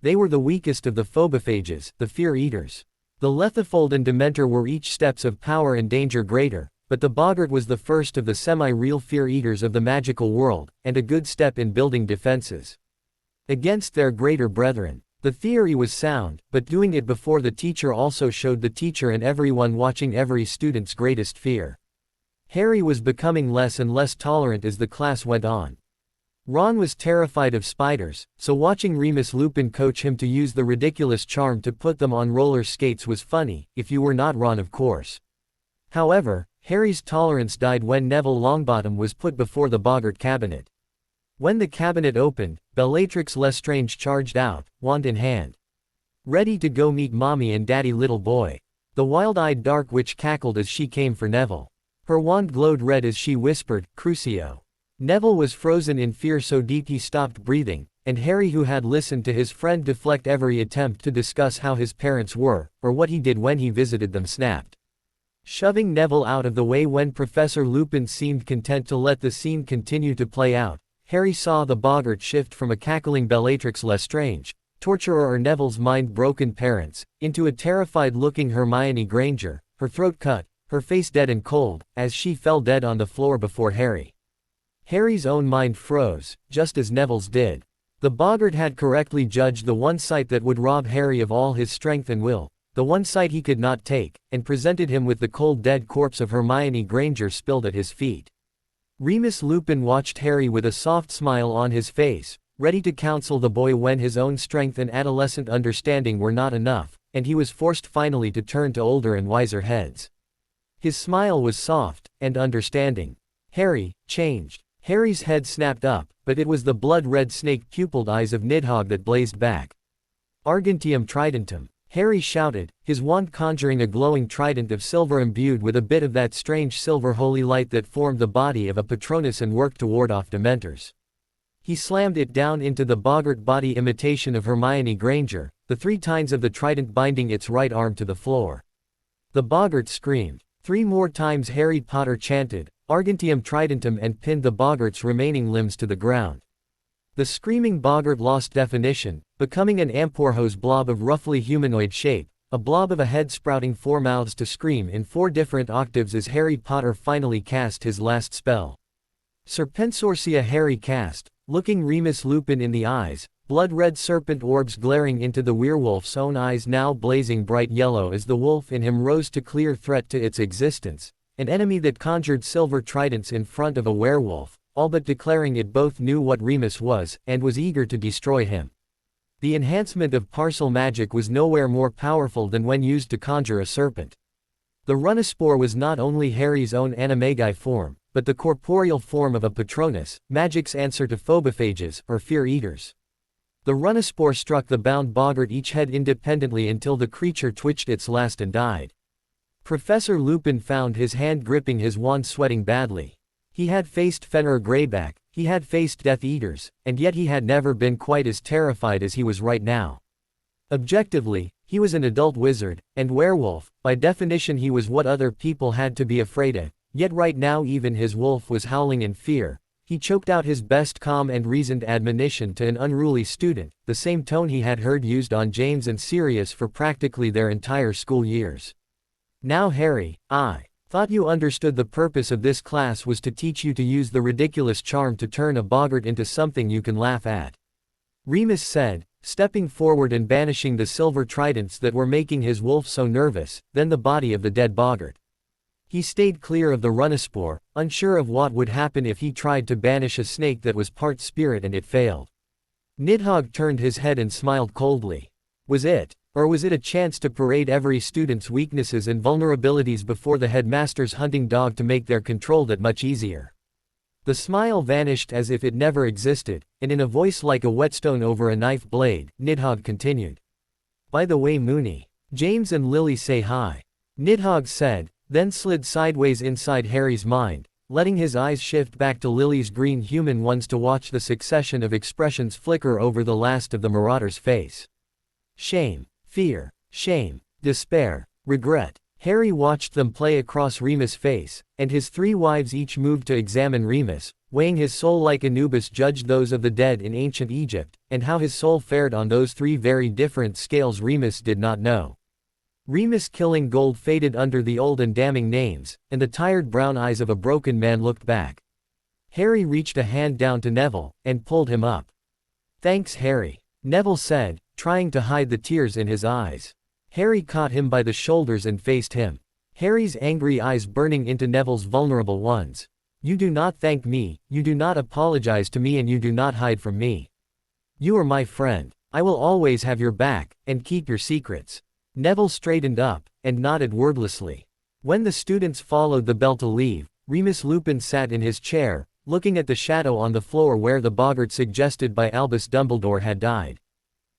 They were the weakest of the phobophages, the fear-eaters. The Lethifold and Dementor were each steps of power and danger greater, but the boggart was the first of the semi-real fear-eaters of the magical world, and a good step in building defenses against their greater brethren. The theory was sound, but doing it before the teacher also showed the teacher and everyone watching every student's greatest fear. Harry was becoming less and less tolerant as the class went on. Ron was terrified of spiders, so watching Remus Lupin coach him to use the ridiculous charm to put them on roller skates was funny, if you were not Ron, of course. However, Harry's tolerance died when Neville Longbottom was put before the boggart cabinet. When the cabinet opened, Bellatrix Lestrange charged out, wand in hand. Ready to go meet Mommy and Daddy, little boy. The wild-eyed Dark Witch cackled as she came for Neville. Her wand glowed red as she whispered, Crucio. Neville was frozen in fear so deep he stopped breathing, and Harry, who had listened to his friend deflect every attempt to discuss how his parents were, or what he did when he visited them, snapped. Shoving Neville out of the way when Professor Lupin seemed content to let the scene continue to play out, Harry saw the boggart shift from a cackling Bellatrix Lestrange, torturer or Neville's mind-broken parents, into a terrified-looking Hermione Granger, her throat cut, her face dead and cold, as she fell dead on the floor before Harry. Harry's own mind froze, just as Neville's did. The boggart had correctly judged the one sight that would rob Harry of all his strength and will, the one sight he could not take, and presented him with the cold dead corpse of Hermione Granger spilled at his feet. Remus Lupin watched Harry with a soft smile on his face, ready to counsel the boy when his own strength and adolescent understanding were not enough, and he was forced finally to turn to older and wiser heads. His smile was soft and understanding. Harry, changed. Harry's head snapped up, but it was the blood-red snake-pupilled eyes of Nidhogg that blazed back. Argentium tridentum. Harry shouted, his wand conjuring a glowing trident of silver imbued with a bit of that strange silver holy light that formed the body of a Patronus and worked to ward off Dementors. He slammed it down into the boggart body imitation of Hermione Granger, the 3 tines of the trident binding its right arm to the floor. The boggart screamed. 3 more times Harry Potter chanted, Argentium tridentum, and pinned the boggart's remaining limbs to the ground. The screaming boggart lost definition, becoming an amphorhose blob of roughly humanoid shape, a blob of a head sprouting 4 mouths to scream in 4 different octaves as Harry Potter finally cast his last spell. Serpensorcia Harry cast, looking Remus Lupin in the eyes, blood-red serpent orbs glaring into the werewolf's own eyes now blazing bright yellow as the wolf in him rose to clear threat to its existence, an enemy that conjured silver tridents in front of a werewolf, all but declaring it both knew what Remus was, and was eager to destroy him. The enhancement of parcel magic was nowhere more powerful than when used to conjure a serpent. The Runaspore was not only Harry's own animagi form, but the corporeal form of a Patronus, magic's answer to phobophages, or fear-eaters. The Runaspore struck the bound boggart each head independently until the creature twitched its last and died. Professor Lupin found his hand gripping his wand, sweating badly. He had faced Fenrir Greyback, he had faced Death Eaters, and yet he had never been quite as terrified as he was right now. Objectively, he was an adult wizard, and werewolf, by definition he was what other people had to be afraid of, yet right now even his wolf was howling in fear. He choked out his best calm and reasoned admonition to an unruly student, the same tone he had heard used on James and Sirius for practically their entire school years. Now Harry, I thought you understood the purpose of this class was to teach you to use the ridiculous charm to turn a boggart into something you can laugh at. Remus said, stepping forward and banishing the silver tridents that were making his wolf so nervous, then the body of the dead boggart. He stayed clear of the Runaspore, unsure of what would happen if he tried to banish a snake that was part spirit and it failed. Nidhogg turned his head and smiled coldly. Was it? Or was it a chance to parade every student's weaknesses and vulnerabilities before the headmaster's hunting dog to make their control that much easier? The smile vanished as if it never existed, and in a voice like a whetstone over a knife blade, Nidhogg continued. By the way, Moony, James and Lily say hi. Nidhogg said, then slid sideways inside Harry's mind, letting his eyes shift back to Lily's green human ones to watch the succession of expressions flicker over the last of the marauder's face. Shame, fear, shame, despair, regret. Harry watched them play across Remus' face, and his three wives each moved to examine Remus, weighing his soul like Anubis judged those of the dead in ancient Egypt, and how his soul fared on those three very different scales Remus did not know. Remus' killing gold faded under the old and damning names, and the tired brown eyes of a broken man looked back. Harry reached a hand down to Neville, and pulled him up. "Thanks, Harry," Neville said, trying to hide the tears in his eyes. Harry caught him by the shoulders and faced him. Harry's angry eyes burning into Neville's vulnerable ones. "You do not thank me, you do not apologize to me, and you do not hide from me. You are my friend. I will always have your back, and keep your secrets." Neville straightened up, and nodded wordlessly. When the students followed the bell to leave, Remus Lupin sat in his chair, looking at the shadow on the floor where the boggart suggested by Albus Dumbledore had died.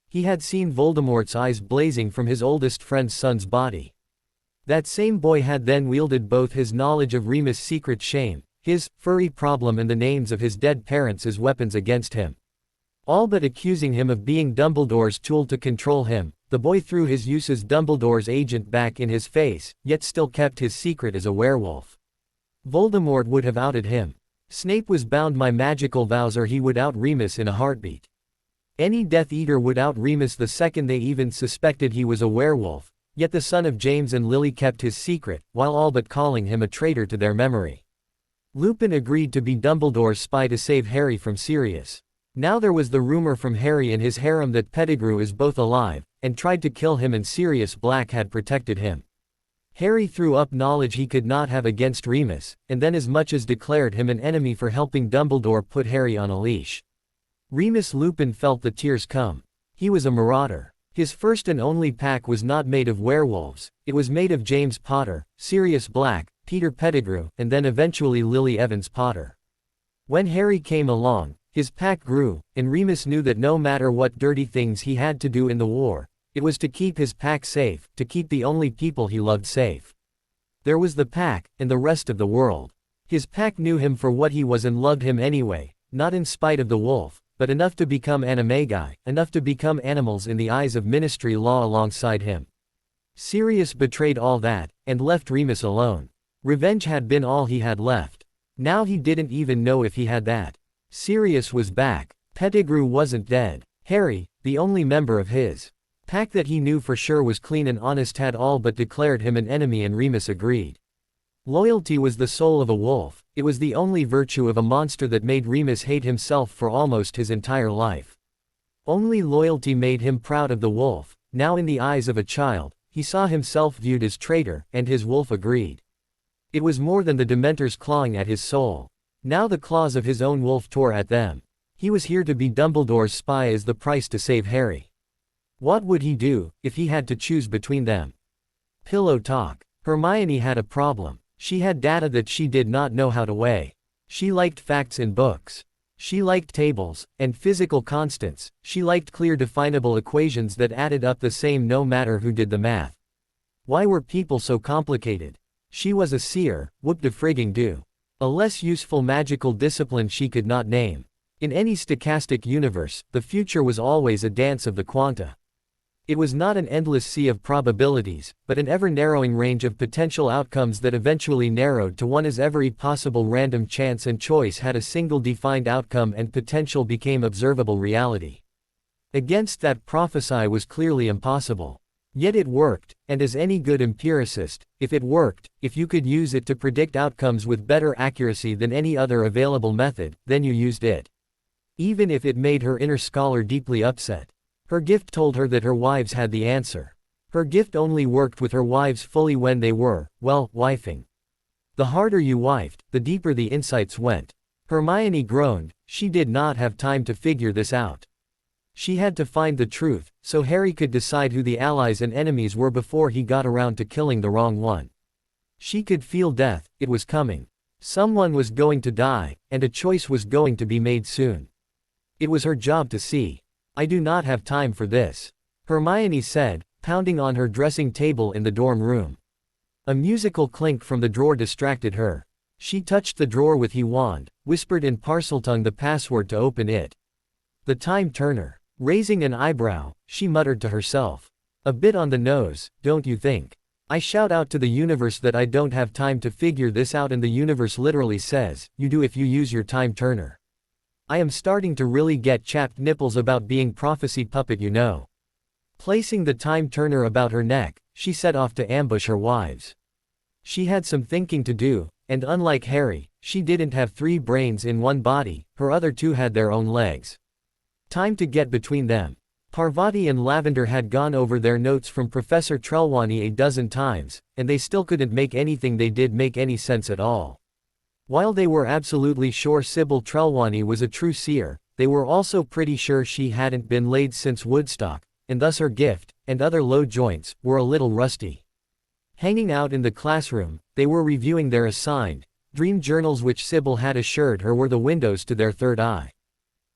He had seen Voldemort's eyes blazing from his oldest friend's son's body. That same boy had then wielded both his knowledge of Remus' secret shame, his furry problem, and the names of his dead parents as weapons against him. All but accusing him of being Dumbledore's tool to control him, the boy threw his use as Dumbledore's agent back in his face, yet still kept his secret as a werewolf. Voldemort would have outed him. Snape was bound by magical vows, or he would out Remus in a heartbeat. Any Death Eater would out Remus the second they even suspected he was a werewolf, yet the son of James and Lily kept his secret, while all but calling him a traitor to their memory. Lupin agreed to be Dumbledore's spy to save Harry from Sirius. Now there was the rumor from Harry and his harem that Pettigrew is both alive, and tried to kill him, and Sirius Black had protected him. Harry threw up knowledge he could not have against Remus, and then as much as declared him an enemy for helping Dumbledore put Harry on a leash. Remus Lupin felt the tears come. He was a marauder. His first and only pack was not made of werewolves, it was made of James Potter, Sirius Black, Peter Pettigrew, and then eventually Lily Evans Potter. When Harry came along, his pack grew, and Remus knew that no matter what dirty things he had to do in the war, it was to keep his pack safe, to keep the only people he loved safe. There was the pack, and the rest of the world. His pack knew him for what he was and loved him anyway, not in spite of the wolf, but enough to become animagi, enough to become animals in the eyes of Ministry law alongside him. Sirius betrayed all that, and left Remus alone. Revenge had been all he had left. Now he didn't even know if he had that. Sirius was back. Pettigrew wasn't dead. Harry, the only member of his pack that he knew for sure was clean and honest, had all but declared him an enemy, and Remus agreed. Loyalty was the soul of a wolf, it was the only virtue of a monster that made Remus hate himself for almost his entire life. Only loyalty made him proud of the wolf. Now in the eyes of a child, he saw himself viewed as traitor, and his wolf agreed. It was more than the Dementors clawing at his soul. Now the claws of his own wolf tore at them. He was here to be Dumbledore's spy as the price to save Harry. What would he do, if he had to choose between them? Pillow talk. Hermione had a problem. She had data that she did not know how to weigh. She liked facts in books. She liked tables, and physical constants. She liked clear definable equations that added up the same no matter who did the math. Why were people so complicated? She was a seer, whoop de frigging do. A less useful magical discipline she could not name. In any stochastic universe, the future was always a dance of the quanta. It was not an endless sea of probabilities, but an ever-narrowing range of potential outcomes that eventually narrowed to one as every possible random chance and choice had a single defined outcome and potential became observable reality. Against that prophecy was clearly impossible. Yet it worked, and as any good empiricist, if it worked, if you could use it to predict outcomes with better accuracy than any other available method, then you used it. Even if it made her inner scholar deeply upset. Her gift told her that her wives had the answer. Her gift only worked with her wives fully when they were, well, wifing. The harder you wifed, the deeper the insights went. Hermione groaned. She did not have time to figure this out. She had to find the truth, so Harry could decide who the allies and enemies were before he got around to killing the wrong one. She could feel death, it was coming. Someone was going to die, and a choice was going to be made soon. It was her job to see. I do not have time for this, Hermione said, pounding on her dressing table in the dorm room. A musical clink from the drawer distracted her. She touched the drawer with her wand, whispered in Parseltongue the password to open it. The time turner. Raising an eyebrow, she muttered to herself. A bit on the nose, don't you think? I shout out to the universe that I don't have time to figure this out, and the universe literally says, you do if you use your time turner. I am starting to really get chapped nipples about being prophecy puppet, you know. Placing the time turner about her neck, she set off to ambush her wives. She had some thinking to do, and unlike Harry, she didn't have 3 brains in one body, her other 2 had their own legs. Time to get between them. Parvati and Lavender had gone over their notes from Professor Trelawney a dozen times, and they still couldn't make anything they did make any sense at all. While they were absolutely sure Sybil Trelawney was a true seer, they were also pretty sure she hadn't been laid since Woodstock, and thus her gift, and other low joints, were a little rusty. Hanging out in the classroom, they were reviewing their assigned dream journals, which Sybil had assured her were the windows to their third eye.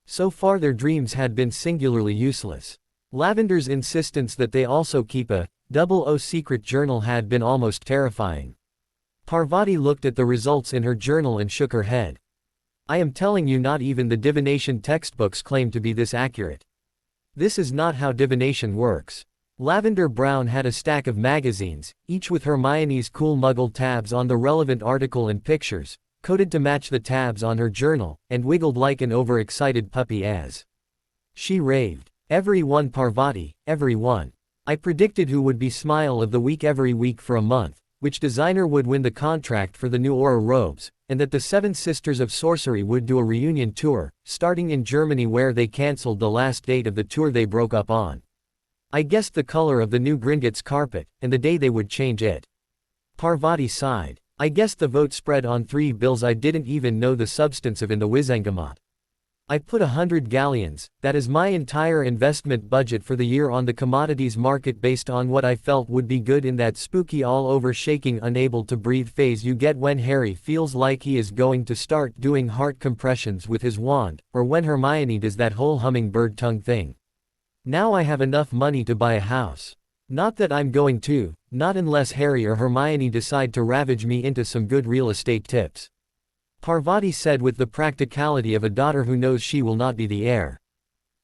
So far their dreams had been singularly useless. Lavender's insistence that they also keep a 00 secret journal had been almost terrifying. Parvati looked at the results in her journal and shook her head. I am telling you, not even the divination textbooks claim to be this accurate. This is not how divination works. Lavender Brown had a stack of magazines, each with Hermione's cool muggle tabs on the relevant article and pictures, coded to match the tabs on her journal, and wiggled like an overexcited puppy as she raved. Every one, Parvati, every one. I predicted who would be Smile of the Week every week for a month, which designer would win the contract for the new Aura robes, and that the 7 Sisters of Sorcery would do a reunion tour, starting in Germany where they cancelled the last date of the tour they broke up on. I guessed the color of the new Gringotts carpet, and the day they would change it. Parvati sighed. I guessed the vote spread on 3 bills I didn't even know the substance of in the Wizengamot. I put 100 galleons, that is my entire investment budget for the year, on the commodities market based on what I felt would be good in that spooky all-over shaking unable to breathe phase you get when Harry feels like he is going to start doing heart compressions with his wand, or when Hermione does that whole hummingbird tongue thing. Now I have enough money to buy a house. Not that I'm going to, not unless Harry or Hermione decide to ravage me into some good real estate tips. Parvati said with the practicality of a daughter who knows she will not be the heir.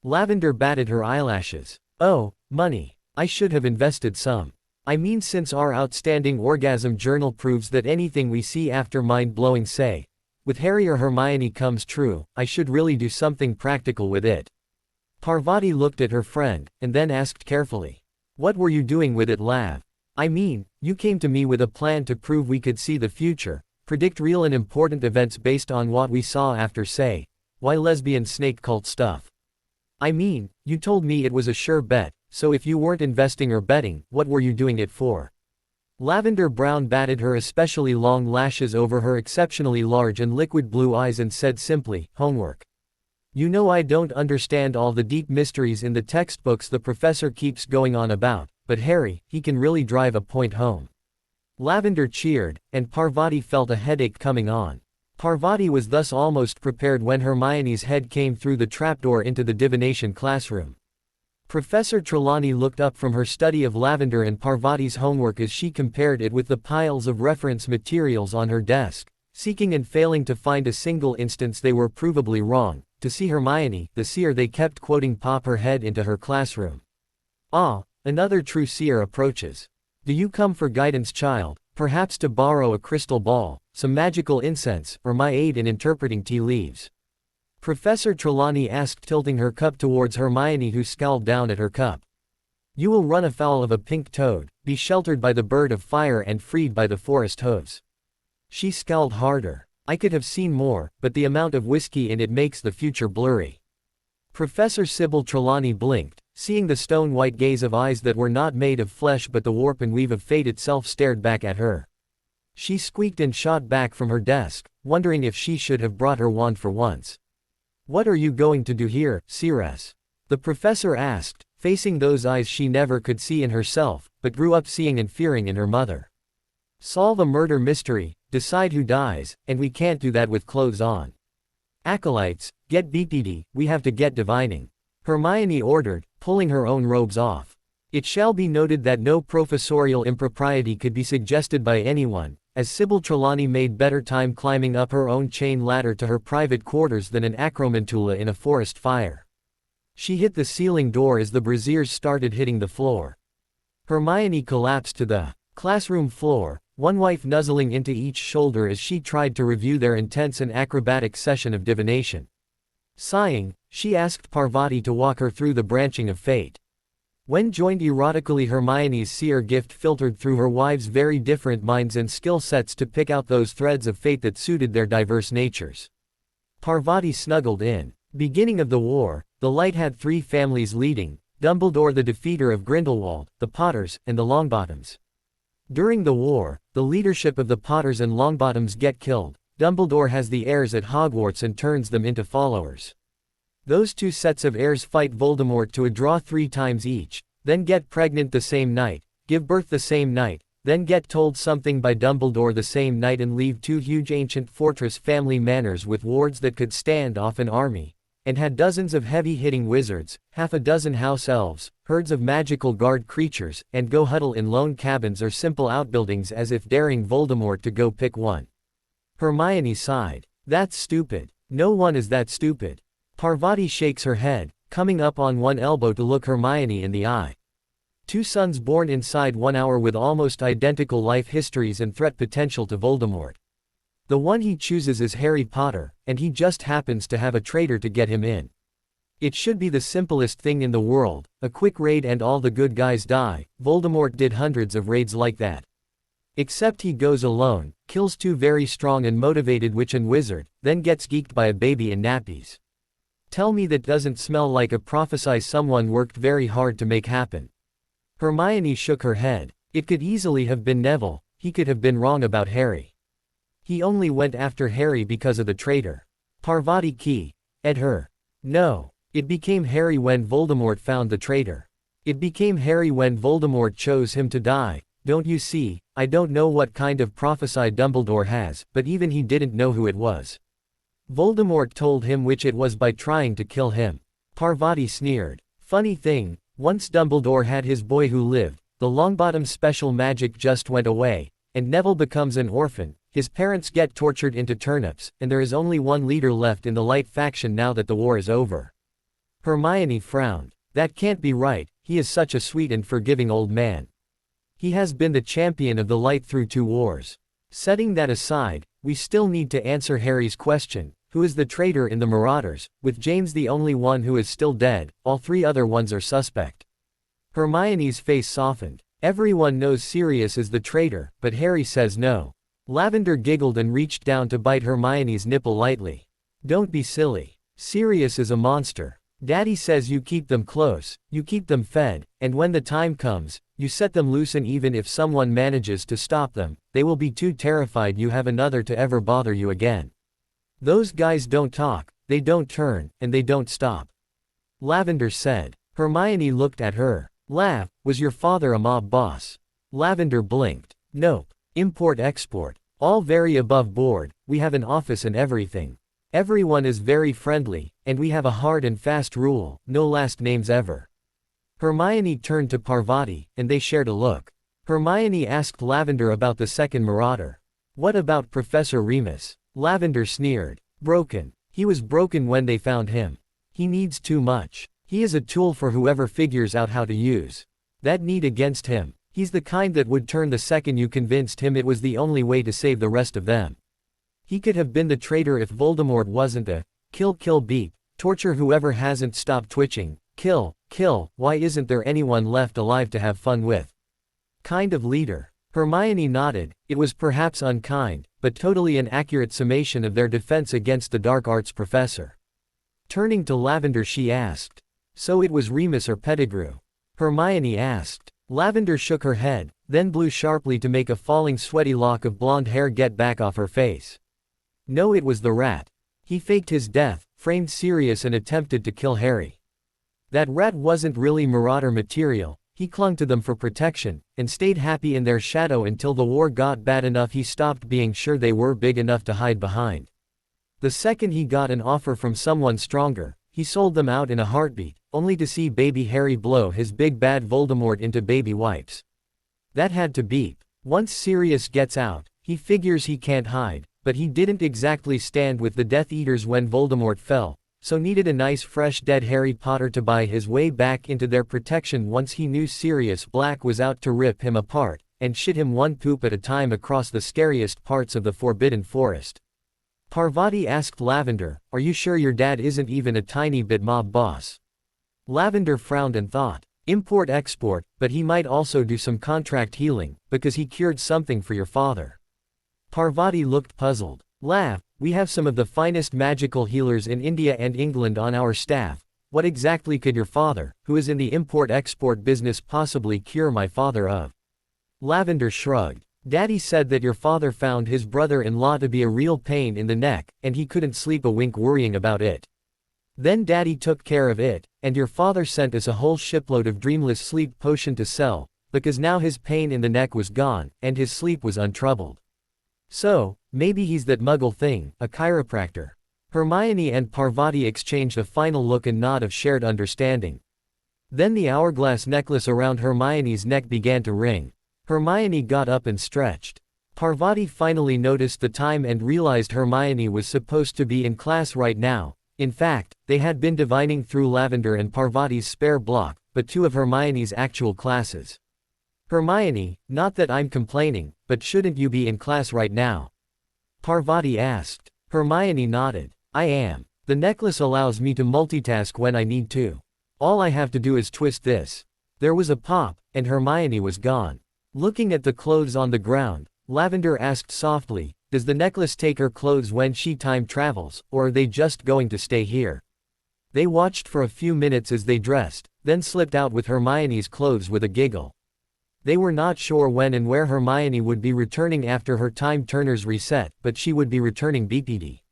Lavender batted her eyelashes. Oh, money. I should have invested some. I mean, since our outstanding orgasm journal proves that anything we see after mind-blowing say, with Harry or Hermione comes true, I should really do something practical with it. Parvati looked at her friend, and then asked carefully. What were you doing with it, Lav? I mean, you came to me with a plan to prove we could see the future, predict real and important events based on what we saw after, say, why lesbian snake cult stuff. I mean, you told me it was a sure bet, so if you weren't investing or betting, what were you doing it for? Lavender Brown batted her especially long lashes over her exceptionally large and liquid blue eyes and said simply, homework. You know, I don't understand all the deep mysteries in the textbooks the professor keeps going on about, but Harry, he can really drive a point home. Lavender cheered, and Parvati felt a headache coming on. Parvati was thus almost prepared when Hermione's head came through the trapdoor into the divination classroom. Professor Trelawney looked up from her study of Lavender and Parvati's homework as she compared it with the piles of reference materials on her desk, seeking and failing to find a single instance they were provably wrong. To see Hermione, the seer they kept quoting, pop her head into her classroom. Ah, another true seer approaches. Do you come for guidance, child, perhaps to borrow a crystal ball, some magical incense, or my aid in interpreting tea leaves? Professor Trelawney asked, tilting her cup towards Hermione, who scowled down at her cup. You will run afoul of a pink toad, be sheltered by the bird of fire and freed by the forest hooves. She scowled harder. I could have seen more, but the amount of whiskey in it makes the future blurry. Professor Sybil Trelawney blinked, seeing the stone-white gaze of eyes that were not made of flesh but the warp and weave of fate itself stared back at her. She squeaked and shot back from her desk, wondering if she should have brought her wand for once. What are you going to do here, seeress? The professor asked, facing those eyes she never could see in herself, but grew up seeing and fearing in her mother. Solve a murder mystery, decide who dies, and we can't do that with clothes on. Acolytes, get BPD, we have to get divining. Hermione ordered, pulling her own robes off. It shall be noted that no professorial impropriety could be suggested by anyone, as Sybil Trelawney made better time climbing up her own chain ladder to her private quarters than an acromantula in a forest fire. She hit the ceiling door as the braziers started hitting the floor. Hermione collapsed to the classroom floor, one wife nuzzling into each shoulder as she tried to review their intense and acrobatic session of divination. Sighing, she asked Parvati to walk her through the branching of fate. When joined erotically, Hermione's seer gift filtered through her wives' very different minds and skill sets to pick out those threads of fate that suited their diverse natures. Parvati snuggled in. Beginning of the war, the Light had 3 families leading: Dumbledore the defeater of Grindelwald, the Potters, and the Longbottoms. During the war, the leadership of the Potters and Longbottoms get killed. Dumbledore has the heirs at Hogwarts and turns them into followers. Those 2 sets of heirs fight Voldemort to a draw 3 times each, then get pregnant the same night, give birth the same night, then get told something by Dumbledore the same night and leave 2 huge ancient fortress family manors with wards that could stand off an army, and had dozens of heavy-hitting wizards, half a dozen house elves, herds of magical guard creatures, and go huddle in lone cabins or simple outbuildings as if daring Voldemort to go pick one. Hermione sighed. That's stupid. No one is that stupid. Parvati shakes her head, coming up on one elbow to look Hermione in the eye. 2 sons born inside 1 hour with almost identical life histories and threat potential to Voldemort. The one he chooses is Harry Potter, and he just happens to have a traitor to get him in. It should be the simplest thing in the world, a quick raid and all the good guys die. Voldemort did hundreds of raids like that. Except he goes alone, kills 2 very strong and motivated witch and wizard, then gets geeked by a baby in nappies. Tell me that doesn't smell like a prophecy someone worked very hard to make happen. Hermione shook her head. It could easily have been Neville. He could have been wrong about Harry. He only went after Harry because of the traitor. Parvati Key. Ed her. No. It became Harry when Voldemort found the traitor. It became Harry when Voldemort chose him to die. Don't you see? I don't know what kind of prophecy Dumbledore has, but even he didn't know who it was. Voldemort told him which it was by trying to kill him. Parvati sneered. Funny thing, once Dumbledore had his boy who lived, the Longbottom's special magic just went away, and Neville becomes an orphan, his parents get tortured into turnips, and there is only one leader left in the Light faction now that the war is over. Hermione frowned. That can't be right, he is such a sweet and forgiving old man. He has been the champion of the Light through 2 wars. Setting that aside, we still need to answer Harry's question. Who is the traitor in the Marauders, with James the only one who is still dead? All 3 other ones are suspect. Hermione's face softened. Everyone knows Sirius is the traitor, but Harry says no. Lavender giggled and reached down to bite Hermione's nipple lightly. Don't be silly. Sirius is a monster. Daddy says you keep them close, you keep them fed, and when the time comes, you set them loose, and even if someone manages to stop them, they will be too terrified you have another to ever bother you again. Those guys don't talk, they don't turn, and they don't stop. Lavender said. Hermione looked at her. Lav, was your father a mob boss? Lavender blinked. Nope. Import-export. All very above board, we have an office and everything. Everyone is very friendly, and we have a hard and fast rule, no last names ever. Hermione turned to Parvati, and they shared a look. Hermione asked Lavender about the second marauder. What about Professor Remus? Lavender sneered. Broken. He was broken when they found him. He needs too much. He is a tool for whoever figures out how to use that need against him. He's the kind that would turn the second you convinced him it was the only way to save the rest of them. He could have been the traitor if Voldemort wasn't a kill beep, torture whoever hasn't stopped twitching, kill, why isn't there anyone left alive to have fun with? Kind of leader. Hermione nodded. It was perhaps unkind, but totally an accurate summation of their defense against the dark arts professor. Turning to Lavender she asked. So it was Remus or Pettigrew? Hermione asked. Lavender shook her head, then blew sharply to make a falling sweaty lock of blonde hair get back off her face. No, it was the rat. He faked his death, framed Sirius and attempted to kill Harry. That rat wasn't really marauder material. He clung to them for protection, and stayed happy in their shadow until the war got bad enough he stopped being sure they were big enough to hide behind. The second he got an offer from someone stronger, he sold them out in a heartbeat, only to see baby Harry blow his big bad Voldemort into baby wipes. That had to beep. Once Sirius gets out, He figures he can't hide, but he didn't exactly stand with the Death Eaters when Voldemort fell, so needed a nice fresh dead Harry Potter to buy his way back into their protection once he knew Sirius Black was out to rip him apart, and shit him one poop at a time across the scariest parts of the Forbidden Forest. Parvati asked Lavender, "Are you sure your dad isn't even a tiny bit mob boss?" Lavender frowned and thought, "Import-export, but he might also do some contract healing, because he cured something for your father." Parvati looked puzzled. "Lav, we have some of the finest magical healers in India and England on our staff. What exactly could your father, who is in the import-export business, possibly cure my father of?" Lavender shrugged. "Daddy said that your father found his brother-in-law to be a real pain in the neck, and he couldn't sleep a wink worrying about it. Then Daddy took care of it, and your father sent us a whole shipload of dreamless sleep potion to sell, because now his pain in the neck was gone, and his sleep was untroubled. So, maybe he's that muggle thing, a chiropractor." Hermione and Parvati exchanged a final look and nod of shared understanding. Then the hourglass necklace around Hermione's neck began to ring. Hermione got up and stretched. Parvati finally noticed the time and realized Hermione was supposed to be in class right now. In fact, they had been divining through Lavender and Parvati's spare block, but two of Hermione's actual classes. "Hermione, not that I'm complaining, but shouldn't you be in class right now?" Parvati asked. Hermione nodded. "I am. The necklace allows me to multitask when I need to. All I have to do is twist this." There was a pop, and Hermione was gone. Looking at the clothes on the ground, Lavender asked softly, "Does the necklace take her clothes when she time travels, or are they just going to stay here?" They watched for a few minutes as they dressed, then slipped out with Hermione's clothes with a giggle. They were not sure when and where Hermione would be returning after her time turners reset, but she would be returning BPD.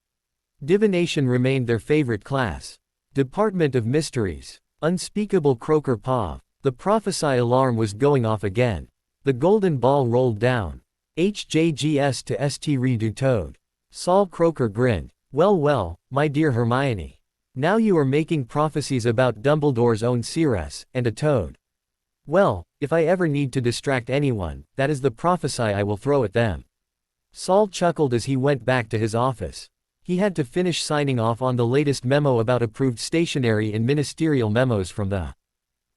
Divination remained their favorite class. Department of Mysteries. Unspeakable Croaker Pav. The prophesy alarm was going off again. The golden ball rolled down. HJGS to St. Redu Toad. Saul Croaker grinned. Well well, my dear Hermione. Now you are making prophecies about Dumbledore's own Ceres, and a toad. Well, if I ever need to distract anyone, that is the prophesy I will throw at them." Saul chuckled as he went back to his office. He had to finish signing off on the latest memo about approved stationery in ministerial memos from the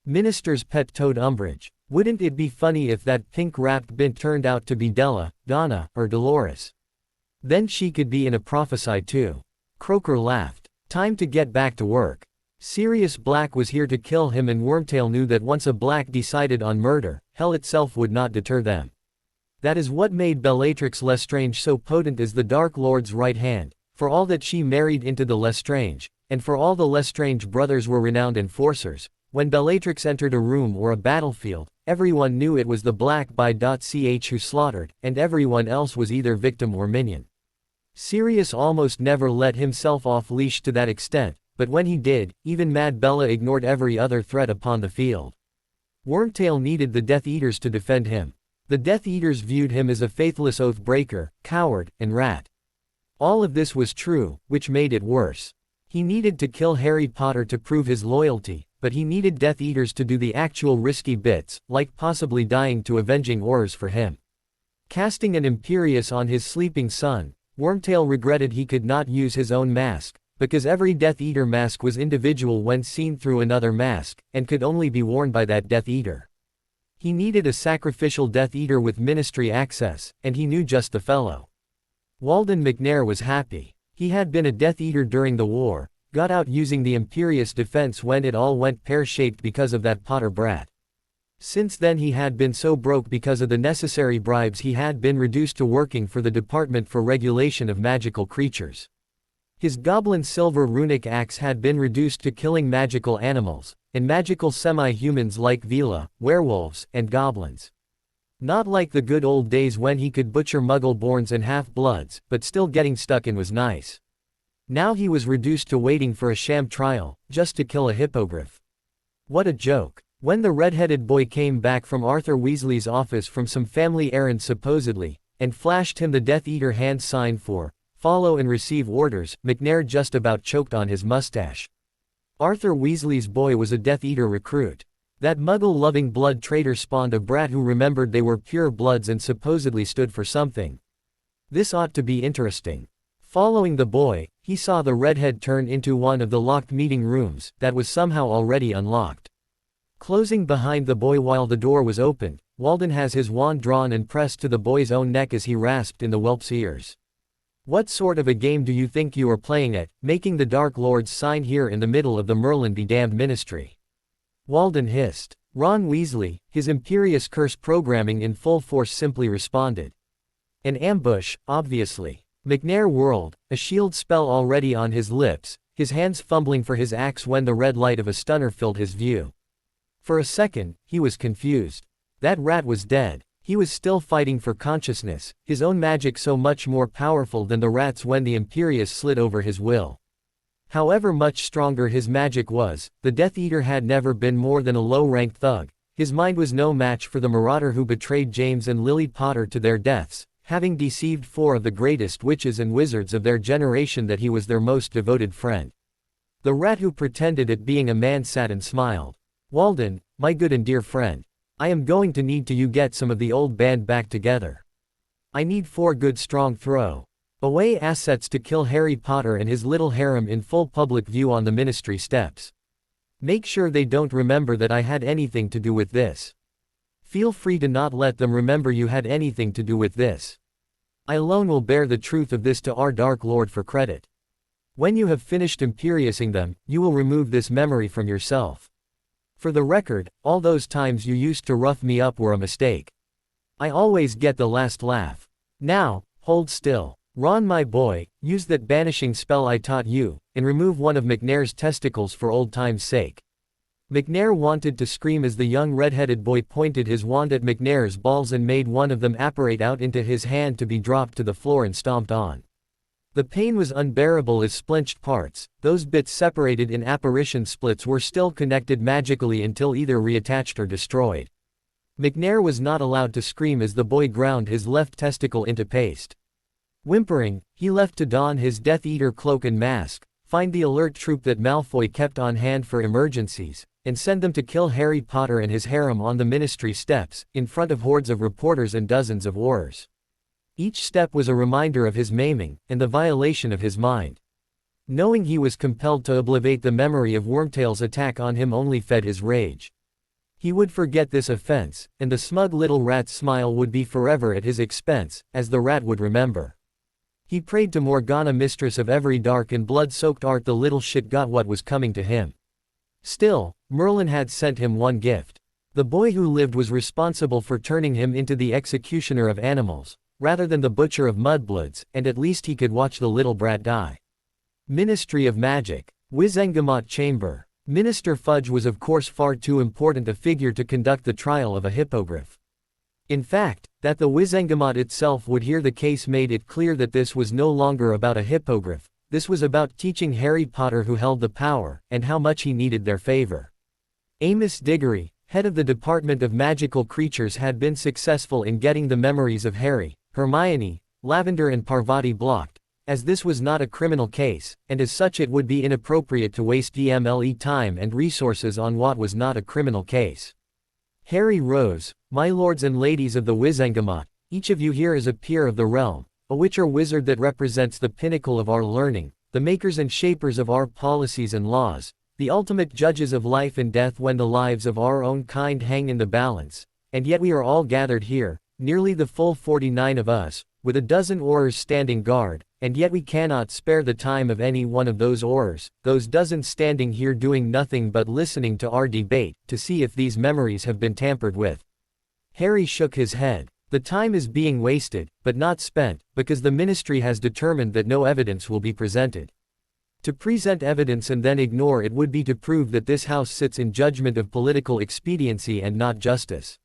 minister's pet toad Umbridge. Wouldn't it be funny if that pink-wrapped bint turned out to be Della, Donna, or Dolores? Then she could be in a prophesy too. Croaker laughed. Time to get back to work. Sirius Black was here to kill him, and Wormtail knew that once a Black decided on murder, hell itself would not deter them. That is what made Bellatrix Lestrange so potent as the Dark Lord's right hand, for all that she married into the Lestrange, and for all the Lestrange brothers were renowned enforcers. When Bellatrix entered a room or a battlefield, everyone knew it was the Black by ch who slaughtered, and everyone else was either victim or minion. Sirius almost never let himself off leash to that extent, but when he did, even Mad Bella ignored every other threat upon the field. Wormtail needed the Death Eaters to defend him. The Death Eaters viewed him as a faithless oath-breaker, coward, and rat. All of this was true, which made it worse. He needed to kill Harry Potter to prove his loyalty, but he needed Death Eaters to do the actual risky bits, like possibly dying to avenging Aurors for him. Casting an Imperius on his sleeping son, Wormtail regretted he could not use his own mask, because every Death Eater mask was individual when seen through another mask, and could only be worn by that Death Eater. He needed a sacrificial Death Eater with ministry access, and he knew just the fellow. Walden McNair was happy. He had been a Death Eater during the war, got out using the Imperius defense when it all went pear-shaped because of that Potter brat. Since then he had been so broke because of the necessary bribes he had been reduced to working for the Department for Regulation of Magical Creatures. His goblin silver runic axe had been reduced to killing magical animals, and magical semi-humans like Vila, werewolves, and goblins. Not like the good old days when he could butcher muggle-borns and half-bloods, but still getting stuck in was nice. Now he was reduced to waiting for a sham trial, just to kill a hippogriff. What a joke. When the red-headed boy came back from Arthur Weasley's office from some family errand supposedly, and flashed him the Death Eater hand sign for follow and receive orders, McNair just about choked on his mustache. Arthur Weasley's boy was a Death Eater recruit. That muggle-loving blood traitor spawned a brat who remembered they were pure bloods and supposedly stood for something. This ought to be interesting. Following the boy, he saw the redhead turn into one of the locked meeting rooms that was somehow already unlocked. Closing behind the boy while the door was opened, Walden has his wand drawn and pressed to the boy's own neck as he rasped in the whelp's ears. What sort of a game do you think you are playing at, making the Dark Lord's sign here in the middle of the Merlin be damned ministry? Walden hissed. Ron Weasley, his imperious curse programming in full force, simply responded. An ambush, obviously. McNair whirled, a shield spell already on his lips, his hands fumbling for his axe when the red light of a stunner filled his view. For a second, he was confused. That rat was dead. He was still fighting for consciousness, his own magic so much more powerful than the rat's when the Imperius slid over his will. However much stronger his magic was, the Death Eater had never been more than a low-ranked thug. His mind was no match for the marauder who betrayed James and Lily Potter to their deaths, having deceived 4 of the greatest witches and wizards of their generation that he was their most devoted friend. The rat who pretended at being a man sat and smiled. Walden, my good and dear friend. I am going to need you get some of the old band back together. I need 4 good strong throw away assets to kill Harry Potter and his little harem in full public view on the ministry steps. Make sure they don't remember that I had anything to do with this. Feel free to not let them remember you had anything to do with this. I alone will bear the truth of this to our Dark Lord for credit. When you have finished imperiousing them, you will remove this memory from yourself. For the record, all those times you used to rough me up were a mistake. I always get the last laugh. Now, hold still. Ron, my boy, use that banishing spell I taught you, and remove one of McNair's testicles for old time's sake. McNair wanted to scream as the young red-headed boy pointed his wand at McNair's balls and made one of them apparate out into his hand to be dropped to the floor and stomped on. The pain was unbearable as splinched parts, those bits separated in apparition splits, were still connected magically until either reattached or destroyed. McNair was not allowed to scream as the boy ground his left testicle into paste. Whimpering, he left to don his Death Eater cloak and mask, find the alert troop that Malfoy kept on hand for emergencies, and send them to kill Harry Potter and his harem on the ministry steps, in front of hordes of reporters and dozens of Aurors. Each step was a reminder of his maiming, and the violation of his mind. Knowing he was compelled to obliterate the memory of Wormtail's attack on him only fed his rage. He would forget this offense, and the smug little rat's smile would be forever at his expense, as the rat would remember. He prayed to Morgana, mistress of every dark and blood-soaked art, the little shit got what was coming to him. Still, Merlin had sent him one gift. The boy who lived was responsible for turning him into the executioner of animals, rather than the butcher of mudbloods, and at least he could watch the little brat die. Ministry of Magic. Wizengamot Chamber. Minister Fudge was of course far too important a figure to conduct the trial of a hippogriff. In fact, that the Wizengamot itself would hear the case made it clear that this was no longer about a hippogriff, this was about teaching Harry Potter who held the power, and how much he needed their favor. Amos Diggory, head of the Department of Magical Creatures, had been successful in getting the memories of Harry, Hermione, Lavender and Parvati blocked, as this was not a criminal case, and as such it would be inappropriate to waste DMLE time and resources on what was not a criminal case. Harry rose. My lords and ladies of the Wizengamot, each of you here is a peer of the realm, a witch or wizard that represents the pinnacle of our learning, the makers and shapers of our policies and laws, the ultimate judges of life and death when the lives of our own kind hang in the balance, and yet we are all gathered here, nearly the full 49 of us, with a dozen Aurors standing guard, and yet we cannot spare the time of any one of those Aurors, those dozens standing here doing nothing but listening to our debate, to see if these memories have been tampered with. Harry shook his head. The time is being wasted, but not spent, because the ministry has determined that no evidence will be presented. To present evidence and then ignore it would be to prove that this house sits in judgment of political expediency and not justice.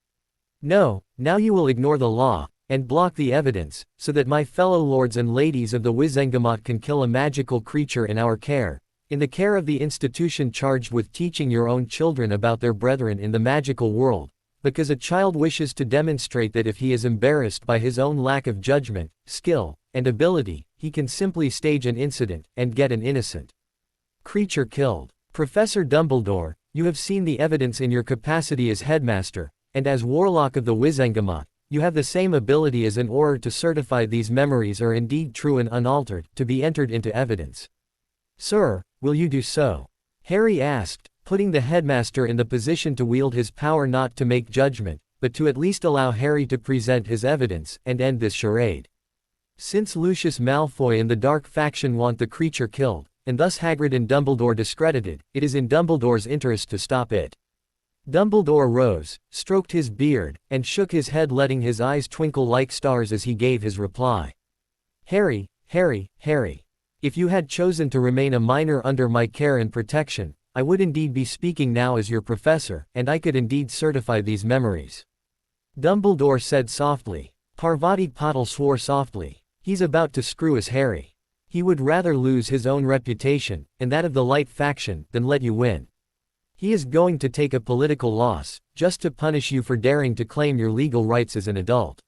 No, now you will ignore the law, and block the evidence, so that my fellow lords and ladies of the Wizengamot can kill a magical creature in our care, in the care of the institution charged with teaching your own children about their brethren in the magical world, because a child wishes to demonstrate that if he is embarrassed by his own lack of judgment, skill, and ability, he can simply stage an incident, and get an innocent creature killed. Professor Dumbledore, you have seen the evidence in your capacity as headmaster, and as warlock of the Wizengamot. You have the same ability as an Auror to certify these memories are indeed true and unaltered, to be entered into evidence. Sir, will you do so? Harry asked, putting the headmaster in the position to wield his power not to make judgment, but to at least allow Harry to present his evidence, and end this charade. Since Lucius Malfoy and the Dark Faction want the creature killed, and thus Hagrid and Dumbledore discredited, it is in Dumbledore's interest to stop it. Dumbledore rose, stroked his beard, and shook his head, letting his eyes twinkle like stars as he gave his reply. Harry, if you had chosen to remain a minor under my care and protection, I would indeed be speaking now as your professor, and I could indeed certify these memories. Dumbledore said softly. Parvati Patil swore softly. He's about to screw us, Harry. He would rather lose his own reputation, and that of the Light Faction, than let you win. He is going to take a political loss, just to punish you for daring to claim your legal rights as an adult.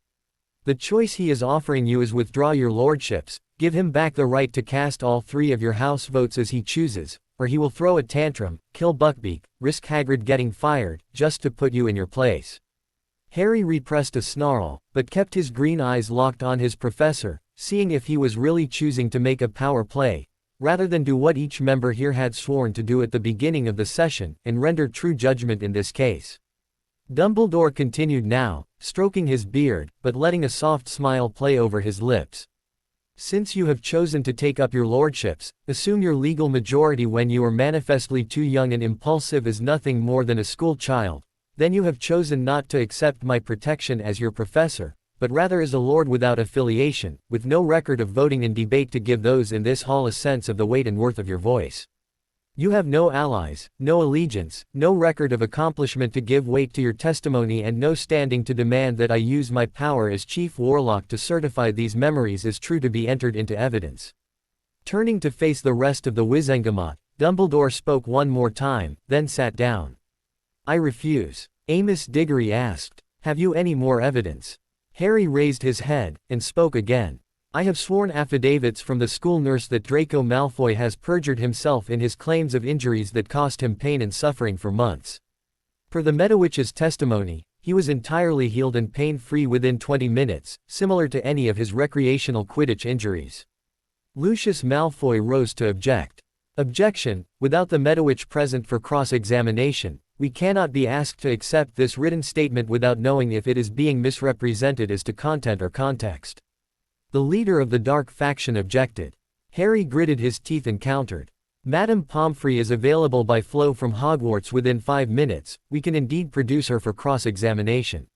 The choice he is offering you is withdraw your lordships, give him back the right to cast all 3 of your house votes as he chooses, or he will throw a tantrum, kill Buckbeak, risk Hagrid getting fired, just to put you in your place. Harry repressed a snarl, but kept his green eyes locked on his professor, seeing if he was really choosing to make a power play, rather than do what each member here had sworn to do at the beginning of the session, and render true judgment in this case. Dumbledore continued now, stroking his beard, but letting a soft smile play over his lips. Since you have chosen to take up your lordships, assume your legal majority when you are manifestly too young and impulsive as nothing more than a school child, then you have chosen not to accept my protection as your professor, but rather as a lord without affiliation, with no record of voting and debate to give those in this hall a sense of the weight and worth of your voice. You have no allies, no allegiance, no record of accomplishment to give weight to your testimony, and no standing to demand that I use my power as chief warlock to certify these memories as true to be entered into evidence. Turning to face the rest of the Wizengamot, Dumbledore spoke one more time, then sat down. I refuse. Amos Diggory asked. Have you any more evidence? Harry raised his head, and spoke again. I have sworn affidavits from the school nurse that Draco Malfoy has perjured himself in his claims of injuries that cost him pain and suffering for months. Per the Medowitch's testimony, he was entirely healed and pain-free within 20 minutes, similar to any of his recreational Quidditch injuries. Lucius Malfoy rose to object. Objection, without the Medowitch present for cross-examination, we cannot be asked to accept this written statement without knowing if it is being misrepresented as to content or context. The leader of the Dark Faction objected. Harry gritted his teeth and countered. Madame Pomfrey is available by flow from Hogwarts within 5 minutes, we can indeed produce her for cross-examination.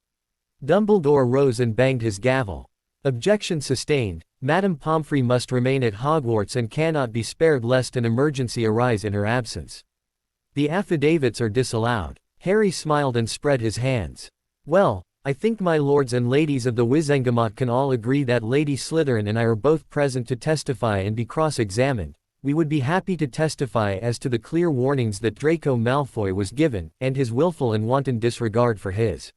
Dumbledore rose and banged his gavel. Objection sustained. Madame Pomfrey must remain at Hogwarts and cannot be spared lest an emergency arise in her absence. The affidavits are disallowed. Harry smiled and spread his hands. Well, I think my lords and ladies of the Wizengamot can all agree that Lady Slytherin and I are both present to testify and be cross-examined. We would be happy to testify as to the clear warnings that Draco Malfoy was given, and his willful and wanton disregard for his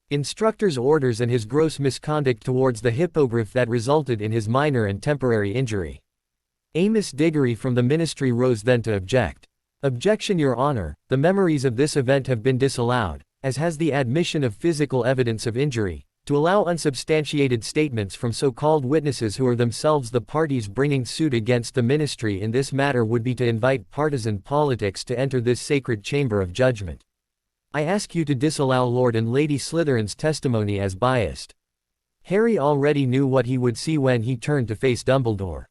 instructor's orders and his gross misconduct towards the hippogriff that resulted in his minor and temporary injury. Amos Diggory from the Ministry rose then to object. Objection, Your Honor, the memories of this event have been disallowed, as has the admission of physical evidence of injury. To allow unsubstantiated statements from so-called witnesses who are themselves the parties bringing suit against the Ministry in this matter would be to invite partisan politics to enter this sacred chamber of judgment. I ask you to disallow Lord and Lady Slytherin's testimony as biased. Harry already knew what he would see when he turned to face Dumbledore.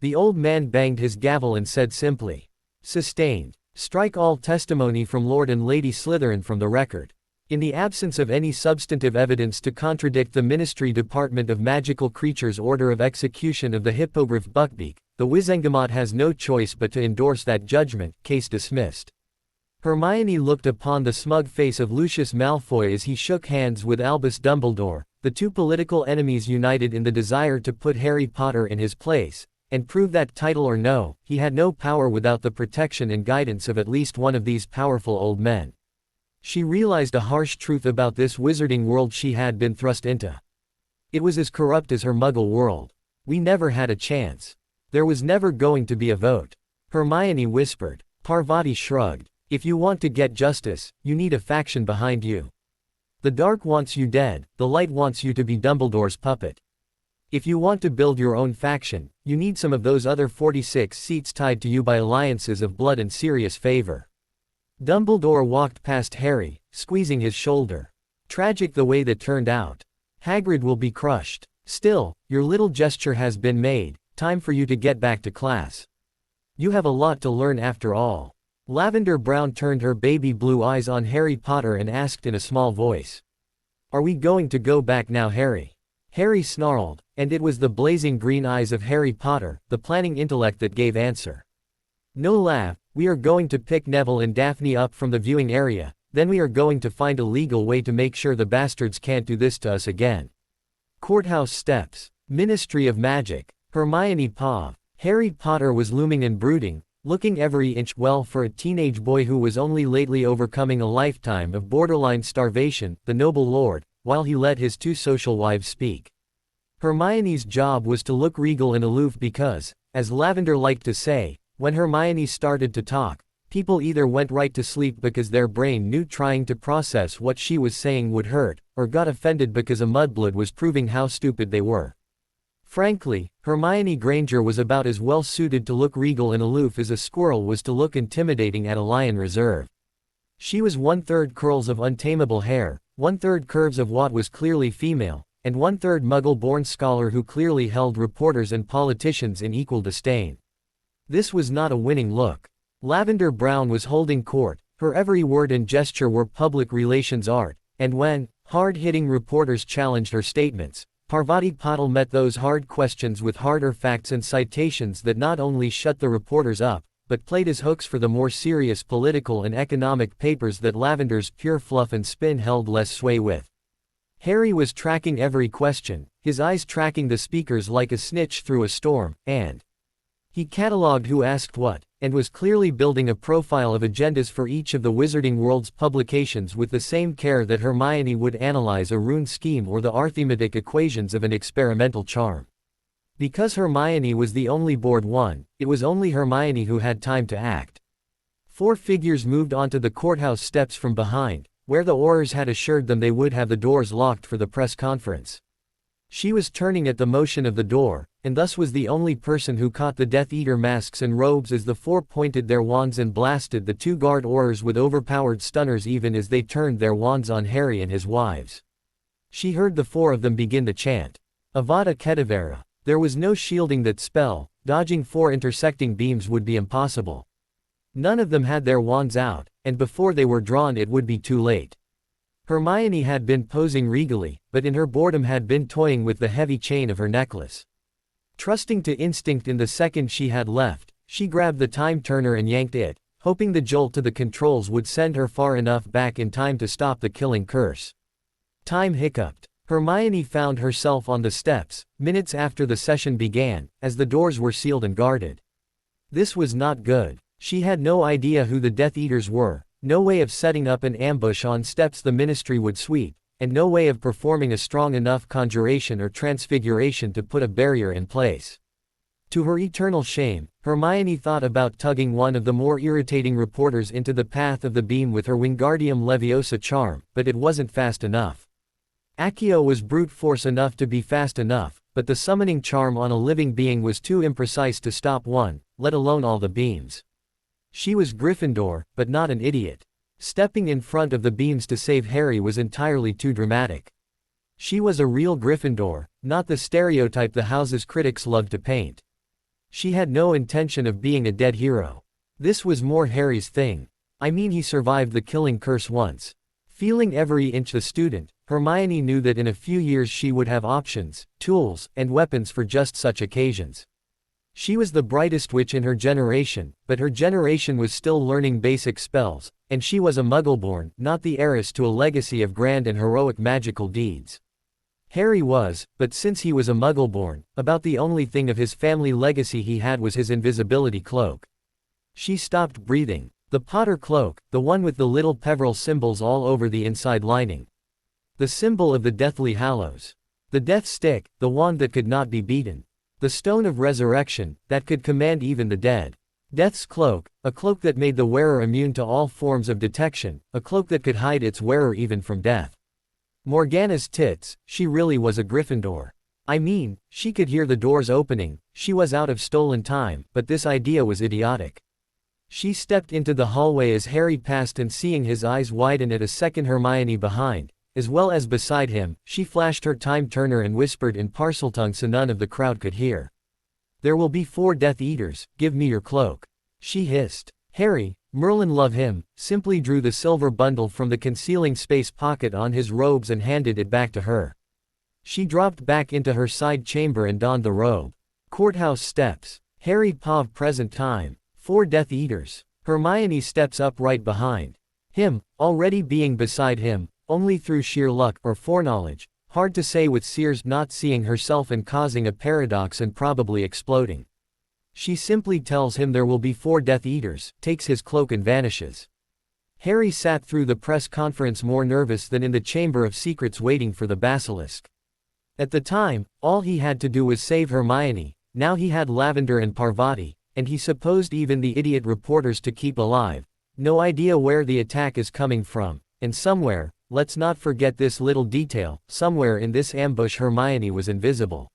The old man banged his gavel and said simply, Sustained. Strike all testimony from Lord and Lady Slytherin from the record. In the absence of any substantive evidence to contradict the Ministry Department of Magical Creatures' order of execution of the hippogriff Buckbeak, the Wizengamot has no choice but to endorse that judgment. Case dismissed. Hermione looked upon the smug face of Lucius Malfoy as he shook hands with Albus Dumbledore, the two political enemies united in the desire to put Harry Potter in his place, and prove that, title or no, he had no power without the protection and guidance of at least one of these powerful old men. She realized a harsh truth about this wizarding world she had been thrust into. It was as corrupt as her Muggle world. We never had a chance. There was never going to be a vote. Hermione whispered. Parvati shrugged. If you want to get justice, you need a faction behind you. The dark wants you dead, the light wants you to be Dumbledore's puppet. If you want to build your own faction, you need some of those other 46 seats tied to you by alliances of blood and serious favor. Dumbledore walked past Harry, squeezing his shoulder. Tragic the way that turned out. Hagrid will be crushed. Still, your little gesture has been made, time for you to get back to class. You have a lot to learn after all. Lavender Brown turned her baby blue eyes on Harry Potter and asked in a small voice. Are we going to go back now, Harry? Harry snarled, and it was the blazing green eyes of Harry Potter, the planning intellect, that gave answer. No laugh, we are going to pick Neville and Daphne up from the viewing area, then we are going to find a legal way to make sure the bastards can't do this to us again. Courthouse steps. Ministry of Magic. Hermione Pov. Harry Potter was looming and brooding, looking every inch well for a teenage boy who was only lately overcoming a lifetime of borderline starvation, the noble lord, while he let his two social wives speak. Hermione's job was to look regal and aloof because, as Lavender liked to say, when Hermione started to talk, people either went right to sleep because their brain knew trying to process what she was saying would hurt, or got offended because a mudblood was proving how stupid they were. Frankly, Hermione Granger was about as well suited to look regal and aloof as a squirrel was to look intimidating at a lion reserve. She was 1/3 curls of untamable hair, 1/3 curves of what was clearly female, and 1/3 muggle-born scholar who clearly held reporters and politicians in equal disdain. This was not a winning look. Lavender Brown was holding court, her every word and gesture were public relations art, and when hard-hitting reporters challenged her statements, Parvati Patil met those hard questions with harder facts and citations that not only shut the reporters up, but played as hooks for the more serious political and economic papers that Lavender's pure fluff and spin held less sway with. Harry was tracking every question, his eyes tracking the speakers like a snitch through a storm, and he catalogued who asked what, and was clearly building a profile of agendas for each of the Wizarding World's publications with the same care that Hermione would analyze a rune scheme or the arithmetic equations of an experimental charm. Because Hermione was the only bored one, it was only Hermione who had time to act. 4 figures moved onto the courthouse steps from behind, where the Aurors had assured them they would have the doors locked for the press conference. She was turning at the motion of the door, and thus was the only person who caught the Death Eater masks and robes as the 4 pointed their wands and blasted the 2 guard Aurors with overpowered stunners even as they turned their wands on Harry and his wives. She heard the 4 of them begin the chant. Avada Kedavra. There was no shielding that spell, dodging 4 intersecting beams would be impossible. None of them had their wands out, and before they were drawn it would be too late. Hermione had been posing regally, but in her boredom had been toying with the heavy chain of her necklace. Trusting to instinct in the second she had left, she grabbed the time turner and yanked it, hoping the jolt to the controls would send her far enough back in time to stop the killing curse. Time hiccuped. Hermione found herself on the steps, minutes after the session began, as the doors were sealed and guarded. This was not good. She had no idea who the Death Eaters were, no way of setting up an ambush on steps the Ministry would sweep, and no way of performing a strong enough conjuration or transfiguration to put a barrier in place. To her eternal shame, Hermione thought about tugging one of the more irritating reporters into the path of the beam with her Wingardium Leviosa charm, but it wasn't fast enough. Accio was brute force enough to be fast enough, but the summoning charm on a living being was too imprecise to stop one, let alone all the beams. She was Gryffindor, but not an idiot. Stepping in front of the beams to save Harry was entirely too dramatic. She was a real Gryffindor, not the stereotype the house's critics loved to paint. She had no intention of being a dead hero. This was more Harry's thing. I mean, he survived the killing curse once. Feeling every inch a student, Hermione knew that in a few years she would have options, tools, and weapons for just such occasions. She was the brightest witch in her generation, but her generation was still learning basic spells, and she was a Muggleborn, not the heiress to a legacy of grand and heroic magical deeds. Harry was, but since he was a Muggleborn, about the only thing of his family legacy he had was his invisibility cloak. She stopped breathing. The Potter cloak, the one with the little Peveril symbols all over the inside lining. The symbol of the Deathly Hallows. The Death Stick, the wand that could not be beaten. The Stone of Resurrection, that could command even the dead. Death's cloak, a cloak that made the wearer immune to all forms of detection, a cloak that could hide its wearer even from death. Morgana's tits, she really was a Gryffindor. I mean, she could hear the doors opening, she was out of stolen time, but this idea was idiotic. She stepped into the hallway as Harry passed, and seeing his eyes widen at a second Hermione behind, as well as beside him, she flashed her time turner and whispered in Parseltongue so none of the crowd could hear. "There will be 4 Death Eaters, give me your cloak," she hissed. Harry, Merlin love him, simply drew the silver bundle from the concealing space pocket on his robes and handed it back to her. She dropped back into her side chamber and donned the robe. Courthouse steps. Harry Pav present time. 4 Death Eaters. Hermione steps up right behind him, already being beside him, only through sheer luck or foreknowledge, hard to say, with Sears not seeing herself and causing a paradox and probably exploding. She simply tells him there will be 4 Death Eaters, takes his cloak and vanishes. Harry sat through the press conference more nervous than in the Chamber of Secrets waiting for the basilisk. At the time, all he had to do was save Hermione, now he had Lavender and Parvati, and he supposed even the idiot reporters to keep alive. No idea where the attack is coming from, and somewhere, let's not forget this little detail, somewhere in this ambush Hermione was invisible.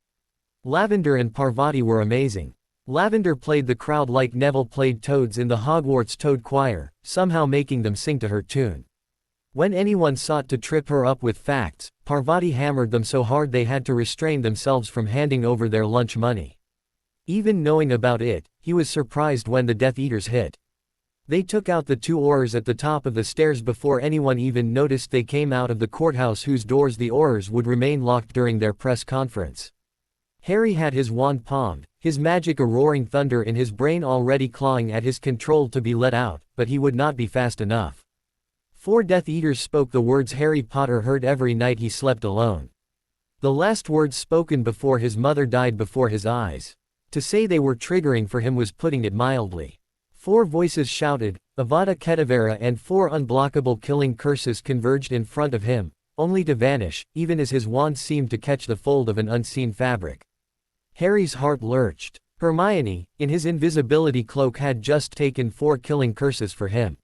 Lavender and Parvati were amazing. Lavender played the crowd like Neville played toads in the Hogwarts Toad Choir, somehow making them sing to her tune. When anyone sought to trip her up with facts, Parvati hammered them so hard they had to restrain themselves from handing over their lunch money. Even knowing about it, he was surprised when the Death Eaters hit. They took out the 2 Aurors at the top of the stairs before anyone even noticed they came out of the courthouse, whose doors the Aurors would remain locked during their press conference. Harry had his wand palmed, his magic a roaring thunder in his brain already clawing at his control to be let out, but he would not be fast enough. 4 Death Eaters spoke the words Harry Potter heard every night he slept alone. The last words spoken before his mother died before his eyes. To say they were triggering for him was putting it mildly. 4 voices shouted, Avada Kedavra, and 4 unblockable killing curses converged in front of him, only to vanish, even as his wand seemed to catch the fold of an unseen fabric. Harry's heart lurched. Hermione, in his invisibility cloak, had just taken 4 killing curses for him.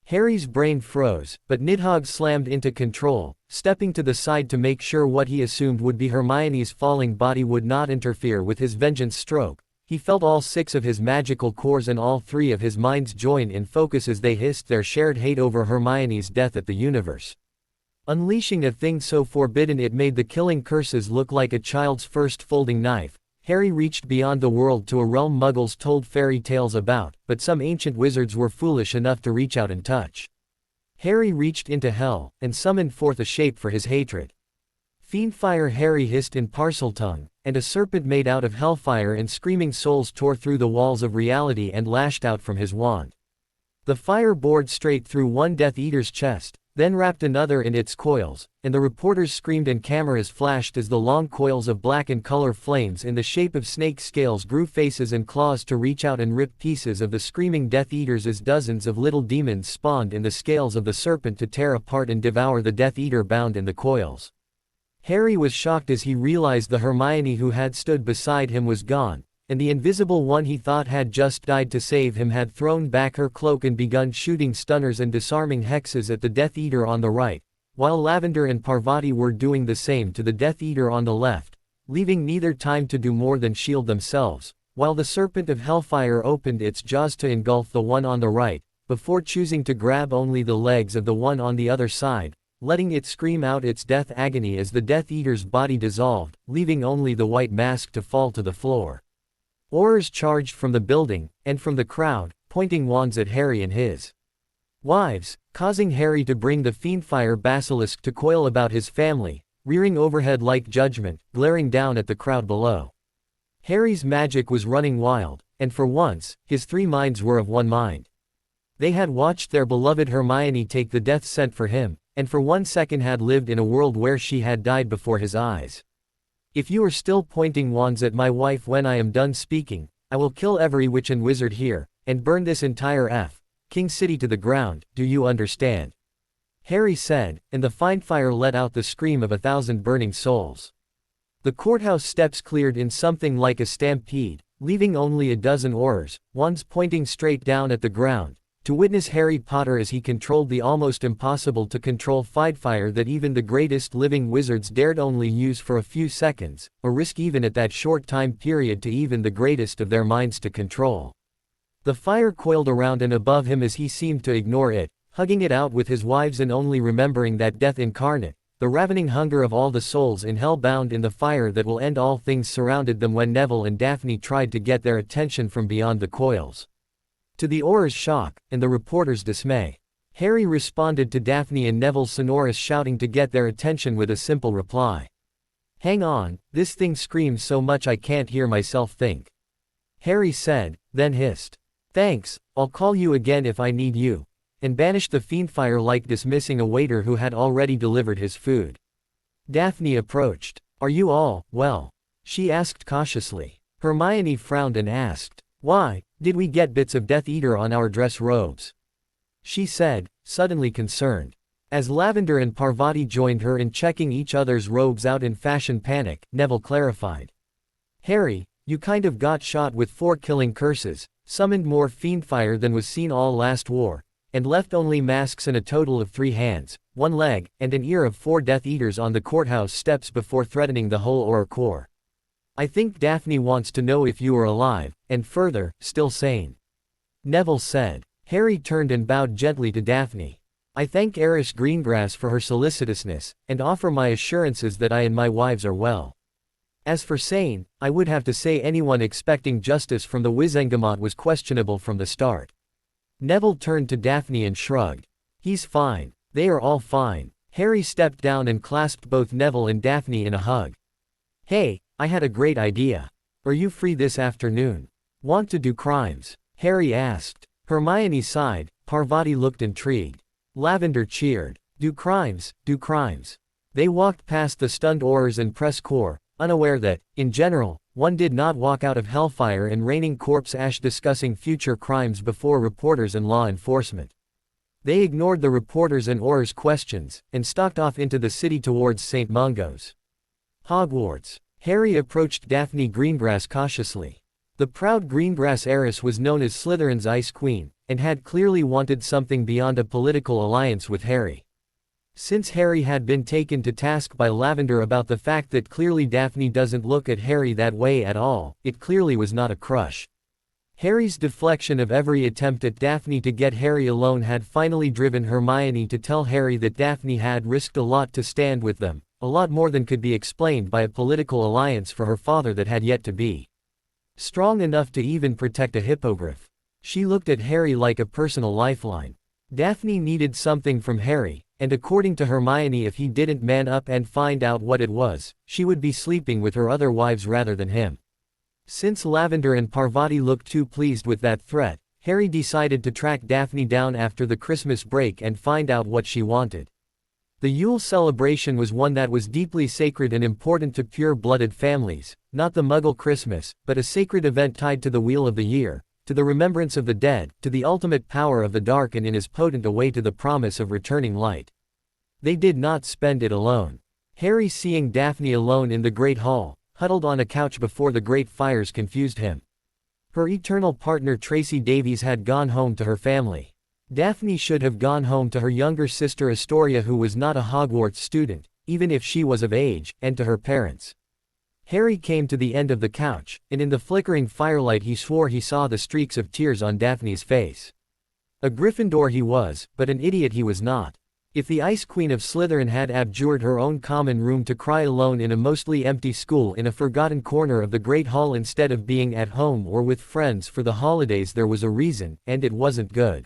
Harry's brain froze, but Nidhogg slammed into control, stepping to the side to make sure what he assumed would be Hermione's falling body would not interfere with his vengeance stroke. He felt all 6 of his magical cores and all 3 of his minds join in focus as they hissed their shared hate over Hermione's death at the universe. Unleashing a thing so forbidden it made the killing curses look like a child's first folding knife, Harry reached beyond the world to a realm Muggles told fairy tales about, but some ancient wizards were foolish enough to reach out and touch. Harry reached into hell, and summoned forth a shape for his hatred. Fiendfire, Harry hissed in Parseltongue, and a serpent made out of hellfire and screaming souls tore through the walls of reality and lashed out from his wand. The fire bored straight through one Death Eater's chest, then wrapped another in its coils, and the reporters screamed and cameras flashed as the long coils of black and color flames in the shape of snake scales grew faces and claws to reach out and rip pieces of the screaming Death Eaters as dozens of little demons spawned in the scales of the serpent to tear apart and devour the Death Eater bound in the coils. Harry was shocked as he realized the Hermione who had stood beside him was gone, and the invisible one he thought had just died to save him had thrown back her cloak and begun shooting stunners and disarming hexes at the Death Eater on the right, while Lavender and Parvati were doing the same to the Death Eater on the left, leaving neither time to do more than shield themselves, while the Serpent of Hellfire opened its jaws to engulf the one on the right, before choosing to grab only the legs of the one on the other side, letting it scream out its death agony as the Death Eater's body dissolved, leaving only the white mask to fall to the floor. Aurors charged from the building, and from the crowd, pointing wands at Harry and his wives, causing Harry to bring the Fiendfire basilisk to coil about his family, rearing overhead like judgment, glaring down at the crowd below. Harry's magic was running wild, and for once, his 3 minds were of one mind. They had watched their beloved Hermione take the death sent for him, and for 1 second had lived in a world where she had died before his eyes. If you are still pointing wands at my wife when I am done speaking, I will kill every witch and wizard here, and burn this entire King City to the ground, do you understand? Harry said, and the Fiendfire let out the scream of 1,000 burning souls. The courthouse steps cleared in something like a stampede, leaving only a dozen Aurors, wands pointing straight down at the ground, To witness Harry Potter as he controlled the almost impossible to control fire that even the greatest living wizards dared only use for a few seconds, a risk even at that short time period to even the greatest of their minds to control. The fire coiled around and above him as he seemed to ignore it, hugging it out with his wives and only remembering that death incarnate, the ravening hunger of all the souls in hell bound in the fire that will end all things surrounded them when Neville and Daphne tried to get their attention from beyond the coils. To the Auror's shock, and the reporter's dismay, Harry responded to Daphne and Neville's sonorous shouting to get their attention with a simple reply. "Hang on, this thing screams so much I can't hear myself think," Harry said, then hissed. "Thanks, I'll call you again if I need you," and banished the fiendfire like dismissing a waiter who had already delivered his food. Daphne approached. "Are you all well?" she asked cautiously. Hermione frowned and asked, "Why, did we get bits of Death Eater on our dress robes?" she said, suddenly concerned. As Lavender and Parvati joined her in checking each other's robes out in fashion panic, Neville clarified. "Harry, you kind of got shot with 4 killing curses, summoned more fiendfire than was seen all last war, and left only masks and a total of 3 hands, 1 leg, and an ear of 4 Death Eaters on the courthouse steps before threatening the whole Auror Corps. I think Daphne wants to know if you are alive, and further, still sane," Neville said. Harry turned and bowed gently to Daphne. "I thank Heiress Greengrass for her solicitousness, and offer my assurances that I and my wives are well. As for sane, I would have to say anyone expecting justice from the Wizengamot was questionable from the start." Neville turned to Daphne and shrugged. "He's fine. They are all fine." Harry stepped down and clasped both Neville and Daphne in a hug. "Hey, I had a great idea. Are you free this afternoon? Want to do crimes?" Harry asked. Hermione sighed, Parvati looked intrigued. Lavender cheered. Do crimes, do crimes." They walked past the stunned Aurors and press corps, unaware that, in general, one did not walk out of hellfire and raining corpse ash discussing future crimes before reporters and law enforcement. They ignored the reporters and Aurors' questions, and stalked off into the city towards St. Mungo's. Hogwarts. Harry approached Daphne Greengrass cautiously. The proud Greengrass heiress was known as Slytherin's Ice Queen, and had clearly wanted something beyond a political alliance with Harry. Since Harry had been taken to task by Lavender about the fact that clearly Daphne doesn't look at Harry that way at all, it clearly was not a crush. Harry's deflection of every attempt at Daphne to get Harry alone had finally driven Hermione to tell Harry that Daphne had risked a lot to stand with them, a lot more than could be explained by a political alliance for her father that had yet to be strong enough to even protect a hippogriff. She looked at Harry like a personal lifeline. Daphne needed something from Harry, and according to Hermione, if he didn't man up and find out what it was, she would be sleeping with her other wives rather than him. Since Lavender and Parvati looked too pleased with that threat, Harry decided to track Daphne down after the Christmas break and find out what she wanted. The Yule celebration was one that was deeply sacred and important to pure-blooded families, not the Muggle Christmas, but a sacred event tied to the Wheel of the Year, to the remembrance of the dead, to the ultimate power of the dark, and in as potent a way to the promise of returning light. They did not spend it alone. Harry, seeing Daphne alone in the Great Hall, huddled on a couch before the great fires, confused him. Her eternal partner Tracy Davies had gone home to her family. Daphne should have gone home to her younger sister Astoria, who was not a Hogwarts student, even if she was of age, and to her parents. Harry came to the end of the couch, and in the flickering firelight he swore he saw the streaks of tears on Daphne's face. A Gryffindor he was, but an idiot he was not. If the Ice Queen of Slytherin had abjured her own common room to cry alone in a mostly empty school in a forgotten corner of the Great Hall instead of being at home or with friends for the holidays, there was a reason, and it wasn't good.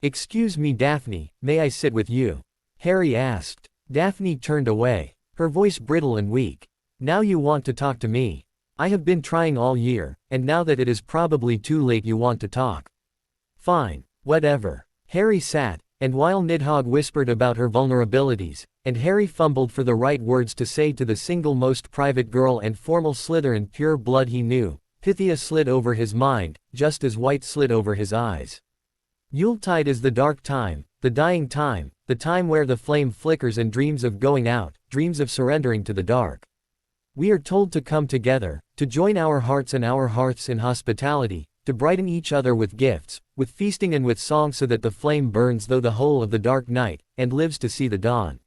"Excuse me, Daphne, may I sit with you?" Harry asked. Daphne turned away, her voice brittle and weak. "Now you want to talk to me? I have been trying all year, and now that it is probably too late you want to talk. Fine, whatever." Harry sat, and while Nidhogg whispered about her vulnerabilities, and Harry fumbled for the right words to say to the single most private girl and formal Slytherin pure blood he knew, Pythia slid over his mind, just as white slid over his eyes. Yuletide is the dark time, the dying time, the time where the flame flickers and dreams of going out, dreams of surrendering to the dark. We are told to come together, to join our hearts and our hearths in hospitality, to brighten each other with gifts, with feasting and with song so that the flame burns through the whole of the dark night, and lives to see the dawn."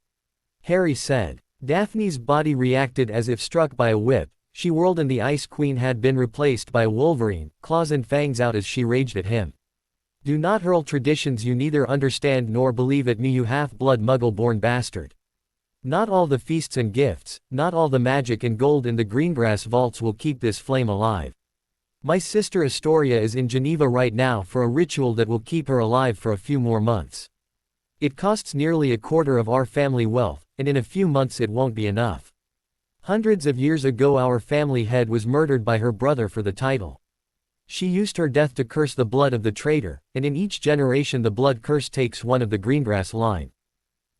Harry said. Daphne's body reacted as if struck by a whip. She whirled and the Ice Queen had been replaced by a Wolverine, claws and fangs out as she raged at him. "Do not hurl traditions you neither understand nor believe at me, you half-blood muggle-born bastard. Not all the feasts and gifts, not all the magic and gold in the Greengrass vaults will keep this flame alive. My sister Astoria is in Geneva right now for a ritual that will keep her alive for a few more months. It costs nearly a quarter of our family wealth, and in a few months it won't be enough. Hundreds of years ago our family head was murdered by her brother for the title. She used her death to curse the blood of the traitor, and in each generation the blood curse takes one of the Greengrass line.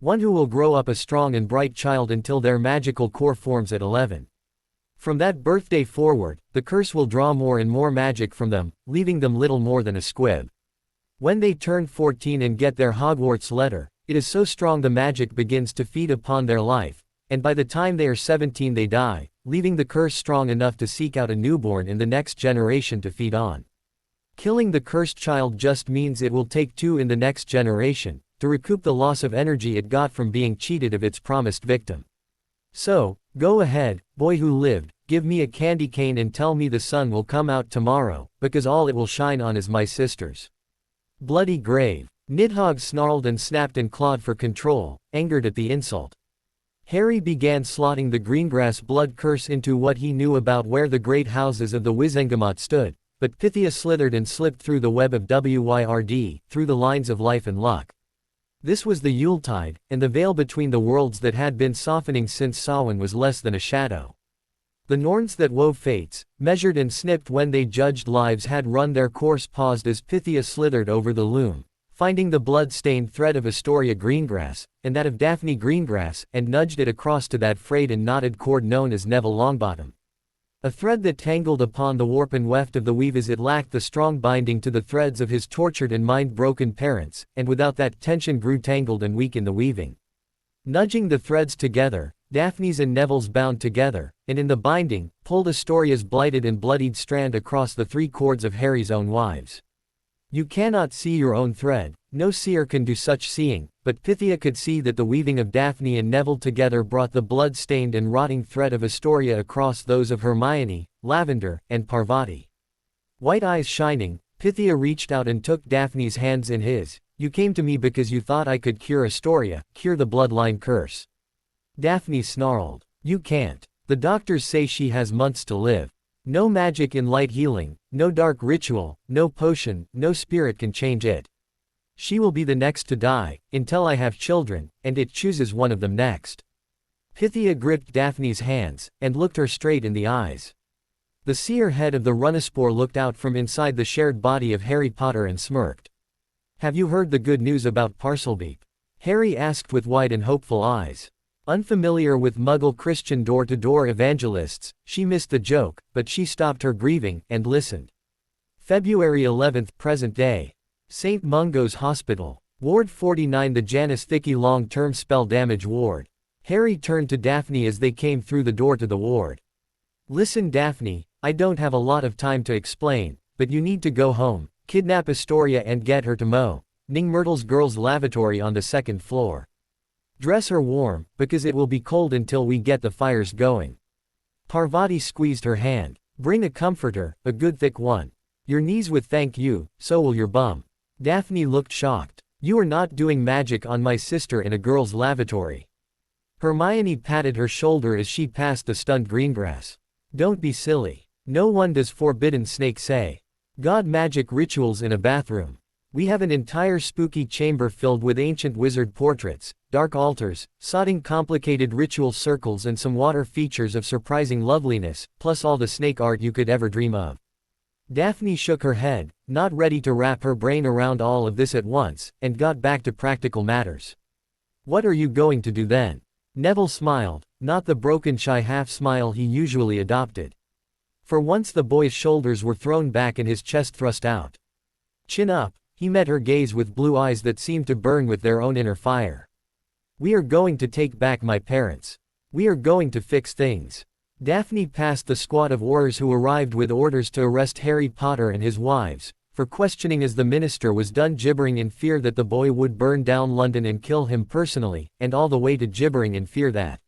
One who will grow up a strong and bright child until their magical core forms at 11. From that birthday forward, the curse will draw more and more magic from them, leaving them little more than a squib. When they turn 14 and get their Hogwarts letter, it is so strong the magic begins to feed upon their life, and by the time they are 17 they die, leaving the curse strong enough to seek out a newborn in the next generation to feed on. Killing the cursed child just means it will take 2 in the next generation to recoup the loss of energy it got from being cheated of its promised victim. So, go ahead, boy who lived, give me a candy cane and tell me the sun will come out tomorrow, because all it will shine on is my sister's bloody grave." Nidhogg snarled and snapped and clawed for control, angered at the insult. Harry began slotting the Greengrass blood curse into what he knew about where the great houses of the Wizengamot stood, but Pythia slithered and slipped through the web of Wyrd, through the lines of life and luck. This was the Yuletide, and the veil between the worlds that had been softening since Samhain was less than a shadow. The Norns that wove fates, measured and snipped when they judged lives had run their course paused as Pythia slithered over the loom, finding the blood-stained thread of Astoria Greengrass, and that of Daphne Greengrass, and nudged it across to that frayed and knotted cord known as Neville Longbottom. A thread that tangled upon the warp and weft of the weave as it lacked the strong binding to the threads of his tortured and mind-broken parents, and without that tension grew tangled and weak in the weaving. Nudging the threads together, Daphne's and Neville's bound together, and in the binding, pulled Astoria's blighted and bloodied strand across the 3 cords of Harry's own wives. You cannot see your own thread, no seer can do such seeing, but Pythia could see that the weaving of Daphne and Neville together brought the blood-stained and rotting thread of Astoria across those of Hermione, Lavender, and Parvati. White eyes shining, Pythia reached out and took Daphne's hands in his. "You came to me because you thought I could cure Astoria, cure the bloodline curse." Daphne snarled. "You can't. The doctors say she has months to live. No magic in light healing, no dark ritual, no potion, no spirit can change it. She will be the next to die, until I have children, and it chooses one of them next." Pythia gripped Daphne's hands, and looked her straight in the eyes. The seer head of the Runnispore looked out from inside the shared body of Harry Potter and smirked. "Have you heard the good news about Parselbeep?" Harry asked with wide and hopeful eyes. Unfamiliar with Muggle Christian door-to-door evangelists, she missed the joke, but she stopped her grieving, and listened. February 11th, present day. St. Mungo's Hospital. Ward 49, the Janus Thicky long-term spell damage ward. Harry turned to Daphne as they came through the door to the ward. "Listen Daphne, I don't have a lot of time to explain, but you need to go home, kidnap Astoria and get her to Ning Myrtle's girls' lavatory on the 2nd floor. Dress her warm, because it will be cold until we get the fires going." Parvati squeezed her hand. "Bring a comforter, a good thick one. Your knees would thank you, so will your bum." Daphne looked shocked. "You are not doing magic on my sister in a girl's lavatory." Hermione patted her shoulder as she passed the stunned Greengrass. "Don't be silly. No one does forbidden snake say. God magic rituals in a bathroom. We have an entire spooky chamber filled with ancient wizard portraits, dark altars, sodding complicated ritual circles and some water features of surprising loveliness, plus all the snake art you could ever dream of." Daphne shook her head, not ready to wrap her brain around all of this at once, and got back to practical matters. "What are you going to do then?" Neville smiled, not the broken shy half-smile he usually adopted. For once the boy's shoulders were thrown back and his chest thrust out. Chin up, he met her gaze with blue eyes that seemed to burn with their own inner fire. "We are going to take back my parents. We are going to fix things." Daphne passed the squad of Aurors who arrived with orders to arrest Harry Potter and his wives, for questioning as the minister was done gibbering in fear that the boy would burn down London and kill him personally, and all the way to gibbering in fear that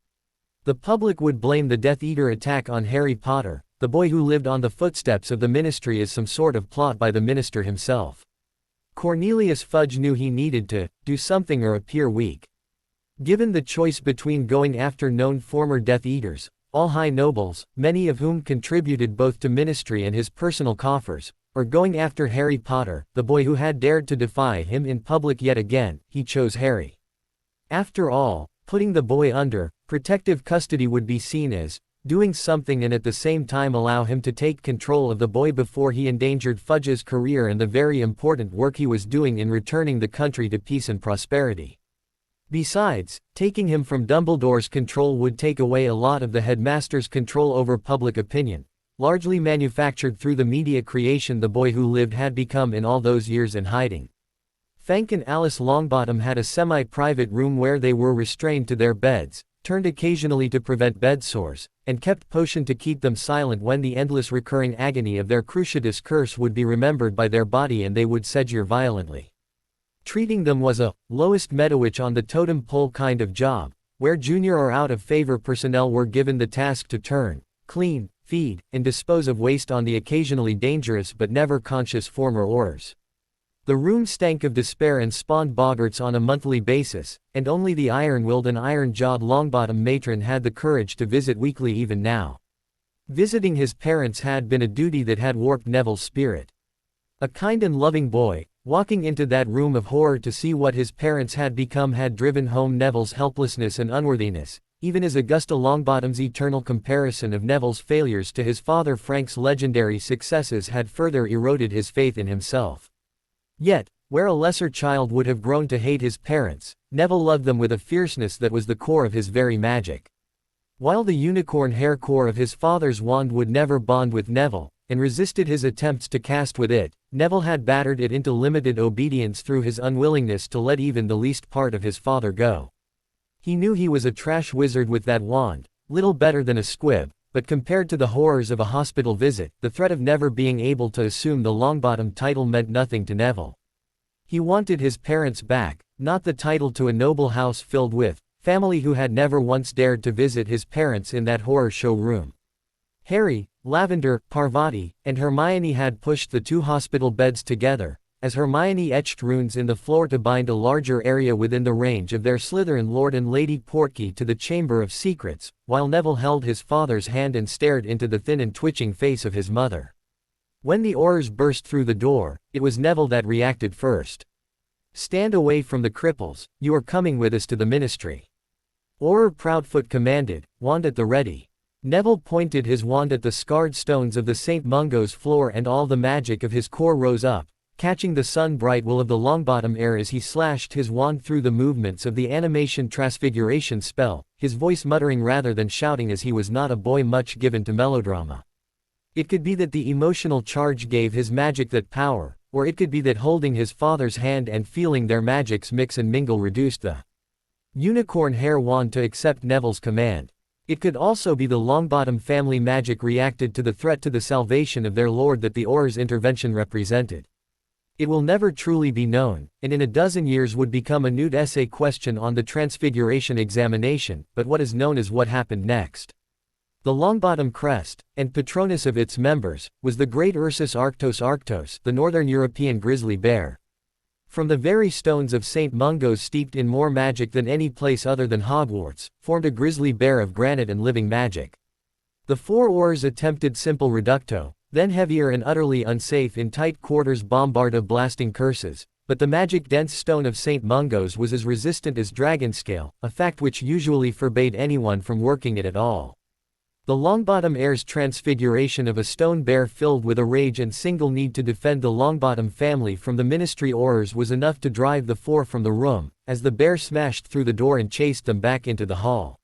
the public would blame the Death Eater attack on Harry Potter, the boy who lived on the footsteps of the ministry, as some sort of plot by the minister himself. Cornelius Fudge knew he needed to do something or appear weak. Given the choice between going after known former Death Eaters, all high nobles, many of whom contributed both to ministry and his personal coffers, or going after Harry Potter, the boy who had dared to defy him in public yet again, he chose Harry. After all, putting the boy under protective custody would be seen as doing something and at the same time allow him to take control of the boy before he endangered Fudge's career and the very important work he was doing in returning the country to peace and prosperity. Besides, taking him from Dumbledore's control would take away a lot of the headmaster's control over public opinion, largely manufactured through the media creation the boy who lived had become in all those years in hiding. Fank and Alice Longbottom had a semi-private room where they were restrained to their beds, turned occasionally to prevent bed sores, and kept potion to keep them silent when the endless recurring agony of their Cruciatus curse would be remembered by their body and they would sedure violently. Treating them was a lowest Medowitch on the totem pole kind of job, where junior or out-of-favor personnel were given the task to turn, clean, feed, and dispose of waste on the occasionally dangerous but never conscious former Aurors. The room stank of despair and spawned boggarts on a monthly basis, and only the iron-willed and iron-jawed Longbottom matron had the courage to visit weekly even now. Visiting his parents had been a duty that had warped Neville's spirit. A kind and loving boy, walking into that room of horror to see what his parents had become had driven home Neville's helplessness and unworthiness, even as Augusta Longbottom's eternal comparison of Neville's failures to his father Frank's legendary successes had further eroded his faith in himself. Yet, where a lesser child would have grown to hate his parents, Neville loved them with a fierceness that was the core of his very magic. While the unicorn hair core of his father's wand would never bond with Neville, and resisted his attempts to cast with it, Neville had battered it into limited obedience through his unwillingness to let even the least part of his father go. He knew he was a trash wizard with that wand, little better than a squib, but compared to the horrors of a hospital visit, the threat of never being able to assume the Longbottom title meant nothing to Neville. He wanted his parents back, not the title to a noble house filled with family who had never once dared to visit his parents in that horror show room. Harry, Lavender, Parvati, and Hermione had pushed the two hospital beds together, as Hermione etched runes in the floor to bind a larger area within the range of their Slytherin Lord and Lady Portkey to the Chamber of Secrets, while Neville held his father's hand and stared into the thin and twitching face of his mother. When the Aurors burst through the door, it was Neville that reacted first. "Stand away from the cripples, you are coming with us to the ministry," Auror Proudfoot commanded, wand at the ready. Neville pointed his wand at the scarred stones of the St. Mungo's floor and all the magic of his core rose up, catching the sun-bright will of the Longbottom air as he slashed his wand through the movements of the animation transfiguration spell, his voice muttering rather than shouting as he was not a boy much given to melodrama. It could be that the emotional charge gave his magic that power, or it could be that holding his father's hand and feeling their magics mix and mingle reduced the unicorn hair wand to accept Neville's command. It could also be the Longbottom family magic reacted to the threat to the salvation of their lord that the Auror's intervention represented. It will never truly be known, and in a dozen years would become a nude essay question on the Transfiguration examination, but what is known as what happened next. The Longbottom crest, and patronus of its members, was the great Ursus Arctos Arctos, the northern European grizzly bear. From the very stones of St. Mungo's steeped in more magic than any place other than Hogwarts, formed a grizzly bear of granite and living magic. The four Aurors attempted simple reducto, then heavier and utterly unsafe in tight quarters bombard of blasting curses, but the magic-dense stone of St. Mungo's was as resistant as dragonscale, a fact which usually forbade anyone from working it at all. The Longbottom heir's transfiguration of a stone bear filled with a rage and single need to defend the Longbottom family from the ministry Aurors was enough to drive the four from the room, as the bear smashed through the door and chased them back into the hall.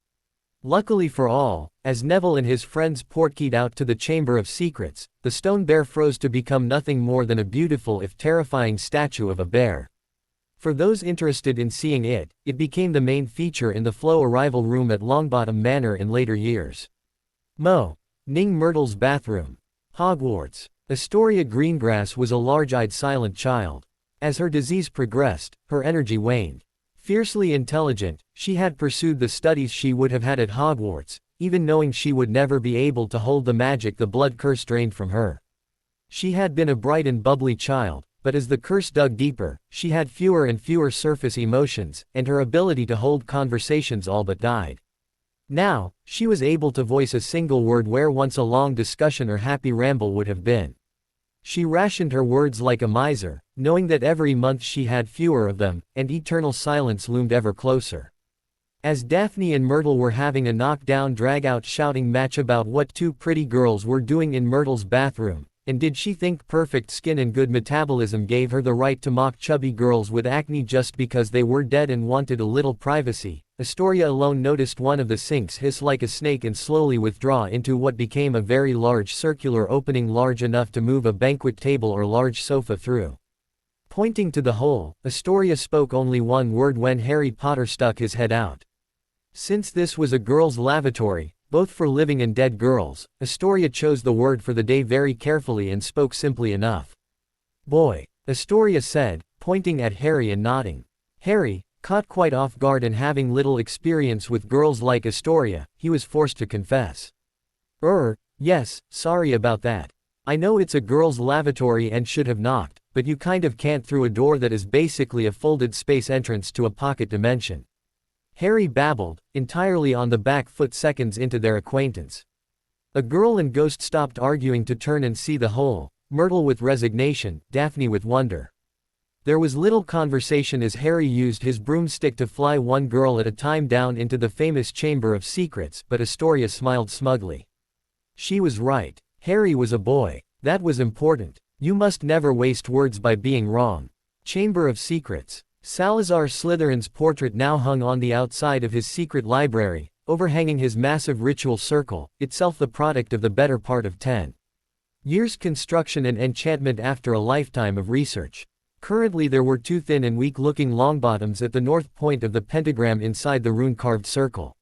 Luckily for all, as Neville and his friends portkeyed out to the Chamber of Secrets, the stone bear froze to become nothing more than a beautiful if terrifying statue of a bear. For those interested in seeing it, it became the main feature in the Flow arrival room at Longbottom Manor in later years. Mo. Ning Myrtle's bathroom. Hogwarts. Astoria Greengrass was a large-eyed silent child. As her disease progressed, her energy waned. Fiercely intelligent, she had pursued the studies she would have had at Hogwarts, even knowing she would never be able to hold the magic the blood curse drained from her. She had been a bright and bubbly child, but as the curse dug deeper, she had fewer and fewer surface emotions, and her ability to hold conversations all but died. Now, she was able to voice a single word where once a long discussion or happy ramble would have been. She rationed her words like a miser, knowing that every month she had fewer of them, and eternal silence loomed ever closer. As Daphne and Myrtle were having a knockdown drag-out shouting match about what two pretty girls were doing in Myrtle's bathroom, and did she think perfect skin and good metabolism gave her the right to mock chubby girls with acne just because they were dead and wanted a little privacy, Astoria alone noticed one of the sinks hiss like a snake and slowly withdraw into what became a very large circular opening large enough to move a banquet table or large sofa through. Pointing to the hole, Astoria spoke only one word when Harry Potter stuck his head out. Since this was a girls' lavatory, both for living and dead girls, Astoria chose the word for the day very carefully and spoke simply enough. "Boy," Astoria said, pointing at Harry and nodding. Harry, caught quite off guard and having little experience with girls like Astoria, he was forced to confess. Yes, sorry about that. I know it's a girls' lavatory and should have knocked, but you kind of can't through a door that is basically a folded space entrance to a pocket dimension." Harry babbled, entirely on the back foot seconds into their acquaintance. A girl and Ghost stopped arguing to turn and see the hole, Myrtle with resignation, Daphne with wonder. There was little conversation as Harry used his broomstick to fly one girl at a time down into the famous Chamber of Secrets, but Astoria smiled smugly. She was right. Harry was a boy. That was important. You must never waste words by being wrong. Chamber of Secrets. Salazar Slytherin's portrait now hung on the outside of his secret library, overhanging his massive ritual circle, itself the product of the better part of 10 years' construction and enchantment after a lifetime of research. Currently there were two thin and weak-looking longbottoms at the north point of the pentagram inside the rune-carved circle.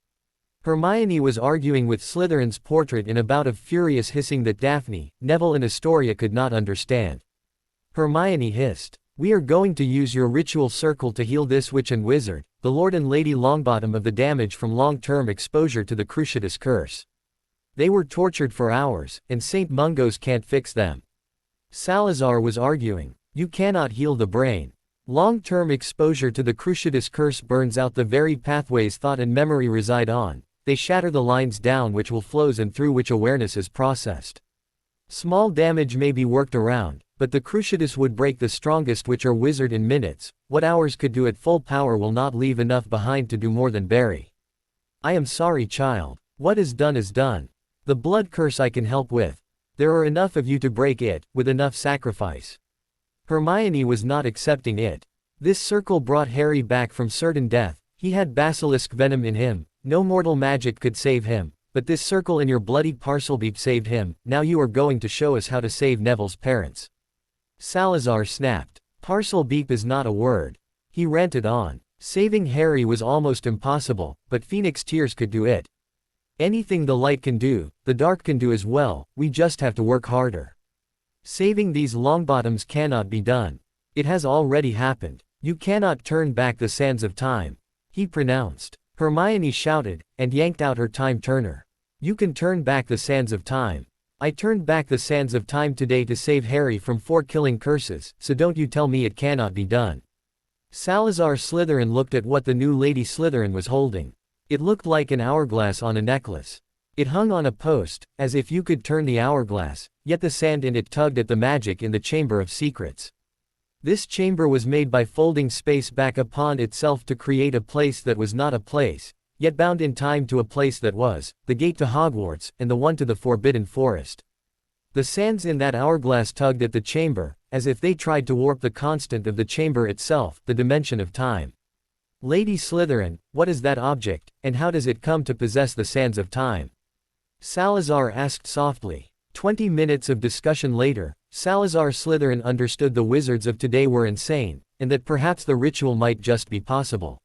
Hermione was arguing with Slytherin's portrait in a bout of furious hissing that Daphne, Neville and Astoria could not understand. Hermione hissed, "We are going to use your ritual circle to heal this witch and wizard, the Lord and Lady Longbottom of the damage from long-term exposure to the Cruciatus curse. They were tortured for hours, and St. Mungo's can't fix them." Salazar was arguing, "You cannot heal the brain. Long-term exposure to the Cruciatus curse burns out the very pathways thought and memory reside on. They shatter the lines down which will flows and through which awareness is processed. Small damage may be worked around, but the Cruciatus would break the strongest which are wizard in minutes. What hours could do at full power will not leave enough behind to do more than bury. I am sorry, child. What is done is done. The blood curse I can help with. There are enough of you to break it, with enough sacrifice." Hermione was not accepting it. This circle brought Harry back from certain death. He had basilisk venom in him. No mortal magic could save him. But this circle in your bloody Parselbeep saved him. Now you are going to show us how to save Neville's parents. Salazar snapped. Parselbeep is not a word. He ranted on. Saving Harry was almost impossible, but Phoenix Tears could do it. Anything the light can do, the dark can do as well, we just have to work harder. Saving these Longbottoms cannot be done. It has already happened. You cannot turn back the sands of time. He pronounced. Hermione shouted, and yanked out her time turner. You can turn back the sands of time. I turned back the sands of time today to save Harry from 4 killing curses, so don't you tell me it cannot be done. Salazar Slytherin looked at what the new Lady Slytherin was holding. It looked like an hourglass on a necklace. It hung on a post, as if you could turn the hourglass, yet the sand in it tugged at the magic in the Chamber of Secrets. This chamber was made by folding space back upon itself to create a place that was not a place, yet bound in time to a place that was, the gate to Hogwarts, and the one to the Forbidden Forest. The sands in that hourglass tugged at the chamber, as if they tried to warp the constant of the chamber itself, the dimension of time. Lady Slytherin, what is that object, and how does it come to possess the sands of time? Salazar asked softly. 20 minutes of discussion later, Salazar Slytherin understood the wizards of today were insane, and that perhaps the ritual might just be possible.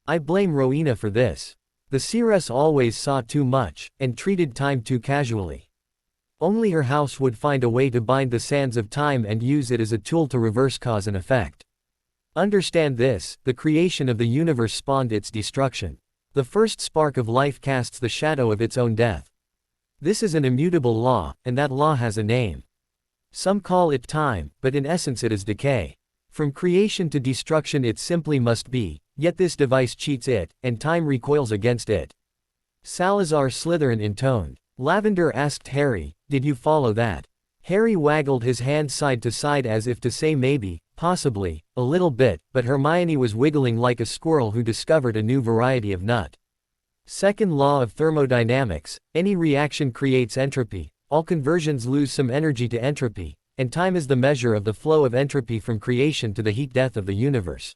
I blame Rowena for this. The seeress always saw too much, and treated time too casually. Only her house would find a way to bind the sands of time and use it as a tool to reverse cause and effect. Understand this, the creation of the universe spawned its destruction. The first spark of life casts the shadow of its own death. This is an immutable law, and that law has a name. Some call it time, but in essence it is decay. From creation to destruction it simply must be, yet this device cheats it, and time recoils against it. Salazar Slytherin intoned. Lavender asked Harry, "Did you follow that?" Harry waggled his hand side to side as if to say maybe, possibly, a little bit, but Hermione was wiggling like a squirrel who discovered a new variety of nut. Second law of thermodynamics, any reaction creates entropy, all conversions lose some energy to entropy, and time is the measure of the flow of entropy from creation to the heat death of the universe.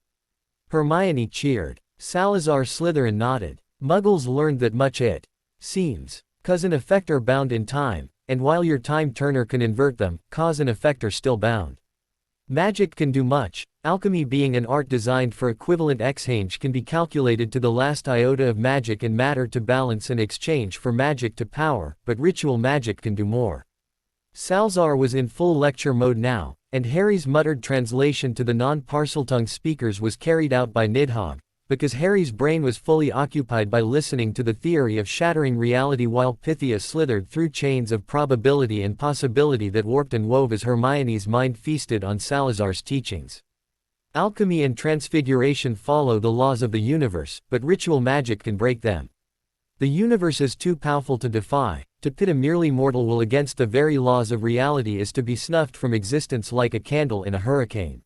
Hermione cheered. Salazar Slytherin nodded. Muggles learned that much it seems. Cause and effect are bound in time, and while your time turner can invert them, cause and effect are still bound. Magic can do much. Alchemy, being an art designed for equivalent exchange, can be calculated to the last iota of magic and matter to balance and exchange for magic to power, but ritual magic can do more. Salazar was in full lecture mode now, and Harry's muttered translation to the non-Parseltongue speakers was carried out by Nidhogg, because Harry's brain was fully occupied by listening to the theory of shattering reality while Pythia slithered through chains of probability and possibility that warped and wove as Hermione's mind feasted on Salazar's teachings. Alchemy and transfiguration follow the laws of the universe, but ritual magic can break them. The universe is too powerful to defy. To pit a merely mortal will against the very laws of reality is to be snuffed from existence like a candle in a hurricane.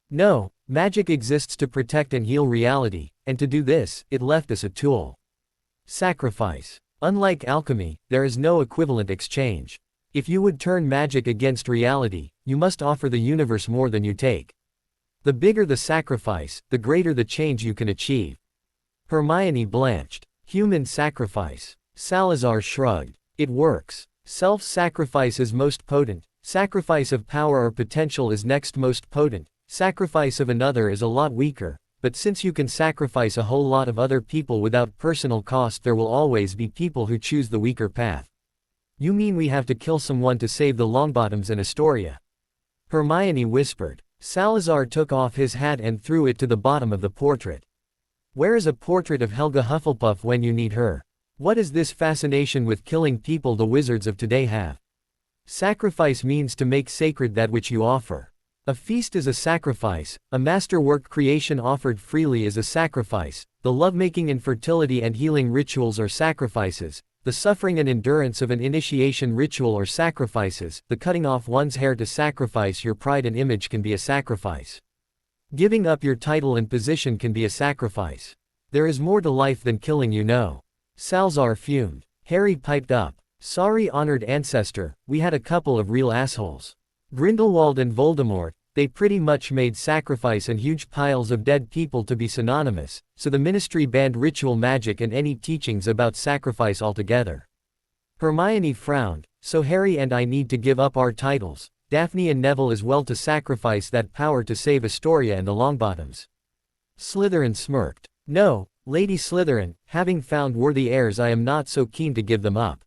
No, magic exists to protect and heal reality, and to do this, it left us a tool. Sacrifice. Unlike alchemy, there is no equivalent exchange. If you would turn magic against reality, you must offer the universe more than you take. The bigger the sacrifice, the greater the change you can achieve. Hermione blanched. Human sacrifice. Salazar shrugged. It works. Self-sacrifice is most potent. Sacrifice of power or potential is next most potent. Sacrifice of another is a lot weaker, but since you can sacrifice a whole lot of other people without personal cost, there will always be people who choose the weaker path. You mean we have to kill someone to save the Longbottoms and Astoria? Hermione whispered. Salazar took off his hat and threw it to the bottom of the portrait. Where is a portrait of Helga Hufflepuff when you need her? What is this fascination with killing people the wizards of today have? Sacrifice means to make sacred that which you offer. A feast is a sacrifice, a masterwork creation offered freely is a sacrifice, the lovemaking, infertility and healing rituals are sacrifices, the suffering and endurance of an initiation ritual are sacrifices, the cutting off one's hair to sacrifice your pride and image can be a sacrifice. Giving up your title and position can be a sacrifice. There is more to life than killing, you know. Salazar fumed. Harry piped up. Sorry, honored ancestor, we had a couple of real assholes. Grindelwald and Voldemort, they pretty much made sacrifice and huge piles of dead people to be synonymous, so the ministry banned ritual magic and any teachings about sacrifice altogether. Hermione frowned. So Harry and I need to give up our titles, Daphne and Neville as well, to sacrifice that power to save Astoria and the Longbottoms. Slytherin smirked. No, Lady Slytherin, having found worthy heirs I am not so keen to give them up.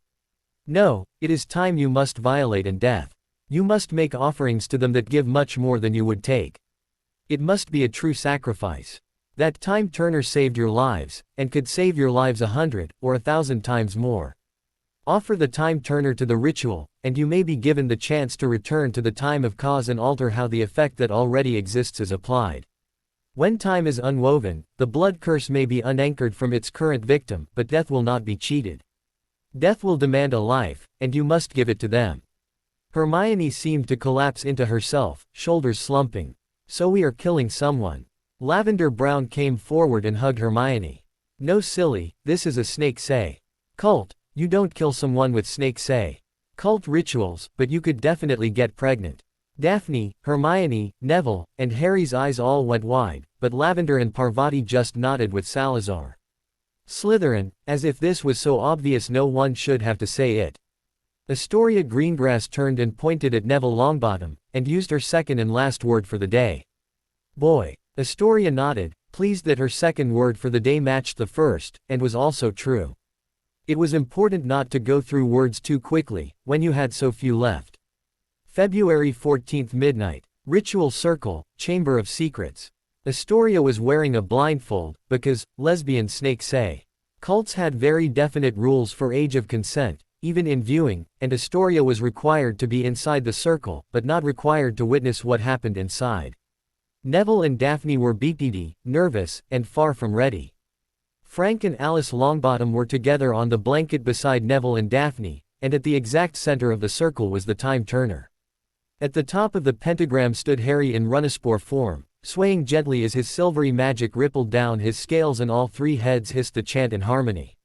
No, it is time you must violate and death. You must make offerings to them that give much more than you would take. It must be a true sacrifice. That time turner saved your lives, and could save your lives 100, or 1,000 times more. Offer the time turner to the ritual, and you may be given the chance to return to the time of cause and alter how the effect that already exists is applied. When time is unwoven, the blood curse may be unanchored from its current victim, but death will not be cheated. Death will demand a life, and you must give it to them. Hermione seemed to collapse into herself, shoulders slumping. So we are killing someone. Lavender Brown came forward and hugged Hermione. No silly, this is a snake say. Cult, you don't kill someone with snake say. Cult rituals, but you could definitely get pregnant. Daphne, Hermione, Neville, and Harry's eyes all went wide, but Lavender and Parvati just nodded with Salazar. Slytherin, as if this was so obvious no one should have to say it. Astoria Greengrass turned and pointed at Neville Longbottom, and used her second and last word for the day. Boy. Astoria nodded, pleased that her second word for the day matched the first, and was also true. It was important not to go through words too quickly, when you had so few left. February 14th midnight. Ritual Circle, Chamber of Secrets. Astoria was wearing a blindfold, because, lesbian snakes say. Cults had very definite rules for age of consent, even in viewing, and Astoria was required to be inside the circle, but not required to witness what happened inside. Neville and Daphne were beefy, nervous, and far from ready. Frank and Alice Longbottom were together on the blanket beside Neville and Daphne, and at the exact center of the circle was the Time Turner. At the top of the pentagram stood Harry in Runaspore form, swaying gently as his silvery magic rippled down his scales and all three heads hissed the chant in harmony.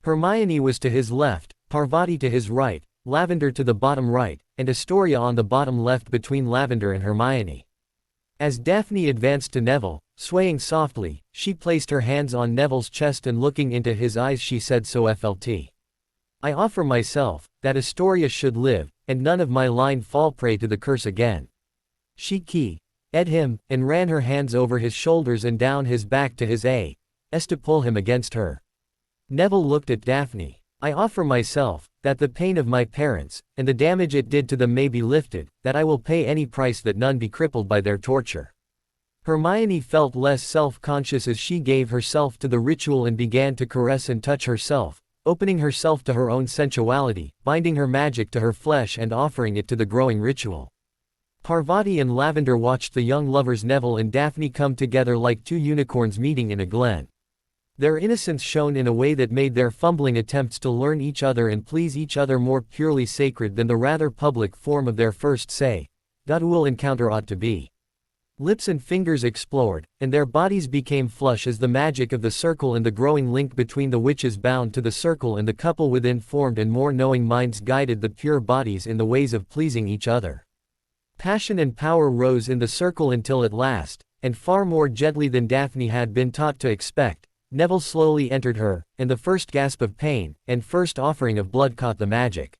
Hermione was to his left, Parvati to his right, Lavender to the bottom right, and Astoria on the bottom left between Lavender and Hermione. As Daphne advanced to Neville, swaying softly, she placed her hands on Neville's chest and looking into his eyes she said so FLT. I offer myself, that Astoria should live, and none of my line fall prey to the curse again. She keyed him, and ran her hands over his shoulders and down his back to his as to pull him against her. Neville looked at Daphne. I offer myself, that the pain of my parents, and the damage it did to them may be lifted, that I will pay any price that none be crippled by their torture. Hermione felt less self-conscious as she gave herself to the ritual and began to caress and touch herself, opening herself to her own sensuality, binding her magic to her flesh and offering it to the growing ritual. Parvati and Lavender watched the young lovers Neville and Daphne come together like two unicorns meeting in a glen. Their innocence shone in a way that made their fumbling attempts to learn each other and please each other more purely sacred than the rather public form of their first say-will encounter ought to be. Lips and fingers explored, and their bodies became flush as the magic of the circle and the growing link between the witches bound to the circle and the couple within formed and more knowing minds guided the pure bodies in the ways of pleasing each other. Passion and power rose in the circle until at last, and far more gently than Daphne had been taught to expect, Neville slowly entered her, and the first gasp of pain, and first offering of blood caught the magic.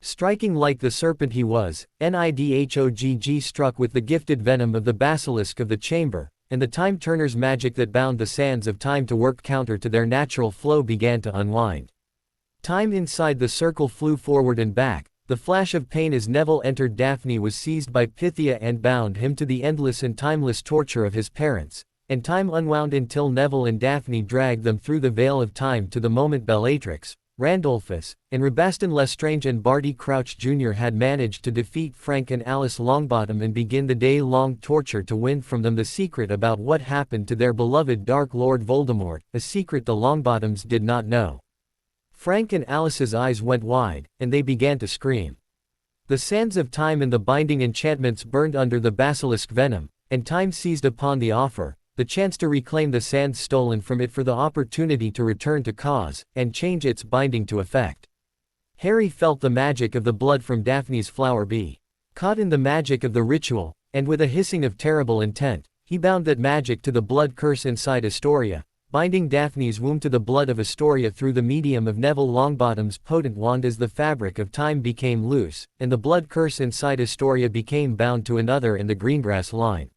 Striking like the serpent he was, Nidhogg struck with the gifted venom of the basilisk of the chamber, and the Time Turner's magic that bound the sands of time to work counter to their natural flow began to unwind. Time inside the circle flew forward and back. The flash of pain as Neville entered Daphne was seized by Pythia and bound him to the endless and timeless torture of his parents, and time unwound until Neville and Daphne dragged them through the veil of time to the moment Bellatrix, Randolphus, and Rabaston Lestrange and Barty Crouch Jr. had managed to defeat Frank and Alice Longbottom and begin the day-long torture to win from them the secret about what happened to their beloved Dark Lord Voldemort, a secret the Longbottoms did not know. Frank and Alice's eyes went wide, and they began to scream. The sands of time and the binding enchantments burned under the basilisk venom, and time seized upon the offer, the chance to reclaim the sands stolen from it for the opportunity to return to cause, and change its binding to effect. Harry felt the magic of the blood from Daphne's flower be caught in the magic of the ritual, and with a hissing of terrible intent, he bound that magic to the blood curse inside Astoria, binding Daphne's womb to the blood of Astoria through the medium of Neville Longbottom's potent wand as the fabric of time became loose, and the blood curse inside Astoria became bound to another in the Greengrass line.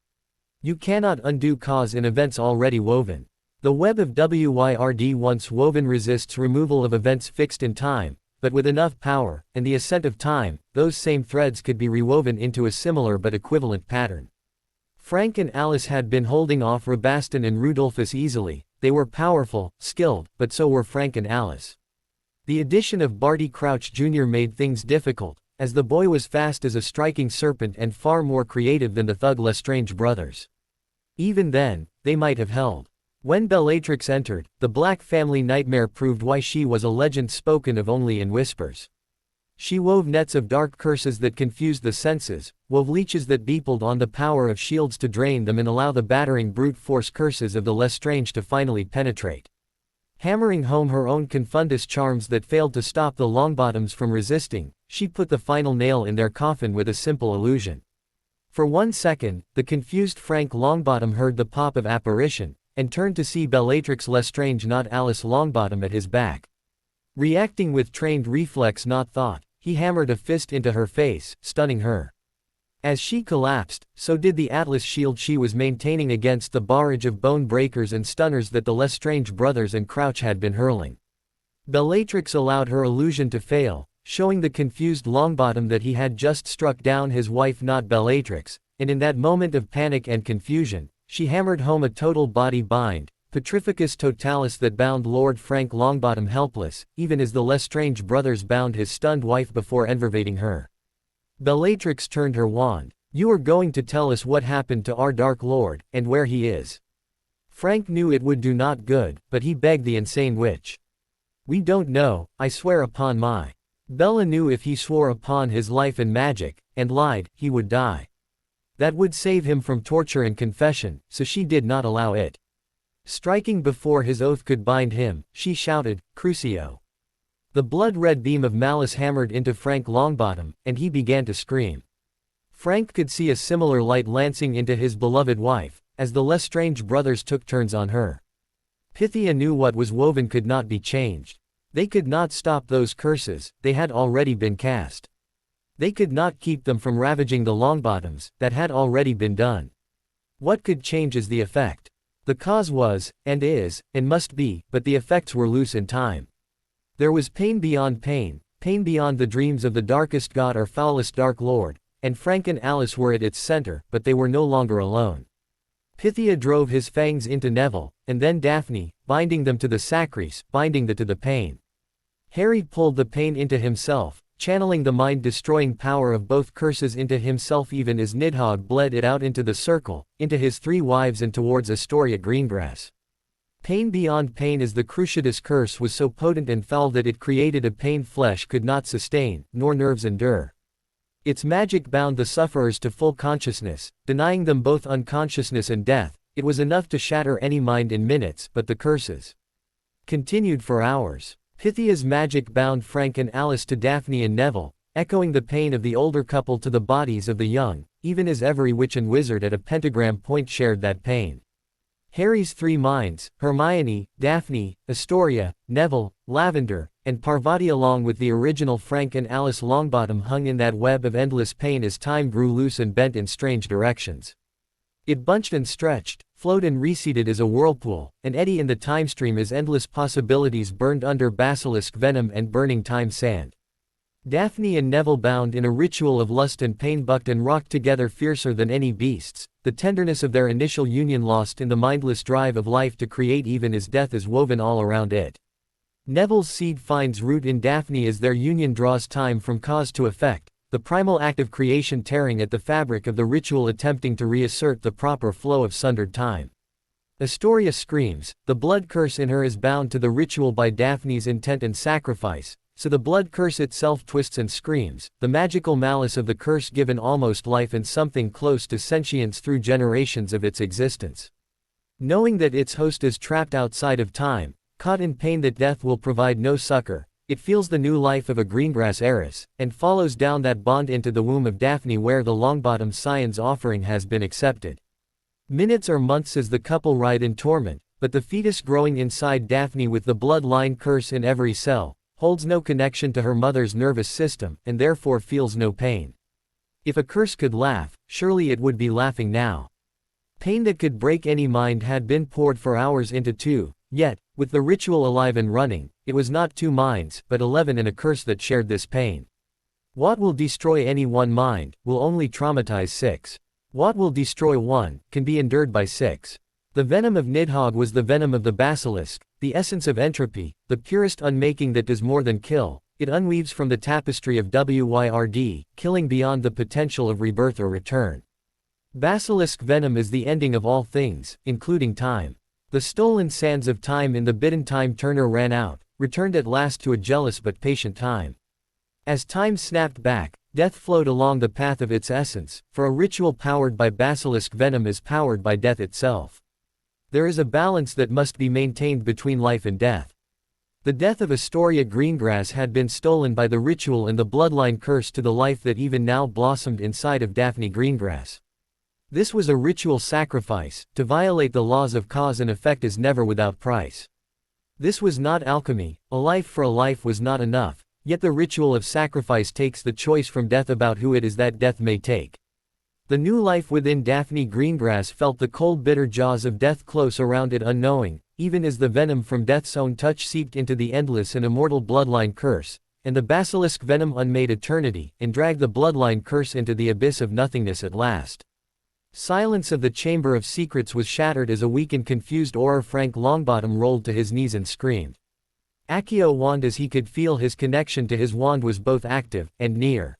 You cannot undo cause in events already woven. The web of WYRD once woven resists removal of events fixed in time, but with enough power, and the ascent of time, those same threads could be rewoven into a similar but equivalent pattern. Frank and Alice had been holding off Rabaston and Rudolphus easily. They were powerful, skilled, but so were Frank and Alice. The addition of Barty Crouch Jr. made things difficult, as the boy was fast as a striking serpent and far more creative than the thug Lestrange brothers. Even then, they might have held. When Bellatrix entered, the Black family nightmare proved why she was a legend spoken of only in whispers. She wove nets of dark curses that confused the senses, wove leeches that beepled on the power of shields to drain them and allow the battering brute force curses of the Lestrange to finally penetrate. Hammering home her own confundus charms that failed to stop the Longbottoms from resisting, she put the final nail in their coffin with a simple illusion. For 1 second, the confused Frank Longbottom heard the pop of apparition, and turned to see Bellatrix Lestrange not Alice Longbottom at his back. Reacting with trained reflex not thought, he hammered a fist into her face, stunning her. As she collapsed, so did the Atlas shield she was maintaining against the barrage of bone breakers and stunners that the Lestrange brothers and Crouch had been hurling. Bellatrix allowed her illusion to fail, showing the confused Longbottom that he had just struck down his wife, not Bellatrix, and in that moment of panic and confusion, she hammered home a total body bind, Petrificus Totalis, that bound Lord Frank Longbottom helpless, even as the Lestrange brothers bound his stunned wife before enervating her. Bellatrix turned her wand. "You are going to tell us what happened to our Dark Lord, and where he is." Frank knew it would do not good, but he begged the insane witch. "We don't know, I swear upon my." Bella knew if he swore upon his life and magic, and lied, he would die. That would save him from torture and confession, so she did not allow it. Striking before his oath could bind him, she shouted, "Crucio." The blood-red beam of malice hammered into Frank Longbottom, and he began to scream. Frank could see a similar light lancing into his beloved wife, as the Lestrange brothers took turns on her. Pythia knew what was woven could not be changed. They could not stop those curses, they had already been cast. They could not keep them from ravaging the Longbottoms, that had already been done. What could change is the effect. The cause was, and is, and must be, but the effects were loose in time. There was pain beyond pain beyond the dreams of the darkest god or foulest Dark Lord, and Frank and Alice were at its center, but they were no longer alone. Pythia drove his fangs into Neville, and then Daphne, binding them to the sacris, binding to the pain. Harry pulled the pain into himself, channeling the mind-destroying power of both curses into himself even as Nidhogg bled it out into the circle, into his 3 wives and towards Astoria Greengrass. Pain beyond pain as the Cruciatus curse was so potent and foul that it created a pain flesh could not sustain, nor nerves endure. Its magic bound the sufferers to full consciousness, denying them both unconsciousness and death. It was enough to shatter any mind in minutes, but the curses continued for hours. Pythia's magic bound Frank and Alice to Daphne and Neville, echoing the pain of the older couple to the bodies of the young, even as every witch and wizard at a pentagram point shared that pain. Harry's 3 minds, Hermione, Daphne, Astoria, Neville, Lavender, and Parvati, along with the original Frank and Alice Longbottom, hung in that web of endless pain as time grew loose and bent in strange directions. It bunched and stretched, flowed and receded as a whirlpool, an eddy in the time stream as endless possibilities burned under basilisk venom and burning time sand. Daphne and Neville, bound in a ritual of lust and pain, bucked and rocked together fiercer than any beasts, the tenderness of their initial union lost in the mindless drive of life to create even as death is woven all around it. Neville's seed finds root in Daphne as their union draws time from cause to effect, the primal act of creation tearing at the fabric of the ritual, attempting to reassert the proper flow of sundered time. Astoria screams, the blood curse in her is bound to the ritual by Daphne's intent and sacrifice, so the blood curse itself twists and screams, the magical malice of the curse given almost life and something close to sentience through generations of its existence. Knowing that its host is trapped outside of time, caught in pain that death will provide no succor, it feels the new life of a Greengrass heiress, and follows down that bond into the womb of Daphne, where the Longbottom scion's offering has been accepted. Minutes or months as the couple ride in torment, but the fetus growing inside Daphne with the bloodline curse in every cell, holds no connection to her mother's nervous system, and therefore feels no pain. If a curse could laugh, surely it would be laughing now. Pain that could break any mind had been poured for hours into 2, yet, with the ritual alive and running, it was not 2 minds, but 11 in a curse that shared this pain. What will destroy any 1 mind, will only traumatize 6. What will destroy 1, can be endured by 6. The venom of Nidhogg was the venom of the basilisk, the essence of entropy, the purest unmaking that does more than kill. It unweaves from the tapestry of Wyrd, killing beyond the potential of rebirth or return. Basilisk venom is the ending of all things, including time. The stolen sands of time in the bidden time turner ran out, returned at last to a jealous but patient time. As time snapped back, death flowed along the path of its essence, for a ritual powered by basilisk venom is powered by death itself. There is a balance that must be maintained between life and death. The death of Astoria Greengrass had been stolen by the ritual and the bloodline curse to the life that even now blossomed inside of Daphne Greengrass. This was a ritual sacrifice. To violate the laws of cause and effect is never without price. This was not alchemy, a life for a life was not enough, yet the ritual of sacrifice takes the choice from death about who it is that death may take. The new life within Daphne Greengrass felt the cold bitter jaws of death close around it, unknowing, even as the venom from death's own touch seeped into the endless and immortal bloodline curse, and the basilisk venom unmade eternity, and dragged the bloodline curse into the abyss of nothingness at last. Silence of the Chamber of Secrets was shattered as a weak and confused Auror Frank Longbottom rolled to his knees and screamed. Accio wand, as he could feel his connection to his wand was both active and near.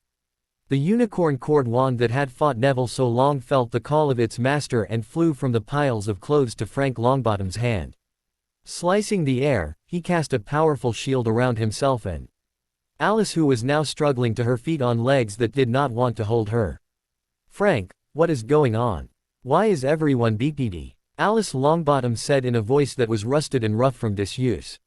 The unicorn cord wand that had fought Neville so long felt the call of its master and flew from the piles of clothes to Frank Longbottom's hand. Slicing the air, he cast a powerful shield around himself and Alice, who was now struggling to her feet on legs that did not want to hold her. "Frank, what is going on? Why is everyone BPD?" Alice Longbottom said in a voice that was rusted and rough from disuse.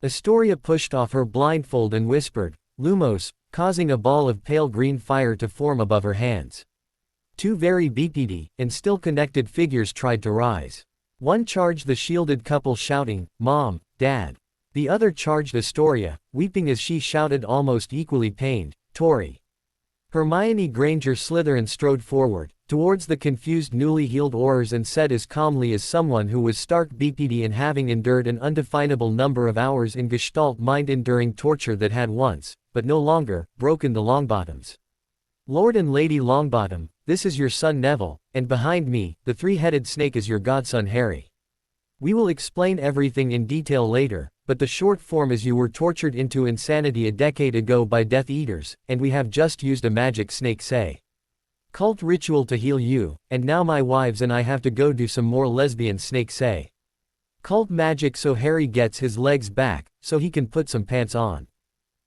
Astoria pushed off her blindfold and whispered, "Lumos," causing a ball of pale green fire to form above her hands. Two very BPD, and still connected figures tried to rise. One charged the shielded couple shouting, "Mom, Dad." The other charged Astoria, weeping as she shouted almost equally pained, "Tori." Hermione Granger Slytherin strode forward, towards the confused newly healed Aurors and said as calmly as someone who was stark BPD and having endured an undefinable number of hours in Gestalt mind-enduring torture that had once, but no longer, broken the Longbottoms. "Lord and Lady Longbottom, this is your son Neville, and behind me, the three-headed snake is your godson Harry. We will explain everything in detail later, but the short form is you were tortured into insanity a decade ago by Death Eaters, and we have just used a magic snake say cult ritual to heal you, and now my wives and I have to go do some more lesbian snake say cult magic so Harry gets his legs back, so he can put some pants on,"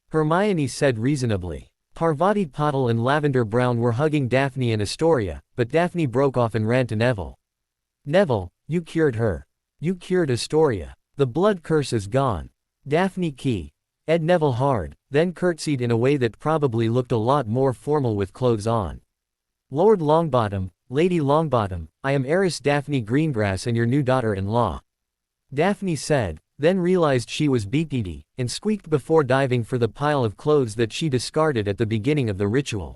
Hermione said reasonably. Parvati Patil and Lavender Brown were hugging Daphne and Astoria, but Daphne broke off and ran to Neville. "Neville, you cured her. You cured Astoria. The blood curse is gone." Daphne Ed Neville hard, then curtsied in a way that probably looked a lot more formal with clothes on. "Lord Longbottom, Lady Longbottom, I am heiress Daphne Greengrass and your new daughter-in-law," Daphne said, then realized she was BPD, and squeaked before diving for the pile of clothes that she discarded at the beginning of the ritual.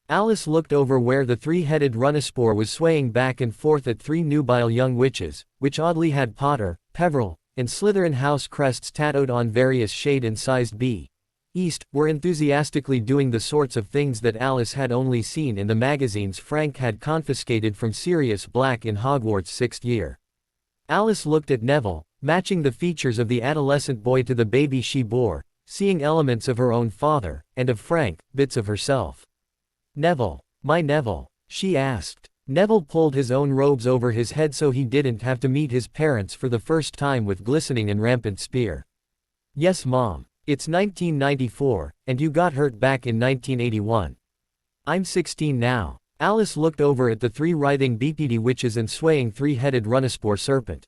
Alice looked over where the three-headed Runaspore was swaying back and forth at three nubile young witches, which oddly had Potter, Peveril, and Slytherin house crests tattooed on various shade and sized East, were enthusiastically doing the sorts of things that Alice had only seen in the magazines Frank had confiscated from Sirius Black in Hogwarts' 6th year. Alice looked at Neville, matching the features of the adolescent boy to the baby she bore, seeing elements of her own father, and of Frank, bits of herself. "Neville, my Neville?" she asked. Neville pulled his own robes over his head so he didn't have to meet his parents for the first time with glistening and rampant spear. "Yes, Mom. It's 1994, and you got hurt back in 1981. I'm 16 now." Alice looked over at the three writhing BPD witches and swaying three-headed Runaspore serpent.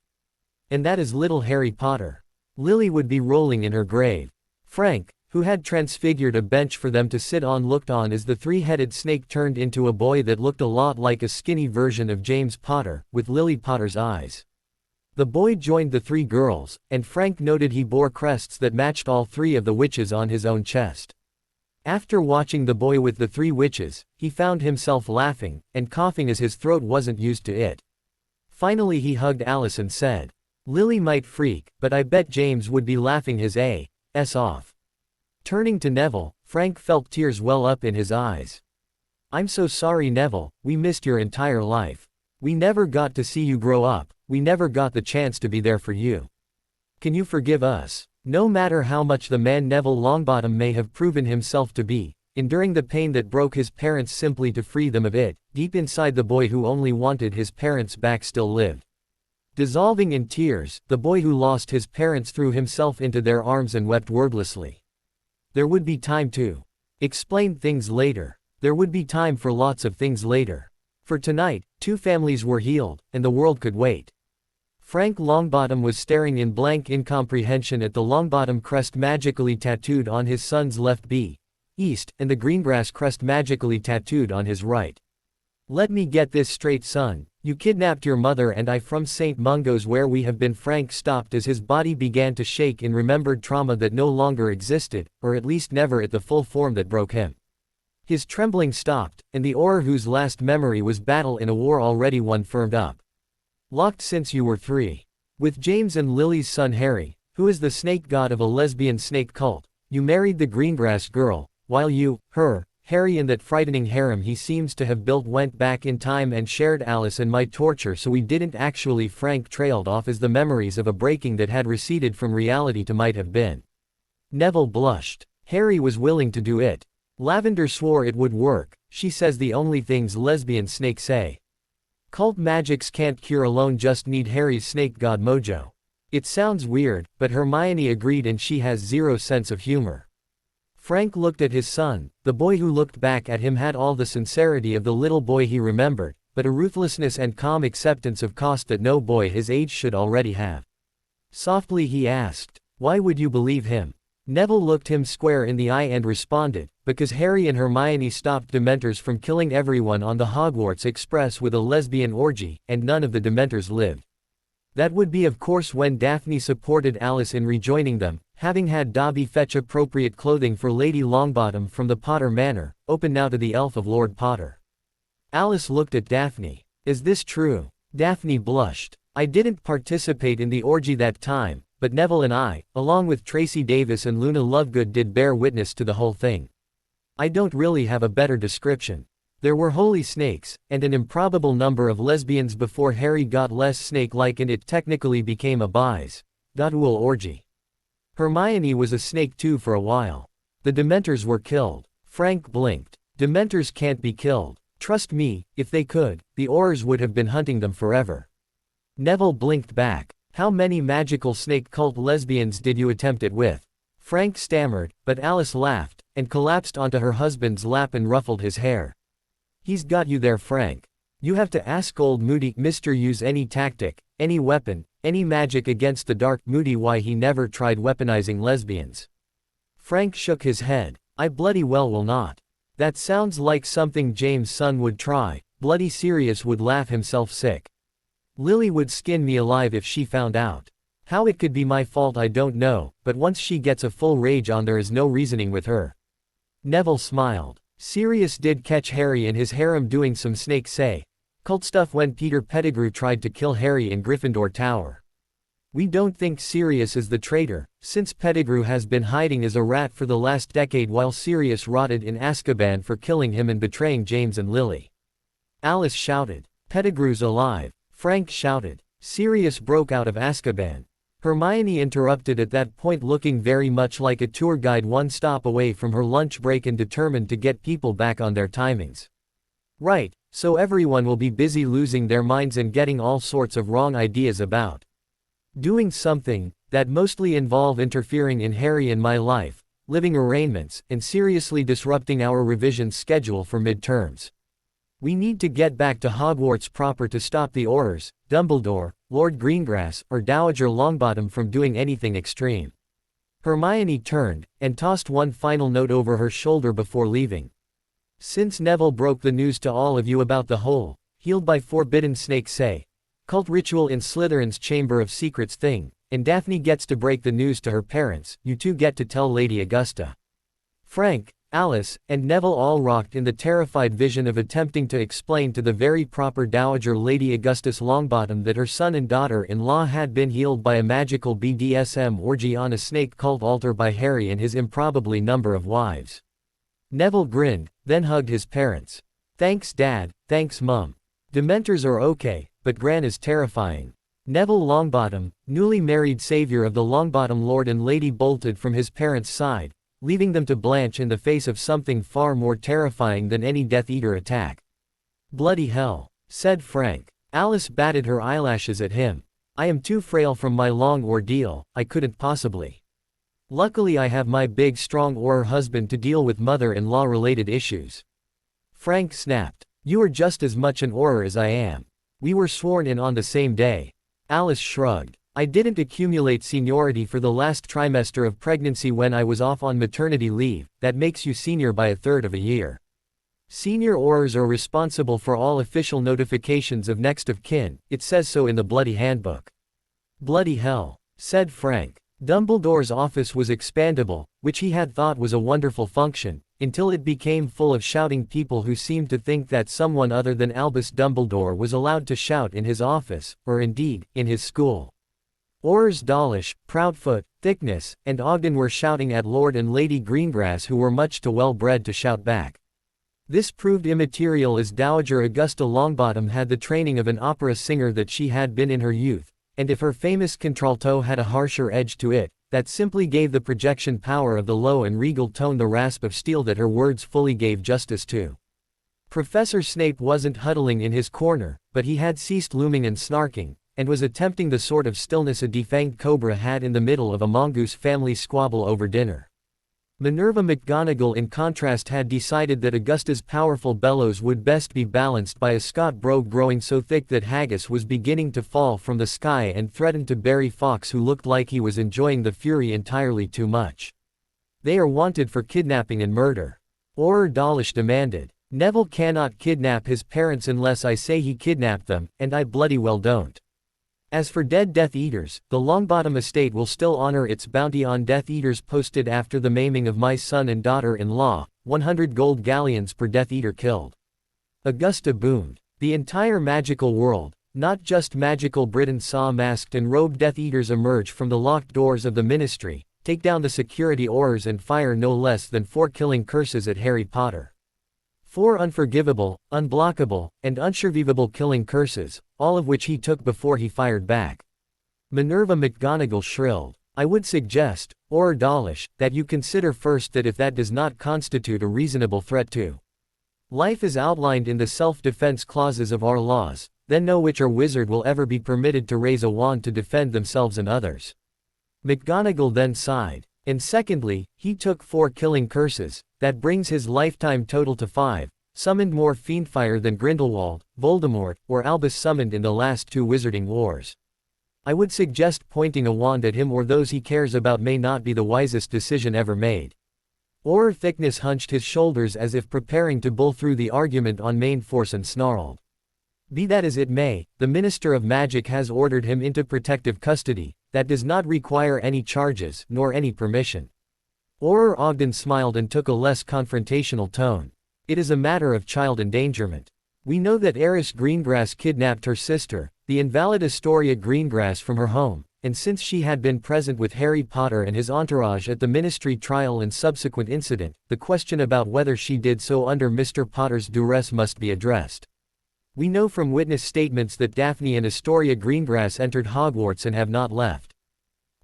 "And that is little Harry Potter. Lily would be rolling in her grave." Frank, who had transfigured a bench for them to sit on, looked on as the three-headed snake turned into a boy that looked a lot like a skinny version of James Potter, with Lily Potter's eyes. The boy joined the three girls, and Frank noted he bore crests that matched all three of the witches on his own chest. After watching the boy with the three witches, he found himself laughing, and coughing as his throat wasn't used to it. Finally he hugged Alice and said, "Lily might freak, but I bet James would be laughing his ass off." Turning to Neville, Frank felt tears well up in his eyes. "I'm so sorry Neville, we missed your entire life. We never got to see you grow up, we never got the chance to be there for you. Can you forgive us?" No matter how much the man Neville Longbottom may have proven himself to be, enduring the pain that broke his parents simply to free them of it, deep inside the boy who only wanted his parents back still lived. Dissolving in tears, the boy who lost his parents threw himself into their arms and wept wordlessly. There would be time to explain things later. There would be time for lots of things later. For tonight, two families were healed, and the world could wait. Frank Longbottom was staring in blank incomprehension at the Longbottom crest magically tattooed on his son's left east, and the Greengrass crest magically tattooed on his right. "Let me get this straight, son. You kidnapped your mother and I from St. Mungo's where we have been." Frank stopped as his body began to shake in remembered trauma that no longer existed, or at least never at the full form that broke him. His trembling stopped, and the Auror whose last memory was battle in a war already won firmed up. "Locked since you were 3. With James and Lily's son Harry, who is the snake god of a lesbian snake cult, you married the Greengrass girl, while you, her, Harry and that frightening harem he seems to have built went back in time and shared Alice and my torture, so we didn't actually. Frank trailed off as the memories of a breaking that had receded from reality to might have been. Neville blushed. Harry was willing to do it. Lavender swore it would work. She says the only things lesbian snakes say. Cult magics can't cure alone, just need Harry's snake god mojo. It sounds weird, but Hermione agreed, and she has zero sense of humor. Frank looked at his son. The boy who looked back at him had all the sincerity of the little boy he remembered, but a ruthlessness and calm acceptance of cost that no boy his age should already have. Softly he asked, "Why would you believe him?" Neville looked him square in the eye and responded, "Because Harry and Hermione stopped Dementors from killing everyone on the Hogwarts Express with a lesbian orgy, and none of the Dementors lived. That would be of course when Daphne supported Alice in rejoining them, having had Dobby fetch appropriate clothing for Lady Longbottom from the Potter Manor, open now to the elf of Lord Potter." Alice looked at Daphne. "Is this true?" Daphne blushed. "I didn't participate in the orgy that time, but Neville and I, along with Tracy Davis and Luna Lovegood, did bear witness to the whole thing. I don't really have a better description. There were holy snakes, and an improbable number of lesbians before Harry got less snake-like and it technically became a bisexual orgy. Hermione was a snake too for a while. The Dementors were killed." Frank blinked. "Dementors can't be killed. Trust me, if they could, the Aurors would have been hunting them forever." Neville blinked back. "How many magical snake cult lesbians did you attempt it with?" Frank stammered, but Alice laughed, and collapsed onto her husband's lap and ruffled his hair. "He's got you there, Frank. You have to ask old Moody Mr. use any tactic, any weapon, any magic against the dark Moody why he never tried weaponizing lesbians." Frank shook his head. "I bloody well will not. That sounds like something James' son would try. Bloody Sirius would laugh himself sick. Lily would skin me alive if she found out. How it could be my fault I don't know, but once she gets a full rage on there is no reasoning with her." Neville smiled. "Sirius did catch Harry and his harem doing some snake say cult stuff when Peter Pettigrew tried to kill Harry in Gryffindor Tower. We don't think Sirius is the traitor, since Pettigrew has been hiding as a rat for the last decade while Sirius rotted in Azkaban for killing him and betraying James and Lily." Alice shouted, "Pettigrew's alive!" Frank shouted, "Sirius broke out of Azkaban." Hermione interrupted at that point, looking very much like a tour guide one stop away from her lunch break and determined to get people back on their timings. "Right, so everyone will be busy losing their minds and getting all sorts of wrong ideas about doing something that mostly involve interfering in Harry and my life, living arrangements, and seriously disrupting our revision schedule for midterms. We need to get back to Hogwarts proper to stop the Aurors, Dumbledore, Lord Greengrass, or Dowager Longbottom from doing anything extreme." Hermione turned, and tossed one final note over her shoulder before leaving. "Since Neville broke the news to all of you about the whole, healed by forbidden snake say, cult ritual in Slytherin's Chamber of Secrets thing, and Daphne gets to break the news to her parents, you two get to tell Lady Augusta." Frank, Alice, and Neville all rocked in the terrified vision of attempting to explain to the very proper Dowager Lady Augustus Longbottom that her son and daughter-in-law had been healed by a magical BDSM orgy on a snake cult altar by Harry and his improbably number of wives. Neville grinned, then hugged his parents. "Thanks Dad, thanks Mum. Dementors are okay, but Gran is terrifying." Neville Longbottom, newly married savior of the Longbottom Lord and Lady, bolted from his parents' side, leaving them to blanch in the face of something far more terrifying than any Death Eater attack. "Bloody hell," said Frank. Alice batted her eyelashes at him. "I am too frail from my long ordeal, I couldn't possibly. Luckily I have my big strong Auror husband to deal with mother-in-law related issues." Frank snapped. "You are just as much an Auror as I am. We were sworn in on the same day." Alice shrugged. "I didn't accumulate seniority for the last trimester of pregnancy when I was off on maternity leave, that makes you senior by a third of a year. Senior Aurors are responsible for all official notifications of next of kin, it says so in the bloody handbook." "Bloody hell," said Frank. Dumbledore's office was expandable, which he had thought was a wonderful function, until it became full of shouting people who seemed to think that someone other than Albus Dumbledore was allowed to shout in his office, or indeed, in his school. Aurors Dawlish, Proudfoot, Thickness, and Ogden were shouting at Lord and Lady Greengrass, who were much too well bred to shout back. This proved immaterial, as Dowager Augusta Longbottom had the training of an opera singer that she had been in her youth, and if her famous contralto had a harsher edge to it, that simply gave the projection power of the low and regal tone the rasp of steel that her words fully gave justice to. Professor Snape wasn't huddling in his corner, but he had ceased looming and snarking, and was attempting the sort of stillness a defanged cobra had in the middle of a mongoose family squabble over dinner. Minerva McGonagall, in contrast, had decided that Augusta's powerful bellows would best be balanced by a Scott brogue growing so thick that haggis was beginning to fall from the sky and threatened to bury Fawkes, who looked like he was enjoying the fury entirely too much. "They are wanted for kidnapping and murder," Auror Dawlish demanded. "Neville cannot kidnap his parents unless I say he kidnapped them, and I bloody well don't. As for dead Death Eaters, the Longbottom estate will still honor its bounty on Death Eaters posted after the maiming of my son and daughter-in-law, 100 gold galleons per Death Eater killed." Augusta boomed. The entire magical world, not just magical Britain, saw masked and robed Death Eaters emerge from the locked doors of the Ministry, take down the security Aurors, and fire no less than 4 killing curses at Harry Potter. 4 unforgivable, unblockable, and unsurvivable killing curses, all of which he took before he fired back. Minerva McGonagall shrilled. "I would suggest, Auror Dawlish, that you consider first that if that does not constitute a reasonable threat to life as outlined in the self-defense clauses of our laws, then no witch or wizard will ever be permitted to raise a wand to defend themselves and others." McGonagall then sighed. "And secondly, he took 4 killing curses, that brings his lifetime total to 5, summoned more fiendfire than Grindelwald, Voldemort, or Albus summoned in the last 2 wizarding wars. I would suggest pointing a wand at him or those he cares about may not be the wisest decision ever made." Auror Thickness hunched his shoulders as if preparing to bull through the argument on main force and snarled. "Be that as it may, the Minister of Magic has ordered him into protective custody. That does not require any charges, nor any permission." Auror Ogden smiled and took a less confrontational tone. "It is a matter of child endangerment. We know that heiress Greengrass kidnapped her sister, the invalid Astoria Greengrass, from her home, and since she had been present with Harry Potter and his entourage at the Ministry trial and subsequent incident, the question about whether she did so under Mr. Potter's duress must be addressed. We know from witness statements that Daphne and Astoria Greengrass entered Hogwarts and have not left."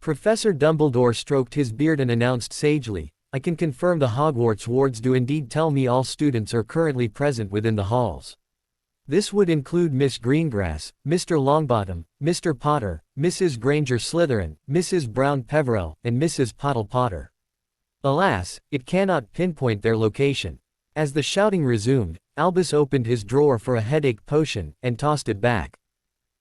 Professor Dumbledore stroked his beard and announced sagely, "I can confirm the Hogwarts wards do indeed tell me all students are currently present within the halls. This would include Miss Greengrass, Mr. Longbottom, Mr. Potter, Mrs. Granger Slytherin, Mrs. Brown Peverell, and Mrs. Pottle Potter. Alas, it cannot pinpoint their location." As the shouting resumed, Albus opened his drawer for a headache potion, and tossed it back.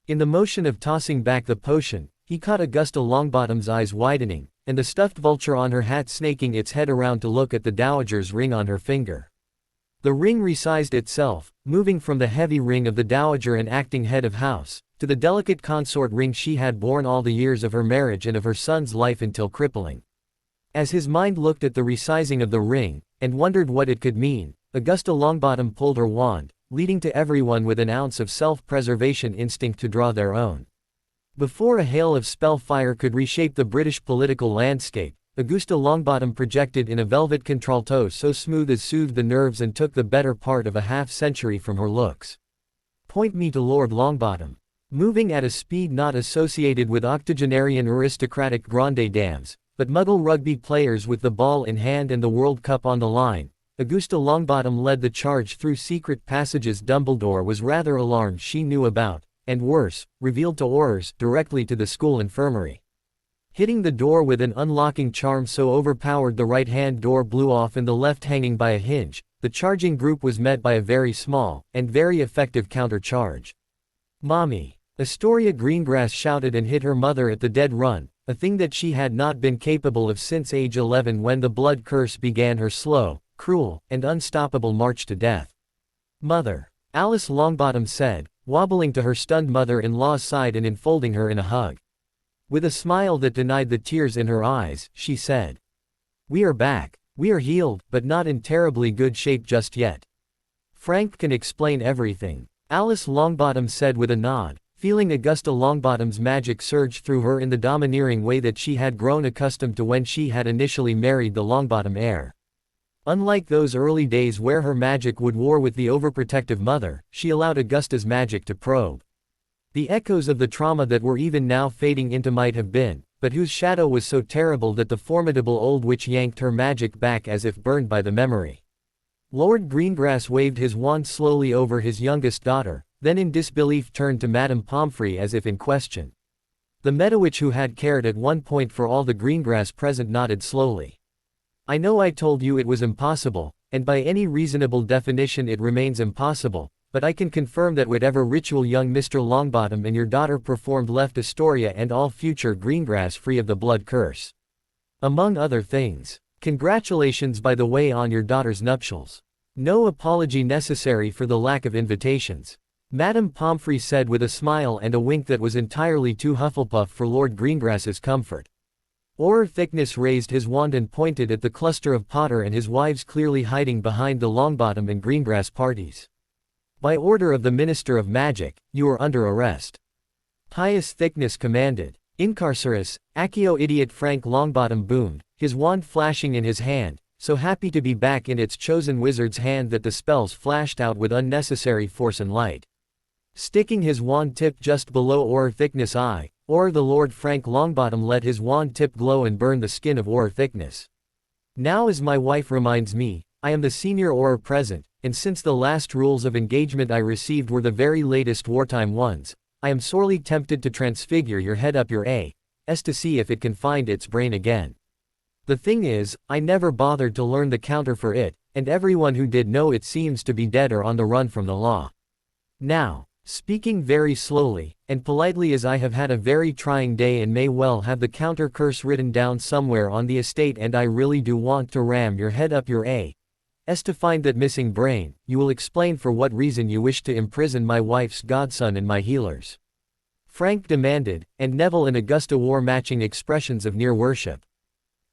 In the motion of tossing back the potion, he caught Augusta Longbottom's eyes widening, and the stuffed vulture on her hat snaking its head around to look at the dowager's ring on her finger. The ring resized itself, moving from the heavy ring of the dowager and acting head of house, to the delicate consort ring she had worn all the years of her marriage and of her son's life until crippling. As his mind looked at the resizing of the ring, and wondered what it could mean, Augusta Longbottom pulled her wand, leading to everyone with an ounce of self-preservation instinct to draw their own. Before a hail of spell fire could reshape the British political landscape, Augusta Longbottom projected in a velvet contralto so smooth as soothed the nerves and took the better part of a half-century from her looks. "Point me to Lord Longbottom." Moving at a speed not associated with octogenarian aristocratic grande dames, but Muggle rugby players with the ball in hand and the World Cup on the line, Augusta Longbottom led the charge through secret passages Dumbledore was rather alarmed she knew about, and worse, revealed to Aurors, directly to the school infirmary. Hitting the door with an unlocking charm so overpowered the right-hand door blew off and the left hanging by a hinge, the charging group was met by a very small, and very effective counter-charge. "Mommy!" Astoria Greengrass shouted and hit her mother at the dead run, a thing that she had not been capable of since age 11 when the blood curse began her slow, cruel, and unstoppable march to death. "Mother!" Alice Longbottom said, wobbling to her stunned mother-in-law's side and enfolding her in a hug. With a smile that denied the tears in her eyes, she said, "We are back. We are healed, but not in terribly good shape just yet. Frank can explain everything," Alice Longbottom said with a nod, feeling Augusta Longbottom's magic surge through her in the domineering way that she had grown accustomed to when she had initially married the Longbottom heir. Unlike those early days where her magic would war with the overprotective mother, she allowed Augusta's magic to probe. The echoes of the trauma that were even now fading into might have been, but whose shadow was so terrible that the formidable old witch yanked her magic back as if burned by the memory. Lord Greengrass waved his wand slowly over his youngest daughter, then in disbelief turned to Madame Pomfrey as if in question. The Meadowitch, who had cared at one point for all the Greengrass present, nodded slowly. "I know I told you it was impossible, and by any reasonable definition it remains impossible, but I can confirm that whatever ritual young Mr. Longbottom and your daughter performed left Astoria and all future Greengrass free of the blood curse. Among other things. Congratulations by the way on your daughter's nuptials. No apology necessary for the lack of invitations," Madame Pomfrey said with a smile and a wink that was entirely too Hufflepuff for Lord Greengrass's comfort. Or Thickness raised his wand and pointed at the cluster of Potter and his wives clearly hiding behind the Longbottom and Greengrass parties. "By order of the Minister of Magic, you are under arrest," Pious Thickness commanded. "Incarcerus," Accio Idiot Frank Longbottom boomed, his wand flashing in his hand, so happy to be back in its chosen wizard's hand that the spells flashed out with unnecessary force and light. Sticking his wand tip just below Or Thickness' eye, Or the Lord Frank Longbottom let his wand tip glow and burn the skin of Or Thickness. "Now, as my wife reminds me, I am the senior Or present, and since the last rules of engagement I received were the very latest wartime ones, I am sorely tempted to transfigure your head up your ass to see if it can find its brain again. The thing is, I never bothered to learn the counter for it, and everyone who did know it seems to be dead or on the run from the law. Now, speaking very slowly, and politely, as I have had a very trying day and may well have the counter curse written down somewhere on the estate, and I really do want to ram your head up your ass to find that missing brain, you will explain for what reason you wish to imprison my wife's godson and my healers," Frank demanded, and Neville and Augusta wore matching expressions of near worship.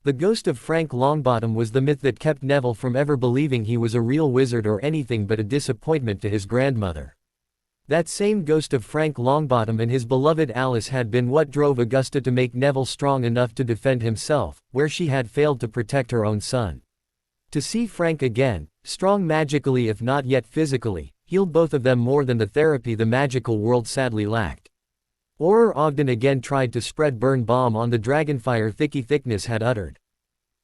The ghost of Frank Longbottom was the myth that kept Neville from ever believing he was a real wizard or anything but a disappointment to his grandmother. That same ghost of Frank Longbottom and his beloved Alice had been what drove Augusta to make Neville strong enough to defend himself, where she had failed to protect her own son. To see Frank again, strong magically if not yet physically, healed both of them more than the therapy the magical world sadly lacked. Or Ogden again tried to spread burn bomb on the dragonfire Thickness had uttered.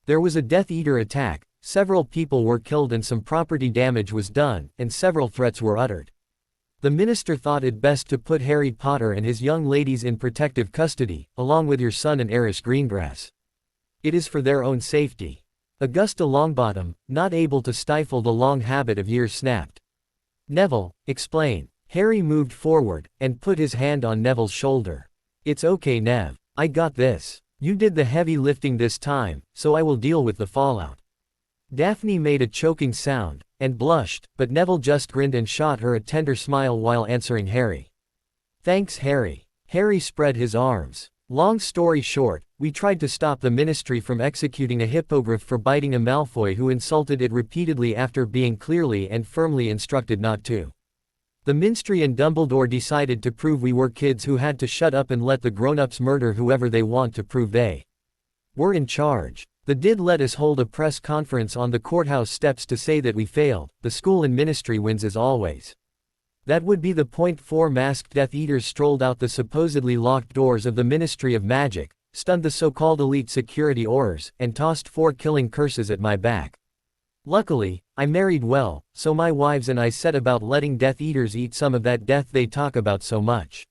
There was a Death Eater attack, several people were killed and some property damage was done, and several threats were uttered. The minister thought it best to put Harry Potter and his young ladies in protective custody, along with your son and heiress Greengrass. It is for their own safety. Augusta Longbottom, not able to stifle the long habit of years, snapped. "Neville, explain." Harry moved forward, and put his hand on Neville's shoulder. "It's okay, Nev. I got this. You did the heavy lifting this time, so I will deal with the fallout." Daphne made a choking sound, and blushed, but Neville just grinned and shot her a tender smile while answering Harry. "Thanks, Harry." Harry spread his arms. "Long story short, we tried to stop the Ministry from executing a hippogriff for biting a Malfoy who insulted it repeatedly after being clearly and firmly instructed not to. The Ministry and Dumbledore decided to prove we were kids who had to shut up and let the grown-ups murder whoever they want to prove they were in charge. They did let us hold a press conference on the courthouse steps to say that we failed. The school and Ministry wins as always. That would be the point. 4 masked Death Eaters strolled out the supposedly locked doors of the Ministry of Magic, stunned the so-called elite security Aurors, and tossed 4 killing curses at my back. Luckily, I married well, so my wives and I set about letting Death Eaters eat some of that death they talk about so much.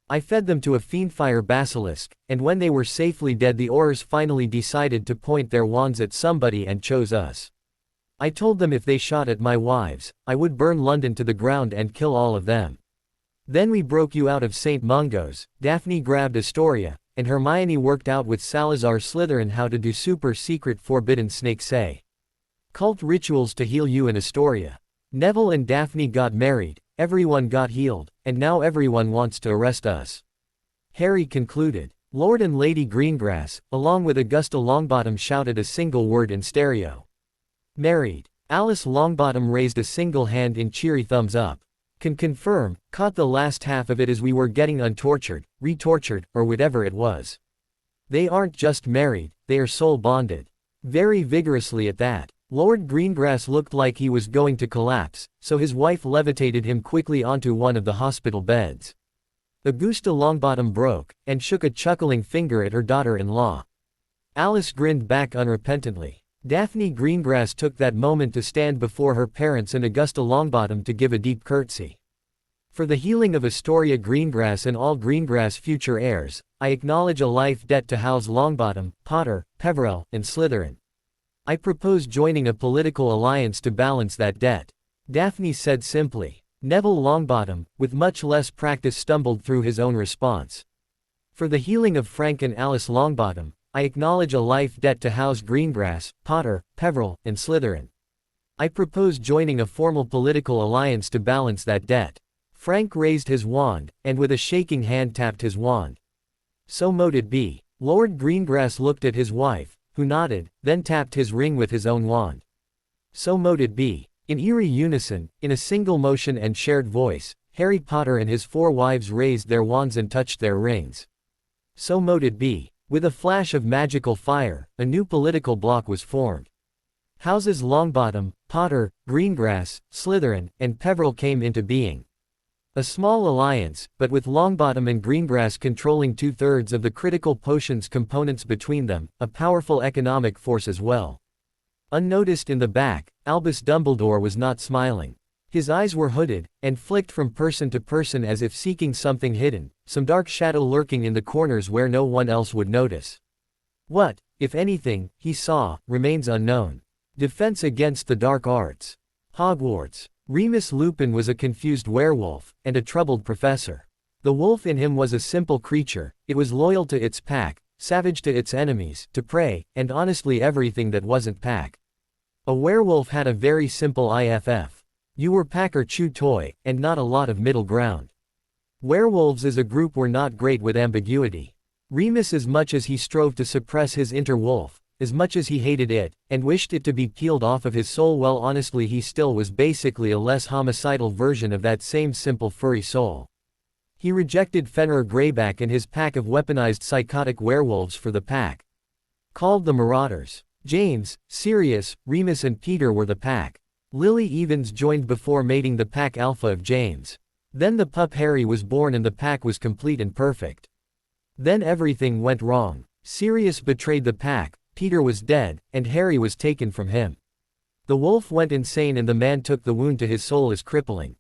I fed them to a fiendfire basilisk, and when they were safely dead the Aurors finally decided to point their wands at somebody and chose us. I told them if they shot at my wives, I would burn London to the ground and kill all of them. Then we broke you out of St. Mungo's, Daphne grabbed Astoria, and Hermione worked out with Salazar Slytherin how to do super secret forbidden snake say cult rituals to heal you in Astoria. Neville and Daphne got married, everyone got healed, and now everyone wants to arrest us. Harry concluded. Lord and Lady Greengrass, along with Augusta Longbottom, shouted a single word in stereo. Married. Alice Longbottom raised a single hand in cheery thumbs up. Can confirm, caught the last half of it as we were getting untortured, retortured, or whatever it was. They aren't just married, they are soul bonded. Very vigorously at that. Lord Greengrass looked like he was going to collapse, so his wife levitated him quickly onto one of the hospital beds. Augusta Longbottom broke, and shook a chuckling finger at her daughter-in-law. Alice grinned back unrepentantly. Daphne Greengrass took that moment to stand before her parents and Augusta Longbottom to give a deep curtsy. For the healing of Astoria Greengrass and all Greengrass future heirs, I acknowledge a life debt to House Longbottom, Potter, Peverell, and Slytherin. I propose joining a political alliance to balance that debt. Daphne said simply. Neville Longbottom, with much less practice, stumbled through his own response. For the healing of Frank and Alice Longbottom, I acknowledge a life debt to House Greengrass, Potter, Peverell, and Slytherin. I propose joining a formal political alliance to balance that debt. Frank raised his wand, and with a shaking hand tapped his wand. So mote it be. Lord Greengrass looked at his wife, who nodded, then tapped his ring with his own wand. So mote it be. In eerie unison, in a single motion and shared voice, Harry Potter and his 4 wives raised their wands and touched their rings. So mote it be. With a flash of magical fire, a new political bloc was formed. Houses Longbottom, Potter, Greengrass, Slytherin, and Peverell came into being. A small alliance, but with Longbottom and Greengrass controlling 2/3 of the critical potions components between them, a powerful economic force as well. Unnoticed in the back, Albus Dumbledore was not smiling. His eyes were hooded, and flicked from person to person as if seeking something hidden, some dark shadow lurking in the corners where no one else would notice. What, if anything, he saw, remains unknown. Defense against the dark arts. Hogwarts. Remus Lupin was a confused werewolf, and a troubled professor. The wolf in him was a simple creature, it was loyal to its pack, savage to its enemies, to prey, and honestly everything that wasn't pack. A werewolf had a very simple IFF. You were pack or chew toy, and not a lot of middle ground. Werewolves as a group were not great with ambiguity. Remus, as much as he strove to suppress his inner wolf, as much as he hated it, and wished it to be peeled off of his soul, well, honestly he still was basically a less homicidal version of that same simple furry soul. He rejected Fenrir Greyback and his pack of weaponized psychotic werewolves for the pack. Called the Marauders. James, Sirius, Remus and Peter were the pack. Lily Evans joined before mating the pack alpha of James. Then the pup Harry was born and the pack was complete and perfect. Then everything went wrong. Sirius betrayed the pack, Peter was dead, and Harry was taken from him. The wolf went insane and the man took the wound to his soul as crippling.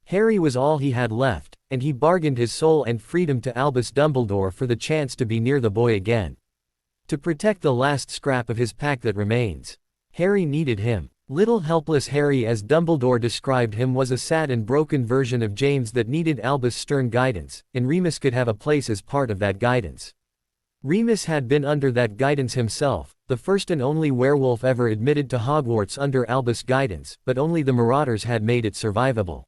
Harry was all he had left, and he bargained his soul and freedom to Albus Dumbledore for the chance to be near the boy again. To protect the last scrap of his pack that remains. Harry needed him. Little helpless Harry, as Dumbledore described him, was a sad and broken version of James that needed Albus' stern guidance, and Remus could have a place as part of that guidance. Remus had been under that guidance himself, the first and only werewolf ever admitted to Hogwarts under Albus' guidance, but only the Marauders had made it survivable.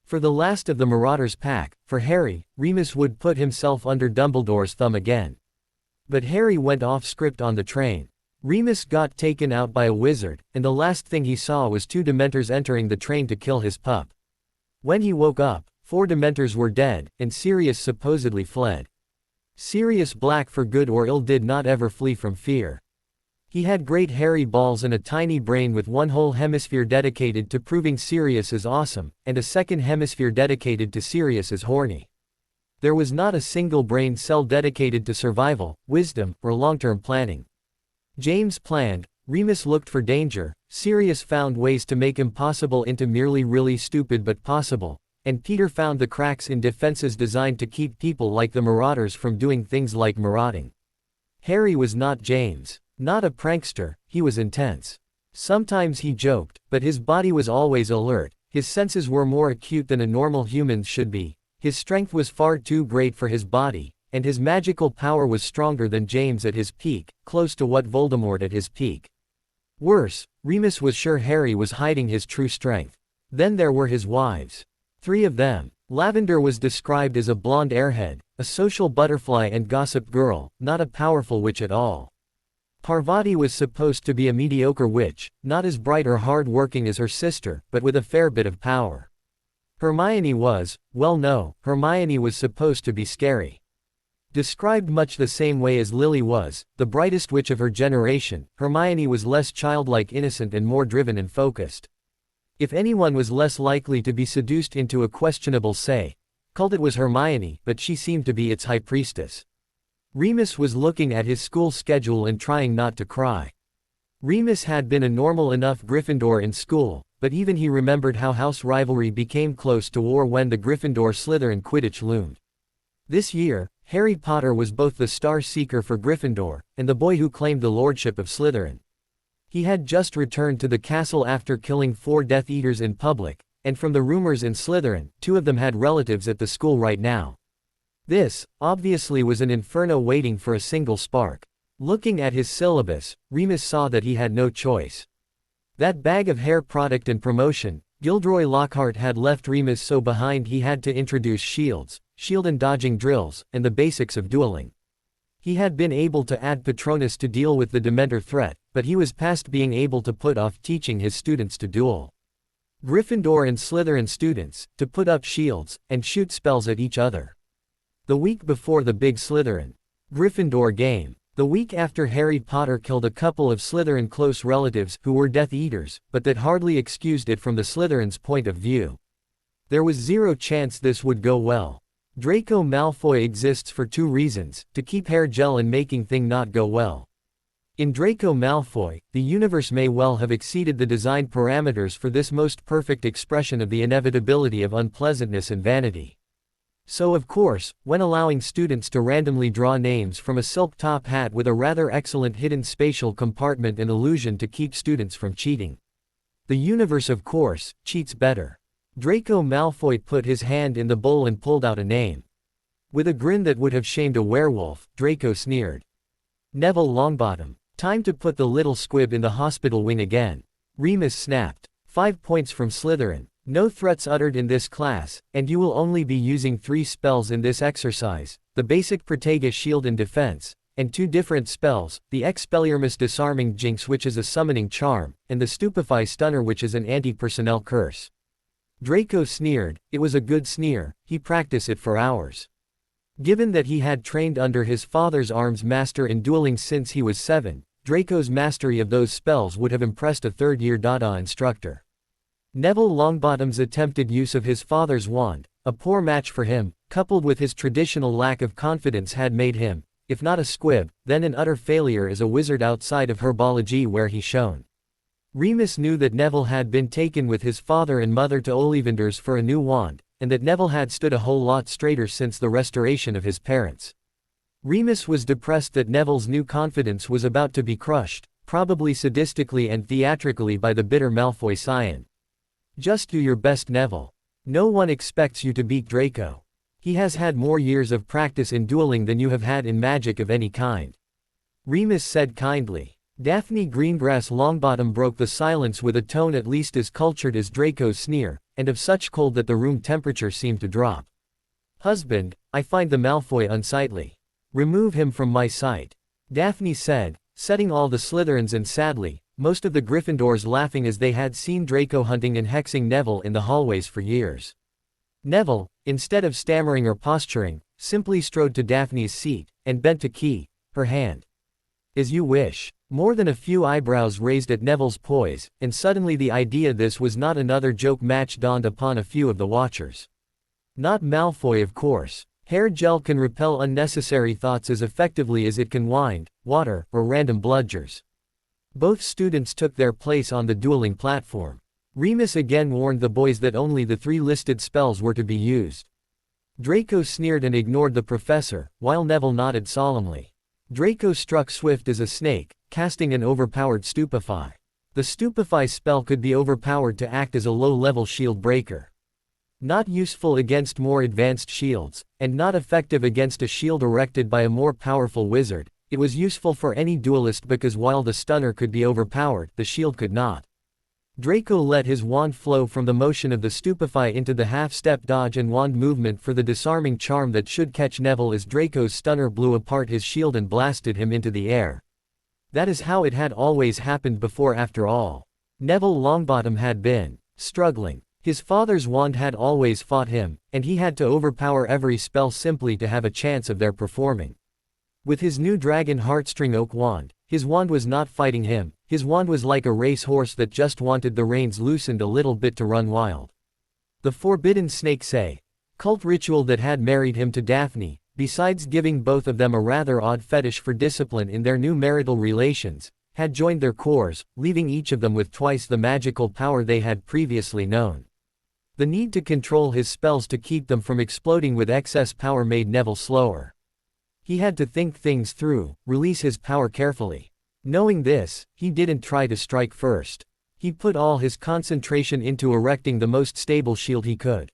For the last of the Marauders' pack, for Harry, Remus would put himself under Dumbledore's thumb again. But Harry went off script on the train. Remus got taken out by a wizard, and the last thing he saw was 2 Dementors entering the train to kill his pup. When he woke up, 4 Dementors were dead, and Sirius supposedly fled. Sirius Black, for good or ill, did not ever flee from fear. He had great hairy balls and a tiny brain with one whole hemisphere dedicated to proving Sirius is awesome, and a second hemisphere dedicated to Sirius is horny. There was not a single brain cell dedicated to survival, wisdom, or long-term planning. James planned, Remus looked for danger, Sirius found ways to make impossible into merely really stupid but possible, and Peter found the cracks in defenses designed to keep people like the Marauders from doing things like marauding. Harry was not James. Not a prankster, he was intense. Sometimes he joked, but his body was always alert, his senses were more acute than a normal human should be, his strength was far too great for his body, and his magical power was stronger than James at his peak, close to what Voldemort at his peak. Worse, Remus was sure Harry was hiding his true strength. Then there were his wives. 3 of them. Lavender was described as a blonde airhead, a social butterfly and gossip girl, not a powerful witch at all. Parvati was supposed to be a mediocre witch, not as bright or hard-working as her sister, but with a fair bit of power. Hermione was, well no, Hermione was supposed to be scary. Described much the same way as Lily was, the brightest witch of her generation, Hermione was less childlike, innocent and more driven and focused. If anyone was less likely to be seduced into a questionable cult, it was Hermione, but she seemed to be its high priestess. Remus was looking at his school schedule and trying not to cry. Remus had been a normal enough Gryffindor in school, but even he remembered how house rivalry became close to war when the Gryffindor-Slytherin Quidditch loomed. This year, Harry Potter was both the star seeker for Gryffindor, and the boy who claimed the lordship of Slytherin. He had just returned to the castle after killing 4 Death Eaters in public, and from the rumors in Slytherin, 2 of them had relatives at the school right now. This, obviously, was an inferno waiting for a single spark. Looking at his syllabus, Remus saw that he had no choice. That bag of hair product and promotion, Gilderoy Lockhart had left Remus so behind he had to introduce shields, shield and dodging drills, and the basics of dueling. He had been able to add Patronus to deal with the Dementor threat, but he was past being able to put off teaching his students to duel. Gryffindor and Slytherin students, to put up shields, and shoot spells at each other. The week before the big Slytherin Gryffindor game. The week after Harry Potter killed a couple of Slytherin close relatives who were Death Eaters, but that hardly excused it from the Slytherin's point of view. There was zero chance this would go well. Draco Malfoy exists for 2 reasons: to keep hair gel and making thing not go well. In Draco Malfoy, the universe may well have exceeded the design parameters for this most perfect expression of the inevitability of unpleasantness and vanity. So of course, when allowing students to randomly draw names from a silk top hat with a rather excellent hidden spatial compartment and illusion to keep students from cheating. The universe of course, cheats better. Draco Malfoy put his hand in the bowl and pulled out a name. With a grin that would have shamed a werewolf, Draco sneered. Neville Longbottom. Time to put the little squib in the hospital wing again. Remus snapped. 5 points from Slytherin. No threats uttered in this class, and you will only be using 3 spells in this exercise, the basic Protega Shield and Defense, and 2 different spells, the Expelliarmus Disarming Jinx which is a summoning charm, and the Stupefy Stunner which is an anti-personnel curse. Draco sneered. It was a good sneer, he practiced it for hours. Given that he had trained under his father's arms master in dueling since he was 7, Draco's mastery of those spells would have impressed a third-year Dada instructor. Neville Longbottom's attempted use of his father's wand, a poor match for him, coupled with his traditional lack of confidence had made him, if not a squib, then an utter failure as a wizard outside of herbology where he shone. Remus knew that Neville had been taken with his father and mother to Ollivanders for a new wand, and that Neville had stood a whole lot straighter since the restoration of his parents. Remus was depressed that Neville's new confidence was about to be crushed, probably sadistically and theatrically by the bitter Malfoy scion. Just do your best, Neville. No one expects you to beat Draco. He has had more years of practice in dueling than you have had in magic of any kind. Remus said kindly. Daphne Greengrass Longbottom broke the silence with a tone at least as cultured as Draco's sneer, and of such cold that the room temperature seemed to drop. Husband, I find the Malfoy unsightly. Remove him from my sight. Daphne said, setting all the Slytherins and sadly, most of the Gryffindors laughing as they had seen Draco hunting and hexing Neville in the hallways for years. Neville, instead of stammering or posturing, simply strode to Daphne's seat, and bent to key her hand. As you wish. More than a few eyebrows raised at Neville's poise, and suddenly the idea this was not another joke match dawned upon a few of the watchers. Not Malfoy, of course. Hair gel can repel unnecessary thoughts as effectively as it can wind, water, or random bludgers. Both students took their place on the dueling platform. Remus again warned the boys that only the 3 listed spells were to be used. Draco sneered and ignored the professor, while Neville nodded solemnly. Draco struck swift as a snake, casting an overpowered Stupefy. The Stupefy spell could be overpowered to act as a low-level shield breaker. Not useful against more advanced shields, and not effective against a shield erected by a more powerful wizard, it was useful for any duelist because while the stunner could be overpowered, the shield could not. Draco let his wand flow from the motion of the Stupefy into the half-step dodge and wand movement for the disarming charm that should catch Neville as Draco's stunner blew apart his shield and blasted him into the air. That is how it had always happened before after all. Neville Longbottom had been struggling. His father's wand had always fought him, and he had to overpower every spell simply to have a chance of their performing. With his new dragon heartstring oak wand, his wand was not fighting him, his wand was like a race horse that just wanted the reins loosened a little bit to run wild. The forbidden snake say, cult ritual that had married him to Daphne, besides giving both of them a rather odd fetish for discipline in their new marital relations, had joined their cores, leaving each of them with twice the magical power they had previously known. The need to control his spells to keep them from exploding with excess power made Neville slower. He had to think things through, release his power carefully. Knowing this, he didn't try to strike first. He put all his concentration into erecting the most stable shield he could.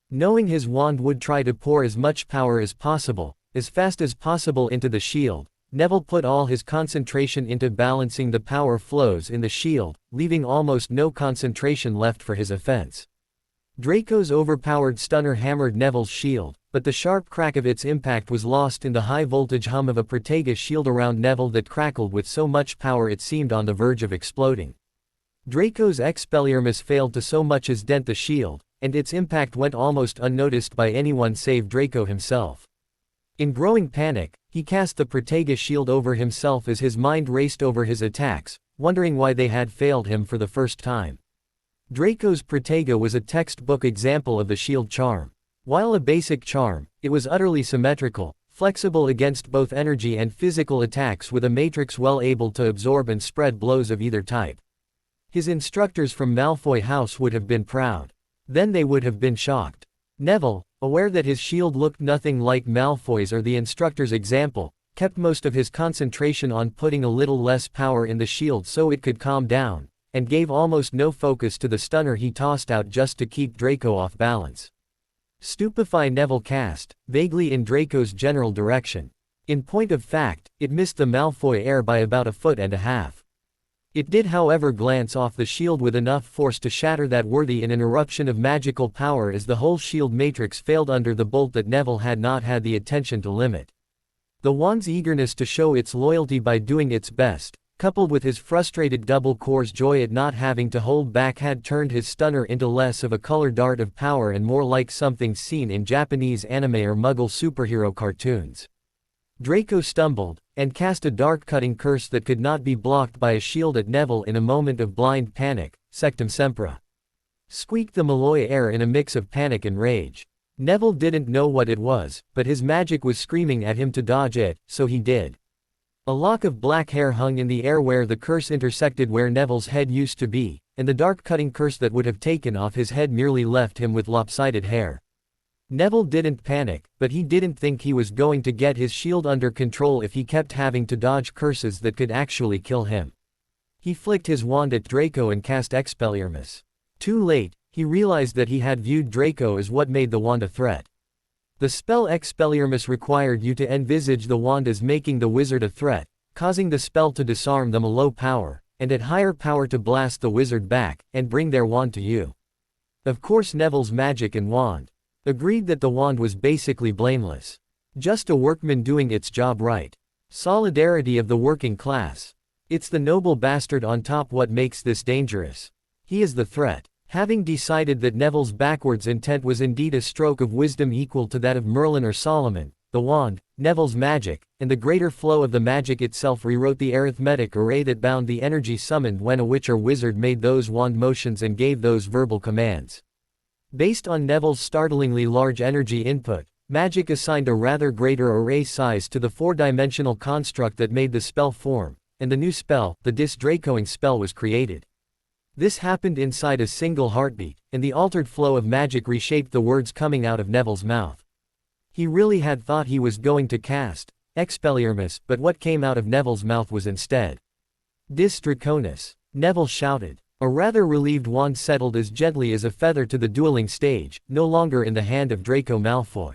Knowing his wand would try to pour as much power as possible, as fast as possible into the shield, Neville put all his concentration into balancing the power flows in the shield, leaving almost no concentration left for his offense. Draco's overpowered stunner hammered Neville's shield, but the sharp crack of its impact was lost in the high-voltage hum of a Protega shield around Neville that crackled with so much power it seemed on the verge of exploding. Draco's Expelliarmus failed to so much as dent the shield, and its impact went almost unnoticed by anyone save Draco himself. In growing panic, he cast the Protega shield over himself as his mind raced over his attacks, wondering why they had failed him for the first time. Draco's Protega was a textbook example of the shield charm. While a basic charm, it was utterly symmetrical, flexible against both energy and physical attacks with a matrix well able to absorb and spread blows of either type. His instructors from Malfoy House would have been proud. Then they would have been shocked. Neville, aware that his shield looked nothing like Malfoy's or the instructor's example, kept most of his concentration on putting a little less power in the shield so it could calm down, and gave almost no focus to the stunner he tossed out just to keep Draco off balance. Stupefy Neville cast, vaguely in Draco's general direction. In point of fact, it missed the Malfoy heir by about 1.5 feet. It did however glance off the shield with enough force to shatter that worthy in an eruption of magical power as the whole shield matrix failed under the bolt that Neville had not had the attention to limit. The wand's eagerness to show its loyalty by doing its best, coupled with his frustrated double core's joy at not having to hold back had turned his stunner into less of a color dart of power and more like something seen in Japanese anime or Muggle superhero cartoons. Draco stumbled, and cast a dark cutting curse that could not be blocked by a shield at Neville in a moment of blind panic, Sectum Sempra. Squeaked the Malloy heir in a mix of panic and rage. Neville didn't know what it was, but his magic was screaming at him to dodge it, so he did. A lock of black hair hung in the air where the curse intersected where Neville's head used to be, and the dark cutting curse that would have taken off his head merely left him with lopsided hair. Neville didn't panic, but he didn't think he was going to get his shield under control if he kept having to dodge curses that could actually kill him. He flicked his wand at Draco and cast Expelliarmus. Too late, he realized that he had viewed Draco as what made the wand a threat. The spell Expelliarmus required you to envisage the wand as making the wizard a threat, causing the spell to disarm them a low power, and at higher power to blast the wizard back, and bring their wand to you. Of course Neville's magic and wand agreed that the wand was basically blameless. Just a workman doing its job right. Solidarity of the working class. It's the noble bastard on top what makes this dangerous. He is the threat. Having decided that Neville's backwards intent was indeed a stroke of wisdom equal to that of Merlin or Solomon, the wand, Neville's magic, and the greater flow of the magic itself rewrote the arithmetic array that bound the energy summoned when a witch or wizard made those wand motions and gave those verbal commands. Based on Neville's startlingly large energy input, magic assigned a rather greater array size to the four-dimensional construct that made the spell form, and the new spell, the Dis-Dracoing spell, was created. This happened inside a single heartbeat, and the altered flow of magic reshaped the words coming out of Neville's mouth. He really had thought he was going to cast Expelliarmus, but what came out of Neville's mouth was instead Dis Draconis. Neville shouted. A rather relieved wand settled as gently as a feather to the dueling stage, no longer in the hand of Draco Malfoy.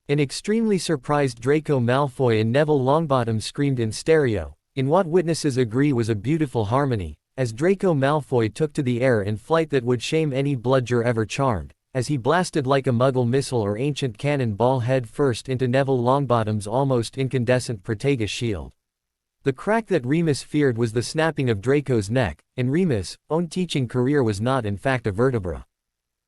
An extremely surprised Draco Malfoy and Neville Longbottom screamed in stereo, in what witnesses agree was a beautiful harmony, as Draco Malfoy took to the air in flight that would shame any bludger ever charmed, as he blasted like a Muggle missile or ancient cannon ball head first into Neville Longbottom's almost incandescent Protega shield. The crack that Remus feared was the snapping of Draco's neck, and Remus' own teaching career was not in fact a vertebra.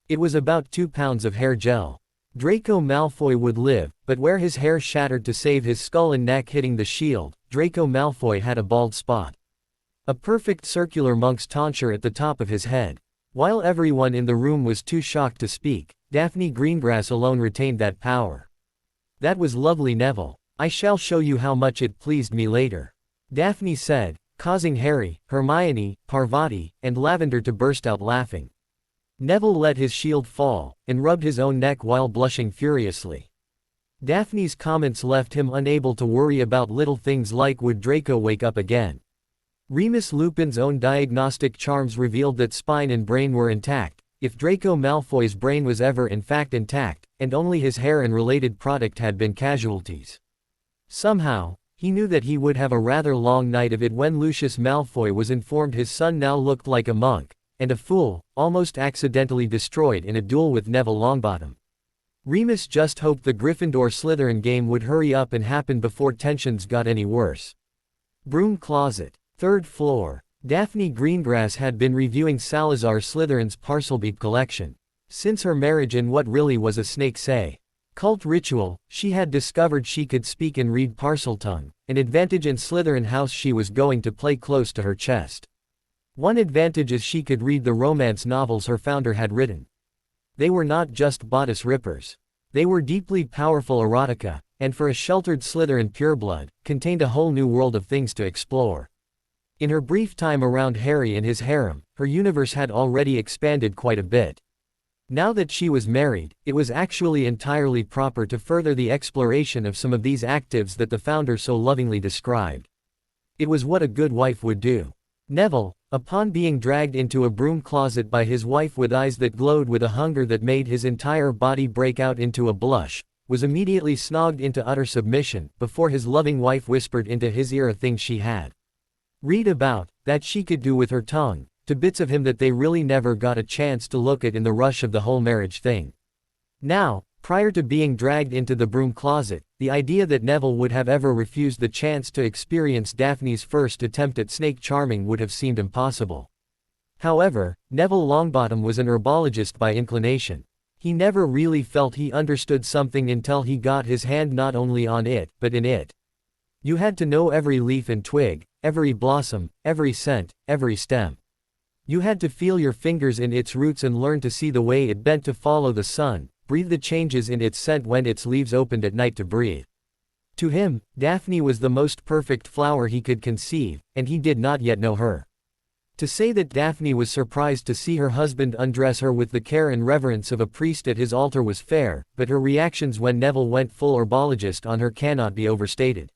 It was about 2 pounds of hair gel. Draco Malfoy would live, but where his hair shattered to save his skull and neck hitting the shield, Draco Malfoy had a bald spot. A perfect circular monk's tonsure at the top of his head. While everyone in the room was too shocked to speak, Daphne Greengrass alone retained that power. "That was lovely, Neville. I shall show you how much it pleased me later," Daphne said, causing Harry, Hermione, Parvati, and Lavender to burst out laughing. Neville let his shield fall, and rubbed his own neck while blushing furiously. Daphne's comments left him unable to worry about little things like would Draco wake up again. Remus Lupin's own diagnostic charms revealed that spine and brain were intact, if Draco Malfoy's brain was ever in fact intact, and only his hair and related product had been casualties. Somehow, he knew that he would have a rather long night of it when Lucius Malfoy was informed his son now looked like a monk, and a fool, almost accidentally destroyed in a duel with Neville Longbottom. Remus just hoped the Gryffindor-Slytherin game would hurry up and happen before tensions got any worse. Broom closet. 3rd floor. Daphne Greengrass had been reviewing Salazar Slytherin's Parcelbeep collection. Since her marriage in what really was a snake say cult ritual, she had discovered she could speak and read Parseltongue, an advantage in Slytherin house she was going to play close to her chest. One advantage is she could read the romance novels her founder had written. They were not just bodice rippers. They were deeply powerful erotica, and for a sheltered Slytherin pureblood, contained a whole new world of things to explore. In her brief time around Harry and his harem, her universe had already expanded quite a bit. Now that she was married, it was actually entirely proper to further the exploration of some of these actives that the founder so lovingly described. It was what a good wife would do. Neville, upon being dragged into a broom closet by his wife with eyes that glowed with a hunger that made his entire body break out into a blush, was immediately snogged into utter submission, before his loving wife whispered into his ear a thing she had read about, that she could do with her tongue, to bits of him that they really never got a chance to look at in the rush of the whole marriage thing. Now, prior to being dragged into the broom closet, the idea that Neville would have ever refused the chance to experience Daphne's first attempt at snake charming would have seemed impossible. However, Neville Longbottom was an herbologist by inclination. He never really felt he understood something until he got his hand not only on it, but in it. You had to know every leaf and twig, every blossom, every scent, every stem. You had to feel your fingers in its roots and learn to see the way it bent to follow the sun, breathe the changes in its scent when its leaves opened at night to breathe. To him, Daphne was the most perfect flower he could conceive, and he did not yet know her. To say that Daphne was surprised to see her husband undress her with the care and reverence of a priest at his altar was fair, but her reactions when Neville went full herbologist on her cannot be overstated.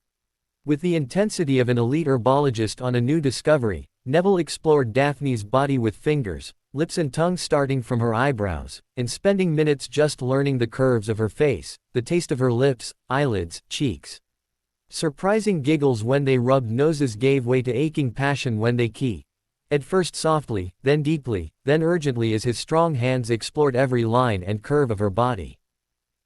With the intensity of an elite herbologist on a new discovery, Neville explored Daphne's body with fingers, lips and tongue starting from her eyebrows, and spending minutes just learning the curves of her face, the taste of her lips, eyelids, cheeks. Surprising giggles when they rubbed noses gave way to aching passion when they kissed. At first softly, then deeply, then urgently as his strong hands explored every line and curve of her body.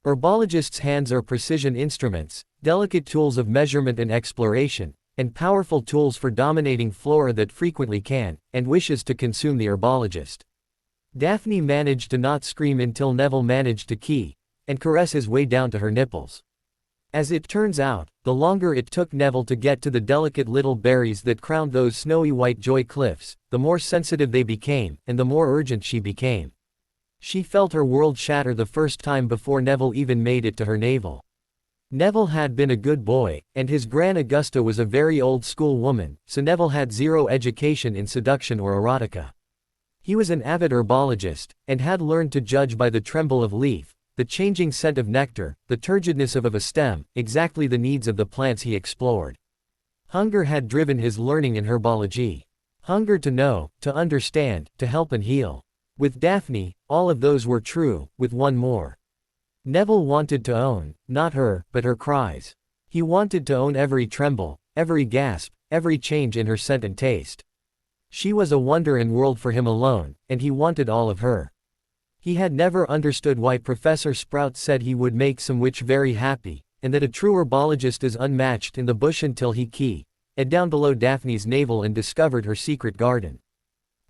Herbologists' hands are precision instruments, delicate tools of measurement and exploration, and powerful tools for dominating flora that frequently can, and wishes to consume the herbologist. Daphne managed to not scream until Neville managed to kiss and caress his way down to her nipples. As it turns out, the longer it took Neville to get to the delicate little berries that crowned those snowy white joy cliffs, the more sensitive they became, and the more urgent she became. She felt her world shatter the first time before Neville even made it to her navel. Neville had been a good boy, and his Gran Augusta was a very old-school woman, so Neville had zero education in seduction or erotica. He was an avid herbologist, and had learned to judge by the tremble of leaf, the changing scent of nectar, the turgidness of a stem, exactly the needs of the plants he explored. Hunger had driven his learning in herbology. Hunger to know, to understand, to help and heal. With Daphne, all of those were true, with one more. Neville wanted to own, not her, but her cries. He wanted to own every tremble, every gasp, every change in her scent and taste. She was a wonder and world for him alone, and he wanted all of her. He had never understood why Professor Sprout said he would make some witch very happy, and that a true herbologist is unmatched in the bush until he kissed down below Daphne's navel and discovered her secret garden.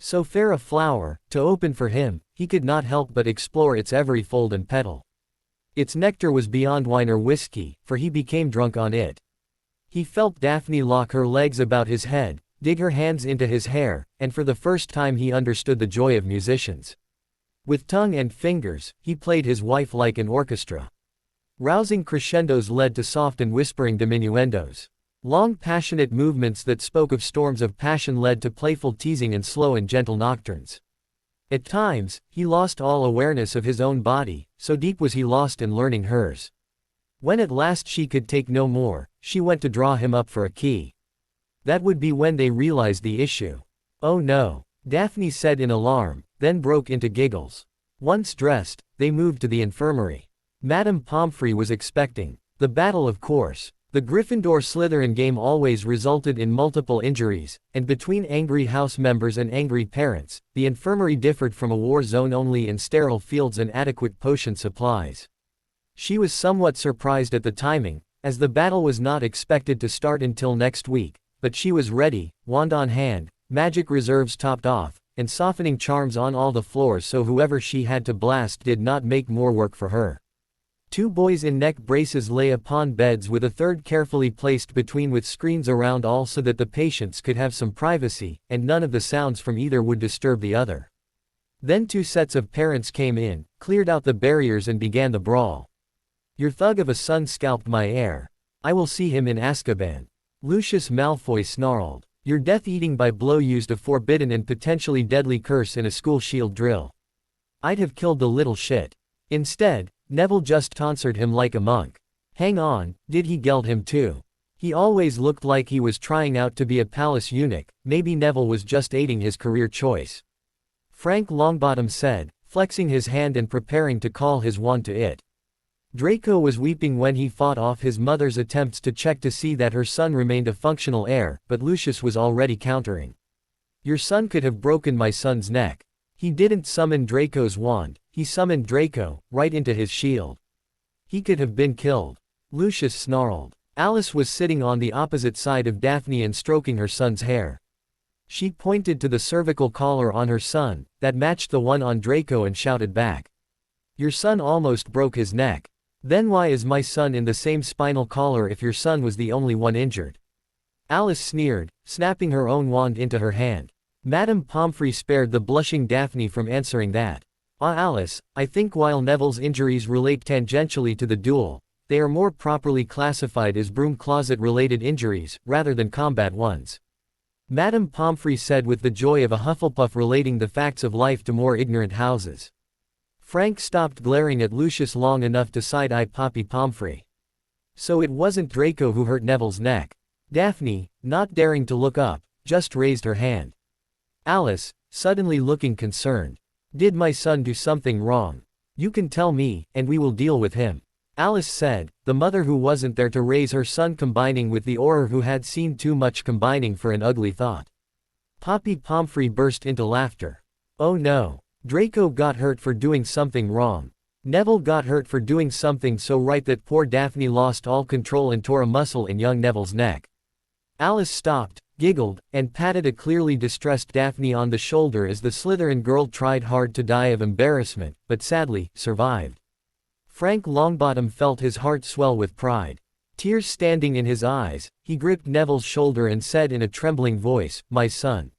So fair a flower, to open for him, he could not help but explore its every fold and petal. Its nectar was beyond wine or whiskey, for he became drunk on it. He felt Daphne lock her legs about his head, dig her hands into his hair, and for the first time he understood the joy of musicians. With tongue and fingers, he played his wife like an orchestra. Rousing crescendos led to soft and whispering diminuendos. Long passionate movements that spoke of storms of passion led to playful teasing and slow and gentle nocturnes. At times, he lost all awareness of his own body, so deep was he lost in learning hers. When at last she could take no more, she went to draw him up for a key. That would be when they realized the issue. "Oh no," Daphne said in alarm, then broke into giggles. Once dressed, they moved to the infirmary. Madame Pomfrey was expecting the battle, of course. The Gryffindor-Slytherin game always resulted in multiple injuries, and between angry house members and angry parents, the infirmary differed from a war zone only in sterile fields and adequate potion supplies. She was somewhat surprised at the timing, as the battle was not expected to start until next week, but she was ready, wand on hand, magic reserves topped off, and softening charms on all the floors, so whoever she had to blast did not make more work for her. 2 boys in neck braces lay upon beds with a third carefully placed between with screens around all so that the patients could have some privacy, and none of the sounds from either would disturb the other. Then 2 sets of parents came in, cleared out the barriers and began the brawl. "Your thug of a son scalped my heir. I will see him in Azkaban," Lucius Malfoy snarled. "Your death-eating by blow used a forbidden and potentially deadly curse in a school shield drill. I'd have killed the little shit. Instead, Neville just tonsured him like a monk. Hang on, did he geld him too? He always looked like he was trying out to be a palace eunuch, maybe Neville was just aiding his career choice," Frank Longbottom said, flexing his hand and preparing to call his wand to it. Draco was weeping when he fought off his mother's attempts to check to see that her son remained a functional heir, but Lucius was already countering. "Your son could have broken my son's neck. He didn't summon Draco's wand, he summoned Draco, right into his shield. He could have been killed," Lucius snarled. Alice was sitting on the opposite side of Daphne and stroking her son's hair. She pointed to the cervical collar on her son, that matched the one on Draco, and shouted back, "Your son almost broke his neck. Then why is my son in the same spinal collar if your son was the only one injured?" Alice sneered, snapping her own wand into her hand. Madame Pomfrey spared the blushing Daphne from answering that. Alice, I think while Neville's injuries relate tangentially to the duel, they are more properly classified as broom closet-related injuries, rather than combat ones," Madame Pomfrey said with the joy of a Hufflepuff relating the facts of life to more ignorant houses. Frank stopped glaring at Lucius long enough to side-eye Poppy Pomfrey. "So it wasn't Draco who hurt Neville's neck?" Daphne, not daring to look up, just raised her hand. Alice, suddenly looking concerned. "Did my son do something wrong? You can tell me, and we will deal with him," Alice said, the mother who wasn't there to raise her son combining with the Auror who had seen too much combining for an ugly thought. Poppy Pomfrey burst into laughter. "Oh no. Draco got hurt for doing something wrong. Neville got hurt for doing something so right that poor Daphne lost all control and tore a muscle in young Neville's neck." Alice stopped, giggled, and patted a clearly distressed Daphne on the shoulder as the Slytherin girl tried hard to die of embarrassment, but sadly, survived. Frank Longbottom felt his heart swell with pride. Tears standing in his eyes, he gripped Neville's shoulder and said in a trembling voice, "My son.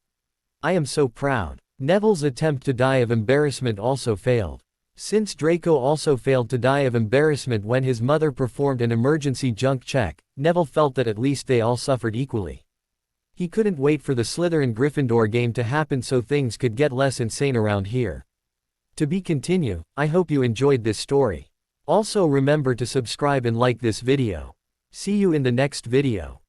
I am so proud." Neville's attempt to die of embarrassment also failed. Since Draco also failed to die of embarrassment when his mother performed an emergency junk check, Neville felt that at least they all suffered equally. He couldn't wait for the Slytherin-Gryffindor game to happen so things could get less insane around here. To be continued. I hope you enjoyed this story. Also remember to subscribe and like this video. See you in the next video.